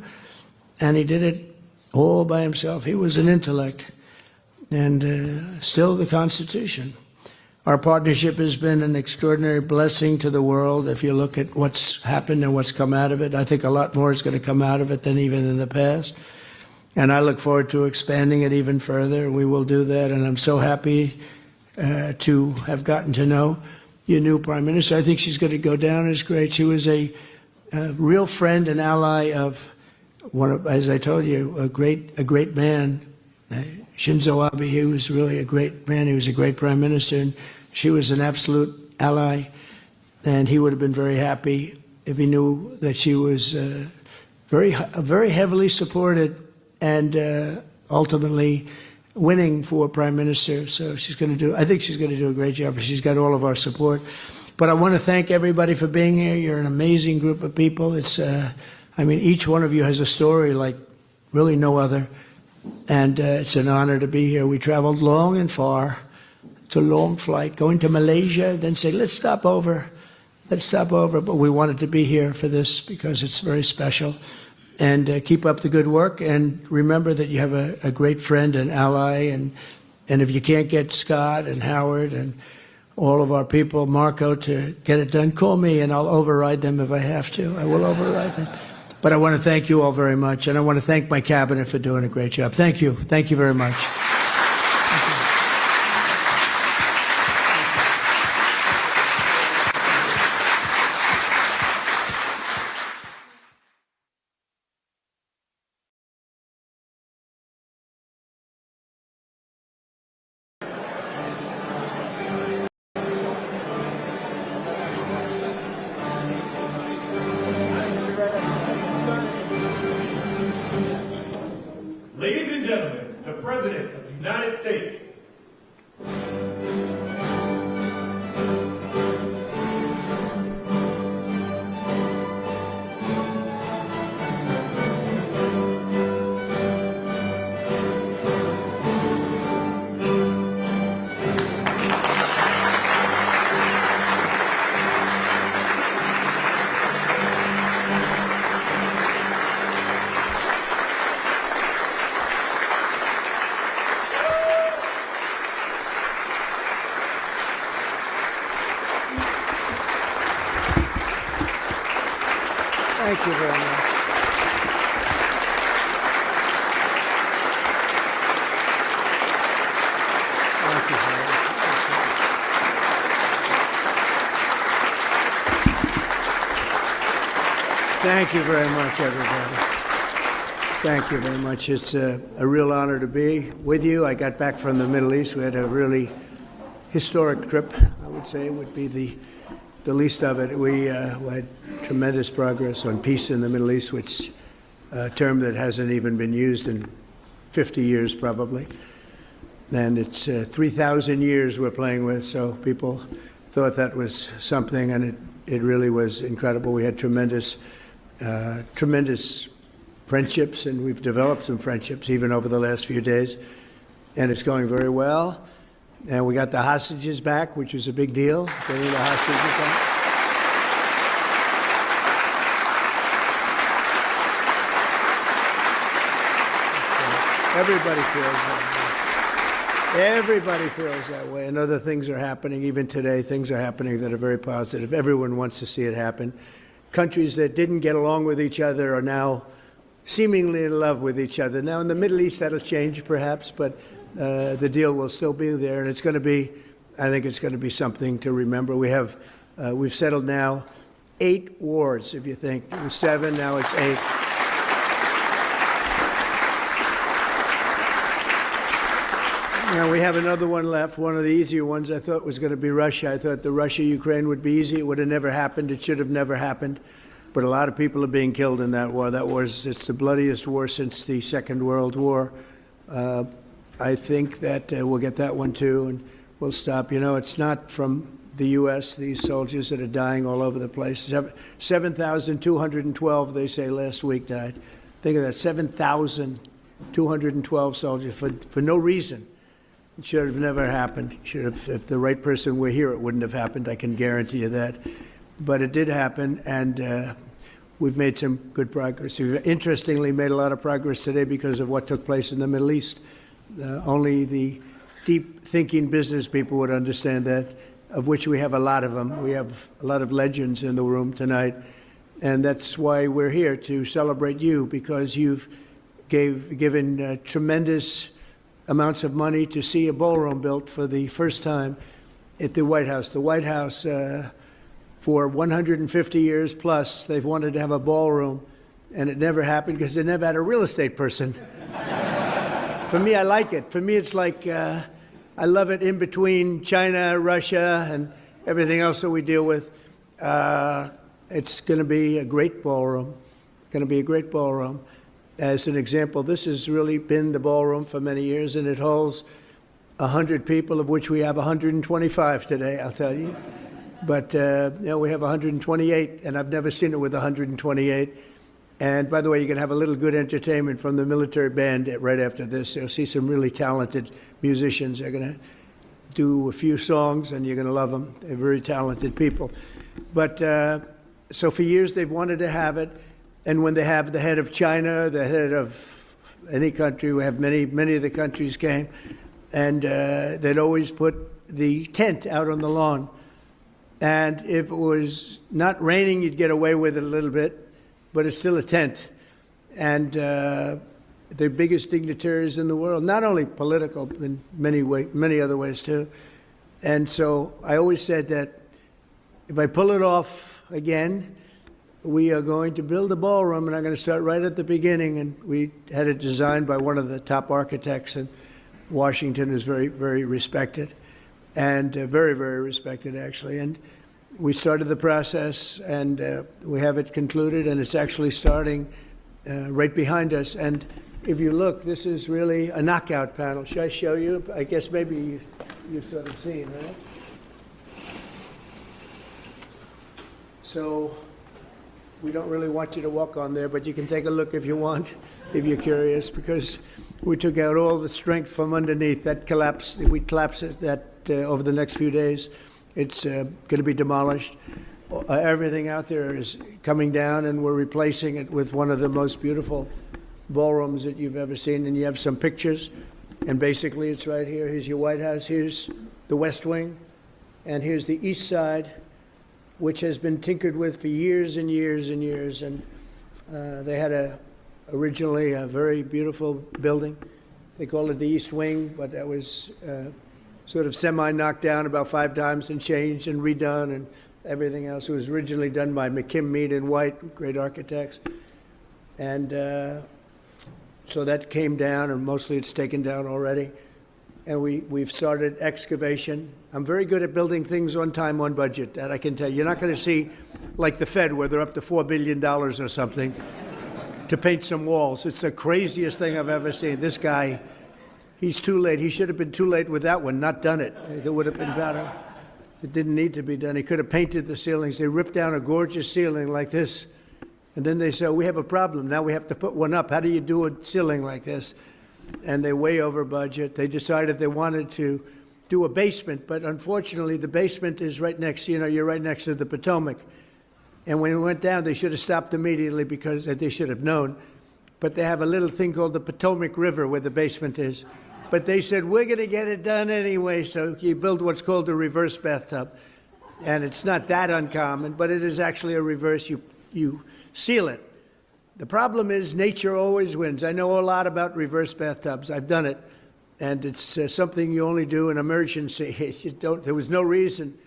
and he did it all by himself. He was an intellect, and still the Constitution. Our partnership has been an extraordinary blessing to the world. If you look at what's happened and what's come out of it, I think a lot more is going to come out of it than even in the past. And I look forward to expanding it even further. We will do that, and I'm so happy to have gotten to know your new Prime Minister. I think she's going to go down as great. She was a real friend and ally of as I told you, a great man, Shinzo Abe. He was really a great man. He was a great Prime Minister, and she was an absolute ally. And he would have been very happy if he knew that she was very heavily supported and ultimately winning for Prime Minister. So I think she's going to do a great job. She's got all of our support. But I want to thank everybody for being here. You're an amazing group of people. Each one of you has a story like really no other. And it's an honor to be here. We traveled long and far. It's a long flight. Going to Malaysia, then say, let's stop over. But we wanted to be here for this because it's very special. And keep up the good work, and remember that you have a great friend and ally, and if you can't get Scott and Howard and all of our people, Marco, to get it done, call me and I'll override them if I have to. I will override them. But I want to thank you all very much, and I want to thank my cabinet for doing a great job. Thank you. Thank you very much. Ladies and gentlemen, the President of the United States. Thank you very much. Thank you very much. Thank you very much, everybody. Thank you very much. It's a real honor to be with you. I got back from the Middle East. We had a really historic trip, I would say, would be the least of it. We had tremendous progress on peace in the Middle East, which a term that hasn't even been used in 50 years probably. And it's 3,000 years we're playing with, so people thought that was something, and it really was incredible. We had tremendous friendships, and we've developed some friendships even over the last few days, and it's going very well. And we got the hostages back, which was a big deal, getting the hostages back. Everybody feels that way. Everybody feels that way. And other things are happening. Even today, things are happening that are very positive. Everyone wants to see it happen. Countries that didn't get along with each other are now seemingly in love with each other. Now, in the Middle East, that'll change perhaps, but the deal will still be there, and it's going to be, I think it's going to be something to remember. We've settled now 8 wars, if you think. It was 7, now it's 8. Now we have another one left, one of the easier ones. I thought was going to be Russia. I thought the Russia-Ukraine would be easy. It would have never happened. It should have never happened. But a lot of people are being killed in that war. It's the bloodiest war since the Second World War. I think that we'll get that one too, and we'll stop. You know, it's not from the U.S., these soldiers that are dying all over the place. 7,212, they say, last week died. Think of that, 7,212 soldiers for no reason. It should have never happened. If the right person were here, it wouldn't have happened. I can guarantee you that. But it did happen, and we've made some good progress. We've interestingly made a lot of progress today because of what took place in the Middle East. Only the deep-thinking business people would understand that, of which we have a lot of them. We have a lot of legends in the room tonight, and that's why we're here, to celebrate you, because you've given tremendous amounts of money to see a ballroom built for the first time at the White House. The White House, for 150 years plus, they've wanted to have a ballroom, and it never happened because they never had a real estate person. For me, I like it. For me, it's like I love it in between China, Russia, and everything else that we deal with. It's going to be a great ballroom. Going to be a great ballroom. As an example, this has really been the ballroom for many years, and it holds 100 people, of which we have 125 today, I'll tell you. But we have 128, and I've never seen it with 128. And by the way, you're going to have a little good entertainment from the military band right after this. You'll see some really talented musicians. They're going to do a few songs, and you're going to love them. They're very talented people. But so for years, they've wanted to have it. And when they have the head of China, the head of any country, we have many of the countries came, and they'd always put the tent out on the lawn. And if it was not raining, you'd get away with it a little bit, but it's still a tent. And the biggest dignitaries in the world, not only political, in many other ways too. And so I always said that if I pull it off again, we are going to build a ballroom, and I'm going to start right at the beginning. And we had it designed by one of the top architects in Washington, who's very, very respected, and very, very respected, actually. And we started the process, and we have it concluded, and it's actually starting right behind us. And if you look, this is really a knockout panel. Should I show you? I guess maybe you've sort of seen, right? So we don't really want you to walk on there, but you can take a look if you want, if you're curious, because we took out all the strength from underneath. That collapsed. We collapsed it over the next few days. It's going to be demolished. Everything out there is coming down, and we're replacing it with one of the most beautiful ballrooms that you've ever seen. And you have some pictures, and basically it's right here. Here's your White House. Here's the West Wing, and here's the East Side, which has been tinkered with for years and years and years. And they had originally a very beautiful building. They called it the East Wing, but that was sort of semi-knocked down about 5 times and changed and redone and everything else. It was originally done by McKim, Mead, and White, great architects. And so that came down, and mostly it's taken down already. And we've started excavation. I'm very good at building things on time, on budget, that I can tell you. You're not going to see like the Fed, where they're up to $4 billion or something to paint some walls. It's the craziest thing I've ever seen. This guy, he's too late. He should have been too late with that one, not done it. It would have been better. It didn't need to be done. He could have painted the ceilings. They ripped down a gorgeous ceiling like this, and then they said, we have a problem. Now we have to put one up. How do you do a ceiling like this? And they way over budget. They decided they wanted to do a basement, but unfortunately the basement is right next, you're right next to the Potomac. And when it went down, they should have stopped immediately because they should have known. But they have a little thing called the Potomac River where the basement is. But they said, we're going to get it done anyway, so you build what's called a reverse bathtub. And it's not that uncommon, but it is actually a reverse. You seal it. The problem is nature always wins. I know a lot about reverse bathtubs. I've done it. And it's something you only do in emergency. There was no reason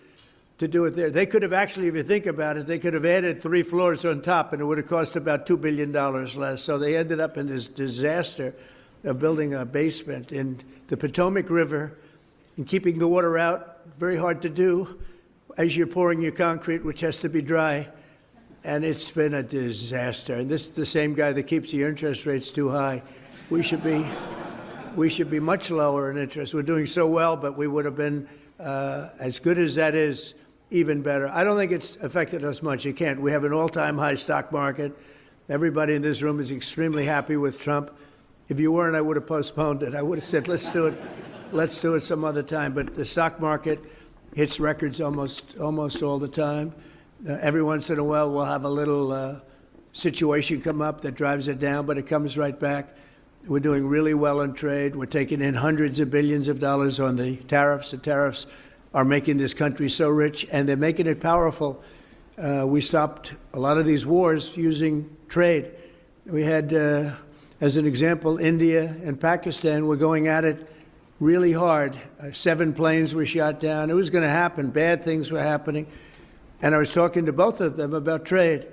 to do it there. They could have actually, if you think about it, they could have added 3 floors on top, and it would have cost about $2 billion less. So they ended up in this disaster of building a basement in the Potomac River and keeping the water out. Very hard to do as you're pouring your concrete, which has to be dry. And it's been a disaster. And this is the same guy that keeps the interest rates too high. We should be much lower in interest. We're doing so well, but we would have been, as good as that is, even better. I don't think it's affected us much. It can't. We have an all-time high stock market. Everybody in this room is extremely happy with Trump. If you weren't, I would have postponed it. I would have said, let's do it some other time. But the stock market hits records almost all the time. Every once in a while, we'll have a little situation come up that drives it down, but it comes right back. We're doing really well on trade. We're taking in hundreds of billions of dollars on the tariffs. The tariffs are making this country so rich, and they're making it powerful. We stopped a lot of these wars using trade. We had, as an example, India and Pakistan were going at it really hard. 7 planes were shot down. It was going to happen. Bad things were happening. And I was talking to both of them about trade.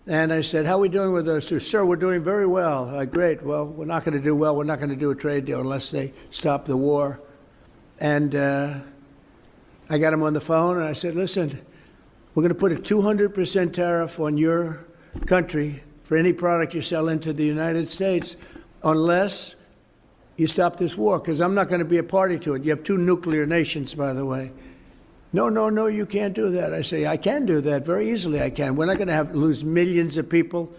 And I said, how are we doing with those two? Sir, we're doing very well. Great. Well, we're not going to do well. We're not going to do a trade deal unless they stop the war. And I got him on the phone, and I said, listen, we're going to put a 200% tariff on your country for any product you sell into the United States unless you stop this war, because I'm not going to be a party to it. You have 2 nuclear nations, by the way. No, you can't do that. I say, I can do that. Very easily I can. We're not going to lose millions of people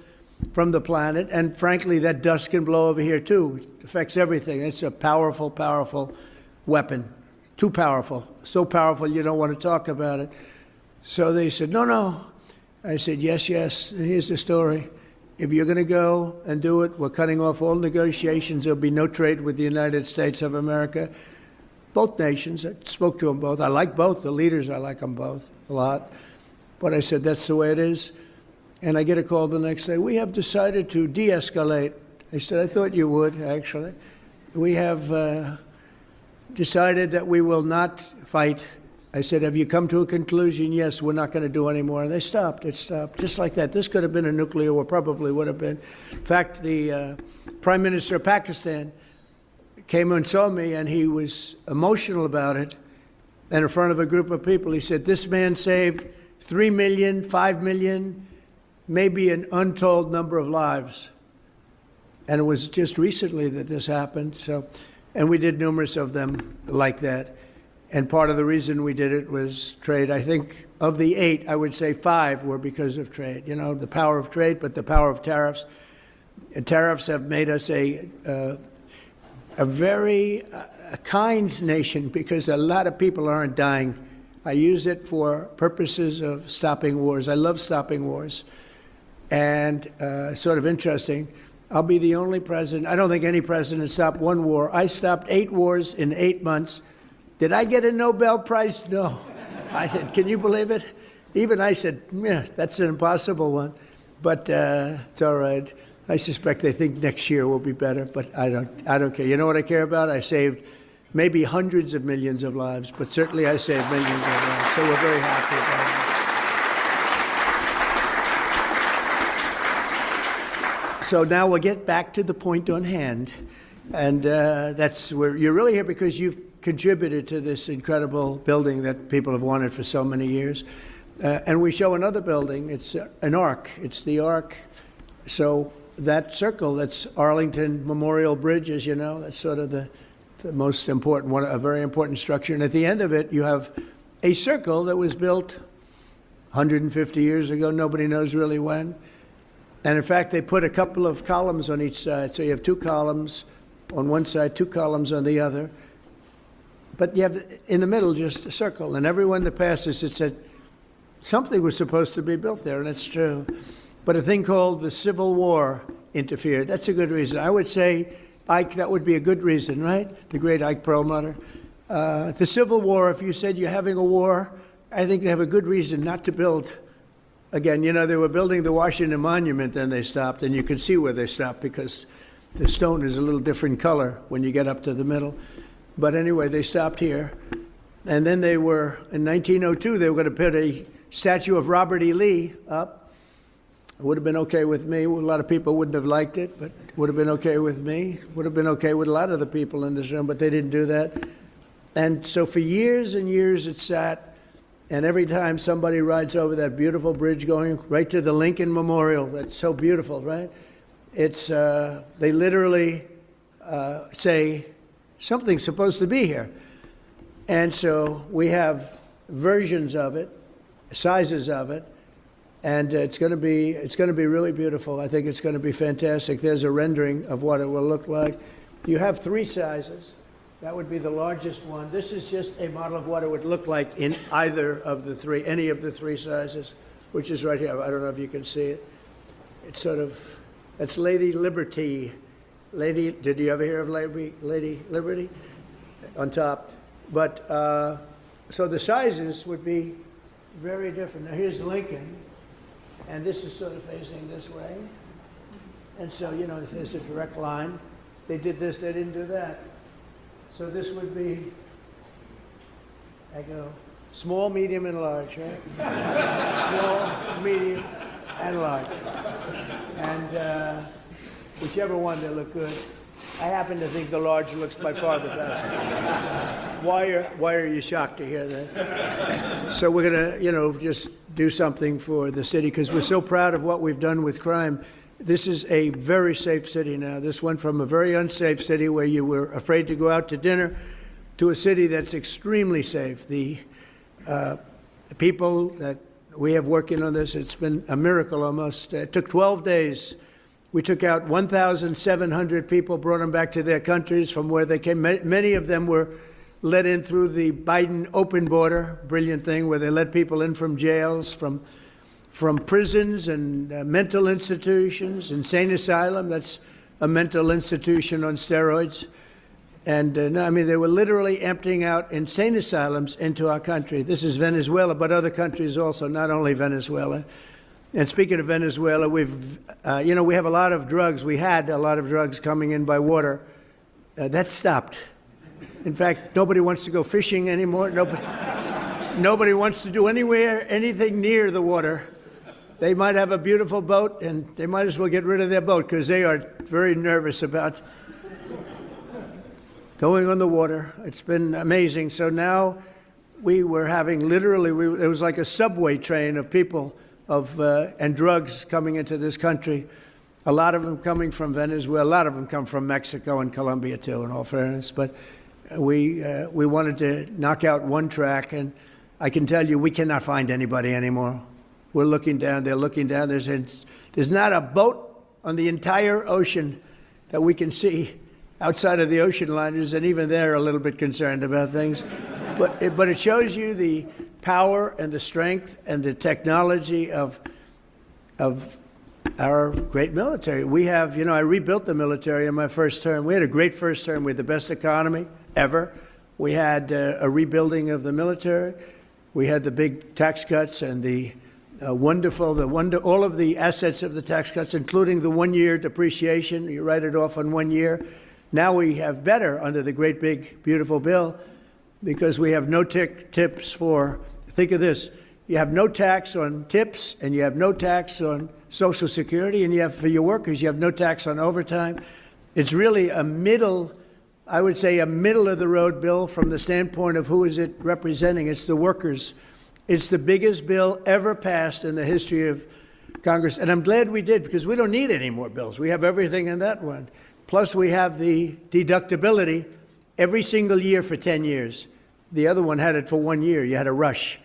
from the planet. And frankly, that dust can blow over here, too. It affects everything. It's a powerful, powerful weapon. Too powerful. So powerful you don't want to talk about it. So they said, no. I said, yes. And here's the story. If you're going to go and do it, we're cutting off all negotiations. There'll be no trade with the United States of America. Both nations. I spoke to them both. I like both. The leaders, I like them both a lot. But I said, that's the way it is. And I get a call the next day. We have decided to de-escalate. I said, I thought you would, actually. We have decided that we will not fight. I said, have you come to a conclusion? Yes, we're not going to do any more. And they stopped. It stopped. Just like that. This could have been a nuclear war, probably would have been. In fact, the Prime Minister of Pakistan came and saw me, and he was emotional about it. And in front of a group of people, he said, this man saved 3 million, 5 million, maybe an untold number of lives. And it was just recently that this happened. And we did numerous of them like that. And part of the reason we did it was trade. I think of the 8, I would say 5 were because of trade. You know, the power of trade, but the power of tariffs. And tariffs have made us a very kind nation because a lot of people aren't dying. I use it for purposes of stopping wars. I love stopping wars. And sort of interesting, I'll be the only president. I don't think any president stopped one war. I stopped 8 wars in 8 months. Did I get a Nobel Prize? No. I did. Can you believe it? Even I said, yeah, that's an impossible one. But it's all right. I suspect they think next year will be better, but I don't care. You know what I care about? I saved maybe hundreds of millions of lives, but certainly I saved millions of lives. So we're very happy about it. So now we'll get back to the point on hand. And that's where you're really here because you've contributed to this incredible building that people have wanted for so many years. And we show another building. It's an arc. It's the arc. So that circle, that's Arlington Memorial Bridge, as you know, that's sort of the most important one, a very important structure. And at the end of it, you have a circle that was built 150 years ago. Nobody knows really when. And in fact, they put a couple of columns on each side. So you have 2 columns on one side, 2 columns on the other. But you have in the middle just a circle. And everyone that passes it said something was supposed to be built there, and it's true. But a thing called the Civil War interfered. That's a good reason. I would say, Ike, that would be a good reason, right? The great Ike Perlmutter. The Civil War, if you said you're having a war, I think they have a good reason not to build. Again, you know, they were building the Washington Monument, and they stopped, and you can see where they stopped because the stone is a little different color when you get up to the middle. But anyway, they stopped here. And then they were, in 1902, they were going to put a statue of Robert E. Lee up. Would have been okay with me. A lot of people wouldn't have liked it, but would have been okay with me. Would have been okay with a lot of the people in this room, but they didn't do that. And so for years and years it sat, and every time somebody rides over that beautiful bridge going right to the Lincoln Memorial, that's so beautiful, right? It's, they literally say, something's supposed to be here. And so we have versions of it, sizes of it, and it's going to be really beautiful. I think it's going to be fantastic. There's a rendering of what it will look like. You have 3 sizes. That would be the largest one. This is just a model of what it would look like in either of the 3, any of the 3 sizes, which is right here. I don't know if you can see it. It's sort of, that's Lady Liberty. Did you ever hear of Lady Liberty? On top. But, so the sizes would be very different. Now here's Lincoln, and this is sort of facing this way. And so, you know, there's a direct line. They did this, they didn't do that. So this would be, I go, small, medium, and large, right? Small, medium, and large. And whichever one, they look good. I happen to think the large looks by far the best. Why are you shocked to hear that? So we're going to, you know, just do something for the city because we're so proud of what we've done with crime. This is a very safe city now. This went from a very unsafe city where you were afraid to go out to dinner to a city that's extremely safe. The people that we have working on this, it's been a miracle almost. It took 12 days. We took out 1,700 people, brought them back to their countries from where they came. Many of them were let in through the Biden open border, brilliant thing, where they let people in from jails, from prisons and mental institutions, insane asylum, that's a mental institution on steroids. And no, I mean, they were literally emptying out insane asylums into our country. This is Venezuela, but other countries also, not only Venezuela. And speaking of Venezuela, we've, you know, we have a lot of drugs. We had a lot of drugs coming in by water. That stopped. In fact, nobody wants to go fishing anymore. Nobody wants to do anything near the water. They might have a beautiful boat, and they might as well get rid of their boat because they are very nervous about going on the water. It's been amazing. So now we were having literally, it was like a subway train of people and drugs coming into this country. A lot of them coming from Venezuela. A lot of them come from Mexico and Colombia too, in all fairness. But we wanted to knock out one track, and I can tell you we cannot find anybody anymore. We're looking down, they're looking down. There's not a boat on the entire ocean that we can see outside of the ocean liners, and even they're a little bit concerned about things. But it shows you the power and the strength and the technology of our great military. We have, you know, I rebuilt the military in my first term. We had a great first term. We had the best economy ever. We had a rebuilding of the military. We had the big tax cuts and the all of the assets of the tax cuts, including the 1-year depreciation. You write it off on 1 year. Now we have better under the great big beautiful bill because we have no tips for, think of this, you have no tax on tips and you have no tax on Social Security, and you have for your workers, you have no tax on overtime. It's really a middle, I would say a middle of the road bill from the standpoint of who is it representing. It's the workers. It's the biggest bill ever passed in the history of Congress. And I'm glad we did because we don't need any more bills. We have everything in that one. Plus we have the deductibility every single year for 10 years. The other one had it for 1 year. You had a rush.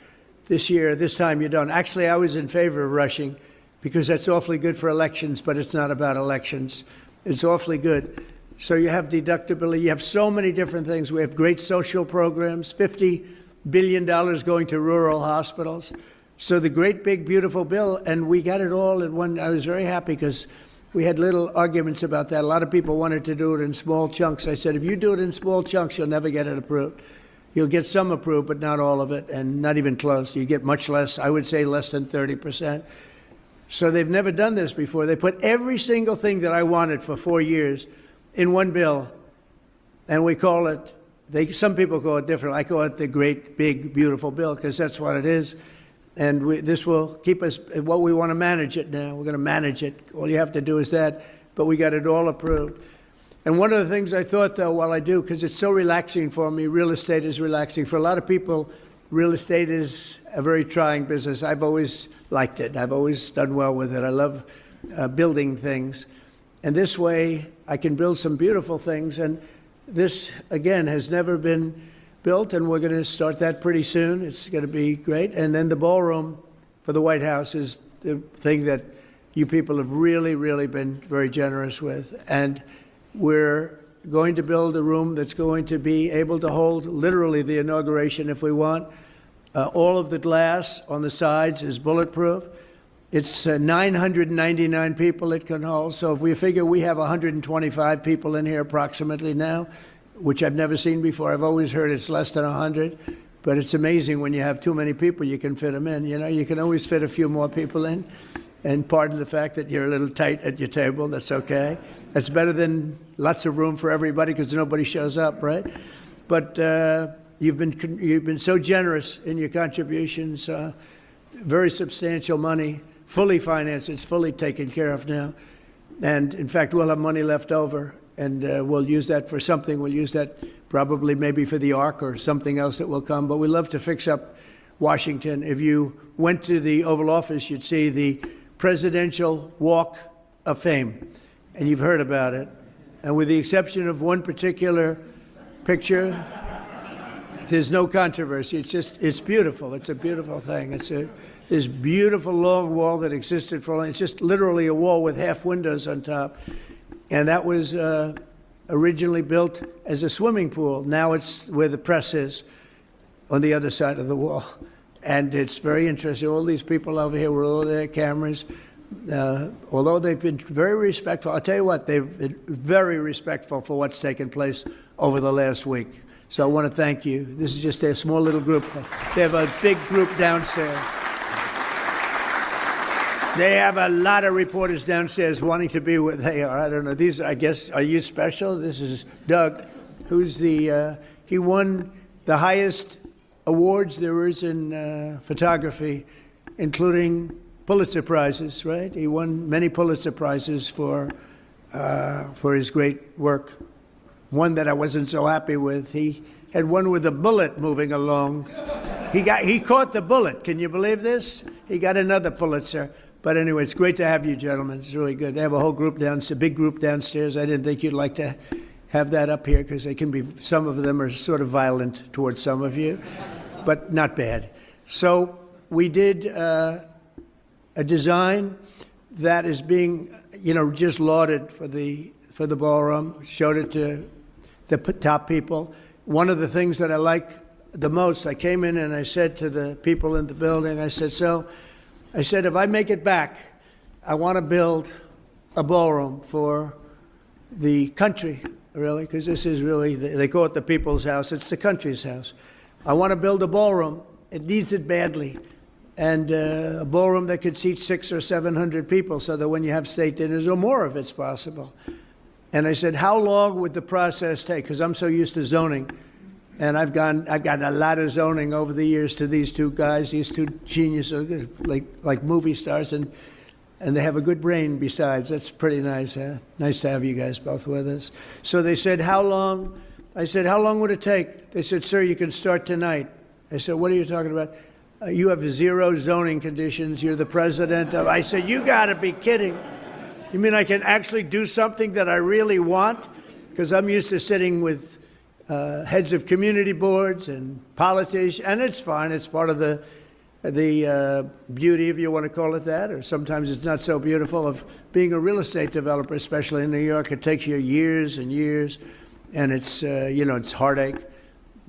This time you don't. Actually, I was in favor of rushing because that's awfully good for elections, but it's not about elections. It's awfully good. So you have deductibility. You have so many different things. We have great social programs, $50 billion going to rural hospitals. So the great, big, beautiful bill, and we got it all in one. I was very happy because we had little arguments about that. A lot of people wanted to do it in small chunks. I said, if you do it in small chunks, you'll never get it approved. You'll get some approved, but not all of it, and not even close. You get much less, I would say less than 30%. So they've never done this before. They put every single thing that I wanted for 4 years in one bill, and we call it, some people call it different. I call it the great, big, beautiful bill, because that's what it is. And this will keep us what we want to manage it now. We're going to manage it. All you have to do is that, but we got it all approved. And one of the things I thought, though, while I do, because it's so relaxing for me, real estate is relaxing. For a lot of people, real estate is a very trying business. I've always liked it. I've always done well with it. I love building things. And this way, I can build some beautiful things. And this, again, has never been built, and we're going to start that pretty soon. It's going to be great. And then the ballroom for the White House is the thing that you people have really, really been very generous with. And we're going to build a room that's going to be able to hold literally the inauguration if we want. All of the glass on the sides is bulletproof. It's 999 people it can hold. So if we figure we have 125 people in here approximately now, which I've never seen before. I've always heard it's less than 100. But it's amazing when you have too many people, you can fit them in. You know, you can always fit a few more people in. And pardon the fact that you're a little tight at your table. That's okay. That's better than lots of room for everybody because nobody shows up, right? But you've been so generous in your contributions. Very substantial money, fully financed. It's fully taken care of now. And in fact, we'll have money left over, and we'll use that for something. We'll use that probably maybe for the Ark or something else that will come. But we love to fix up Washington. If you went to the Oval Office, you'd see the Presidential Walk of Fame, and you've heard about it. And with the exception of one particular picture, there's no controversy. It's beautiful. It's a beautiful thing. It's this beautiful long wall that existed for a long. It's just literally a wall with half windows on top, and that was originally built as a swimming pool. Now it's where the press is, on the other side of the wall. And it's very interesting. All these people over here with all their cameras, although they've been very respectful, I'll tell you what, they've been very respectful for what's taken place over the last week. So I want to thank you. This is just a small little group. They have a big group downstairs. They have a lot of reporters downstairs wanting to be where they are. I don't know. These, I guess, are you special? This is Doug, who's he won the highest awards there is in photography, including Pulitzer Prizes, right? He won many Pulitzer Prizes for his great work. One that I wasn't so happy with, he had one with a bullet moving along. He caught the bullet. Can you believe this? He got another Pulitzer. But anyway, it's great to have you, gentlemen. It's really good. They have a whole group downstairs, a big group downstairs. I didn't think you'd like to have that up here because they can be, some of them are sort of violent towards some of you, but not bad. So we did a design that is being, just lauded for the ballroom. Showed it to the top people. One of the things that I like the most, I came in and I said to the people in the building, I said, if I make it back, I want to build a ballroom for the country, really, because this is really, they call it the people's house. It's the country's house. I want to build a ballroom. It needs it badly. And a ballroom that could seat 600 or 700 people so that when you have state dinners or more, if it's possible. And I said, how long would the process take? Because I'm so used to zoning. And I've gotten a lot of zoning over the years to these two guys, these two geniuses, like movie stars, and they have a good brain besides. That's pretty nice. Huh? Nice to have you guys both with us. So they said, how long? I said, how long would it take? They said, sir, you can start tonight. I said, what are you talking about? You have 0 zoning conditions. You're the president of. I said, you got to be kidding. You mean I can actually do something that I really want? Because I'm used to sitting with heads of community boards and politicians, and it's fine. It's part of the beauty, if you want to call it that, or sometimes it's not so beautiful, of being a real estate developer, especially in New York. It takes you years and years, and it's, it's heartache.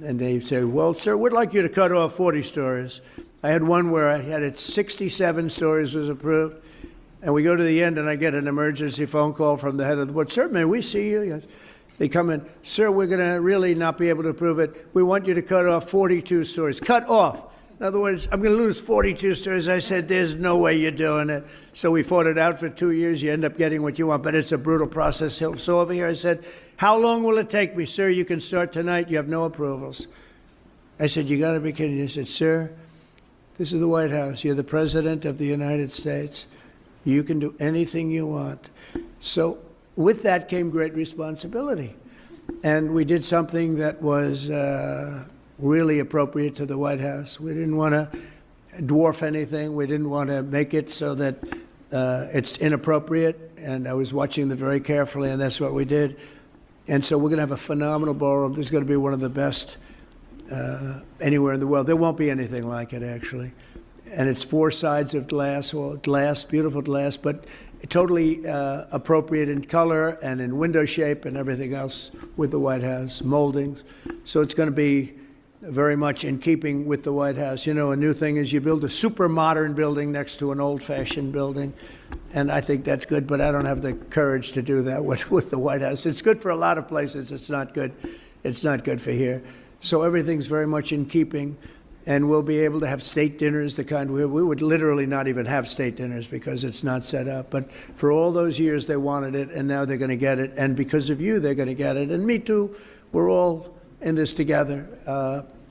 And they say, well, sir, we'd like you to cut off 40 stories. I had one where I had it 67 stories was approved, and we go to the end, and I get an emergency phone call from the head of the board. Sir, may we see you? Yes. They come in, sir, we're going to really not be able to approve it. We want you to cut off 42 stories. Cut off. In other words, I'm going to lose 42 stories. I said, there's no way you're doing it. So we fought it out for 2 years. You end up getting what you want, but it's a brutal process. So over here I said, how long will it take me? Sir, you can start tonight. You have no approvals. I said, you got to be kidding. He said, sir, This is the White House. You're the President of the United States. You can do anything you want. So with that came great responsibility. And we did something that was really appropriate to the White House. We didn't want to dwarf anything. We didn't want to make it so that it's inappropriate. And I was watching them very carefully, and that's what we did. And so we're going to have a phenomenal ballroom. This is going to be one of the best anywhere in the world. There won't be anything like it, actually. And it's 4 sides of glass, or glass, beautiful glass, but totally appropriate in color and in window shape and everything else with the White House, moldings. So it's going to be very much in keeping with the White House. You know, a new thing is you build a super modern building next to an old-fashioned building, and I think that's good, but I don't have the courage to do that with the White House. It's good for a lot of places. It's not good. It's not good for here. So everything's very much in keeping, and we'll be able to have state dinners, the kind we would literally not even have state dinners because it's not set up. But for all those years, they wanted it, and now they're going to get it. And because of you, they're going to get it. And me too. We're all in this together.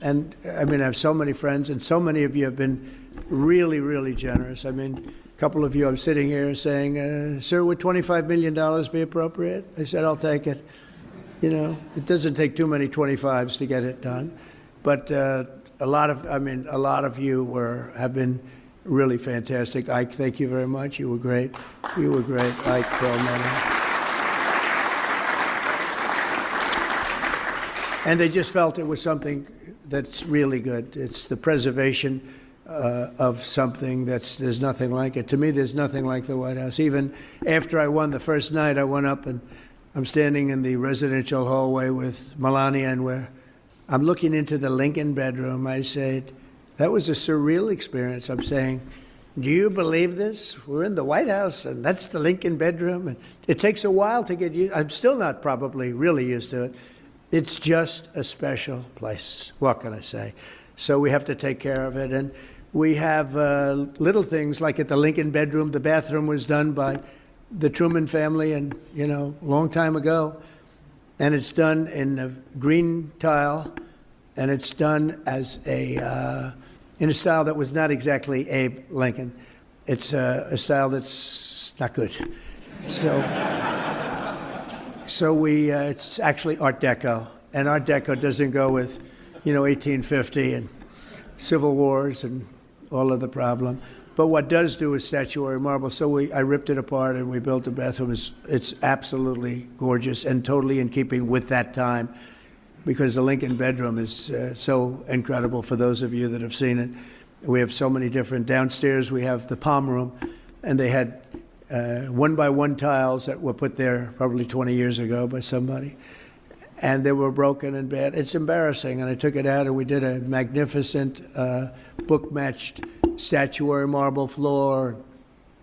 And I mean, I have so many friends, and so many of you have been really, really generous. I mean, a couple of you, I'm sitting here saying, sir, would $25 million be appropriate? I said, I'll take it. You know, it doesn't take too many 25s to get it done. But a lot of you have been really fantastic. Ike, thank you very much. You were great. You were great, Ike Perlmutter. And they just felt it was something that's really good. It's the preservation of something there's nothing like it. To me, there's nothing like the White House. Even after I won the first night, I went up and I'm standing in the residential hallway with Melania, and I'm looking into the Lincoln bedroom. I said, that was a surreal experience. I'm saying, do you believe this? We're in the White House, and that's the Lincoln bedroom. And it takes a while to get used. I'm still not probably really used to it. It's just a special place. What can I say? So we have to take care of it. And we have little things like at the Lincoln bedroom, the bathroom was done by the Truman family, and a long time ago, and it's done in a green tile, and it's done as in a style that was not exactly Abe Lincoln. It's a style that's not good. So it's actually Art Deco, and Art Deco doesn't go with 1850 and Civil Wars and all of the problem. But what does do is statuary marble. So I ripped it apart and we built a bathroom. It's absolutely gorgeous and totally in keeping with that time, because the Lincoln bedroom is so incredible for those of you that have seen it. We have so many different. Downstairs we have the palm room, and they had 1-by-1 tiles that were put there probably 20 years ago by somebody. And they were broken and bad. It's embarrassing. And I took it out and we did a magnificent book-matched statuary marble floor.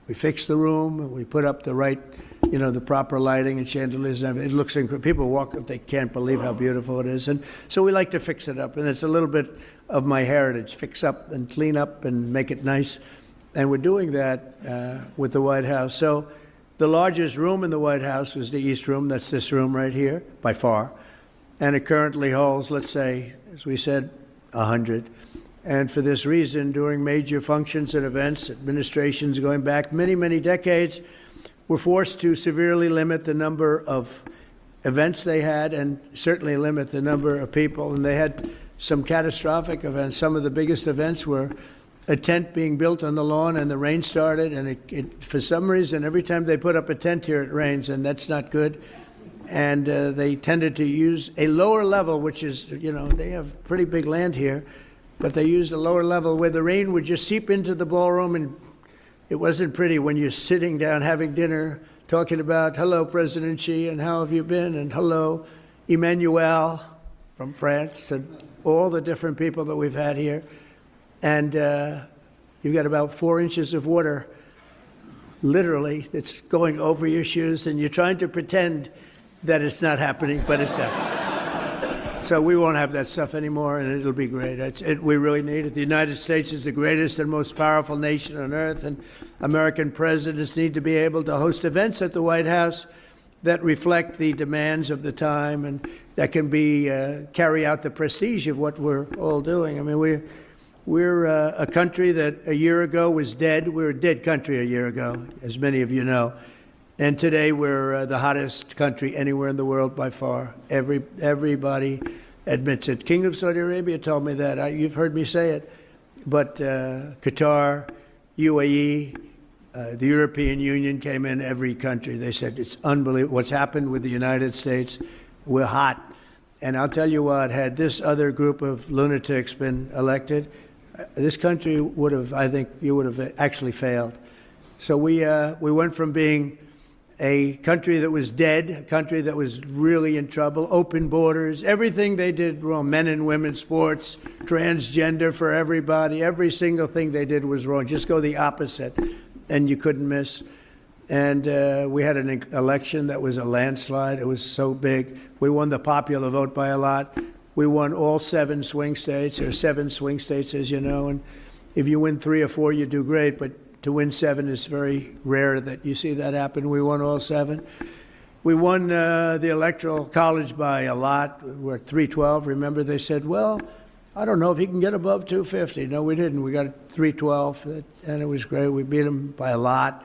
We fixed the room and we put up the right, the proper lighting and chandeliers and everything. It looks incredible. People walk up, they can't believe how beautiful it is. And so we like to fix it up. And it's a little bit of my heritage, fix up and clean up and make it nice. And we're doing that with the White House. So the largest room in the White House was the East Room. That's this room right here, by far. And it currently holds, let's say, as we said, 100. And for this reason, during major functions and events, administrations going back many, many decades were forced to severely limit the number of events they had, and certainly limit the number of people. And they had some catastrophic events. Some of the biggest events were a tent being built on the lawn and the rain started, and it for some reason, every time they put up a tent here, it rains, and that's not good. And they tended to use a lower level, which is, they have pretty big land here, but they used a lower level where the rain would just seep into the ballroom, and it wasn't pretty when you're sitting down having dinner, talking about, hello, President Xi, and how have you been, and hello, Emmanuel from France, and all the different people that we've had here. And you've got about 4 inches of water, literally, that's going over your shoes, and you're trying to pretend that it's not happening, but it's happening. So we won't have that stuff anymore, and it'll be great. We really need it. The United States is the greatest and most powerful nation on earth, and American presidents need to be able to host events at the White House that reflect the demands of the time and that can carry out the prestige of what we're all doing. I mean, We're a country that a year ago was dead. We were a dead country a year ago, as many of you know. And today we're the hottest country anywhere in the world by far. Everybody admits it. King of Saudi Arabia told me that. You've heard me say it. But Qatar, UAE, the European Union came in, every country. They said, it's unbelievable what's happened with the United States. We're hot. And I'll tell you what, had this other group of lunatics been elected, this country would have, I think, you would have actually failed. So we went from being a country that was dead, a country that was really in trouble, open borders, everything they did wrong, men and women, sports, transgender for everybody, every single thing they did was wrong. Just go the opposite, and you couldn't miss. And we had an election that was a landslide. It was so big. We won the popular vote by a lot. We won all 7 swing states. There are 7 swing states, as you know, and if you win 3 or 4, you do great, but to win 7 is very rare that you see that happen. We won all 7. We won the Electoral College by a lot. We're at 312. Remember, they said, well, I don't know if he can get above 250. No, we didn't. We got 312, and it was great. We beat him by a lot.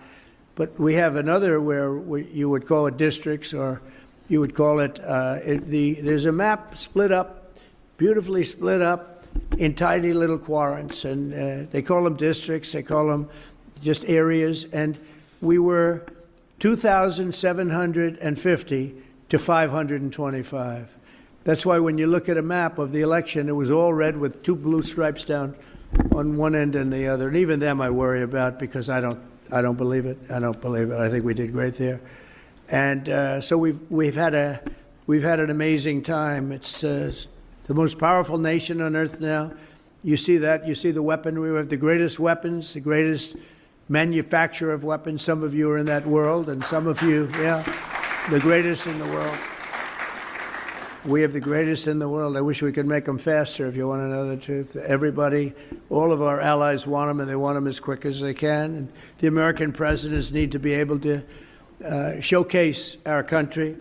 But we have another where you would call it districts, or you would call it, there's a map split up, beautifully split up in tiny little quadrants, and they call them districts, they call them just areas, and we were 2,750 to 525. That's why when you look at a map of the election, it was all red with 2 blue stripes down on one end and the other. And even them I worry about, because I don't believe it. I don't believe it. I think we did great there. And so we've had an amazing time. It's the most powerful nation on earth now. You see that. You see the weaponry. We have the greatest weapons, the greatest manufacturer of weapons. Some of you are in that world, and some of you, yeah, the greatest in the world. We have the greatest in the world. I wish we could make them faster, if you want to know the truth. Everybody, all of our allies want them, and they want them as quick as they can. And the American presidents need to be able to showcase our country.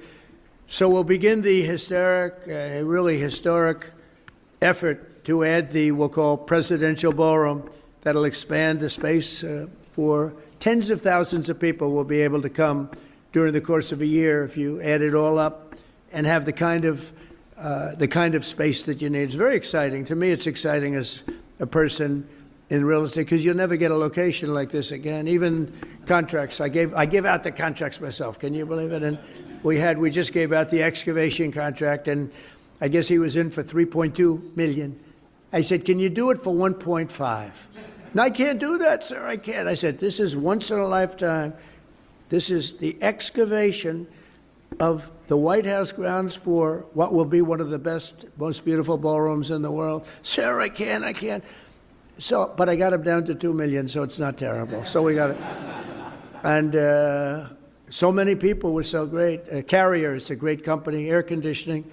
So we'll begin the really historic effort to add we'll call presidential ballroom. That'll expand the space for tens of thousands of people will be able to come during the course of a year if you add it all up and have the kind of space that you need. It's very exciting. To me, it's exciting as a person in real estate, because you'll never get a location like this again. Even contracts, I give out the contracts myself. Can you believe it? And we just gave out the excavation contract, and I guess he was in for $3.2 million. I said, can you do it for 1.5? No, I can't do that, sir. I can't. I said, this is once in a lifetime. This is the excavation of the White House grounds for what will be one of the best, most beautiful ballrooms in the world. Sir, I can't. So, but I got him down to $2 million, so it's not terrible. So we got it. And so many people were so great. Carrier, it's a great company, air conditioning.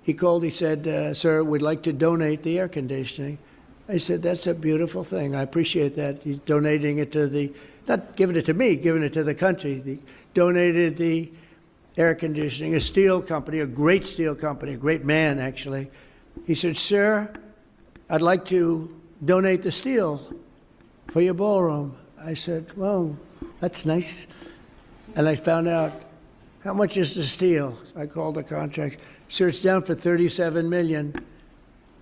He called, he said, sir, we'd like to donate the air conditioning. I said, that's a beautiful thing. I appreciate that. He's donating it to not giving it to me, giving it to the country. He donated the air conditioning, a steel company, a great steel company, a great man, actually. He said, sir, I'd like to donate the steel for your ballroom. I said, well, that's nice. And I found out, how much is the steel? I called the contract. Sir, it's down for $37 million.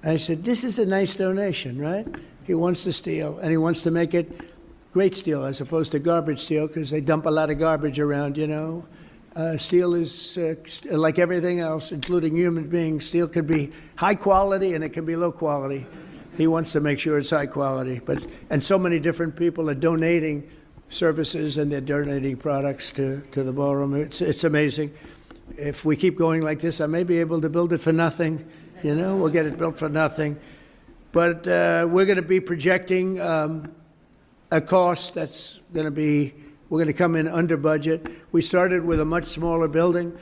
I said, this is a nice donation, right? He wants the steel, and he wants to make it great steel as opposed to garbage steel, because they dump a lot of garbage around, you know. Steel is like everything else, including human beings. Steel can be high quality and it can be low quality. He wants to make sure it's high quality. And so many different people are donating services, and they're donating products to the ballroom. It's amazing. If we keep going like this, I may be able to build it for nothing. You know, we'll get it built for nothing. But we're going to be projecting a cost that's going to be, we're going to come in under budget. We started with a much smaller building,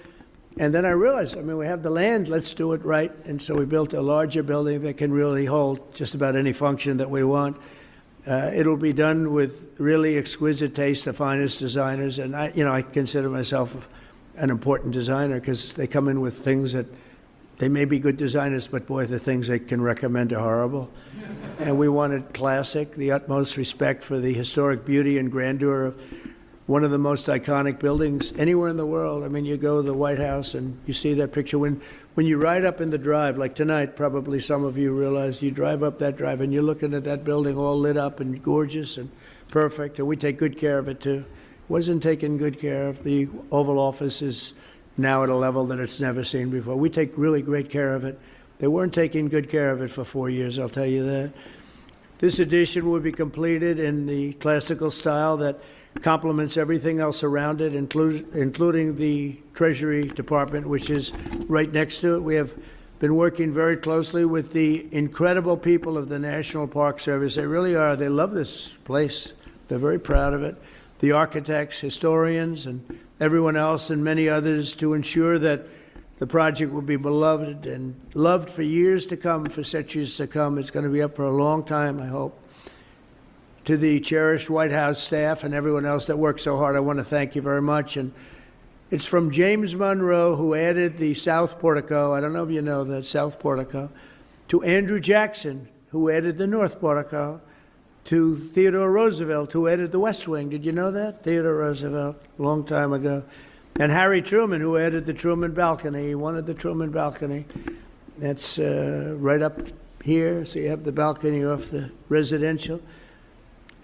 and then I realized, we have the land, let's do it right. And so we built a larger building that can really hold just about any function that we want. It'll be done with really exquisite taste, the finest designers, and I consider myself an important designer, because they come in with things that They may be good designers, but boy, the things they can recommend are horrible. And we wanted classic, the utmost respect for the historic beauty and grandeur of one of the most iconic buildings anywhere in the world. I mean, you go to the White House and you see that picture. When you ride up in the drive, like tonight, probably some of you realize you drive up that drive and you're looking at that building all lit up and gorgeous and perfect, and we take good care of it too. Wasn't taken good care of. The Oval Office is now at a level that it's never seen before. We take really great care of it. They weren't taking good care of it for 4 years, I'll tell you that. This addition will be completed in the classical style that complements everything else around it, including the Treasury Department, which is right next to it. We have been working very closely with the incredible people of the National Park Service. They really are. They love this place. They're very proud of it. The architects, historians, and everyone else, and many others, to ensure that the project will be beloved and loved for years to come, for centuries to come. It's going to be up for a long time, I hope. To the cherished White House staff and everyone else that worked so hard, I want to thank you very much. And it's from James Monroe, who added the South Portico. I don't know if you know that, South Portico. To Andrew Jackson, who added the North Portico. To Theodore Roosevelt, who added the West Wing. Did you know that? Theodore Roosevelt, a long time ago. And Harry Truman, who added the Truman balcony. He wanted the Truman balcony. That's right up here, so you have the balcony off the residential.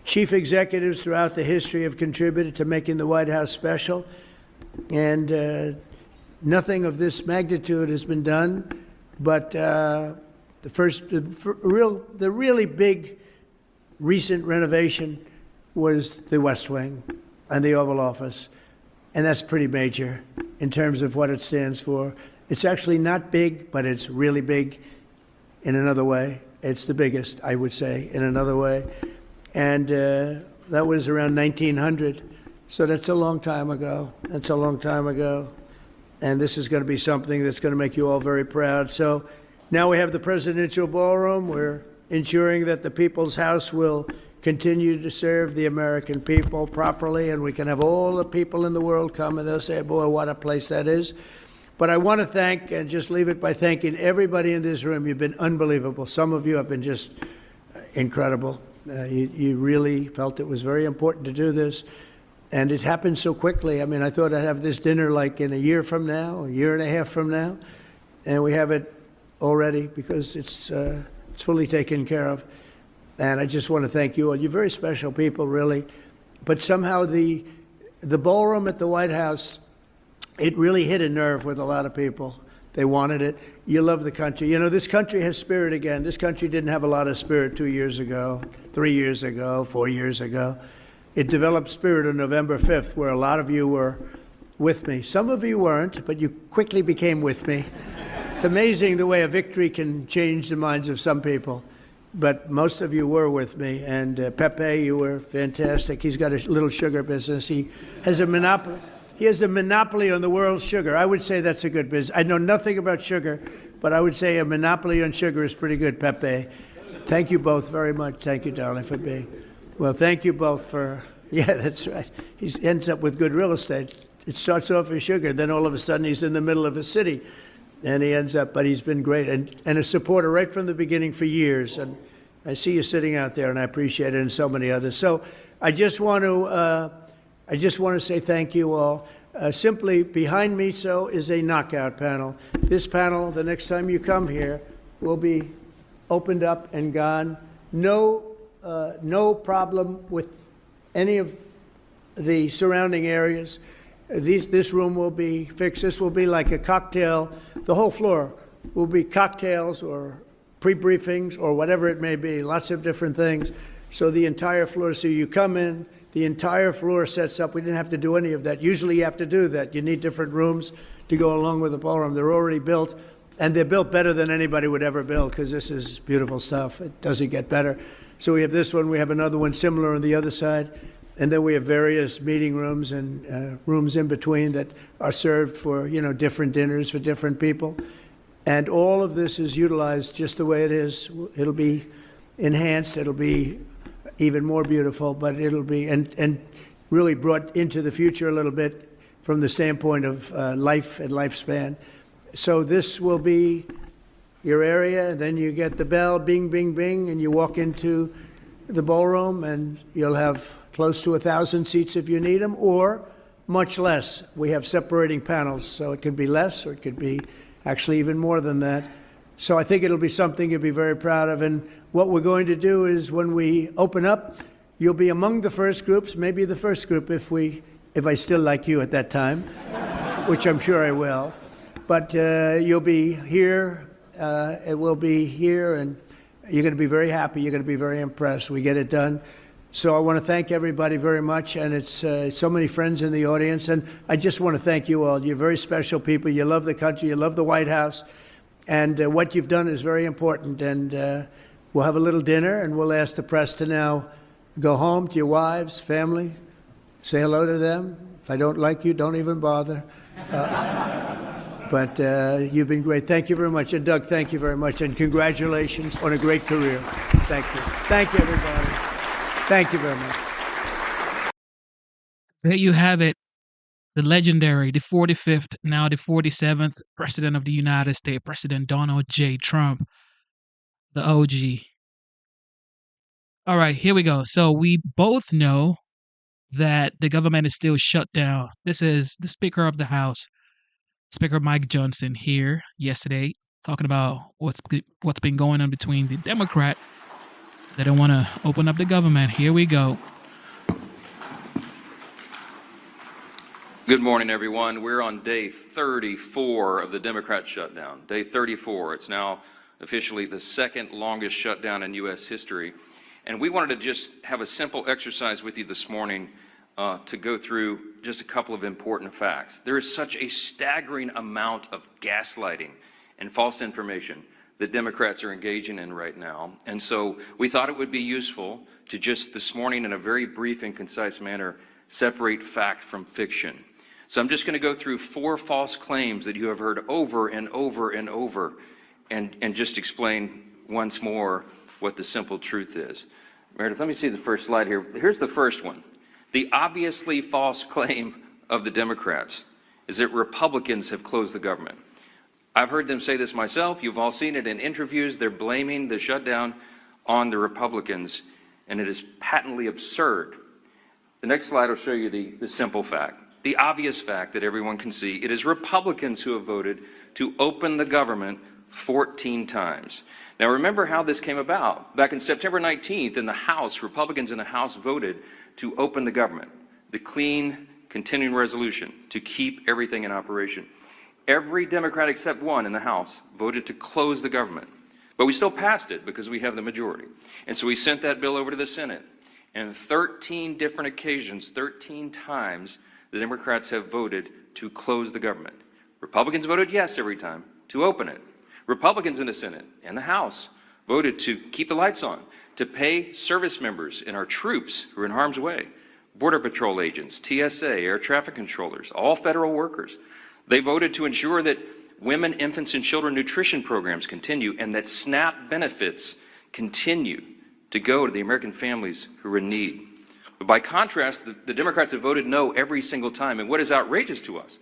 Chief executives throughout the history have contributed to making the White House special, and nothing of this magnitude has been done. But the really big recent renovation was the West Wing and the Oval Office, and that's pretty major in terms of what it stands for. It's actually not big, but it's really big in another way. It's the biggest, I would say, in another way. And that was around 1900. So that's a long time ago. That's a long time ago. And this is going to be something that's going to make you all very proud. So now we have the presidential ballroom. We're ensuring that the People's House will continue to serve the American people properly, and we can have all the people in the world come and they'll say, boy, what a place that is. But I want to thank, and just leave it by thanking everybody in this room. You've been unbelievable. Some of you have been just incredible. You really felt it was very important to do this, and it happened so quickly. I mean, I thought I'd have this dinner like in a year from now, a year and a half from now, and we have it already because it's fully taken care of. And I just want to thank you all. You're very special people, really. But somehow the ballroom at the White House, it really hit a nerve with a lot of people. They wanted it. You love the country. You know, this country has spirit again. This country didn't have a lot of spirit 2 years ago, 3 years ago, 4 years ago. It developed spirit on November 5th, where a lot of you were with me. Some of you weren't, but you quickly became with me. It's amazing the way a victory can change the minds of some people. But most of you were with me. And Pepe, you were fantastic. He's got a little sugar business. He has a monopoly. He has a monopoly on the world's sugar. I would say that's a good business. I know nothing about sugar, but I would say a monopoly on sugar is pretty good, Pepe. Thank you both very much. Thank you, darling, for being. Well, thank you both for, yeah, that's right. He ends up with good real estate. It starts off as sugar, then all of a sudden he's in the middle of a city. And he ends up, but he's been great and a supporter right from the beginning for years. And I see you sitting out there, and I appreciate it, and so many others. So I just want to say thank you all. Simply behind me, so is a knockout panel. This panel, the next time you come here, will be opened up and gone. No problem with any of the surrounding areas. This room will be fixed. This will be like a cocktail. The whole floor will be cocktails or pre-briefings or whatever it may be, lots of different things. So the entire floor, so you come in, the entire floor sets up. We didn't have to do any of that. Usually you have to do that. You need different rooms to go along with the ballroom. They're already built, and they're built better than anybody would ever build because this is beautiful stuff. It doesn't get better. So we have this one. We have another one similar on the other side. And then we have various meeting rooms and rooms in between that are served for, you know, different dinners for different people. And all of this is utilized just the way it is. It'll be enhanced. It'll be even more beautiful, but it'll be, and really brought into the future a little bit from the standpoint of life and lifespan. So this will be your area, and then you get the bell, bing, bing, bing, and you walk into the ballroom, and you'll have close to 1,000 seats if you need them, or much less. We have separating panels, so it can be less, or it could be actually even more than that. So I think it'll be something you'll be very proud of. And what we're going to do is when we open up, you'll be among the first groups, maybe the first group if I still like you at that time, which I'm sure I will. But you'll be here, it will be here, and you're going to be very happy. You're going to be very impressed. We get it done. So I want to thank everybody very much, and it's so many friends in the audience. And I just want to thank you all. You're very special people. You love the country. You love the White House. And what you've done is very important. And we'll have a little dinner, and we'll ask the press to now go home to your wives, family, say hello to them. If I don't like you, don't even bother. But you've been great. Thank you very much. And Doug, thank you very much. And congratulations on a great career. Thank you. Thank you, everybody. Thank you very much. There you have it. The legendary, the 45th, now the 47th President of the United States, President Donald J. Trump, the OG. All right, here we go. So we both know that the government is still shut down. This is the Speaker of the House, Speaker Mike Johnson, here yesterday talking about what's been going on between the Democrat. They don't want to open up the government. Here we go. Good morning, everyone. We're on day 34 of the Democrat shutdown. Day 34. It's now officially the second longest shutdown in U.S. history. And we wanted to just have a simple exercise with you this morning to go through just a couple of important facts. There is such a staggering amount of gaslighting and false information that Democrats are engaging in right now. And so we thought it would be useful to just this morning, in a very brief and concise manner, separate fact from fiction. So I'm just going to go through 4 false claims that you have heard over and over and over, and just explain once more what the simple truth is. Meredith, let me see the first slide here. Here's the first one. The obviously false claim of the Democrats is that Republicans have closed the government. I've heard them say this myself. You've all seen it in interviews. They're blaming the shutdown on the Republicans, and it is patently absurd. The next slide will show you the simple fact. The obvious fact that everyone can see, it is Republicans who have voted to open the government 14 times. Now remember how this came about. Back in September 19th in the House, Republicans in the House voted to open the government, the clean continuing resolution to keep everything in operation. Every Democrat except one in the House voted to close the government. But we still passed it because we have the majority. And so we sent that bill over to the Senate. And 13 different occasions, 13 times, the Democrats have voted to close the government. Republicans voted yes every time to open it. Republicans in the Senate and the House voted to keep the lights on, to pay service members and our troops who are in harm's way, Border Patrol agents, TSA, air traffic controllers, all federal workers. They voted to ensure that women, infants, and children nutrition programs continue and that SNAP benefits continue to go to the American families who are in need. But by contrast, the Democrats have voted no every single time. And what is outrageous to us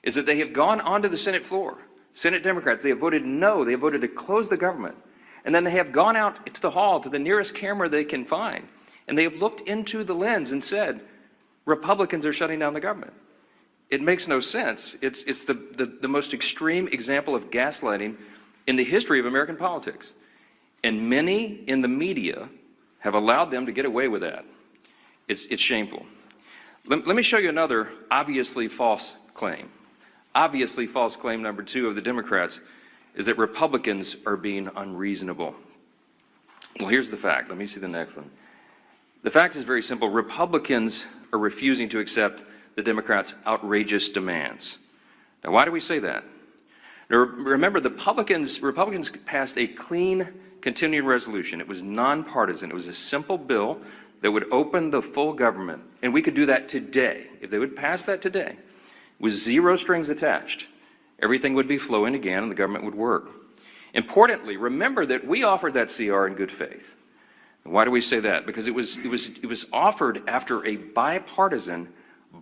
is that they have gone onto the Senate floor. Senate Democrats, they have voted no. They have voted to close the government. And then they have gone out to the hall, to the nearest camera they can find. And they have looked into the lens and said, Republicans are shutting down the government. It makes no sense. It's the most extreme example of gaslighting in the history of American politics. And many in the media have allowed them to get away with that. It's shameful. Let me show you another obviously false claim. Obviously false claim number 2 of the Democrats is that Republicans are being unreasonable. Well, here's the fact. Let me see the next one. The fact is very simple. Republicans are refusing to accept the Democrats' outrageous demands. Now, why do we say that? Now, remember, the Republicans passed a clean continuing resolution. It was nonpartisan. It was a simple bill that would open the full government, and we could do that today. If they would pass that today, with 0 strings attached, everything would be flowing again and the government would work. Importantly, remember that we offered that CR in good faith. And why do we say that? Because it was offered after a bipartisan,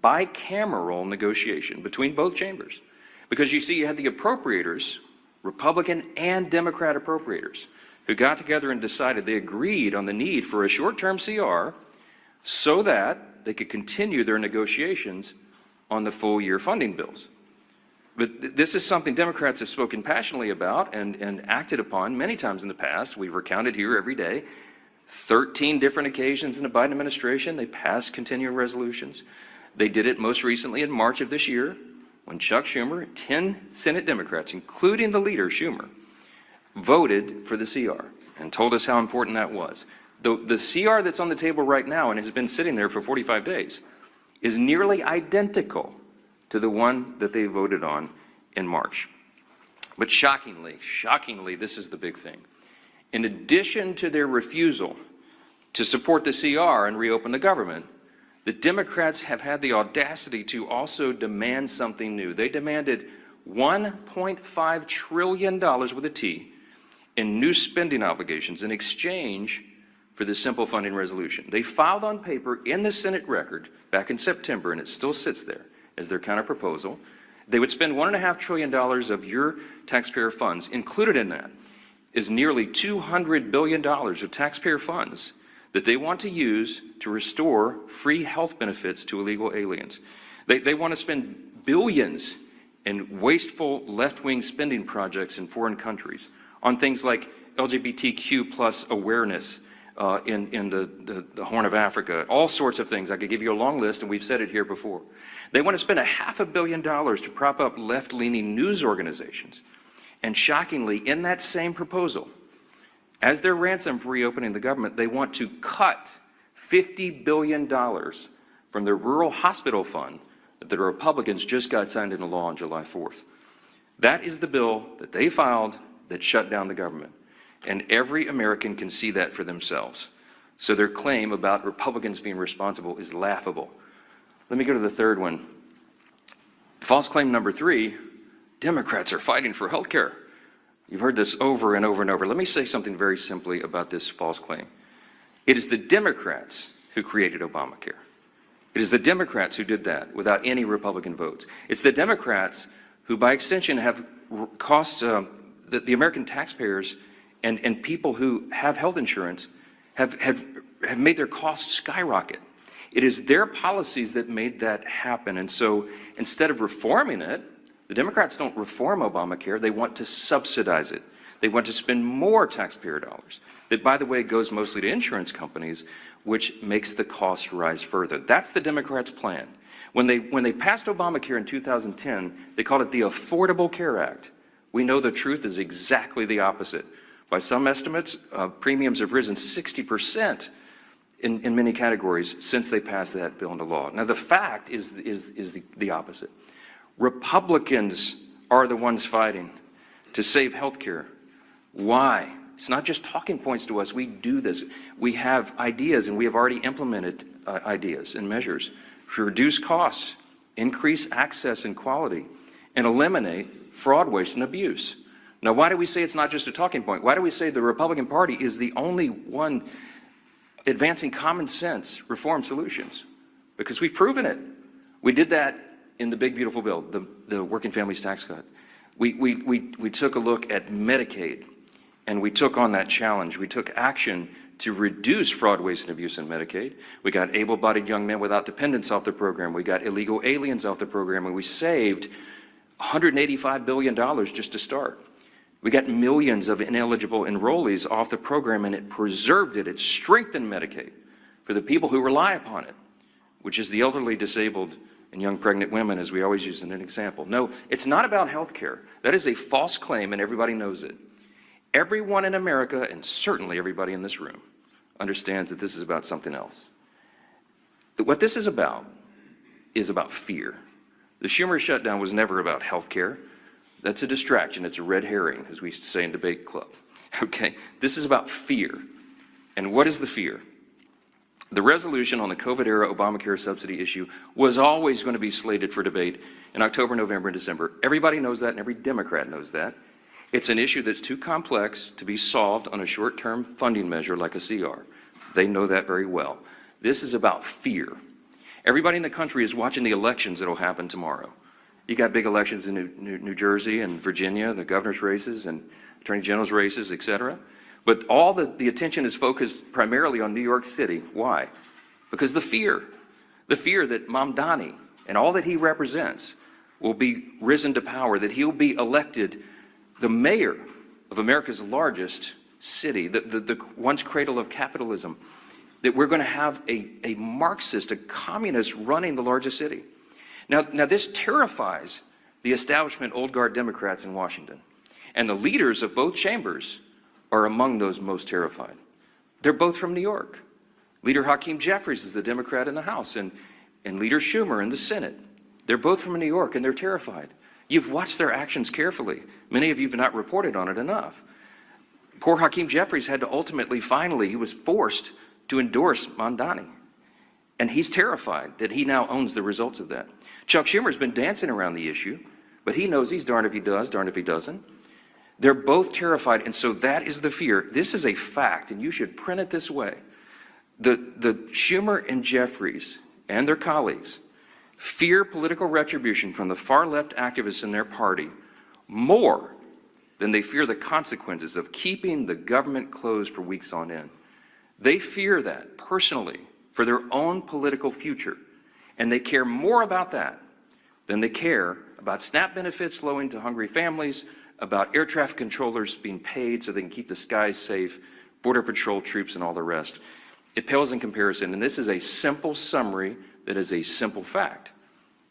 bicameral negotiation between both chambers. Because you see, you had the appropriators, Republican and Democrat appropriators, who got together and decided, they agreed on the need for a short-term CR so that they could continue their negotiations on the full-year funding bills. But this is something Democrats have spoken passionately about and acted upon many times in the past. We've recounted here every day. 13 different occasions in the Biden administration, they passed continuing resolutions. They did it most recently in March of this year when Chuck Schumer, 10 Senate Democrats, including the leader, Schumer, voted for the CR and told us how important that was. The CR that's on the table right now and has been sitting there for 45 days is nearly identical to the one that they voted on in March. But shockingly, this is the big thing. In addition to their refusal to support the CR and reopen the government, the Democrats have had the audacity to also demand something new. They demanded $1.5 trillion with a T in new spending obligations in exchange for the simple funding resolution. They filed on paper in the Senate record back in September, and it still sits there as their counterproposal. They would spend $1.5 trillion of your taxpayer funds. Included in that is nearly $200 billion of taxpayer funds that they want to use to restore free health benefits to illegal aliens. They want to spend billions in wasteful left-wing spending projects in foreign countries on things like LGBTQ plus awareness in the Horn of Africa, all sorts of things. I could give you a long list, and we've said it here before. They want to spend $500 million to prop up left-leaning news organizations. And shockingly, in that same proposal, as their ransom for reopening the government, they want to cut $50 billion from the rural hospital fund that the Republicans just got signed into law on July 4th. That is the bill that they filed that shut down the government. And every American can see that for themselves. So their claim about Republicans being responsible is laughable. Let me go to the third one. False claim number 3, Democrats are fighting for health care. You've heard this over and over and over. Let me say something very simply about this false claim. It is the Democrats who created Obamacare. It is the Democrats who did that without any Republican votes. It's the Democrats who, by extension, have cost the American taxpayers and people who have health insurance have made their costs skyrocket. It is their policies that made that happen. And so instead of reforming it, the Democrats don't reform Obamacare. They want to subsidize it. They want to spend more taxpayer dollars. That, by the way, goes mostly to insurance companies, which makes the cost rise further. That's the Democrats' plan. When they passed Obamacare in 2010, they called it the Affordable Care Act. We know the truth is exactly the opposite. By some estimates, premiums have risen 60% in many categories since they passed that bill into law. Now, the fact is the opposite. Republicans are the ones fighting to save health care. Why? It's not just talking points to us. We do this. We have ideas, and we have already implemented ideas and measures to reduce costs, increase access and quality, and eliminate fraud, waste, and abuse. Now, why do we say it's not just a talking point? Why do we say the Republican Party is the only one advancing common sense reform solutions? Because we've proven it. We did that in the big, beautiful bill, the Working Families Tax Cut. We took a look at Medicaid, and we took on that challenge. We took action to reduce fraud, waste, and abuse in Medicaid. We got able-bodied young men without dependents off the program. We got illegal aliens off the program, and we saved $185 billion just to start. We got millions of ineligible enrollees off the program, and it preserved it. It strengthened Medicaid for the people who rely upon it, which is the elderly, disabled, and young pregnant women, as we always use in an example. No, it's not about health care. That is a false claim, and everybody knows it. Everyone in America, and certainly everybody in this room, understands that this is about something else. What this is about fear. The Schumer shutdown was never about health care. That's a distraction. It's a red herring, as we used to say in debate club. Okay, this is about fear. And what is the fear? The resolution on the COVID-era Obamacare subsidy issue was always going to be slated for debate in October, November, and December. Everybody knows that, and every Democrat knows that. It's an issue that's too complex to be solved on a short-term funding measure like a CR. They know that very well. This is about fear. Everybody in the country is watching the elections that will happen tomorrow. You got big elections in New Jersey and Virginia, the governor's races and attorney general's races, et cetera. But all the attention is focused primarily on New York City. Why? Because the fear that Mamdani and all that he represents will be risen to power, that he'll be elected the mayor of America's largest city, the once cradle of capitalism, that we're going to have a Marxist, a communist running the largest city. Now this terrifies the establishment old guard Democrats in Washington. And the leaders of both chambers are among those most terrified. They're both from New York. Leader Hakeem Jeffries is the Democrat in the House, and Leader Schumer in the Senate. They're both from New York, and they're terrified. You've watched their actions carefully. Many of you have not reported on it enough. Poor Hakeem Jeffries had to ultimately, finally, he was forced to endorse Mamdani. And he's terrified that he now owns the results of that. Chuck Schumer's been dancing around the issue, but he knows he's darned if he does, darned if he doesn't. They're both terrified, and so that is the fear. This is a fact, and you should print it this way. The Schumer and Jeffries and their colleagues fear political retribution from the far-left activists in their party more than they fear the consequences of keeping the government closed for weeks on end. They fear that personally for their own political future, and they care more about that than they care about SNAP benefits flowing to hungry families, about air traffic controllers being paid so they can keep the skies safe, Border Patrol troops and all the rest. It pales in comparison, and this is a simple summary that is a simple fact.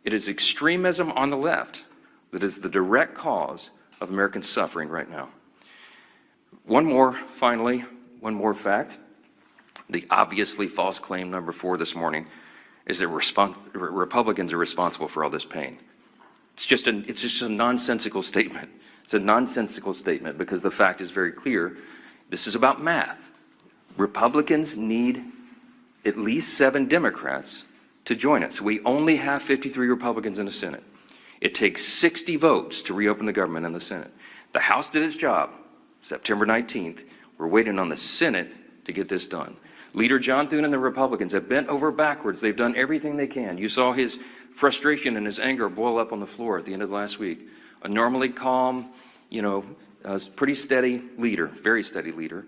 It is extremism on the left that is the direct cause of American suffering right now. One more fact. The obviously false claim number 4 this morning is that Republicans are responsible for all this pain. It's just a nonsensical statement. It's a nonsensical statement because the fact is very clear. This is about math. Republicans need at least 7 Democrats to join us. We only have 53 Republicans in the Senate. It takes 60 votes to reopen the government in the Senate. The House did its job September 19th. We're waiting on the Senate to get this done. Leader John Thune and the Republicans have bent over backwards. They've done everything they can. You saw his frustration and his anger boil up on the floor at the end of last week. A normally calm, pretty steady leader, very steady leader.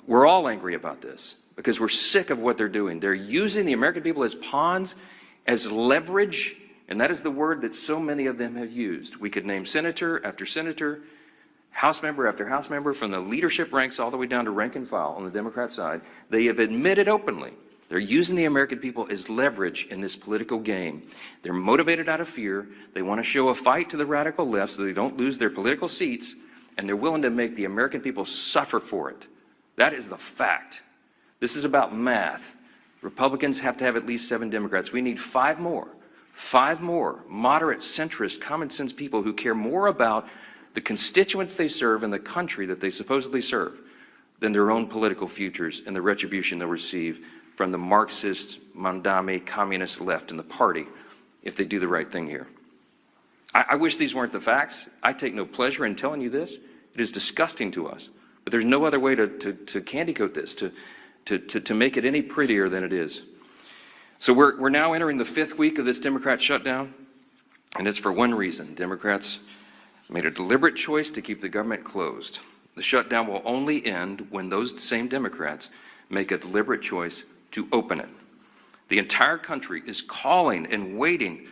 We're all angry about this because we're sick of what they're doing. They're using the American people as pawns, as leverage, and that is the word that so many of them have used. We could name senator after senator, House member after House member, from the leadership ranks all the way down to rank and file on the Democrat side. They have admitted openly they're using the American people as leverage in this political game. They're motivated out of fear. They want to show a fight to the radical left so they don't lose their political seats, and they're willing to make the American people suffer for it. That is the fact. This is about math. Republicans have to have at least 7 Democrats. We need 5 more. 5 more moderate, centrist, common sense people who care more about the constituents they serve and the country that they supposedly serve than their own political futures and the retribution they'll receive from the Marxist, Mamdani, communist left in the party if they do the right thing here. I wish these weren't the facts. I take no pleasure in telling you this. It is disgusting to us. But there's no other way to candy coat this, to make it any prettier than it is. So we're now entering the 5th week of this Democrat shutdown, and it's for one reason. Democrats made a deliberate choice to keep the government closed. The shutdown will only end when those same Democrats make a deliberate choice to open it. The entire country is calling and waiting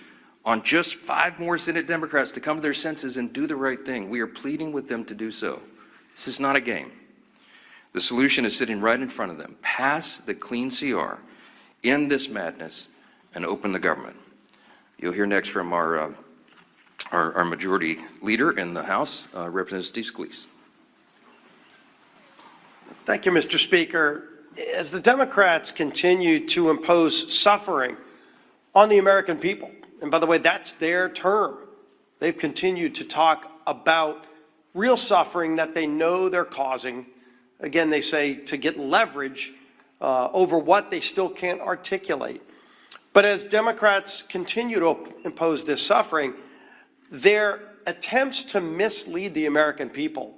on just 5 more Senate Democrats to come to their senses and do the right thing. We are pleading with them to do so. This is not a game. The solution is sitting right in front of them. Pass the clean CR, end this madness, and open the government. You'll hear next from our majority leader in the House, Representative Steve Scalise. Thank you, Mr. Speaker. As the Democrats continue to impose suffering on the American people, and by the way, that's their term, they've continued to talk about real suffering that they know they're causing. Again, they say to get leverage over what they still can't articulate. But as Democrats continue to impose this suffering, their attempts to mislead the American people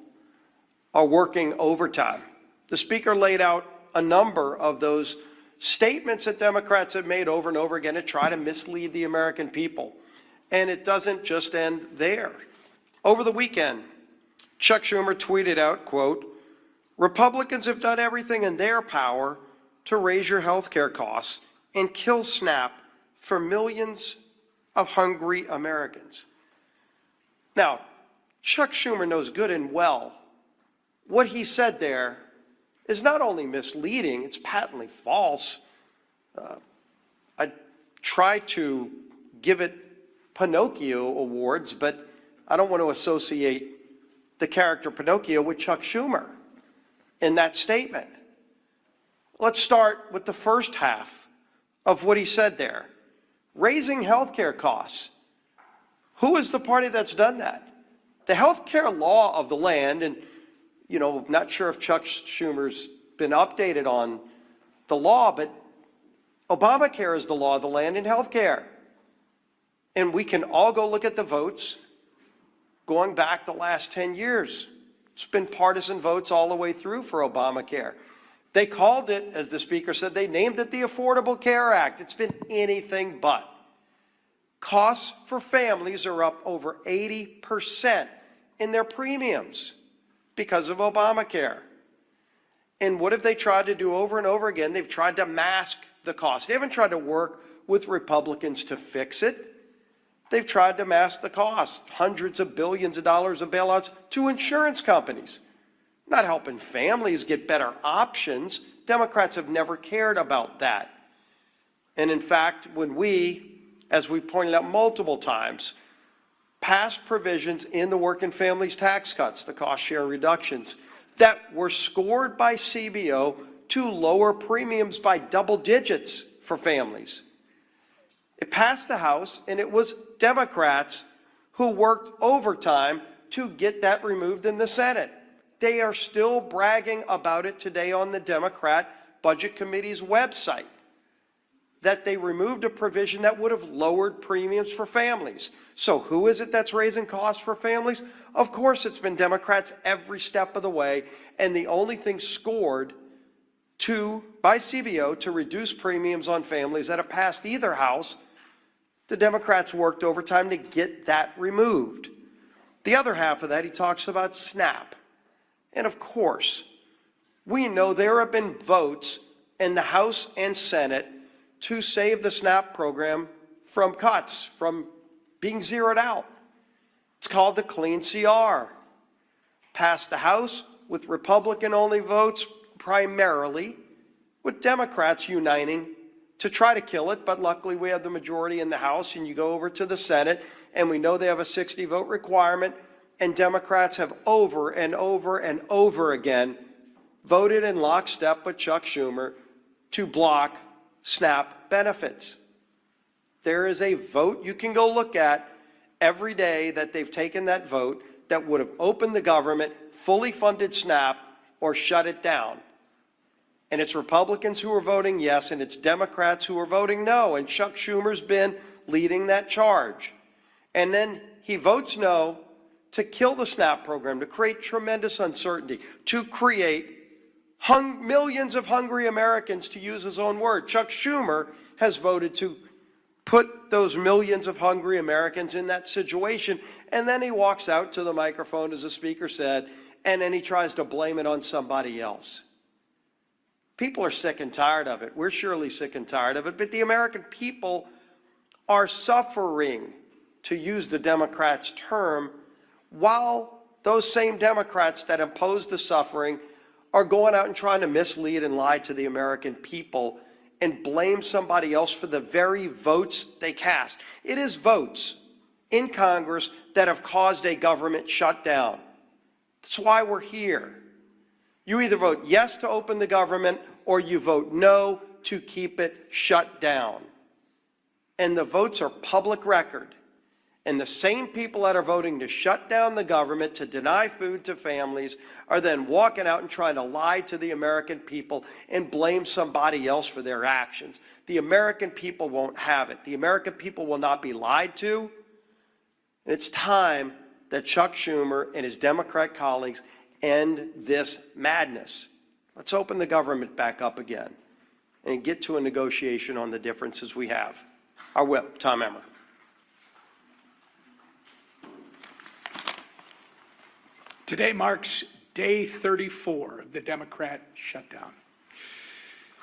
are working overtime. The Speaker laid out a number of those statements that Democrats have made over and over again to try to mislead the American people. And it doesn't just end there. Over the weekend, Chuck Schumer tweeted out, quote, "Republicans have done everything in their power to raise your health care costs and kill SNAP for millions of hungry Americans." Now, Chuck Schumer knows good and well what he said there is not only misleading, it's patently false. I try to give it Pinocchio awards, but I don't want to associate the character Pinocchio with Chuck Schumer in that statement. Let's start with the first half of what he said there. Raising health care costs. Who is the party that's done that? The health care law of the land, and not sure if Chuck Schumer's been updated on the law, but Obamacare is the law of the land in health care. And we can all go look at the votes going back the last 10 years. It's been partisan votes all the way through for Obamacare. They called it, as the speaker said, they named it the Affordable Care Act. It's been anything but. Costs for families are up over 80% in their premiums because of Obamacare. And what have they tried to do over and over again? They've tried to mask the cost. They haven't tried to work with Republicans to fix it. They've tried to mask the cost, hundreds of billions of dollars of bailouts to insurance companies, not helping families get better options. Democrats have never cared about that. And in fact, when we, as we pointed out multiple times, passed provisions in the working families tax cuts, the cost share reductions, that were scored by CBO to lower premiums by double digits for families. It passed the House, and it was Democrats who worked overtime to get that removed in the Senate. They are still bragging about it today on the Democrat Budget Committee's website, that they removed a provision that would have lowered premiums for families. So who is it that's raising costs for families? Of course, it's been Democrats every step of the way, and the only thing scored by CBO to reduce premiums on families that have passed either house, the Democrats worked overtime to get that removed. The other half of that, he talks about SNAP. And of course, we know there have been votes in the House and Senate to save the SNAP program from cuts, from being zeroed out. It's called the Clean CR. Passed the House with Republican-only votes primarily, with Democrats uniting to try to kill it, but luckily we have the majority in the House, and you go over to the Senate, and we know they have a 60-vote requirement, and Democrats have over and over and over again voted in lockstep with Chuck Schumer to block SNAP benefits. There is a vote you can go look at every day that they've taken that vote that would have opened the government, fully funded SNAP, or shut it down. And it's Republicans who are voting yes, and it's Democrats who are voting no. And Chuck Schumer's been leading that charge. And then he votes no to kill the SNAP program, to create tremendous uncertainty, to create millions of hungry Americans, to use his own word. Chuck Schumer has voted to put those millions of hungry Americans in that situation. And then he walks out to the microphone, as the speaker said, and then he tries to blame it on somebody else. People are sick and tired of it. We're surely sick and tired of it, but the American people are suffering, to use the Democrats' term, while those same Democrats that impose the suffering are going out and trying to mislead and lie to the American people and blame somebody else for the very votes they cast. It is votes in Congress that have caused a government shutdown. That's why we're here. You either vote yes to open the government or you vote no to keep it shut down. And the votes are public record. And the same people that are voting to shut down the government, to deny food to families, are then walking out and trying to lie to the American people and blame somebody else for their actions. The American people won't have it. The American people will not be lied to. And it's time that Chuck Schumer and his Democrat colleagues end this madness. Let's open the government back up again and get to a negotiation on the differences we have. Our whip, Tom Emmer. Today marks day 34 of the Democrat shutdown.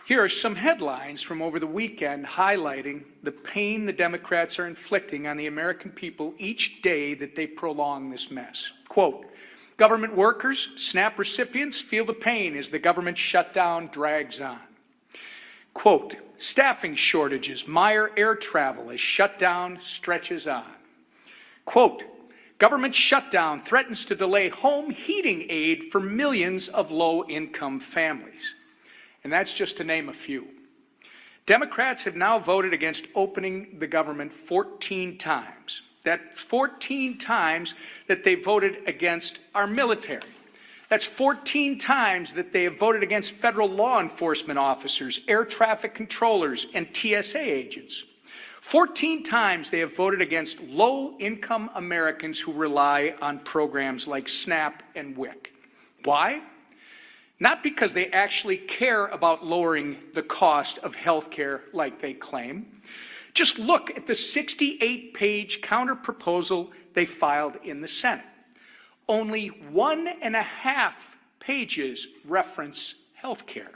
Here are some headlines from over the weekend highlighting the pain the Democrats are inflicting on the American people each day that they prolong this mess. Quote, government workers, SNAP recipients feel the pain as the government shutdown drags on. Quote, staffing shortages mire air travel as shutdown stretches on. Quote, government shutdown threatens to delay home heating aid for millions of low-income families. And that's just to name a few. Democrats have now voted against opening the government 14 times. That's 14 times that they voted against our military. That's 14 times that they have voted against federal law enforcement officers, air traffic controllers, and TSA agents. 14 times they have voted against low-income Americans who rely on programs like SNAP and WIC. Why? Not because they actually care about lowering the cost of health care like they claim. Just look at the 68-page counterproposal they filed in the Senate. Only 1.5 pages reference health care.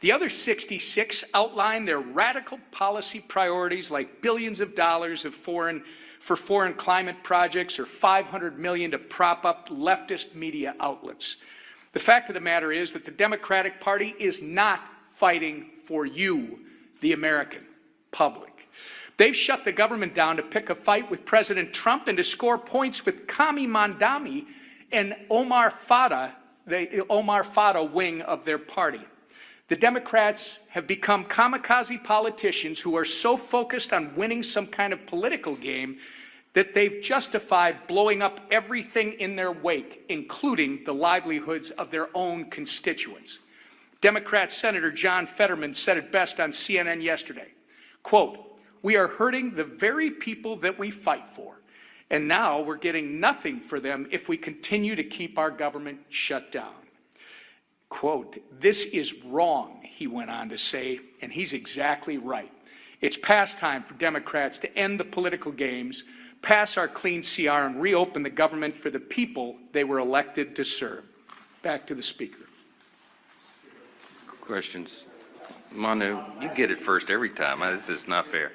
The other 66 outline their radical policy priorities like billions of dollars of foreign climate projects or $500 million to prop up leftist media outlets. The fact of the matter is that the Democratic Party is not fighting for you, the American public. They've shut the government down to pick a fight with President Trump and to score points with Kami Mamdani and Omar Fada, the Omar Fada wing of their party. The Democrats have become kamikaze politicians who are so focused on winning some kind of political game that they've justified blowing up everything in their wake, including the livelihoods of their own constituents. Democrat Senator John Fetterman said it best on CNN yesterday, quote, we are hurting the very people that we fight for, and now we're getting nothing for them if we continue to keep our government shut down. Quote, this is wrong, he went on to say, and he's exactly right. It's past time for Democrats to end the political games, pass our clean CR, and reopen the government for the people they were elected to serve. Back to the Speaker. Questions? Manu, you get it first every time. This is not fair.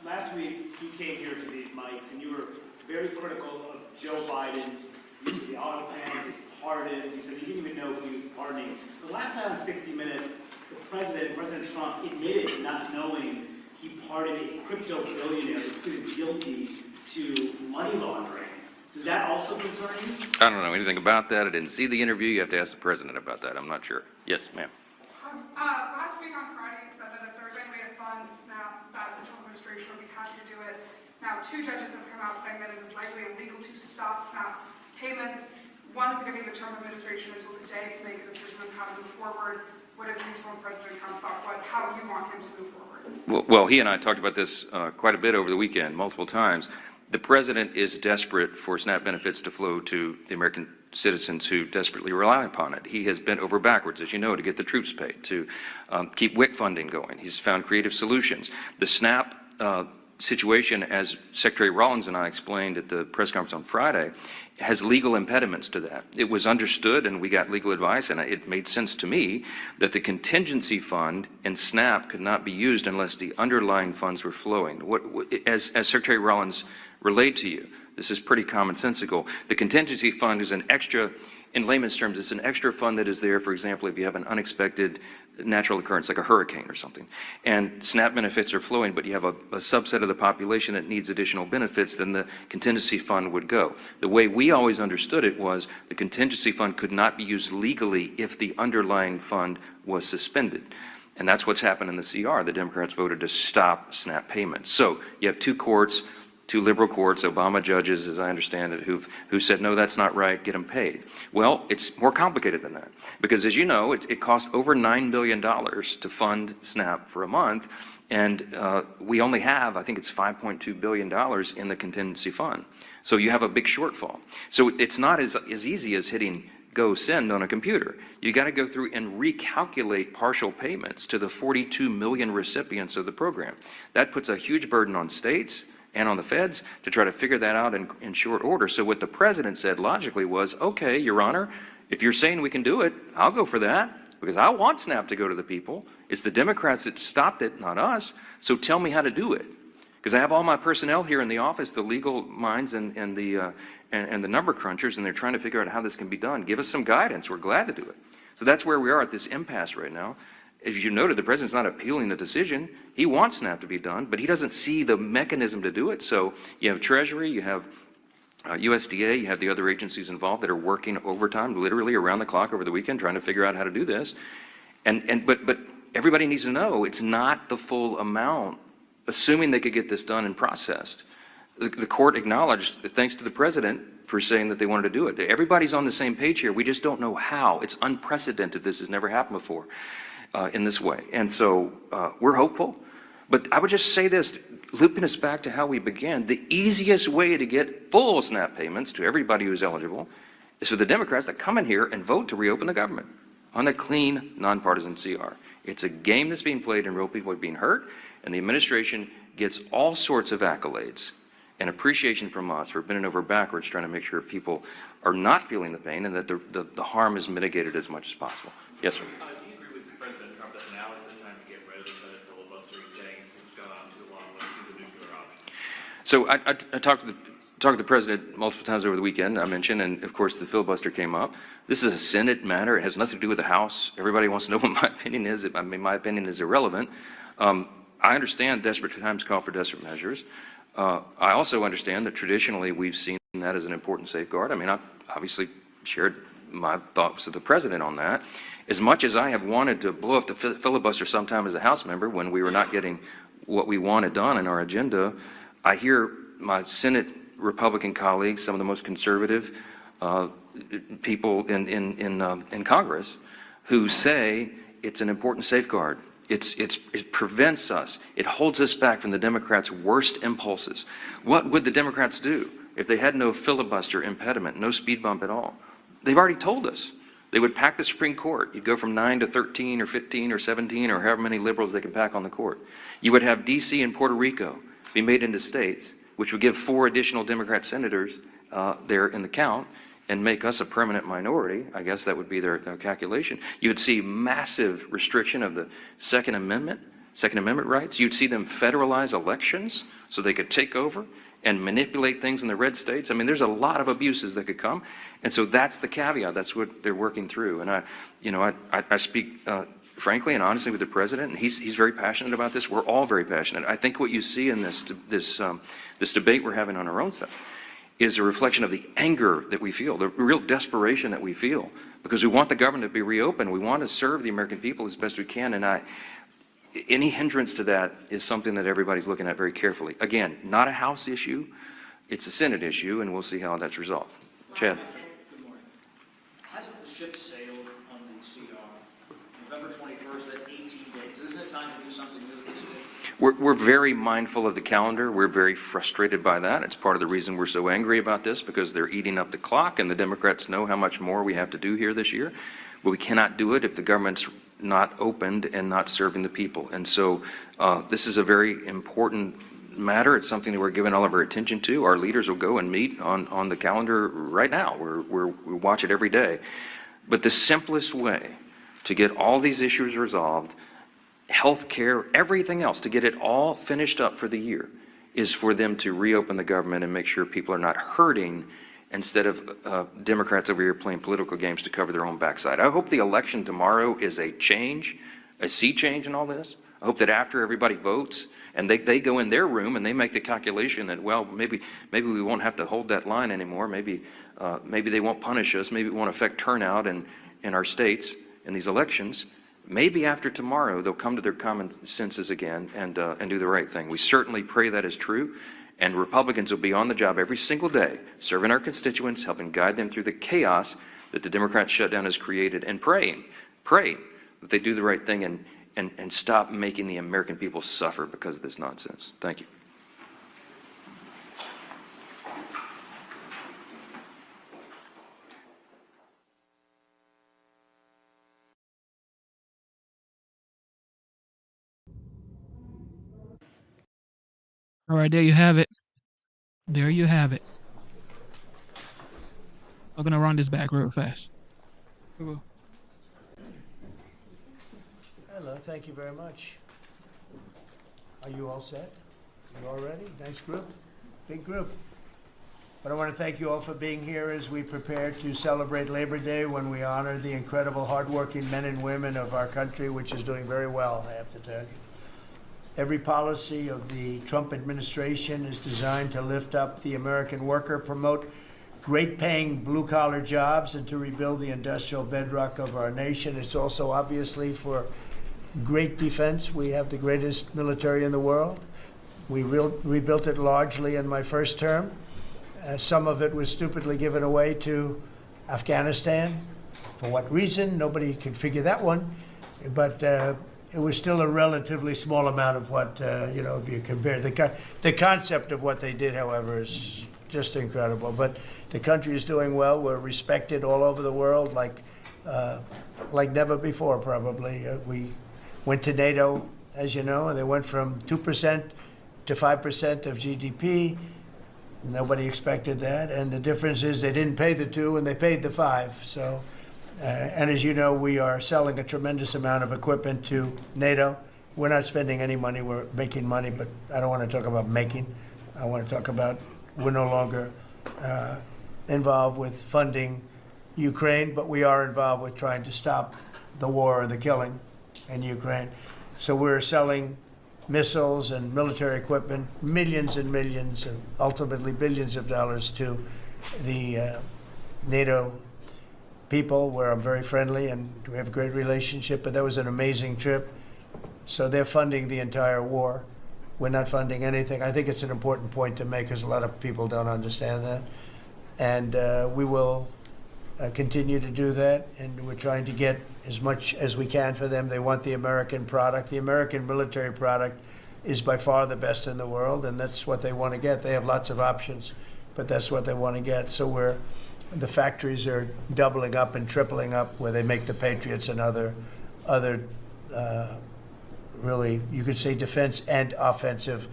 Last week, you came here to these mics, and you were very critical of Joe Biden's use of the auto pen, his pardons. You said you didn't even know who he was pardoning. But last night on 60 Minutes, the President Trump, admitted not knowing he pardoned a crypto billionaire who pleaded guilty to money laundering. Does that also concern you? I don't know anything about that. I didn't see the interview. You have to ask the president about that. I'm not sure. Yes, ma'am. Last week on Friday, you said that if there was any way to fund SNAP, that the Trump administration would be happy to do it. Now, 2 judges have come out saying that it is likely illegal to stop SNAP payments. One is giving the Trump administration until today to make a decision on how to move forward. What have you told President Trump about how you want him to move forward? Well, he and I talked about this quite a bit over the weekend, multiple times. The president is desperate for SNAP benefits to flow to the American citizens who desperately rely upon it. He has bent over backwards, as you know, to get the troops paid, to keep WIC funding going. He's found creative solutions. The SNAP situation, as Secretary Rollins and I explained at the press conference on Friday, has legal impediments to that. It was understood, and we got legal advice, and it made sense to me that the contingency fund and SNAP could not be used unless the underlying funds were flowing. As Secretary Rollins relayed to you, this is pretty commonsensical. The contingency fund is an extra, in layman's terms, it's an extra fund that is there, for example, if you have an unexpected natural occurrence like a hurricane or something, and SNAP benefits are flowing, but you have a subset of the population that needs additional benefits, then the contingency fund would go. The way we always understood it was the contingency fund could not be used legally if the underlying fund was suspended. And that's what's happened in the CR. The Democrats voted to stop SNAP payments. So you have 2 courts, 2 liberal courts, Obama judges, as I understand it, who said, no, that's not right, get them paid. Well, it's more complicated than that. Because as you know, it cost over $9 billion to fund SNAP for a month, and we only have, I think it's $5.2 billion in the contingency fund. So you have a big shortfall. So it's not as easy as hitting go send on a computer. You got to go through and recalculate partial payments to the 42 million recipients of the program. That puts a huge burden on states, and on the feds to try to figure that out in short order. So what the president said logically was, okay, Your Honor, if you're saying we can do it, I'll go for that because I want SNAP to go to the people. It's the Democrats that stopped it, not us. So tell me how to do it. Because I have all my personnel here in the office, the legal minds and the number crunchers, and they're trying to figure out how this can be done. Give us some guidance. We're glad to do it. So that's where we are at this impasse right now. As you noted, the president's not appealing the decision. He wants SNAP to be done, but he doesn't see the mechanism to do it. So you have Treasury, you have USDA, you have the other agencies involved that are working overtime, literally around the clock over the weekend, trying to figure out how to do this. But everybody needs to know it's not the full amount, assuming they could get this done and processed. The court acknowledged, thanks to the president, for saying that they wanted to do it. Everybody's on the same page here. We just don't know how. It's unprecedented. This has never happened before in this way. And so we're hopeful. But I would just say this, looping us back to how we began, the easiest way to get full SNAP payments to everybody who's eligible is for the Democrats to come in here and vote to reopen the government on a clean, nonpartisan CR. It's a game that's being played and real people are being hurt, and the administration gets all sorts of accolades and appreciation from us for bending over backwards trying to make sure people are not feeling the pain and that the harm is mitigated as much as possible. Yes, sir. Do you agree with President Trump that now is the time to get rid of the Senate filibuster? He's saying it's gone on too long. Let's use a nuclear option. So I talked to the president multiple times over the weekend, I mentioned, and of course the filibuster came up. This is a Senate matter. It has nothing to do with the House. Everybody wants to know what my opinion is. I mean, my opinion is irrelevant. I understand desperate times call for desperate measures. I also understand that traditionally we've seen that as an important safeguard. I mean, I obviously shared my thoughts with the president on that. As much as I have wanted to blow up the filibuster sometime as a House member when we were not getting what we wanted done in our agenda, I hear my Senate Republican colleagues, some of the most conservative people in Congress, who say it's an important safeguard. It prevents us. It holds us back from the Democrats' worst impulses. What would the Democrats do if they had no filibuster impediment, no speed bump at all? They've already told us. They would pack the Supreme Court. You'd go from 9 to 13 or 15 or 17 or however many liberals they can pack on the court. You would have D.C. and Puerto Rico be made into states, which would give 4 additional Democrat senators there in the count and make us a permanent minority. I guess that would be their calculation. You would see massive restriction of the Second Amendment rights. You'd see them federalize elections so they could take over and manipulate things in the red states. I mean, there's a lot of abuses that could come. And so that's the caveat. That's what they're working through. And I speak frankly and honestly with the president, and he's very passionate about this. We're all very passionate. I think what you see in this debate we're having on our own side is a reflection of the anger that we feel, the real desperation that we feel, because we want the government to be reopened. We want to serve the American people as best we can. And any hindrance to that is something that everybody's looking at very carefully. Again, not a House issue. It's a Senate issue, and we'll see how that's resolved. Chad. Good morning. Hasn't the ship sailed on the CR? November 21st, that's 18 days. Isn't it time to do something new this day? We're very mindful of the calendar. We're very frustrated by that. It's part of the reason we're so angry about this, because they're eating up the clock, and the Democrats know how much more we have to do here this year. But we cannot do it if the government's not opened and not serving the people. And so this is a very important matter. It's something that we're giving all of our attention to. Our leaders will go and meet on the calendar right now. We watch it every day. But the simplest way to get all these issues resolved, health care, everything else, to get it all finished up for the year, is for them to reopen the government and make sure people are not hurting instead of Democrats over here playing political games to cover their own backside. I hope the election tomorrow is a change, a sea change in all this. I hope that after everybody votes and they go in their room and they make the calculation that, well, maybe we won't have to hold that line anymore. Maybe they won't punish us. Maybe it won't affect turnout in our states in these elections. Maybe after tomorrow they'll come to their common senses again and do the right thing. We certainly pray that is true. And Republicans will be on the job every single day, serving our constituents, helping guide them through the chaos that the Democrat shutdown has created, and praying that they do the right thing and stop making the American people suffer because of this nonsense. Thank you. All right, there you have it. There you have it. I'm gonna run this back real fast. Hello, thank you very much. Are you all set? You all ready? Nice group, big group. But I want to thank you all for being here as we prepare to celebrate Labor Day, when we honor the incredible hardworking men and women of our country, which is doing very well, I have to tell you. Every policy of the Trump administration is designed to lift up the American worker, promote great-paying blue-collar jobs, and to rebuild the industrial bedrock of our nation. It's also obviously for great defense. We have the greatest military in the world. We rebuilt it largely in my first term. Some of it was stupidly given away to Afghanistan. For what reason? Nobody can figure that one. But it was still a relatively small amount of what, if you compare. The concept of what they did, however, is just incredible. But the country is doing well. We're respected all over the world like never before, probably. We went to NATO, as you know, and they went from 2% to 5% of GDP. Nobody expected that, and the difference is they didn't pay the 2 and they paid the 5. So, and as you know, we are selling a tremendous amount of equipment to NATO. We're not spending any money, we're making money, but I don't want to talk about making. I want to talk about we're no longer involved with funding Ukraine, but we are involved with trying to stop the war and the killing in Ukraine. So we're selling missiles and military equipment, millions and millions, and ultimately billions of dollars to the NATO people, where I'm very friendly and we have a great relationship. But that was an amazing trip. So they're funding the entire war. We're not funding anything. I think it's an important point to make, because a lot of people don't understand that. And we will continue to do that, and we're trying to get as much as we can for them. They want the American product. The American military product is by far the best in the world, and that's what they want to get. They have lots of options, but that's what they want to get. So the factories are doubling up and tripling up, where they make the Patriots and other really, you could say, defense and offensive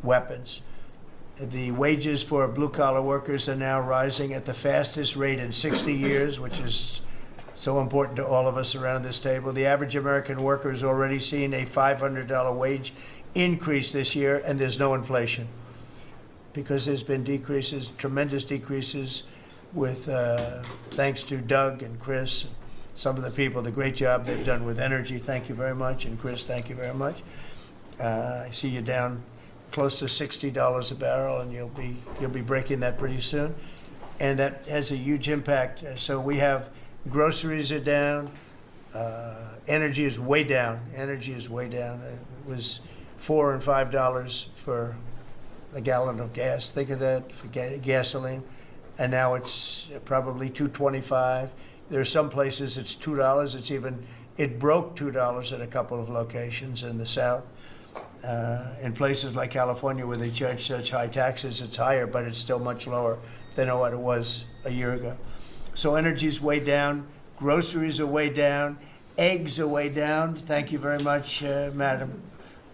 weapons. The wages for blue-collar workers are now rising at the fastest rate in 60 years, which is so important to all of us around this table. The average American worker has already seen a $500 wage increase this year, and there's no inflation, because there's been decreases, tremendous decreases, with thanks to Doug and Chris, some of the people, the great job they've done with energy. Thank you very much. And Chris, thank you very much. I see you down close to $60 a barrel, and you'll be breaking that pretty soon, and that has a huge impact. So we have groceries are down, energy is way down. Energy is way down. It was $4 and $5 for a gallon of gas. Think of that, for gasoline, and now it's probably $2.25. There are some places it's $2. It broke $2 at a couple of locations in the South. In places like California, where they charge such high taxes, it's higher, but it's still much lower than what it was a year ago. So energy's way down, groceries are way down, eggs are way down. Thank you very much, Madam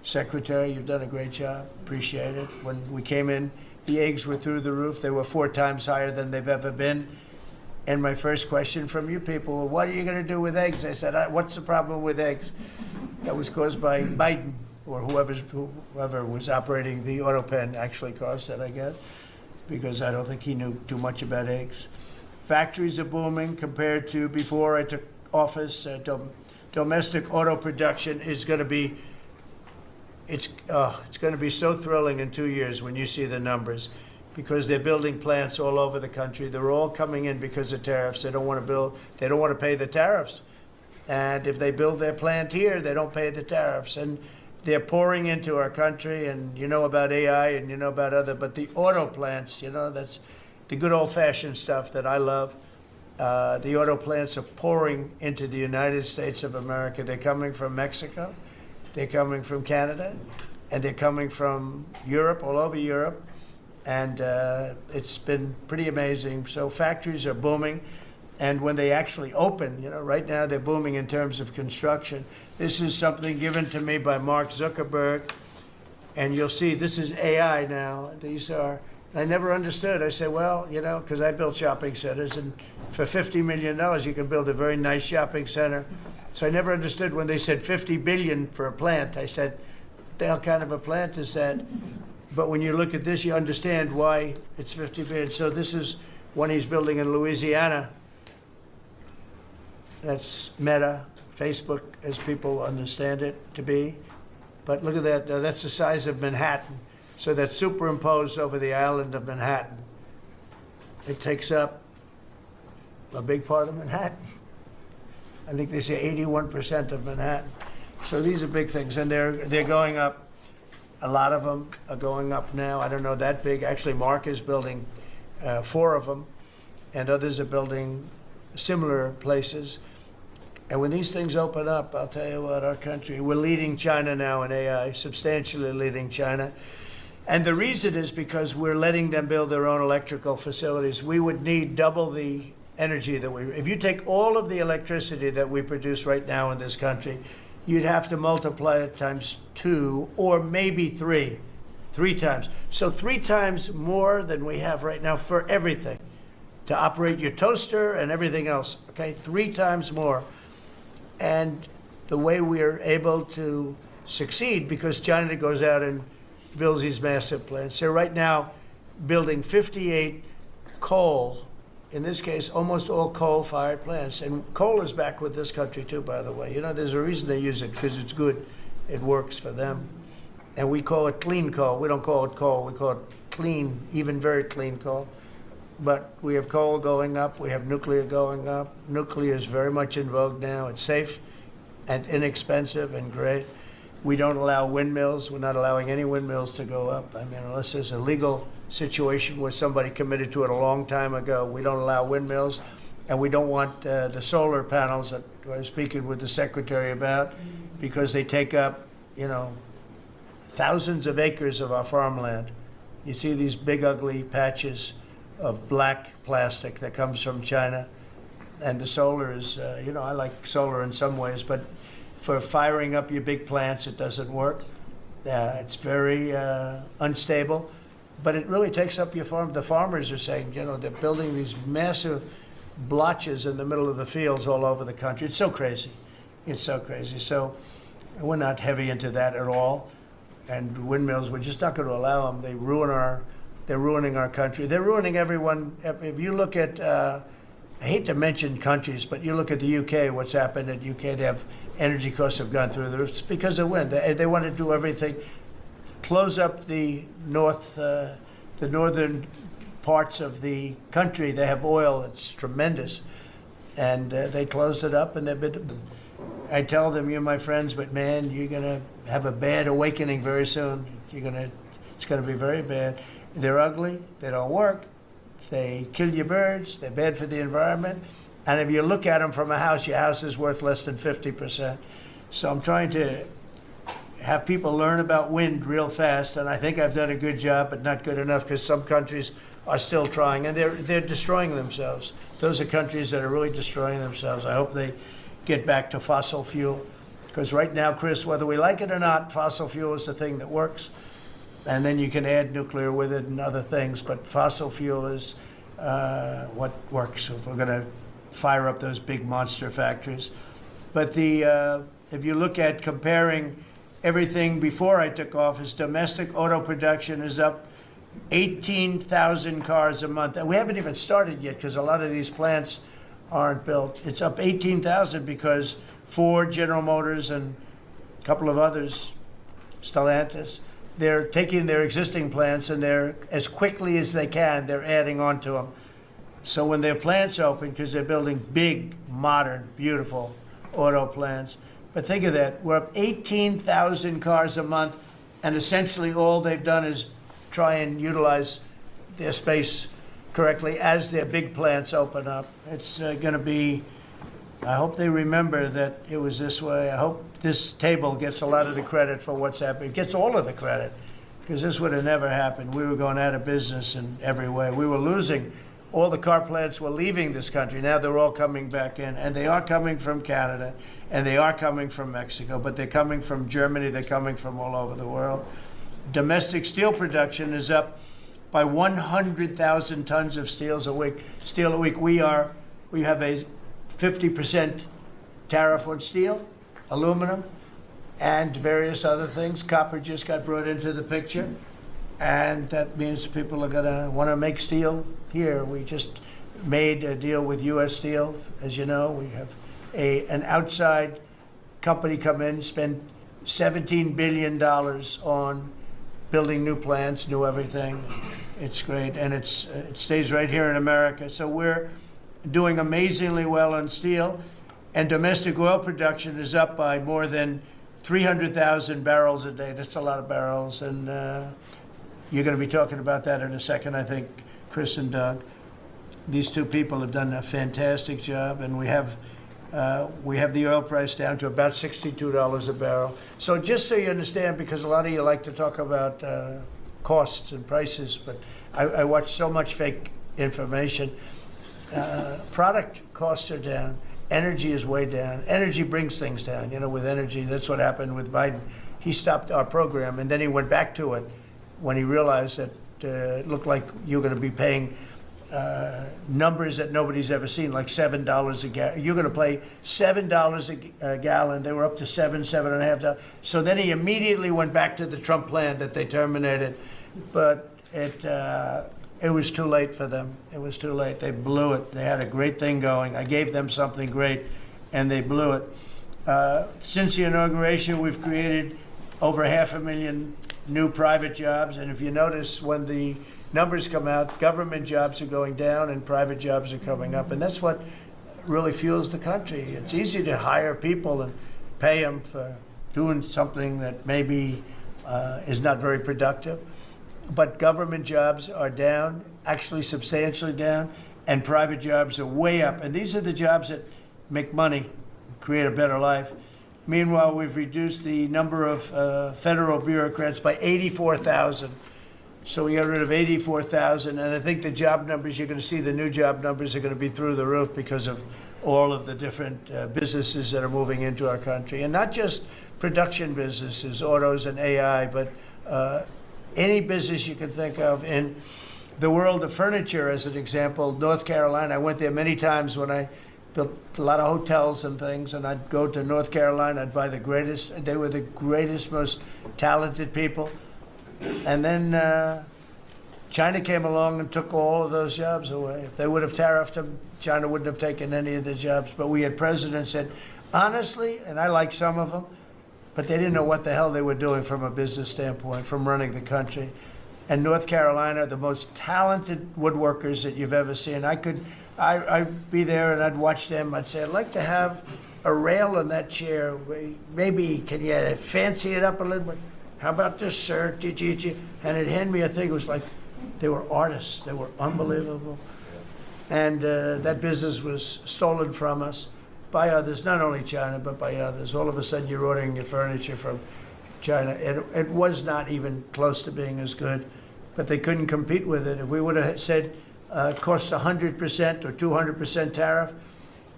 Secretary. You've done a great job. Appreciate it. When we came in, the eggs were through the roof. They were 4 times higher than they've ever been. And my first question from you people, well, what are you going to do with eggs? I said, what's the problem with eggs? That was caused by Biden, or whoever was operating the auto pen actually caused it, I guess, because I don't think he knew too much about eggs. Factories are booming compared to before I took office. Domestic auto production is going to be, it's going to be so thrilling in 2 years when you see the numbers, because they're building plants all over the country. They're all coming in because of tariffs. They don't want to build, they don't want to pay the tariffs. And if they build their plant here, they don't pay the tariffs. And they're pouring into our country, and you know about AI and you know about but the auto plants, that's the good old-fashioned stuff that I love. The auto plants are pouring into the United States of America. They're coming from Mexico, they're coming from Canada, and they're coming from Europe, all over Europe. And it's been pretty amazing. So factories are booming. And when they actually open, right now they're booming in terms of construction. This is something given to me by Mark Zuckerberg. And you'll see this is AI now. These are I never understood. I said, well, you know, because I built shopping centers, and for $50 million, you can build a very nice shopping center. So I never understood when they said $50 billion for a plant. I said, what the hell kind of a plant is that? But when you look at this, you understand why it's $50 billion. So this is one he's building in Louisiana. That's Meta, Facebook, as people understand it to be. But look at that. That's the size of Manhattan. So that's superimposed over the island of Manhattan. It takes up a big part of Manhattan. I think they say 81% of Manhattan. So these are big things, and they're going up. A lot of them are going up now. I don't know that big. Actually, Mark is building 4 of them, and others are building similar places. And when these things open up, I'll tell you what, our country, we're leading China now in AI, substantially leading China. And the reason is because we're letting them build their own electrical facilities. We would need double the energy that if you take all of the electricity that we produce right now in this country, you'd have to multiply it times 2 or maybe 3 times. So 3 times more than we have right now for everything, to operate your toaster and everything else, okay? 3 times more. And the way we are able to succeed, because China goes out and builds these massive plants. They're right now building 58 coal, in this case, almost all coal-fired plants. And coal is back with this country too, by the way. You know, there's a reason they use it, because it's good. It works for them. And we call it clean coal. We don't call it coal. We call it clean, even very clean coal. But we have coal going up. We have nuclear going up. Nuclear is very much in vogue now. It's safe and inexpensive and great. We don't allow windmills. We're not allowing any windmills to go up. I mean, unless there's a legal situation where somebody committed to it a long time ago, we don't allow windmills. And we don't want the solar panels that I was speaking with the secretary about, because they take up, you know, thousands of acres of our farmland. You see these big, ugly patches of black plastic that comes from China. And the solar is, you know, I like solar in some ways, but for firing up your big plants, it doesn't work. It's very unstable, but it really takes up your farm. The farmers are saying, you know, they're building these massive blotches in the middle of the fields all over the country. It's so crazy. It's so crazy. So we're not heavy into that at all. And windmills, we're just not going to allow them. They're ruining our country. They're ruining everyone. If you look at, I hate to mention countries, but you look at the UK, what's happened at UK, they have energy costs have gone through the roof. It's because of wind. They want to do everything, close up the northern parts of the country. They have oil. It's tremendous. And they closed it up, and they've been, I tell them, you're my friends, but man, you're going to have a bad awakening very soon. It's going to be very bad. They're ugly. They don't work. They kill your birds. They're bad for the environment. And if you look at them from a house, your house is worth less than 50%. So I'm trying to have people learn about wind real fast, and I think I've done a good job, but not good enough, because some countries are still trying, and they're destroying themselves. Those are countries that are really destroying themselves. I hope they get back to fossil fuel, because right now, Chris, whether we like it or not, fossil fuel is the thing that works. And then you can add nuclear with it and other things, but fossil fuel is what works if we're going to fire up those big monster factories. But if you look at comparing everything before I took office, domestic auto production is up 18,000 cars a month. And we haven't even started yet, because a lot of these plants aren't built. It's up 18,000 because Ford, General Motors, and a couple of others, Stellantis, they're taking their existing plants, and they're, as quickly as they can, they're adding on to them. So when their plants open, because they're building big, modern, beautiful auto plants, but think of that, we're up 18,000 cars a month, and essentially all they've done is try and utilize their space correctly as their big plants open up. It's going to be, I hope they remember that it was this way. I hope this table gets a lot of the credit for what's happening. It gets all of the credit, because this would have never happened. We were going out of business in every way. We were losing. All the car plants were leaving this country. Now they're all coming back in, and they are coming from Canada, and they are coming from Mexico, but they're coming from Germany. They're coming from all over the world. Domestic steel production is up by 100,000 tons of steel a week. We have a 50% tariff on steel, aluminum, and various other things. Copper just got brought into the picture, and that means people are going to want to make steel here. We just made a deal with U.S. Steel. As you know, we have an outside company come in, spend $17 billion on building new plants, new everything. It's great, and it stays right here in America. So we're doing amazingly well on steel, and domestic oil production is up by more than 300,000 barrels a day. That's a lot of barrels, and you're going to be talking about that in a second, I think, Chris and Doug. These two people have done a fantastic job, and we have the oil price down to about $62 a barrel. So just so you understand, because a lot of you like to talk about costs and prices, but I watch so much fake information. Product costs are down. Energy is way down. Energy brings things down. You know, with energy, that's what happened with Biden. He stopped our program, and then he went back to it when he realized that it looked like you're going to be paying numbers that nobody's ever seen, like $7 a gallon. You're going to pay $7 a gallon. They were up to $7.5. So then he immediately went back to the Trump plan that they terminated, but it was too late for them. It was too late. They blew it. They had a great thing going. I gave them something great, and they blew it. Since the inauguration, we've created over 500,000 new private jobs, and if you notice, when the numbers come out, government jobs are going down and private jobs are coming up, and that's what really fuels the country. It's easy to hire people and pay them for doing something that maybe is not very productive, but government jobs are down, actually substantially down, and private jobs are way up, and these are the jobs that make money, create a better life. Meanwhile, we've reduced the number of federal bureaucrats by 84,000. So we got rid of 84,000, and I think the job numbers, you're going to see the new job numbers are going to be through the roof because of all of the different businesses that are moving into our country. And not just production businesses, autos and AI, but any business you can think of. In the world of furniture, as an example, North Carolina, I went there many times when I built a lot of hotels and things, and I'd go to North Carolina, I'd buy the greatest, they were the greatest, most talented people. And then China came along and took all of those jobs away. If they would have tariffed them, China wouldn't have taken any of the jobs. But we had presidents that, honestly, and I like some of them, but they didn't know what the hell they were doing from a business standpoint, from running the country. And North Carolina, the most talented woodworkers that you've ever seen. I'd be there and I'd watch them. I'd say, I'd like to have a rail in that chair. Maybe can you fancy it up a little bit? How about this, sir? And it'd hand me a thing. It was like they were artists. They were unbelievable. And that business was stolen from us by others, not only China, but by others. All of a sudden, you're ordering your furniture from China. It was not even close to being as good, but they couldn't compete with it. If we would have said it costs 100% or 200% tariff,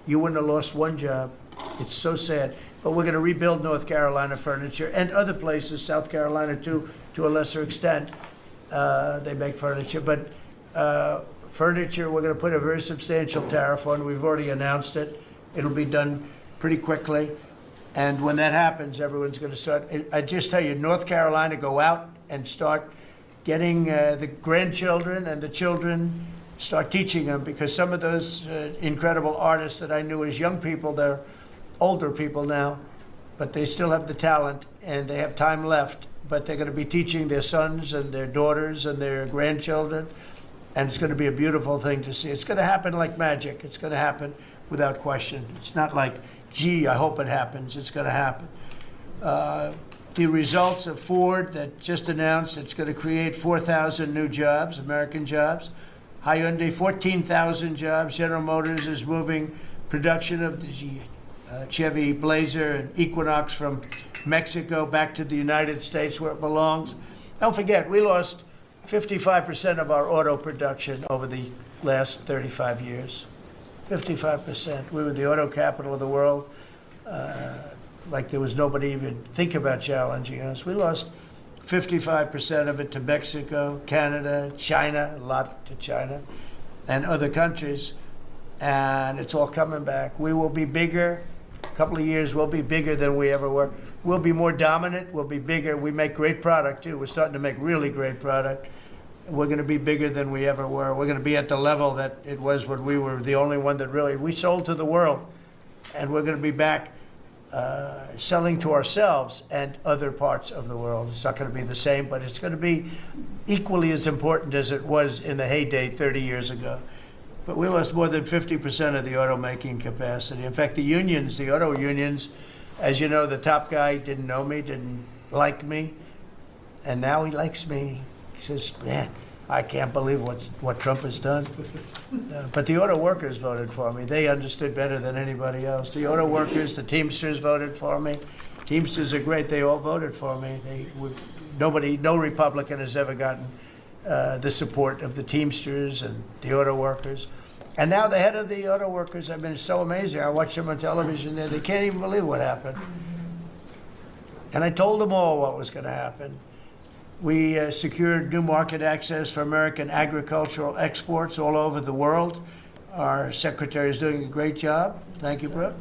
you wouldn't have lost one job. It's so sad. But we're going to rebuild North Carolina furniture and other places, South Carolina too, to a lesser extent. They make furniture. But furniture, we're going to put a very substantial tariff on. We've already announced it. It'll be done pretty quickly. And when that happens, everyone's going to start. I just tell you, North Carolina, go out and start getting the grandchildren and the children, start teaching them, because some of those incredible artists that I knew as young people, they're older people now, but they still have the talent and they have time left, but they're going to be teaching their sons and their daughters and their grandchildren, and it's going to be a beautiful thing to see. It's going to happen like magic. It's going to happen without question. It's not like, gee, I hope it happens. It's going to happen. The results of Ford that just announced it's going to create 4,000 new jobs, American jobs. Hyundai, 14,000 jobs. General Motors is moving production of the Chevy Blazer and Equinox from Mexico back to the United States where it belongs. Don't forget, we lost 55% of our auto production over the last 35 years. 55%. We were the auto capital of the world. Like there was nobody even think about challenging us. We lost 55% of it to Mexico, Canada, China, a lot to China, and other countries. And it's all coming back. We will be bigger. A couple of years, we'll be bigger than we ever were. We'll be more dominant. We'll be bigger. We make great product, too. We're starting to make really great product. We're going to be bigger than we ever were. We're going to be at the level that it was when we were the only one that really, we sold to the world. And we're going to be back selling to ourselves and other parts of the world. It's not going to be the same, but it's going to be equally as important as it was in the heyday 30 years ago. But we lost more than 50% of the automaking capacity. In fact, the unions, the auto unions, as you know, the top guy didn't know me, didn't like me, and now he likes me. He says, man, I can't believe what Trump has done. But the auto workers voted for me. They understood better than anybody else. The auto workers, the Teamsters voted for me. Teamsters are great. They all voted for me. No Republican has ever gotten the support of the Teamsters and the auto workers. And now the head of the auto workers, I mean, it's so amazing. I watch them on television there. They can't even believe what happened. And I told them all what was going to happen. We secured new market access for American agricultural exports all over the world. Our secretary is doing a great job. Thank you, Brooke.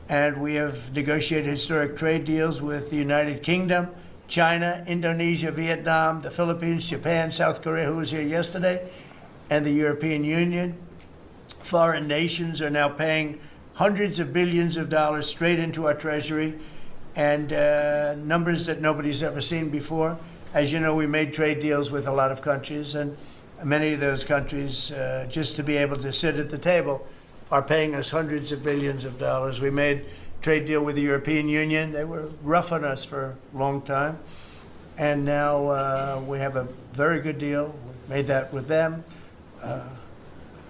And we have negotiated historic trade deals with the United Kingdom, China, Indonesia, Vietnam, the Philippines, Japan, South Korea, who was here yesterday, and the European Union. Foreign nations are now paying hundreds of billions of dollars straight into our treasury, and numbers that nobody's ever seen before. As you know, we made trade deals with a lot of countries, and many of those countries, just to be able to sit at the table, are paying us hundreds of billions of dollars. We made a trade deal with the European Union. They were rough on us for a long time, and now we have a very good deal. We made that with them.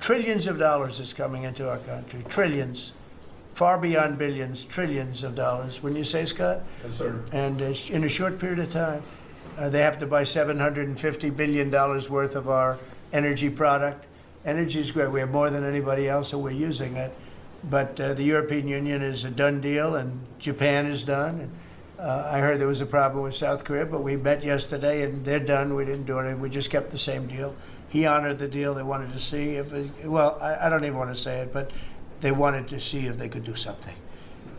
Trillions of dollars is coming into our country. Trillions. Far beyond billions, trillions of dollars. Wouldn't you say, Scott? Yes, sir. And in a short period of time, they have to buy $750 billion worth of our energy product. Energy is great. We have more than anybody else, so we're using it. But the European Union is a done deal, and Japan is done. And, I heard there was a problem with South Korea, but we met yesterday, and they're done. We didn't do anything. We just kept the same deal. He honored the deal. They wanted to see if, I don't even want to say it, but they wanted to see if they could do something.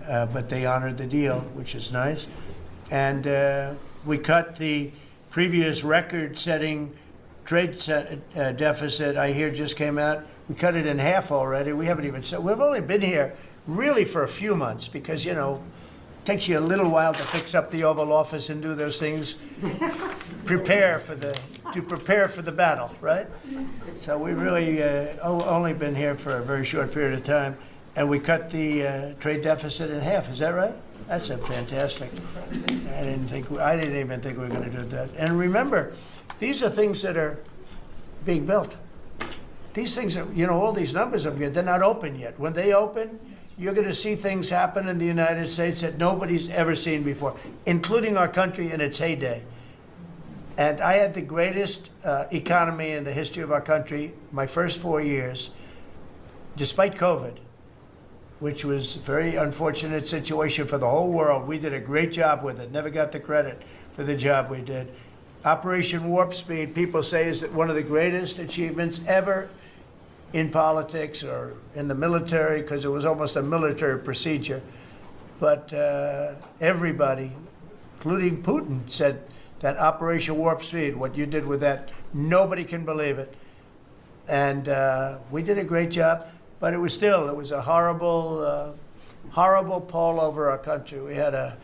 But they honored the deal, which is nice. And we cut the previous record-setting trade deficit, I hear just came out. We cut it in half already. We haven't even said, we've only been here really for a few months because, you know, it takes you a little while to fix up the Oval Office and do those things, prepare for the battle, right? So we really only been here for a very short period of time, and we cut the trade deficit in half. Is that right? That's a fantastic. I didn't even think we were going to do that. And remember, these are things that are being built. These things are, you know, all these numbers up here, they're not open yet. When they open, you're going to see things happen in the United States that nobody's ever seen before, including our country in its heyday. And I had the greatest economy in the history of our country my first 4 years, despite COVID, which was a very unfortunate situation for the whole world. We did a great job with it, never got the credit for the job we did. Operation Warp Speed, people say, is one of the greatest achievements ever in politics or in the military, because it was almost a military procedure. But everybody, including Putin, said that Operation Warp Speed, what you did with that, nobody can believe it. And we did a great job, but it was a horrible, horrible pall over our country. We had a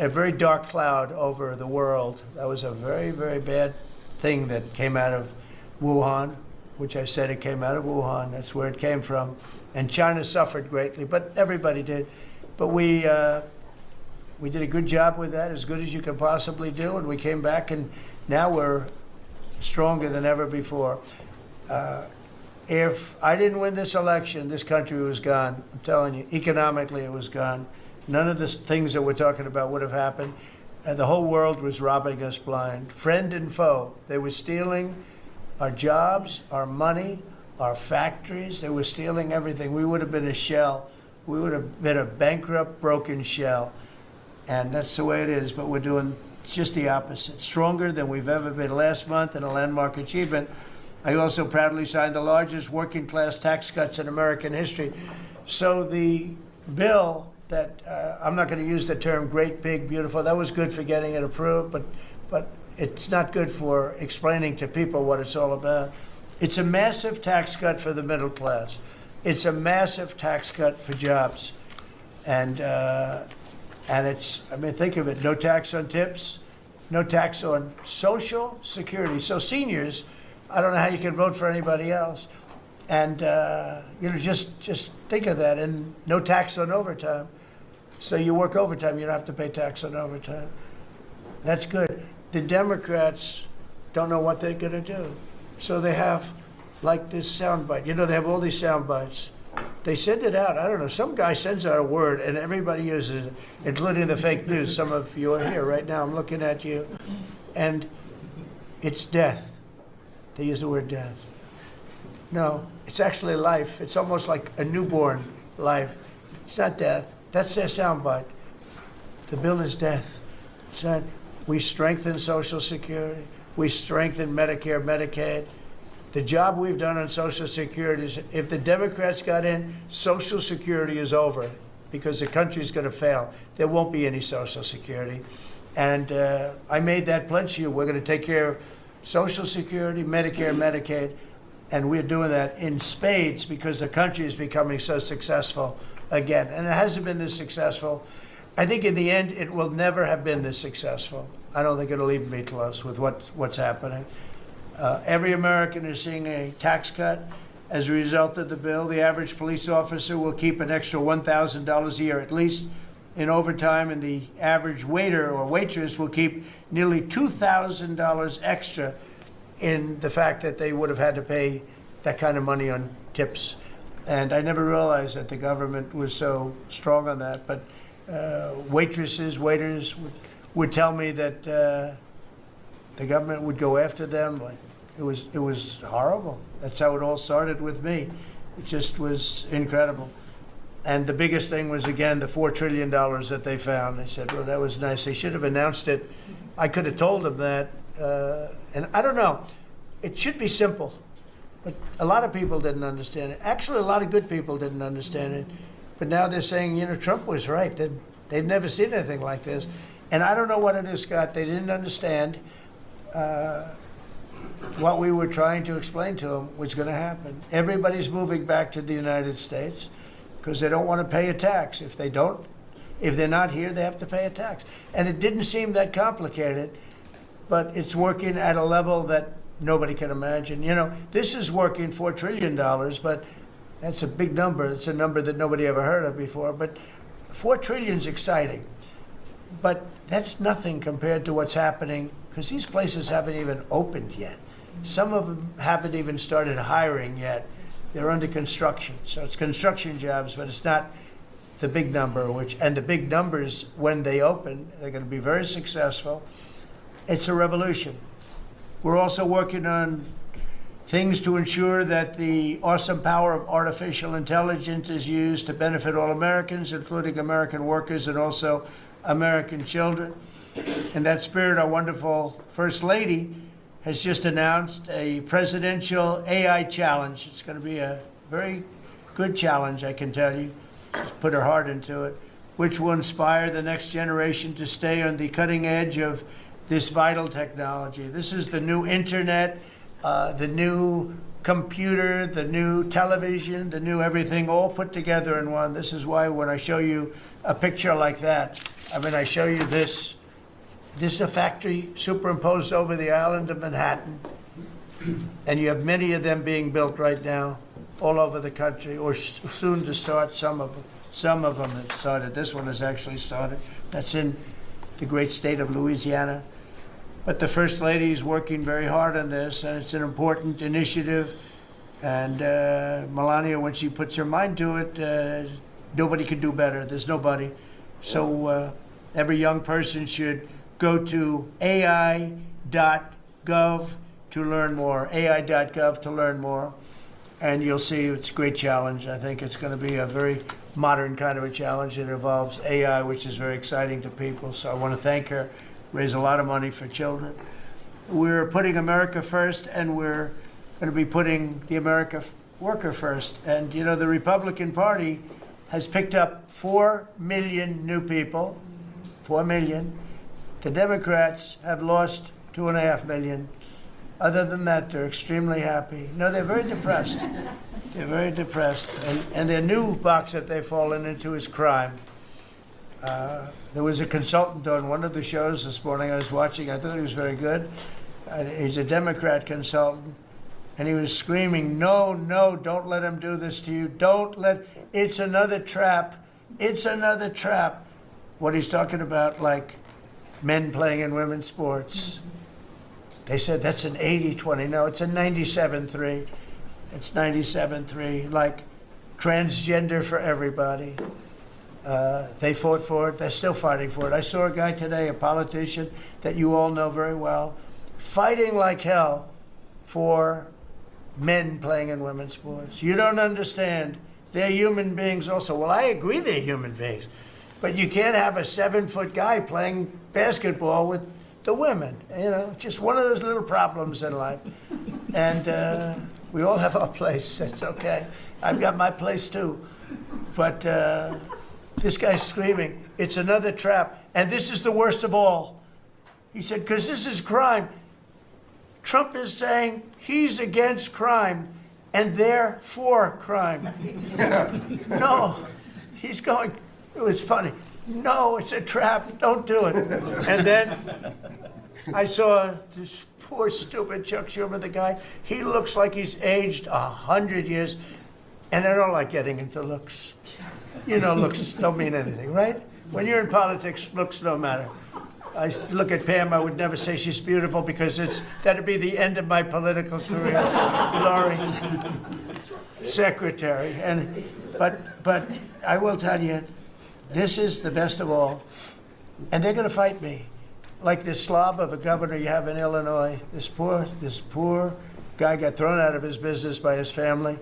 very dark cloud over the world. That was a very, very bad thing that came out of Wuhan, which I said it came out of Wuhan. That's where it came from. And China suffered greatly, but everybody did. But we did a good job with that, as good as you can possibly do, and we came back, and now we're stronger than ever before. If I didn't win this election, this country was gone. I'm telling you, economically it was gone. None of the things that we're talking about would have happened. And the whole world was robbing us blind. Friend and foe. They were stealing our jobs, our money, our factories. They were stealing everything. We would have been a shell. We would have been a bankrupt, broken shell. And that's the way it is. But we're doing It's just the opposite. Stronger than we've ever been. Last month in a landmark achievement, I also proudly signed the largest working class tax cuts in American history. So the bill that, I'm not going to use the term great, big, beautiful, that was good for getting it approved, but it's not good for explaining to people what it's all about. It's a massive tax cut for the middle class. It's a massive tax cut for jobs. And it's, I mean, think of it, no tax on tips, no tax on Social Security. So seniors, I don't know how you can vote for anybody else. And, just think of that, and no tax on overtime. So you work overtime, you don't have to pay tax on overtime. That's good. The Democrats don't know what they're going to do. So they have, like, this soundbite. They have all these sound bites. They send it out. I don't know. Some guy sends out a word, and everybody uses it, including the fake news. Some of you are here right now. I'm looking at you. And it's death. They use the word death. No, it's actually life. It's almost like a newborn life. It's not death. That's their soundbite. The bill is death. It's not. We strengthen Social Security. We strengthen Medicare, Medicaid. The job we've done on Social Security is, if the Democrats got in, Social Security is over because the country's going to fail. There won't be any Social Security. And I made that pledge to you. We're going to take care of Social Security, Medicare, Medicaid. And we're doing that in spades because the country is becoming so successful again. And it hasn't been this successful. I think in the end, it will never have been this successful. I don't think it'll even be close with what's happening. Every American is seeing a tax cut as a result of the bill. The average police officer will keep an extra $1,000 a year at least in overtime, and the average waiter or waitress will keep nearly $2,000 extra in the fact that they would have had to pay that kind of money on tips. And I never realized that the government was so strong on that. But waitresses, waiters would tell me that the government would go after them. Like it was horrible. That's how it all started with me. It just was incredible. And the biggest thing was, again, the $4 trillion that they found. They said, well, that was nice. They should have announced it. I could have told them that. And I don't know. It should be simple. But a lot of people didn't understand it. Actually, a lot of good people didn't understand it. But now they're saying, Trump was right. They've never seen anything like this. And I don't know what it is, Scott. They didn't understand what we were trying to explain to them was going to happen. Everybody's moving back to the United States because they don't want to pay a tax. If they're not here, they have to pay a tax. And it didn't seem that complicated, but it's working at a level that nobody can imagine. This is working $4 trillion, but that's a big number. It's a number that nobody ever heard of before. But $4 trillion is exciting. But that's nothing compared to what's happening, because these places haven't even opened yet. Some of them haven't even started hiring yet. They're under construction. So it's construction jobs, but it's not the big number, and the big numbers, when they open, they're going to be very successful. It's a revolution. We're also working on things to ensure that the awesome power of artificial intelligence is used to benefit all Americans, including American workers and also American children. In that spirit, our wonderful First Lady has just announced a presidential AI challenge. It's going to be a very good challenge, I can tell you. She's put her heart into it, which will inspire the next generation to stay on the cutting edge of this vital technology. This is the new internet, the new computer, the new television, the new everything, all put together in one. This is why when I show you a picture like that, I show you this. This is a factory superimposed over the island of Manhattan, and you have many of them being built right now all over the country, or soon to start. Some of them have started. This one has actually started. That's in the great state of Louisiana. But the First Lady is working very hard on this, and it's an important initiative. And Melania, when she puts her mind to it, nobody can do better. There's nobody. So every young person should go to AI.gov to learn more, AI.gov to learn more. And you'll see it's a great challenge. I think it's going to be a very modern kind of a challenge. It involves AI, which is very exciting to people. So I want to thank her raise a lot of money for children. We're putting America first, and we're going to be putting the America worker first. And, you know, the Republican Party has picked up 4 million new people, 4 million. The Democrats have lost 2.5 million. Other than that, they're extremely happy. No, they're very depressed. They're very depressed. And their new box that they've fallen into is crime. There was a consultant on one of the shows this morning I was watching. I thought he was very good. He's a Democrat consultant. And he was screaming, no, no, don't let him do this to you. Don't let, it's another trap. It's another trap. What he's talking about, like men playing in women's sports. They said that's an 80-20. No, it's a 97-3. It's 97-3. Like transgender for everybody. They fought for it. They're still fighting for it. I saw a guy today, a politician that you all know very well, fighting like hell for men playing in women's sports. You don't understand. They're human beings also. Well, I agree they're human beings. But you can't have a 7-foot guy playing basketball with the women. You know, just one of those little problems in life. And we all have our place. That's okay. I've got my place too. But this guy's screaming, it's another trap. And this is the worst of all. He said, because this is crime. Trump is saying he's against crime and they're for crime. No, he's going, it was funny. No, it's a trap. Don't do it. And then I saw this poor, stupid Chuck Schumer, the guy. He looks like he's aged 100 years. And I don't like getting into looks. You know, looks don't mean anything, right? When you're in politics, looks don't matter. I look at Pam, I would never say she's beautiful because that'd be the end of my political career. Laurie, secretary. But I will tell you, this is the best of all. And they're going to fight me. Like this slob of a governor you have in Illinois. This poor guy got thrown out of his business by his family.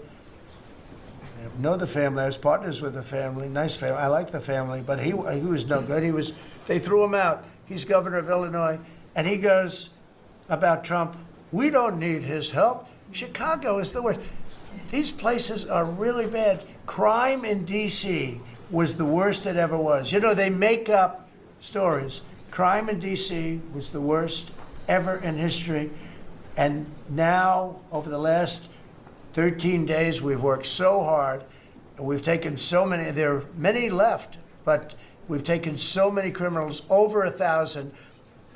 I know the family. I was partners with the family. Nice family. I like the family. But he was no good. They threw him out. He's governor of Illinois, and he goes about Trump, we don't need his help. Chicago is the worst. These places are really bad. Crime in D.C. was the worst it ever was. You know, they make up stories. Crime in D.C. was the worst ever in history. And now, over the last 13 days, we've worked so hard, and we've taken so many, there are many left, but we've taken so many criminals, over 1,000.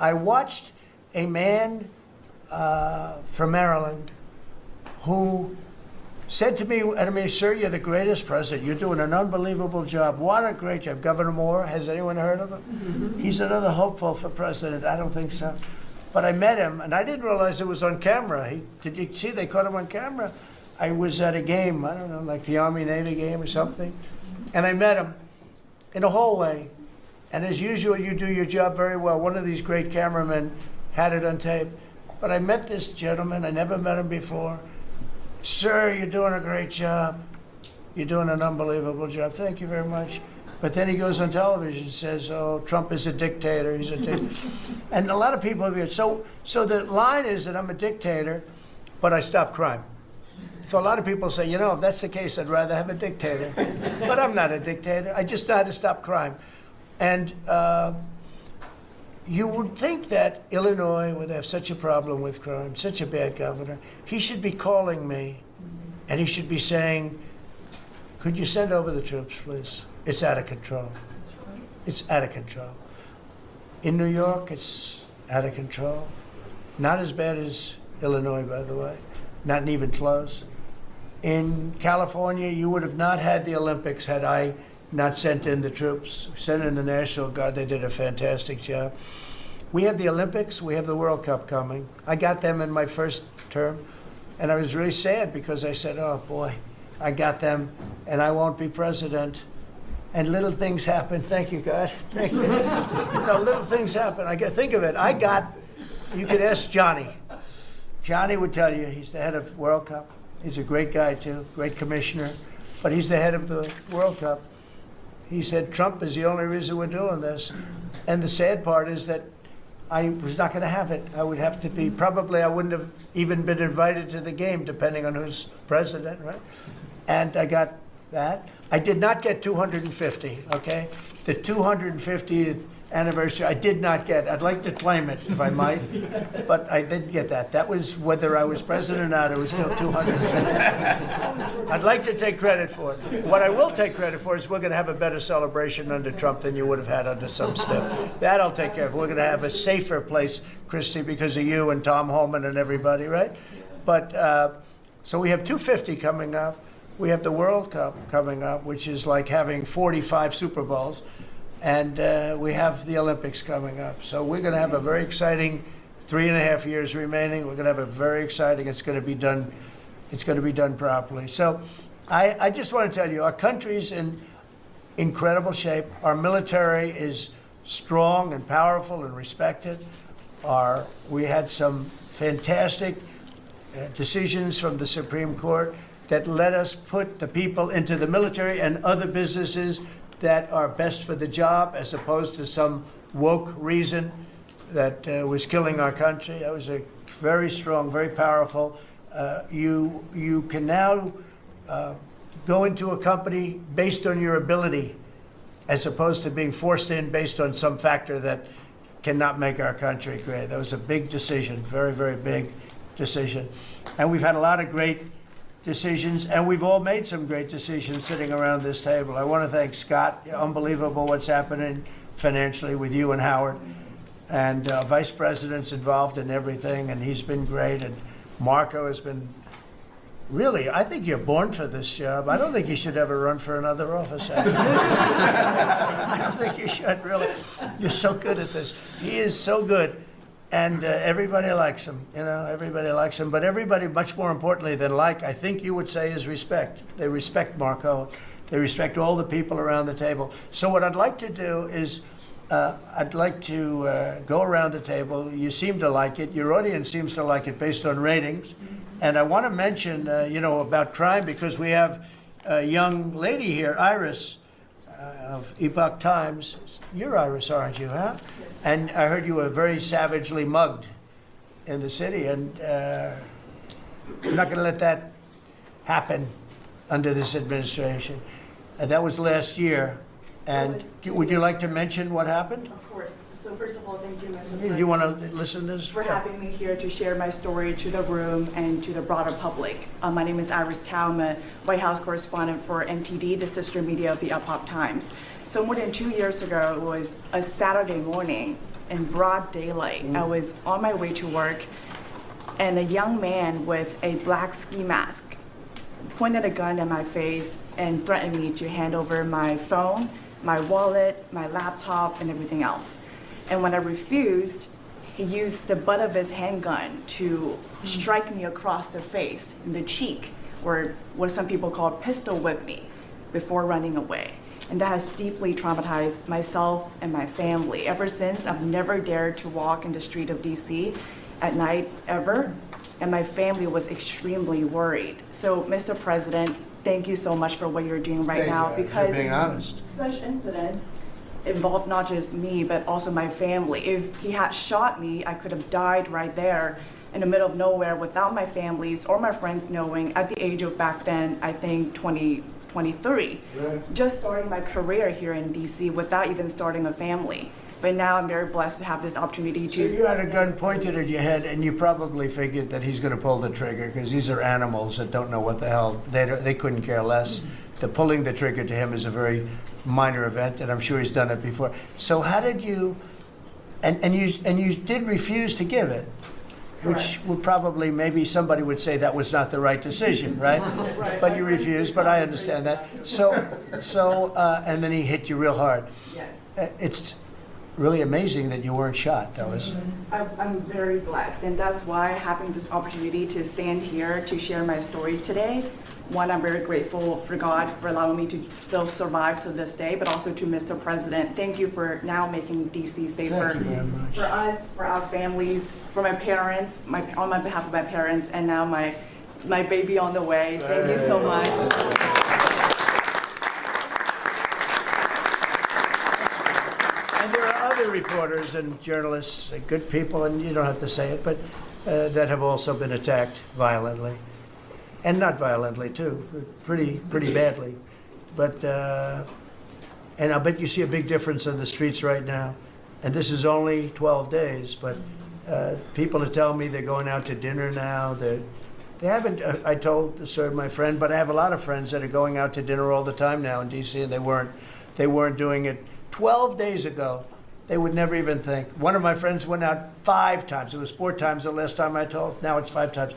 I watched a man from Maryland who said to me, I mean, sir, you're the greatest president. You're doing an unbelievable job. What a great job. Governor Moore, has anyone heard of him? Mm-hmm. He's another hopeful for president. I don't think so. But I met him, and I didn't realize it was on camera. Did you see they caught him on camera? I was at a game, I don't know, like the Army-Navy game or something, and I met him in a hallway. And as usual, you do your job very well. One of these great cameramen had it on tape. But I met this gentleman. I never met him before. Sir, you're doing a great job. You're doing an unbelievable job. Thank you very much. But then he goes on television and says, oh, Trump is a dictator. He's a dictator. And a lot of people have heard. So the line is that I'm a dictator, but I stop crime. So a lot of people say, you know, if that's the case, I'd rather have a dictator. But I'm not a dictator. I just know how to stop crime. And you would think that Illinois would have such a problem with crime, such a bad governor. He should be calling me, and he should be saying, could you send over the troops, please? It's out of control. It's out of control. In New York, it's out of control. Not as bad as Illinois, by the way. Not even close. In California, you would have not had the Olympics had I not sent in the troops, sent in the National Guard. They did a fantastic job. We have the Olympics, we have the World Cup coming. I got them in my first term, and I was really sad because I said, oh boy, I got them, and I won't be president. And little things happen. Thank you, God. Thank you. Little things happen. Think of it. You could ask Johnny. Johnny would tell you, he's the head of World Cup. He's a great guy, too, great commissioner. But he's the head of the World Cup. He said Trump is the only reason we're doing this. And the sad part is that I was not going to have it. I would have to be, probably I wouldn't have even been invited to the game, depending on who's president, right? And I got that. I did not get 250, okay? The 250th anniversary, I did not get. I'd like to claim it, if I might, but I didn't get that. That was whether I was president or not, it was still 250. I'd like to take credit for it. What I will take credit for is we're going to have a better celebration under Trump than you would have had under some stuff. That I'll take care of. We're going to have a safer place, Christy, because of you and Tom Homan and everybody, right? But, so we have 250 coming up. We have the World Cup coming up, which is like having 45 Super Bowls. And we have the Olympics coming up. So we're going to have a very exciting 3.5 years remaining. We're going to have a very exciting, it's going to be done properly. So I just want to tell you, our country's in incredible shape. Our military is strong and powerful and respected. We had some fantastic decisions from the Supreme Court that let us put the people into the military and other businesses that are best for the job, as opposed to some woke reason that was killing our country. That was a very strong, very powerful. You can now go into a company based on your ability, as opposed to being forced in based on some factor that cannot make our country great. That was a big decision, very, very big decision. And we've had a lot of great decisions, and we've all made some great decisions sitting around this table. I want to thank Scott. Unbelievable what's happening financially with you and Howard. And Vice President's involved in everything, and he's been great. And Marco has been, really, I think you're born for this job. I don't think you should ever run for another office. I don't think you should, really. You're so good at this. He is so good. And everybody likes him, everybody likes him. But everybody, much more importantly than like, I think you would say, is respect. They respect Marco. They respect all the people around the table. So what I'd like to do is, I'd like to go around the table. You seem to like it. Your audience seems to like it based on ratings. And I want to mention, about crime, because we have a young lady here, Iris, of Epoch Times. You're Iris, aren't you, huh? And I heard you were very savagely mugged in the city, and I'm not going to let that happen under this administration. That was last year. And would you like to mention what happened? Of course. So first of all, thank you, Mr. President. Do you want to listen to this? For having me here to share my story to the room and to the broader public. My name is Iris Tao. I'm a White House correspondent for NTD, the sister media of the Epoch Times. So more than 2 years ago, it was a Saturday morning in broad daylight. I was on my way to work, and a young man with a black ski mask pointed a gun at my face and threatened me to hand over my phone, my wallet, my laptop, and everything else. And when I refused, he used the butt of his handgun to strike me across the face, in the cheek, or what some people call pistol whip me, before running away. And that has deeply traumatized myself and my family. Ever since, I've never dared to walk in the street of DC at night, ever. And my family was extremely worried. So, Mr. President, thank you so much for what you're doing right now, because you're being honest. Such incidents involved not just me, but also my family. If he had shot me, I could have died right there in the middle of nowhere without my families or my friends knowing, at the age of back then, I think 23, just starting my career here in DC without even starting a family. But now I'm very blessed to have this opportunity to. So you had a gun pointed at your head, and you probably figured that he's going to pull the trigger, because these are animals that don't know what the hell, they couldn't care less. The pulling the trigger to him is a very minor event, and I'm sure he's done it before. So how did you, and you did refuse to give it, which would probably, maybe somebody would say that was not the right decision, right? Right. But you refused, but I understand that. So, and then he hit you real hard. Yes. It's really amazing that you weren't shot. That was. I'm very blessed, and that's why having this opportunity to stand here to share my story today. One, I'm very grateful for God for allowing me to still survive to this day, but also to Mr. President. Thank you for now making DC safer Thank you very much. for us, for our families, for my parents, on my behalf of my parents, and now my baby on the way. Thank you so much. And there are other reporters and journalists, good people, and you don't have to say it, but that have also been attacked violently. And not violently, too, pretty badly. But, and I bet you see a big difference in the streets right now. And this is only 12 days, but people are telling me they're going out to dinner now. They haven't, I told my friend, but I have a lot of friends that are going out to dinner all the time now in D.C., and they weren't doing it 12 days ago. They would never even think. One of my friends went out 5 times. It was 4 times the last time I told. Now it's 5 times.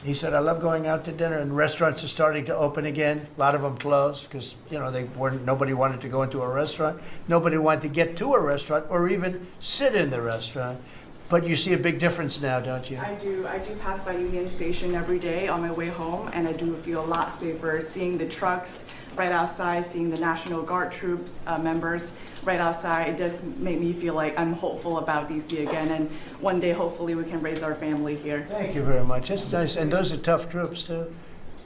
He said, I love going out to dinner, and restaurants are starting to open again. A lot of them closed because, you know, nobody wanted to go into a restaurant. Nobody wanted to get to a restaurant or even sit in the restaurant. But you see a big difference now, don't you? I do pass by Union Station every day on my way home, and I do feel a lot safer seeing the trucks right outside, seeing the National Guard troops members right outside. It does make me feel like I'm hopeful about DC again, and one day hopefully we can raise our family here. Thank you very much. It's nice, and those are tough troops too.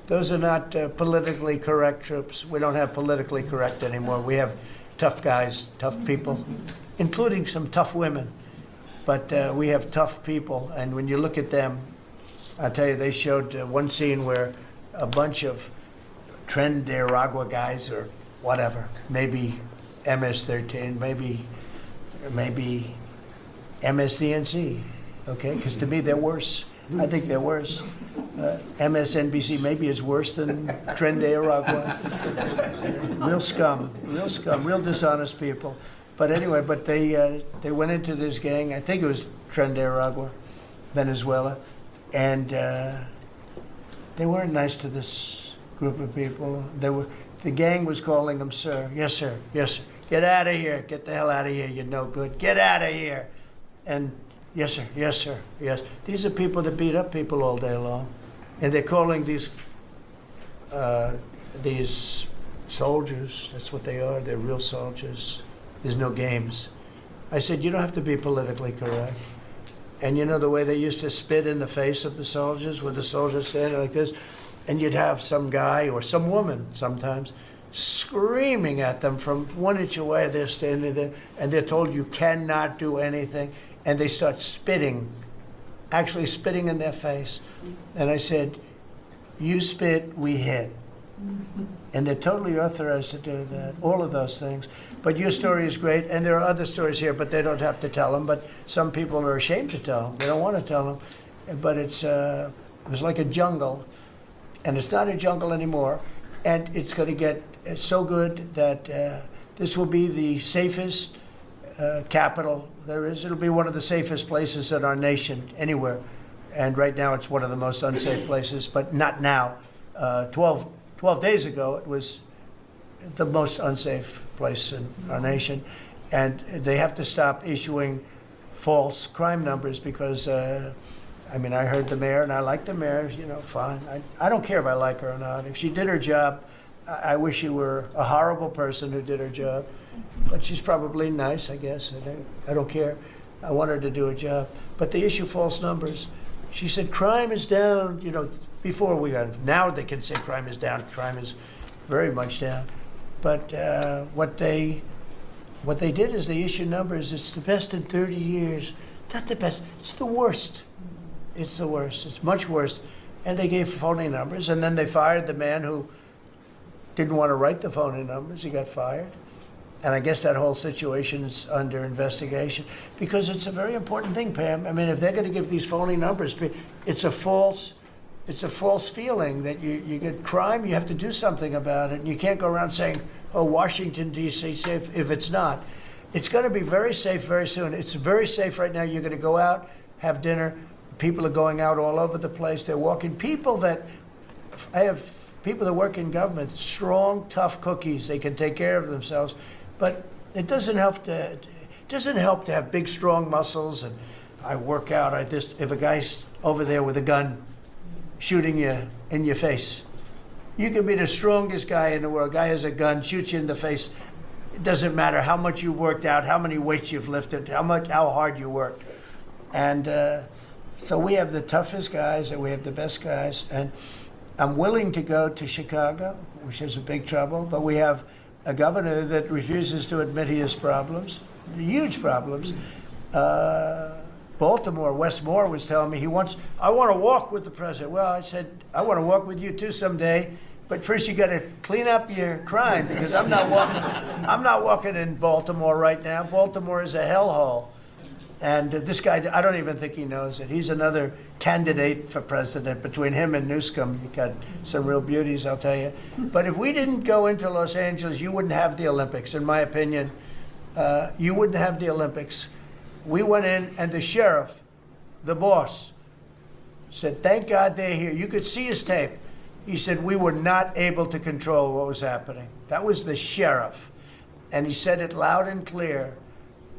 Those are not politically correct troops. We don't have politically correct anymore. We have tough guys, tough people, including some tough women. But we have tough people, and when you look at them, I'll tell you, they showed one scene where a bunch of Tren de Aragua guys, or whatever, maybe MS-13, maybe MSDNC, okay? Because to me, they're worse. I think they're worse. MSNBC maybe is worse than Tren de Aragua. Real scum, real dishonest people. But anyway, they went into this gang, I think it was Tren de Aragua, Venezuela, and they weren't nice to this group of people. The gang was calling them sir. Yes, sir. Yes, sir. Get out of here. Get the hell out of here. You're no good. Get out of here. And yes, sir. Yes, sir. Yes. These are people that beat up people all day long. And they're calling these soldiers, that's what they are. They're real soldiers. There's no games. I said, you don't have to be politically correct. And you know the way they used to spit in the face of the soldiers, with the soldiers standing like this? And you'd have some guy or some woman sometimes screaming at them from 1 inch away. They're standing there and they're told you cannot do anything. And they start spitting, actually spitting in their face. And I said, you spit, we hit. And they're totally authorized to do that, all of those things. But your story is great, and there are other stories here, but they don't have to tell them. But some people are ashamed to tell them. They don't want to tell them. But it was like a jungle. And it's not a jungle anymore, and it's going to get so good that this will be the safest capital there is. It'll be one of the safest places in our nation, anywhere. And right now it's one of the most unsafe places, but not now. 12 days ago, it was the most unsafe place in our nation. And they have to stop issuing false crime numbers because I mean, I heard the mayor, and I like the mayor, you know, fine. I don't care if I like her or not. If she did her job, I wish she were a horrible person who did her job. But she's probably nice, I guess. I don't care. I want her to do her job. But they issue false numbers. She said crime is down, you know, before we got, now they can say crime is down. Crime is very much down. But what they did is they issued numbers. It's the best in 30 years. Not the best. It's the worst. It's the worst. It's much worse. And they gave phony numbers, and then they fired the man who didn't want to write the phony numbers. He got fired. And I guess that whole situation is under investigation because it's a very important thing, Pam. I mean, if they're going to give these phony numbers, it's a false feeling that you get crime, you have to do something about it. And you can't go around saying, oh, Washington, D.C. safe, if it's not. It's going to be very safe very soon. It's very safe right now. You're going to go out, have dinner. People are going out all over the place. They're walking. I have people that work in government, strong, tough cookies. They can take care of themselves. But it doesn't help to have big, strong muscles. And I work out. If a guy's over there with a gun shooting you in your face, you can be the strongest guy in the world. A guy has a gun, shoots you in the face. It doesn't matter how much you've worked out, how many weights you've lifted, how hard you worked. And so we have the toughest guys and we have the best guys. And I'm willing to go to Chicago, which is a big trouble, but we have a governor that refuses to admit he has problems, huge problems. Baltimore, Wes Moore was telling me I want to walk with the president. Well, I said, I want to walk with you too someday, but first you got to clean up your crime, because I'm not walking in Baltimore right now. Baltimore is a hellhole. And this guy, I don't even think he knows it. He's another candidate for president. Between him and Newsom, you got some real beauties, I'll tell you. But if we didn't go into Los Angeles, you wouldn't have the Olympics, in my opinion. You wouldn't have the Olympics. We went in, and the sheriff, the boss, said, thank God they're here. You could see his tape. He said, we were not able to control what was happening. That was the sheriff. And he said it loud and clear.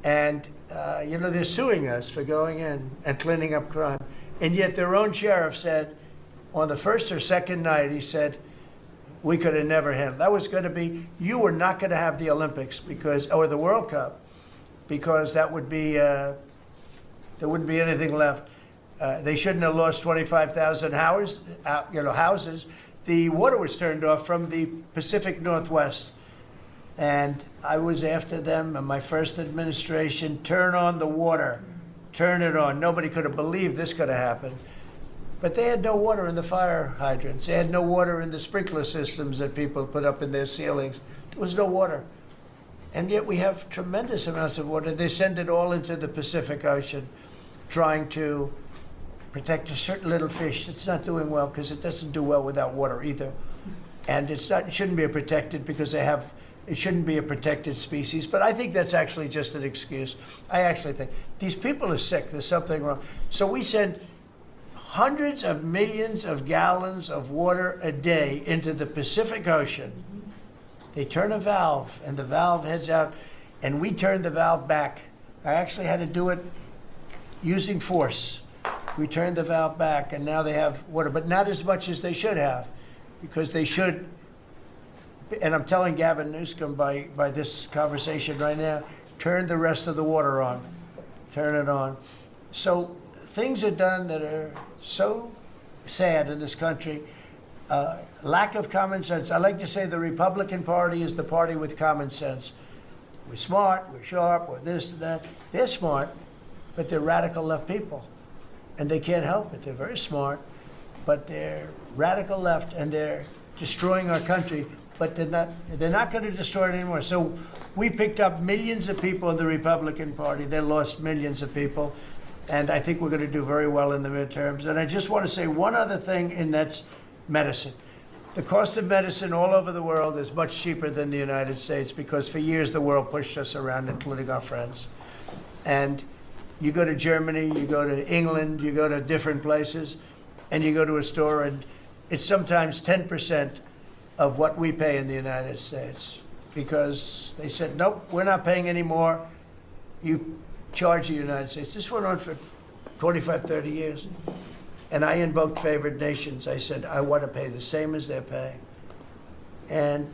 And, they're suing us for going in and cleaning up crime. And yet their own sheriff said, on the first or second night, he said, we could have never handled. That was going to be, you were not going to have the Olympics or the World Cup, because that would be, there wouldn't be anything left. They shouldn't have lost 25,000 houses. The water was turned off from the Pacific Northwest. And I was after them in my first administration, turn on the water, turn it on. Nobody could have believed this could have happened. But they had no water in the fire hydrants. They had no water in the sprinkler systems that people put up in their ceilings. There was no water. And yet we have tremendous amounts of water. They send it all into the Pacific Ocean, trying to protect a certain little fish that's not doing well, because it doesn't do well without water either. And it shouldn't be protected because it shouldn't be a protected species. But I think that's actually just an excuse. I actually think these people are sick. There's something wrong. So we send hundreds of millions of gallons of water a day into the Pacific Ocean. They turn a valve, and the valve heads out, and we turn the valve back. I actually had to do it using force. We turned the valve back, and now they have water, but not as much as they should have, because they should, and I'm telling Gavin Newsom by this conversation right now, turn the rest of the water on. Turn it on. So things are done that are so sad in this country. Lack of common sense. I like to say the Republican Party is the party with common sense. We're smart, we're sharp, we're this, that. They're smart, but they're radical left people. And they can't help it. They're very smart, but they're radical left, and they're destroying our country. But they're not going to destroy it anymore. So we picked up millions of people in the Republican Party. They lost millions of people. And I think we're going to do very well in the midterms. And I just want to say one other thing, and that's medicine. The cost of medicine all over the world is much cheaper than the United States, because for years the world pushed us around, including our friends. And you go to Germany, you go to England, you go to different places, and you go to a store, and it's sometimes 10% of what we pay in the United States, because they said, nope, we're not paying any more. You charge the United States. This went on for 25, 30 years. And I invoked favored nations. I said, I want to pay the same as they're paying. And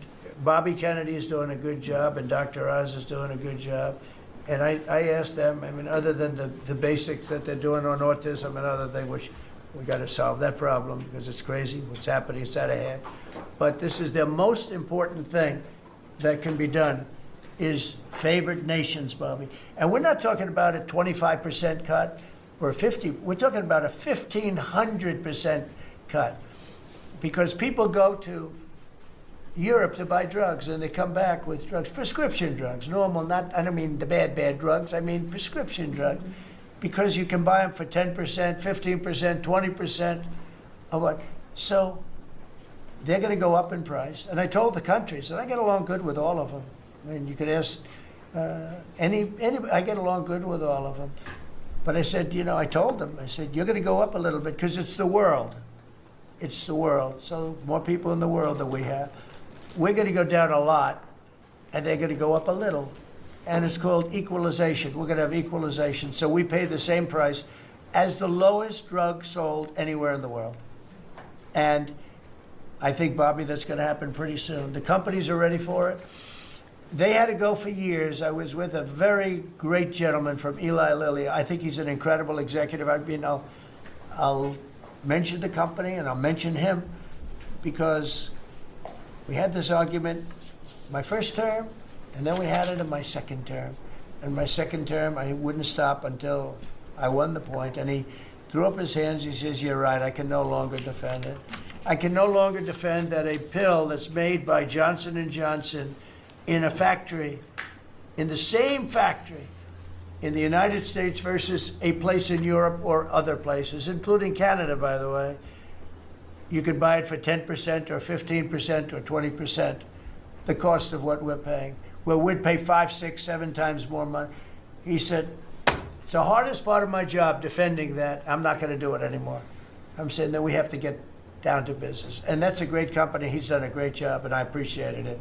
Bobby Kennedy is doing a good job, and Dr. Oz is doing a good job. And I asked them, I mean, other than the basics that they're doing on autism and other things, which we got to solve that problem because it's crazy what's happening, it's out of hand. But this is the most important thing that can be done, is favored nations, Bobby. And we're not talking about a 25% cut or 50. We're talking about a 1,500% cut, because people go to Europe to buy drugs, and they come back with drugs, prescription drugs, normal, not, I don't mean the bad drugs, I mean prescription drugs, because you can buy them for 10%, 15%, 20% of what. So they're going to go up in price. And I told the countries, and I get along good with all of them. I mean, you could ask I get along good with all of them. But I said, I told them, I said, you're going to go up a little bit, because it's the world. It's the world. So more people in the world than we have. We're going to go down a lot, and they're going to go up a little. And it's called equalization. We're going to have equalization. So we pay the same price as the lowest drug sold anywhere in the world. And I think, Bobby, that's going to happen pretty soon. The companies are ready for it. They had to go for years. I was with a very great gentleman from Eli Lilly. I think he's an incredible executive. I mean, I'll mention the company, and I'll mention him, because we had this argument my first term, and then we had it in my second term. And my second term, I wouldn't stop until I won the point. And he threw up his hands. He says, "You're right. I can no longer defend it. I can no longer defend that a pill that's made by Johnson & Johnson in a factory, in the same factory, in the United States versus a place in Europe or other places, including Canada, by the way, you could buy it for 10% or 15% or 20%, the cost of what we're paying, where we'd pay 5, 6, 7 times more money." He said, "It's the hardest part of my job, defending that. I'm not going to do it anymore." I'm saying that we have to get down to business. And that's a great company. He's done a great job, and I appreciated it.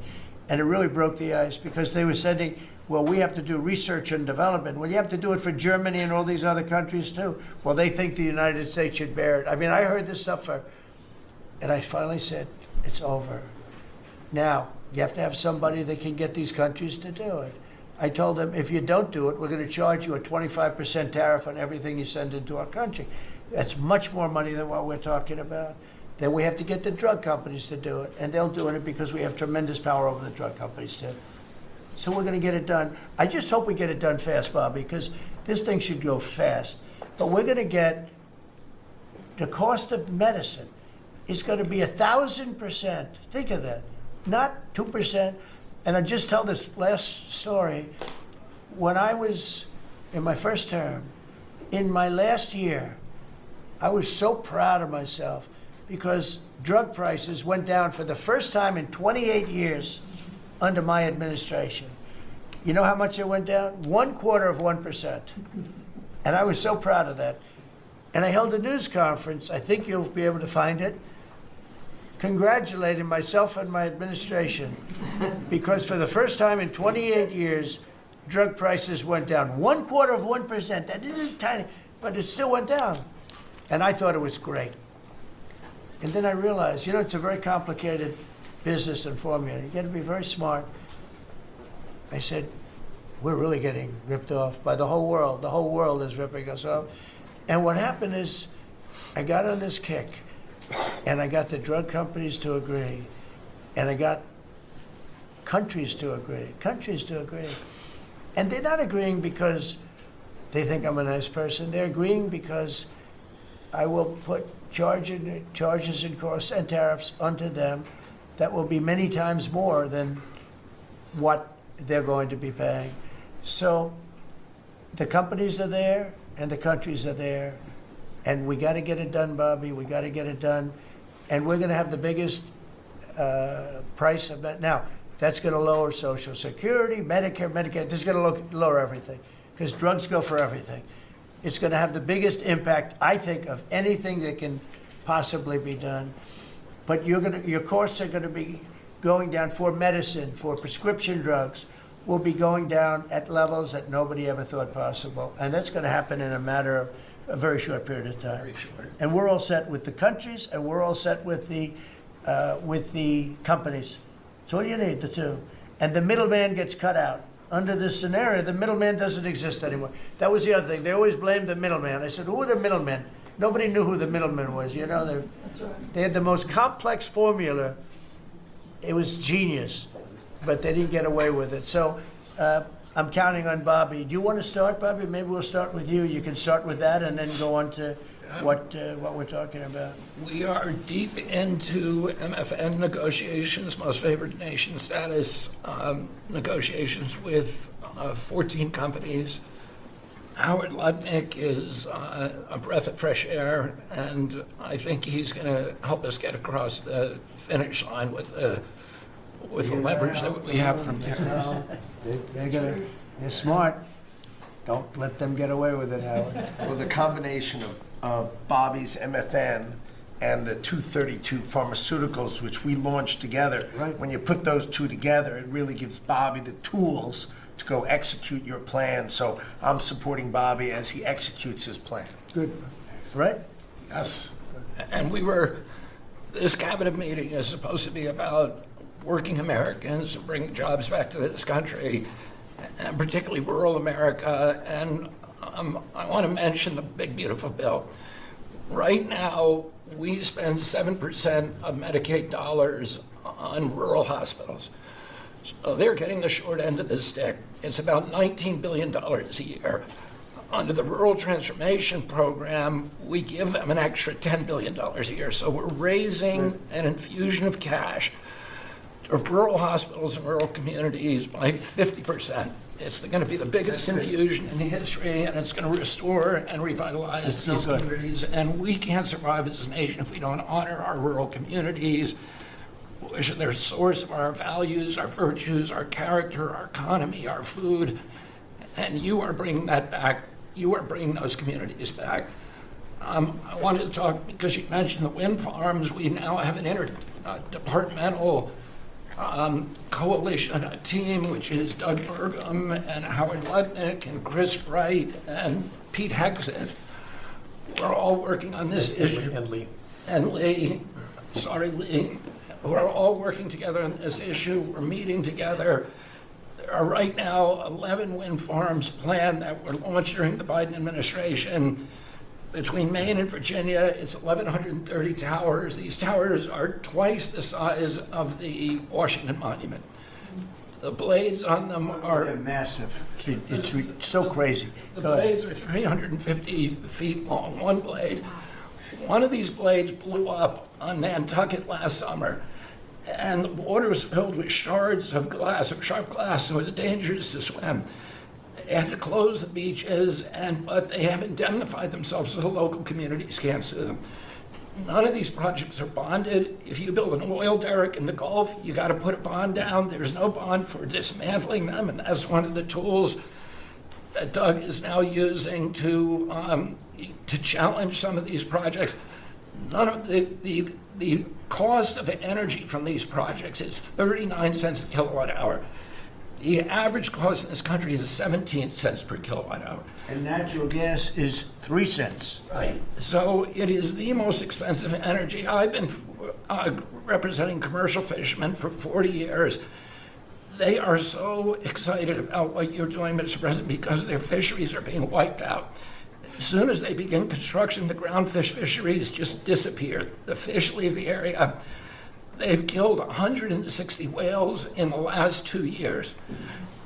And it really broke the ice because they were sending, well, we have to do research and development. Well, you have to do it for Germany and all these other countries too. Well, they think the United States should bear it. I mean, I heard this stuff and I finally said, it's over. Now, you have to have somebody that can get these countries to do it. I told them, if you don't do it, we're going to charge you a 25% tariff on everything you send into our country. That's much more money than what we're talking about. Then we have to get the drug companies to do it, and they'll do it because we have tremendous power over the drug companies too. So we're going to get it done. I just hope we get it done fast, Bobby, because this thing should go fast. But we're going to get the cost of medicine is going to be 1,000%. Think of that, not 2%. And I just tell this last story. When I was in my first term, in my last year, I was so proud of myself because drug prices went down for the first time in 28 years under my administration. You know how much it went down? 1/4%. And I was so proud of that. And I held a news conference, I think you'll be able to find it, congratulating myself and my administration because for the first time in 28 years, drug prices went down 1/4%. That isn't tiny, but it still went down. And I thought it was great. And then I realized, you know, it's a very complicated business and formula. You got to be very smart. I said, we're really getting ripped off by the whole world. The whole world is ripping us off. And what happened is I got on this kick and I got the drug companies to agree and I got countries to agree. And they're not agreeing because they think I'm a nice person. They're agreeing because I will put charges and costs and tariffs onto them that will be many times more than what they're going to be paying. So the companies are there and the countries are there, and we got to get it done, Bobby. We got to get it done, and we're going to have the biggest price of it. Now, that's going to lower Social Security, Medicare, Medicaid. This is going to lower everything because drugs go for everything. It's going to have the biggest impact, I think, of anything that can possibly be done. But your costs are going to be going down for medicine, for prescription drugs, will be going down at levels that nobody ever thought possible. And that's going to happen in a matter of a very short period of time. And we're all set with the countries, and we're all set with the companies. That's all you need, the two. And the middleman gets cut out. Under this scenario, the middleman doesn't exist anymore. That was the other thing. They always blamed the middleman. I said, who are the middlemen? Nobody knew who the middleman was. You know, they had the most complex formula. It was genius, but they didn't get away with it. So I'm counting on Bobby. Do you want to start, Bobby? Maybe we'll start with you. You can start with that and then go on to what we're talking about. We are deep into MFN negotiations, most favored nation status negotiations with 14 companies. Howard Lutnick is a breath of fresh air, and I think he's going to help us get across the finish line with the leverage that we have from there. They're smart. Don't let them get away with it, Howard. Well, the combination of Bobby's MFN and the 232 pharmaceuticals, which we launched together, when you put those two together, it really gives Bobby the tools to go execute your plan. So I'm supporting Bobby as he executes his plan. Good. Right? Yes. And this cabinet meeting is supposed to be about working Americans and bringing jobs back to this country, and particularly rural America. And I want to mention the big, beautiful bill. Right now, we spend 7% of Medicaid dollars on rural hospitals. So they're getting the short end of the stick. It's about $19 billion a year. Under the Rural Transformation Program, we give them an extra $10 billion a year. So we're raising an infusion of cash to rural hospitals and rural communities by 50%. It's going to be the biggest infusion in history, and it's going to restore and revitalize these communities. And we can't survive as a nation if we don't honor our rural communities, which are the source of our values, our virtues, our character, our economy, our food. And you are bringing that back. You are bringing those communities back. I wanted to talk, because you mentioned the wind farms, we now have an interdepartmental coalition, a team, which is Doug Burgum and Howard Lutnick and Chris Wright and Pete Hegseth. We're all working on this issue. And Lee. Sorry, Lee. We're all working together on this issue. We're meeting together. There are right now 11 wind farms planned that were launched during the Biden administration. Between Maine and Virginia, it's 1,130 towers. These towers are twice the size of the Washington Monument. The blades on them are... They're massive. It's so crazy. The blades are 350 feet long, one blade. One of these blades blew up on Nantucket last summer, and the water was filled with shards of glass, of sharp glass, so it was dangerous to swim. They had to close the beaches, but they have indemnified themselves so the local communities can't sue them. None of these projects are bonded. If you build an oil derrick in the Gulf, you got to put a bond down. There's no bond for dismantling them, and that's one of the tools that Doug is now using to challenge some of these projects. None of the cost of energy from these projects is 39 cents a kilowatt hour. The average cost in this country is 17 cents per kilowatt hour. And natural gas is 3 cents. Right. So it is the most expensive energy. I've been representing commercial fishermen for 40 years. They are so excited about what you're doing, Mr. President, because their fisheries are being wiped out. As soon as they begin construction, the groundfish fisheries just disappear. The fish leave the area. They've killed 160 whales in the last 2 years.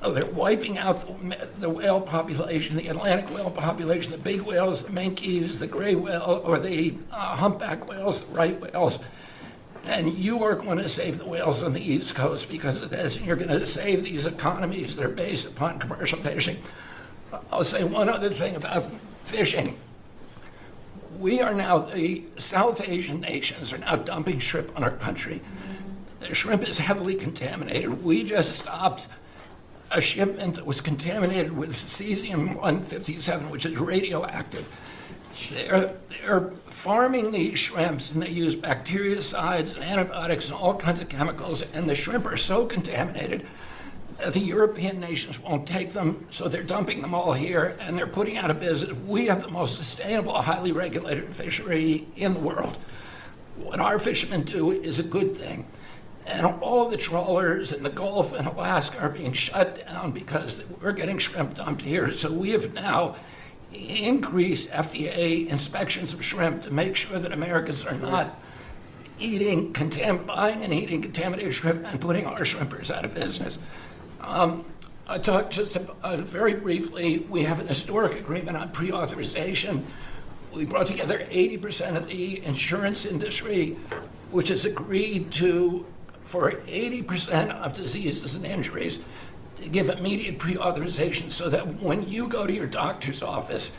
So they're wiping out the whale population, the Atlantic whale population, the big whales, the minkies, the gray whale, or the humpback whales, the right whales. And you are going to save the whales on the East Coast because of this. And you're going to save these economies that are based upon commercial fishing. I'll say one other thing about fishing. We are now, the South Asian nations are now dumping shrimp on our country. The shrimp is heavily contaminated. We just stopped a shipment that was contaminated with cesium-157, which is radioactive. They're farming these shrimps, and they use bactericides and antibiotics and all kinds of chemicals, and the shrimp are so contaminated that the European nations won't take them, so they're dumping them all here, and they're putting out of business. We have the most sustainable, highly regulated fishery in the world. What our fishermen do is a good thing. And all of the trawlers in the Gulf and Alaska are being shut down because we're getting shrimp dumped here. So we have now increased FDA inspections of shrimp to make sure that Americans are not buying and eating contaminated shrimp and putting our shrimpers out of business. I talked just very briefly, we have an historic agreement on pre-authorization. We brought together 80% of the insurance industry, which has agreed to, for 80% of diseases and injuries, to give immediate pre-authorization so that when you go to your doctor's office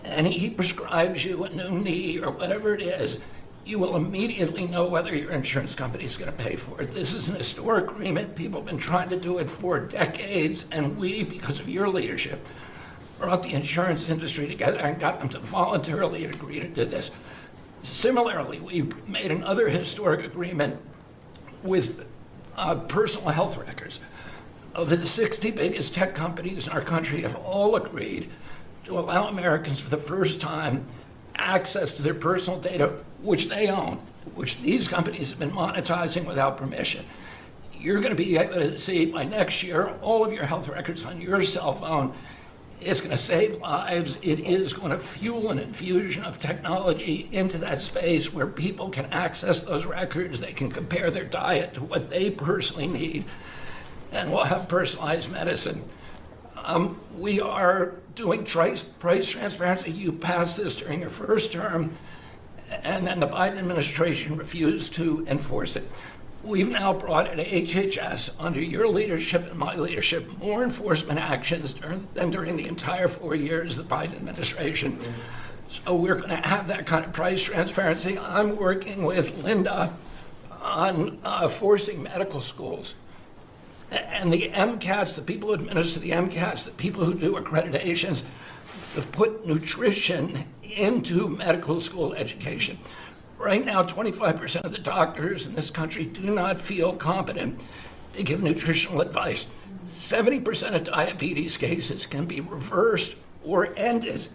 and he prescribes you a new knee or whatever it is, you will immediately know whether your insurance company is going to pay for it. This is an historic agreement. People have been trying to do it for decades, and we, because of your leadership, brought the insurance industry together and got them to voluntarily agree to do this. Similarly, we've made another historic agreement with personal health records. The 60 biggest tech companies in our country have all agreed to allow Americans for the first time access to their personal data, which they own, which these companies have been monetizing without permission. You're going to be able to see by next year all of your health records on your cell phone. It's going to save lives. It is going to fuel an infusion of technology into that space where people can access those records. They can compare their diet to what they personally need. and we'll have personalized medicine. We are doing price transparency. You passed this during your first term, and then the Biden administration refused to enforce it. We've now brought at HHS, under your leadership and my leadership, more enforcement actions than during the entire 4 years of the Biden administration. So we're going to have that kind of price transparency. I'm working with Linda on forcing medical schools. And the MCATs, the people who administer the MCATs, the people who do accreditations, to put nutrition into medical school education. Right now, 25% of the doctors in this country do not feel competent to give nutritional advice. 70% of diabetes cases can be reversed or ended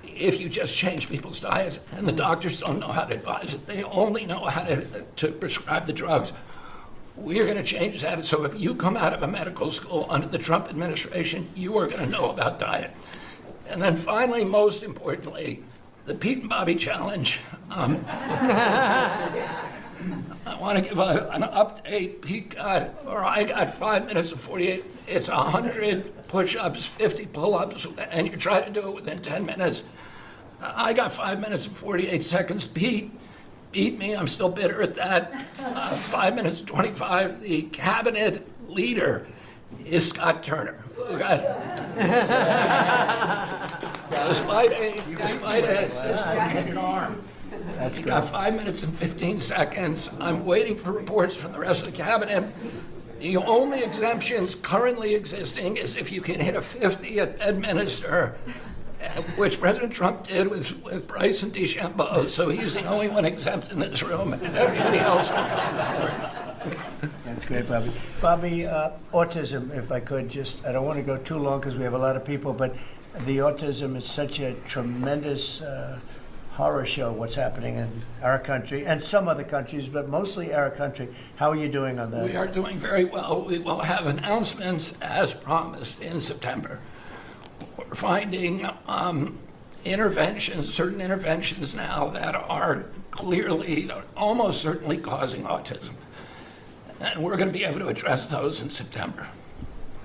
if you just change people's diets, and the doctors don't know how to advise it. They only know how to prescribe the drugs. We're going to change that, so if you come out of a medical school under the Trump administration, you are going to know about diet. And then finally, most importantly, the Pete and Bobby Challenge. I want to give an update. I got 5 minutes and 48. It's 100 push-ups, 50 pull-ups, and you try to do it within 10 minutes. I got 5 minutes and 48 seconds. Pete beat me. I'm still bitter at that. 5 minutes and 25. The cabinet leader is Scott Turner. Despite an arm. That's got 5 minutes and 15 seconds. I'm waiting for reports from the rest of the cabinet. The only exemptions currently existing is if you can hit a 50 at Bedminster, which President Trump did with Bryson DeChambeau. So he's the only one exempt in this room. Everybody else. That's great, Bobby. Bobby, autism, if I could just, I don't want to go too long because we have a lot of people, but the autism is such a tremendous horror show, what's happening in our country and some other countries, but mostly our country. How are you doing on that? We are doing very well. We will have announcements as promised in September. We're finding certain interventions now that are clearly, almost certainly causing autism. And we're going to be able to address those in September.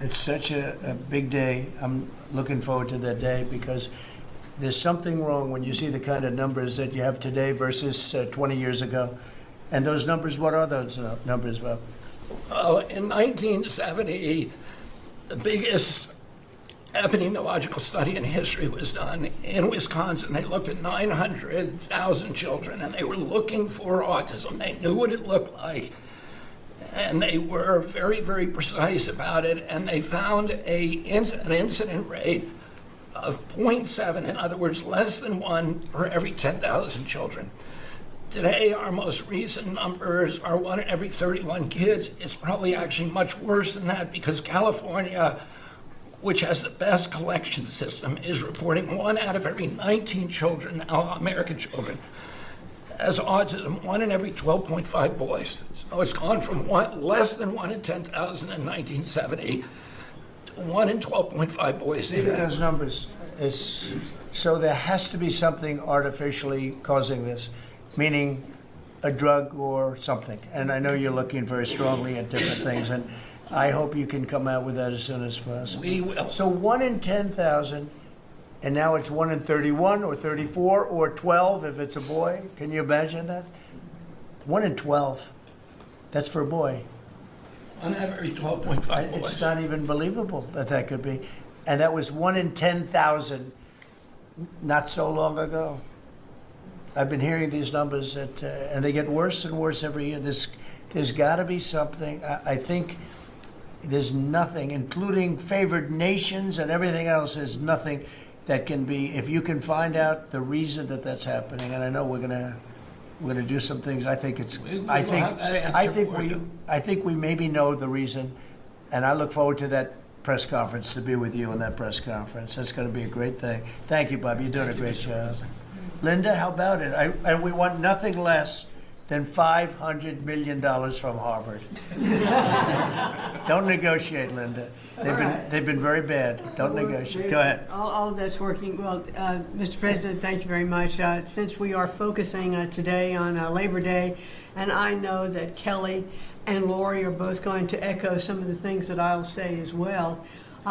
It's such a big day. I'm looking forward to that day because there's something wrong when you see the kind of numbers that you have today versus 20 years ago. And those numbers, what are those numbers, Bob? In 1970, the biggest epidemiological study in history was done in Wisconsin. They looked at 900,000 children, and they were looking for autism. They knew what it looked like, and they were very, very precise about it, and they found an incident rate of 0.7, in other words, less than 1 per every 10,000 children. Today, our most recent numbers are 1 in every 31 kids. It's probably actually much worse than that because California, which has the best collection system, is reporting 1 out of every 19 children, American children, has autism, 1 in every 12.5 boys. So it's gone from less than 1 in 10,000 in 1970 to 1 in 12.5 boys Look today. at those numbers. So there has to be something artificially causing this, meaning a drug or something. And I know you're looking very strongly at different things, and I hope you can come out with that as soon as possible. We will. So 1 in 10,000, and now it's 1 in 31 or 34 or 12 if it's a boy. Can you imagine that? 1 in 12. That's for a boy. 1 out of every 12.5 boys. It's not even believable that that could be. And that was 1 in 10,000 not so long ago. I've been hearing these numbers, and they get worse and worse every year. There's got to be something. I think there's nothing, including favored nations and everything else, there's nothing that can be, if you can find out the reason that that's happening, and I know we're gonna do some things. I think it's. I think we maybe know the reason, and I look forward to that press conference, to be with you on that press conference. That's going to be a great thing. Thank you, Bob. You're doing a great job. Linda, how about it? And we want nothing less than $500 million from Harvard. Don't negotiate, Linda. They've been very bad. Don't negotiate. Go ahead. All of that's working well. Mr. President, thank you very much. Since we are focusing today on Labor Day, and I know that Kelly and Lori are both going to echo some of the things that I'll say as well.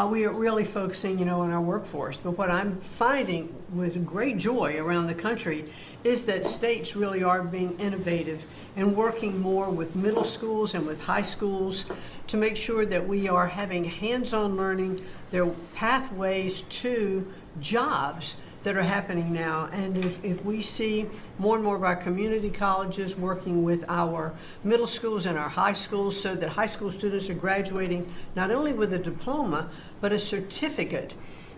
We are really focusing, on our workforce. But what I'm finding with great joy around the country is that states really are being innovative and working more with middle schools and with high schools to make sure that we are having hands-on learning. There are pathways to jobs that are happening now. And if we see more and more of our community colleges working with our middle schools and our high schools so that high school students are graduating not only with a diploma, but a certificate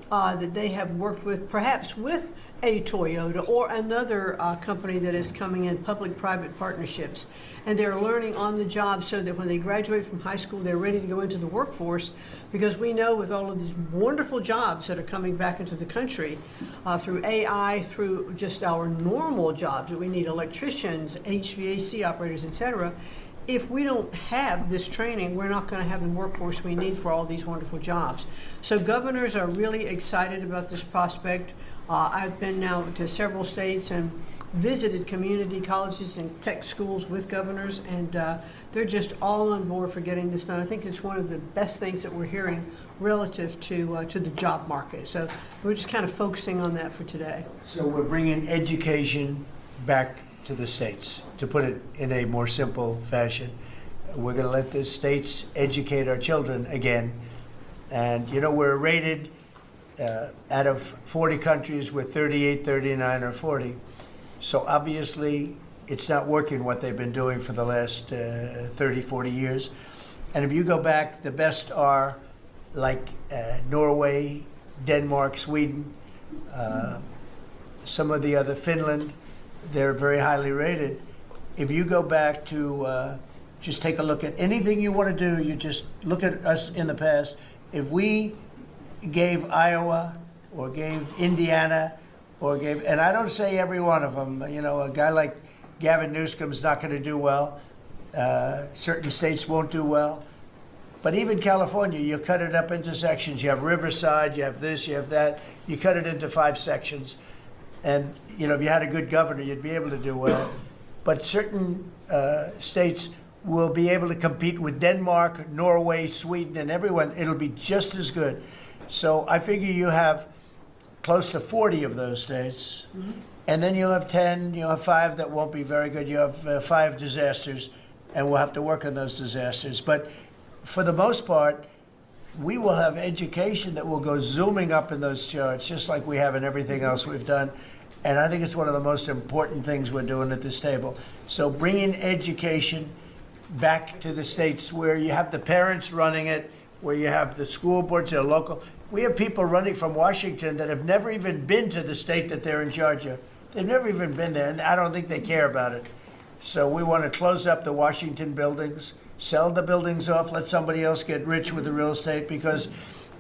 that they have worked with, perhaps with a Toyota or another company that is coming in, public-private partnerships. And they're learning on the job so that when they graduate from high school, they're ready to go into the workforce, because we know with all of these wonderful jobs that are coming back into the country through AI, through just our normal jobs, that we need electricians, HVAC operators, et cetera. If we don't have this training, we're not going to have the workforce we need for all these wonderful jobs. So governors are really excited about this prospect. I've been now to several states and visited community colleges and tech schools with governors, and they're just all on board for getting this done. I think it's one of the best things that we're hearing relative to the job market. So we're just kind of focusing on that for today. So we're bringing education back to the states, to put it in a more simple fashion. We're going to let the states educate our children again. And, we're rated out of 40 countries, we're 38, 39, or 40. So obviously, it's not working what they've been doing for the last 30, 40 years. And if you go back, the best are like Norway, Denmark, Sweden, some of the other, Finland. They're very highly rated. If you go back to just take a look at anything you want to do, you just look at us in the past. If we gave Iowa or gave Indiana or gave, and I don't say every one of them, a guy like Gavin Newsom's not going to do well. Certain states won't do well. But even California, you cut it up into sections. You have Riverside, you have this, you have that. You cut it into 5 sections. And, if you had a good governor, you'd be able to do well. But certain states will be able to compete with Denmark, Norway, Sweden, and everyone. It'll be just as good. So I figure you have close to 40 of those states. Mm-hmm. And then you'll have 10, you'll have 5 that won't be very good. You have 5 disasters, and we'll have to work on those disasters. But for the most part, we will have education that will go zooming up in those charts, just like we have in everything else we've done. And I think it's one of the most important things we're doing at this table. So bringing education back to the states where you have the parents running it, where you have the school boards that are local. We have people running from Washington that have never even been to the state that they're in charge of. They've never even been there, and I don't think they care about it. So we want to close up the Washington buildings, sell the buildings off, let somebody else get rich with the real estate, because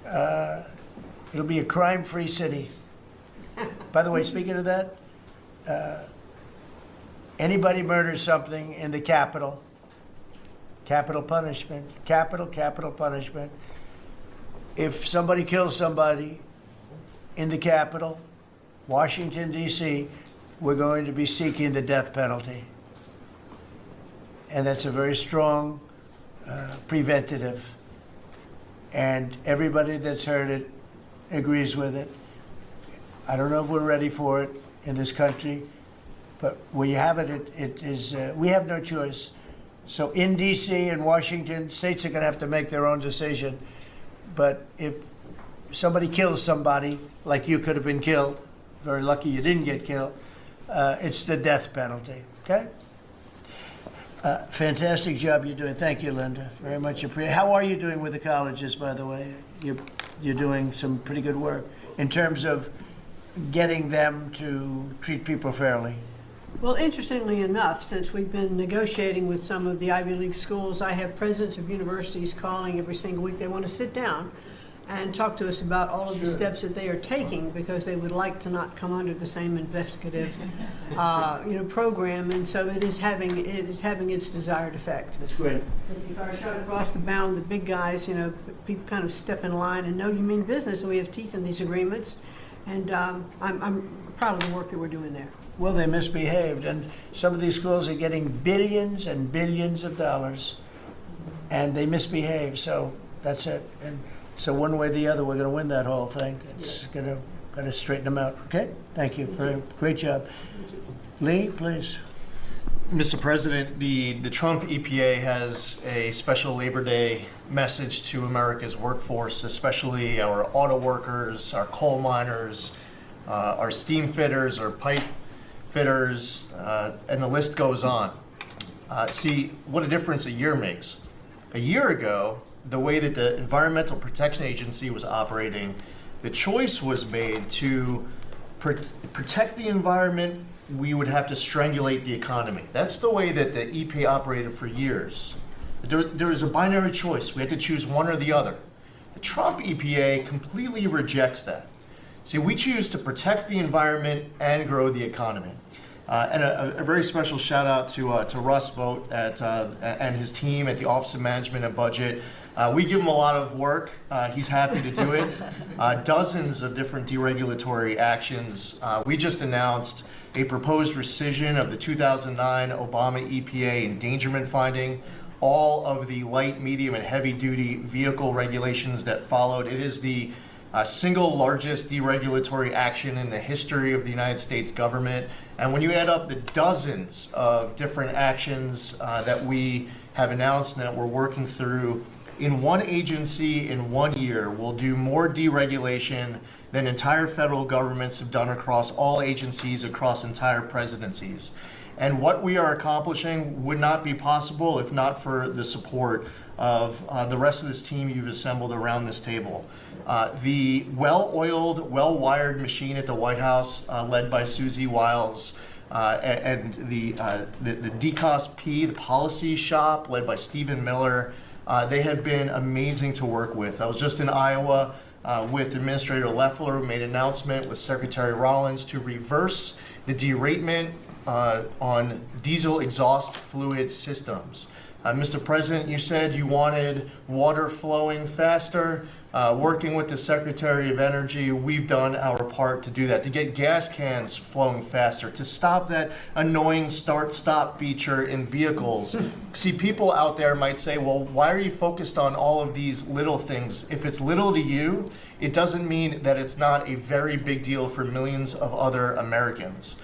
it'll be a crime-free city. By the way, speaking of that, anybody murders something in the Capitol, capital punishment, capital punishment. If somebody kills somebody in the Capitol, Washington, D.C., we're going to be seeking the death penalty. And that's a very strong preventative. And everybody that's heard it agrees with it. I don't know if we're ready for it in this country, but where you have it, it is, we have no choice. So in D.C. and Washington, states are going to have to make their own decision. But if somebody kills somebody, like you could have been killed, very lucky you didn't get killed, it's the death penalty, okay? Fantastic job you're doing. Thank you, Linda. Very much appreciated. How are you doing with the colleges, by the way? You're doing some pretty good work in terms of getting them to treat people fairly. Well, interestingly enough, since we've been negotiating with some of the Ivy League schools, I have presidents of universities calling every single week. They want to sit down and talk to us about all of the steps that they are taking, because they would like to not come under the same investigative, program. And so it is having its desired effect. That's great. If I shot across the bound, the big guys, people kind of step in line and know you mean business, and we have teeth in these agreements. And I'm proud of the work that we're doing there. Well, they misbehaved, and some of these schools are getting billions and billions of dollars and they misbehave. So that's it. And so one way or the other, we're going to win that whole thing. It's going to straighten them out. Okay? Thank you. Great job. Lee, please. Mr. President, the Trump EPA has a special Labor Day message to America's workforce, especially our auto workers, our coal miners, our steam fitters, our pipe fitters, and the list goes on. See what a difference a year makes. A year ago, the way that the Environmental Protection Agency was operating, the choice was made to protect the environment. We would have to strangulate the economy. That's the way that the EPA operated for years. There was a binary choice. We had to choose one or the other. The Trump EPA completely rejects that. See, we choose to protect the environment and grow the economy. And a very special shout out to Russ Vogt and his team at the Office of Management and Budget. We give him a lot of work. He's happy to do it. Dozens of different deregulatory actions. We just announced a proposed rescission of the 2009 Obama EPA endangerment finding, all of the light, medium, and heavy-duty vehicle regulations that followed. It is the single largest deregulatory action in the history of the United States government. And when you add up the dozens of different actions that we have announced and that we're working through, in one agency in 1 year, we'll do more deregulation than entire federal governments have done across all agencies, across entire presidencies. And what we are accomplishing would not be possible if not for the support of the rest of this team you've assembled around this table. The well-oiled, well-wired machine at the White House, led by Susie Wiles, and the DCOSP, the policy shop, led by Stephen Miller, they have been amazing to work with. I was just in Iowa with Administrator Loeffler, who made an announcement with Secretary Rollins to reverse the deratement on diesel exhaust fluid systems. Mr. President, you said you wanted water flowing faster. Working with the Secretary of Energy, we've done our part to do that, to get gas cans flowing faster, to stop that annoying start-stop feature in vehicles. See, people out there might say, well, why are you focused on all of these little things? If it's little to you, it doesn't mean that it's not a very big deal for millions of other Americans.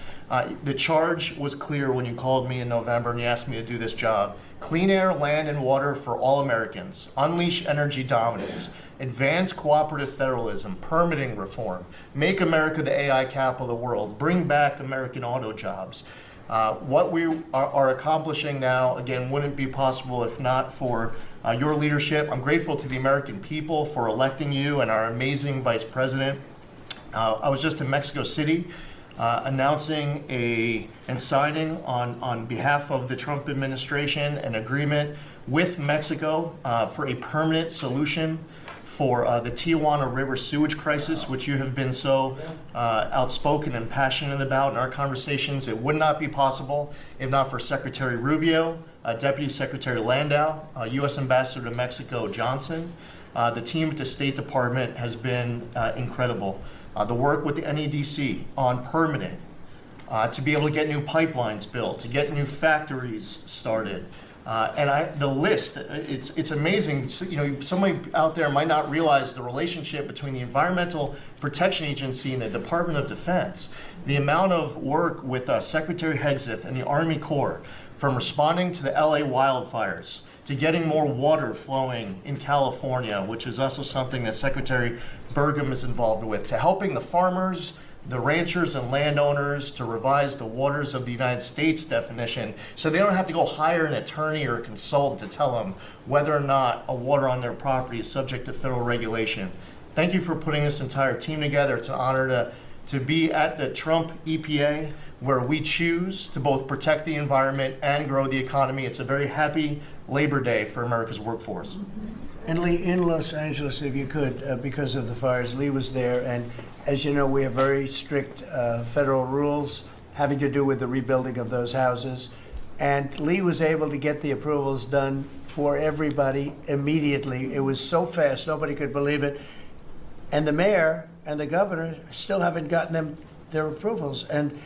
The charge was clear when you called me in November and you asked me to do this job. Clean air, land, and water for all Americans. Unleash energy dominance. Advance cooperative federalism. Permitting reform. Make America the AI capital of the world. Bring back American auto jobs. What we are accomplishing now, again, wouldn't be possible if not for your leadership. I'm grateful to the American people for electing you and our amazing Vice President. I was just in Mexico City announcing and signing on behalf of the Trump administration an agreement with Mexico for a permanent solution for the Tijuana River sewage crisis, which you have been so outspoken and passionate about in our conversations. It would not be possible if not for Secretary Rubio, Deputy Secretary Landau, U.S. Ambassador to Mexico Johnson. The team at the State Department has been incredible. The work with the NEDC on permitting, to be able to get new pipelines built, to get new factories started. The list, it's amazing. You know, somebody out there might not realize the relationship between the Environmental Protection Agency and the Department of Defense. The amount of work with Secretary Hegseth and the Army Corps, from responding to the LA wildfires, to getting more water flowing in California, which is also something that Secretary Burgum is involved with, to helping the farmers, the ranchers and landowners to revise the waters of the United States definition so they don't have to go hire an attorney or a consultant to tell them whether or not a water on their property is subject to federal regulation. Thank you for putting this entire team together. It's an honor to be at the Trump EPA, where we choose to both protect the environment and grow the economy. It's a very happy Labor Day for America's workforce. And Lee, in Los Angeles, if you could, because of the fires, Lee was there, and as you know, we have very strict federal rules having to do with the rebuilding of those houses. And Lee was able to get the approvals done for everybody immediately. It was so fast, nobody could believe it. And the mayor and the governor still haven't gotten their approvals. And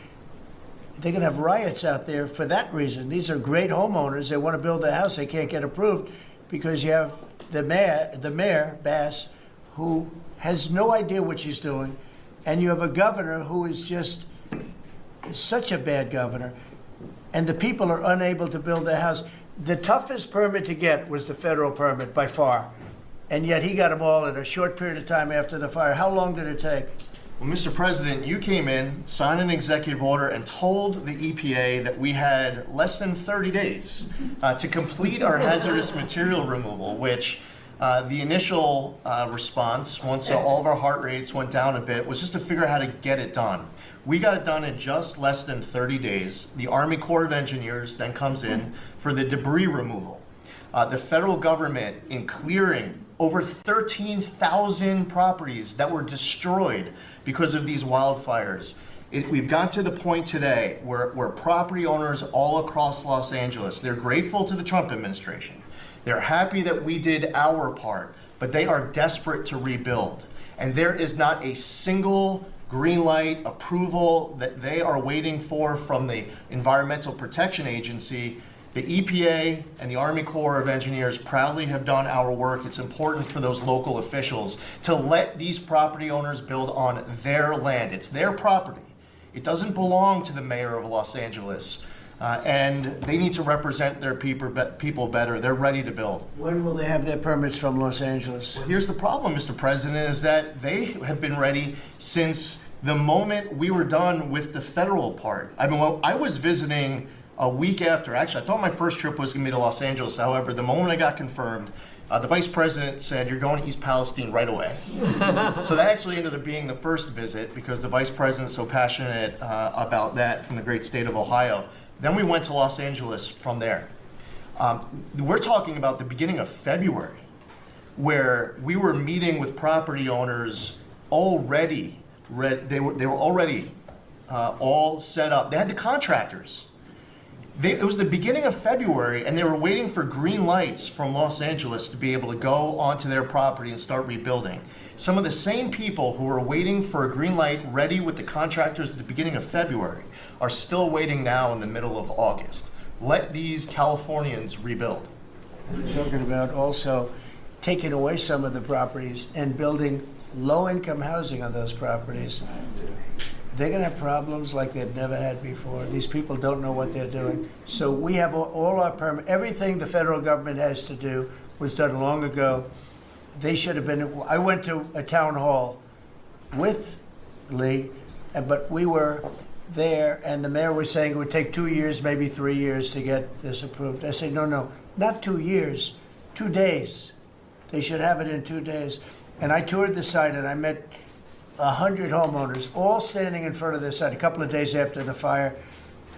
they're going to have riots out there for that reason. These are great homeowners. They want to build a house. They can't get approved. because you have the mayor, Bass, who has no idea what she's doing, and you have a governor who is just such a bad governor, and the people are unable to build their house. The toughest permit to get was the federal permit by far, and yet he got them all in a short period of time after the fire. How long did it take? Well, Mr. President, you came in, signed an executive order, and told the EPA that we had less than 30 days to complete our hazardous material removal, which the initial response, once all of our heart rates went down a bit, was just to figure out how to get it done. We got it done in just less than 30 days. The Army Corps of Engineers then comes in for the debris removal. The federal government, in clearing over 13,000 properties that were destroyed because of these wildfires. We've got to the point today where property owners all across Los Angeles, they're grateful to the Trump administration. They're happy that we did our part, but they are desperate to rebuild. And there is not a single green light approval that they are waiting for from the Environmental Protection Agency. The EPA and the Army Corps of Engineers proudly have done our work. It's important for those local officials to let these property owners build on their land. It's their property. It doesn't belong to the mayor of Los Angeles. And they need to represent their people better. They're ready to build. When will they have their permits from Los Angeles? Well, here's the problem, Mr. President, is that they have been ready since the moment we were done with the federal part. I mean, I was visiting a week after. Actually, I thought my first trip was going to be to Los Angeles. However, the moment I got confirmed, the vice president said, "You're going to East Palestine right away." So that actually ended up being the first visit because the vice president's so passionate about that from the great state of Ohio. Then we went to Los Angeles from there. We're talking about the beginning of February, where we were meeting with property owners already. They were already all set up. They had the contractors. It was the beginning of February, and they were waiting for green lights from Los Angeles to be able to go onto their property and start rebuilding. Some of the same people who were waiting for a green light ready with the contractors at the beginning of February are still waiting now in the middle of August. Let these Californians rebuild. We're talking about also taking away some of the properties and building low-income housing on those properties. They're going to have problems like they've never had before. These people don't know what they're doing. So we have all our permit. Everything the federal government has to do was done long ago. They should have been. I went to a town hall with Lee, but we were there, and the mayor was saying it would take 2 years, maybe 3 years to get this approved. I said, no, not 2 years, 2 days. They should have it in 2 days. And I toured the site, and I met 100 homeowners, all standing in front of their site a couple of days after the fire,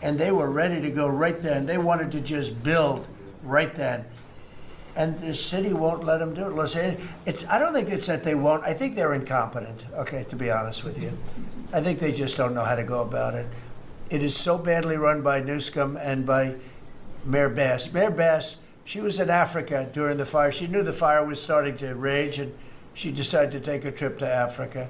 and they were ready to go right then. They wanted to just build right then. And the city won't let them do it. Los Angeles, I don't think it's that they won't. I think they're incompetent, okay, to be honest with you. I think they just don't know how to go about it. It is so badly run by Newsom and by Mayor Bass. Mayor Bass, she was in Africa during the fire. She knew the fire was starting to rage, and she decided to take a trip to Africa.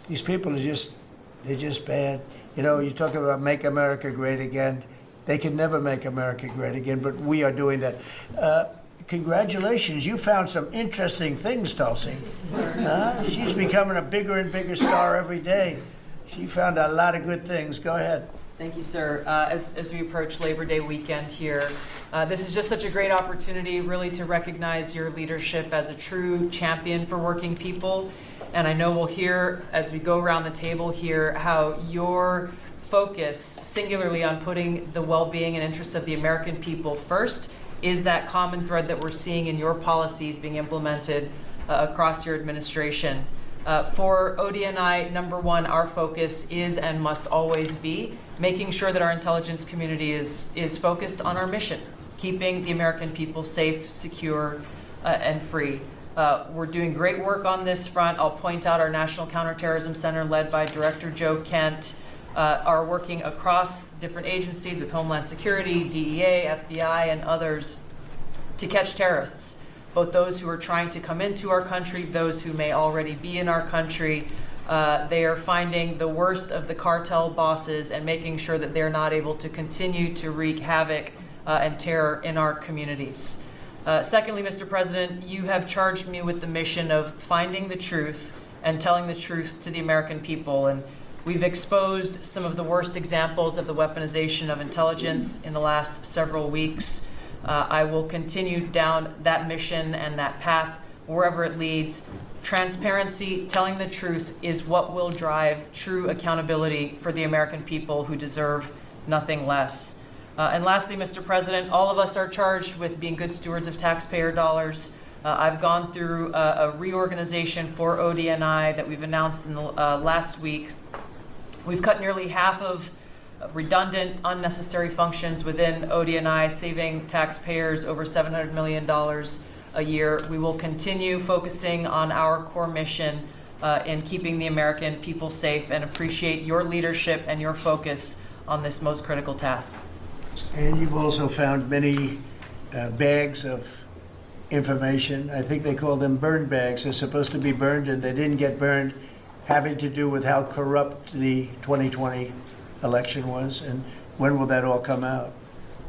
These people they're just bad. You know, you talk about make America great again. They can never make America great again, but we are doing that. Congratulations, you found some interesting things, Tulsi. She's becoming a bigger and bigger star every day. She found a lot of good things. Go ahead. Thank you, sir. As we approach Labor Day weekend here, this is just such a great opportunity really to recognize your leadership as a true champion for working people. And I know we'll hear, as we go around the table here, how your focus singularly on putting the well-being and interests of the American people first is that common thread that we're seeing in your policies being implemented across your administration. For ODNI, number one, our focus is and must always be making sure that our intelligence community is focused on our mission, keeping the American people safe, secure, and free. We're doing great work on this front. I'll point out our National Counterterrorism Center, led by Director Joe Kent, are working across different agencies with Homeland Security, DEA, FBI, and others to catch terrorists, both those who are trying to come into our country, those who may already be in our country. They are finding the worst of the cartel bosses and making sure that they're not able to continue to wreak havoc and terror in our communities. Secondly, Mr. President, you have charged me with the mission of finding the truth and telling the truth to the American people. And we've exposed some of the worst examples of the weaponization of intelligence in the last several weeks. I will continue down that mission and that path wherever it leads. Transparency, telling the truth, is what will drive true accountability for the American people who deserve nothing less. And lastly, Mr. President, all of us are charged with being good stewards of taxpayer dollars. I've gone through a reorganization for ODNI that we've announced in the last week. We've cut nearly half of redundant, unnecessary functions within ODNI, saving taxpayers over $700 million a year. We will continue focusing on our core mission in keeping the American people safe, and appreciate your leadership and your focus on this most critical task. And you've also found many bags of information. I think they call them burn bags. They're supposed to be burned and they didn't get burned, having to do with how corrupt the 2020 election was. And when will that all come out?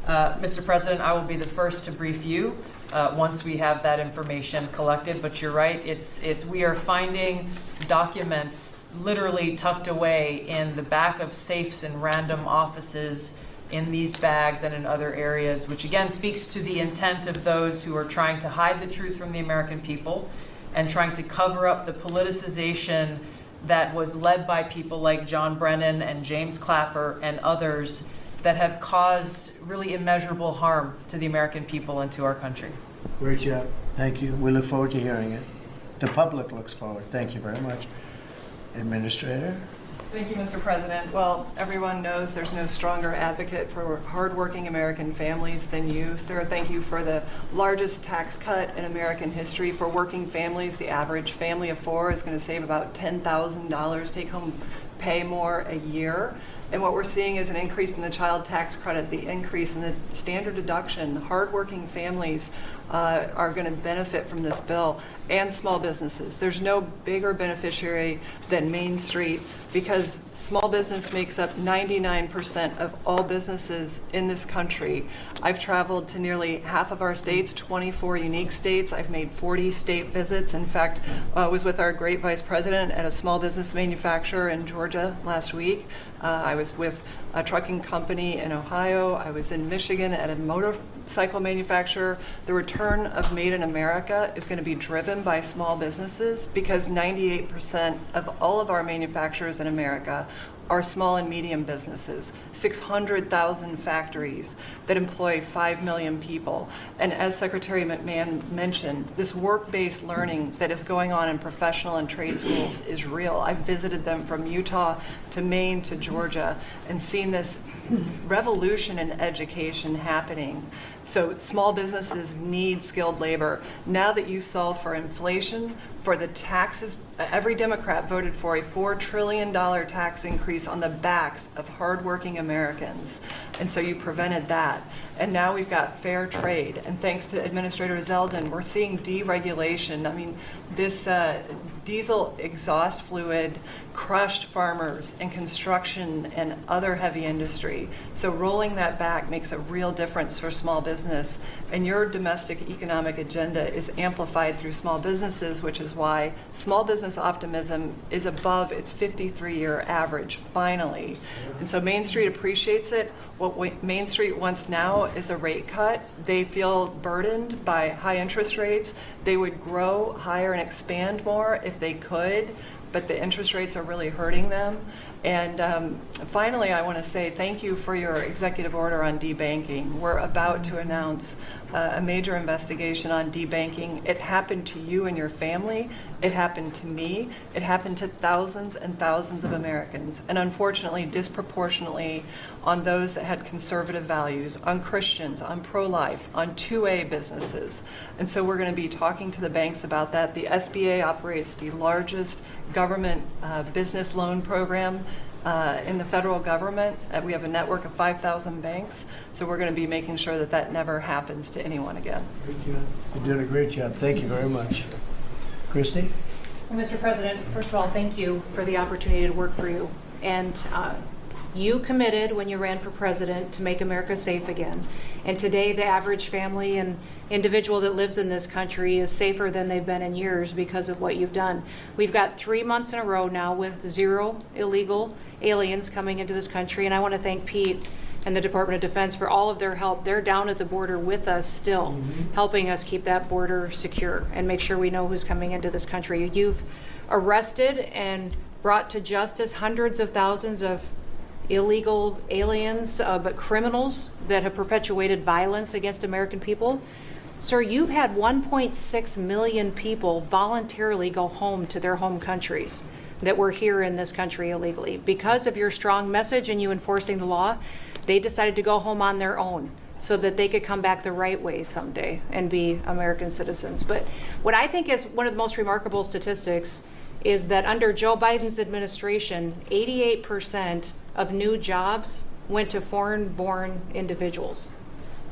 Mr. President, I will be the first to brief you once we have that information collected. But you're right, we are finding documents literally tucked away in the back of safes in random offices, in these bags and in other areas, which again speaks to the intent of those who are trying to hide the truth from the American people and trying to cover up the politicization that was led by people like John Brennan and James Clapper and others that have caused really immeasurable harm to the American people and to our country. Great job. Thank you. We look forward to hearing it. The public looks forward. Thank you very much. Administrator? Thank you, Mr. President. Well, everyone knows there's no stronger advocate for hardworking American families than you. Sir, thank you for the largest tax cut in American history for working families. The average family of four is going to save about $10,000 take-home pay more a year. And what we're seeing is an increase in the child tax credit, the increase in the standard deduction. Hardworking families are going to benefit from this bill, and small businesses. There's no bigger beneficiary than Main Street, because small business makes up 99% of all businesses in this country. I've traveled to nearly half of our states, 24 unique states. I've made 40 state visits. In fact, I was with our great vice president at a small business manufacturer in Georgia last week. I was with a trucking company in Ohio. I was in Michigan at a motorcycle manufacturer. The return of Made in America is going to be driven by small businesses, because 98% of all of our manufacturers in America are small and medium businesses, 600,000 factories that employ 5 million people. And as Secretary McMahon mentioned, this work-based learning that is going on in professional and trade schools is real. I've visited them from Utah to Maine to Georgia and seen this revolution in education happening. So small businesses need skilled labor. Now that you solve for inflation, for the taxes, every Democrat voted for a $4 trillion tax increase on the backs of hardworking Americans. And so you prevented that. And now we've got fair trade. And thanks to Administrator Zeldin, we're seeing deregulation. I mean, this diesel exhaust fluid crushed farmers and construction and other heavy industry. So rolling that back makes a real difference for small business. And your domestic economic agenda is amplified through small businesses, which is why small business optimism is above its 53-year average, finally. And so Main Street appreciates it. What Main Street wants now is a rate cut. They feel burdened by high interest rates. They would grow higher and expand more if they could, but the interest rates are really hurting them. And finally, I want to say thank you for your executive order on debanking. We're about to announce a major investigation on debanking. It happened to you and your family. It happened to me. It happened to thousands and thousands of Americans, and unfortunately, disproportionately on those that had conservative values, on Christians, on pro-life, on 2A businesses. And so we're going to be talking to the banks about that. The SBA operates the largest government business loan program in the federal government. We have a network of 5,000 banks, so we're going to be making sure that that never happens to anyone again. Great job. You did a great job. Thank you very much. Christy? Well, Mr. President, first of all, thank you for the opportunity to work for you. And You committed when you ran for president to make America safe again. And today, the average family and individual that lives in this country is safer than they've been in years because of what you've done. We've got 3 months in a row now with 0 illegal aliens coming into this country. And I want to thank Pete and the Department of Defense for all of their help. They're down at the border with us still, helping us keep that border secure and make sure we know who's coming into this country. You've arrested and brought to justice hundreds of thousands of illegal aliens, but criminals that have perpetuated violence against American people. Sir, you've had 1.6 million people voluntarily go home to their home countries that were here in this country illegally. Because of your strong message and you enforcing the law, they decided to go home on their own so that they could come back the right way someday and be American citizens. But what I think is one of the most remarkable statistics is that under Joe Biden's administration, 88% of new jobs went to foreign-born individuals.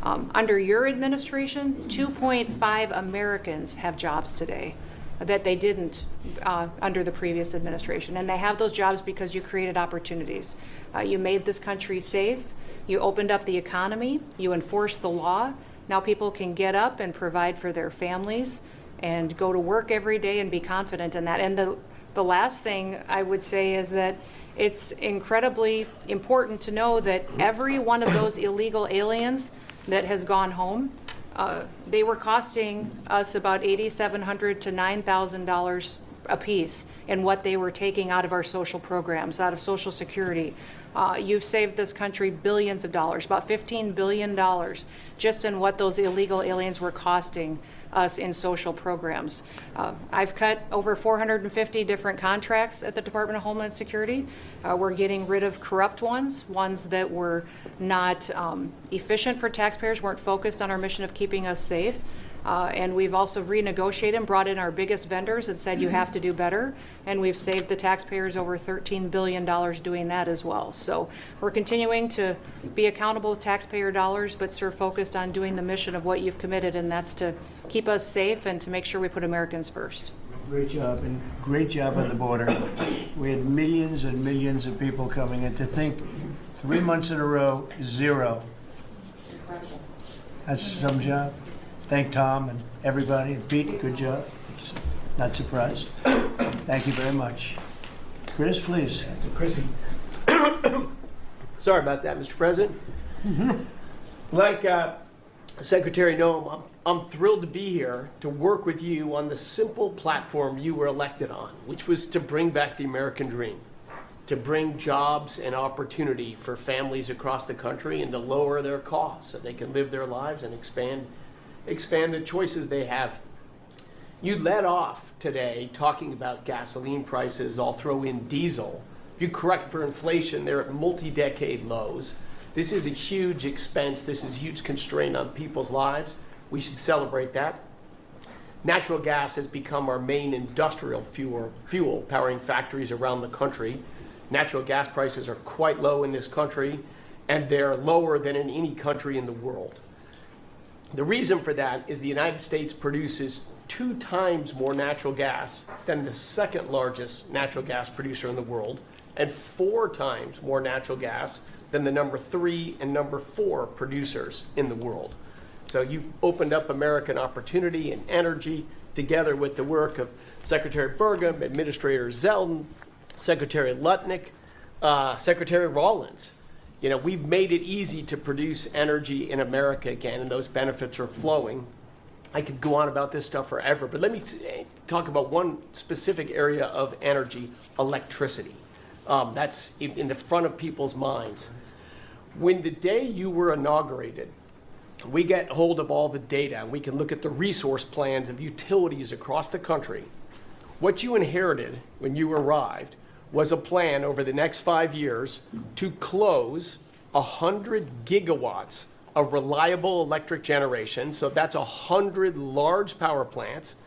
Under your administration, 2.5 Americans have jobs today that they didn't under the previous administration. And they have those jobs because you created opportunities. You made this country safe. You opened up the economy. You enforced the law. Now people can get up and provide for their families and go to work every day and be confident in that. And the last thing I would say is that it's incredibly important to know that every one of those illegal aliens that has gone home, they were costing us about $8,700 to $9,000 a piece in what they were taking out of our social programs, out of Social Security. You've saved this country billions of dollars, about $15 billion, just in what those illegal aliens were costing us in social programs. I've cut over 450 different contracts at the Department of Homeland Security. We're getting rid of corrupt ones that were not efficient for taxpayers, weren't focused on our mission of keeping us safe. And we've also renegotiated and brought in our biggest vendors and said you have to do better. And we've saved the taxpayers over $13 billion doing that as well. So we're continuing to be accountable with taxpayer dollars, but sir, focused on doing the mission of what you've committed, and that's to keep us safe and to make sure we put Americans first. Great job, and great job on the border. We had millions and millions of people coming in. To think 3 months in a row, 0. That's some job. Thank Tom and everybody. And Pete, good job. Not surprised. Thank you very much. Chris, please. Chrissy. Sorry about that, Mr. President. Like Secretary Noem, I'm thrilled to be here to work with you on the simple platform you were elected on, which was to bring back the American dream, to bring jobs and opportunity for families across the country and to lower their costs so they can live their lives and expand the choices they have. You led off today talking about gasoline prices. I'll throw in diesel. If you correct for inflation, they're at multi-decade lows. This is a huge expense. This is a huge constraint on people's lives. We should celebrate that. Natural gas has become our main industrial fuel powering factories around the country. Natural gas prices are quite low in this country, and they're lower than in any country in the world. The reason for that is the United States produces 2 times more natural gas than the second largest natural gas producer in the world, and 4 times more natural gas than the number 3 and number 4 producers in the world. So you've opened up American opportunity and energy together with the work of Secretary Burgum, Administrator Zeldin, Secretary Lutnick, Secretary Rawlins. You know, we've made it easy to produce energy in America again, and those benefits are flowing. I could go on about this stuff forever, but let me talk about one specific area of energy, electricity. That's in the front of people's minds. When the day you were inaugurated, we get hold of all the data, and we can look at the resource plans of utilities across the country. What you inherited when you arrived was a plan over the next 5 years to close 100 gigawatts of reliable electric generation. So that's 100 large power plants.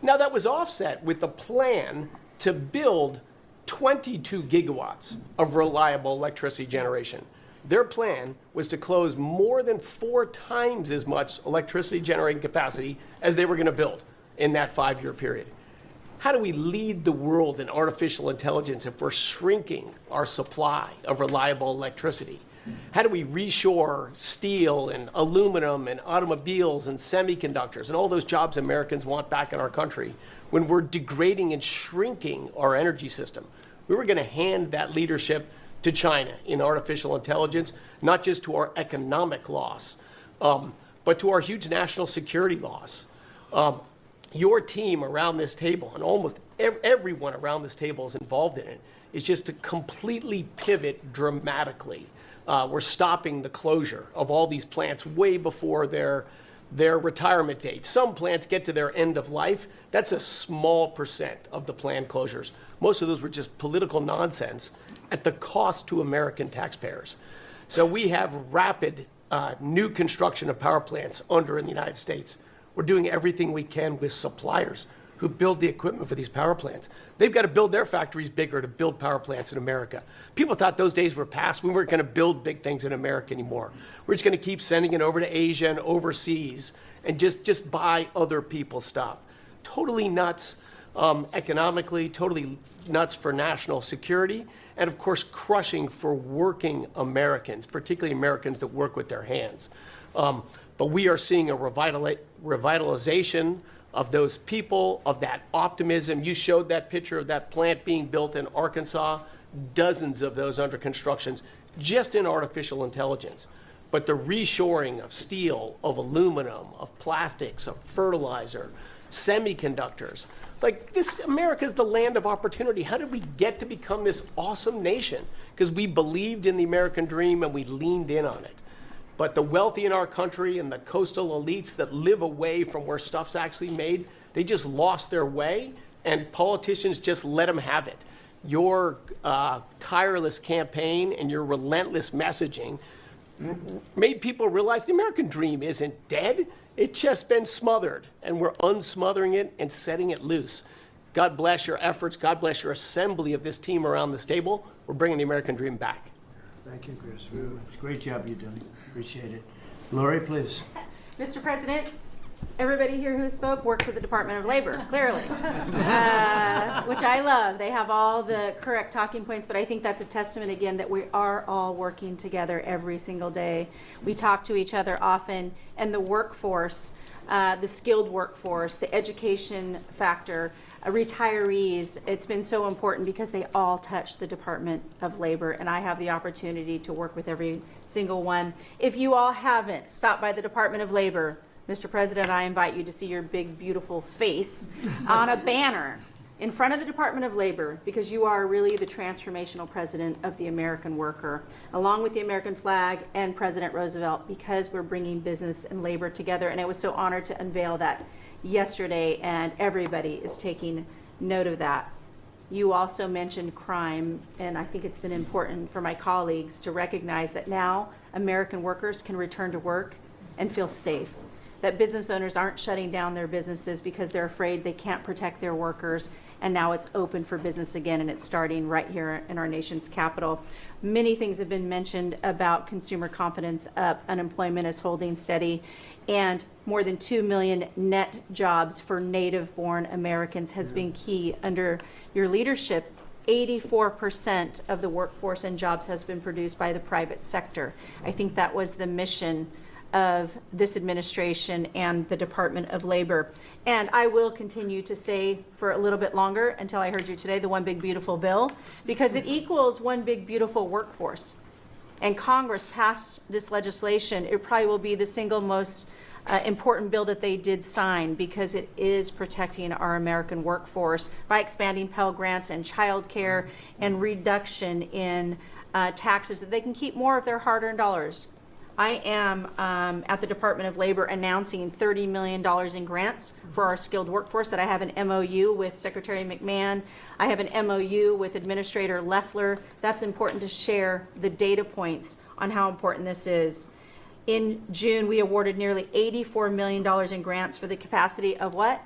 Now that was offset with the plan to build 22 gigawatts of reliable electricity generation. Their plan was to close more than 4 times as much electricity generating capacity as they were going to build in that 5-year period. how do we lead the world in artificial intelligence if we're shrinking our supply of reliable electricity? How do we reshore steel and aluminum and automobiles and semiconductors and all those jobs Americans want back in our country when we're degrading and shrinking our energy system? We were going to hand that leadership to China in artificial intelligence, not just to our economic loss, but to our huge national security loss. Your team around this table, and almost everyone around this table is involved in it, is just to completely pivot dramatically. We're stopping the closure of all these plants way before their retirement date. Some plants get to their end of life. That's a small percent of the planned closures. Most of those were just political nonsense at the cost to American taxpayers. So we have rapid new construction of power plants under in the United States. We're doing everything we can with suppliers who build the equipment for these power plants. They've got to build their factories bigger to build power plants in America. People thought those days were past. We weren't going to build big things in America anymore. We're just going to keep sending it over to Asia and overseas and just buy other people's stuff. Totally nuts economically, totally nuts for national security, and of course crushing for working Americans, particularly Americans that work with their hands. But we are seeing a revitalization of those people, of that optimism. You showed that picture of that plant being built in Arkansas, dozens of those under constructions, just in artificial intelligence. But the reshoring of steel, of aluminum, of plastics, of fertilizer, semiconductors, like this, America's the land of opportunity. How did we get to become this awesome nation? Because we believed in the American dream and we leaned in on it. But the wealthy in our country and the coastal elites that live away from where stuff's actually made, they just lost their way, and politicians just let them have it. Your tireless campaign and your relentless messaging made people realize the American dream isn't dead. It's just been smothered, and we're unsmothering it and setting it loose. God bless your efforts. God bless your assembly of this team around this table. We're bringing the American dream back. Thank you, Chris. Great job you're doing. Appreciate it. Lori, please. Mr. President, everybody here who spoke works at the Department of Labor, clearly, which I love. They have all the correct talking points, but I think that's a testament, again, that we are all working together every single day. We talk to each other often, and the workforce, the skilled workforce, the education factor, retirees, it's been so important because they all touch the Department of Labor, and I have the opportunity to work with every single one. If you all haven't stopped by the Department of Labor, Mr. President, I invite you to see your big, beautiful face on a banner in front of the Department of Labor, because you are really the transformational president of the American worker, along with the American flag and President Roosevelt, because we're bringing business and labor together. And I was so honored to unveil that yesterday, and everybody is taking note of that. You also mentioned crime, and I think it's been important for my colleagues to recognize that now American workers can return to work and feel safe. That business owners aren't shutting down their businesses because they're afraid they can't protect their workers, and now it's open for business again, and it's starting right here in our nation's capital. Many things have been mentioned about consumer confidence up, unemployment is holding steady, and more than 2 million net jobs for native-born Americans has been key under your leadership. 84% of the workforce and jobs has been produced by the private sector. I think that was the mission of this administration and the Department of Labor. And I will continue to say for a little bit longer, until I heard you today, the one big beautiful bill, because it equals one big beautiful workforce. And Congress passed this legislation. It probably will be the single most important bill that they did sign, because it is protecting our American workforce by expanding Pell Grants and child care and reduction in taxes, that they can keep more of their hard-earned dollars. I am at the Department of Labor announcing $30 million in grants for our skilled workforce, that I have an MOU with Secretary McMahon. I have an MOU with Administrator Loeffler. That's important to share the data points on how important this is. In June, we awarded nearly $84 million in grants for the capacity of what?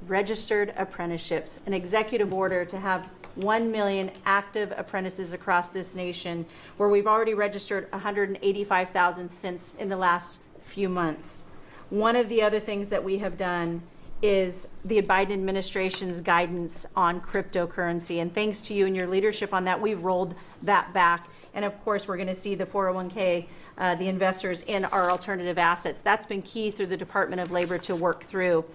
Registered apprenticeships, an executive order to have 1 million active apprentices across this nation, where we've already registered 185,000 since in the last few months. One of the other things that we have done is the Biden administration's guidance on cryptocurrency. And thanks to you and your leadership on that, we've rolled that back. And of course, we're going to see the 401k, the investors in our alternative assets. That's been key through the Department of Labor to work through.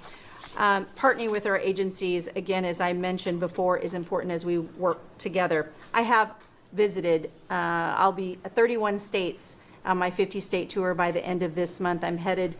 Partnering with our agencies, again, as I mentioned before, is important as we work together. I have visited, I'll be 31 states on my 50-state tour by the end of this month. I'm headed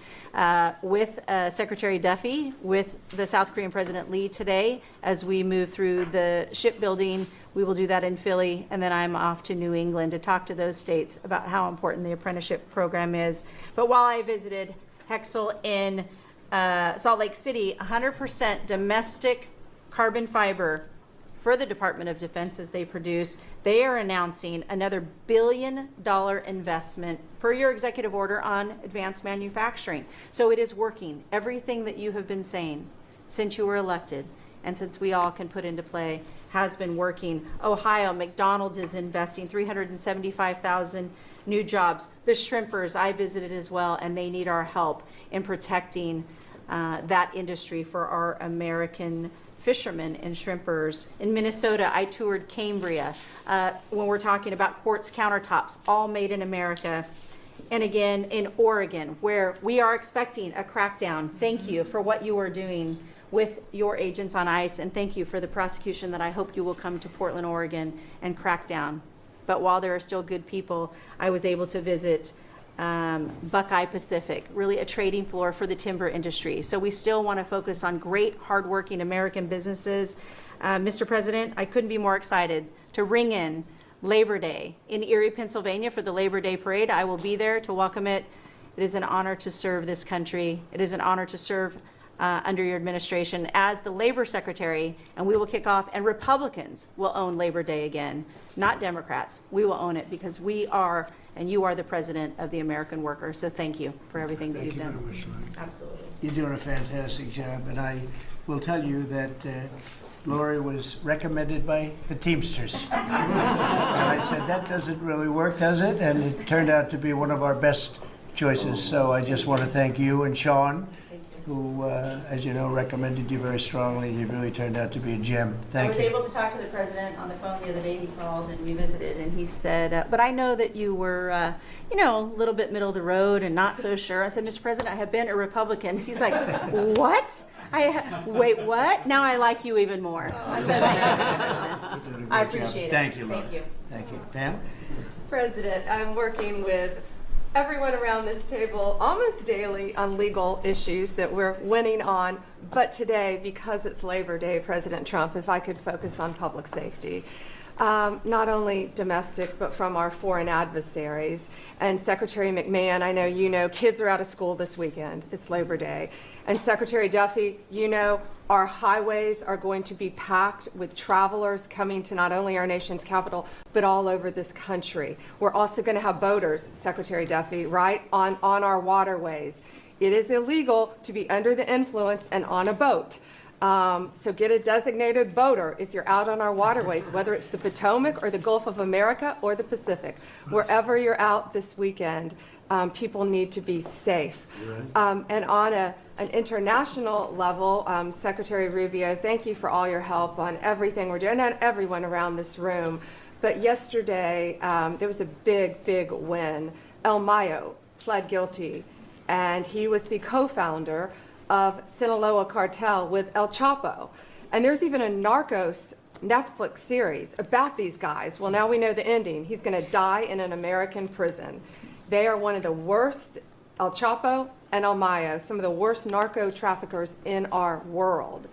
with Secretary Duffy, with the South Korean President Lee today as we move through the shipbuilding. We will do that in Philly, and then I'm off to New England to talk to those states about how important the apprenticeship program is. But while I visited Hexel in Salt Lake City, 100% domestic carbon fiber for the Department of Defense as they produce. They are announcing another $1 billion investment per your executive order on advanced manufacturing. So it is working. Everything that you have been saying since you were elected and since we all can put into play has been working. Ohio, McDonald's is investing 375,000 new jobs. The shrimpers I visited as well, and they need our help in protecting that industry for our American fishermen and shrimpers. In Minnesota, I toured Cambria. When we're talking about quartz countertops, all made in America. And again, in Oregon, where we are expecting a crackdown. Thank you for what you are doing with your agents on ICE, and thank you for the prosecution that I hope you will come to Portland, Oregon and crack down. But while there are still good people, I was able to visit Buckeye Pacific, really a trading floor for the timber industry. So we still want to focus on great, hardworking American businesses. Mr. President, I couldn't be more excited to ring in Labor Day in Erie, Pennsylvania for the Labor Day Parade. I will be there to welcome it. It is an honor to serve this country. It is an honor to serve under your administration as the Labor Secretary, and we will kick off, and Republicans will own Labor Day again, not Democrats. We will own it because we are, and you are the president of the American worker. So thank you for everything that you've done. Thank you very much, Lori. Absolutely. You're doing a fantastic job, and I will tell you that Lori was recommended by the Teamsters. And I said, that doesn't really work, does it? And it turned out to be one of our best choices. So I just want to thank you and Sean, who, as you know, recommended you very strongly. You really turned out to be a gem. Thank you. I was able to talk to the president on the phone the other day. He called and we visited, and he said, but I know that you were, you know, a little bit middle of the road and not so sure. I said, Mr. President, I have been a Republican. He's like, what? Wait, what? Now I like you even more. I said, I appreciate it. Thank you, Laura. Thank you. Thank you. Pam? President, I'm working with everyone around this table almost daily on legal issues that we're winning on. But today, because it's Labor Day, President Trump, if I could focus on public safety. Not only domestic, but from our foreign adversaries. And Secretary McMahon, I know you know, kids are out of school this weekend. It's Labor Day. And Secretary Duffy, you know, our highways are going to be packed with travelers coming to not only our nation's capital, but all over this country. We're also going to have boaters, Secretary Duffy, right, on our waterways. It is illegal to be under the influence and on a boat. So get a designated boater if you're out on our waterways, whether it's the Potomac or the Gulf of America or the Pacific. Wherever you're out this weekend, people need to be safe. And on an international level, Secretary Rubio, thank you for all your help on everything we're doing, and everyone around this room. But yesterday, there was a big, big win. El Mayo pled guilty, and he was the co-founder of Sinaloa cartel with El Chapo. And there's even a Narcos Netflix series about these guys. Well, now we know the ending. He's going to die in an American prison. They are one of the worst, El Chapo and El Mayo, some of the worst narco traffickers in our world.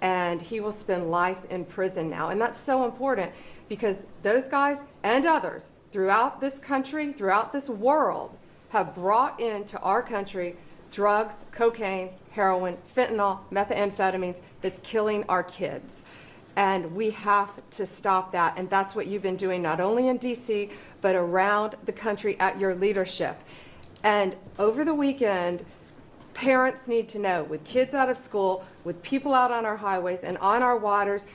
And he will spend life in prison now. And that's so important because those guys and others throughout this country, throughout this world, have brought into our country drugs, cocaine, heroin, fentanyl, methamphetamines that's killing our kids. And we have to stop that. And that's what you've been doing not only in DC, but around the country at your leadership. And over the weekend, parents need to know, with kids out of school, with people out on our highways and on our waters,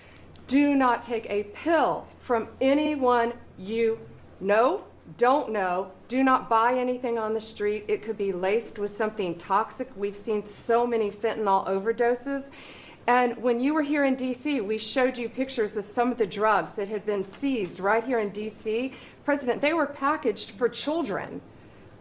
do not take a pill from anyone you know, don't know, do not buy anything on the street. It could be laced with something toxic. We've seen so many fentanyl overdoses. And when you were here in DC, we showed you pictures of some of the drugs that had been seized right here in DC. President, they were packaged for children.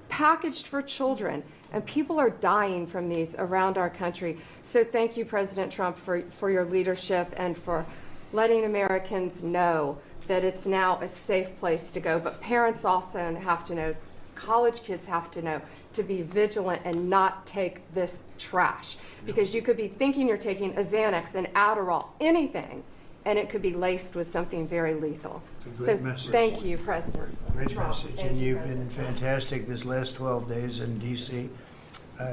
Packaged for children. And people are dying from these around our country. So thank you, President Trump, for your leadership and for letting Americans know that it's now a safe place to go. But parents also have to know, college kids have to know, to be vigilant and not take this trash. Because you could be thinking you're taking a Xanax, an Adderall, anything, and it could be laced with something very lethal. It's a great message. Thank you, President Great Trump. message, Thank and you, you've been fantastic this last 12 days in DC.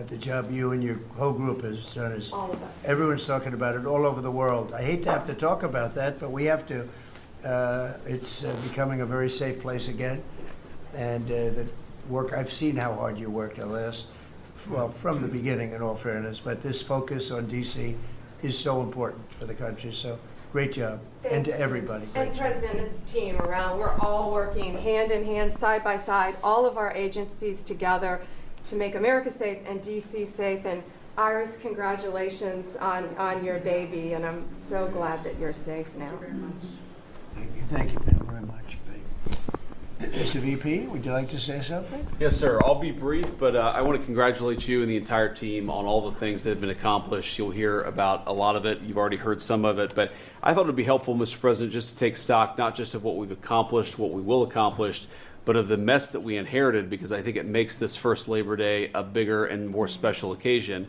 The job you and your whole group has done is, All of us. everyone's talking about it all over the world. I hate to have to talk about that, but we have to. It's becoming a very safe place again, and the work, I've seen how hard you worked the last, well, from the beginning in all fairness, but this focus on DC is so important for the country, so great job, and to everybody. And President, it's a team around. We're all working hand in hand, side by side, all of our agencies together to make America safe and DC safe. And Iris, congratulations on your baby, and I'm so glad that you're safe now. Thank you, Ben, very much. Mr. VP, would you like to say something? Yes, sir. I'll be brief, but I want to congratulate you and the entire team on all the things that have been accomplished. You'll hear about a lot of it. You've already heard some of it, but I thought it would be helpful, Mr. President, just to take stock, not just of what we've accomplished, what we will accomplish, but of the mess that we inherited, because I think it makes this first Labor Day a bigger and more special occasion.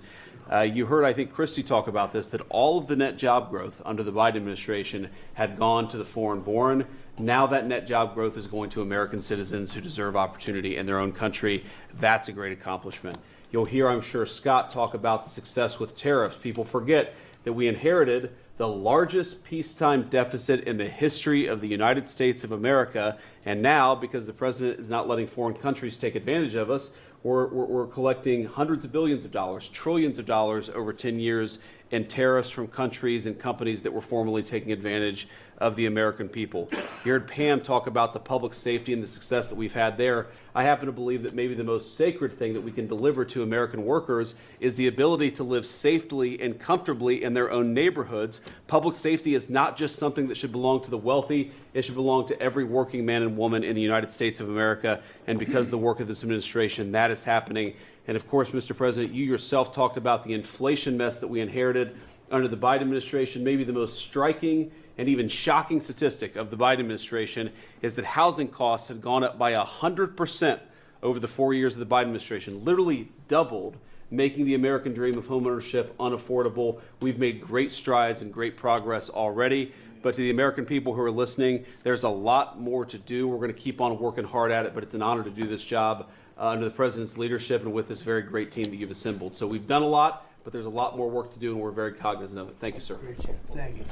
You heard, I think, Christie talk about this, that all of the net job growth under the Biden administration had gone to the foreign born. Now that net job growth is going to American citizens who deserve opportunity in their own country. That's a great accomplishment. You'll hear, I'm sure, Scott talk about the success with tariffs. People forget that we inherited the largest peacetime deficit in the history of the United States of America. And now, because the president is not letting foreign countries take advantage of us, we're collecting hundreds of billions of dollars, trillions of dollars over 10 years in tariffs from countries and companies that were formerly taking advantage of the American people. You heard Pam talk about the public safety and the success that we've had there. I happen to believe that maybe the most sacred thing that we can deliver to American workers is the ability to live safely and comfortably in their own neighborhoods. Public safety is not just something that should belong to the wealthy. It should belong to every working man and woman in the United States of America. And because of the work of this administration, that is happening. And of course, Mr. President, you yourself talked about the inflation mess that we inherited under the Biden administration. Maybe the most striking and even shocking statistic of the Biden administration is that housing costs had gone up by 100% over the 4 years of the Biden administration, literally doubled, making the American dream of homeownership unaffordable. We've made great strides and great progress already. But to the American people who are listening, there's a lot more to do. We're going to keep on working hard at it, but it's an honor to do this job under the president's leadership and with this very great team that you've assembled. So we've done a lot, but there's a lot more work to do, and we're very cognizant of it. Thank you, sir. Great job. Thank you,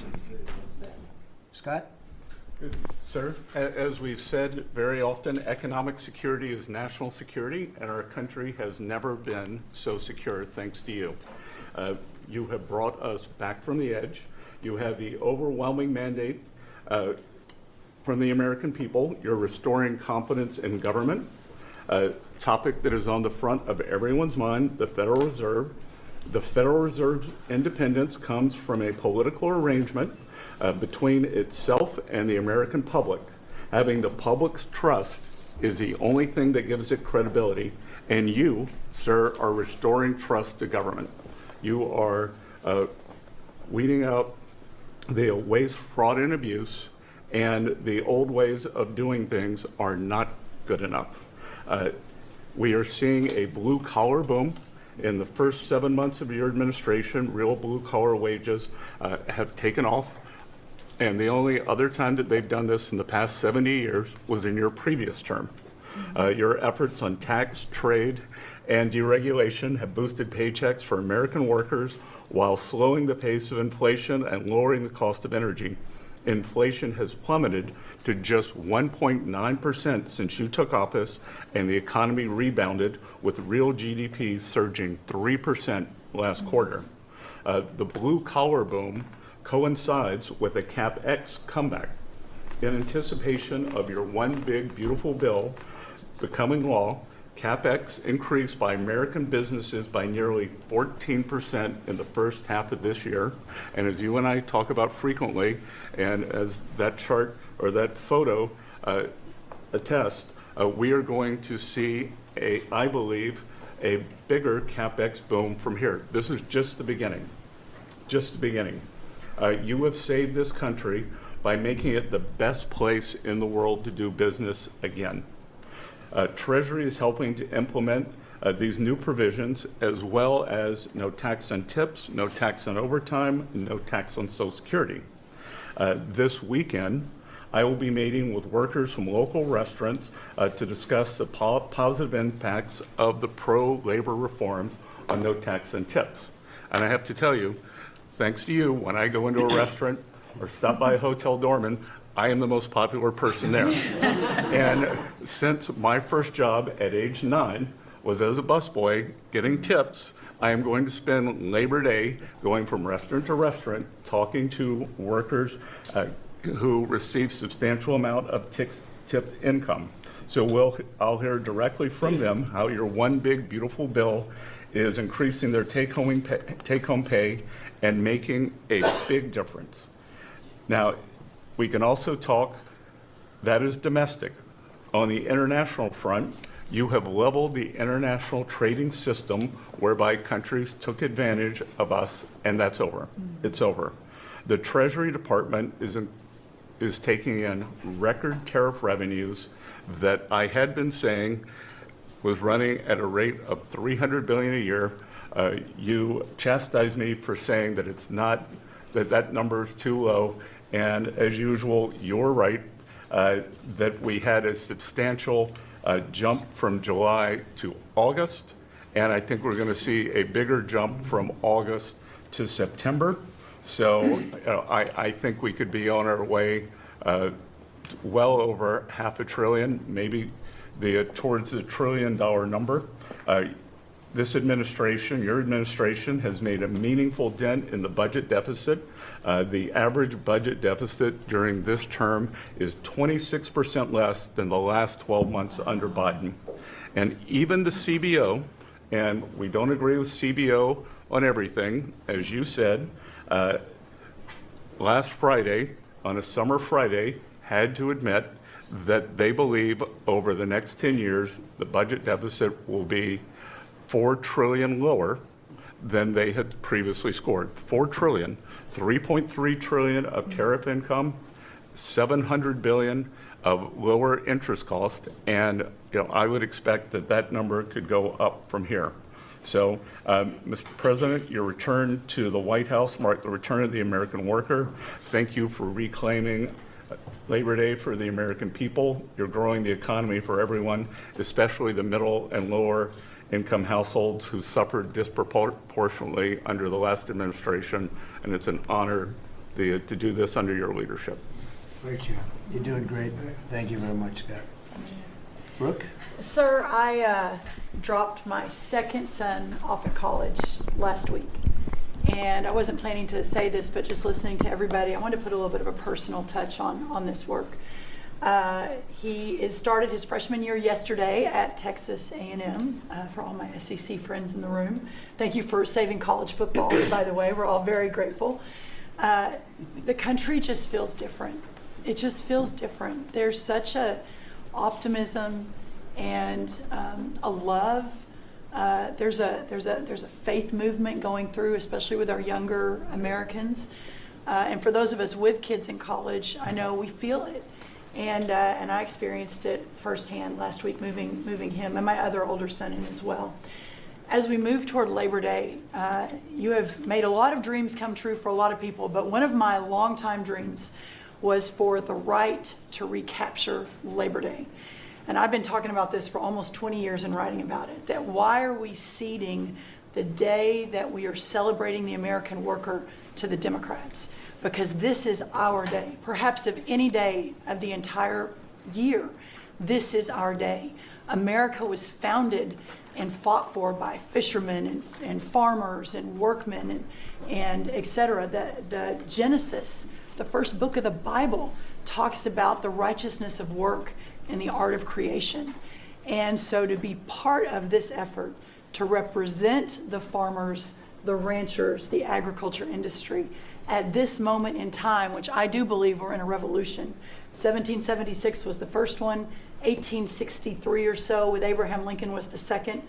Scott? Good. Sir, as we've said very often, economic security is national security, and our country has never been so secure thanks to you. You have brought us back from the edge. You have the overwhelming mandate from the American people. You're restoring confidence in government, a topic that is on the front of everyone's mind, the Federal Reserve. The Federal Reserve's independence comes from a political arrangement between itself and the American public. Having the public's trust is the only thing that gives it credibility, and you, sir, are restoring trust to government. You are weeding out the waste, fraud, and abuse, and the old ways of doing things are not good enough. We are seeing a blue-collar boom. In the first 7 months of your administration, real blue-collar wages have taken off. And the only other time that they've done this in the past 70 years was in your previous term. Your efforts on tax, trade, and deregulation have boosted paychecks for American workers while slowing the pace of inflation and lowering the cost of energy. Inflation has plummeted to just 1.9% since you took office, and the economy rebounded with real GDP surging 3% last quarter. The blue-collar boom coincides with a CapEx comeback. In anticipation of your one big beautiful bill becoming law, CapEx increased by American businesses by nearly 14% in the first half of this year. And as you and I talk about frequently, and as that chart or that photo attests, we are going to see, I believe, a bigger CapEx boom from here. This is just the beginning, just the beginning. You have saved this country by making it the best place in the world to do business again. Treasury is helping to implement these new provisions, as well as no tax on tips, no tax on overtime, no tax on Social Security. This weekend, I will be meeting with workers from local restaurants to discuss the positive impacts of the pro-labor reforms on no tax on tips. And I have to tell you, thanks to you, when I go into a restaurant or stop by a hotel doorman, I am the most popular person there. And since my first job at age 9 was as a busboy getting tips, I am going to spend Labor Day going from restaurant to restaurant talking to workers who receive substantial amount of tip income. So I'll hear directly from them how your one big beautiful bill is increasing their take-home pay and making a big difference. Now, we can also talk, that is domestic. On the international front, you have leveled the international trading system whereby countries took advantage of us, and that's over. It's over. The Treasury Department is taking in record tariff revenues that I had been saying was running at a rate of $300 billion a year. You chastised me for saying that it's not, that number is too low. And as usual, you're right, that we had a substantial jump from July to August. And I think we're going to see a bigger jump from August to September. So I think we could be on our way well over $500 billion, maybe towards the $1 trillion number. This administration, your administration, has made a meaningful dent in the budget deficit. The average budget deficit during this term is 26% less than the last 12 months under Biden. And even the CBO, and we don't agree with CBO on everything, as you said, last Friday, on a summer Friday, had to admit that they believe over the next 10 years, the budget deficit will be $4 trillion lower than they had previously scored. $4 trillion, $3.3 trillion of tariff income, $700 billion of lower interest cost, and I would expect that number could go up from here. So, Mr. President, your return to the White House marked the return of the American worker. Thank you for reclaiming Labor Day for the American people. You're growing the economy for everyone, especially the middle and lower income households who suffered disproportionately under the last administration, and it's an honor to do this under your leadership. Great job. You're doing great. Thank you very much, Scott. Brooke? Sir, I dropped my second son off at college last week. And I wasn't planning to say this, but just listening to everybody, I wanted to put a little bit of a personal touch on this work. He started his freshman year yesterday at Texas A&M, for all my SEC friends in the room. Thank you for saving college football, by the way. We're all very grateful. The country just feels different. It just feels different. There's such a optimism and a love. There's a faith movement going through, especially with our younger Americans. And for those of us with kids in college, I know we feel it. And I experienced it firsthand last week, moving him and my other older son in as well. As we move toward Labor Day, you have made a lot of dreams come true for a lot of people, but one of my longtime dreams was for the right to recapture Labor Day. And I've been talking about this for almost 20 years and writing about it, that why are we ceding the day that we are celebrating the American worker to the Democrats? Because this is our day. Perhaps of any day of the entire year, this is our day. America was founded and fought for by fishermen and farmers and workmen and et cetera. The Genesis, the first book of the Bible, talks about the righteousness of work and the art of creation. And so to be part of this effort to represent the farmers, the ranchers, the agriculture industry at this moment in time, which I do believe we're in a revolution. 1776 was the first one, 1863 or so with Abraham Lincoln was the second.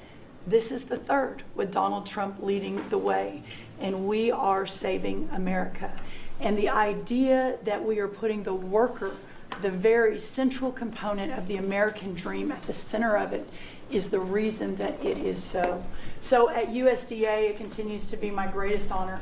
This is the third with Donald Trump leading the way. And we are saving America. And the idea that we are putting the worker, the very central component of the American dream, at the center of it is the reason that it is so. So at USDA, it continues to be my greatest honor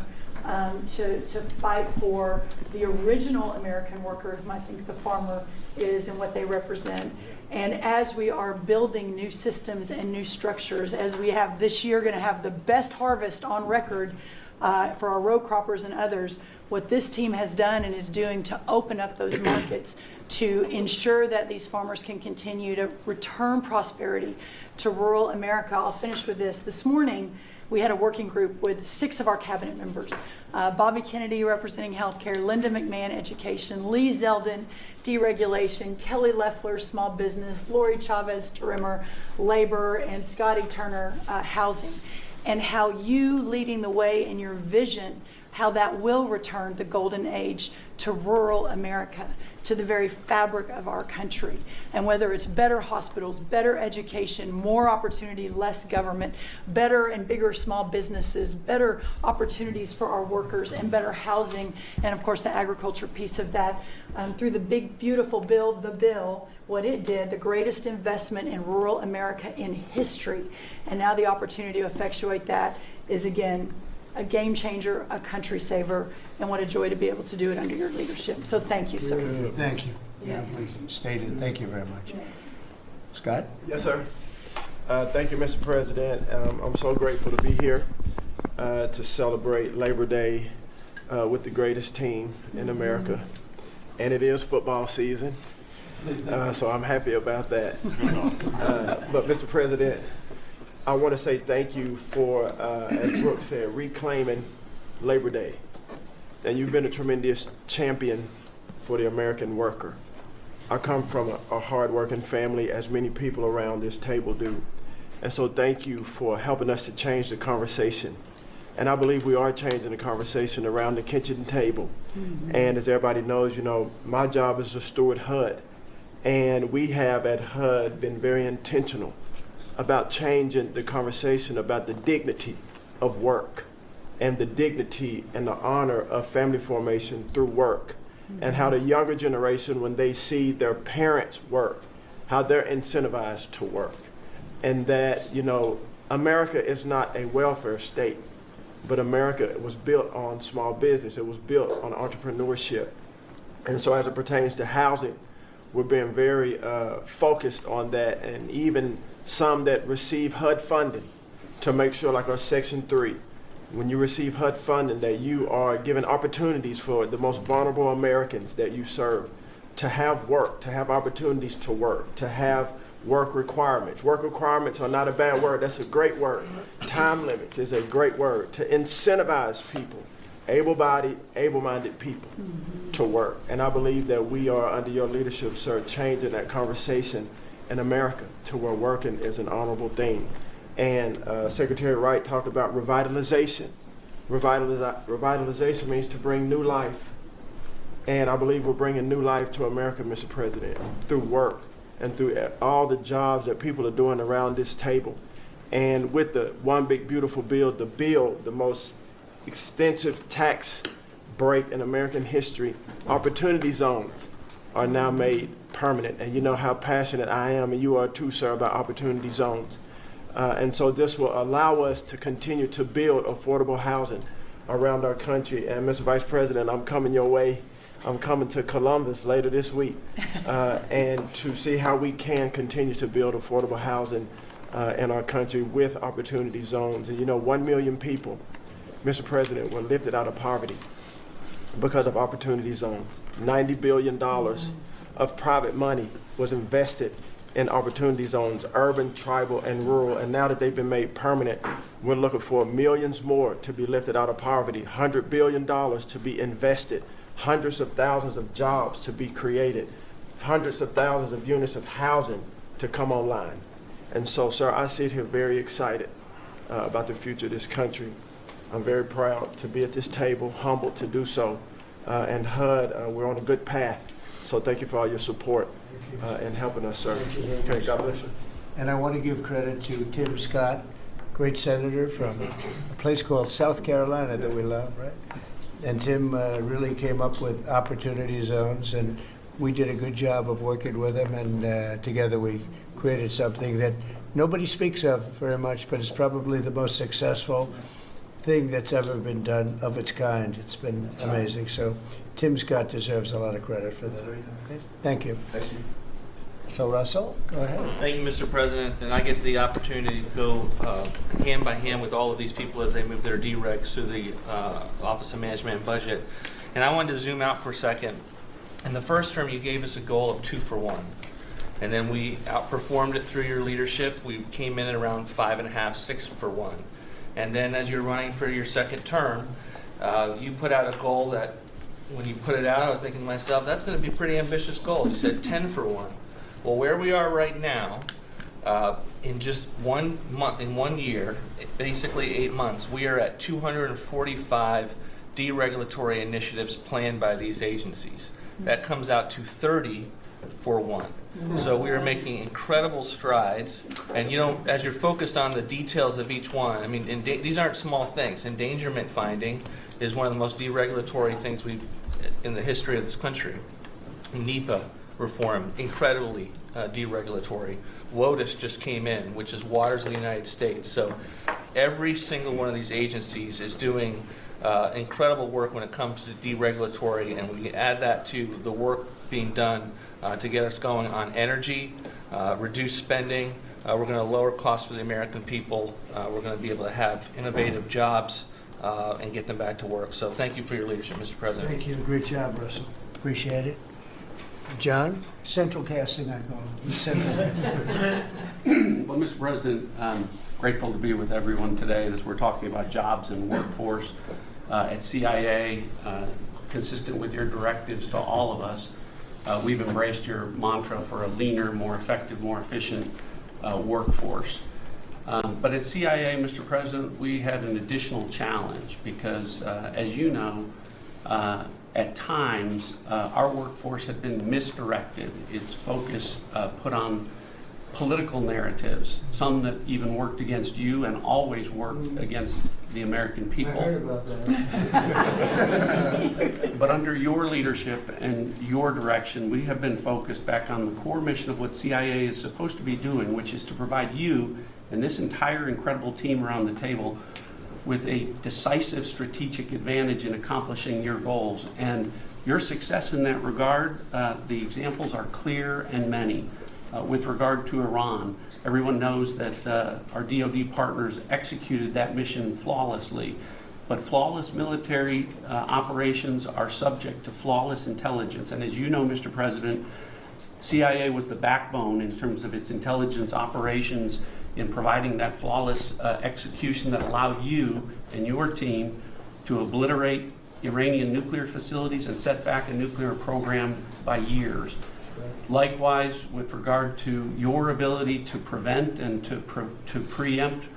to fight for the original American worker, whom I think the farmer is and what they represent. And as we are building new systems and new structures, as we have this year going to have the best harvest on record for our row croppers and others, what this team has done and is doing to open up those markets to ensure that these farmers can continue to return prosperity to rural America. I'll finish with this. This morning, we had a working group with 6 of our cabinet members. Bobby Kennedy representing healthcare, Linda McMahon education, Lee Zeldin deregulation, Kelly Loeffler small business, Lori Chavez Tarimmer labor, and Scotty Turner housing. And how you leading the way in your vision, how that will return the golden age to rural America, to the very fabric of our country. And whether it's better hospitals, better education, more opportunity, less government, better and bigger small businesses, better opportunities for our workers, and better housing, and of course the agriculture piece of that, through the big, beautiful bill, the bill, what it did, the greatest investment in rural America in history. And now the opportunity to effectuate that is, again, a game changer, a country saver, and what a joy to be able to do it under your leadership. So thank you, sir. Thank you. Beautifully stated. Thank you very much. Scott? Yes, sir. Thank you, Mr. President. I'm so grateful to be here to celebrate Labor Day with the greatest team in America. And it is football season, so I'm happy about that. But Mr. President, I want to say thank you for, as Brooke said, reclaiming Labor Day. And you've been a tremendous champion for the American worker. I come from a hard-working family, as many people around this table do. And so thank you for helping us to change the conversation. And I believe we are changing the conversation around the kitchen table. And as everybody knows, you know, my job is to steward HUD. And we have at HUD been very intentional about changing the conversation about the dignity of work and the dignity and the honor of family formation through work, and how the younger generation, when they see their parents work, how they're incentivized to work. And that, you know, America is not a welfare state, but America was built on small business. It was built on entrepreneurship. And so as it pertains to housing, we're being very focused on that, and even some that receive HUD funding to make sure, like our Section 3, when you receive HUD funding, that you are given opportunities for the most vulnerable Americans that you serve to have work, to have opportunities to work, to have work requirements. Work requirements are not a bad word, that's a great word. Time limits is a great word, to incentivize people, able-bodied, able-minded people to work. And I believe that we are, under your leadership, sir, changing that conversation in America to where working is an honorable thing. And Secretary Wright talked about revitalization. Revitalization means to bring new life. And I believe we're bringing new life to America, Mr. President, through work and through all the jobs that people are doing around this table. And with the One Big Beautiful Bill, the most extensive tax break in American history, opportunity zones are now made permanent. And you know how passionate I am, and you are too, sir, about opportunity zones. And so this will allow us to continue to build affordable housing around our country. And Mr. Vice President, I'm coming your way. I'm coming to Columbus later this week and to see how we can continue to build affordable housing in our country with opportunity zones. And you know, 1 million people, Mr. President, were lifted out of poverty because of opportunity zones. $90 billion of private money was invested in opportunity zones, urban, tribal, and rural. And now that they've been made permanent, we're looking for millions more to be lifted out of poverty, $100 billion to be invested, hundreds of thousands of jobs to be created, hundreds of thousands of units of housing to come online. And so, sir, I sit here very excited about the future of this country. I'm very proud to be at this table, humbled to do so. And HUD, we're on a good path. So thank you for all your support and helping us, sir. Okay, God bless you. And I want to give credit to Tim Scott, great senator from a place called South Carolina that we love, right? And Tim really came up with opportunity zones, and we did a good job of working with him, and together we created something that nobody speaks of very much, but it's probably the most successful thing that's ever been done of its kind. It's been amazing. So Tim Scott deserves a lot of credit for that. Okay? Thank you. Thank you. So Russell, go ahead. Thank you, Mr. President. And I get the opportunity to go hand by hand with all of these people as they move their deregs through the Office of Management and Budget. And I wanted to zoom out for a second. In the first term, you gave us a goal of 2 for 1. And then we outperformed it through your leadership. We came in at around 5.5, 6 for 1. And then as you're running for your second term, you put out a goal that when you put it out, I was thinking to myself, that's going to be a pretty ambitious goal. You said 10 for 1. Well, where we are right now, in just 1 month, in 1 year, basically 8 months, we are at 245 deregulatory initiatives planned by these agencies. That comes out to 30 for 1. So we are making incredible strides, and you know, as you're focused on the details of each one, I mean, these aren't small things. Endangerment finding is one of the most deregulatory things we've in the history of this country. NEPA reform, incredibly deregulatory. WOTUS just came in, which is Waters of the United States. So every single one of these agencies is doing incredible work when it comes to deregulatory, and we add that to the work being done to get us going on energy, reduce spending. We're going to lower costs for the American people. We're going to be able to have innovative jobs and get them back to work. So thank you for your leadership, Mr. President. Thank you. Great job, Russell. Appreciate it. John? Central casting, I call it. Central. Well, Mr. President, I'm grateful to be with everyone today as we're talking about jobs and workforce. At CIA, consistent with your directives to all of us, we've embraced your mantra for a leaner, more effective, more efficient workforce. But at CIA, Mr. President, we had an additional challenge because, as you know, at times, our workforce had been misdirected. Its focus put on political narratives, some that even worked against you and always worked against the American people. I heard about that. But under your leadership and your direction, we have been focused back on the core mission of what CIA is supposed to be doing, which is to provide you and this entire incredible team around the table with a decisive strategic advantage in accomplishing your goals. And your success in that regard, the examples are clear and many. With regard to Iran, everyone knows that our DoD partners executed that mission flawlessly. But flawless military operations are subject to flawless intelligence. And as you know, Mr. President, CIA was the backbone in terms of its intelligence operations in providing that flawless execution that allowed you and your team to obliterate Iranian nuclear facilities and set back a nuclear program by years. Likewise, with regard to your ability to prevent and to preempt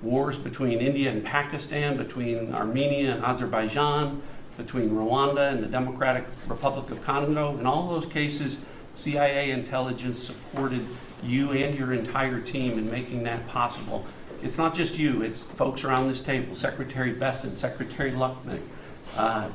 wars between India and Pakistan, between Armenia and Azerbaijan, between Rwanda and the Democratic Republic of Congo, in all those cases, CIA intelligence supported you and your entire team in making that possible. It's not just you, it's folks around this table, Secretary Bessent, Secretary Luckman,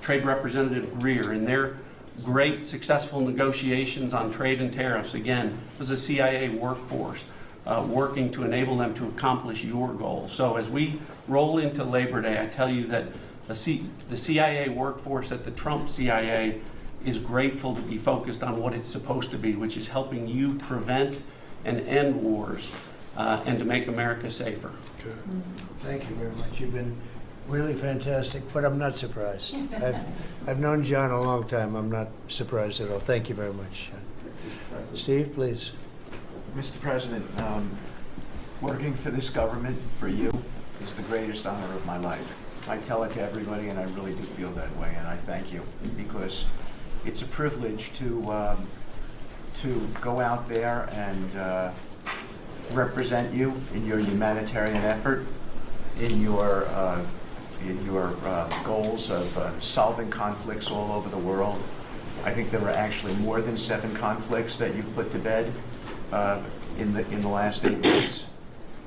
Trade Representative Greer, and their great successful negotiations on trade and tariffs. Again, it was a CIA workforce working to enable them to accomplish your goals. So as we roll into Labor Day, I tell you that the CIA workforce at the Trump CIA is grateful to be focused on what it's supposed to be, which is helping you prevent and end wars and to make America safer. Good. Thank you very much. You've been really fantastic, but I'm not surprised. I've known John a long time. I'm not surprised at all. Thank you very much. Steve, please. Mr. President, working for this government, for you, is the greatest honor of my life. I tell it to everybody, and I really do feel that way, and I thank you, because it's a privilege to go out there and represent you in your humanitarian effort, in your goals of solving conflicts all over the world. I think there were actually more than 7 conflicts that you've put to bed in the last 8 weeks.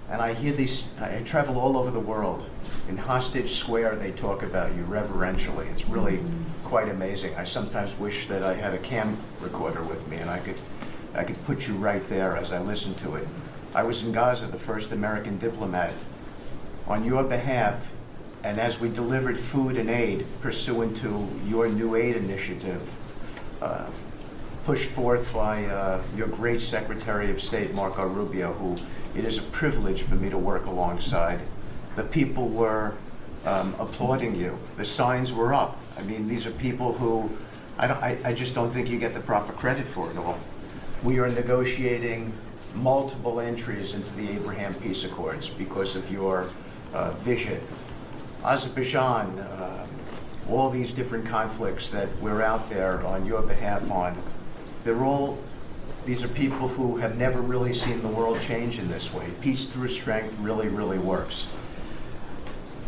And I hear these, I travel all over the world. In Hostage Square, they talk about you reverentially. It's really quite amazing. I sometimes wish that I had a cam recorder with me and I could put you right there as I listen to it. I was in Gaza, the first American diplomat. On your behalf, and as we delivered food and aid pursuant to your new aid initiative, pushed forth by your great Secretary of State, Marco Rubio, who it is a privilege for me to work alongside. The people were applauding you. The signs were up. I mean, these are people who I just don't think you get the proper credit for it all. We are negotiating multiple entries into the Abraham Peace Accords because of your vision. Azerbaijan, all these different conflicts that we're out there on your behalf on, these are people who have never really seen the world change in this way. Peace through strength really, really works.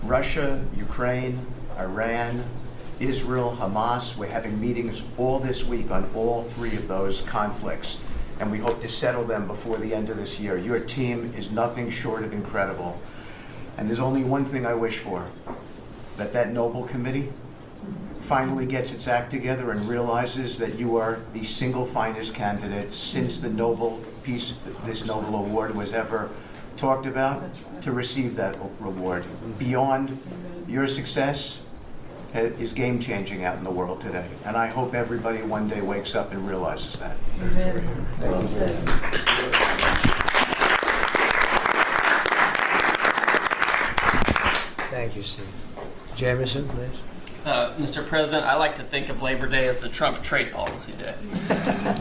Russia, Ukraine, Iran, Israel, Hamas, we're having meetings all this week on all 3 of those conflicts, and we hope to settle them before the end of this year. Your team is nothing short of incredible. And there's only one thing I wish for, that Nobel Committee finally gets its act together and realizes that you are the single finest candidate since the Nobel Peace, this Nobel Award was ever talked about, to receive that reward. Beyond your success is game-changing out in the world today. And I hope everybody one day wakes up and realizes that. Amen. Thank you, Steve. Jameson, please. Mr. President, I like to think of Labor Day as the Trump trade policy day.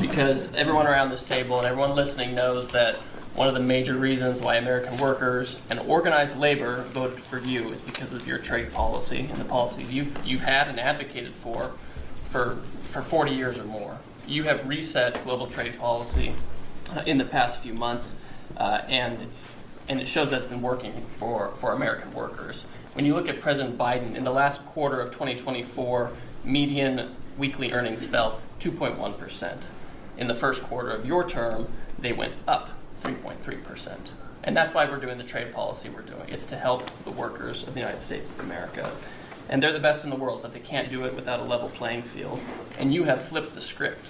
Because everyone around this table and everyone listening knows that one of the major reasons why American workers and organized labor voted for you is because of your trade policy and the policy you've had and advocated for 40 years or more. You have reset global trade policy in the past few months, and it shows that's been working for American workers. When you look at President Biden, in the last quarter of 2024, median weekly earnings fell 2.1%. In the first quarter of your term, they went up 3.3%. And that's why we're doing the trade policy we're doing. It's to help the workers of the United States of America. And they're the best in the world, but they can't do it without a level playing field. And you have flipped the script.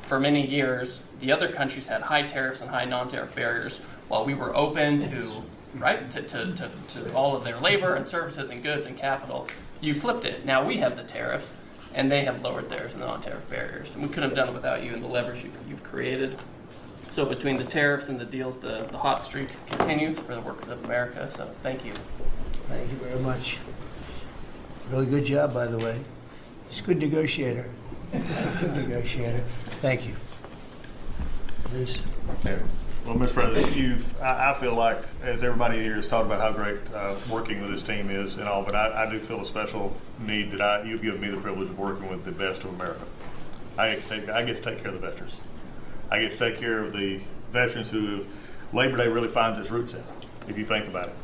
For many years, the other countries had high tariffs and high non-tariff barriers, while we were open to all of their labor and services and goods and capital. You flipped it. Now we have the tariffs, and they have lowered theirs and the non-tariff barriers. And we couldn't have done it without you and the leverage you've created. So between the tariffs and the deals, the hot streak continues for the workers of America. So thank you. Thank you very much. Really good job, by the way. He's a good negotiator. Good negotiator. Thank you. Please. Yeah. Well, Mr. President, I feel like, as everybody here has talked about how great working with this team is and all, but I do feel a special need that you've given me the privilege of working with the best of America. I get to take care of the veterans. I get to take care of the veterans who Labor Day really finds its roots in, if you think about it.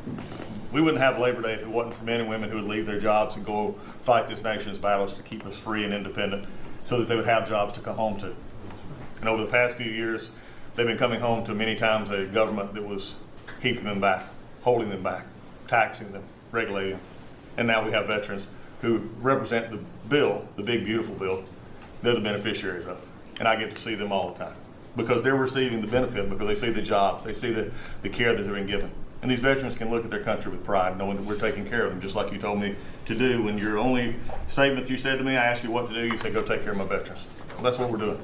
We wouldn't have Labor Day if it wasn't for men and women who would leave their jobs and go fight this nation's battles to keep us free and independent so that they would have jobs to come home to. And over the past few years, they've been coming home to many times a government that was keeping them back, holding them back, taxing them, regulating them. And now we have veterans who represent the bill, the big, beautiful bill, they're the beneficiaries of. And I get to see them all the time because they're receiving the benefit, because they see the jobs, they see the care that they're being given. And these veterans can look at their country with pride, knowing that we're taking care of them, just like you told me to do. When your only statement that you said to me, I asked you what to do, you said, go take care of my veterans. Well, that's what we're doing.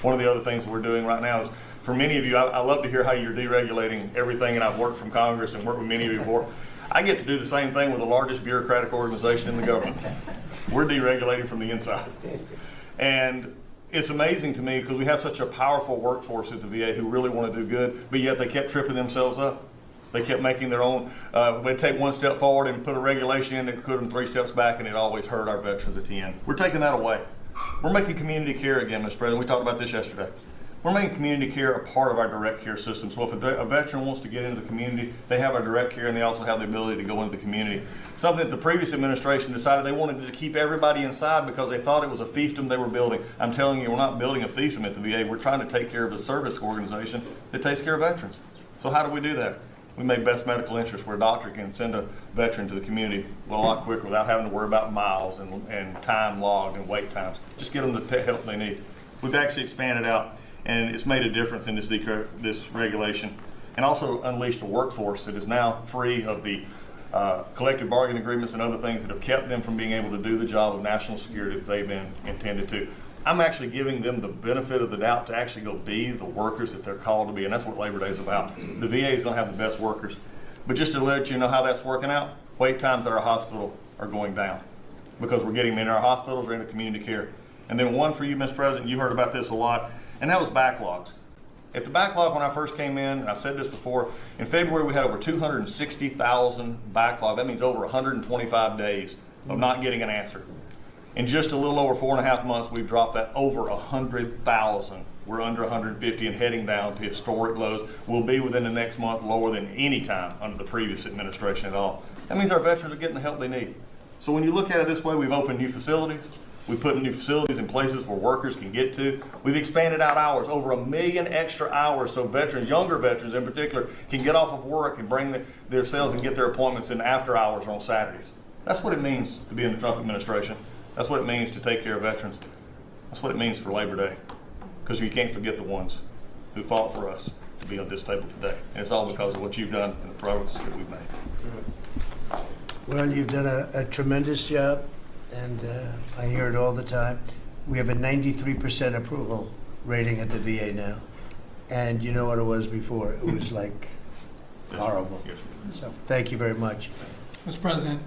One of the other things that we're doing right now is, for many of you, I love to hear how you're deregulating everything, and I've worked from Congress and worked with many of you before. I get to do the same thing with the largest bureaucratic organization in the government. We're deregulating from the inside. And it's amazing to me because we have such a powerful workforce at the VA who really want to do good, but yet they kept tripping themselves up. They kept making their own, they'd take one step forward and put a regulation in that put them 3 steps back, and it always hurt our veterans at the end. We're taking that away. We're making community care again, Mr. President. We talked about this yesterday. we're making community care a part of our direct care system. So if a veteran wants to get into the community, they have our direct care and they also have the ability to go into the community. Something that the previous administration decided they wanted to keep everybody inside because they thought it was a fiefdom they were building. I'm telling you, we're not building a fiefdom at the VA. We're trying to take care of a service organization that takes care of veterans. So how do we do that? We made best medical interest where a doctor can send a veteran to the community a lot quicker without having to worry about miles and time logged and wait times. Just get them the help they need. We've actually expanded out, and it's made a difference in this regulation, and also unleashed a workforce that is now free of the collective bargaining agreements and other things that have kept them from being able to do the job of national security that they've been intended to. I'm actually giving them the benefit of the doubt to actually go be the workers that they're called to be, and that's what Labor Day is about. The VA is going to have the best workers. But just to let you know how that's working out, wait times at our hospital are going down because we're getting them in our hospitals or into community care. And then one for you, Mr. President, you heard about this a lot, and that was backlogs. At the backlog when I first came in, and I've said this before, in February we had over 260,000 backlog. That means over 125 days of not getting an answer. In just a little over 4.5 months, we've dropped that over 100,000. We're under 150 and heading down to historic lows. We'll be within the next month lower than any time under the previous administration at all. That means our veterans are getting the help they need. So when you look at it this way, we've opened new facilities. We've put new facilities in places where workers can get to. We've expanded out hours, over 1 million extra hours, so veterans, younger veterans in particular, can get off of work and bring themselves and get their appointments in after hours or on Saturdays. That's what it means to be in the Trump administration. That's what it means to take care of veterans. That's what it means for Labor Day. Because you can't forget the ones who fought for us to be on this table today. And it's all because of what you've done and the progress that we've made. Well, you've done a tremendous job, and I hear it all the time. We have a 93% approval rating at the VA now. And you know what it was before? It was like horrible. So thank you very much. Mr. President,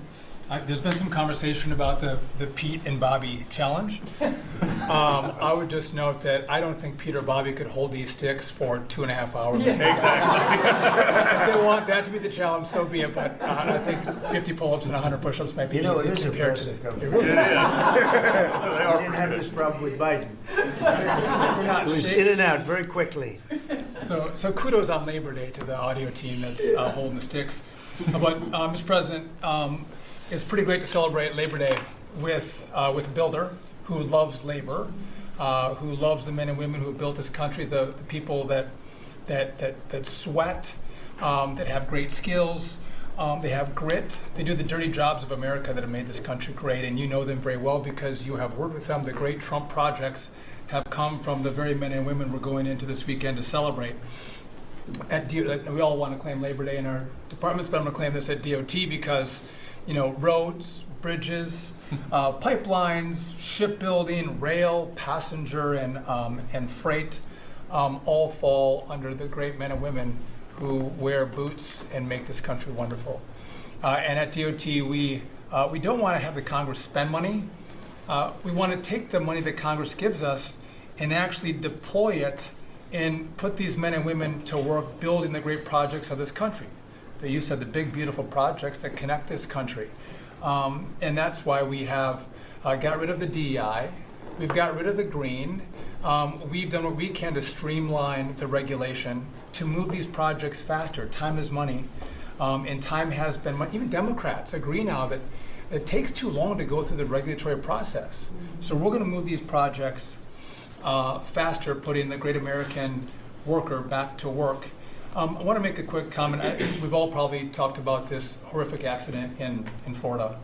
there's been some conversation about the Pete and Bobby challenge. I would just note that I don't think Pete or Bobby could hold these sticks for 2.5 hours. Yeah. Exactly. If they want that to be the challenge, so be it. But I think 50 pull-ups and 100 push-ups might be easy it is compared to impressive. it. Really is. I didn't have this problem with Biden. It was in and out very quickly. So kudos on Labor Day to the audio team that's holding the sticks. But Mr. President, it's pretty great to celebrate Labor Day with a builder who loves labor, who loves the men and women who have built this country, the people that sweat, that have great skills, they have grit. They do the dirty jobs of America that have made this country great, and you know them very well because you have worked with them. The great Trump projects have come from the very men and women we're going into this weekend to celebrate. We all want to claim Labor Day in our departments, but I'm going to claim this at DOT because roads, bridges, pipelines, shipbuilding, rail, passenger, and freight all fall under the great men and women who wear boots and make this country wonderful. And at DOT, we don't want to have the Congress spend money. We want to take the money that Congress gives us and actually deploy it and put these men and women to work building the great projects of this country. That you said, the big, beautiful projects that connect this country. And that's why we have got rid of the DEI. We've got rid of the green. We've done what we can to streamline the regulation to move these projects faster. Time is money. And time has been money. Even Democrats agree now that it takes too long to go through the regulatory process. So we're going to move these projects faster, putting the great American worker back to work. I want to make a quick comment. We've all probably talked about this horrific accident in Florida.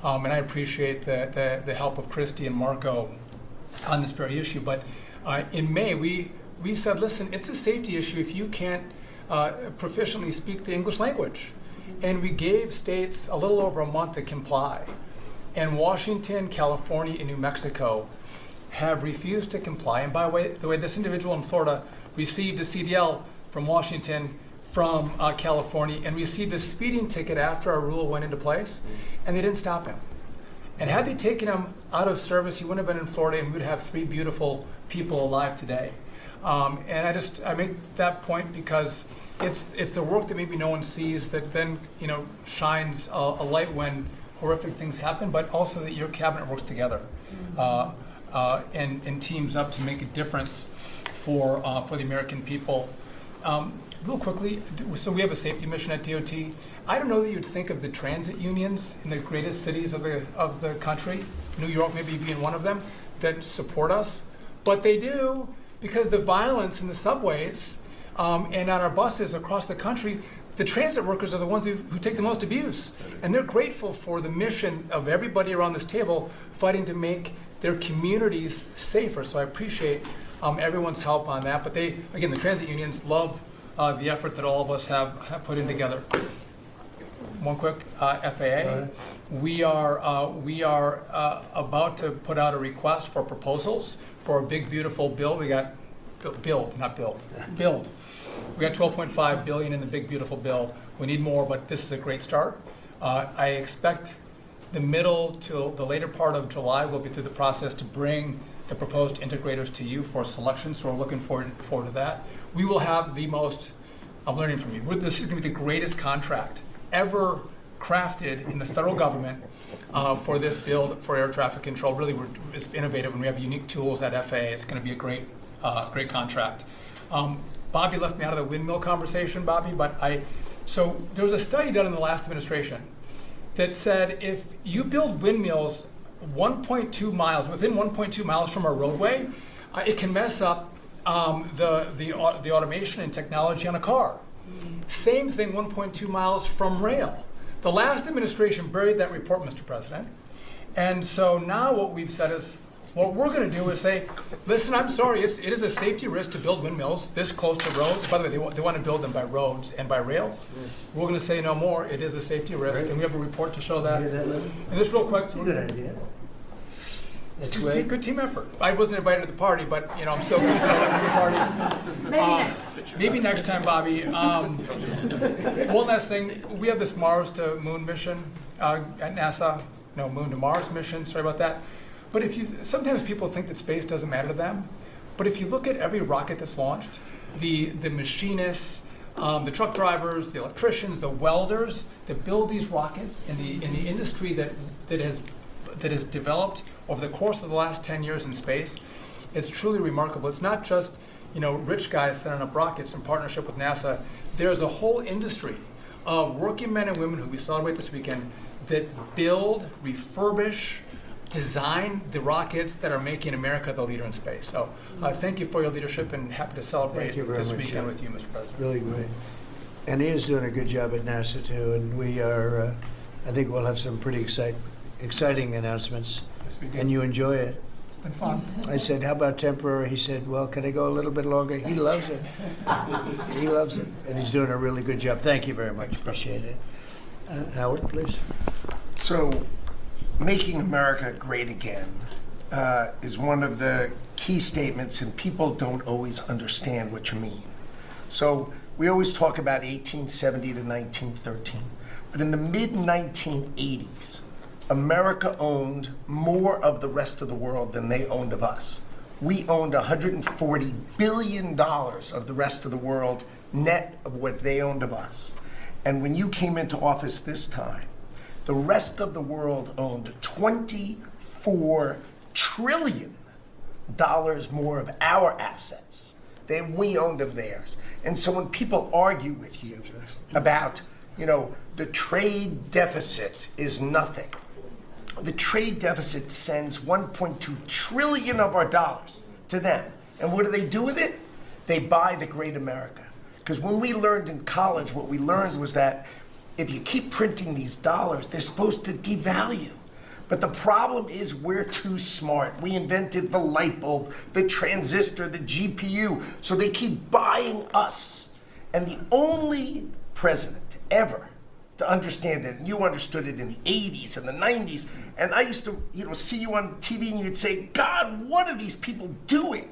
And I appreciate the help of Christy and Marco on this very issue. But in May, we said, listen, it's a safety issue if you can't proficiently speak the English language. And we gave states a little over a month to comply. And Washington, California, and New Mexico have refused to comply. And by the way, this individual in Florida received a CDL from Washington, from California, and received a speeding ticket after our rule went into place, and they didn't stop him. And had they taken him out of service, he wouldn't have been in Florida, and we would have 3 beautiful people alive today. And I make that point because it's the work that maybe no one sees that then shines a light when horrific things happen, but also that your cabinet works together and teams up to make a difference for the American people. Real quickly, so we have a safety mission at DOT. I don't know that you'd think of the transit unions in the greatest cities of the country, New York maybe being one of them, that support us, but they do, because the violence in the subways and on our buses across the country, the transit workers are the ones who take the most abuse, and they're grateful for the mission of everybody around this table fighting to make their communities safer. So I appreciate everyone's help on that. But they, again, the transit unions love the effort that all of us have put in together. One quick FAA. We are about to put out a request for proposals for a big, beautiful bill. We got build. We got $12.5 billion in the big, beautiful bill. We need more, but this is a great start. I expect the middle to the later part of July, we'll be through the process to bring the proposed integrators to you for selection, so we're looking forward to that. We will have the most, I'm learning from you, this is going to be the greatest contract ever crafted in the federal government for this build for air traffic control. Really, it's innovative, and we have unique tools at FAA. It's going to be a great contract. Bobby left me out of the windmill conversation, Bobby, but so there was a study done in the last administration that said if you build windmills 1.2 miles, within 1.2 miles from a roadway, it can mess up the automation and technology on a car. Same thing 1.2 miles from rail. The last administration buried that report, Mr. President. And so now what we've said is, what we're going to do is say, listen, I'm sorry, it is a safety risk to build windmills this close to roads. By the way, they want to build them by roads and by rail. We're going to say no more. It is a safety risk, and we have a report to show that. And just real quick. Good idea. It's a good team effort. I wasn't invited to the party, but I'm still going to throw it at the party. Maybe next time, Bobby. One last thing. We have this Mars to Moon mission at NASA. No, Moon to Mars mission. Sorry about that. But sometimes people think that space doesn't matter to them. But if you look at every rocket that's launched, the machinists, the truck drivers, the electricians, the welders that build these rockets, in the industry that has developed over the course of the last 10 years in space, it's truly remarkable. It's not just rich guys setting up rockets in partnership with NASA. There's a whole industry of working men and women who we celebrate this weekend that build, refurbish, design the rockets that are making America the leader in space. So thank you for your leadership, and happy to celebrate this weekend with you, Mr. President. Really great. And he is doing a good job at NASA too, and we are, I think we'll have some pretty exciting announcements. Yes, we do. And you enjoy it. It's been fun. I said, how about temporary? He said, well, can I go a little bit longer? He loves it. He loves it, and he's doing a really good job. Thank you very much. Appreciate it. Howard, please. So, making America great again is one of the key statements, and people don't always understand what you mean. So we always talk about 1870 to 1913, but in the mid-1980s, America owned more of the rest of the world than they owned of us. We owned $140 billion of the rest of the world net of what they owned of us. And when you came into office this time, the rest of the world owned $24 trillion more of our assets than we owned of theirs. And so when people argue with you about, the trade deficit is nothing, the trade deficit sends 1.2 trillion of our dollars to them. And what do they do with it? They buy the great America. Because when we learned in college, what we learned was that if you keep printing these dollars, they're supposed to devalue. But the problem is we're too smart. We invented the light bulb, the transistor, the GPU, so they keep buying us. And the only president ever to understand it, and you understood it in the 80s and the 90s, and I used to see you on TV and you'd say, God, what are these people doing?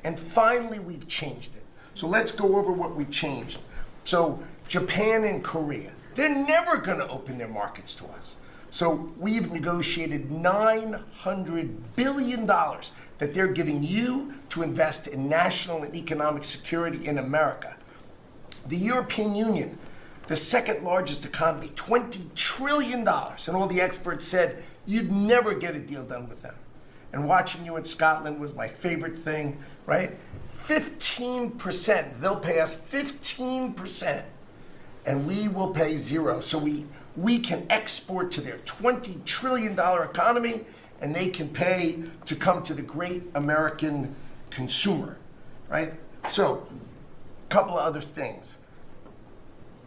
And finally we've changed it. So let's go over what we changed. So Japan and Korea, they're never going to open their markets to us. So we've negotiated $900 billion that they're giving you to invest in national and economic security in America. The European Union, the second largest economy, $20 trillion. And all the experts said you'd never get a deal done with them. and watching you in Scotland was my favorite thing, right? 15%, they'll pay us 15%, and we will pay zero. So we can export to their $20 trillion economy, and they can pay to come to the great American consumer, right? So, a couple of other things.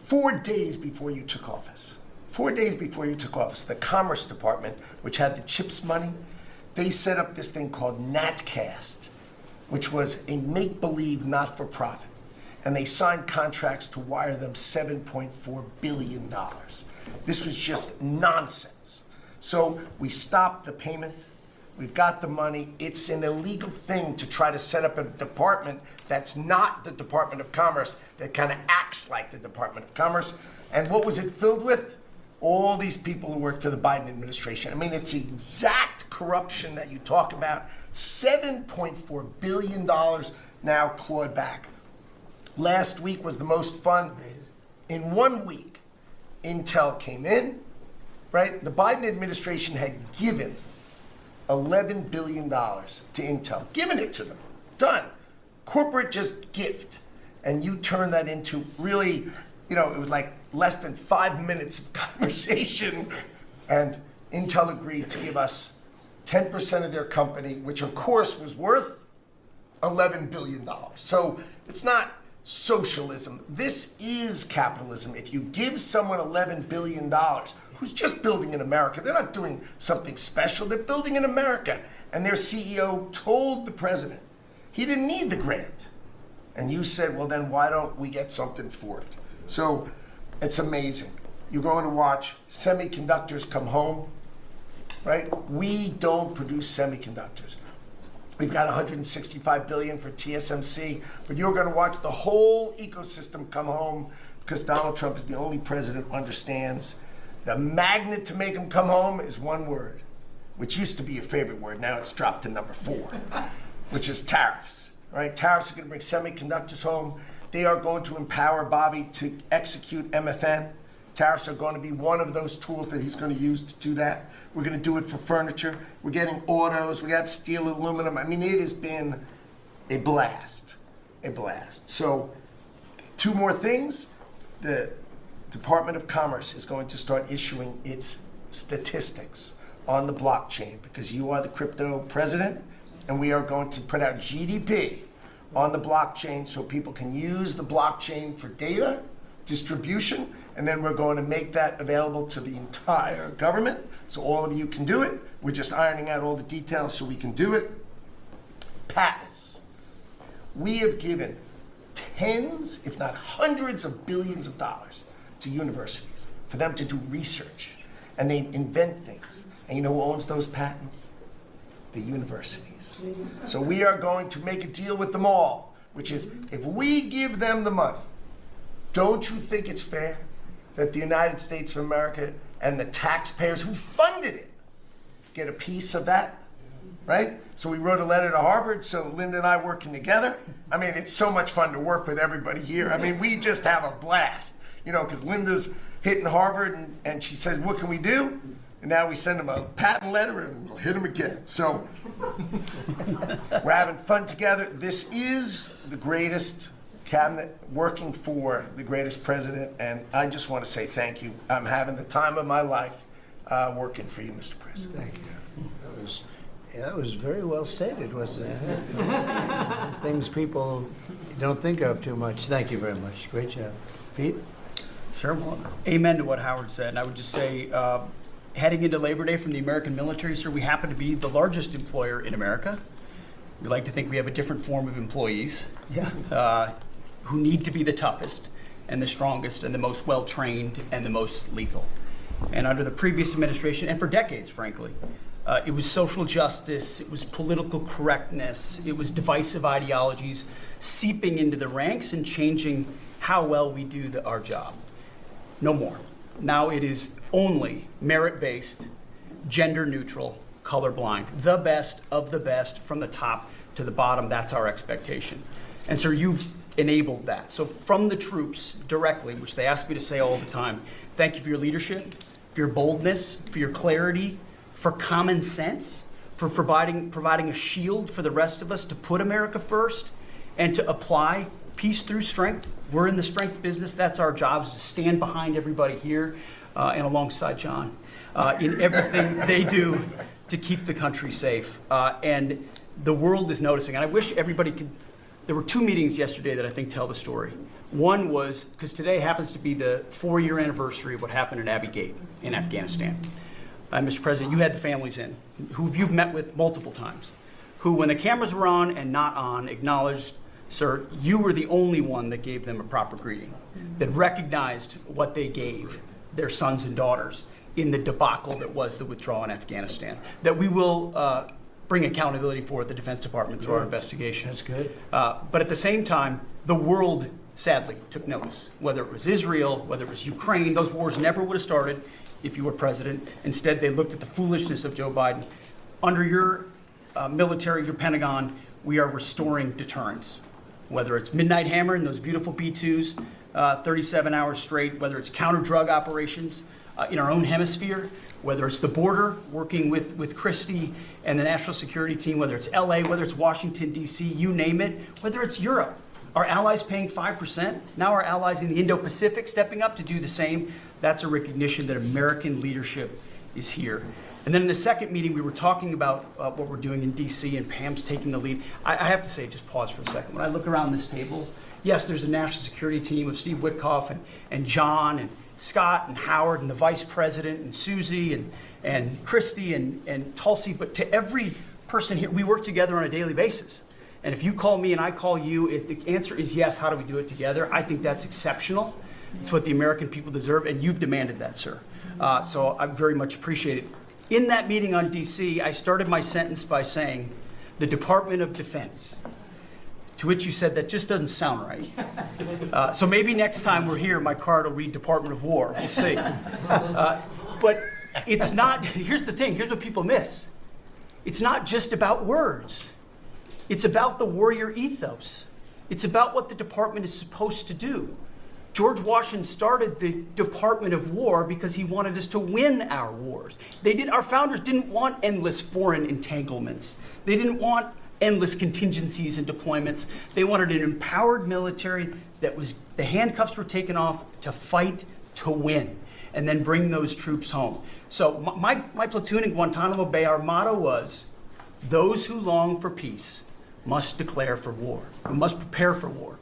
4 days before you took office, the Commerce Department, which had the CHIPS money, they set up this thing called NatCast, which was a make-believe not-for-profit. And they signed contracts to wire them $7.4 billion. This was just nonsense. So we stopped the payment. We've got the money. It's an illegal thing to try to set up a department that's not the Department of Commerce, that kind of acts like the Department of Commerce. And what was it filled with? All these people who work for the Biden administration. I mean, it's exact corruption that you talk about. $7.4 billion now clawed back. Last week was the most fun. In 1 week, Intel came in, right? The Biden administration had given $11 billion to Intel, given it to them, done. Corporate just gift. And you turn that into really, it was like less than 5 minutes of conversation, and Intel agreed to give us 10% of their company, which of course was worth $11 billion. So it's not socialism. This is capitalism. If you give someone $11 billion, who's just building in America, they're not doing something special, they're building in America. And their CEO told the president he didn't need the grant. And you said, well, then why don't we get something for it? So it's amazing. You're going to watch semiconductors come home, right? We don't produce semiconductors. We've got $165 billion for TSMC, but you're going to watch the whole ecosystem come home because Donald Trump is the only president who understands the magnet to make them come home is one word, which used to be your favorite word. Now it's dropped to number 4, which is tariffs. Right? Tariffs are going to bring semiconductors home. They are going to empower Bobby to execute MFN. Tariffs are going to be one of those tools that he's going to use to do that. We're going to do it for furniture. We're getting autos. We got steel, aluminum. I mean, it has been a blast, a blast. So 2 more things. The Department of Commerce is going to start issuing its statistics on the blockchain because you are the crypto president, and we are going to put out GDP on the blockchain so people can use the blockchain for data distribution, and then we're going to make that available to the entire government so all of you can do it. We're just ironing out all the details so we can do it. Patents. We have given tens, if not hundreds of billions of dollars to universities for them to do research, and they invent things. And you know who owns those patents? The universities. So we are going to make a deal with them all, which is if we give them the money, don't you think it's fair that the United States of America and the taxpayers who funded it get a piece of that, right? So we wrote a letter to Harvard, so Linda and I working together. I mean, it's so much fun to work with everybody here. I mean, we just have a blast, because Linda's hitting Harvard and she says, what can we do? And now we send them a patent letter and we'll hit them again. So we're having fun together. This is the greatest cabinet working for the greatest president, and I just want to say thank you. I'm having the time of my life working for you, Mr. President. Thank you. That was very well stated, wasn't it? Some things people don't think of too much. Thank you very much. Great job. Pete? Sure. Well, amen to what Howard said. And I would just say, heading into Labor Day from the American military, sir, we happen to be the largest employer in America. We like to think we have a different form of employees. Yeah. Who need to be the toughest and the strongest and the most well-trained and the most lethal. And under the previous administration, and for decades, frankly, it was social justice, it was political correctness, it was divisive ideologies seeping into the ranks and changing how well we do our job. No more. Now it is only merit-based, gender-neutral, colorblind. The best of the best from the top to the bottom. That's our expectation. And sir, you've enabled that. So from the troops directly, which they ask me to say all the time, thank you for your leadership, for your boldness, for your clarity, for common sense, for for providing a shield for the rest of us to put America first and to apply peace through strength. We're in the strength business. That's our job, is to stand behind everybody here and alongside John in everything they do to keep the country safe. And the world is noticing. And I wish everybody could. There were 2 meetings yesterday that I think tell the story. One was, because today happens to be the 4-year anniversary of what happened at Abbey Gate in Afghanistan. Mr. President, you had the families in, who you've met with multiple times, who, when the cameras were on and not on, acknowledged, sir, you were the only one that gave them a proper greeting, that recognized what they gave their sons and daughters in the debacle that was the withdrawal in Afghanistan, that we will bring accountability for at the Defense Department through our investigation. That's good. But at the same time, the world sadly took notice, whether it was Israel, whether it was Ukraine. Those wars never would have started if you were president. Instead, they looked at the foolishness of Joe Biden. Under your military, your Pentagon, we are restoring deterrence. Whether it's Midnight Hammer and those beautiful B-2s, 37 hours straight, whether it's counter-drug operations in our own hemisphere, whether it's the border, working with Christie and the National Security Team, whether it's LA, whether it's Washington, D.C., you name it, whether it's Europe. Our allies paying 5%, now our allies in the Indo-Pacific stepping up to do the same. That's a recognition that American leadership is here. And then in the second meeting, we were talking about what we're doing in D.C. and Pam's taking the lead. I have to say, just pause for a second. When I look around this table, yes, there's a national security team of Steve Witkoff and John and Scott and Howard and the vice president and Susie and Christy and Tulsi, but to every person here, we work together on a daily basis. And if you call me and I call you, the answer is yes. How do we do it together? I think that's exceptional. It's what the American people deserve, and you've demanded that, sir. So I very much appreciate it. In that meeting on D.C., I started my sentence by saying, the Department of Defense, to which you said that just doesn't sound right. So maybe next time we're here, my card will read Department of War. We'll see. But it's not, here's the thing, here's what people miss. It's not just about words. It's about the warrior ethos. It's about what the department is supposed to do. George Washington started the Department of War because he wanted us to win our wars. Our founders didn't want endless foreign entanglements. They didn't want endless contingencies and deployments. They wanted an empowered military that was, the handcuffs were taken off to fight to win and then bring those troops home. So my platoon in Guantanamo Bay, our motto was, those who long for peace must declare for war. We must prepare for war.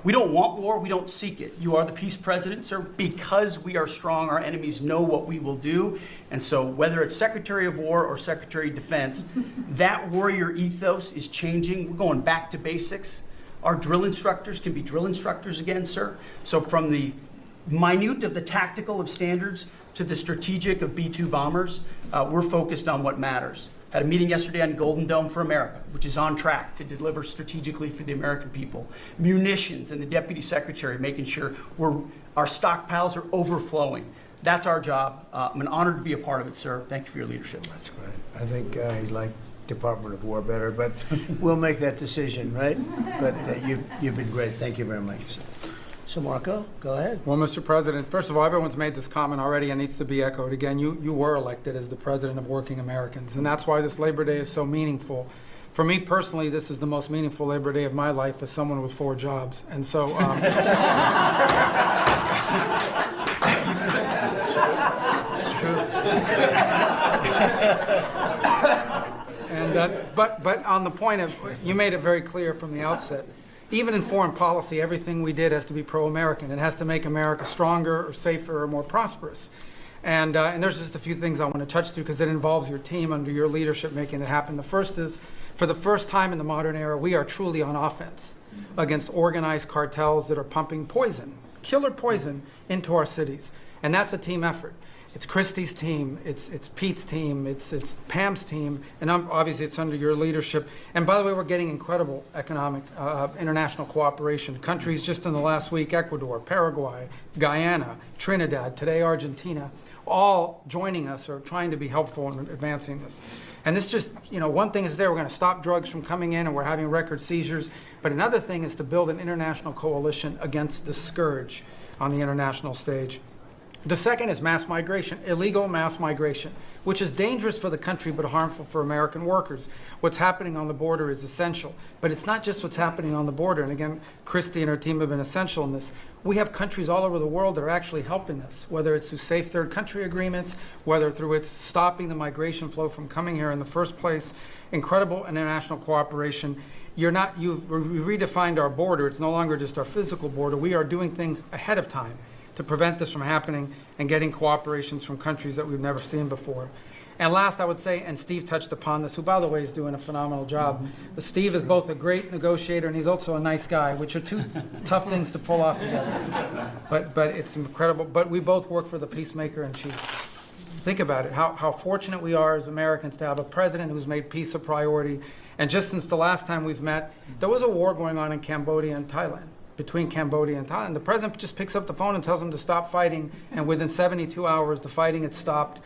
We don't want war, we don't seek it. You are the peace president, sir. Because we are strong, our enemies know what we will do. And so whether it's Secretary of War or Secretary of Defense, that warrior ethos is changing. We're going back to basics. Our drill instructors can be drill instructors again, sir. So from the minute of the tactical of standards to the strategic of B-2 bombers, we're focused on what matters. Had a meeting yesterday on Golden Dome for America, which is on track to deliver strategically for the American people. Munitions, and the Deputy Secretary making sure our stockpiles are overflowing. That's our job. I'm an honor to be a part of it, sir. Thank you for your leadership. That's great. I think I like Department of War better, but we'll make that decision, right? But you've been great. Thank you very much. So Marco, go ahead. Well, Mr. President, first of all, everyone's made this comment already and needs to be echoed again. You were elected as the President of Working Americans, and that's why this Labor Day is so meaningful. For me personally, this is the most meaningful Labor Day of my life as someone with 4 jobs. And so, it's true. And but on the point of, you made it very clear from the outset, even in foreign policy, everything we did has to be pro-American. It has to make America stronger or safer or more prosperous. And there's just a few things I want to touch through because it involves your team under your leadership making it happen. The first is, for the first time in the modern era, we are truly on offense against organized cartels that are pumping poison, killer poison, into our cities. And that's a team effort. It's Christie's team, it's Pete's team, it's Pam's team, and obviously it's under your leadership. And by the way, we're getting incredible economic international cooperation. Countries just in the last week, Ecuador, Paraguay, Guyana, Trinidad, today Argentina, all joining us or trying to be helpful in advancing this. And this just, one thing is we're going to stop drugs from coming in and we're having record seizures, but another thing is to build an international coalition against the scourge on the international stage. The second is mass migration, illegal mass migration, which is dangerous for the country but harmful for American workers. What's happening on the border is essential, but it's not just what's happening on the border. And again, Christy and her team have been essential in this. We have countries all over the world that are actually helping us, whether it's through safe third country agreements, whether through it's stopping the migration flow from coming here in the first place. Incredible international cooperation. You've redefined our border. It's no longer just our physical border. We are doing things ahead of time to prevent this from happening and getting cooperations from countries that we've never seen before. And last, I would say, and Steve touched upon this, who, by the way, is doing a phenomenal job. Steve is both a great negotiator and he's also a nice guy, which are two tough things to pull off together. But it's incredible. But we both work for the peacemaker in chief. Think about it, how fortunate we are as Americans to have a president who's made peace a priority. And just since the last time we've met, there was a war going on in Cambodia and Thailand. Between Cambodia and Thailand. The president just picks up the phone and tells them to stop fighting, and within 72 hours, the fighting had stopped.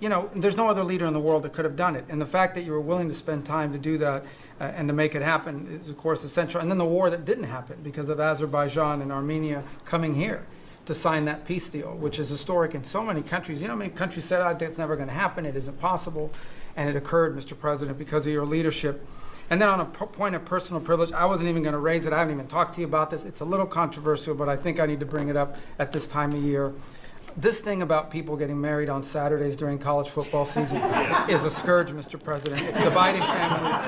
You know, there's no other leader in the world that could have done it. And the fact that you were willing to spend time to do that and to make it happen is, of course, essential. And then the war that didn't happen because of Azerbaijan and Armenia coming here to sign that peace deal, which is historic in so many countries. You know how many countries said, oh, that's never going to happen, it isn't possible. And it occurred, Mr. President, because of your leadership. And then on a point of personal privilege, I wasn't even going to raise it. I haven't even talked to you about this. It's a little controversial, but I think I need to bring it up at this time of year. This thing about people getting married on Saturdays during college football season is a scourge, Mr. President. It's dividing families.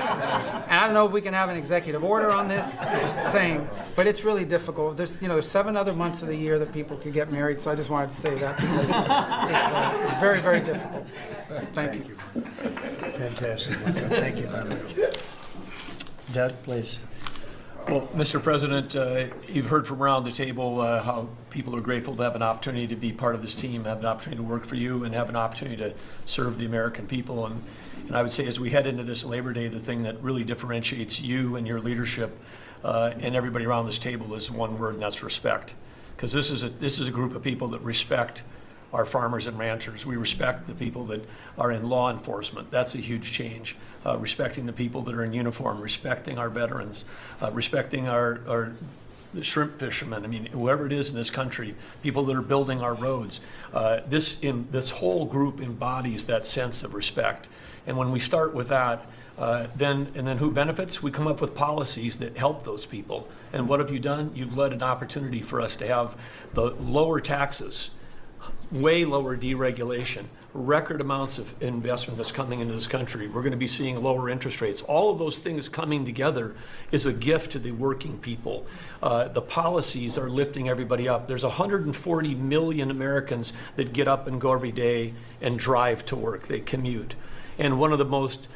And I don't know if we can have an executive order on this, just saying, but it's really difficult. There's 7 other months of the year that people could get married, so I just wanted to say that because it's very, very difficult. Thank you. Fantastic. Thank you very much. Doug, please. Well, Mr. President, you've heard from around the table how people are grateful to have an opportunity to be part of this team, have an opportunity to work for you, and have an opportunity to serve the American people. And I would say as we head into this Labor Day, the thing that really differentiates you and your leadership and everybody around this table is one word, and that's respect. Because this is a group of people that respect our farmers and ranchers. We respect the people that are in law enforcement. That's a huge change. Respecting the people that are in uniform, respecting our veterans, respecting our the shrimp fishermen. I mean, whoever it is in this country, people that are building our roads. This whole group embodies that sense of respect. And when we start with that, then who benefits? We come up with policies that help those people. And what have you done? You've led an opportunity for us to have the lower taxes, way lower deregulation, record amounts of investment that's coming into this country. We're going to be seeing lower interest rates. All of those things coming together is a gift to the working people. The policies are lifting everybody up. There's 140 million Americans that get up and go every day and drive to work. They commute. And one of the most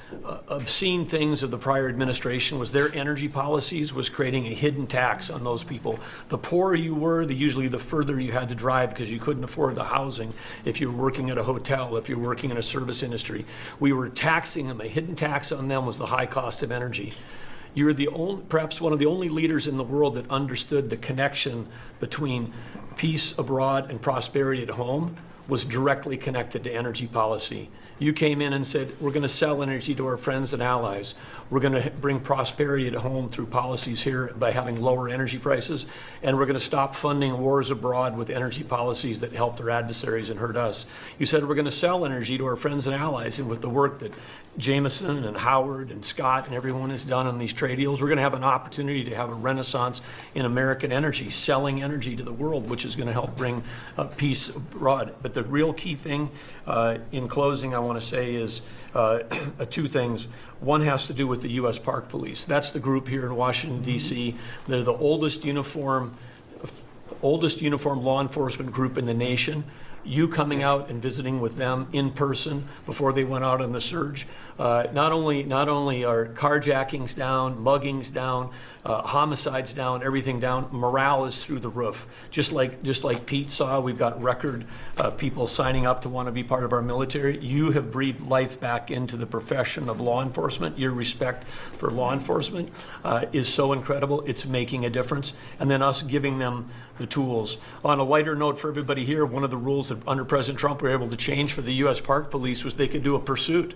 obscene things of the prior administration was their energy policies was creating a hidden tax on those people. The poorer you were, usually the further you had to drive because you couldn't afford the housing if you were working at a hotel, if you're working in a service industry. We were taxing them. A hidden tax on them was the high cost of energy. You're perhaps one of the only leaders in the world that understood the connection between peace abroad and prosperity at home was directly connected to energy policy. You came in and said, we're going to sell energy to our friends and allies. We're going to bring prosperity at home through policies here by having lower energy prices. And we're going to stop funding wars abroad with energy policies that help their adversaries and hurt us. You said we're going to sell energy to our friends and allies. And with the work that Jameson and Howard and Scott and everyone has done on these trade deals, we're going to have an opportunity to have a renaissance in American energy, selling energy to the world, which is going to help bring peace abroad. But the real key thing, in closing, I want to say is two things. One has to do with the U.S. Park Police. That's the group here in Washington, D.C. They're the oldest uniform law enforcement group in the nation. You coming out and visiting with them in person before they went out on the surge. Not only are carjackings down, muggings down, homicides down, everything down, morale is through the roof. Just like Pete saw, we've got record people signing up to want to be part of our military. You have breathed life back into the profession of law enforcement. Your respect for law enforcement is so incredible. It's making a difference. And then us giving them the tools. On a lighter note for everybody here, one of the rules that under President Trump we were able to change for the U.S. Park Police was they could do a pursuit.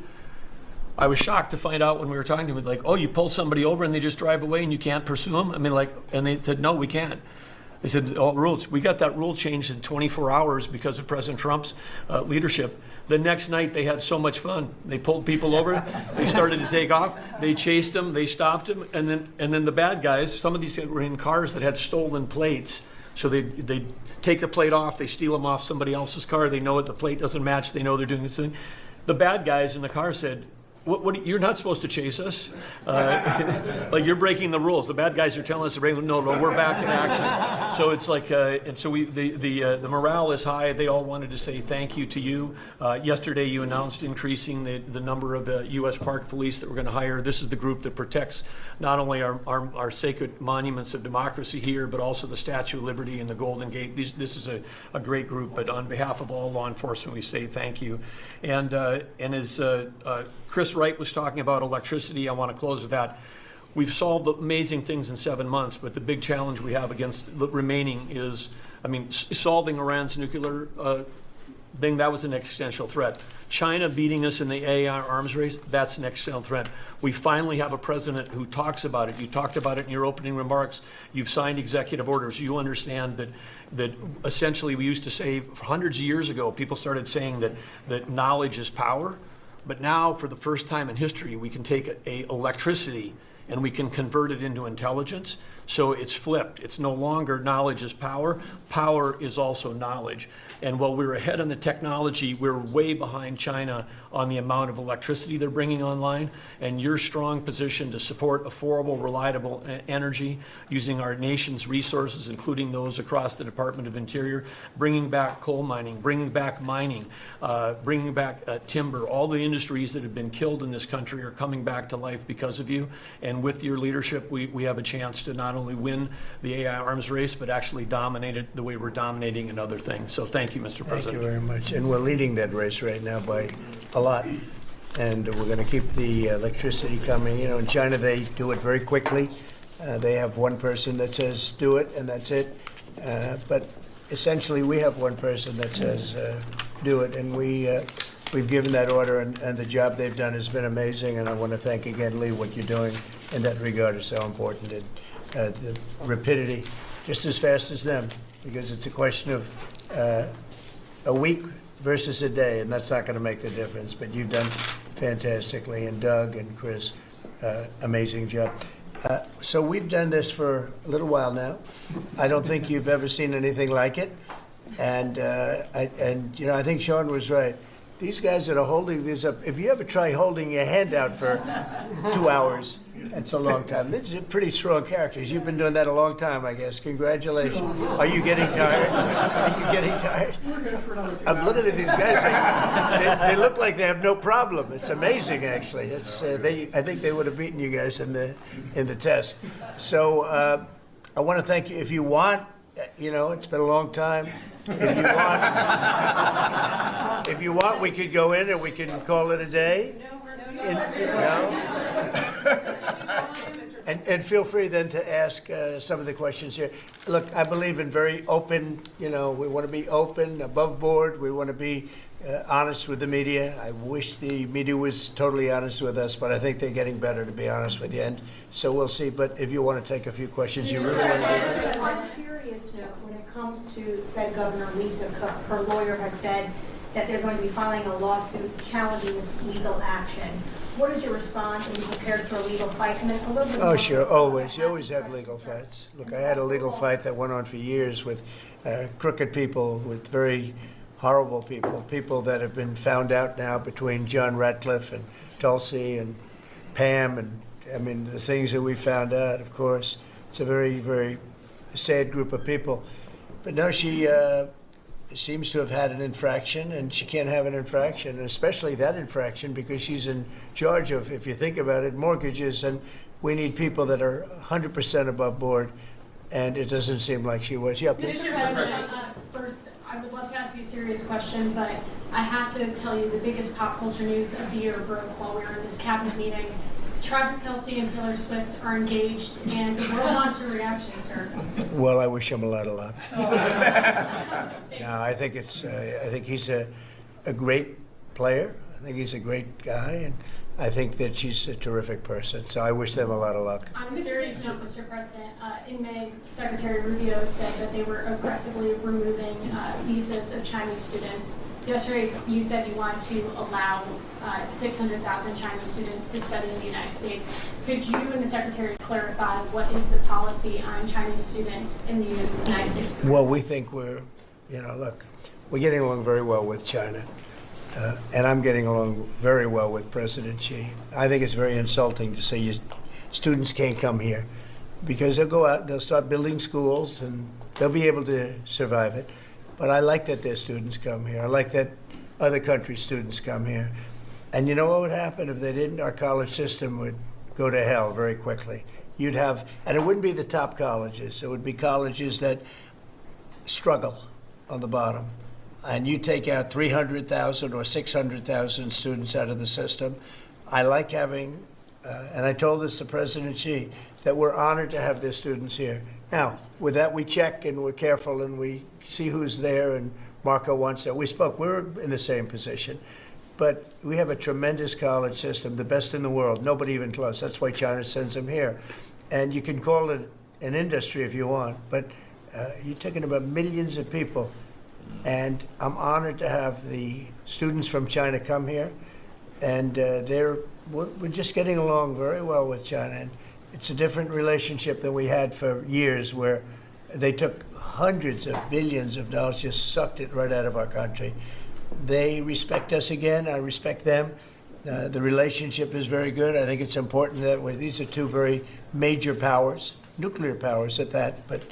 I was shocked to find out when we were talking to them, like, oh, you pull somebody over and they just drive away and you can't pursue them? I mean, and they said, no, we can't. They said, all rules. We got that rule changed in 24 hours because of President Trump's leadership. The next night, they had so much fun. They pulled people over. They started to take off. They chased them. They stopped them. And then the bad guys, some of these were in cars that had stolen plates. So they take the plate off. They steal them off somebody else's car. They know it. The plate doesn't match. They know they're doing this thing. The bad guys in the car said, what, you're not supposed to chase us. Like, you're breaking the rules. The bad guys are telling us to break. No, we're back in action. So it's like, and so the morale is high. They all wanted to say thank you to you. Yesterday, you announced increasing the number of U.S. Park Police that we're going to hire. This is the group that protects not only our sacred monuments of democracy here, but also the Statue of Liberty and the Golden Gate. This is a great group. But on behalf of all law enforcement, we say thank you. And as Chris Wright was talking about electricity, I want to close with that. We've solved amazing things in 7 months, but the big challenge we have against the remaining is, solving Iran's nuclear thing, that was an existential threat. China beating us in the AI arms race, that's an existential threat. We finally have a president who talks about it. You talked about it in your opening remarks. You've signed executive orders. You understand that essentially we used to say hundreds of years ago, people started saying that knowledge is power. But now, for the first time in history, we can take electricity and we can convert it into intelligence. So it's flipped. It's no longer knowledge is power. Power is also knowledge. And while we're ahead on the technology, we're way behind China on the amount of electricity they're bringing online. And your strong position to support affordable, reliable energy using our nation's resources, including those across the Department of Interior, bringing back coal mining, bringing back mining, bringing back timber. All the industries that have been killed in this country are coming back to life because of you. And with your leadership, we have a chance to not only win the AI arms race, but actually dominate it the way we're dominating in other things. So thank you, Mr. President. Thank you very much. And we're leading that race right now by a lot. And we're going to keep the electricity coming. You know, in China, they do it very quickly. They have one person that says, do it, and that's it. But essentially, we have one person that says, do it. And we've given that order, and the job they've done has been amazing. And I want to thank again, Lee, what you're doing in that regard is so important. And the rapidity, just as fast as them, because it's a question of a week versus a day, and that's not going to make the difference. But you've done fantastically, and Doug and Chris, amazing job. So we've done this for a little while now. I don't think you've ever seen anything like it, and I think Sean was right. These guys that are holding this up, if you ever try holding your hand out for 2 hours, that's a long time. These are pretty strong characters. You've been doing that a long time, I guess. Congratulations. Are you getting tired? Are you getting tired? I'm looking at these guys. They look like they have no problem. It's amazing, actually. It's I think they would have beaten you guys in the test. So I want to thank you. If you want, it's been a long time. If you want, we could go in and we can call it a day. And feel free then to ask some of the questions here. Look, I believe in very open, we want to be open, above board. We want to be honest with the media. I wish the media was totally honest with us, but I think they're getting better, to be honest with you. And so we'll see. But if you want to take a few questions, you really want to. On a serious note, when it comes to Fed Governor Lisa Cook, her lawyer has said that they're going to be filing a lawsuit challenging this legal action. What is your response? Are you prepared for a legal fight? And then a little bit Oh, sure, always. You always have legal fights. Look, I had a legal fight that went on for years with crooked people, with very horrible people that have been found out now between John Ratcliffe and Tulsi and Pam. And the things that we found out, of course, it's a very, very sad group of people. But no, she seems to have had an infraction, and she can't have an infraction, and especially that infraction, because she's in charge of, if you think about it, mortgages, and we need people that are 100% above board, and it doesn't seem like she was. Yeah, please. Mr. President, first, I would love to ask you a serious question, but I have to tell you the biggest pop culture news of the year broke while we were in this cabinet meeting. Travis Kelce and Taylor Swift are engaged, and the world wants your reaction, sir. Well, I wish him a lot of luck. No, I think he's a great player. I think he's a great guy, and I think that she's a terrific person. So I wish them a lot of luck. On a serious note, Mr. President, in May, Secretary Rubio said that they were aggressively removing visas of Chinese students. Yesterday, you said you want to allow 600,000 Chinese students to study in the United States. Could you and the Secretary clarify what is the policy on Chinese students in the United States? Well, we think look, we're getting along very well with China. And I'm getting along very well with President Xi. I think it's very insulting to say students can't come here, because they'll go out, they'll start building schools, and they'll be able to survive it. But I like that their students come here. I like that other countries' students come here. And you know what would happen if they didn't? Our college system would go to hell very quickly. You'd have, and it wouldn't be the top colleges. It would be colleges that struggle on the bottom. And you take out 300,000 or 600,000 students out of the system. I like having, and I told this to President Xi, that we're honored to have their students here. Now, with that, we check and we're careful and we see who's there, and Marco wants that. We're in the same position. But we have a tremendous college system, the best in the world, nobody even close. That's why China sends them here. And you can call it an industry if you want, but you're talking about millions of people. And I'm honored to have the students from China come here, and we're just getting along very well with China. And it's a different relationship than we had for years, where they took hundreds of billions of dollars, just sucked it right out of our country. They respect us again. I respect them. The relationship is very good. I think it's important that these are two very major powers, nuclear powers at that, but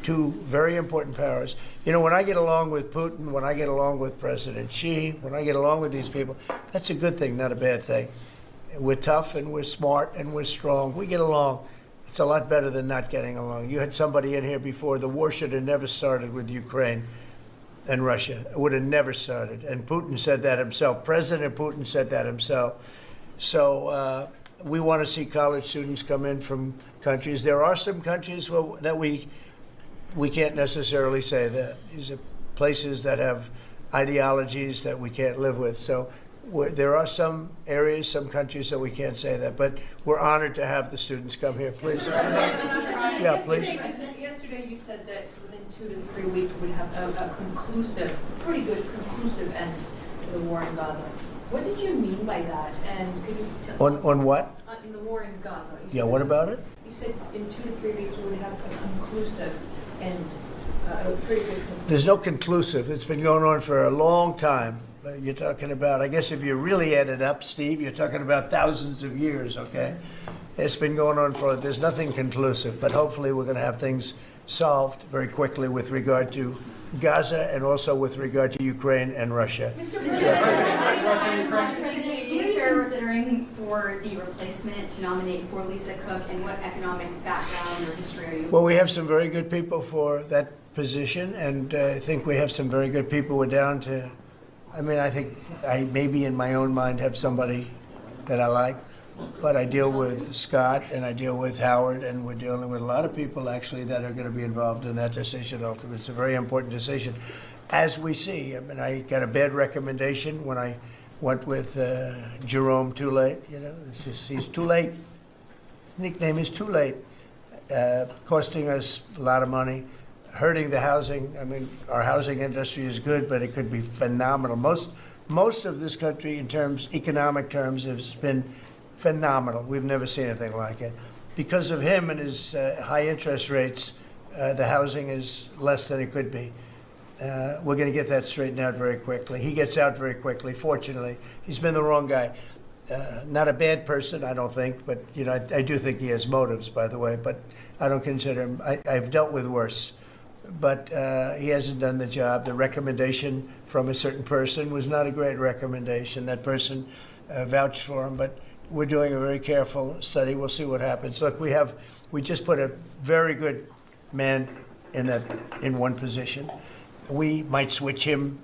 two very important powers. You know, when I get along with Putin, when I get along with President Xi, when I get along with these people, that's a good thing, not a bad thing. We're tough and we're smart and we're strong. We get along. It's a lot better than not getting along. You had somebody in here before. The war should have never started with Ukraine and Russia. It would have never started. And Putin said that himself. President Putin said that himself. So we want to see college students come in from countries. There are some countries that we can't necessarily say that. These are places that have ideologies that we can't live with. So there are some areas, some countries that we can't say that. But we're honored to have the students come here. Please. Yeah, please. Yesterday you said that within 2 to 3 weeks we would have a pretty good conclusive end to the war in Gaza. What did you mean by that? And could you tell us? On what? In the war in Gaza. Yeah, what about it? You said in 2 to 3 weeks we would have a conclusive end. There's no conclusive. It's been going on for a long time. You're talking about, I guess if you really add it up, Steve, you're talking about thousands of years, okay? It's been going on there's nothing conclusive, but hopefully we're going to have things solved very quickly with regard to Gaza and also with regard to Ukraine and Russia. Mr. President, who are you considering for the replacement to nominate for Lisa Cook, and what economic background or history are you? Well, we have some very good people for that position, and I think we have some very good people. We're down to, I think I maybe in my own mind have somebody that I like, but I deal with Scott and I deal with Howard, and we're dealing with a lot of people actually that are going to be involved in that decision ultimately. It's a very important decision. As we see, I got a bad recommendation when I went with Jerome Too Late. He's too late. His nickname is Too Late, costing us a lot of money, hurting the housing. Our housing industry is good, but it could be phenomenal. Most of this country, in economic terms, has been phenomenal. We've never seen anything like it. Because of him and his high interest rates, the housing is less than it could be. We're going to get that straightened out very quickly. He gets out very quickly, fortunately. He's been the wrong guy. Not a bad person, I don't think, but I do think he has motives, by the way, but I don't consider him. I've dealt with worse. But he hasn't done the job. The recommendation from a certain person was not a great recommendation. That person vouched for him, but we're doing a very careful study. We'll see what happens. Look, we just put a very good man in one position. We might switch him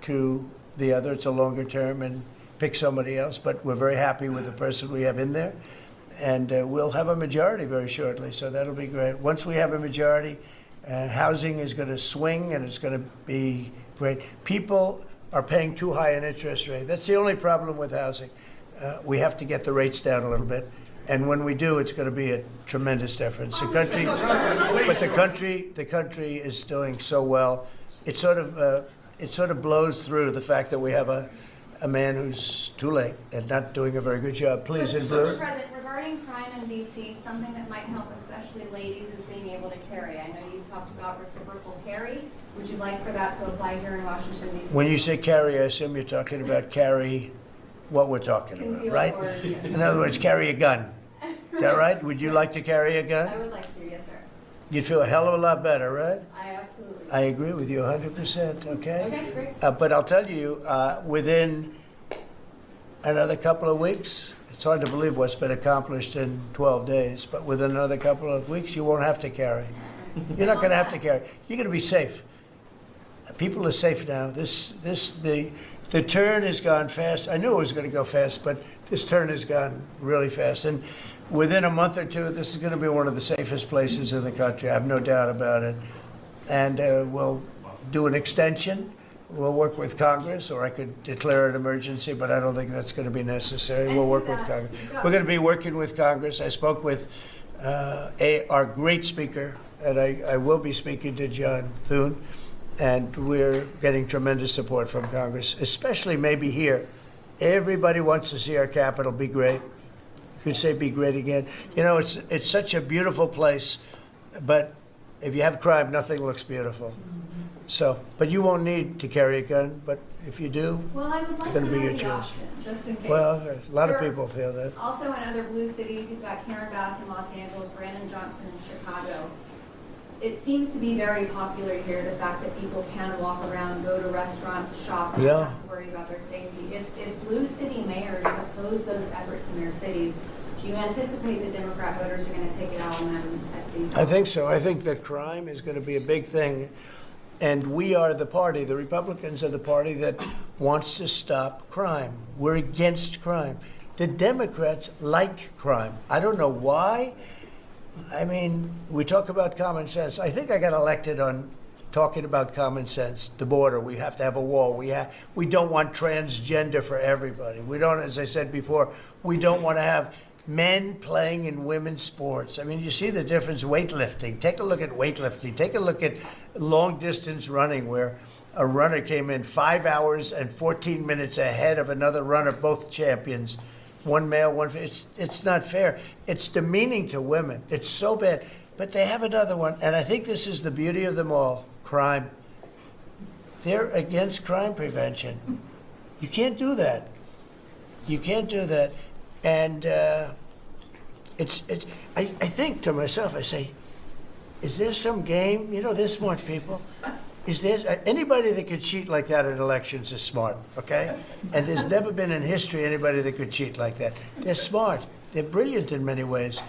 to the other. It's a longer term and pick somebody else, but we're very happy with the person we have in there. And we'll have a majority very shortly, so that'll be great. Once we have a majority, housing is going to swing and it's going to be great. People are paying too high an interest rate. That's the only problem with housing. We have to get the rates down a little bit. And when we do, it's going to be a tremendous difference. The country is doing so well. It sort of blows through the fact that we have a man who's too late and not doing a very good job. Please, in blue. Mr. President, regarding crime in D.C., something that might help, especially ladies, is being able to carry. I know you talked about reciprocal carry. Would you like for that to apply here in Washington, D.C.? When you say carry, I assume you're talking about carry what we're talking about, Conceal right? or- In other words, carry a gun. Is that right? Would you like to carry a gun? I would like to, yes, sir. You'd feel a hell of a lot better, right? I absolutely. I agree with you 100%, okay? Okay, great. But I'll tell you, within another couple of weeks, it's hard to believe what's been accomplished in 12 days, but within another couple of weeks, you won't have to carry. You're not going to have to carry. You're going to be safe. People are safe now. The turn has gone fast. I knew it was going to go fast, but this turn has gone really fast. And within a month or two, this is going to be one of the safest places in the country. I have no doubt about it. And we'll do an extension. We'll work with Congress, or I could declare an emergency, but I don't think that's going to be necessary. We'll work with Congress. We're going to be working with Congress. I spoke with our great speaker, and I will be speaking to John Thune, and we're getting tremendous support from Congress, especially maybe here. Everybody wants to see our capital be great. You could say be great again. You know, it's such a beautiful place, but if you have crime, nothing looks beautiful. So, but you won't need to carry a gun, but if you do, Well, I would like it's to going to be know your the choice. option, just in case. Well, a lot of Sure. people feel that. Also in other blue cities, you've got Karen Bass in Los Angeles, Brandon Johnson in Chicago. It seems to be very popular here, the fact that people can walk around, go to restaurants, shop, and Yeah. not have to worry about their safety. If blue city mayors oppose those efforts in their cities, do you anticipate that Democrat voters are going to take it out on them at these? I think so. I think that crime is going to be a big thing. And we are the party, the Republicans are the party that wants to stop crime. We're against crime. The Democrats like crime. I don't know why. I mean, we talk about common sense. I think I got elected on talking about common sense. The border, we have to have a wall. We don't want transgender for everybody. We don't, as I said before, we don't want to have men playing in women's sports. I mean, you see the difference. Weightlifting. Take a look at weightlifting. Take a look at long distance running, where a runner came in 5 hours and 14 minutes ahead of another runner, both champions. One male, one female. It's not fair. It's demeaning to women. It's so bad. But they have another one, and I think this is the beauty of them all. Crime. They're against crime prevention. You can't do that. You can't do that. And I think to myself, I say, is there some game? You know, they're smart people. Is there anybody that could cheat like that in elections is smart, okay? And there's never been in history anybody that could cheat like that. They're smart. They're brilliant in many ways.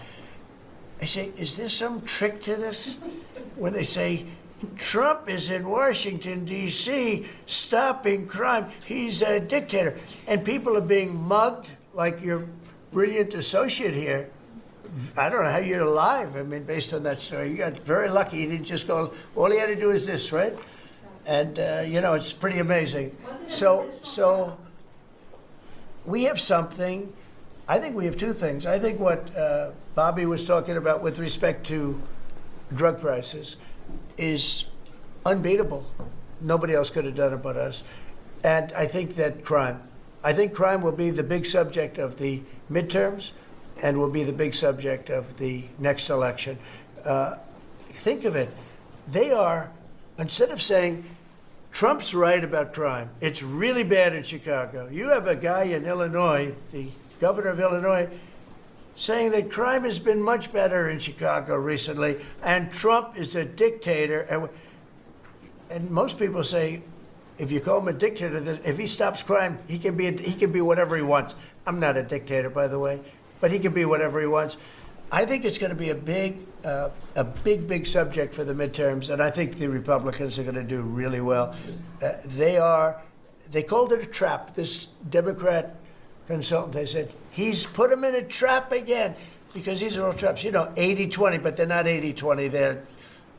I say, is there some trick to this? When they say, Trump is in Washington, D.C., stopping crime. He's a dictator. And people are being mugged like your brilliant associate here. I don't know how you're alive. I mean, based on that story, you got very lucky. You didn't just go, all he had to do is this, right? And, you know, it's pretty amazing. So we have something. I think we have two things. I think what Bobby was talking about with respect to drug prices is unbeatable. Nobody else could have done it but us. And I think that crime will be the big subject of the midterms and will be the big subject of the next election. Think of it. They are, instead of saying, Trump's right about crime, it's really bad in Chicago. You have a guy in Illinois, the governor of Illinois, saying that crime has been much better in Chicago recently, and Trump is a dictator. And most people say, if you call him a dictator, if he stops crime, he can be whatever he wants. I'm not a dictator, by the way, but he can be whatever he wants. I think it's going to be a big subject for the midterms, and I think the Republicans are going to do really well. They called it a trap. This Democrat consultant, they said, he's put him in a trap again, because these are all traps. You know, 80-20, but they're not 80-20.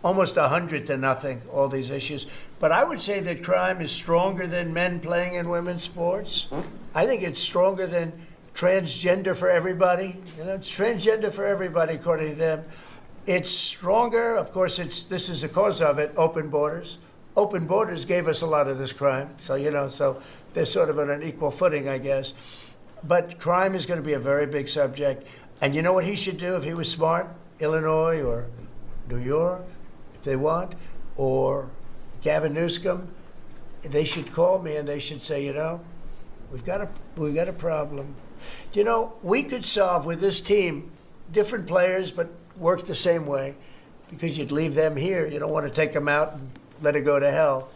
almost 100-0, all these issues. But I would say that crime is stronger than men playing in women's sports. I think it's stronger than transgender for everybody. You know, it's transgender for everybody, according to them. It's stronger. Of course, this is the cause of it, open borders. Open borders gave us a lot of this crime. So, you know, so they're sort of on an equal footing, I guess. But crime is going to be a very big subject. And you know what he should do if he was smart? Illinois or New York, if they want, or Gavin Newsom, they should call me and they should say, you know, we've got a problem. You know, we could solve with this team, different players, but work the same way, because you'd leave them here. You don't want to take them out and let it go to hell.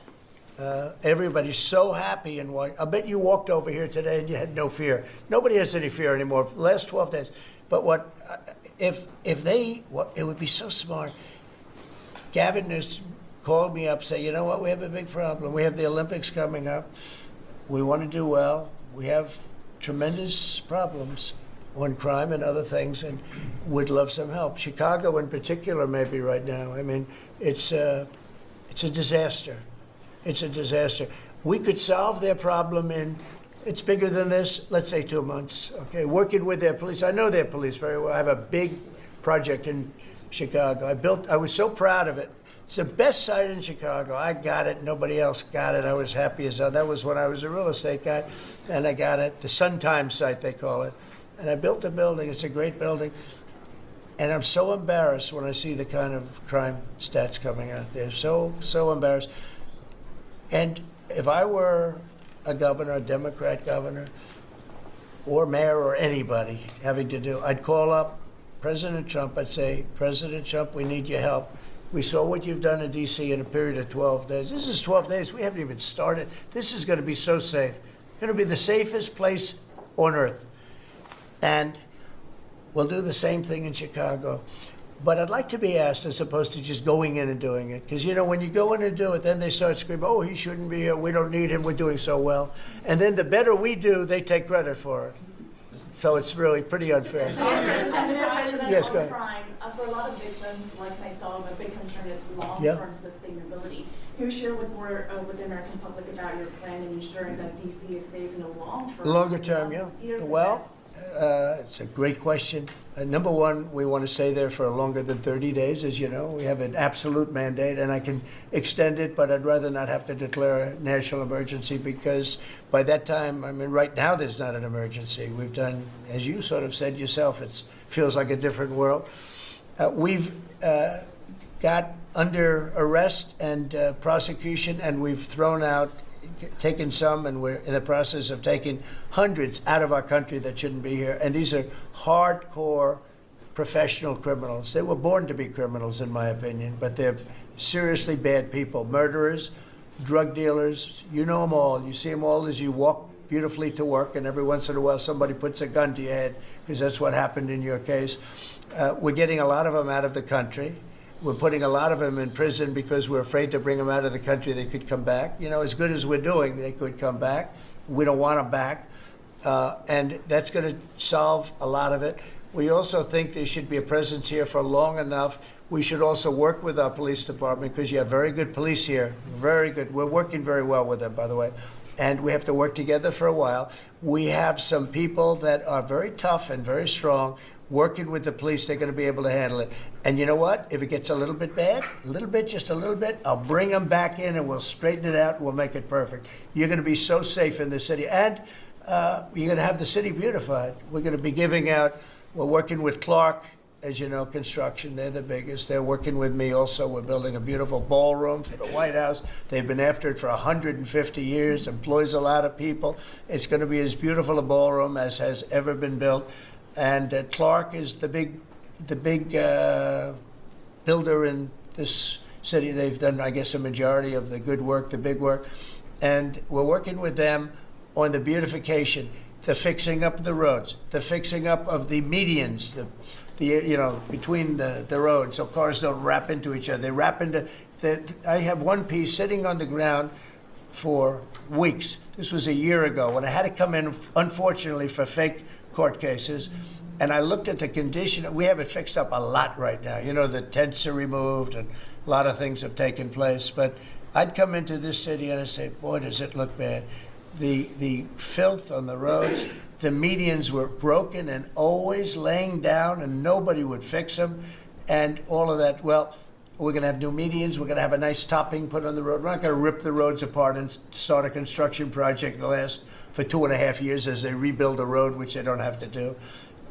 Everybody's so happy and I bet you walked over here today and you had no fear. Nobody has any fear anymore for the last 12 days. But it would be so smart. Gavin Newsom called me up, say, you know what, we have a big problem. We have the Olympics coming up. We want to do well. We have tremendous problems on crime and other things, and would love some help. Chicago in particular, maybe right now. I mean, it's a disaster. It's a disaster. We could solve their problem it's bigger than this, let's say 2 months, okay? Working with their police. I know their police very well. I have a big project in Chicago. I was so proud of it. It's the best site in Chicago. I got it. Nobody else got it. I was happy as hell. That was when I was a real estate guy, and I got it. The Sun Times site, they call it. And I built the building. It's a great building. And I'm so embarrassed when I see the kind of crime stats coming out there. So embarrassed. And if I were a governor, a Democrat governor, or mayor, or anybody having to do, I'd call up President Trump. I'd say, President Trump, we need your help. We saw what you've done in D.C. in a period of 12 days. This is 12 days. We haven't even started. This is going to be so safe. It's going to be the safest place on earth. And we'll do the same thing in Chicago. But I'd like to be asked, as opposed to just going in and doing it. Because, you know, when you go in and do it, then they start screaming, oh, he shouldn't be here. We don't need him. We're doing so well. And then the better we do, they take credit for it. So it's really pretty unfair. Yes, go ahead. Crime, for a lot of victims like myself, a big concern is long-term sustainability. Can you share with the American public about your plan in ensuring that DC is safe in the long term? Longer term, yeah. Well, it's a great question. Number one, we want to stay there for longer than 30 days, as you know. We have an absolute mandate, and I can extend it, but I'd rather not have to declare a national emergency, because by that time, I mean, right now there's not an emergency. We've done, as you sort of said yourself, it feels like a different world. We've got under arrest and prosecution, and we've thrown out, taken some, and we're in the process of taking hundreds out of our country that shouldn't be here. And these are hardcore professional criminals. They were born to be criminals, in my opinion, but they're seriously bad people. Murderers, drug dealers, you know them all. You see them all as you walk beautifully to work, and every once in a while somebody puts a gun to your head, because that's what happened in your case. We're getting a lot of them out of the country. We're putting a lot of them in prison because we're afraid to bring them out of the country. They could come back. You know, as good as we're doing, they could come back. We don't want them back. And that's going to solve a lot of it. We also think there should be a presence here for long enough. We should also work with our police department, because you have very good police here. Very good. We're working very well with them, by the way. And we have to work together for a while. We have some people that are very tough and very strong. Working with the police, they're going to be able to handle it. And you know what? If it gets a little bit bad, just a little bit, I'll bring them back in and we'll straighten it out and we'll make it perfect. You're going to be so safe in the city. And you're going to have the city beautified. We're going to be giving out, we're working with Clark, as you know, construction. They're the biggest. They're working with me also. We're building a beautiful ballroom for the White House. They've been after it for 150 years, employs a lot of people. It's going to be as beautiful a ballroom as has ever been built. And Clark is the big builder in this city. They've done, I guess, a majority of the good work, the big work. And we're working with them on the beautification, the fixing up of the roads, the fixing up of the medians, between the roads, so cars don't wrap into each other. They wrap into, I have one piece sitting on the ground for weeks. This was a year ago when I had to come in, unfortunately, for fake court cases. And I looked at the condition. We have it fixed up a lot right now. You know, the tents are removed, and a lot of things have taken place. But I'd come into this city and I'd say, boy, does it look bad. The filth on the roads, the medians were broken and always laying down and nobody would fix them and all of that. Well, we're going to have new medians. We're going to have a nice topping put on the road. We're not going to rip the roads apart and start a construction project that lasts for 2.5 years as they rebuild the road, which they don't have to do.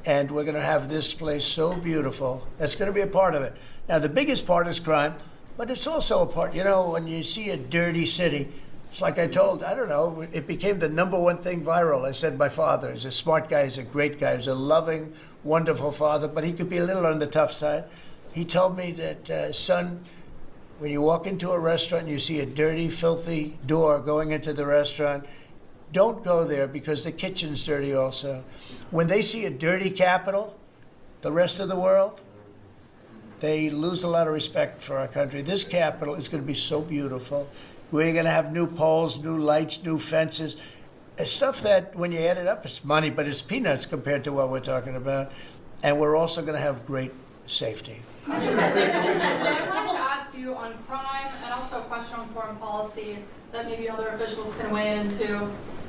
And we're going to have this place so beautiful. That's going to be a part of it. Now, the biggest part is crime, but it's also a part, you know, when you see a dirty city, it's like I told, I don't know, it became the #1 thing viral. I said my father is a smart guy, he's a great guy, he's a loving, wonderful father, but he could be a little on the tough side. He told me that, son, when you walk into a restaurant and you see a dirty, filthy door going into the restaurant, don't go there because the kitchen's dirty also. When they see a dirty Capitol, the rest of the world, they lose a lot of respect for our country. This Capitol is going to be so beautiful. We're going to have new poles, new lights, new fences. It's stuff that, when you add it up, it's money, but it's peanuts compared to what we're talking about. And we're also going to have great safety. Mr. President, I wanted to ask you on crime and also a question on foreign policy that maybe other officials can weigh into.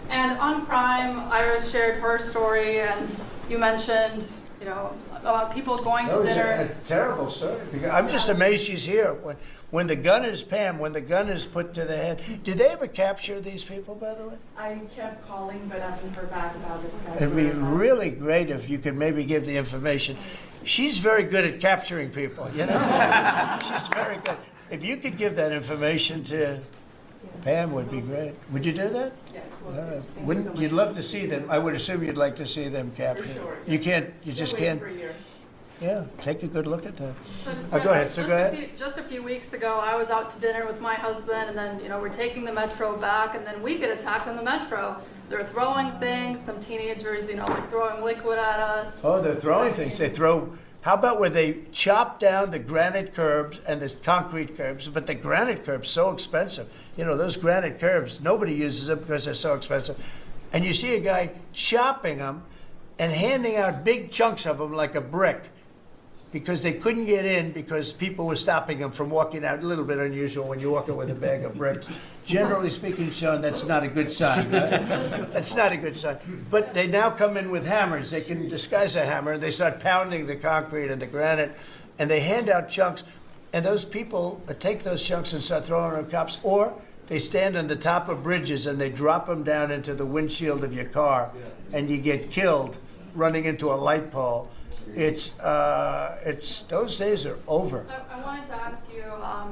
And on crime, Iris shared her story, and you mentioned, you know, about people going to dinner. That was a terrible story. I'm just amazed she's here. When the gun is, Pam, when the gun is put to the head, did they ever capture these people, by the way? I kept calling, but I haven't heard back about this guy. It'd be really great if you could maybe give the information. She's very good at capturing people, you know? She's very good. If you could give that information to Pam, would be great. Would you do that? Yes. All right. Wouldn't you'd love to see them? I would assume you'd like to see them captured. For sure. You can't. You just can't. For years. Yeah, take a good look at that. So, Go ahead. So go ahead. Just a few weeks ago, I was out to dinner with my husband, and then, you know, we're taking the metro back, and then we get attacked on the metro. They're throwing things. Some teenagers, you know, like throwing liquid at us. Oh, they're throwing things. They throw. How about where they chop down the granite curbs and the concrete curbs? But the granite curbs so expensive. You know, those granite curbs, nobody uses them because they're so expensive. And you see a guy chopping them and handing out big chunks of them like a brick, because they couldn't get in because people were stopping them from walking out. A little bit unusual when you're walking with a bag of bricks. Generally speaking, Sean, that's not a good sign. Right? That's not a good sign. But they now come in with hammers. They can disguise a hammer, and they start pounding the concrete and the granite, and they hand out chunks. And those people take those chunks and start throwing them at cops, or they stand on the top of bridges and they drop them down into the windshield of your car, and you get killed running into a light pole. It's those days are over. I wanted to ask you,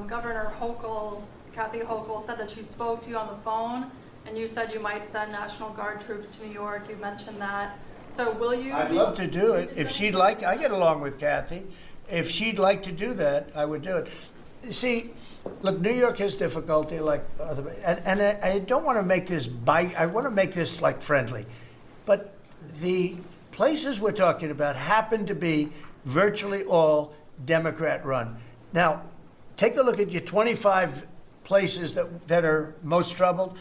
Governor Hochul, Kathy Hochul, said that she spoke to you on the phone, and you said you might send National Guard troops to New York. You mentioned that. So will you? I'd love to do it. If she'd like, I get along with Kathy. If she'd like to do that, I would do it. See, look, New York has difficulty like other, and I don't want to make this I want to make this like friendly, but the places we're talking about happen to be virtually all Democrat run. Now, take a look at your 25 places that are most troubled.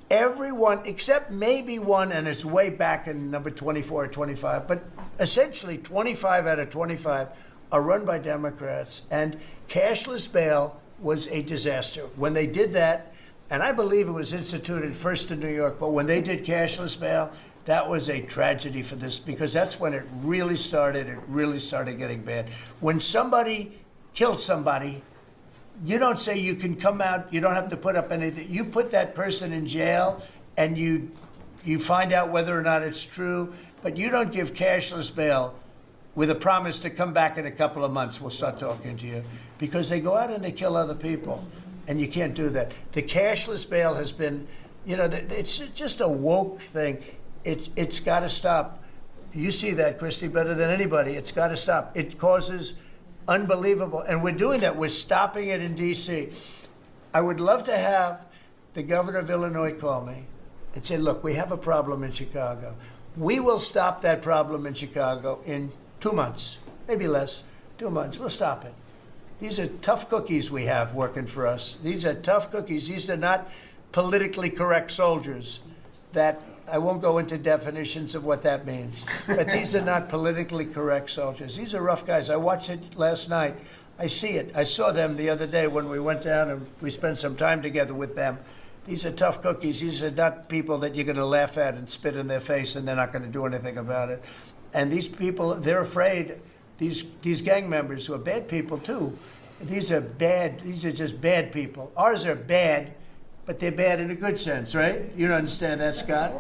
Everyone, except maybe one, and it's way back in number 24 or 25, but essentially 25 out of 25 are run by Democrats. And cashless bail was a disaster. When they did that, and I believe it was instituted first in New York, but when they did cashless bail, that was a tragedy for this, because that's when it really started getting bad. When somebody kills somebody, you don't say you can come out, you don't have to put up anything. You put that person in jail and you find out whether or not it's true, but you don't give cashless bail with a promise to come back in a couple of months, we'll start talking to you. Because they go out and they kill other people, and you can't do that. The cashless bail has been, you know, it's just a woke thing. It's got to stop. You see that, Christy, better than anybody. It's got to stop. It causes unbelievable, and we're doing that. We're stopping it in D.C. I would love to have the governor of Illinois call me and say, look, we have a problem in Chicago. We will stop that problem in Chicago in 2 months, maybe less, 2 months. We'll stop it. These are tough cookies we have working for us. These are tough cookies. These are not politically correct soldiers that I won't go into definitions of what that means, but these are not politically correct soldiers. These are rough guys. I watched it last night. I see it. I saw them the other day when we went down and we spent some time together with them. These are tough cookies. These are not people that you're going to laugh at and spit in their face and they're not going to do anything about it. And these people, they're afraid, these gang members who are bad people too, these are just bad people. Ours are bad, but they're bad in a good sense, right? You don't understand that, Scott?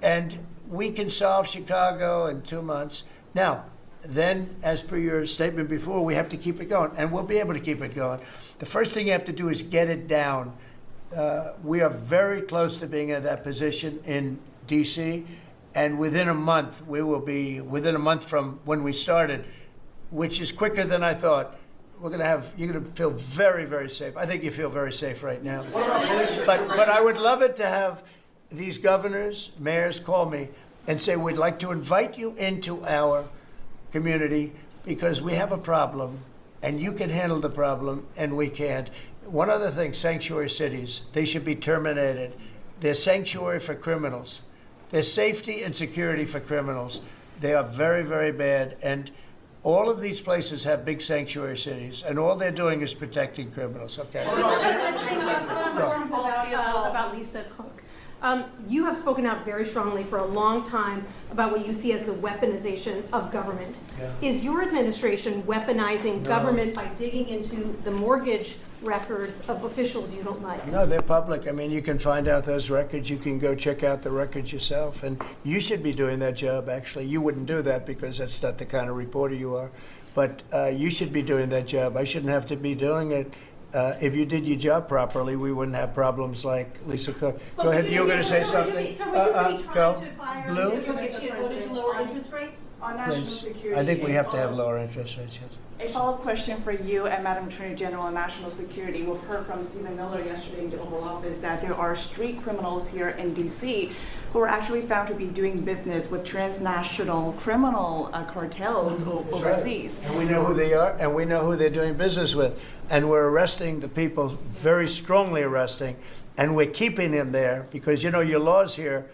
And we can solve Chicago in 2 months. Now, then, as per your statement before, we have to keep it going, and we'll be able to keep it going. The first thing you have to do is get it down. We are very close to being in that position in D.C., and within a month, we will be, within a month from when we started, which is quicker than I thought, you're going to feel very, very safe. I think you feel very safe right now. But I would love it to have these governors, mayors call me and say, we'd like to invite you into our community because we have a problem and you can handle the problem and we can't. One other thing, sanctuary cities, they should be terminated. They're sanctuary for criminals. They're safety and security for criminals. They are very, very bad. And all of these places have big sanctuary cities, and all they're doing is protecting criminals. Okay. About Lisa Cook. You have spoken out very strongly for a long time about what you see as the weaponization of government. Yeah. Is your administration weaponizing No. government by digging into the mortgage records of officials you don't like? No, they're public. I mean, you can find out those records. You can go check out the records yourself. And you should be doing that job, actually. You wouldn't do that because that's not the kind of reporter you are. But you should be doing that job. I shouldn't have to be doing it. If you did your job properly, we wouldn't have problems like Lisa Cook. Go ahead. You were going to say something. So would you be trying to fire Blue? Lisa Cook if she had voted to lower interest rates? On national Please. security. I think we have to have lower interest rates, yes. A follow-up question for you and Madam Attorney General on national security. We've heard from Stephen Miller yesterday in the Oval Office that there are street criminals here in D.C. who are actually found to be doing business with transnational criminal cartels overseas. And we know who they are, and we know who they're doing business with. And we're arresting the people, very strongly arresting, and we're keeping them there because, you know, your laws here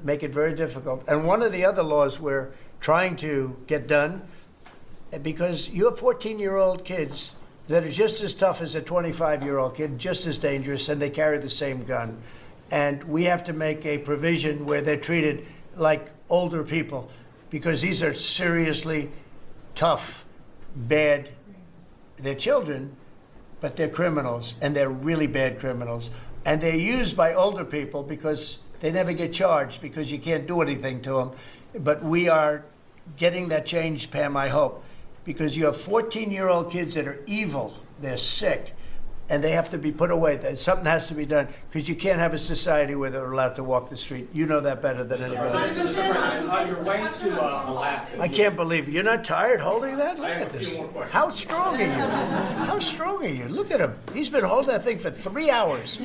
make it very difficult. And one of the other laws we're trying to get done, because you have 14-year-old kids that are just as tough as a 25-year-old kid, just as dangerous, and they carry the same gun. And we have to make a provision where they're treated like older people, because these are seriously tough, bad, they're children, but they're criminals, and they're really bad criminals. And they're used by older people because they never get charged because you can't do anything to them. But we are getting that changed, Pam, I hope, because you have 14-year-old kids that are evil, they're sick, and they have to be put away. Something has to be done because you can't have a society where they're allowed to walk the street. You know that better than anybody. Mr. President, on your way to Alaska. I can't believe it. You're not tired holding that? Look I have at a this. few more questions. How strong are you? How strong are you? Look at him. He's been holding that thing for 3 hours.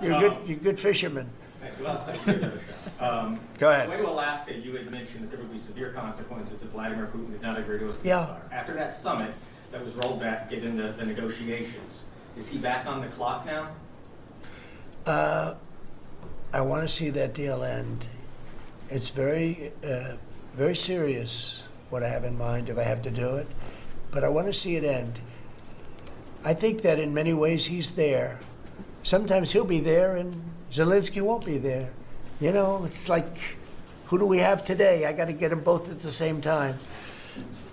You're a good fisherman. Well, thank you. Go ahead. On the way to Alaska, you had mentioned that there would be severe consequences if Vladimir Putin did not agree to a ceasefire. Yeah. After that summit that was rolled back, given the negotiations, is he back on the clock now? I want to see that deal end. It's very, very serious what I have in mind if I have to do it, but I want to see it end. I think that in many ways he's there. Sometimes he'll be there and Zelensky won't be there. You know, it's like, who do we have today? I got to get them both at the same time.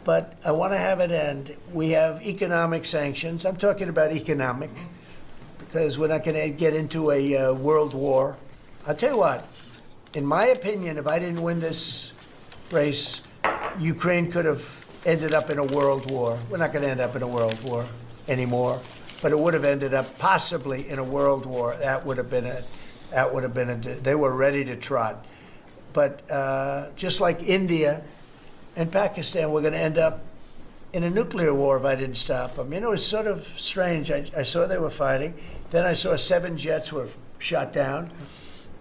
But I want to have it end. We have economic sanctions. I'm talking about economic, because we're not going to get into a world war. I'll tell you what, in my opinion, if I didn't win this race, Ukraine could have ended up in a world war. We're not going to end up in a world war anymore, but it would have ended up possibly in a world war. That would have been they were ready to trot. But just like India and Pakistan, we're going to end up in a nuclear war if I didn't stop them. You know, it's sort of strange. I saw they were fighting. Then I saw 7 jets were shot down.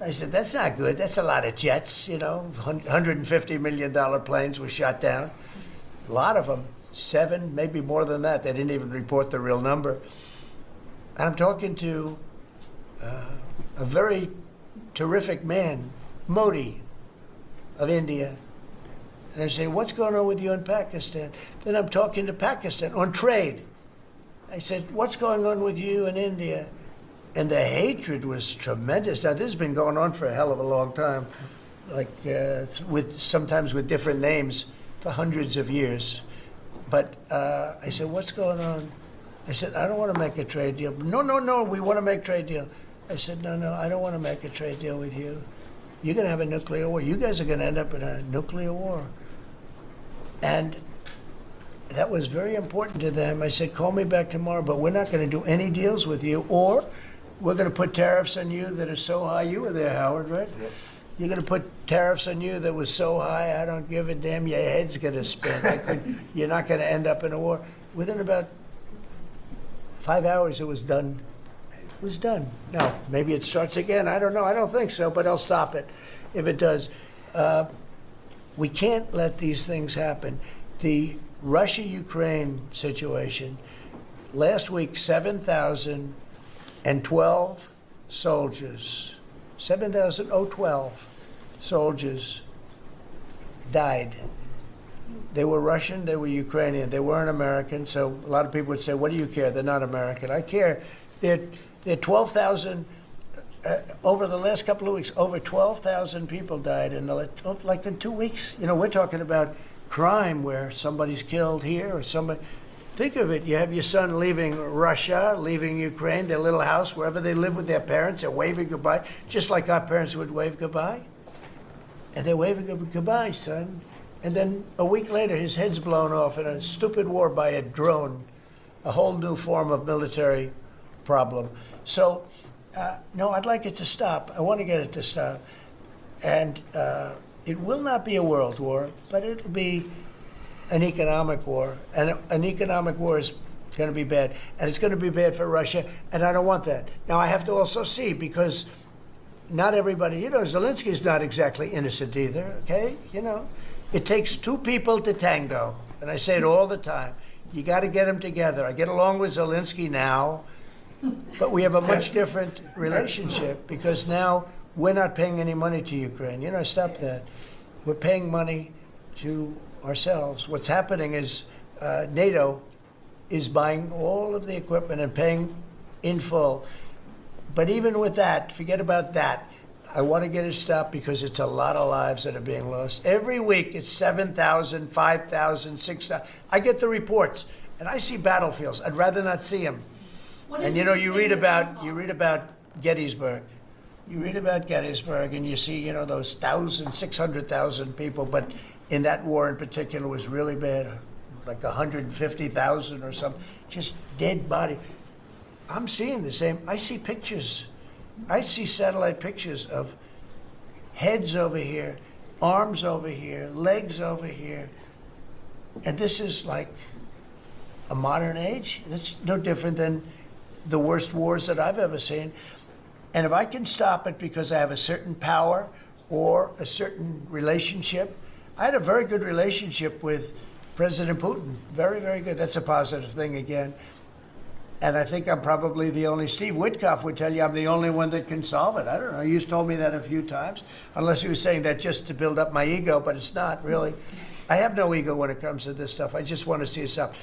I said, that's not good. That's a lot of jets, you know. $150 million planes were shot down. A lot of them. 7, maybe more than that. They didn't even report the real number. And I'm talking to a very terrific man, Modi of India. And I say, what's going on with you in Pakistan? Then I'm talking to Pakistan on trade. I said, what's going on with you in India? And the hatred was tremendous. Now, this has been going on for a hell of a long time, like sometimes with different names for hundreds of years. But I said, what's going on? I said, I don't want to make a trade deal. No, we want to make a trade deal. I said, no, I don't want to make a trade deal with you. You're going to have a nuclear war. You guys are going to end up in a nuclear war. And that was very important to them. I said, call me back tomorrow, but we're not going to do any deals with you, or we're going to put tariffs on you that are so high. You were there, Howard, right? Yep. You're going to put tariffs on you that was so high, I don't give a damn. Your head's going to spin. You're not going to end up in a war. Within about 5 hours, it was done. It was done. Now, maybe it starts again. I don't know. I don't think so, but I'll stop it if it does. We can't let these things happen. The Russia-Ukraine situation, last week, 7,012 soldiers, 7,012 soldiers died. They were Russian, they were Ukrainian, they weren't American, so a lot of people would say, what do you care? They're not American. I care. They're 12,000, over the last couple of weeks, over 12,000 people died like in 2 weeks. You know, we're talking about crime where somebody's killed here or somebody. Think of it, you have your son leaving Russia, leaving Ukraine, their little house, wherever they live with their parents, they're waving goodbye, just like our parents would wave goodbye. And they're waving goodbye, son. And then a week later, his head's blown off in a stupid war by a drone, a whole new form of military problem. So, no, I'd like it to stop. I want to get it to stop. And it will not be a world war, but it'll be an economic war. And an economic war is going to be bad. And it's going to be bad for Russia, and I don't want that. Now, I have to also see, because not everybody, Zelensky's not exactly innocent either, okay? It takes two people to tango, and I say it all the time. You got to get them together. I get along with Zelensky now, but we have a much different relationship because now we're not paying any money to Ukraine. Stop that. We're paying money to ourselves. What's happening is NATO is buying all of the equipment and paying in full. But even with that, forget about that. I want to get it stopped because it's a lot of lives that are being lost. Every week it's 7,000, 5,000, 6,000. I get the reports and I see battlefields. I'd rather not see them. And you read about Gettysburg. You read about Gettysburg and you see, those 600,000 people, but in that war in particular was really bad, like 150,000 or something, just dead body. I'm seeing the same. I see pictures. I see satellite pictures of heads over here, arms over here, legs over here. And this is like a modern age. It's no different than the worst wars that I've ever seen. And if I can stop it because I have a certain power or a certain relationship, I had a very good relationship with President Putin. Very, very good. That's a positive thing again. And I think I'm probably the only, Steve Witkoff would tell you I'm the only one that can solve it. I don't know, he's told me that a few times, unless he was saying that just to build up my ego, but it's not really. I have no ego when it comes to this stuff. I just want to see it stop.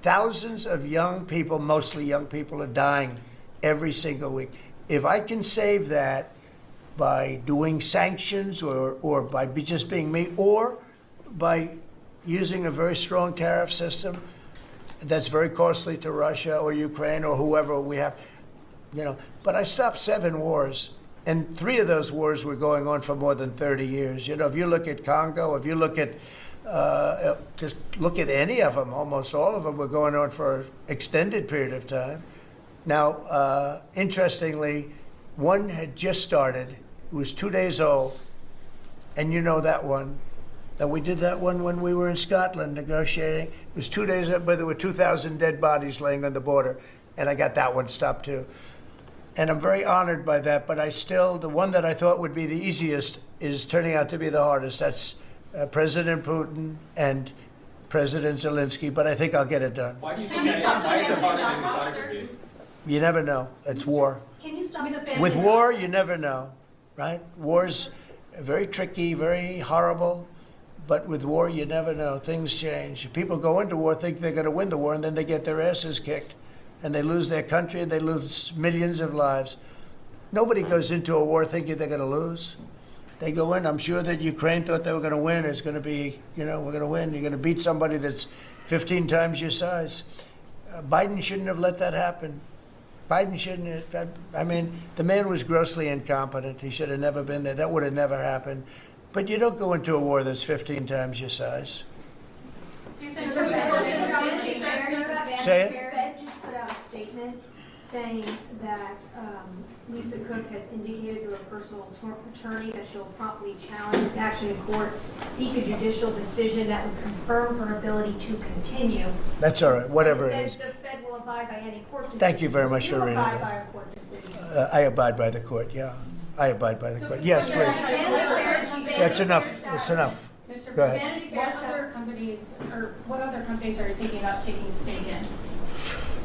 Thousands of young people, mostly young people, are dying every single week. If I can save that by doing sanctions or by just being me, or by using a very strong tariff system, that's very costly to Russia or Ukraine or whoever we have, But I stopped 7 wars, and 3 of those wars were going on for more than 30 years. If you look at Congo, if you look at, just look at any of them, almost all of them were going on for an extended period of time. Now, interestingly, one had just started. It was 2 days old, and that one. And we did that one when we were in Scotland negotiating. It was 2 days up, but there were 2,000 dead bodies laying on the border, and I got that one stopped too. And I'm very honored by that, but the one that I thought would be the easiest is turning out to be the hardest. That's President Putin and President Zelensky, but I think I'll get it done. Why do you think that is? Why is it harder than you thought it would be? You never know. It's war. Can you stop the family? With war, you never know, right? War's very tricky, very horrible. But with war, you never know. Things change. People go into war, think they're going to win the war, and then they get their asses kicked. And they lose their country, and they lose millions of lives. Nobody goes into a war thinking they're going to lose. They go in. I'm sure that Ukraine thought they were going to win. It's going to be, we're going to win. You're going to beat somebody that's 15 times your size. Biden shouldn't have let that happen. Biden shouldn't have. I mean, the man was grossly incompetent. He should have never been there. That would have never happened. But you don't go into a war that's 15 times your size. Do you think Say it. The Fed just put out a statement saying that Lisa Cook has indicated through her personal attorney that she'll promptly challenge this action in court, seek a judicial decision that would confirm her ability to continue. That's all right, whatever it It is. says the Fed will abide by any court decision. Thank you very much You for reading abide that. by a court decision. I abide by the court, yeah. I abide by the court. Yes, please. That's enough. That's enough. Mr. Go ahead. Vanity Fair, what other companies are you thinking about taking a stake in?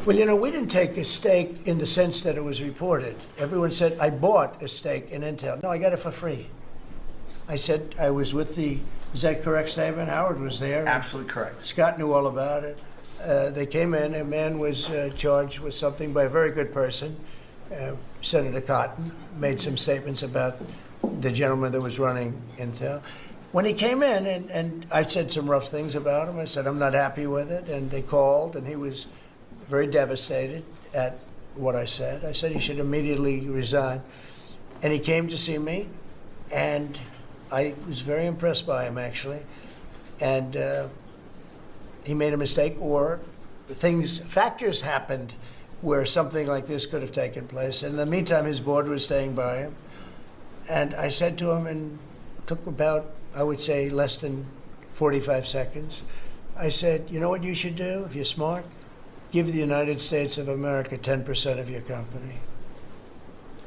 Well, we didn't take a stake in the sense that it was reported. Everyone said, I bought a stake in Intel. No, I got it for free. I said I was with is that correct statement? Howard was there. Absolutely correct. Scott knew all about it. They came in, a man was charged with something by a very good person. Senator Cotton made some statements about the gentleman that was running Intel. When he came in, and I said some rough things about him, I said, I'm not happy with it, and they called, and he was very devastated at what I said. I said he should immediately resign. And he came to see me, and I was very impressed by him, actually. And he made a mistake, or factors happened where something like this could have taken place. And in the meantime, his board was staying by him. And I said to him, and it took about, I would say, less than 45 seconds. I said, you know what you should do if you're smart? Give the United States of America 10% of your company.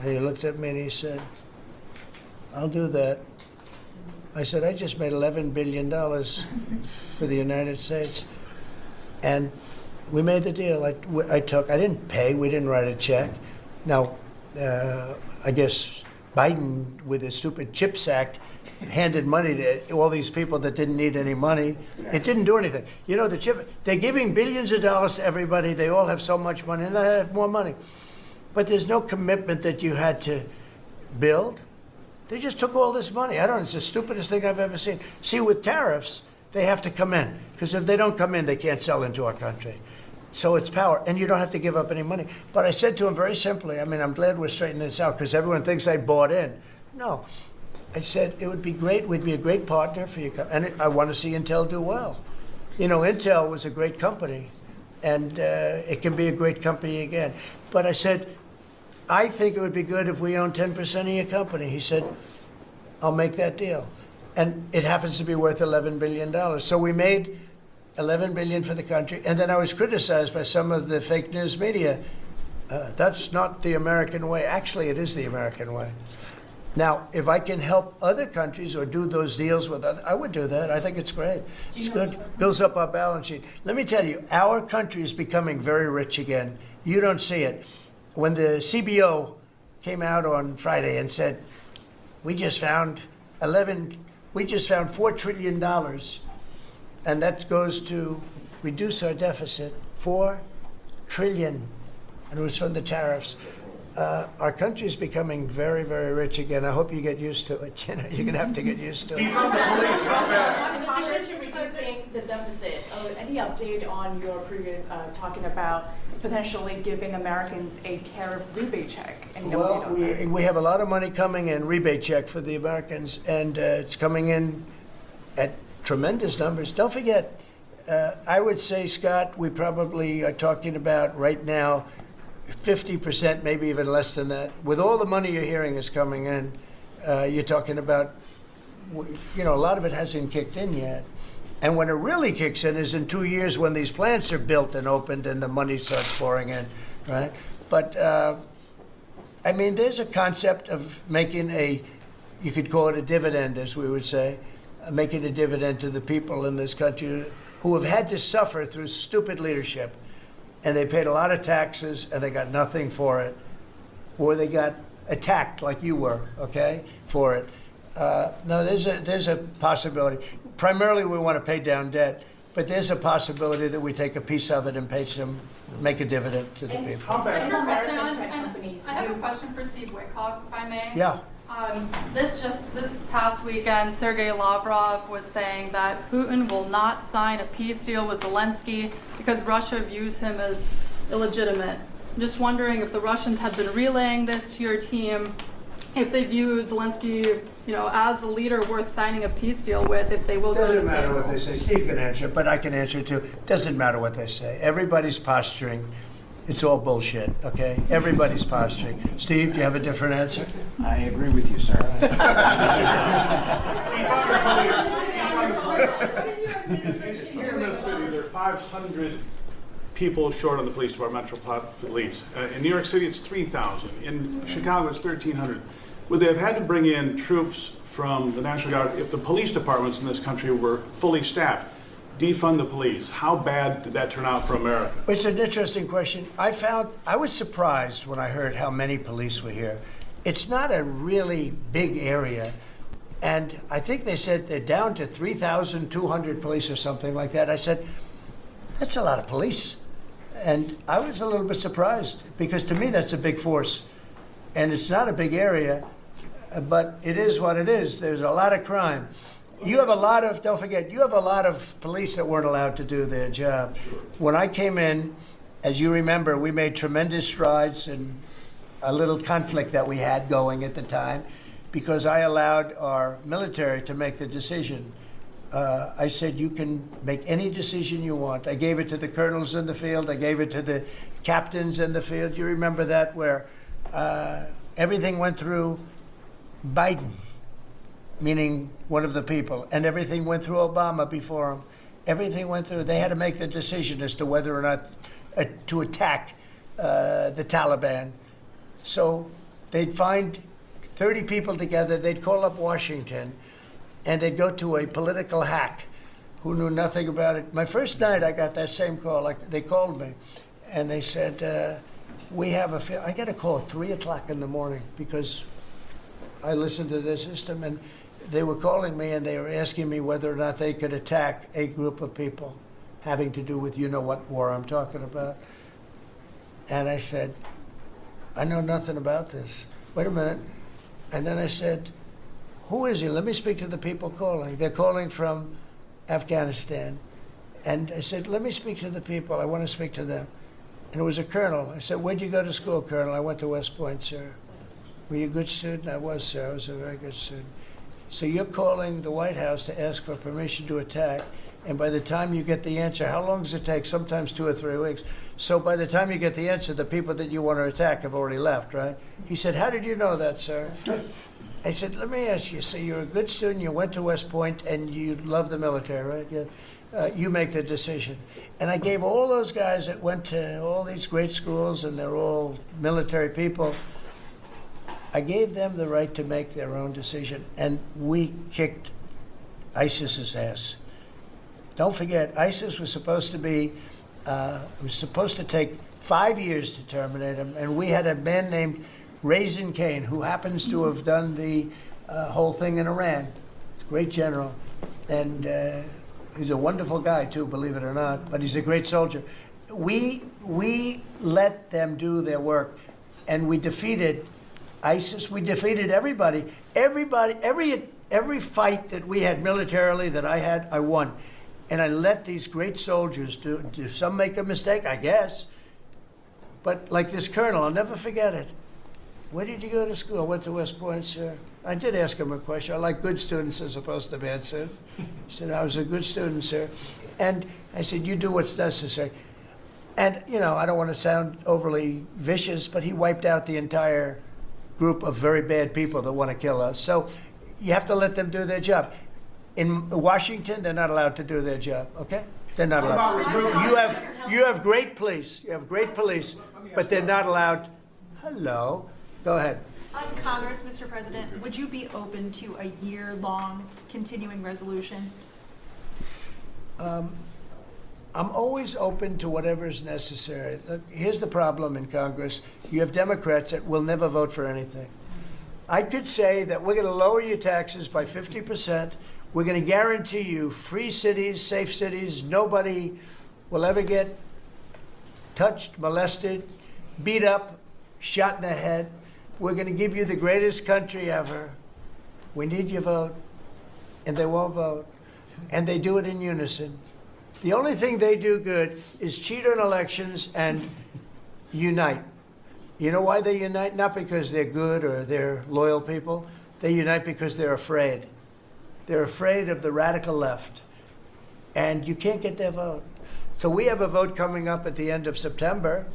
And he looked at me and he said, I'll do that. I said, I just made $11 billion for the United States. And we made the deal. I didn't pay, we didn't write a check. Now, I guess Biden, with his stupid CHIPS Act, handed money to all these people that didn't need any money. It didn't do anything. They're giving billions of dollars to everybody. They all have so much money, and they have more money. But there's no commitment that you had to build. They just took all this money. It's the stupidest thing I've ever seen. See, with tariffs, they have to come in, because if they don't come in, they can't sell into our country. So it's power, and you don't have to give up any money. But I said to him very simply, I'm glad we're straightening this out, because everyone thinks I bought in. No. I said, it would be great, we'd be a great partner for you, and I want to see Intel do well. Intel was a great company, and it can be a great company again. But I said, I think it would be good if we own 10% of your company. He said, I'll make that deal. And it happens to be worth $11 billion. So we made $11 billion for the country, and then I was criticized by some of the fake news media. That's not the American way. Actually, it is the American way. Now, if I can help other countries or do those deals with others, I would do that. I think it's great. It's good. Builds up our balance sheet. Let me tell you, our country is becoming very rich again. You don't see it. When the CBO came out on Friday and said, we just found $4 trillion, and that goes to reduce our deficit, $4 trillion, and it was from the tariffs. Our country is becoming very, very rich again. I hope you get used to it. You're going to have to get used to it. In addition to reducing the deficit, any update on your previous talking about potentially giving Americans a tariff rebate check? Well, we have a lot of money coming in, rebate check for the Americans, and it's coming in at tremendous numbers. Don't forget, I would say, Scott, we probably are talking about right now 50%, maybe even less than that. With all the money you're hearing is coming in, you're talking about, a lot of it hasn't kicked in yet. And when it really kicks in is in 2 years when these plants are built and opened and the money starts pouring in, right? But, there's a concept of making you could call it a dividend, as we would say, making a dividend to the people in this country who have had to suffer through stupid leadership. And they paid a lot of taxes, and they got nothing for it. Or they got attacked like you were, okay, for it. No, there's a possibility. primarily we want to pay down debt, but there's a possibility that we take a piece of it and pay some, make a dividend to the people. Mr. President, I have a question for Steve Witkoff, if I may. Yeah. This past weekend, Sergei Lavrov was saying that Putin will not sign a peace deal with Zelensky because Russia views him as illegitimate. I'm just wondering if the Russians had been relaying this to your team, if they view Zelensky, as a leader worth signing a peace deal with, if they will go to the Doesn't matter table. what they say. Steve can answer, but I can answer too. Doesn't matter what they say. Everybody's posturing. It's all bullshit, okay? Everybody's posturing. Steve, do you have a different answer? I agree with you, sir. Here in this city, there are 500 people short on the police department, Metropolitan Police. In New York City, it's 3,000. In Chicago, it's 1,300. Would they have had to bring in troops from the National Guard if the police departments in this country were fully staffed? Defund the police. How bad did that turn out for America? It's an interesting question. I was surprised when I heard how many police were here. It's not a really big area. And I think they said they're down to 3,200 police or something like that. I said, that's a lot of police. And I was a little bit surprised because to me that's a big force. And it's not a big area, but it is what it is. There's a lot of crime. You have a lot of, don't forget, you have a lot of police that weren't allowed to do their job. When I came in, as you remember, we made tremendous strides in a little conflict that we had going at the time because I allowed our military to make the decision. I said, you can make any decision you want. I gave it to the colonels in the field. I gave it to the captains in the field. You remember that where everything went through Biden, meaning one of the people, and everything went through Obama before him. Everything went through. They had to make the decision as to whether or not to attack the Taliban. So they'd find 30 people together. They'd call up Washington, and they'd go to a political hack who knew nothing about it. My first night, I got that same call. Like they called me, and they said, "We have a." I got a call at 3 o'clock in the morning because I listened to their system, and they were calling me and they were asking me whether or not they could attack a group of people having to do with what war I'm talking about. And I said, I know nothing about this. Wait a minute. And then I said, who is he? Let me speak to the people calling. They're calling from Afghanistan. And I said, let me speak to the people. I want to speak to them. And it was a colonel. I said, where'd you go to school, Colonel? I went to West Point, sir. Were you a good student? I was, sir. I was a very good student. So you're calling the White House to ask for permission to attack, and by the time you get the answer, how long does it take? Sometimes 2 or 3 weeks. So by the time you get the answer, the people that you want to attack have already left, right? He said, how did you know that, sir? I said, let me ask you, so you're a good student, you went to West Point, and you love the military, right? You make the decision. And I gave all those guys that went to all these great schools, and they're all military people, I gave them the right to make their own decision, and we kicked ISIS's ass. Don't forget, ISIS was supposed to be, was supposed to take 5 years to terminate him, and we had a man named Raisin Kane, who happens to have done the whole thing in Iran. He's a great general, and he's a wonderful guy too, believe it or not, but he's a great soldier. We let them do their work, and we defeated ISIS. We defeated everybody. Every fight that we had militarily that I had, I won. And I let these great soldiers do some make a mistake, I guess. But like this colonel, I'll never forget it. Where did you go to school? I went to West Point, sir. I did ask him a question. I like good students as opposed to bad students. He said, I was a good student, sir. And I said, you do what's necessary. And, I don't want to sound overly vicious, but he wiped out the entire group of very bad people that want to kill us. So you have to let them do their job. In Washington, they're not allowed to do their job, okay? They're not allowed. You have great police. You have great police, but they're not allowed. Hello. Go ahead. On Congress, Mr. President, would you be open to a year-long continuing resolution? I'm always open to whatever is necessary. Look, here's the problem in Congress. You have Democrats that will never vote for anything. I could say that we're going to lower your taxes by 50%. We're going to guarantee you free cities, safe cities. Nobody will ever get touched, molested, beat up, shot in the head. We're going to give you the greatest country ever. We need your vote. And they won't vote. And they do it in unison. The only thing they do good is cheat on elections and unite. You know why they unite? Not because they're good or they're loyal people. They unite because they're afraid. They're afraid of the radical left. And you can't get their vote. So we have a vote coming up at the end of September.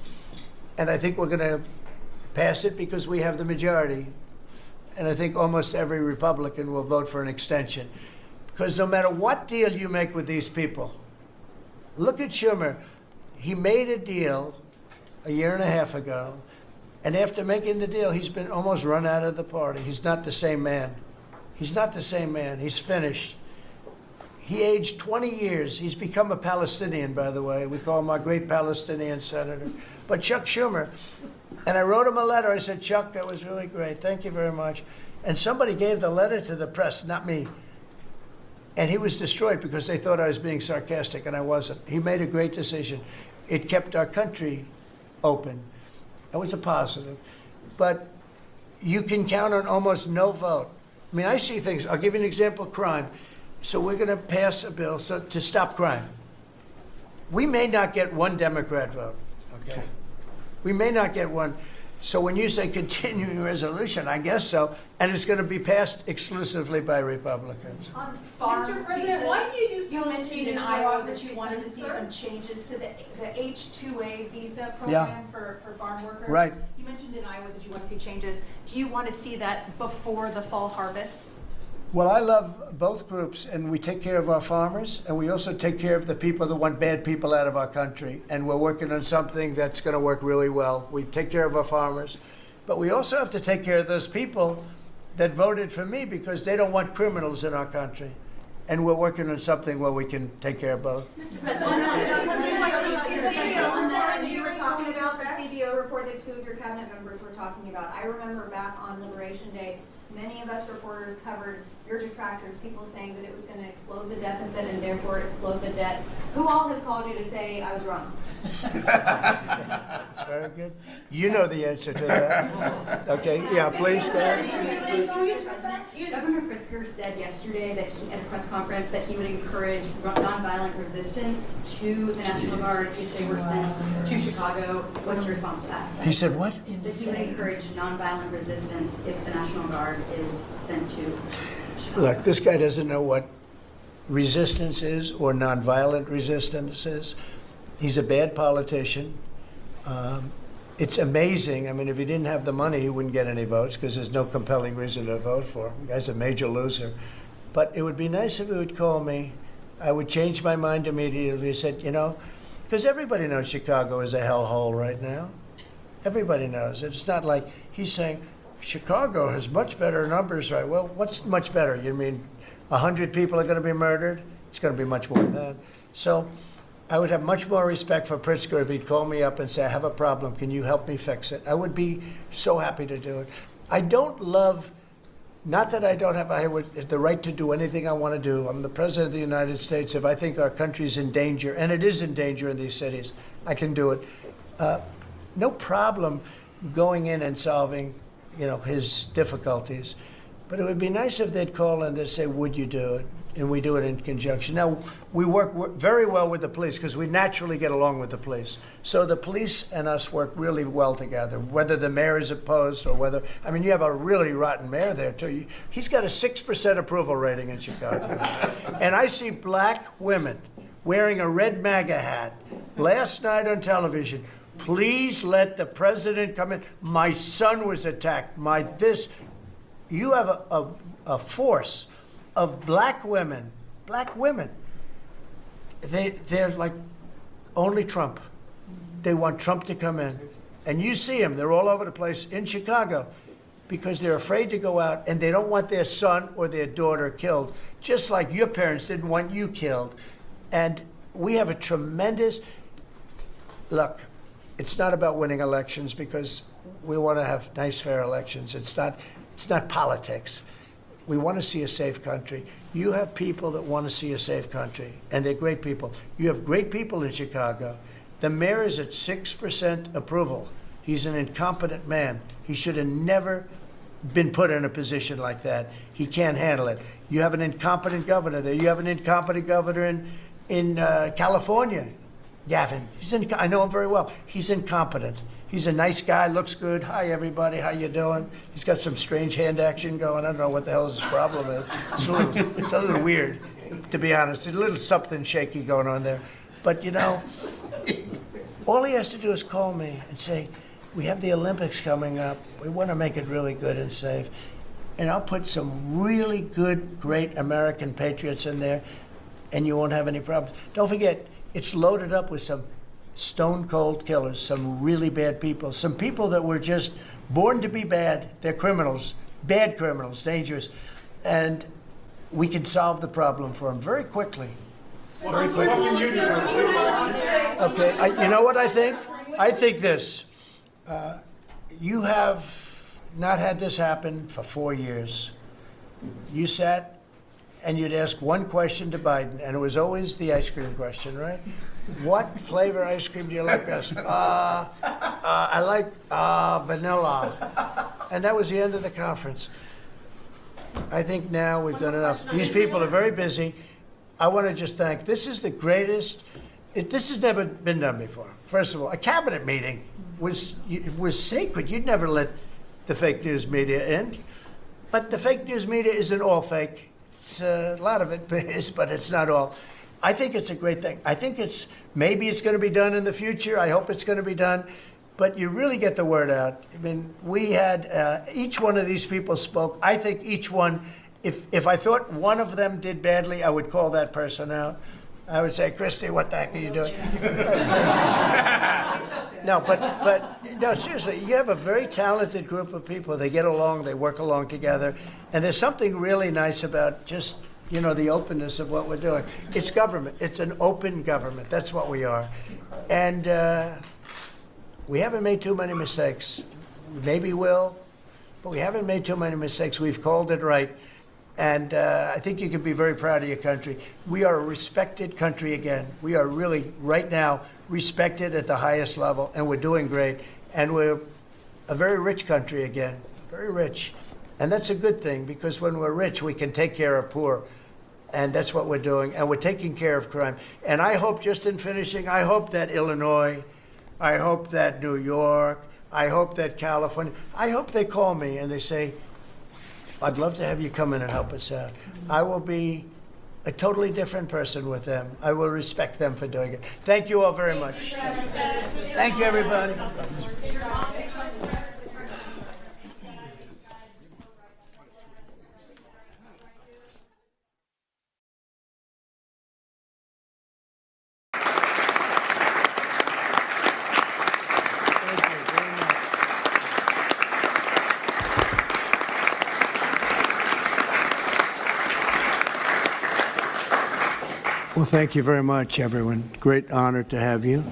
And I think we're going to pass it because we have the majority. And I think almost every Republican will vote for an extension. Because no matter what deal you make with these people, look at Schumer. He made a deal a year and a half ago. And after making the deal, he's been almost run out of the party. He's not the same man. He's not the same man. He's finished. He aged 20 years. He's become a Palestinian, by the way. We call him our great Palestinian senator. But Chuck Schumer, and I wrote him a letter. I said, Chuck, that was really great. Thank you very much. And somebody gave the letter to the press, not me. And he was destroyed because they thought I was being sarcastic, and I wasn't. He made a great decision. It kept our country open. That was a positive. But you can count on almost no vote. I mean, I see things. I'll give you an example, crime. So we're going to pass a bill to stop crime. We may not get one Democrat vote, okay? We may not get one. So when you say continuing resolution, I guess so, and it's going to be passed exclusively by Republicans. Mr. President, why do you use You mentioned in Iowa that you wanted to see some changes to the H-2A visa program for farm workers. Right. You mentioned in Iowa that you want to see changes. Do you want to see that before the fall harvest? Well, I love both groups, and we take care of our farmers, and we also take care of the people that want bad people out of our country. And we're working on something that's going to work really well. We take care of our farmers, but we also have to take care of those people that voted for me because they don't want criminals in our country. And we're working on something where we can take care of both. Mr. President, you were talking about the CBO report that two of your cabinet members were talking about. I remember back on Liberation Day, many of us reporters covered your detractors, people saying that it was going to explode the deficit and therefore explode the debt. Who all has called you to say I was wrong? That's very good. You know the answer to that. Okay, yeah, please go ahead. Governor Pritzker said yesterday that he, at a press conference, that he would encourage nonviolent resistance to the National Guard if they were sent to Chicago. What's your response to that? He said what? That he would encourage nonviolent resistance if the National Guard is sent to Chicago. Look, this guy doesn't know what resistance is or nonviolent resistance is. He's a bad politician. It's amazing. I mean, if he didn't have the money, he wouldn't get any votes because there's no compelling reason to vote for him. The guy's a major loser. But it would be nice if he would call me. I would change my mind immediately. He said, you know, because everybody knows Chicago is a hellhole right now. Everybody knows it. It's not like he's saying, Chicago has much better numbers, right? Well, what's much better? You mean 100 people are going to be murdered? It's going to be much more than that. So I would have much more respect for Pritzker if he'd call me up and say, I have a problem. Can you help me fix it? I would be so happy to do it. I don't love, not that I don't have the right to do anything I want to do. I'm the President of the United States. If I think our country's in danger, and it is in danger in these cities, I can do it. No problem going in and solving his difficulties. But it would be nice if they'd call and they'd say, would you do it? And we do it in conjunction. Now, we work very well with the police because we naturally get along with the police. So the police and us work really well together, whether the mayor is opposed or whether, I mean, you have a really rotten mayor there too. He's got a 6% approval rating in Chicago. And I see black women wearing a red MAGA hat last night on television. Please let the president come in. My son was attacked. You have a force of black women. They're like only Trump. They want Trump to come in. And you see them, they're all over the place in Chicago because they're afraid to go out and they don't want their son or their daughter killed, just like your parents didn't want you killed. And we have a tremendous, look, it's not about winning elections because we want to have nice, fair elections. It's not politics. we want to see a safe country. You have people that want to see a safe country, and they're great people. You have great people in Chicago. The mayor is at 6% approval. He's an incompetent man. He should have never been put in a position like that. He can't handle it. You have an incompetent governor there. You have an incompetent governor in California, Gavin. I know him very well. He's incompetent. He's a nice guy, looks good. Hi, everybody. How you doing? He's got some strange hand action going. I don't know what the hell his problem is. It's a little weird, to be honest. There's a little something shaky going on there. But, you know, all he has to do is call me and say, we have the Olympics coming up. We want to make it really good and safe. And I'll put some really good, great American patriots in there, and you won't have any problems. Don't forget, it's loaded up with some stone-cold killers, some really bad people, some people that were just born to be bad. They're criminals, bad criminals, dangerous. And we can solve the problem for them very quickly. Very quickly. Okay, you know what I think? I think this. You have not had this happen for 4 years. You sat and you'd ask one question to Biden, and it was always the ice cream question, right? What flavor ice cream do you like best? I like vanilla. And that was the end of the conference. I think now we've done enough. These people are very busy. I want to just thank, this is the greatest, this has never been done before. First of all, a cabinet meeting was sacred. You'd never let the fake news media in. But the fake news media isn't all fake. It's, a lot of it is, but it's not all. I think it's a great thing. I think maybe it's going to be done in the future. I hope it's going to be done. But you really get the word out. I mean, we had, each one of these people spoke. I think each one, if I thought one of them did badly, I would call that person out. I would say, Christy, what the heck are you doing? No, but no, seriously, you have a very talented group of people. They get along, they work along together. And there's something really nice about just, you know, the openness of what we're doing. It's government. It's an open government. That's what we are. And we haven't made too many mistakes. Maybe we'll, but we haven't made too many mistakes. We've called it right. And I think you can be very proud of your country. We are a respected country again. We are really, right now, respected at the highest level, and we're doing great. And we're a very rich country again, very rich. And that's a good thing, because when we're rich, we can take care of poor. And that's what we're doing. And we're taking care of crime. And I hope, just in finishing, I hope that Illinois, I hope that New York, I hope that California, I hope they call me and they say, I'd love to have you come in and help us out. I will be a totally different person with them. I will respect them for doing it. Thank you all very much. Thank you, everybody. Well, thank you very much, everyone. Great honor to have you.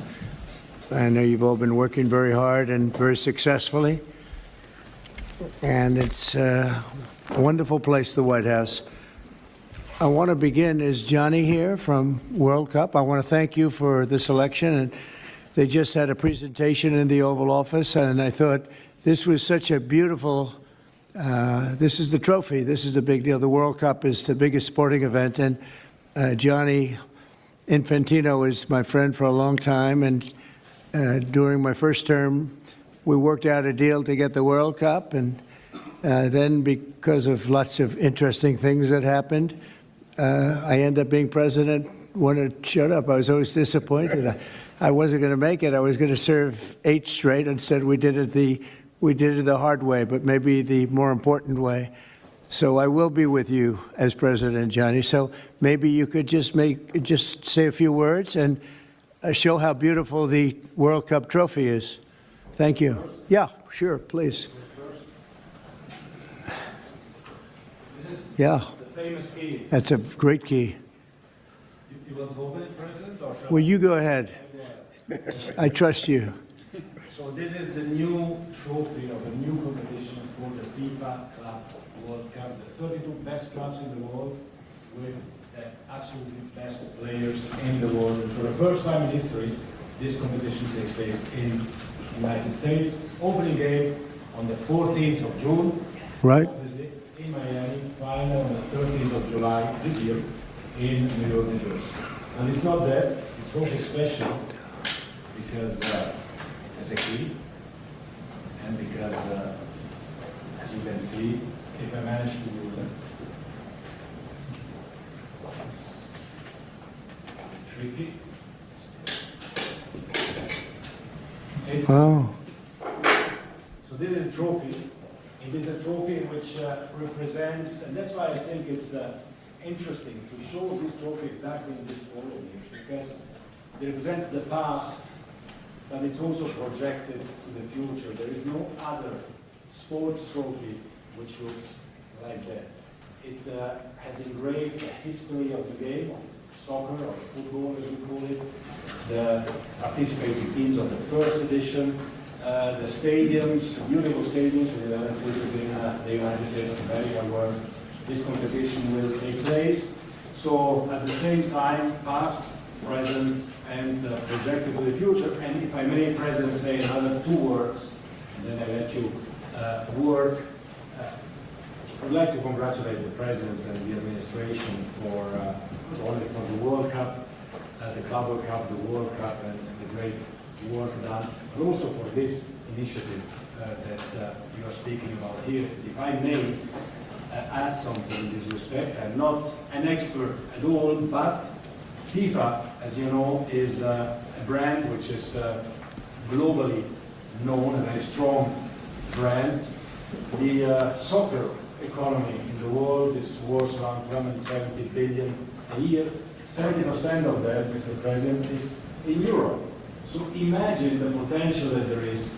I know you've all been working very hard and very successfully. And it's a wonderful place, the White House. I want to begin, is Johnny here from World Cup? I want to thank you for this election. And they just had a presentation in the Oval Office, and I thought this was such a beautiful, this is the trophy. This is the big deal. The World Cup is the biggest sporting event. And Johnny Infantino is my friend for a long time, and during my first term, we worked out a deal to get the World Cup, and then because of lots of interesting things that happened, I ended up being president when it showed up. I was always disappointed. I wasn't going to make it. I was going to serve 8 straight. Instead, we did it the hard way, but maybe the more important way. So I will be with you as president, Johnny. So maybe you could just say a few words and show how beautiful the World Cup trophy is. Thank you. Yeah, sure, please. Yeah. The famous key. That's a great key. You want to open it, President? Or Well, you go ahead. I trust you. So this is the new trophy of the new competitions called the FIFA Club World Cup, the 32 best clubs in the world with the absolutely best players in the world. And for the first time in history, this competition takes place in the United States. Opening game on the 14th of June. Right. Obviously, in Miami, final on the 13th of July this year in New York, New Jersey. And it's not that, it's also special because as a key, and because as you can see, if I manage to do that, tricky. It's Oh. So this is a trophy. It is a trophy which represents, and that's why I think it's interesting to show this trophy exactly in this photo here, because it represents the past, but it's also projected to the future. There is no other sports trophy which looks like that. It has engraved the history of the game, of soccer, or football as we call it, the participating teams of the first edition, the stadiums, beautiful stadiums in the United States of America where this competition will take place. So at the same time, past, present, and projected to the future. And if I may, President, say another 2 words, and then I let you work. I would like to congratulate the President and the administration for, only for the World Cup, the Club World Cup, the World Cup, and the great work done, but also for this initiative that you are speaking about here. If I may add something in this respect, I'm not an expert at all, but FIFA, as you know, is a brand which is globally known, a very strong brand. The soccer economy in the world is worth around 270 billion a year. 70% of that, Mr. President, is in Europe. So imagine the potential that there is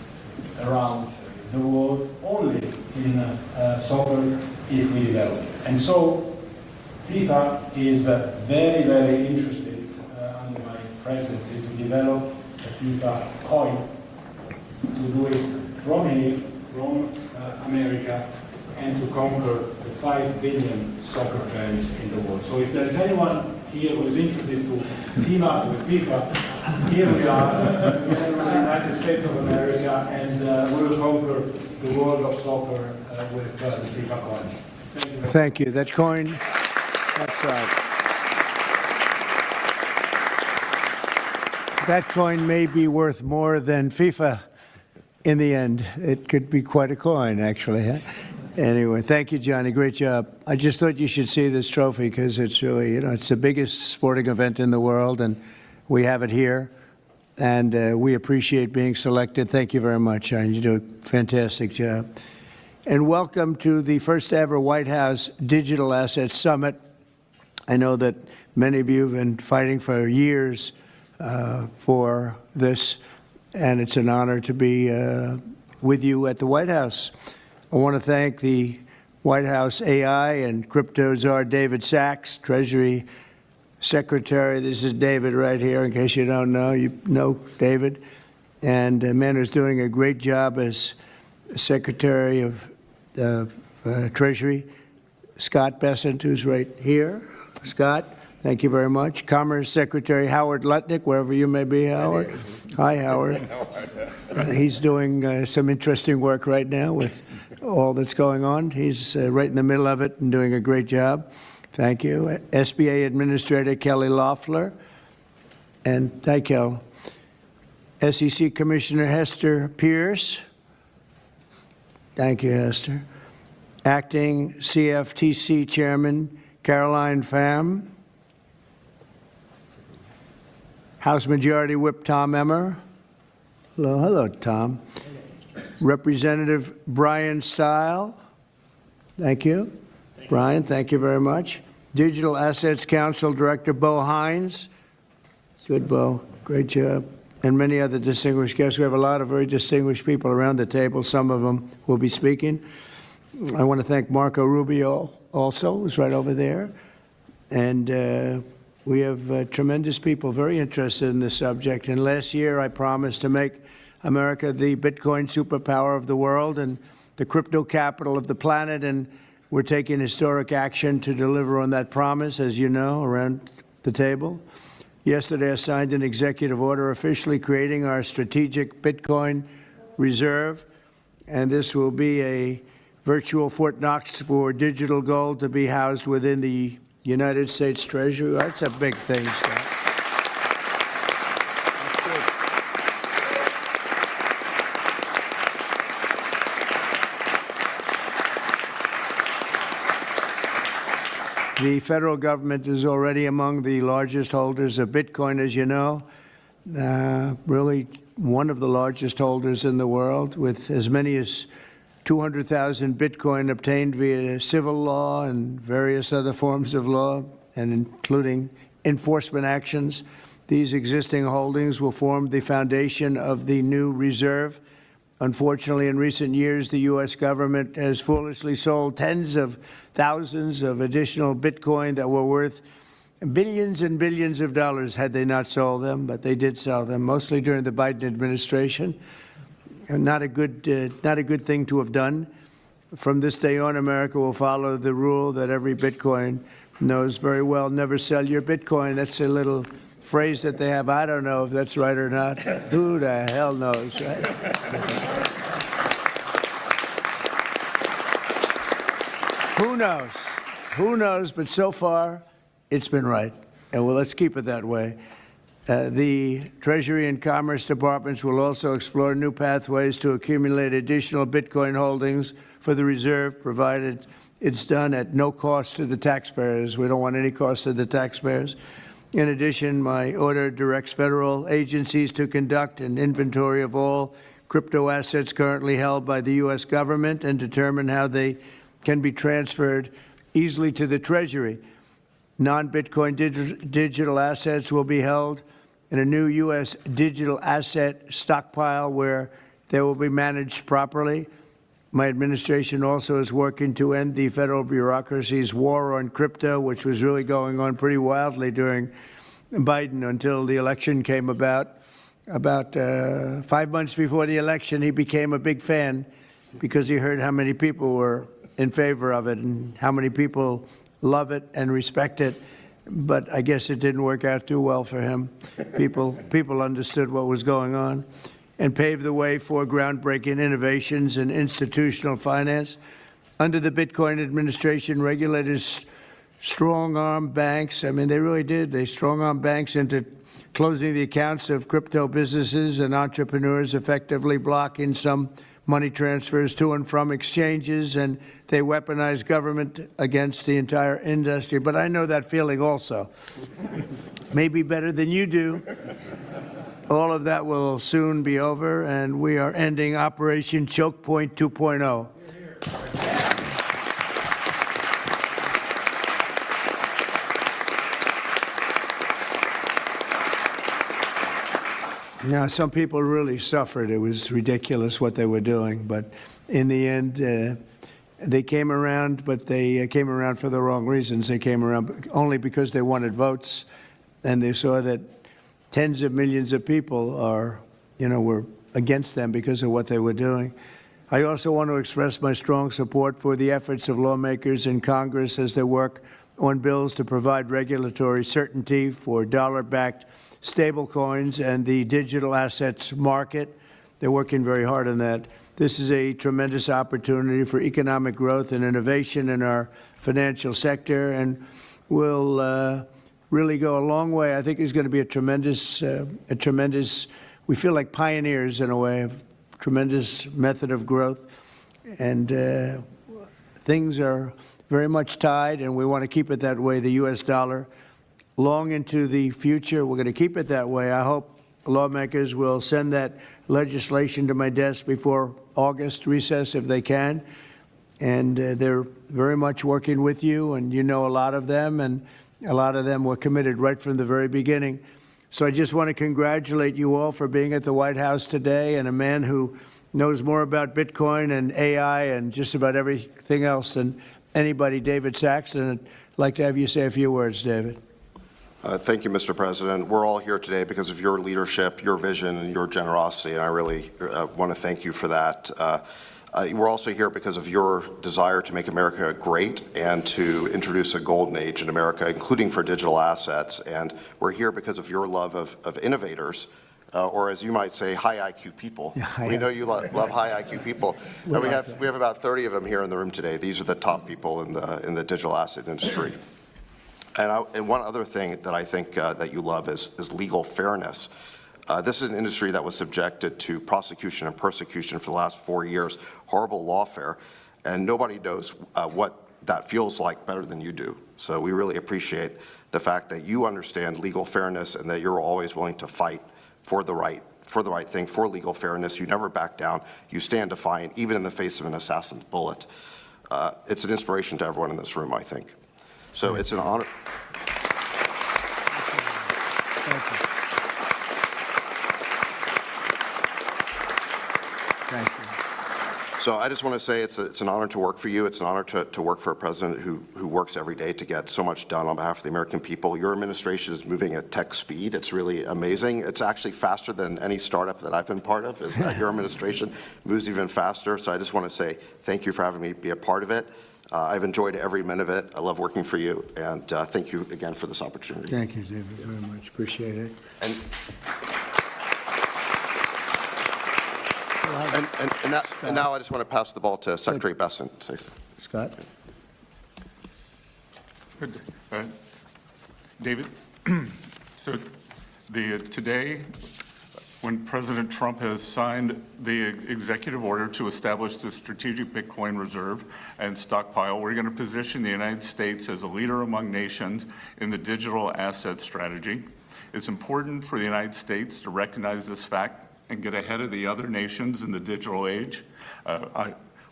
around the world only in soccer if we develop it. And so FIFA is very, very interested under my presidency to develop a FIFA coin, to do it from here, from America, and to conquer the 5 billion soccer fans in the world. So if there's anyone here who is interested to team up with FIFA, here we are in the United States of America, and we will conquer the world of soccer with the FIFA coin. Thank you. Thank you. That coin, that's right. That coin may be worth more than FIFA in the end. It could be quite a coin, actually. Huh? Anyway, thank you, Johnny. Great job. I just thought you should see this trophy because it's really, it's the biggest sporting event in the world, and we have it here. And we appreciate being selected. Thank you very much, Johnny. You do a fantastic job. And welcome to the first ever White House Digital Assets Summit. I know that many of you have been fighting for years for this, and it's an honor to be with you at the White House. I want to thank the White House AI and crypto czar David Sachs, Treasury Secretary. This is David right here, in case you don't know. You know David. And a man who's doing a great job as Secretary of Treasury, Scott Bessent, who's right here. Scott, thank you very much. Commerce Secretary Howard Lutnick, wherever you may be, Howard. Hi, Howard. He's doing some interesting work right now with all that's going on. He's right in the middle of it and doing a great job. Thank you. SBA Administrator Kelly Loeffler. And thank you. SEC Commissioner Hester Pierce. Thank you, Hester. Acting CFTC Chairman Caroline Pham. House Majority Whip Tom Emmer. Hello, hello, Tom. Representative Brian Stile. Thank you. Brian, thank you very much. Digital Assets Council Director Bo Hines. Good, Bo. Great job. And many other distinguished guests. We have a lot of very distinguished people around the table. Some of them will be speaking. I want to thank Marco Rubio also, who's right over there. And we have tremendous people very interested in this subject. And last year, I promised to make America the Bitcoin superpower of the world, and the crypto capital of the planet, and we're taking historic action to deliver on that promise, as you know, around the table. Yesterday, I signed an executive order officially creating our strategic Bitcoin reserve, and this will be a virtual Fort Knox for digital gold to be housed within the United States Treasury. That's a big thing, Scott. The federal government is already among the largest holders of Bitcoin, as you know, really one of the largest holders in the world, with as many as 200,000 Bitcoin obtained via civil law and various other forms of law, and including enforcement actions. These existing holdings will form the foundation of the new reserve. Unfortunately, in recent years, the U.S. government has foolishly sold tens of thousands of additional Bitcoin that were worth billions and billions of dollars had they not sold them, but they did sell them, mostly during the Biden administration. And not a good thing to have done. From this day on, America will follow the rule that every Bitcoin knows very well: never sell your Bitcoin. That's a little phrase that they have. I don't know if that's right or not. Who the hell knows, right? Who knows? Who knows? But so far, it's been right. And well, let's keep it that way. The Treasury and Commerce Departments will also explore new pathways to accumulate additional Bitcoin holdings for the reserve, provided it's done at no cost to the taxpayers. We don't want any cost to the taxpayers. In addition, my order directs federal agencies to conduct an inventory of all crypto assets currently held by the U.S. government and determine how they can be transferred easily to the Treasury. Non-Bitcoin digital assets will be held in a new U.S. digital asset stockpile where they will be managed properly. My administration also is working to end the federal bureaucracy's war on crypto, which was really going on pretty wildly during Biden until the election came about. About 5 months before the election, he became a big fan because he heard how many people were in favor of it and how many people love it and respect it. But I guess it didn't work out too well for him. People understood what was going on and paved the way for groundbreaking innovations in institutional finance. Under the Bitcoin administration, regulators strong-armed banks. I mean, they really did. They strong-armed banks into closing the accounts of crypto businesses and entrepreneurs, effectively blocking some money transfers to and from exchanges, and they weaponized government against the entire industry. But I know that feeling also. Maybe better than you do. All of that will soon be over, and we are ending Operation Choke Point 2.0. Now, some people really suffered. It was ridiculous what they were doing. But in the end, they came around, but they came around for the wrong reasons. They came around only because they wanted votes, and they saw that tens of millions of people were against them because of what they were doing. I also want to express my strong support for the efforts of lawmakers in Congress as they work on bills to provide regulatory certainty for dollar-backed stablecoins and the digital assets market. They're working very hard on that. This is a tremendous opportunity for economic growth and innovation in our financial sector, and will really go a long way. I think it's going to be a tremendous, we feel like pioneers in a way, of tremendous method of growth. And things are very much tied, and we want to keep it that way, the U.S. dollar. Long into the future, we're going to keep it that way. I hope lawmakers will send that legislation to my desk before August recess if they can. And they're very much working with you, and you know a lot of them, and a lot of them were committed right from the very beginning. So I just want to congratulate you all for being at the White House today, and a man who knows more about Bitcoin and AI and just about everything else than anybody, David Saxton. I'd like to have you say a few words, David. Thank you, Mr. President. We're all here today because of your leadership, your vision, and your generosity, and I really want to thank you for that. We're also here because of your desire to make America great and to introduce a golden age in America, including for digital assets. And we're here because of your love of innovators, or as you might say, high IQ people. Yeah, we know you love high IQ people. And we have about 30 of them here in the room today. These are the top people in the digital asset industry. And one other thing that I think that you love is legal fairness. This is an industry that was subjected to prosecution and persecution for the last 4 years, horrible lawfare, and nobody knows what that feels like better than you do. So we really appreciate the fact that you understand legal fairness and that you're always willing to fight for the right thing, for legal fairness. You never back down. You stand defiant, even in the face of an assassin's bullet. It's an inspiration to everyone in this room, I think. So it's an honor. Thank you. Thank you. So I just want to say it's an honor to work for you. It's an honor to work for a president who works every day to get so much done on behalf of the American people. Your administration is moving at tech speed. It's really amazing. It's actually faster than any startup that I've been part of. Is that your administration moves even faster. So I just want to say thank you for having me be a part of it. I've enjoyed every minute of it. I love working for you, and thank you again for this opportunity. Thank you, David, very much. Appreciate it. And now I just want to pass the ball to Secretary Besson. Scott? Good. David, so today, when President Trump has signed the executive order to establish the strategic Bitcoin reserve and stockpile, we're going to position the United States as a leader among nations in the digital asset strategy. It's important for the United States to recognize this fact and get ahead of the other nations in the digital age.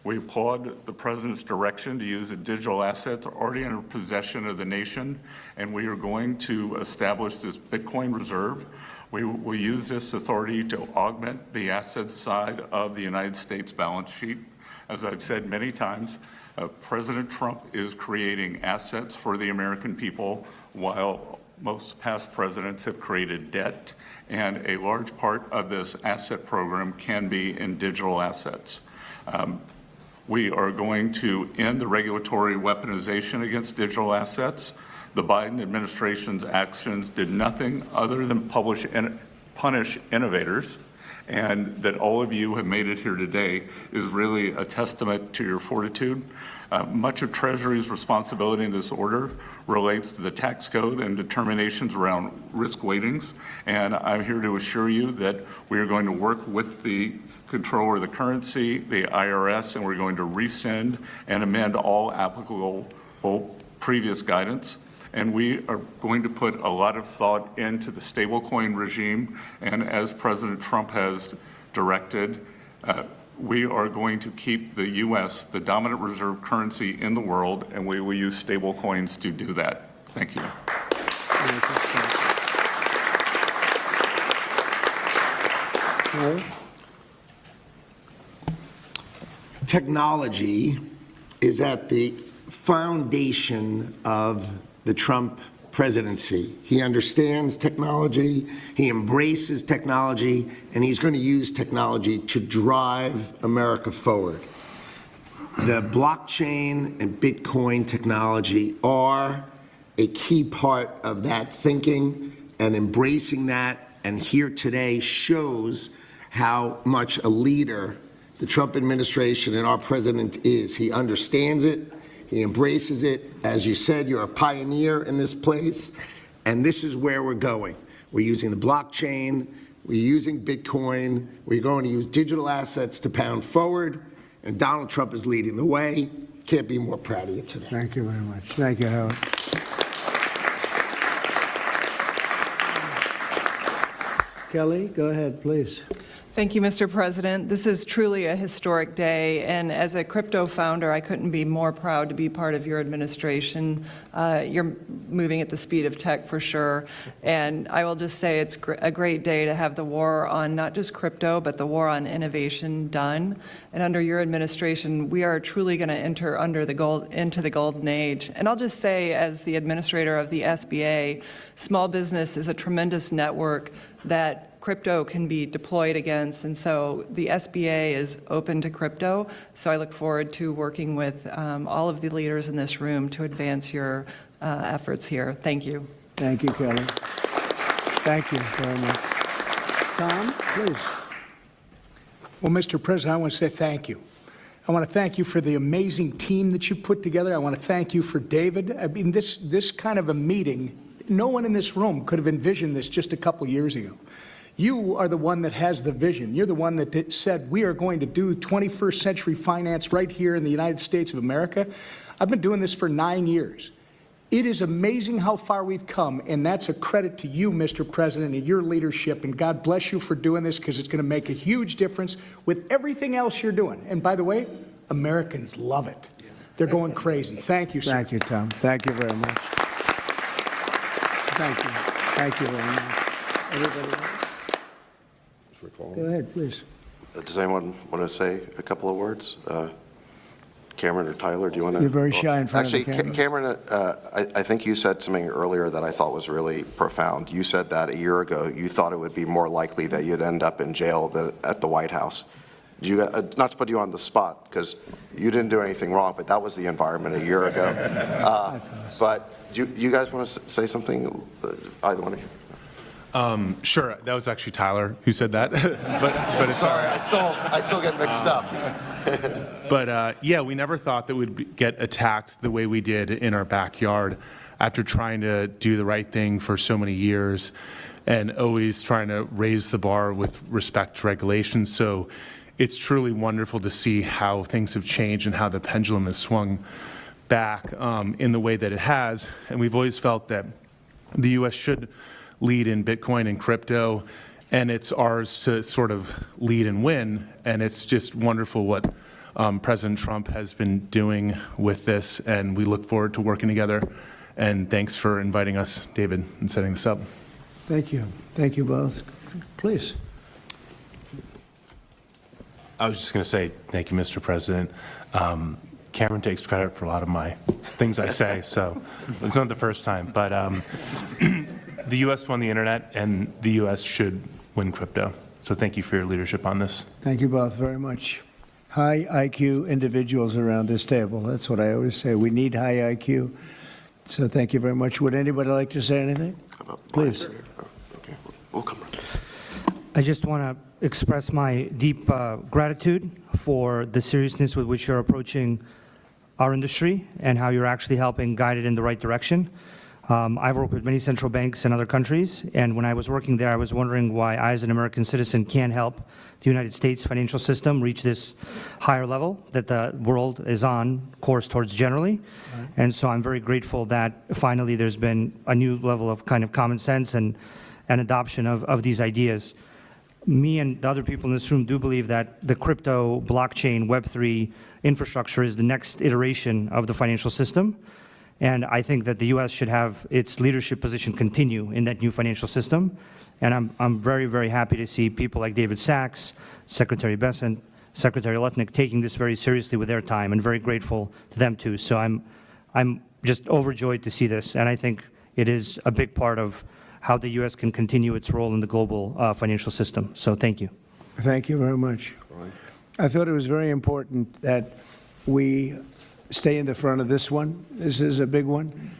We applaud the President's direction to use the digital assets already in possession of the nation, and we are going to establish this Bitcoin reserve. We will use this authority to augment the asset side of the United States balance sheet. As I've said many times, President Trump is creating assets for the American people while most past presidents have created debt, and a large part of this asset program can be in digital assets. We are going to end the regulatory weaponization against digital assets. The Biden administration's actions did nothing other than punish innovators, and that all of you have made it here today is really a testament to your fortitude. Much of Treasury's responsibility in this order relates to the tax code and determinations around risk weightings, and I'm here to assure you that we are going to work with the Controller of the Currency, the IRS, and we're going to rescind and amend all applicable previous guidance. And we are going to put a lot of thought into the stablecoin regime, and as President Trump has directed, we are going to keep the U.S. the dominant reserve currency in the world, and we will use stablecoins to do that. Thank you. Technology is at the foundation of the Trump presidency. He understands technology, he embraces technology, and he's going to use technology to drive America forward. The blockchain and Bitcoin technology are a key part of that thinking and embracing that, and here today shows how much a leader the Trump administration and our president is. He understands it. He embraces it. As you said, you're a pioneer in this place, and this is where we're going. We're using the blockchain, we're using Bitcoin, we're going to use digital assets to pound forward, and Donald Trump is leading the way. Can't be more proud of you today. Thank you very much. Thank you, Howard. Kelly, go ahead, please. Thank you, Mr. President. This is truly a historic day, and as a crypto founder, I couldn't be more proud to be part of your administration. You're moving at the speed of tech for sure, and I will just say it's a great day to have the war on not just crypto, but the war on innovation done. And under your administration, we are truly going to enter into the golden age. And I'll just say, as the administrator of the SBA, small business is a tremendous network that crypto can be deployed against. And so the SBA is open to crypto. So I look forward to working with all of the leaders in this room to advance your efforts here. Thank you. Thank you, Kelly. Thank you very much. Tom, please. Well, Mr. President, I want to say thank you. I want to thank you for the amazing team that you put together. I want to thank you for David. I mean, this kind of a meeting, no one in this room could have envisioned this just a couple years ago. You are the one that has the vision. You're the one that said, we are going to do 21st century finance right here in the United States of America. I've been doing this for 9 years. It is amazing how far we've come, and that's a credit to you, Mr. President, and your leadership, and God bless you for doing this, because it's going to make a huge difference with everything else you're doing. And by the way, Americans love it. They're going crazy. Thank you, sir. Thank you, Tom. Thank you very much. Thank you. Thank you very much. Everybody else? Go ahead, please. Does anyone want to say a couple of words? Cameron or Tyler, do you want to? You're very shy in front Actually, of the camera. Cameron, I think you said something earlier that I thought was really profound. You said that a year ago you thought it would be more likely that you'd end up in jail than at the White House. Not to put you on the spot, because you didn't do anything wrong, but that was the environment a year ago. But do you guys want to say something, either one of you? Sure, that was actually Tyler who said that. but it's sorry, I still get mixed up. But yeah, we never thought that we'd get attacked the way we did in our backyard after trying to do the right thing for so many years and always trying to raise the bar with respect to regulations. So it's truly wonderful to see how things have changed and how the pendulum has swung back in the way that it has. And we've always felt that the U.S. should lead in Bitcoin and crypto, and it's ours to sort of lead and win. And it's just wonderful what President Trump has been doing with this, and we look forward to working together. And thanks for inviting us, David, and setting this up. Thank you. Thank you both. Please. I was just going to say thank you, Mr. President. Cameron takes credit for a lot of my things I say, so it's not the first time. But the U.S. won the internet, and the U.S. should win crypto. So thank you for your leadership on this. Thank you both very much. High IQ individuals around this table. That's what I always say. We need high IQ. So thank you very much. Would anybody like to say anything? Please. Okay, we'll come. I just want to express my deep gratitude for the seriousness with which you're approaching our industry and how you're actually helping guide it in the right direction. I've worked with many central banks in other countries, and when I was working there, I was wondering why I, as an American citizen, can't help the United States financial system reach this higher level that the world is on course towards generally. Right. And so I'm very grateful that finally there's been a new level of kind of common sense and adoption of these ideas. Me and the other people in this room do believe that the crypto, blockchain, Web3 infrastructure is the next iteration of the financial system. And I think that the U.S. should have its leadership position continue in that new financial system. And I'm very, very happy to see people like David Sachs, Secretary Bessent, Secretary Lutnick taking this very seriously with their time, and very grateful to them too. So I'm just overjoyed to see this, and I think it is a big part of how the U.S. can continue its role in the global financial system. So thank you. Thank you very much. I thought it was very important that we stay in the front of this one. This is a big one.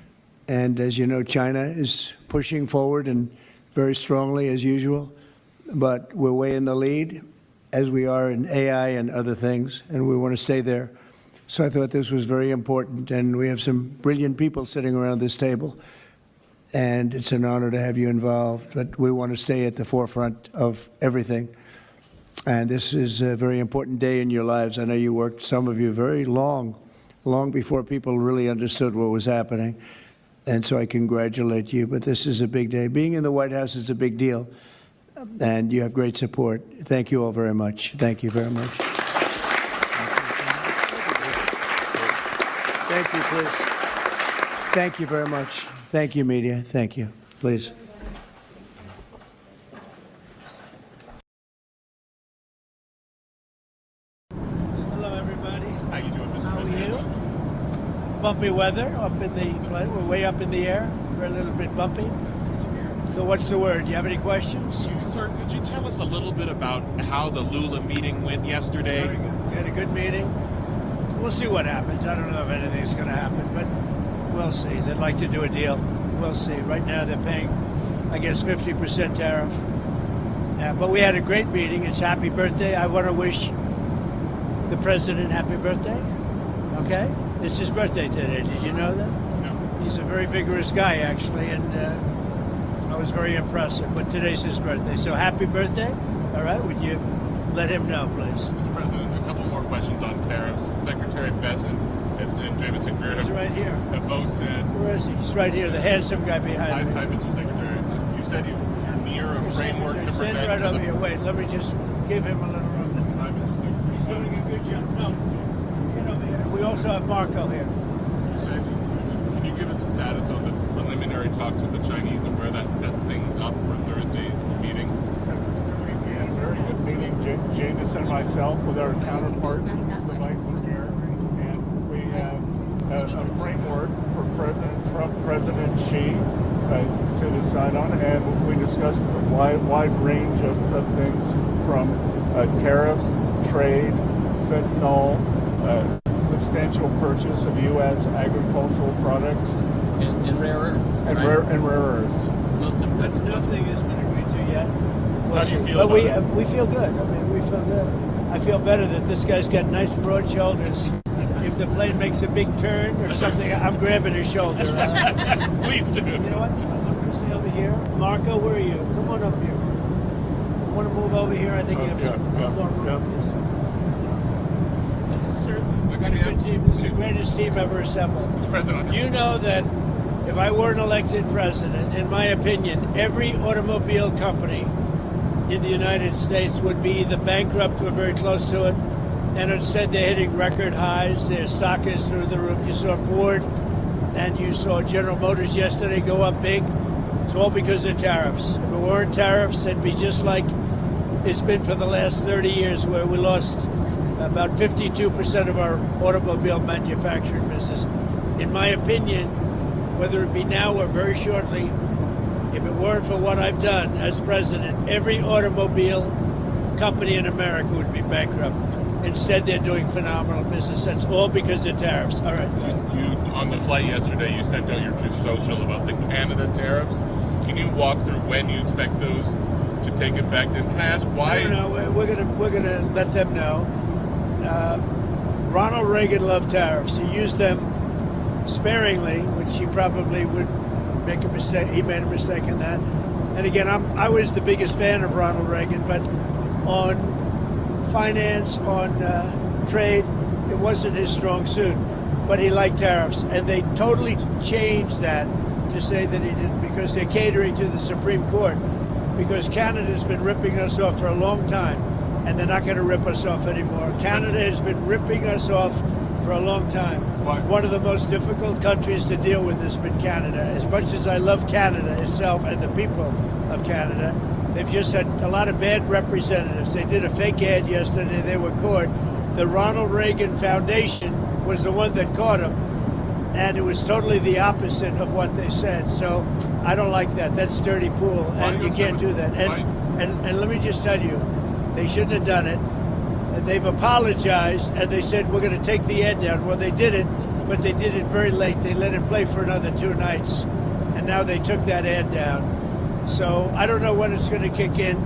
And as you know, China is pushing forward and very strongly as usual. But we're way in the lead, as we are in AI and other things, and we want to stay there. So I thought this was very important, and we have some brilliant people sitting around this table. And it's an honor to have you involved, but we want to stay at the forefront of everything. And this is a very important day in your lives. I know you worked, some of you, very long before people really understood what was happening. And so I congratulate you, but this is a big day. Being in the White House is a big deal, and you have great support. Thank you all very much. Thank you very much. Thank you, please. Thank you very much. Thank you, media. Thank you. Please. Hello, everybody. How you doing, Mr. President? How are you? Bumpy weather up in the plane. We're way up in the air. We're a little bit bumpy. So what's the word? Do you have any questions? Sir, could you tell us a little bit about how the Lula meeting went yesterday? Very good. We had a good meeting. We'll see what happens. I don't know if anything's going to happen, but we'll see. They'd like to do a deal. We'll see. Right now they're paying, I guess, 50% tariff. But we had a great meeting. It's happy birthday. I want to wish the president happy birthday. Okay? It's his birthday today. Did you know that? No. He's a very vigorous guy, actually, and I was very impressed. But today's his birthday. So happy birthday. All right? Would you let him know, please? Mr. President, a couple more questions on tariffs. Secretary Bessent and Jameson Greer He's right here. have both said... Where is he? He's right here, the handsome guy behind me. Hi, Mr. Secretary. You said you're near a framework to present Stand right to over the... here. Wait, let me just give him a little room. Hi, Mr. Secretary. He's doing a good job. No, get over here. We also have Marco here. You said, can you give us a status on the preliminary talks with the Chinese and where that sets things up for Thursday's meeting? So we had a very good meeting, Jadis and myself, with our counterpart, the Vice Premier, and we have a framework for President Trump, President Xi to decide on, and we discussed a wide range of things from tariffs, trade, fentanyl, substantial purchase of U.S. agricultural products. And rare earths, and right? rare earths. That's nothing has been agreed to yet. How do you feel But about it? we feel good. I mean, we feel good. I feel better that this guy's got nice broad shoulders. If the plane makes a big turn or something, I'm grabbing his shoulder. Please do. You know what? I'm going to stay over here. Marco, where are you? Come on up here. You want to move over here? I think you have more room. Sir, We've got a good team. This is the greatest team ever assembled. Mr. President, You know that if I weren't elected president, in my opinion, every automobile company in the United States would be either bankrupt or very close to it. And instead, they're hitting record highs. Their stock is through the roof. You saw Ford and you saw General Motors yesterday go up big. It's all because of tariffs. If it weren't tariffs, it'd be just like it's been for the last 30 years, where we lost about 52% of our automobile manufacturing business. In my opinion, whether it be now or very shortly, if it weren't for what I've done as president, every automobile company in America would be bankrupt. Instead, they're doing phenomenal business. That's all because of tariffs. All right. you on the flight yesterday, you sent out your Truth Social about the Canada tariffs. Can you walk through when you expect those to take effect? And can I ask why? I don't know. We're gonna let them know. Ronald Reagan loved tariffs. He used them sparingly, which he probably would make a mistake. He made a mistake in that. And again, I was the biggest fan of Ronald Reagan, but on finance, on trade, it wasn't his strong suit. But he liked tariffs, and they totally changed that to say that he didn't, because they're catering to the Supreme Court. Because Canada's been ripping us off for a long time, and they're not going to rip us off anymore. Canada has been ripping us off for a long time. One of the most difficult countries to deal with has been Canada. As much as I love Canada itself and the people of Canada, they've just had a lot of bad representatives. They did a fake ad yesterday. They were caught. The Ronald Reagan Foundation was the one that caught them, and it was totally the opposite of what they said. So I don't like that. That's dirty pool, and you can't do that. And let me just tell you, they shouldn't have done it. They've apologized, and they said, we're going to take the ad down. Well, they did it, but they did it very late. They let it play for another 2 nights, and now they took that ad down. So I don't know when it's going to kick in.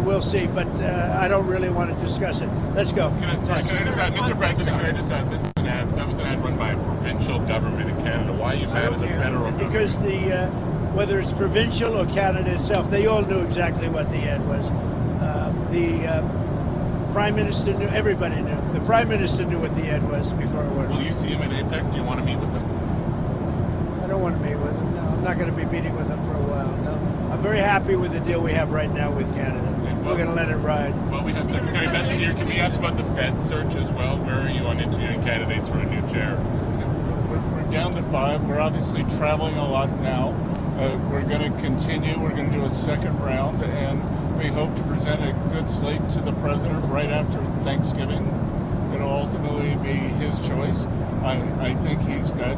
We'll see, but I don't really want to discuss it. Let's go. Can I just add, Mr. President, can I just add, this is an ad, that was an ad run by a provincial government in Canada. Why are you mad at the federal government? Because whether it's provincial or Canada itself, they all knew exactly what the ad was. The Prime Minister knew, everybody knew. The Prime Minister knew what the ad was before it went. Will you see him at APEC? Do you want to meet with him? I don't want to meet with him, no. I'm not going to be meeting with him for a while, no. I'm very happy with the deal we have right now with Canada. We're going to let it ride. Well, we have Secretary Bessent here. Can we ask about the Fed search as well? Where are you on interviewing candidates for a new chair? We're down to 5. We're obviously traveling a lot now. We're going to continue. We're going to do a second round, and we hope to present a good slate to the president right after Thanksgiving. It'll all ultimately be his choice. I think he's got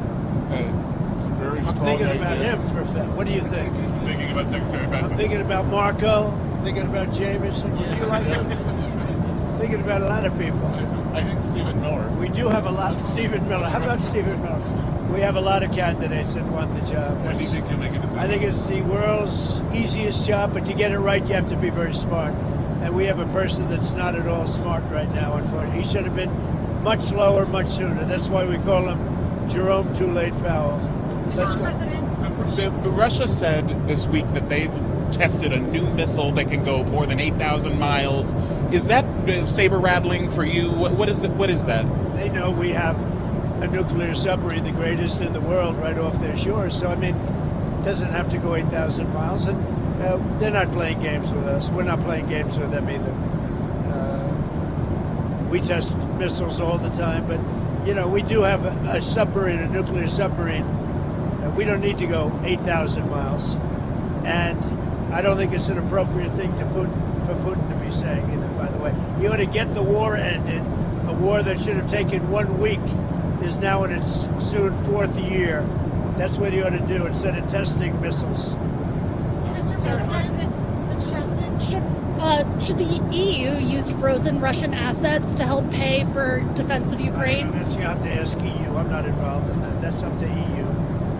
some very strong I'm thinking about ideas. him for a fact. What do you think? Thinking about Secretary Bessent. I'm thinking about Marco, thinking about Jameson. Would you like him? Thinking about a lot of people. I think Stephen Miller. We do have a lot of Stephen Miller. How about Stephen Miller? We have a lot of candidates that want the job. When do you think you'll make a decision? I think it's the world's easiest job, but to get it right, you have to be very smart. And we have a person that's not at all smart right now, unfortunately. He should have been much slower, much sooner. That's why we call him Jerome Too Late Powell. Let's go. Russia said this week that they've tested a new missile that can go more than 8,000 miles. Is that saber rattling for you? What is that? They know we have a nuclear submarine, the greatest in the world, right off their shores. So, I mean, it doesn't have to go 8,000 miles. And they're not playing games with us. We're not playing games with them either. We test missiles all the time, but, you know, we do have a submarine, a nuclear submarine. We don't need to go 8,000 miles. And I don't think it's an appropriate thing for Putin to be saying either, by the way. He ought to get the war ended. A war that should have taken 1 week is now in its soon 4th year. That's what he ought to do instead of testing missiles. Mr. President, should the EU use frozen Russian assets to help pay for defense of Ukraine? You have to ask EU. I'm not involved in that. That's up to EU.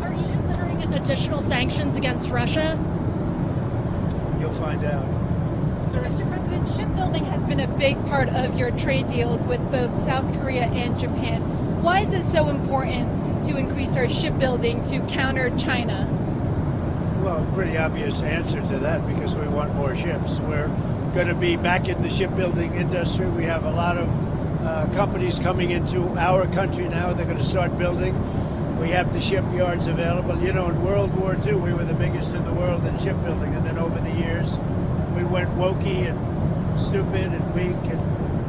Are you considering additional sanctions against Russia? You'll find out. So, Mr. President, shipbuilding has been a big part of your trade deals with both South Korea and Japan. Why is it so important to increase our shipbuilding to counter China? Well, pretty obvious answer to that, because we want more ships. We're going to be back in the shipbuilding industry. We have a lot of companies coming into our country now. They're going to start building. We have the shipyards available. You know, in World War II, we were the biggest in the world in shipbuilding. And then over the years, we went wokey and stupid and weak, and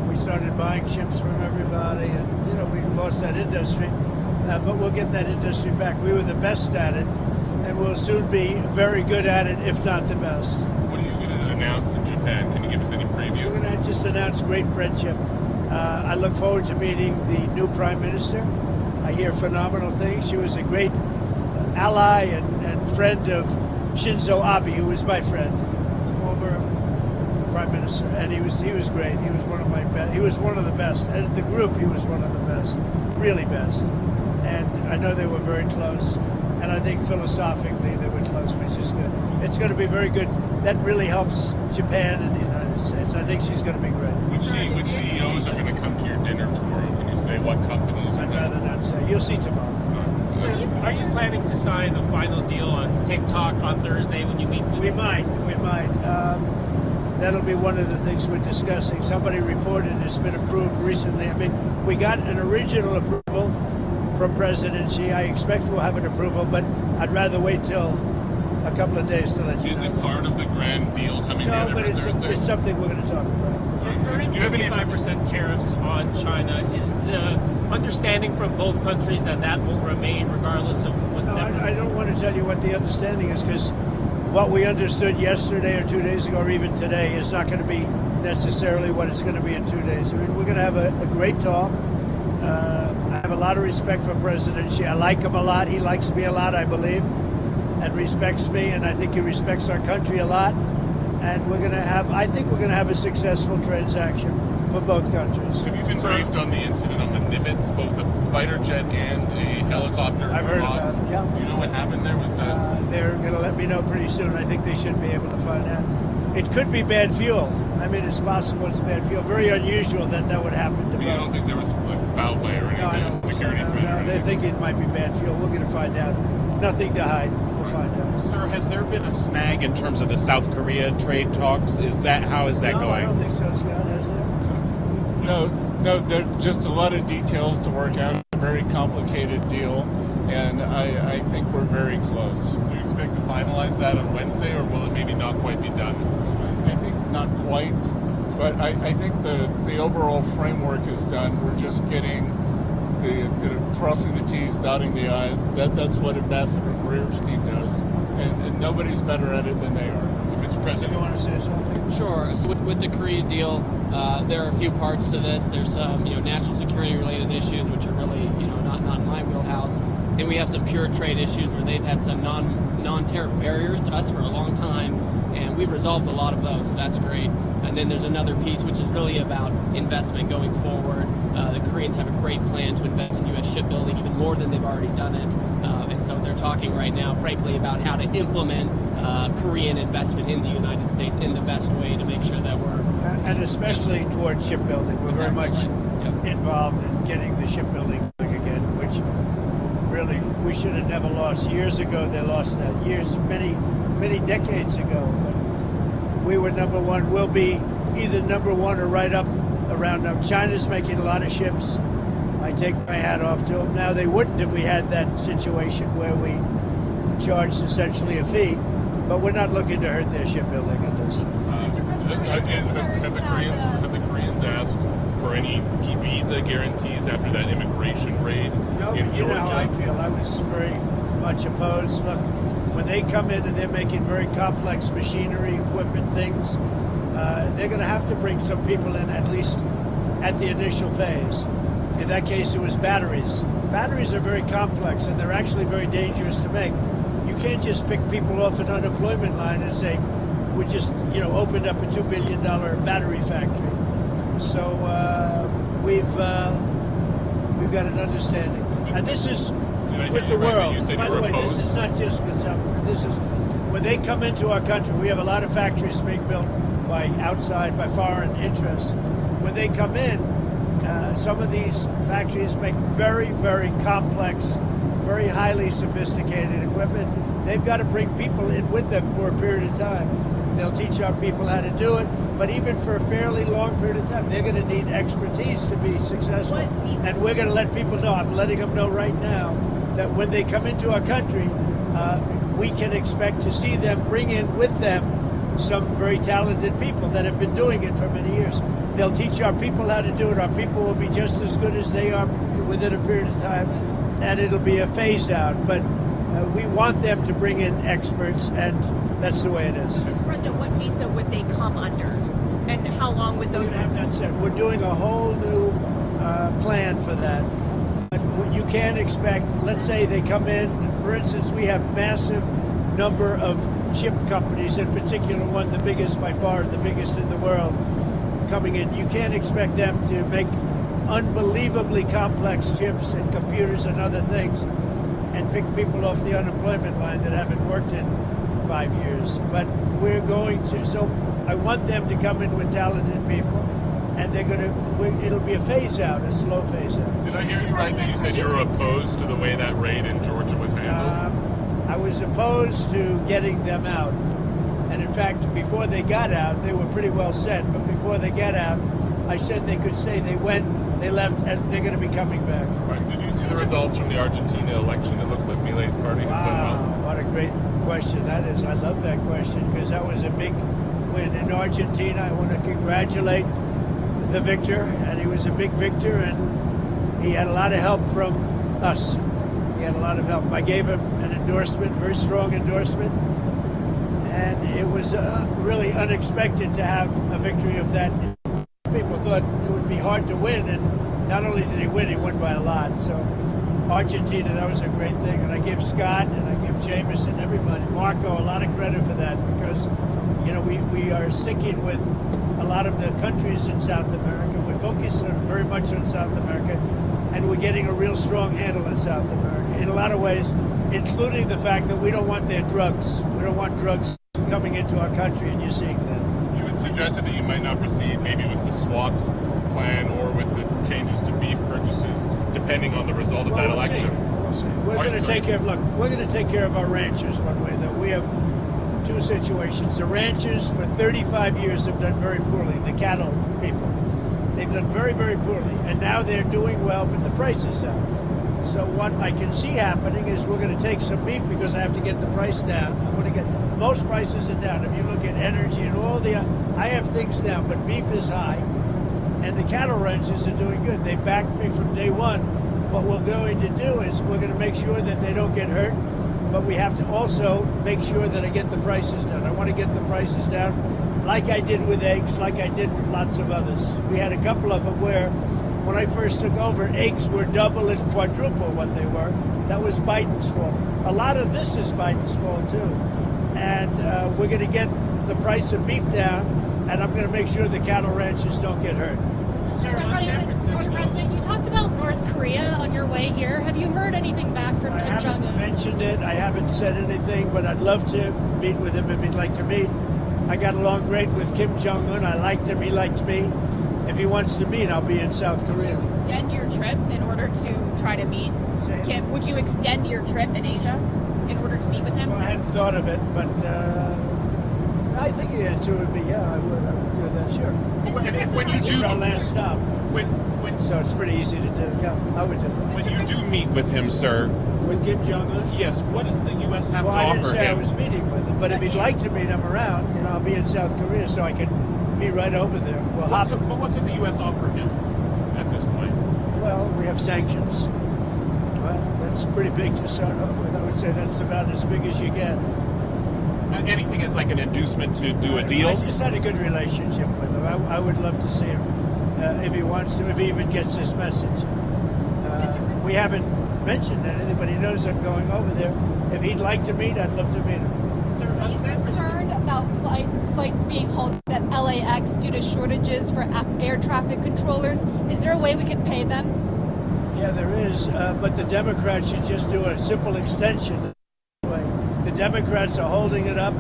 we started buying ships from everybody. And, you know, we lost that industry. But we'll get that industry back. We were the best at it, and we'll soon be very good at it, if not the best. What are you going to announce in Japan? Can you give us any preview? We're going to just announce great friendship. I look forward to meeting the new prime minister. I hear phenomenal things. She was a great ally and friend of Shinzo Abe, who was my friend, the former prime minister, and he was great. He was one of my best. He was one of the best. And the group, he was one of the best, really best. And I know they were very close. And I think philosophically they were close, which is good. It's going to be very good. That really helps Japan and the United States. I think she's going to be great. Which CEOs are going to come to your dinner tomorrow? Can you say what companies? I'd rather not say. You'll see tomorrow. So are you planning to sign a final deal on TikTok on Thursday when you meet with We might. That'll be one of the things we're discussing. Somebody reported it's been approved recently. I mean, we got an original approval from President Xi. I expect we'll have an approval, but I'd rather wait till a couple of days to let you know. Is it part of the grand deal coming No, together but for Thursday? it's something we're going to talk about. Current 55% tariffs on China, is the understanding from both countries that will remain regardless of what No, I don't want to tell you what the understanding is, because what we understood yesterday or 2 days ago or even today is not going to be necessarily what it's going to be in 2 days. I mean, we're going to have a great talk. I have a lot of respect for President Xi. I like him a lot. He likes me a lot, I believe, and respects me, and I think he respects our country a lot. And I think we're going to have a successful transaction for both countries. Have you been briefed on the incident on the Nimitz, both a fighter jet and a helicopter? I've heard about it, yeah. Do you know what happened there? Was that? They're going to let me know pretty soon. I think they should be able to find out. It could be bad fuel. I mean, it's possible it's bad fuel. Very unusual that would happen to But you don't think there was foul play or anything? No, I don't. Security threat? No, they think it might be bad fuel. We're going to find out. Nothing to hide. We'll find out. Sir, has there been a snag in terms of the South Korea trade talks? How is that No, going? I don't think so, Scott. Has there? No, there are just a lot of details to work out. A very complicated deal, and I think we're very close. Do you expect to finalize that on Wednesday, or will it maybe not quite be done? I think not quite, but I think the overall framework is done. We're just getting crossing the T's, dotting the I's. That's what Ambassador Greer's team does, and nobody's better at it than they are. Mr. Mr. President. You want to say something? Sure. So with the Korea deal, there are a few parts to this. There's some, national security related issues, which are really, not in my wheelhouse. Then we have some pure trade issues where they've had some non-tariff barriers to us for a long time, and we've resolved a lot of those, so that's great. And then there's another piece which is really about investment going forward. The Koreans have a great plan to invest in U.S. shipbuilding, even more than they've already done it. And so they're talking right now, frankly, about how to implement Korean investment in the United States in the best way to make sure that we're... And especially towards shipbuilding. We're very much involved in getting the shipbuilding going again, which really we should have never lost. Years ago, they lost that. Many decades ago. But we were number one. We'll be either number one or right up around them. China's making a lot of ships. I take my hat off to them. Now, they wouldn't if we had that situation where we charged essentially a fee, but we're not looking to hurt their shipbuilding industry. Have the Koreans asked for any visa guarantees after that immigration raid in Georgia? I feel I was very much opposed. Look, when they come in and they're making very complex machinery, equipment, things, they're going to have to bring some people in, at least at the initial phase. In that case, it was batteries. Batteries are very complex, and they're actually very dangerous to make. You can't just pick people off an unemployment line and say, we just, opened up a $2 billion battery factory. So we've got an understanding. And this is with the world. By the way, this is not just with South America. This is when they come into our country. We have a lot of factories being built by foreign interests. When they come in, some of these factories make very, very complex, very highly sophisticated equipment. They've got to bring people in with them for a period of time. They'll teach our people how to do it, but even for a fairly long period of time, they're going to need expertise to be successful. And we're going to let people know, I'm letting them know right now, that when they come into our country, we can expect to see them bring in with them some very talented people that have been doing it for many years. They'll teach our people how to do it. Our people will be just as good as they are within a period of time, and it'll be a phase out. But we want them to bring in experts, and that's the way it is. Mr. President, what visa would they come under? And how long would those... That's it. We're doing a whole new plan for that. But what you can't expect, let's say they come in, for instance, we have massive number of chip companies, in particular one, the biggest by far, the biggest in the world, coming in. You can't expect them to make unbelievably complex chips and computers and other things and pick people off the unemployment line that haven't worked in 5 years. But we're going to, so I want them to come in with talented people, and they're going to, it'll be a phase out, a slow phase out. Did I hear you right that you said you were opposed to the way that raid in Georgia was handled? I was opposed to getting them out. And in fact, before they got out, they were pretty well set. But before they got out, I said they could say they went, they left, and they're going to be coming back. Right. Did you see the results from the Argentina election? It looks like Milei's party has done well. What a great question that is. I love that question because that was a big win in Argentina. I want to congratulate the victor, and he was a big victor, and he had a lot of help from us. He had a lot of help. I gave him an endorsement, very strong endorsement, and it was really unexpected to have a victory of that. People thought it would be hard to win, and not only did he won by a lot. So Argentina, that was a great thing, and I give Scott and I give Jameson, everybody, Marco, a lot of credit for that because, we are sticking with a lot of the countries in South America. We're focused very much on South America, and we're getting a real strong handle in South America in a lot of ways, including the fact that we don't want their drugs. We don't want drugs coming into our country, and you're seeing that. You had suggested that you might not proceed maybe with the swaps plan or with the changes to beef purchases, depending on the result of that election. We'll see. We're going to take care of, we're going to take care of our ranchers one way, though. We have two situations. The ranchers for 35 years have done very poorly, the cattle people. They've done very, very poorly, and now they're doing well, but the price is up. So what I can see happening is we're going to take some beef because I have to get the price down. I want to get, most prices are down. If you look at energy and all the, I have things down, but beef is high, and the cattle ranchers are doing good. They backed me from day one. What we're going to do is we're going to make sure that they don't get hurt, but we have to also make sure that I get the prices down. I want to get the prices down like I did with eggs, like I did with lots of others. We had a couple of them where, when I first took over, eggs were double and quadruple what they were. That was Biden's fault. A lot of this is Biden's fault, too. And we're going to get the price of beef down, and I'm going to make sure the cattle ranchers don't get hurt. Mr. President, you talked about North Korea on your way here. Have you heard anything back from I Kim haven't Jong-un? mentioned it. I haven't said anything, but I'd love to meet with him if he'd like to meet. I got along great with Kim Jong-un. I liked him. He liked me. If he wants to meet, I'll be in South Korea. Would you extend your trip in order to try to meet Kim? Would you extend your trip in Asia in order to meet with him? Well, I hadn't thought of it, but I think the answer would be yeah, I would do that, sure. When you It's do, our last stop. when So it's pretty easy to do. Yeah, I would do that. when you do meet with him, sir, With Kim Jong-un? yes, what does the U.S. have Well, to I offer didn't say I him? was meeting with him, but if he'd like to meet him around, I'll be in South Korea, so I can be right over there. We'll hop. But what could the U.S. offer him at this point? Well, we have sanctions. Well, that's pretty big to start off with. I would say that's about as big as you get. Anything as like an inducement to do a deal? I just had a good relationship with him. I would love to see him if he wants to, if he even gets this message. We haven't mentioned anything, but he knows I'm going over there. If he'd like to meet, I'd love to meet him. Are you concerned about flights being halted at LAX due to shortages for air traffic controllers? Is there a way we could pay them? Yeah, there is, but the Democrats should just do a simple extension. The Democrats are holding it up.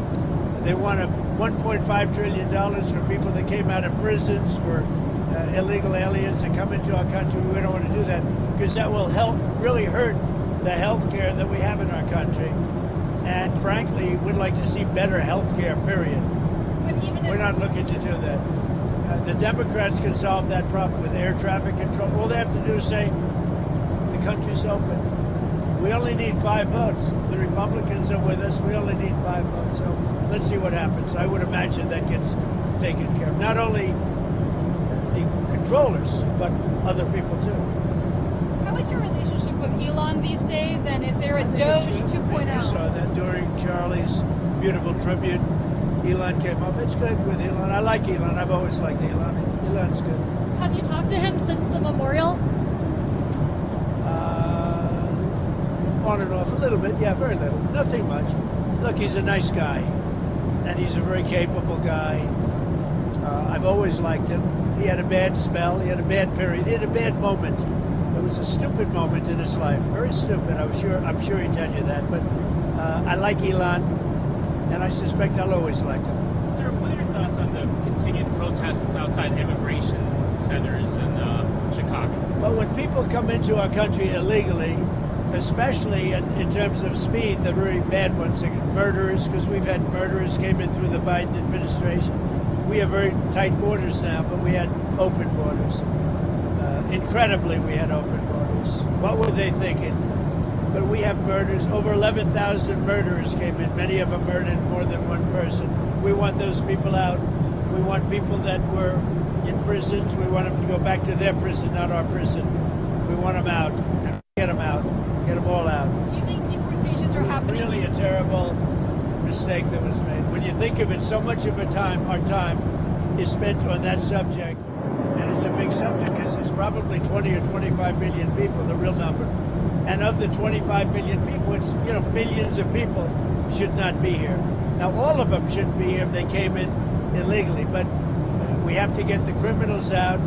They want $1.5 trillion for people that came out of prisons, for illegal aliens that come into our country. We don't want to do that because that will really hurt the health care that we have in our country. And frankly, we'd like to see better health care, period. We're not looking to do that. The Democrats can solve that problem with air traffic control. All they have to do is say, the country's open. We only need 5 votes. The Republicans are with us. We only need 5 votes. So let's see what happens. I would imagine that gets taken care of. Not only the controllers, but other people too. How is your relationship with Elon these days? And is there a Doge 2.0? I saw that during Charlie's beautiful tribute. Elon came up. It's good with Elon. I like Elon. I've always liked Elon. Elon's good. Have you talked to him since the memorial? On and off a little bit. Yeah, very little. Nothing much. Look, he's a nice guy. And he's a very capable guy. I've always liked him. He had a bad spell. He had a bad period. He had a bad moment. It was a stupid moment in his life. Very stupid. I'm sure he'd tell you that. But I like Elon, and I suspect I'll always like him. Sir, what are your thoughts on the continued protests outside immigration centers in Chicago? Well, when people come into our country illegally, especially in terms of speed, the very bad ones, like murderers, because we've had murderers came in through the Biden administration. We have very tight borders now, but we had open borders. Incredibly, we had open borders. What were they thinking? But we have murders. Over 11,000 murderers came in. Many of them murdered more than one person. We want those people out. We want people that were in prisons. We want them to go back to their prison, not our prison. We want them out. And get them out. Get them all out. Do you think deportations are happening? Really a terrible mistake that was made. When you think of it, so much of our time is spent on that subject. And it's a big subject because there's probably 20 or 25 million people, the real number. And of the 25 million people, it's, millions of people should not be here. Now, all of them shouldn't be here if they came in illegally, but we have to get the criminals out.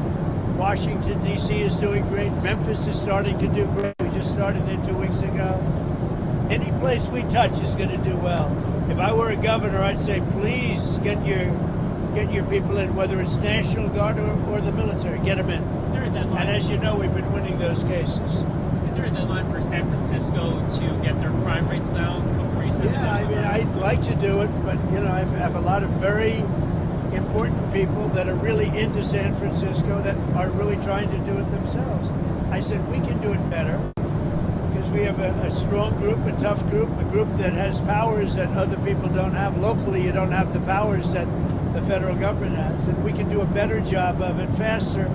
Washington, D.C. is doing great. Memphis is starting to do great. We just started there 2 weeks ago. Any place we touch is going to do well. If I were a governor, I'd say, please get your people in, whether it's National Guard or the military. Get them in. Is there a deadline? And as you know, we've been winning those cases. Is there a deadline for San Francisco to get their crime rates down before you send the Yeah, I mean, I'd like to do it, but, I have a lot of very important people that are really into San Francisco that are really trying to do it themselves. I said, we can do it better because we have a strong group, a tough group, a group that has powers that other people don't have. Locally, you don't have the powers that the federal government has, and we can do a better job of it faster.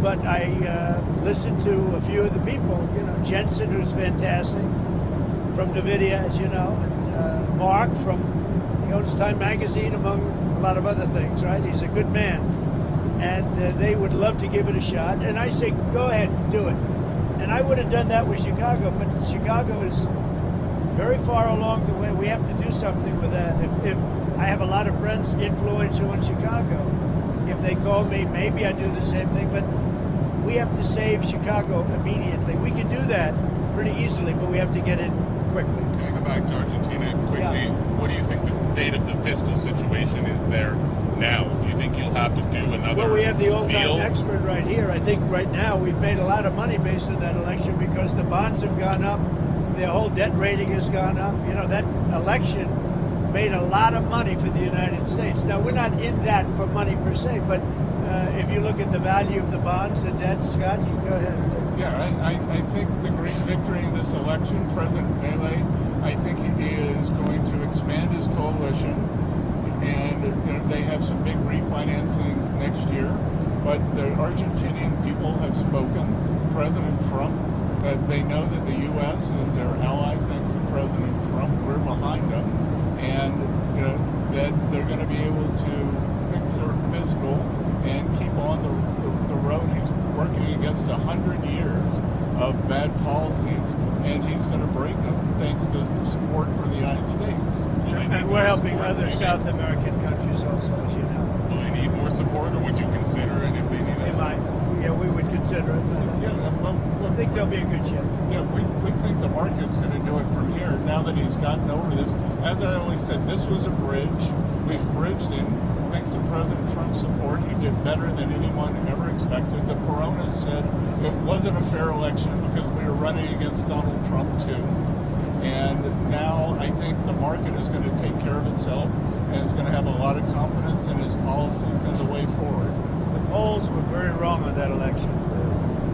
But I listened to a few of the people, Jensen, who's fantastic, from NVIDIA, as you know, and Mark he owns Time Magazine, among a lot of other things, right? He's a good man. And they would love to give it a shot. And I say, go ahead, do it. And I would have done that with Chicago, but Chicago is very far along the way. We have to do something with that. If I have a lot of friends influential in Chicago. If they call me, maybe I do the same thing, but we have to save Chicago immediately. We can do that pretty easily, but we have to get in quickly. Can I go back to Argentina quickly? Yeah. What do you think the state of the fiscal situation is there now? Do you think you'll have to do another Well, we have the old-time deal? expert right here. I think right now we've made a lot of money based on that election because the bonds have gone up, their whole debt rating has gone up. You know, that election made a lot of money for the United States. Now, we're not in that for money per se, but if you look at the value of the bonds, the debt, Scott, you go ahead. Yeah, I think the great victory in this election, President Milei, I think he is going to expand his coalition, and they have some big refinancings next year. But the Argentinian people have spoken. President Trump, they know that the U.S. is their ally. Thanks to President Trump, we're behind them, and that they're going to be able to fix their fiscal and keep on the road. He's working against 100 years of bad policies, and he's going to break them thanks to the support for the United States. And we're helping other South American countries also, as you know. Will they need more support, or would you consider it if they need it? They might. Yeah, we would consider it. I think there'll be a good shot. Yeah, we think the market's going to do it from here now that he's gotten over this. As I always said, this was a bridge. We've bridged him. Thanks to President Trump's support, he did better than anyone ever expected. The Coronas said it wasn't a fair election because we were running against Donald Trump too. And now I think the market is going to take care of itself, and it's going to have a lot of confidence in his policies and the way forward. The polls were very wrong on that election.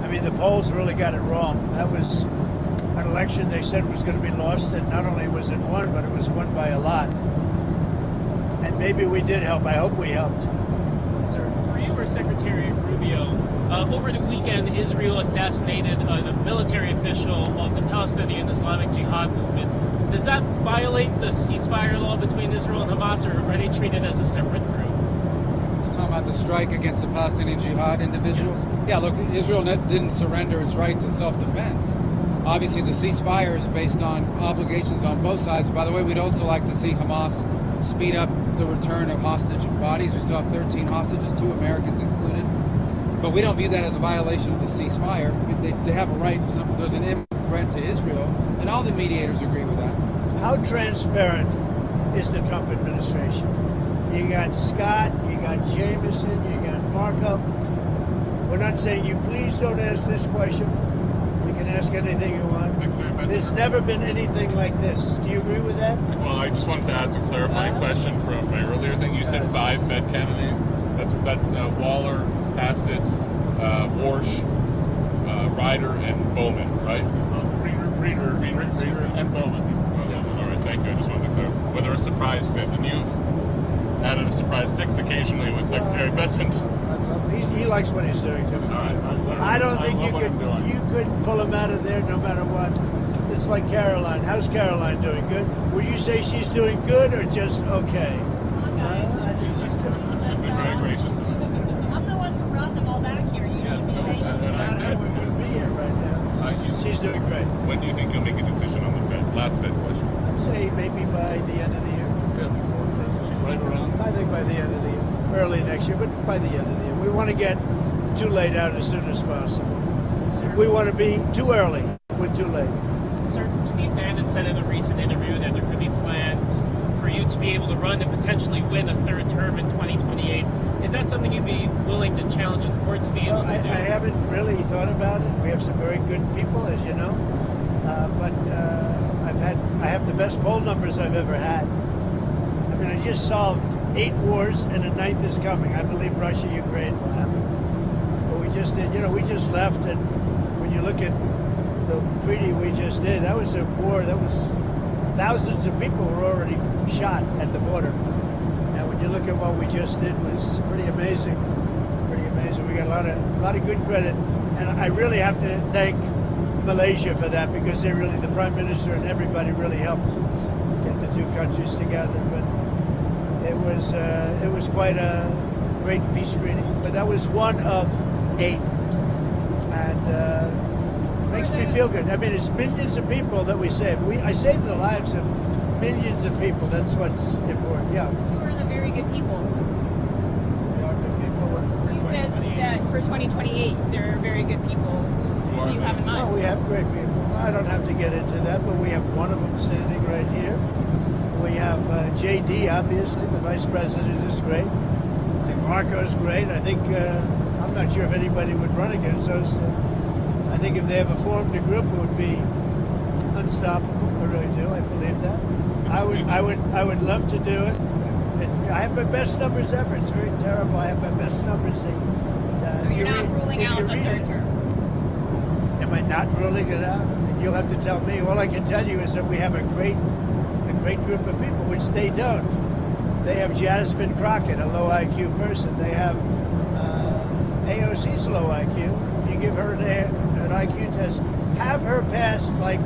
I mean, the polls really got it wrong. That was an election they said was going to be lost, and not only was it won, but it was won by a lot. And maybe we did help. I hope we helped. Sir, for you or Secretary Rubio, over the weekend, Israel assassinated a military official of the Palestinian Islamic Jihad movement. Does that violate the ceasefire law between Israel and Hamas, or are they treated as a separate group? You're talking about the strike against the Palestinian Jihad individuals? Yes. Yeah, look, Israel didn't surrender its right to self-defense. Obviously, the ceasefire is based on obligations on both sides. By the way, we'd also like to see Hamas speed up the return of hostage bodies. We still have 13 hostages, 2 Americans included. But we don't view that as a violation of the ceasefire. They have a right. There's an imminent threat to Israel, and all the mediators agree with that. How transparent is the Trump administration? You got Scott, you got Jameson, you got Marco. We're not saying you please don't ask this question. You can ask anything you want. There's never been anything like this. Do you agree with that? Well, I just wanted to ask a clarifying question from my earlier thing. You said 5 Fed candidates. That's Waller, Hassett, Warsh, Ryder, and Bowman, right? Reader, and Bowman. All right, thank you. I just wanted to clarify. Whether a surprise 5th, and you've added a surprise 6th occasionally with Secretary Bessent. He likes what he's doing too. I don't think you could pull him out of there no matter what. It's like Caroline. How's Caroline doing? Good? Would you say she's doing good or just okay? I think she's good. She's been very gracious to me. I'm the one who brought them all back here. Yes, we wouldn't be here right now. She's doing great. When do you think you'll make a decision on the Fed? Last Fed question. I'd say maybe by the end of the year. Yeah, before Christmas, right around. I think by the end of the year. Early next year, but by the end of the year. We want to get too late out as soon as possible. We want to be too early with too late. Sir, Steve Bannon said in a recent interview that there could be plans for you to be able to run and potentially win a 3rd term in 2028. Is that something you'd be willing to challenge in court to be able to do? I haven't really thought about it. We have some very good people, as you know, but I have the best poll numbers I've ever had. I mean, I just solved 8 wars, and a 9th is coming. I believe Russia, Ukraine will happen. But we just did, we just left, and when you look at the treaty we just did, that was a war, that was thousands of people were already shot at the border. And when you look at what we just did, it was pretty amazing. Pretty amazing. We got a lot of good credit. And I really have to thank Malaysia for that because the Prime Minister and everybody really helped get the two countries together. But it was quite a great peace treaty. But that was one of 8, and makes me feel good. I mean, it's millions of people that we saved. I saved the lives of millions of people. That's what's important. Yeah. Who are the very good people? They are good people. You said that for 2028, there are very good people who you have in mind. Oh, we have great people. I don't have to get into that, but we have one of them standing right here. We have JD, obviously. The vice president is great. I think Marco's great. I think, I'm not sure if anybody would run against us. I think if they ever formed a group, it would be unstoppable. I really do. I believe that. I would love to do it. I have my best numbers ever. It's very terrible. I have my best numbers. So you're not ruling out a third term? Am I not ruling it out? I mean, you'll have to tell me. All I can tell you is that we have a great group of people, which they don't. They have Jasmine Crockett, a low IQ person. They have AOC's low IQ. You give her an IQ test, have her pass like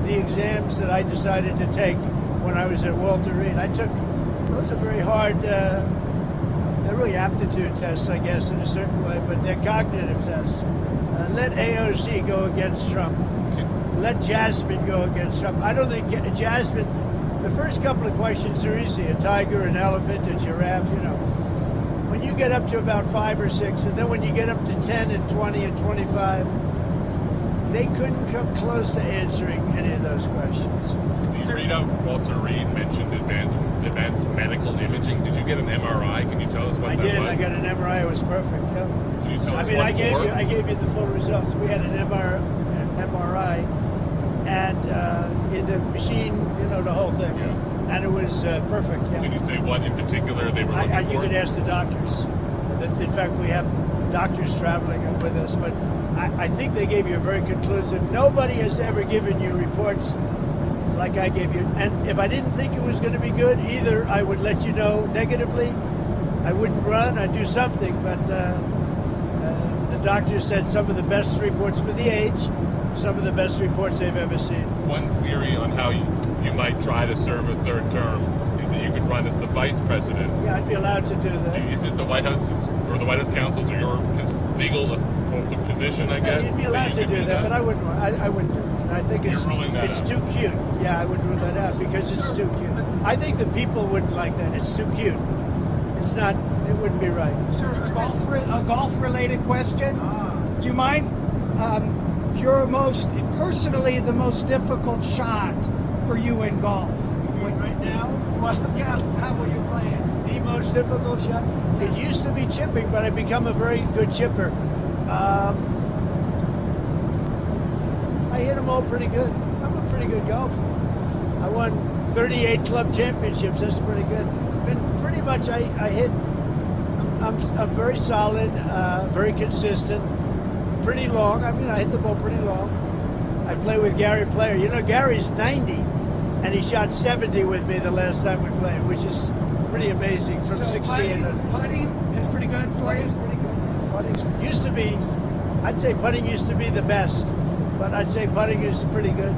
the exams that I decided to take when I was at Walter Reed. Those are very hard, they're really aptitude tests, I guess, in a certain way, but they're cognitive tests. Let AOC go against Trump. Let Jasmine go against Trump. I don't think Jasmine, the first couple of questions are easy. A tiger, an elephant, a giraffe, When you get up to about 5 or 6, and then when you get up to 10 and 20 and 25, they couldn't come close to answering any of those questions. The readout from Walter Reed mentioned advanced medical imaging. Did you get an MRI? Can you tell us what that was? I did. I got an MRI. It was perfect. Yeah. Can you tell us I gave you the full results. We had an MRI, and in the machine, the whole thing. Yeah. And it was perfect. Yeah. Can you say what in particular they were looking for? You could ask the doctors. In fact, we have doctors traveling with us, but I think they gave you a very conclusive. Nobody has ever given you reports like I gave you. And if I didn't think it was going to be good, either I would let you know negatively, I wouldn't run, I'd do something. But the doctor said some of the best reports for the age, some of the best reports they've ever seen. One theory on how you might try to serve a third term is that you could run as the vice president. Yeah, I'd be allowed to do that. Is it the White House's or the White House counsel's or his legal position, I guess? You'd be allowed to do that, but I wouldn't do that. I think it's too cute. Yeah, I would rule that out because it's too cute. I think the people wouldn't like that. It's too cute. It's not. It wouldn't be right. Sir, a golf-related question. Do you mind? Personally, the most difficult shot for you in golf. Right now? Well, yeah. How were you playing? The most difficult shot. It used to be chipping, but I've become a very good chipper. I hit them all pretty good. I'm a pretty good golfer. I won 38 club championships. That's pretty good. Pretty much I hit. I'm very solid, very consistent, pretty long. I mean, I hit the ball pretty long. I play with Gary Player. Gary's 90, and he shot 70 with me the last time we played, which is pretty amazing. From 68. Putting is pretty good for you. Putting used to be. I'd say putting used to be the best, but I'd say putting is pretty good.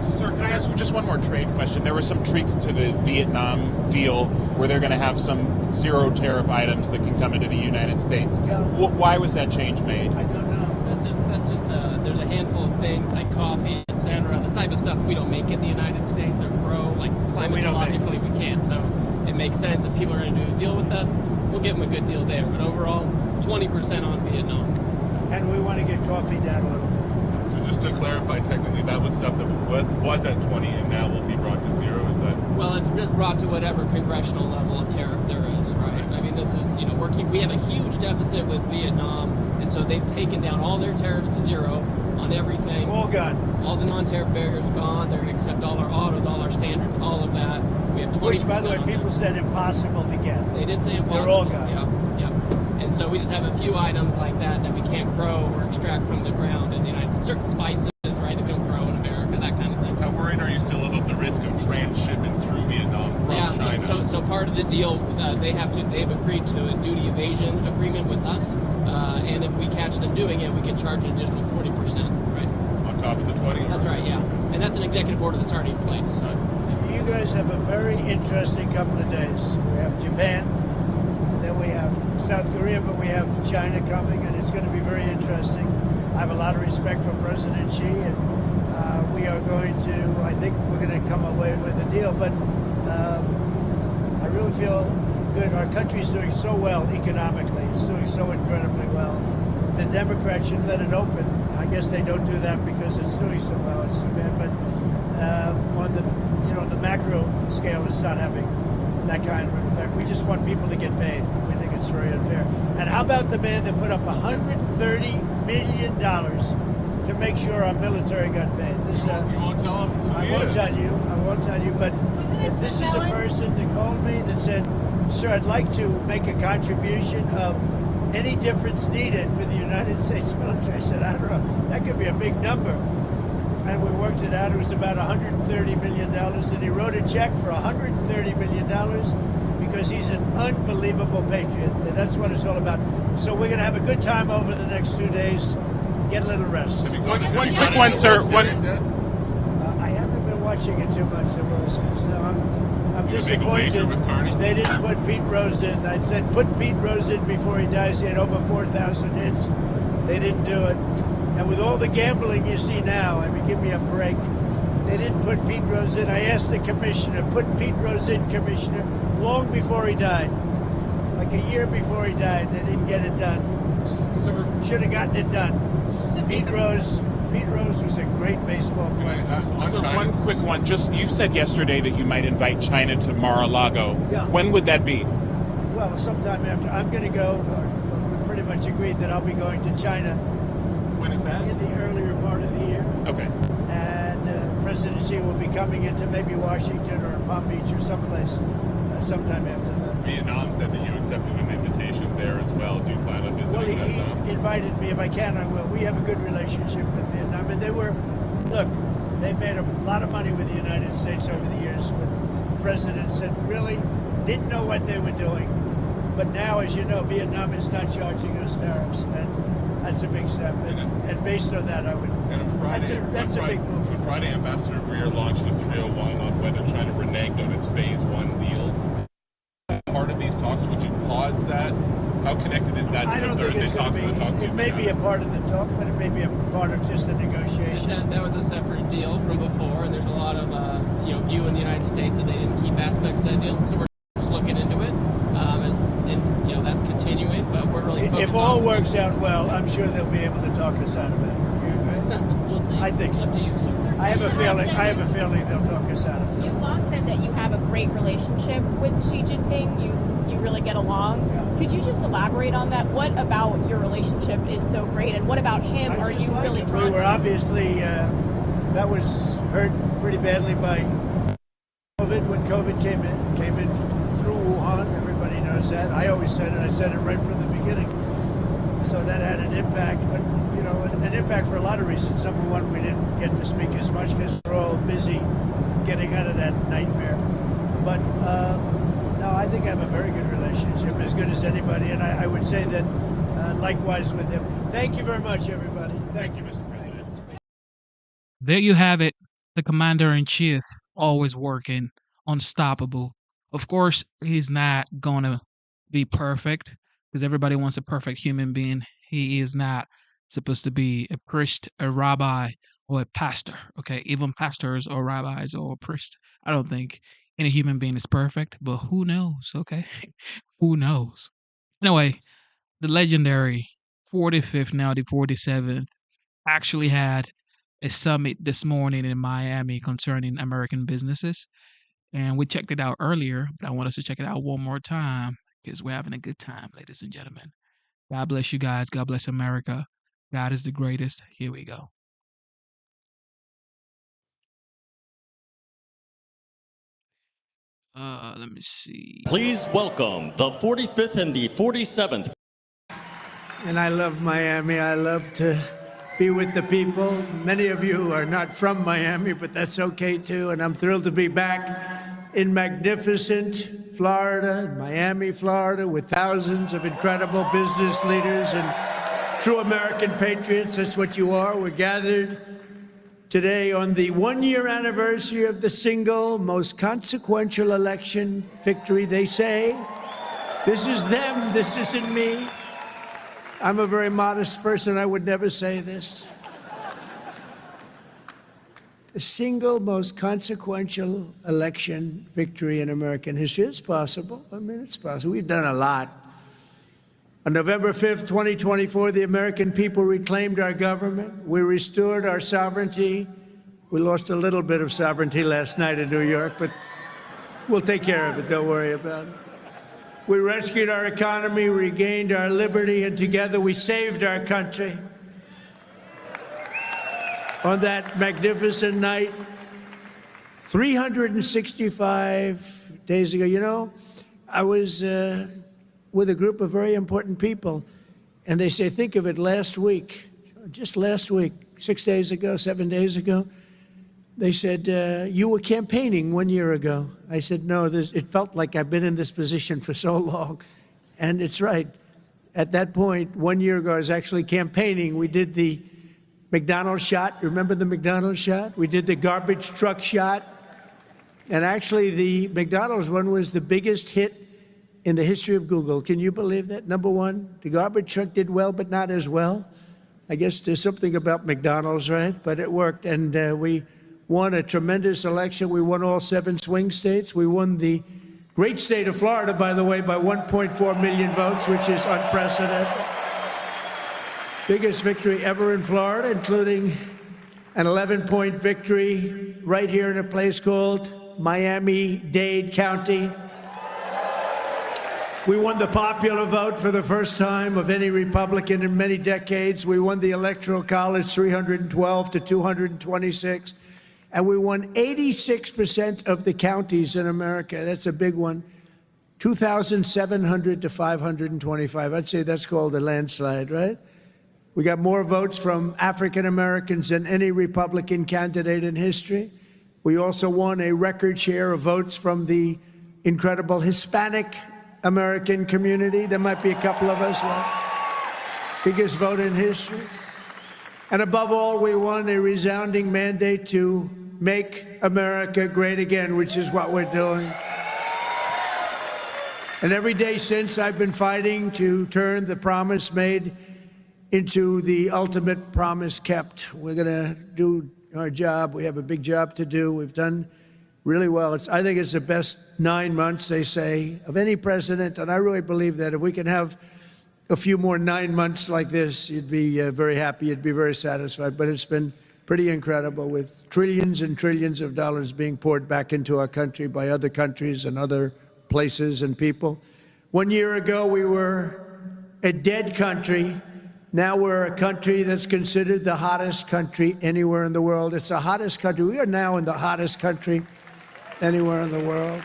Sir, can I ask you just one more trade question? There were some tweaks to the Vietnam deal where they're going to have some zero tariff items that can come into the United States. Yeah. Why was that change made? I don't know. That's just there's a handful of things like coffee, etc. The type of stuff we don't make in the United States or grow, like climatologically we can't. So it makes sense if people are going to do a deal with us, we'll give them a good deal there. But overall, 20% on Vietnam. And we want to get coffee down a little bit. So just to clarify, technically, that was stuff that was at 20 and now will be brought to 0. Is that? Well, it's just brought to whatever congressional level of tariff there is, right? I mean, this is, we have a huge deficit with Vietnam, and so they've taken down all their tariffs to 0 on everything. All gone. All the non-tariff barriers gone. They're going to accept all our autos, all our standards, all of that. We have 20%. Which, by the way, people said impossible to get. They did say impossible. They're all gone. Yeah. And so we just have a few items like that we can't grow or extract from the ground in the United States. Certain spices, right, that we don't grow in America, that kind of thing. How worried are you still about the risk of transshipment through Vietnam from China? So part of the deal, they've agreed to a duty evasion agreement with us, and if we catch them doing it, we can charge an additional 40%, right? On top of the 20? That's right, yeah. And that's an executive order that's already in place. You guys have a very interesting couple of days. We have Japan, and then we have South Korea, but we have China coming, and it's going to be very interesting. I have a lot of respect for President Xi, and we are going to, I think we're going to come away with a deal, but I really feel good. Our country's doing so well economically. It's doing so incredibly well. The Democrats should let it open. I guess they don't do that because it's doing so well. It's too bad, but on the macro scale, it's not having that kind of an effect. We just want people to get paid. We think it's very unfair. And how about the man that put up $130 million to make sure our military got paid? This, you won't tell him who I won't tell you. I won't tell you. But this is a person that called me that said, "Sir, I'd like to make a contribution of any difference needed for the United States military." I said, "I don't know. That could be a big number." And we worked it out. It was about $130 million. And he wrote a check for $130 million because he's an unbelievable patriot. And that's what it's all about. So we're going to have a good time over the next 2 days. Get a little rest. One quick one, sir. I haven't been watching it too much, the World Series. No, I'm disappointed. They didn't put Pete Rose in. I said, put Pete Rose in before he dies. He had over 4,000 hits. They didn't do it. And with all the gambling you see now, I mean, give me a break. They didn't put Pete Rose in. I asked the commissioner, put Pete Rose in, commissioner, long before he died. Like a year before he died, they didn't get it done. Should have gotten it done. Pete Rose was a great baseball player. So one quick one. Just you said yesterday that you might invite China to Mar-a-Lago. Yeah. When would that be? Well, sometime after. I'm going to go. We pretty much agreed that I'll be going to China. When is that? In the earlier part of the year. Okay. And President Xi will be coming into maybe Washington or Palm Beach or someplace sometime after that. Vietnam said that you accepted an invitation there as well. Do you plan on visiting Well, he them? invited me. If I can, I will. We have a good relationship with Vietnam. And they've made a lot of money with the United States over the years with presidents that really didn't know what they were doing. But now, as you know, Vietnam is not charging us tariffs. And that's a big step. And based on that, I would. And on Friday, that's a big move. On Friday, Ambassador Greer launched a 301 on whether China reneged on its Phase 1 deal. Part of these talks, would you pause that? How connected is that to the Thursday talks? It may be a part of the talk, but it may be a part of just the negotiation. That was a separate deal from before, and there's a lot of view in the United States that they didn't keep aspects of that deal. So we're just looking into it. That's continuing, but we're really focused If all works out well, I'm sure they'll be able to talk us out of it. You agree? We'll see. I think so. Up to you. I have a feeling they'll talk us out of it. You've long said that you have a great relationship with Xi Jinping. You really get along. Yeah. Could you just elaborate on that? What about your relationship is so great, and what about him are you really drawn We were to? obviously that was hurt pretty badly by COVID when COVID came in through Wuhan. Everybody knows that. I always said it. I said it right from the beginning. So that had an impact, but an impact for a lot of reasons. Number one, we didn't get to speak as much because we're all busy getting out of that nightmare. But no, I think I have a very good relationship, as good as anybody, and I would say that likewise with him. Thank you very much, everybody. Thank you, Mr. President. There you have it. The commander-in-chief, always working, unstoppable. Of course, he's not going to be perfect because everybody wants a perfect human being. He is not supposed to be a priest, a rabbi, or a pastor. Okay, even pastors or rabbis or priests. I don't think any human being is perfect, but who knows? Okay, who knows? Anyway, the legendary 45th, now the 47th, actually had a summit this morning in Miami concerning American businesses. And we checked it out earlier, but I want us to check it out one more time because we're having a good time, ladies and gentlemen. God bless you guys. God bless America. God is the greatest. Here we go. Let me see. Please welcome the 45th and the 47th. And I love Miami. I love to be with the people. Many of you are not from Miami, but that's okay too. And I'm thrilled to be back in magnificent Florida, Miami, Florida, with thousands of incredible business leaders and true American patriots. That's what you are. We're gathered today on the one-year anniversary of the single most consequential election victory, they say. This is them, this isn't me. I'm a very modest person, I would never say this. The single most consequential election victory in American history. It's possible. I mean, it's possible. We've done a lot. On November 5th, 2024, the American people reclaimed our government. We restored our sovereignty. We lost a little bit of sovereignty last night in New York, but we'll take care of it. Don't worry about it. We rescued our economy, regained our liberty, and together we saved our country. On that magnificent night, 365 days ago, you know, I was with a group of very important people, and they say, think of it, last week, just last week, 6 days ago, 7 days ago, they said, you were campaigning 1 year ago. I said, no, it felt like I've been in this position for so long. And it's right. At that point, 1 year ago, I was actually campaigning. We did the McDonald's shot. Remember the McDonald's shot? We did the garbage truck shot. And actually, the McDonald's one was the biggest hit in the history of Google. Can you believe that? Number one, the garbage truck did well, but not as well. I guess there's something about McDonald's, right? But it worked. And we won a tremendous election. We won all 7 swing states. We won the great state of Florida, by the way, by 1.4 million votes, which is unprecedented. Biggest victory ever in Florida, including an 11-point victory right here in a place called Miami-Dade County. We won the popular vote for the first time of any Republican in many decades. We won the Electoral College 312 to 226. And we won 86% of the counties in America. That's a big one. 2,700 to 525. I'd say that's called a landslide, right? We got more votes from African Americans than any Republican candidate in history. We also won a record share of votes from the incredible Hispanic American community. There might be a couple of us. Biggest vote in history. And above all, we won a resounding mandate to make America great again, which is what we're doing. And every day since, I've been fighting to turn the promise made into the ultimate promise kept. We're going to do our job. We have a big job to do. We've done really well. I think it's the best 9 months, they say, of any president. And I really believe that if we can have a few more 9 months like this, you'd be very happy. You'd be very satisfied. But it's been pretty incredible, with trillions and trillions of dollars being poured back into our country by other countries and other places and people. 1 year ago, we were a dead country. Now we're a country that's considered the hottest country anywhere in the world. It's the hottest country. We are now in the hottest country anywhere in the world.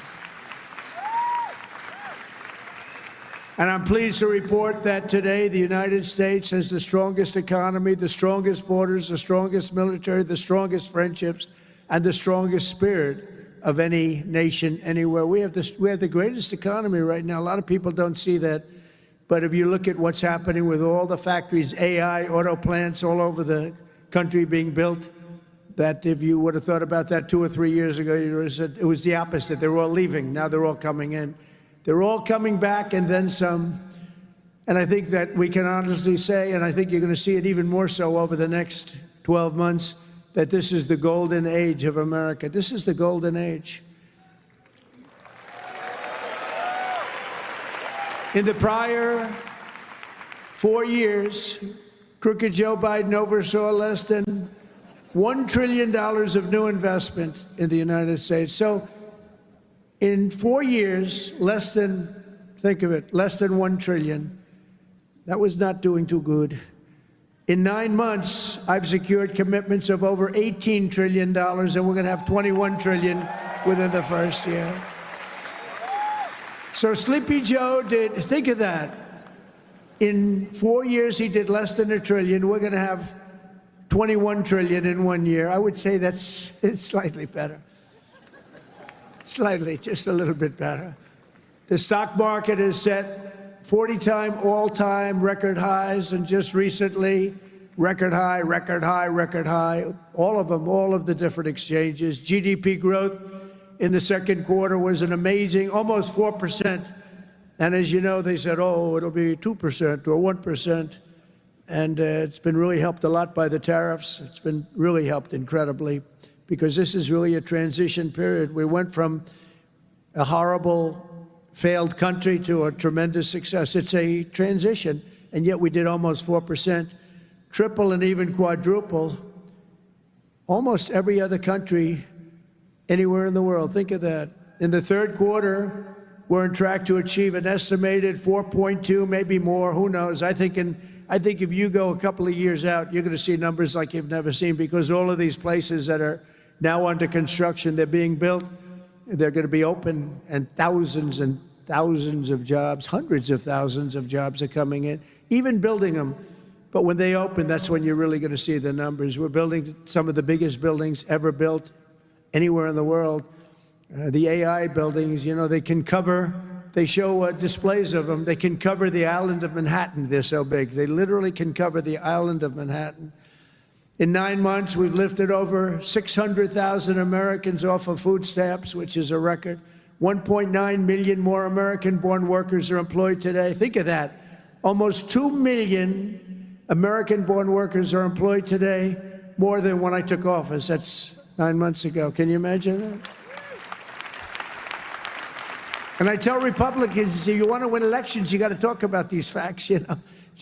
And I'm pleased to report that today the United States has the strongest economy, the strongest borders, the strongest military, the strongest friendships, and the strongest spirit of any nation anywhere. We have the greatest economy right now. A lot of people don't see that. But if you look at what's happening with all the factories, AI, auto plants all over the country being built, that if you would have thought about that 2 or 3 years ago, you would have said it was the opposite. They were all leaving. Now they're all coming in. They're all coming back and then some. And I think that we can honestly say, and I think you're going to see it even more so over the next 12 months, that this is the golden age of America. This is the golden age. In the prior 4 years, crooked Joe Biden oversaw less than $1 trillion of new investment in the United States. So in 4 years, less than, think of it, less than 1 trillion. That was not doing too good. In 9 months, I've secured commitments of over $18 trillion, and we're going to have 21 trillion within the first year. So Sleepy Joe did, think of that. In 4 years, he did less than $1 trillion. We're going to have 21 trillion in 1 year. I would say it's slightly better. Slightly, just a little bit better. The stock market is set 40-time all-time record highs, and just recently, record high, record high, record high. All of them, all of the different exchanges. GDP growth in the second quarter was an amazing, almost 4%. And as you know, they said, oh, it'll be 2% or 1%. And it's been really helped a lot by the tariffs. It's been really helped incredibly because this is really a transition period. We went from a horrible, failed country to a tremendous success. It's a transition, and yet we did almost 4%, triple and even quadruple. Almost every other country anywhere in the world. Think of that. In the third quarter, we're on track to achieve an estimated 4.2, maybe more. Who knows? I think if you go a couple of years out, you're going to see numbers like you've never seen because all of these places that are now under construction, they're being built, they're going to be open, and thousands of jobs, hundreds of thousands of jobs are coming in, even building them. But when they open, that's when you're really going to see the numbers. We're building some of the biggest buildings ever built anywhere in the world. The AI buildings, you know, they can cover, they show displays of them. They can cover the island of Manhattan. They're so big. They literally can cover the island of Manhattan. In 9 months, we've lifted over 600,000 Americans off of food stamps, which is a record. 1.9 million more American-born workers are employed today. Think of that. Almost 2 million American-born workers are employed today, more than when I took office. That's 9 months ago. Can you imagine that? And I tell Republicans, if you want to win elections, you got to talk about these facts, you know.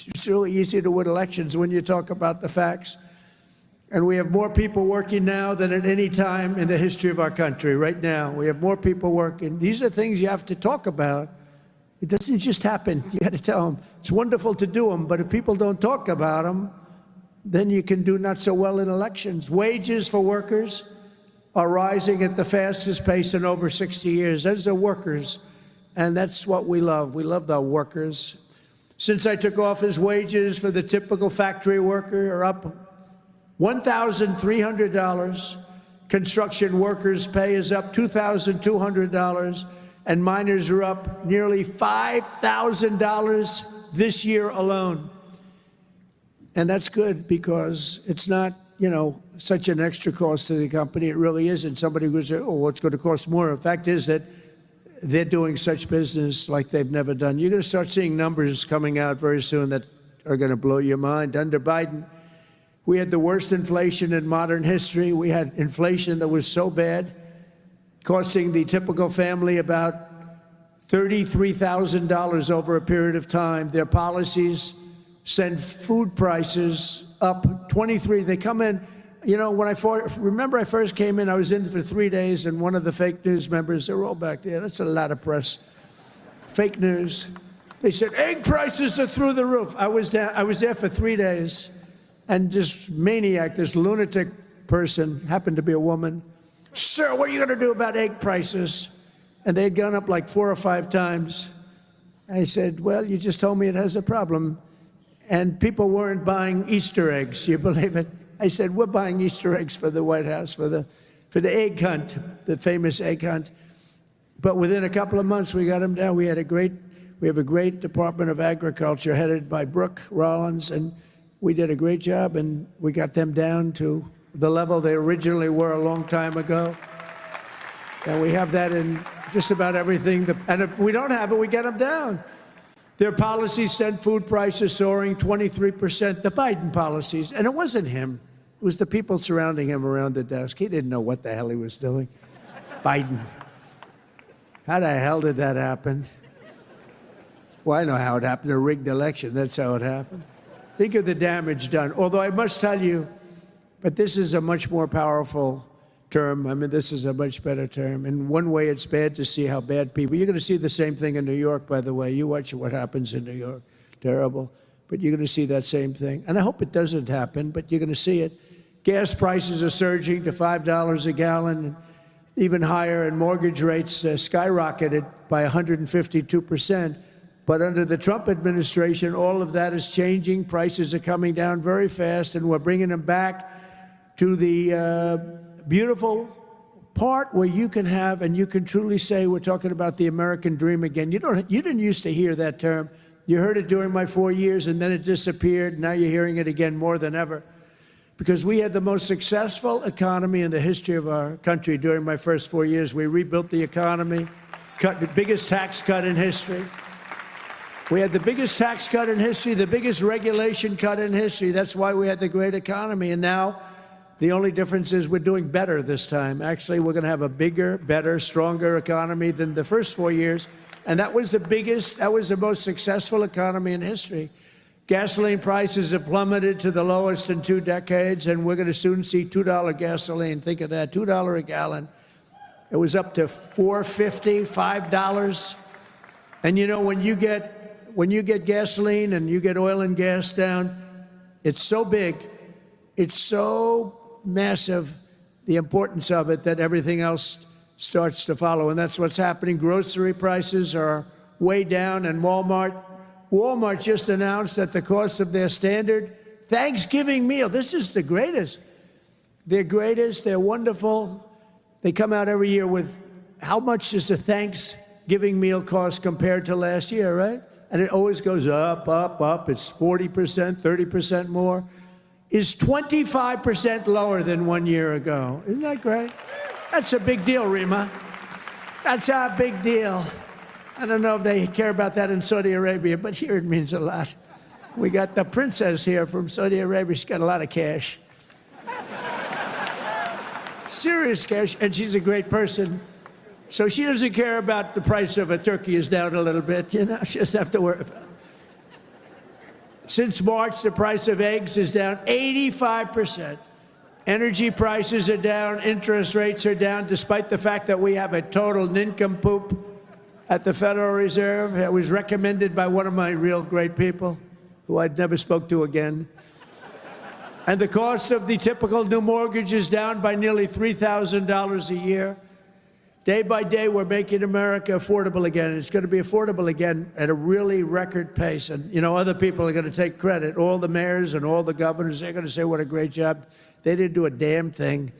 It's really easy to win elections when you talk about the facts. And we have more people working now than at any time in the history of our country. Right now, we have more people working. These are things you have to talk about. It doesn't just happen. You got to tell them. It's wonderful to do them, but if people don't talk about them, then you can do not so well in elections. Wages for workers are rising at the fastest pace in over 60 years. Those are workers, and that's what we love. We love the workers. Since I took office, wages for the typical factory worker are up $1,300. Construction workers' pay is up $2,200, and miners are up nearly $5,000 this year alone. And that's good because it's not, you know, such an extra cost to the company. It really isn't. Somebody would say, oh, well, it's going to cost more. The fact is that they're doing such business like they've never done. You're going to start seeing numbers coming out very soon that are going to blow your mind. Under Biden, we had the worst inflation in modern history. We had inflation that was so bad, costing the typical family about $33,000 over a period of time. Their policies send food prices up 23. They come in, you know, when I first came in, I was in for 3 days, and one of the fake news members, they're all back there. That's a lot of press. Fake news. They said, egg prices are through the roof. I was there for 3 days, and this maniac, this lunatic person, happened to be a woman. Sir, what are you going to do about egg prices? And they'd gone up like 4 or 5 times. I said, well, you just told me it has a problem. And people weren't buying Easter eggs. You believe it? I said, we're buying Easter eggs for the White House, for the egg hunt, the famous egg hunt. But within a couple of months, we got them down. We have a great Department of Agriculture headed by Brooke Rollins, and we did a great job, and we got them down to the level they originally were a long time ago. And we have that in just about everything. And if we don't have it, we get them down. Their policies sent food prices soaring 23%, the Biden policies. And it wasn't him. It was the people surrounding him around the desk. He didn't know what the hell he was doing. Biden. How the hell did that happen? Well, I know how it happened. A rigged election. That's how it happened. Think of the damage done. Although I must tell you, but this is a much more powerful term. I mean, this is a much better term. In one way, it's bad to see how bad people... You're going to see the same thing in New York, by the way. You watch what happens in New York. Terrible. But you're going to see that same thing. And I hope it doesn't happen, but you're going to see it. Gas prices are surging to $5 a gallon, even higher, and mortgage rates skyrocketed by 152%. But under the Trump administration, all of that is changing. Prices are coming down very fast, and we're bringing them back to the beautiful part where you can have, and you can truly say, we're talking about the American dream again. You didn't used to hear that term. You heard it during my 4 years, and then it disappeared. Now you're hearing it again more than ever. Because we had the most successful economy in the history of our country during my first 4 years. We rebuilt the economy, cut the biggest tax cut in history. We had the biggest tax cut in history, the biggest regulation cut in history. That's why we had the great economy. And now the only difference is we're doing better this time. Actually, we're going to have a bigger, better, stronger economy than the first 4 years. And that was the most successful economy in history. Gasoline prices have plummeted to the lowest in 2 decades, and we're going to soon see $2 gasoline. Think of that, $2 a gallon. It was up to $4.50, $5. And you know, when you get gasoline and you get oil and gas down, it's so big, it's so massive, the importance of it, that everything else starts to follow. And that's what's happening. Grocery prices are way down, and Walmart just announced that the cost of their standard Thanksgiving meal, this is the greatest. They're wonderful. They come out every year with how much does a Thanksgiving meal cost compared to last year, right? And it always goes up, up, up. It's 40%, 30% more. Is 25% lower than 1 year ago. Isn't that great? That's a big deal, Rima. That's a big deal. I don't know if they care about that in Saudi Arabia, but here it means a lot. We got the princess here from Saudi Arabia. She's got a lot of cash. Serious cash, and she's a great person. So she doesn't care about the price of a turkey is down a little bit, you know, she doesn't have to worry about it. Since March, the price of eggs is down 85%. Energy prices are down, interest rates are down, despite the fact that we have a total nincompoop at the Federal Reserve. It was recommended by one of my real great people, who I'd never spoke to again. And the cost of the typical new mortgage is down by nearly $3,000 a year. Day by day, we're making America affordable again. It's going to be affordable again at a really record pace. And, you know, other people are going to take credit. All the mayors and all the governors, they're going to say what a great job. They didn't do a damn thing.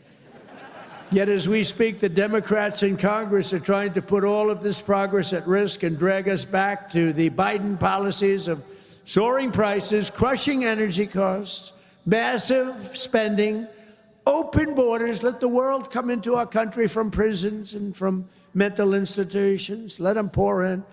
Yet as we speak, the Democrats in Congress are trying to put all of this progress at risk and drag us back to the Biden policies of soaring prices, crushing energy costs, massive spending, open borders, let the world come into our country from prisons and from mental institutions, let them pour in,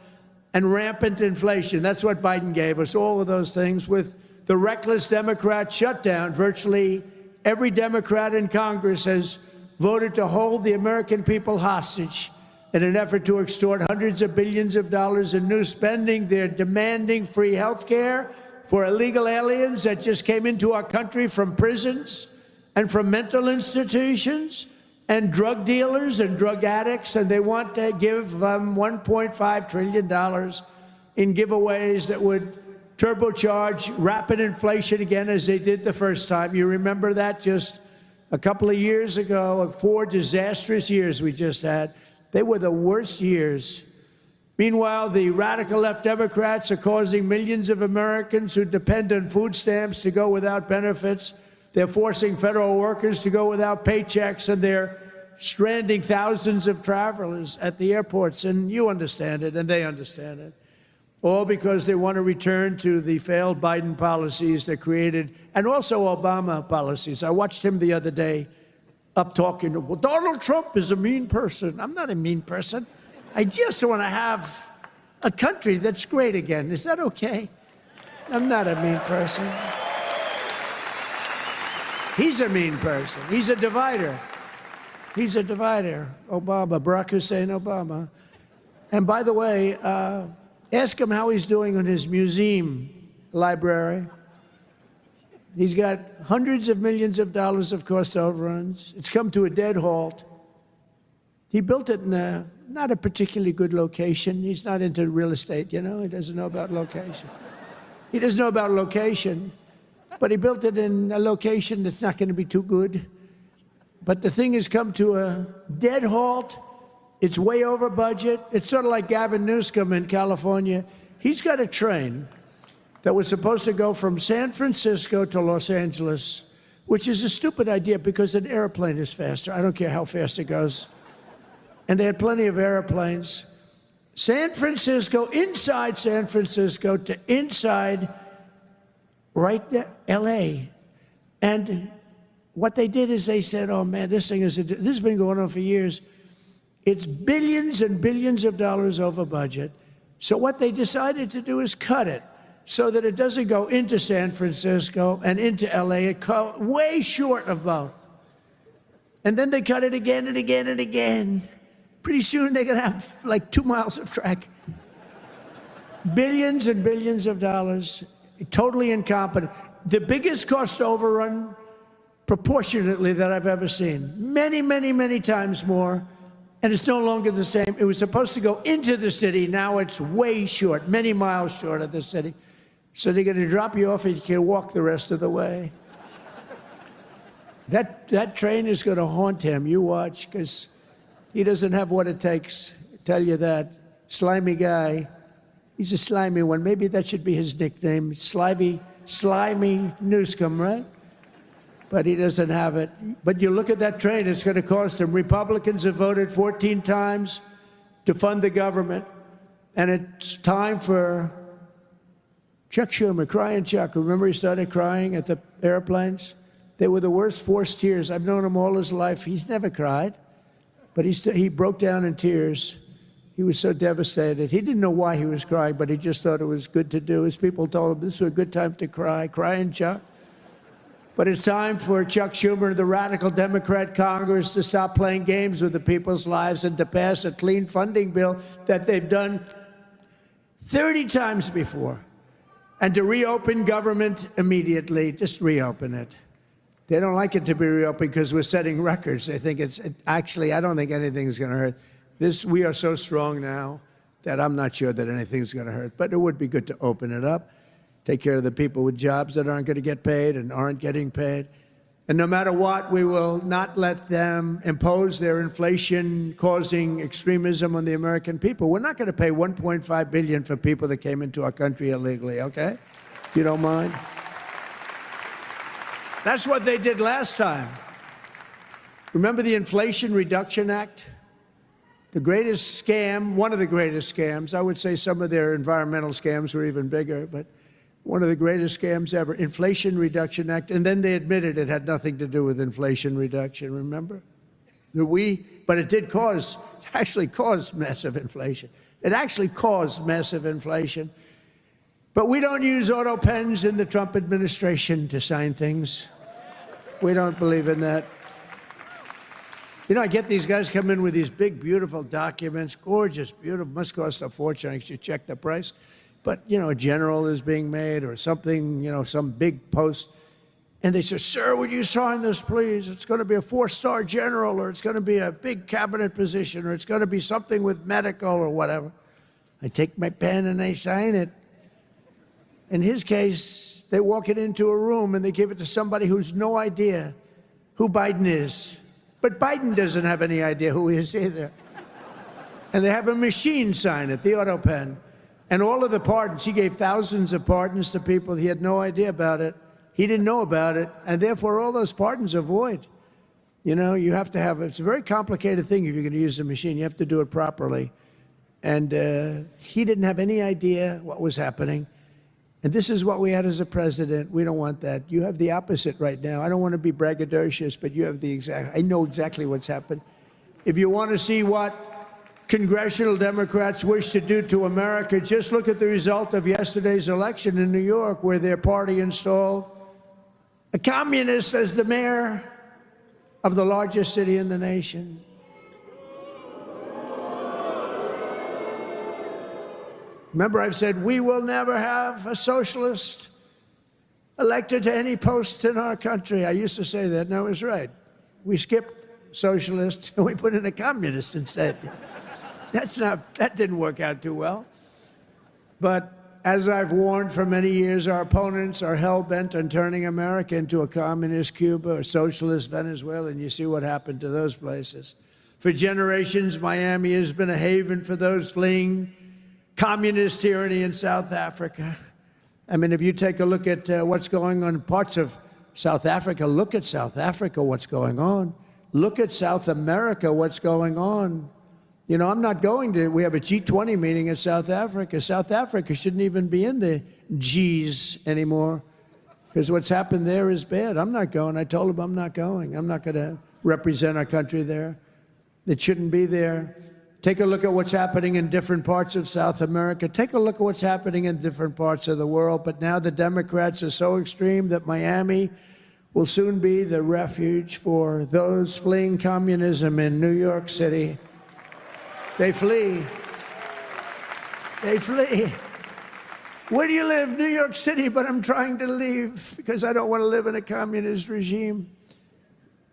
and rampant inflation. That's what Biden gave us, all of those things. With the reckless Democrat shutdown, virtually every Democrat in Congress has voted to hold the American people hostage in an effort to extort hundreds of billions of dollars in new spending. They're demanding free health care for illegal aliens that just came into our country from prisons and from mental institutions, and drug dealers and drug addicts, and they want to give $1.5 trillion in giveaways that would turbocharge rapid inflation again, as they did the first time. You remember that just a couple of years ago, 4 disastrous years we just had. They were the worst years. Meanwhile, the radical left Democrats are causing millions of Americans who depend on food stamps to go without benefits. They're forcing federal workers to go without paychecks, and they're stranding thousands of travelers at the airports. And you understand it, and they understand it. All because they want to return to the failed Biden policies that created, and also Obama policies. I watched him the other day up talking, well, Donald Trump is a mean person. I'm not a mean person. I just want to have a country that's great again. Is that okay? I'm not a mean person. He's a mean person. He's a divider. He's a divider. Obama, Barack Hussein Obama. And by the way, ask him how he's doing on his museum library. He's got hundreds of millions of dollars of cost overruns. It's come to a dead halt. He built it in not a particularly good location. He's not into real estate, you know. He doesn't know about location. He doesn't know about location. But he built it in a location that's not going to be too good. But the thing has come to a dead halt. It's way over budget. It's sort of like Gavin Newsom in California. He's got a train that was supposed to go from San Francisco to Los Angeles, which is a stupid idea because an airplane is faster. I don't care how fast it goes. And they had plenty of airplanes. San Francisco, inside San Francisco to inside right there, L.A. And what they did is they said, oh man, this has been going on for years. It's billions and billions of dollars over budget. So what they decided to do is cut it so that it doesn't go into San Francisco and into L.A. It goes way short of both. And then they cut it again and again and again. Pretty soon they're going to have like 2 miles of track. Billions and billions of dollars, totally incompetent. The biggest cost overrun proportionately that I've ever seen. Many, many, many times more. And it's no longer the same. It was supposed to go into the city. Now it's way short, many miles short of the city. So they're going to drop you off and you can walk the rest of the way. That train is going to haunt him. You watch, because he doesn't have what it takes. I tell you that. Slimy guy. He's a slimy one. Maybe that should be his nickname. Slimy Newscomb, right? But he doesn't have it. But you look at that train, it's going to cost him. Republicans have voted 14 times to fund the government. And it's time for Chuck Schumer, crying Chuck. Remember he started crying at the airplanes? They were the worst forced tears. I've known him all his life. He's never cried. But he broke down in tears. He was so devastated. He didn't know why he was crying, but he just thought it was good to do. His people told him this was a good time to cry. Crying Chuck. But it's time for Chuck Schumer and the radical Democrat Congress to stop playing games with the people's lives and to pass a clean funding bill that they've done 30 times before. And to reopen government immediately. Just reopen it. They don't like it to be reopened because we're setting records. They think actually, I don't think anything's going to hurt. We are so strong now that I'm not sure that anything's going to hurt. But it would be good to open it up, take care of the people with jobs that aren't going to get paid and aren't getting paid. And no matter what, we will not let them impose their inflation-causing extremism on the American people. We're not going to pay $1.5 billion for people that came into our country illegally, okay? If you don't mind. That's what they did last time. Remember the Inflation Reduction Act? The greatest scam, one of the greatest scams. I would say some of their environmental scams were even bigger, but one of the greatest scams ever, Inflation Reduction Act. And then they admitted it had nothing to do with inflation reduction, remember? But it did actually cause massive inflation. It actually caused massive inflation. But we don't use auto pens in the Trump administration to sign things. We don't believe in that. You know, I get these guys come in with these big, beautiful documents, gorgeous, beautiful, must cost a fortune. I should check the price. But, you know, a general is being made or something, you know, some big post. And they say, sir, would you sign this, please? It's going to be a 4-star general, or it's going to be a big cabinet position, or it's going to be something with medical or whatever. I take my pen and I sign it. In his case, they walk it into a room and they give it to somebody who's no idea who Biden is. But Biden doesn't have any idea who he is either. And they have a machine sign it, the auto pen. And all of the pardons, he gave thousands of pardons to people. He had no idea about it. He didn't know about it. And therefore, all those pardons are void. You know, you have to have, it's a very complicated thing if you're going to use the machine. You have to do it properly. And he didn't have any idea what was happening. And this is what we had as a president. We don't want that. You have the opposite right now. I don't want to be braggadocious, but you have the exact, I know exactly what's happened. If you want to see what congressional Democrats wish to do to America, just look at the result of yesterday's election in New York, where their party installed a communist as the mayor of the largest city in the nation. Remember, I've said we will never have a socialist elected to any post in our country. I used to say that, and I was right. We skipped socialist and we put in a communist instead. That didn't work out too well. But as I've warned for many years, our opponents are hell-bent on turning America into a communist Cuba or socialist Venezuela, and you see what happened to those places. For generations, Miami has been a haven for those fleeing communist tyranny in South Africa. I mean, if you take a look at what's going on in parts of South Africa, look at South Africa, what's going on. Look at South America, what's going on. You know, I'm not going to, we have a G20 meeting in South Africa. South Africa shouldn't even be in the Gs anymore because what's happened there is bad. I'm not going. I told them I'm not going. I'm not going to represent our country there. It shouldn't be there. Take a look at what's happening in different parts of South America. Take a look at what's happening in different parts of the world. But now the Democrats are so extreme that Miami will soon be the refuge for those fleeing communism in New York City. They flee. They flee. Where do you live? New York City, but I'm trying to leave because I don't want to live in a communist regime.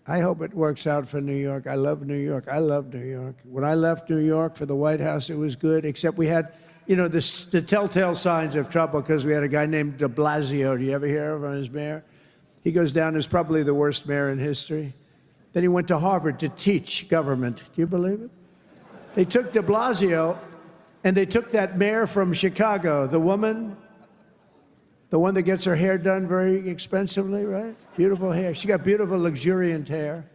I hope it works out for New York. I love New York. I love New York. When I left New York for the White House, it was good, except we had, you know, the telltale signs of trouble because we had a guy named de Blasio. Do you ever hear of him as mayor? He goes down as probably the worst mayor in history. Then he went to Harvard to teach government. Do you believe it? They took de Blasio, and they took that mayor from Chicago, the woman, the one that gets her hair done very expensively, right? Beautiful hair. She got beautiful, luxuriant hair.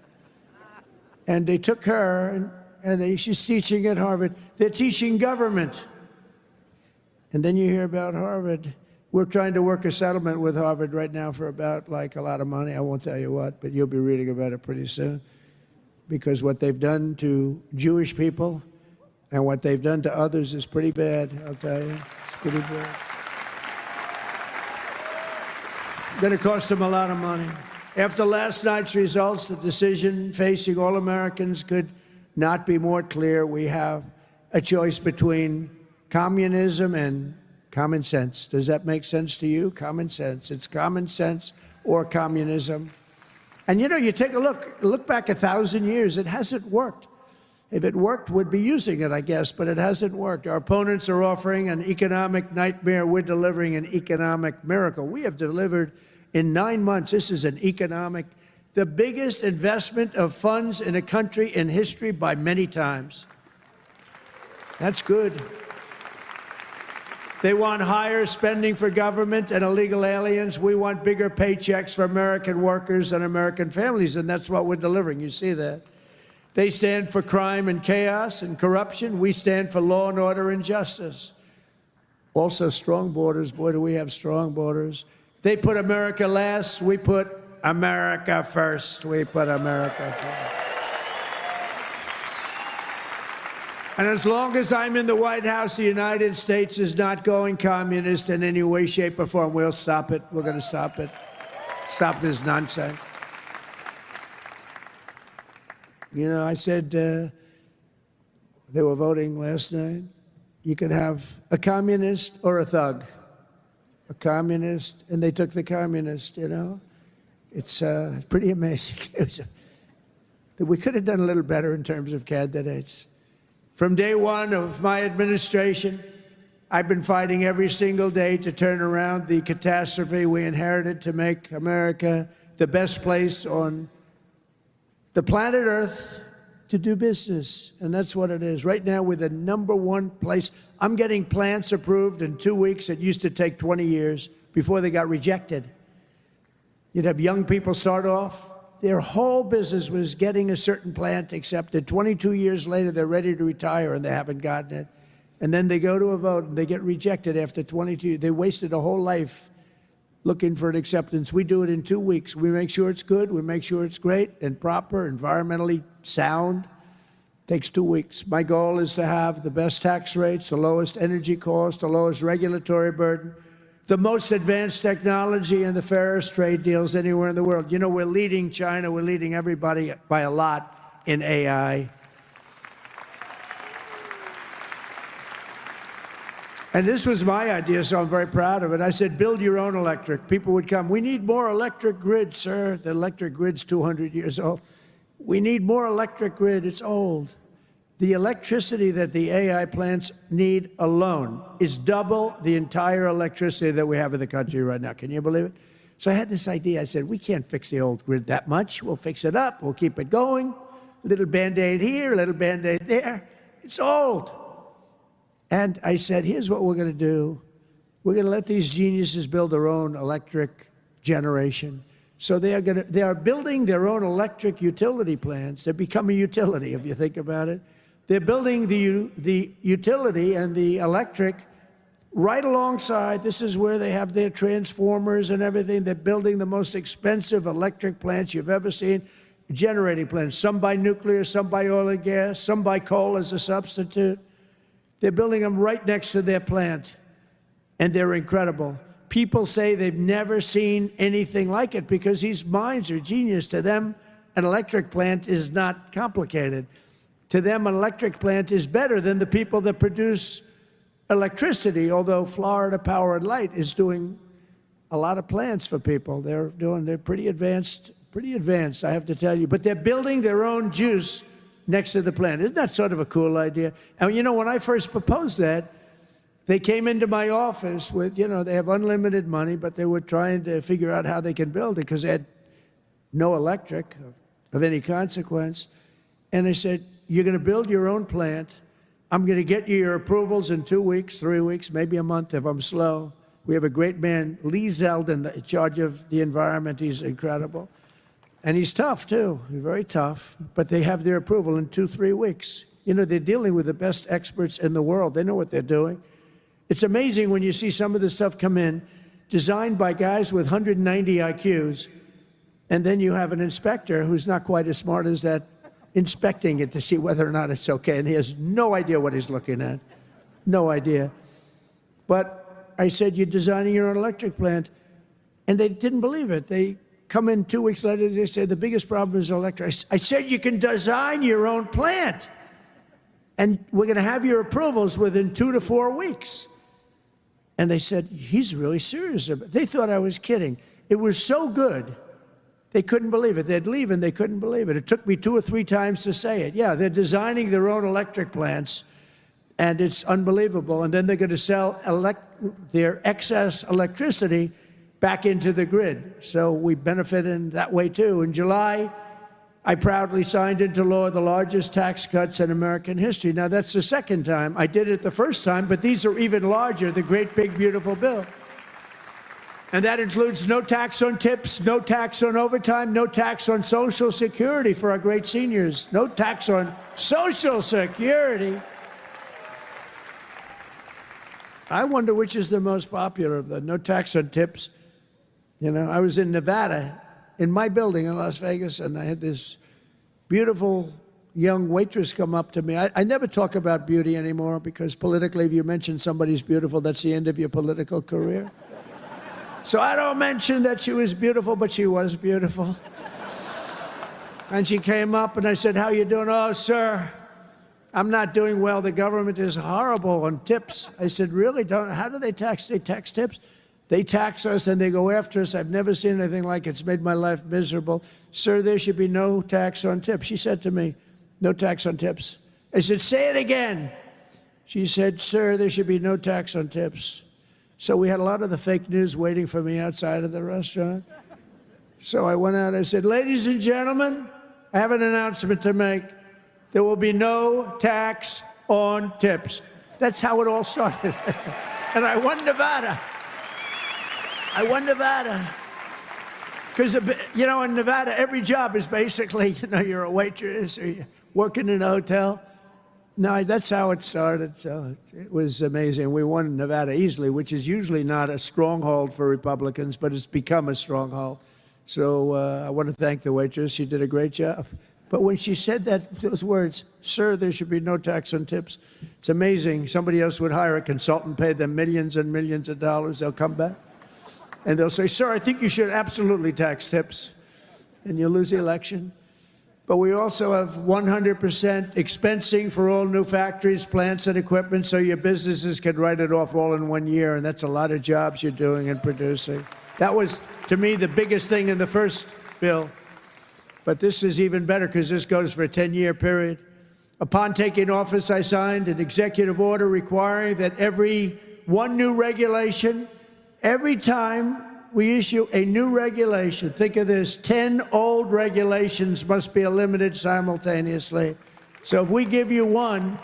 And they took her, and she's teaching at Harvard. They're teaching government. And then you hear about Harvard. We're trying to work a settlement with Harvard right now for about, like, a lot of money. I won't tell you what, but you'll be reading about it pretty soon. Because what they've done to Jewish people and what they've done to others is pretty bad, I'll tell you. It's pretty bad. Going to cost them a lot of money. After last night's results, the decision facing all Americans could not be more clear. We have a choice between communism and common sense. Does that make sense to you? Common sense. It's common sense or communism. And you know, you take a look back 1,000 years, it hasn't worked. If it worked, we'd be using it, I guess, but it hasn't worked. Our opponents are offering an economic nightmare. We're delivering an economic miracle. We have delivered in 9 months. This is an economic, the biggest investment of funds in a country in history by many times. That's good. They want higher spending for government and illegal aliens. We want bigger paychecks for American workers and American families, and that's what we're delivering. You see that. They stand for crime and chaos and corruption. We stand for law and order and justice. Also strong borders. Boy, do we have strong borders. They put America last. We put America first. We put America first. And as long as I'm in the White House, the United States is not going communist in any way, shape, or form. We'll stop it. We're going to stop it. Stop this nonsense. You know, I said they were voting last night. You could have a communist or a thug. A communist, and they took the communist, you know. It's pretty amazing. We could have done a little better in terms of candidates. From day one of my administration, I've been fighting every single day to turn around the catastrophe we inherited to make America the best place on the planet Earth to do business, and that's what it is. Right now, we're the #1 place. I'm getting plants approved in 2 weeks. It used to take 20 years before they got rejected. You'd have young people start off. Their whole business was getting a certain plant accepted. 22 years later, they're ready to retire, and they haven't gotten it. And then they go to a vote, and they get rejected after 22. They wasted a whole life looking for an acceptance. We do it in 2 weeks. We make sure it's good. We make sure it's great and proper, environmentally sound. Takes 2 weeks. My goal is to have the best tax rates, the lowest energy cost, the lowest regulatory burden, the most advanced technology, and the fairest trade deals anywhere in the world. You know, we're leading China. We're leading everybody by a lot in AI. And this was my idea, so I'm very proud of it. I said, build your own electric. People would come. We need more electric grid, sir. The electric grid's 200 years old. We need more electric grid. It's old. The electricity that the AI plants need alone is double the entire electricity that we have in the country right now. Can you believe it? So I had this idea. I said, we can't fix the old grid that much. We'll fix it up. We'll keep it going. A little Band-Aid here, a little Band-Aid there. It's old. And I said, here's what we're going to do. We're going to let these geniuses build their own electric generation. So they are building their own electric utility plants. They become a utility, if you think about it. They're building the utility and the electric right alongside. This is where they have their transformers and everything. They're building the most expensive electric plants you've ever seen, generating plants, some by nuclear, some by oil and gas, some by coal as a substitute. They're building them right next to their plant, and they're incredible. People say they've never seen anything like it because these mines are genius. To them, an electric plant is not complicated. To them, an electric plant is better than the people that produce electricity, although Florida Power and Light is doing a lot of plants for people. They're pretty advanced, I have to tell you. But they're building their own juice next to the plant. Isn't that sort of a cool idea? And you know, when I first proposed that, they came into my office with, they have unlimited money, but they were trying to figure out how they can build it because they had no electric of any consequence. And they said, you're going to build your own plant. I'm going to get you your approvals in 2 weeks, 3 weeks, maybe a month if I'm slow. We have a great man, Lee Zeldin, in charge of the environment. He's incredible. And he's tough, too. He's very tough. But they have their approval in 2-3 weeks. They're dealing with the best experts in the world. They know what they're doing. It's amazing when you see some of this stuff come in, designed by guys with 190 IQs, and then you have an inspector who's not quite as smart as that, inspecting it to see whether or not it's okay, and he has no idea what he's looking at. No idea. But I said, you're designing your own electric plant, and they didn't believe it. They come in 2 weeks later, they say, the biggest problem is electric. I said, you can design your own plant, and we're going to have your approvals within 2 to 4 weeks. And they said, he's really serious about it. They thought I was kidding. It was so good. They couldn't believe it. They'd leave and they couldn't believe it. It took me 2 or 3 times to say it. Yeah, they're designing their own electric plants, and it's unbelievable. And then they're going to sell their excess electricity back into the grid. So we benefit in that way, too. In July, I proudly signed into law the largest tax cuts in American history. Now, that's the second time. I did it the first time, but these are even larger, the great, big, beautiful bill. And that includes no tax on tips, no tax on overtime, no tax on Social Security for our great seniors, no tax on Social Security. I wonder which is the most popular of the no tax on tips. I was in Nevada, in my building in Las Vegas, and I had this beautiful young waitress come up to me. I never talk about beauty anymore because politically, if you mention somebody's beautiful, that's the end of your political career. So I don't mention that she was beautiful, but she was beautiful. And she came up and I said, how you doing? Oh, sir, I'm not doing well. The government is horrible on tips. I said, really? How do they tax? They tax tips? They tax us and they go after us. I've never seen anything like it. It's made my life miserable. Sir, there should be no tax on tips. She said to me, no tax on tips. I said, say it again. She said, sir, there should be no tax on tips. So we had a lot of the fake news waiting for me outside of the restaurant. So I went out, I said, ladies and gentlemen, I have an announcement to make. There will be no tax on tips. That's how it all started. And I won Nevada. Because, in Nevada, every job is basically, you're a waitress or you're working in a hotel. No, that's how it started. So it was amazing. We won Nevada easily, which is usually not a stronghold for Republicans, but it's become a stronghold. So I want to thank the waitress. She did a great job. But when she said those words, sir, there should be no tax on tips, it's amazing. Somebody else would hire a consultant, pay them millions and millions of dollars. They'll come back and they'll say, sir, I think you should absolutely tax tips. And you'll lose the election. But we also have 100% expensing for all new factories, plants, and equipment, so your businesses can write it off all in 1 year, and that's a lot of jobs you're doing and producing. That was, to me, the biggest thing in the first bill. But this is even better because this goes for a 10-year period. Upon taking office, I signed an executive order requiring that every new regulation, every time we issue a new regulation, think of this, 10 old regulations must be eliminated simultaneously. So if we give you one,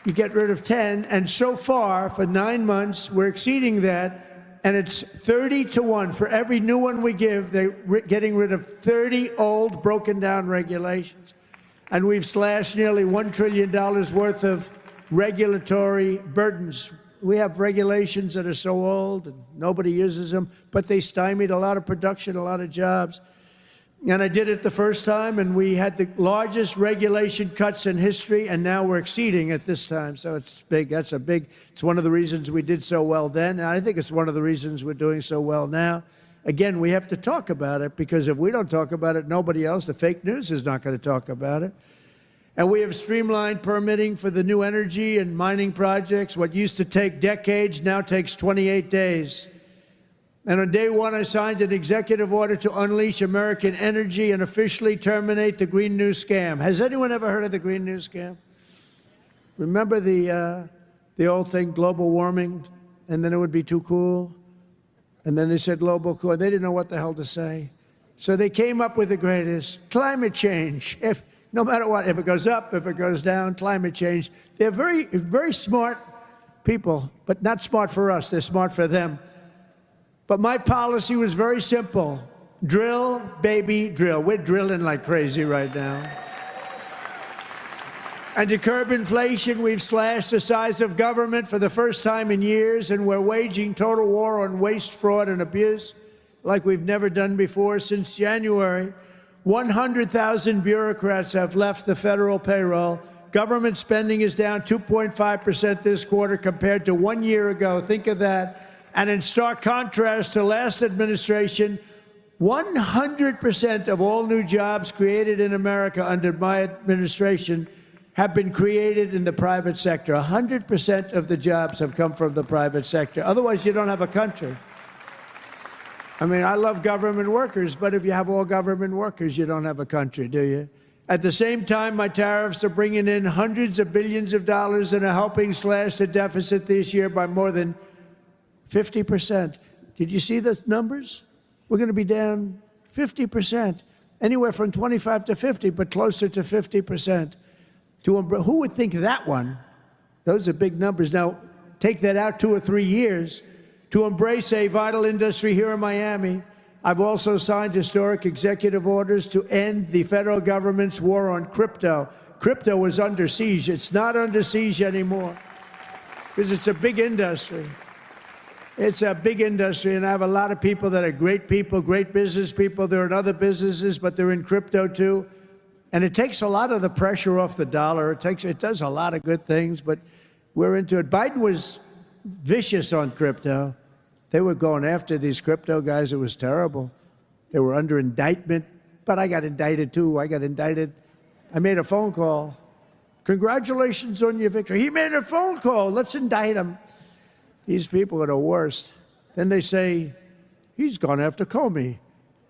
you get rid of 10. And so far, for 9 months, we're exceeding that. And it's 30 to 1. For every new one we give, they're getting rid of 30 old, broken down regulations. And we've slashed nearly $1 trillion worth of regulatory burdens. We have regulations that are so old and nobody uses them, but they stymied a lot of production, a lot of jobs. And I did it the first time, and we had the largest regulation cuts in history, and now we're exceeding it this time. So it's big. It's one of the reasons we did so well then, and I think it's one of the reasons we're doing so well now. Again, we have to talk about it, because if we don't talk about it, nobody else, the fake news, is not going to talk about it. And we have streamlined permitting for the new energy and mining projects. What used to take decades now takes 28 days. And on day one, I signed an executive order to unleash American energy and officially terminate the Green New Scam. Has anyone ever heard of the Green New Scam? Remember the old thing, global warming, and then it would be too cool? And then they said global cool. They didn't know what the hell to say. So they came up with the greatest: climate change. No matter what, if it goes up, if it goes down, climate change. They're very, very smart people, but not smart for us. They're smart for them. But my policy was very simple. Drill, baby, drill. We're drilling like crazy right now. And to curb inflation, we've slashed the size of government for the first time in years, and we're waging total war on waste, fraud, and abuse like we've never done before. Since January, 100,000 bureaucrats have left the federal payroll. Government spending is down 2.5% this quarter compared to 1 year ago. Think of that. And in stark contrast to last administration, 100% of all new jobs created in America under my administration have been created in the private sector. 100% of the jobs have come from the private sector. Otherwise, you don't have a country. I mean, I love government workers, but if you have all government workers, you don't have a country, do you? At the same time, my tariffs are bringing in hundreds of billions of dollars and are helping slash the deficit this year by more than 50%. Did you see the numbers? We're going to be down 50%, anywhere from 25 to 50, but closer to 50%. Who would think that one? Those are big numbers. Now, take that out 2 or 3 years. To embrace a vital industry here in Miami, I've also signed historic executive orders to end the federal government's war on crypto. Crypto was under siege. It's not under siege anymore because it's a big industry. It's a big industry, and I have a lot of people that are great people, great business people. They're in other businesses, but they're in crypto too. And it takes a lot of the pressure off the dollar. It does a lot of good things, but we're into it. Biden was vicious on crypto. They were going after these crypto guys. It was terrible. They were under indictment, but I got indicted too. I made a phone call. Congratulations on your victory. He made a phone call. Let's indict him. These people are the worst. Then they say, he's gone after Comey.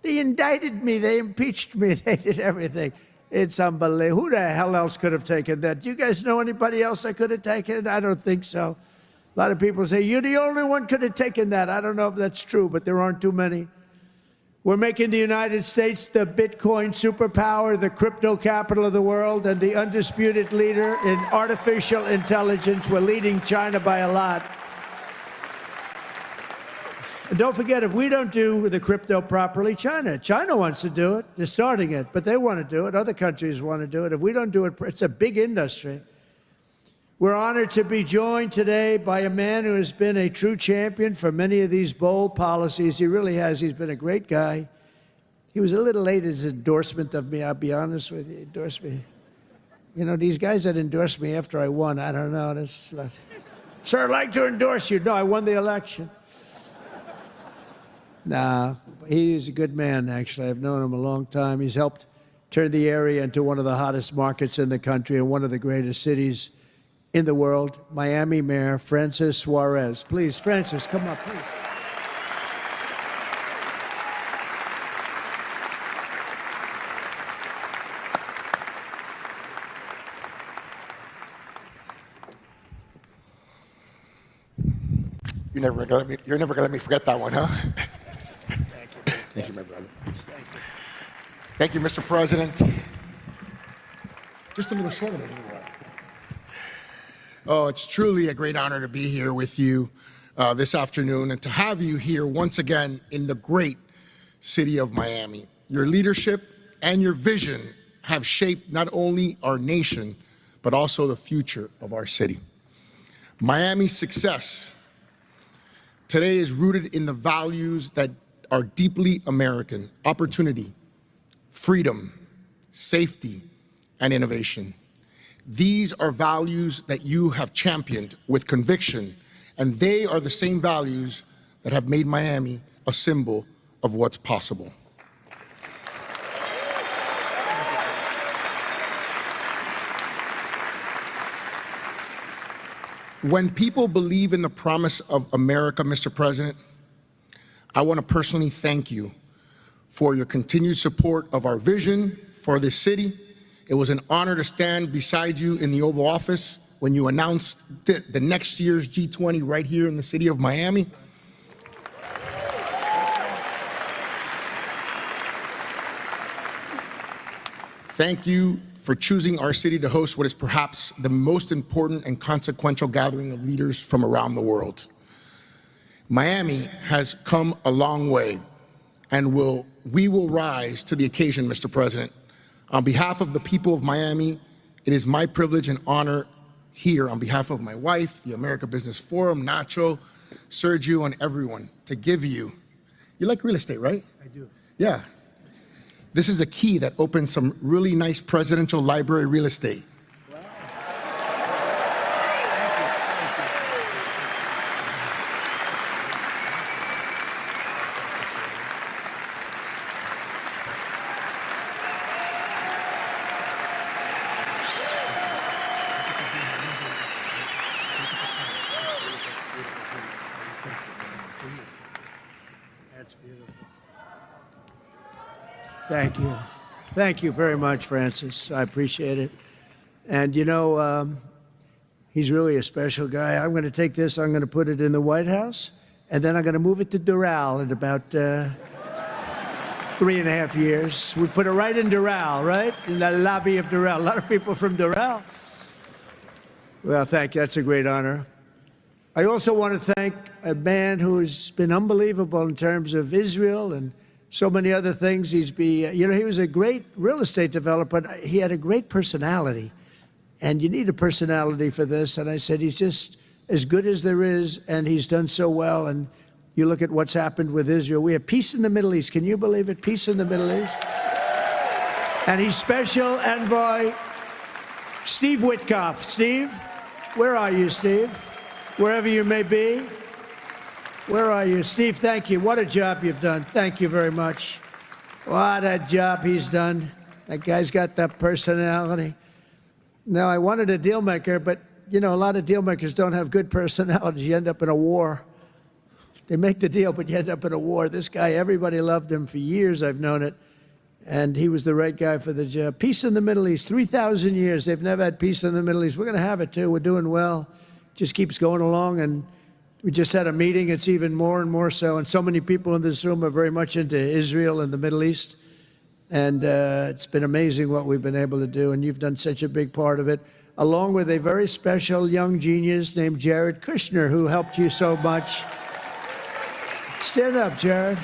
They indicted me. They impeached me. They did everything. It's unbelievable. Who the hell else could have taken that? Do you guys know anybody else that could have taken it? I don't think so. A lot of people say, you're the only one could have taken that. I don't know if that's true, but there aren't too many. We're making the United States the Bitcoin superpower, the crypto capital of the world, and the undisputed leader in artificial intelligence. We're leading China by a lot. And don't forget, if we don't do the crypto properly, China wants to do it. They're starting it, but they want to do it. Other countries want to do it. If we don't do it, it's a big industry. We're honored to be joined today by a man who has been a true champion for many of these bold policies. He really has. He's been a great guy. He was a little late in his endorsement of me, I'll be honest with you. He endorsed me. You know, these guys that endorsed me after I won, I don't know. Sir, I'd like to endorse you. No, I won the election. Nah, he's a good man, actually. I've known him a long time. He's helped turn the area into one of the hottest markets in the country and one of the greatest cities in the world. Miami Mayor Francis Suarez. Please, Francis, come up, please. You're never gonna let me forget that one, huh? Thank you, my brother. Thank you, Mr. President. Just a little shorter than you were. Oh, it's truly a great honor to be here with you this afternoon and to have you here once again in the great city of Miami. Your leadership and your vision have shaped not only our nation, but also the future of our city. Miami's success today is rooted in the values that are deeply American: opportunity, freedom, safety, and innovation. These are values that you have championed with conviction, and they are the same values that have made Miami a symbol of what's possible. When people believe in the promise of America, Mr. President, I want to personally thank you for your continued support of our vision for this city. It was an honor to stand beside you in the Oval Office when you announced the next year's G20 right here in the city of Miami. Thank you for choosing our city to host what is perhaps the most important and consequential gathering of leaders from around the world. Miami has come a long way, and we will rise to the occasion, Mr. President. On behalf of the people of Miami, it is my privilege and honor here, on behalf of my wife, the America Business Forum, Nacho, Sergio, and everyone, to give you like real estate, right? I do. Yeah. This is a key that opens some really nice presidential library real estate. That's beautiful. Thank you. Thank you very much, Francis. I appreciate it. And you know, he's really a special guy. I'm going to take this, I'm going to put it in the White House, and then I'm going to move it to Doral in about 3.5 years. We put it right in Doral, right? In the lobby of Doral. A lot of people from Doral. Well, thank you. That's a great honor. I also want to thank a man who's been unbelievable in terms of Israel and so many other things. He was a great real estate developer, but he had a great personality. And you need a personality for this. And I said, he's just as good as there is, and he's done so well. And you look at what's happened with Israel. We have peace in the Middle East. Can you believe it? Peace in the Middle East. And he's special envoy Steve Witkoff. Steve, where are you, Steve? Wherever you may be. Where are you? Steve, thank you. What a job you've done. Thank you very much. What a job he's done. That guy's got that personality. Now, I wanted a deal maker, but, you know, a lot of deal makers don't have good personalities. You end up in a war. They make the deal, but you end up in a war. This guy, everybody loved him for years. I've known it. And he was the right guy for the job. Peace in the Middle East. 3,000 years. They've never had peace in the Middle East. We're going to have it, too. We're doing well. Just keeps going along, and we just had a meeting. It's even more and more so, and so many people in this room are very much into Israel and the Middle East, and it's been amazing what we've been able to do, and you've done such a big part of it, along with a very special young genius named Jared Kushner, who helped you so much. Stand up, Jared.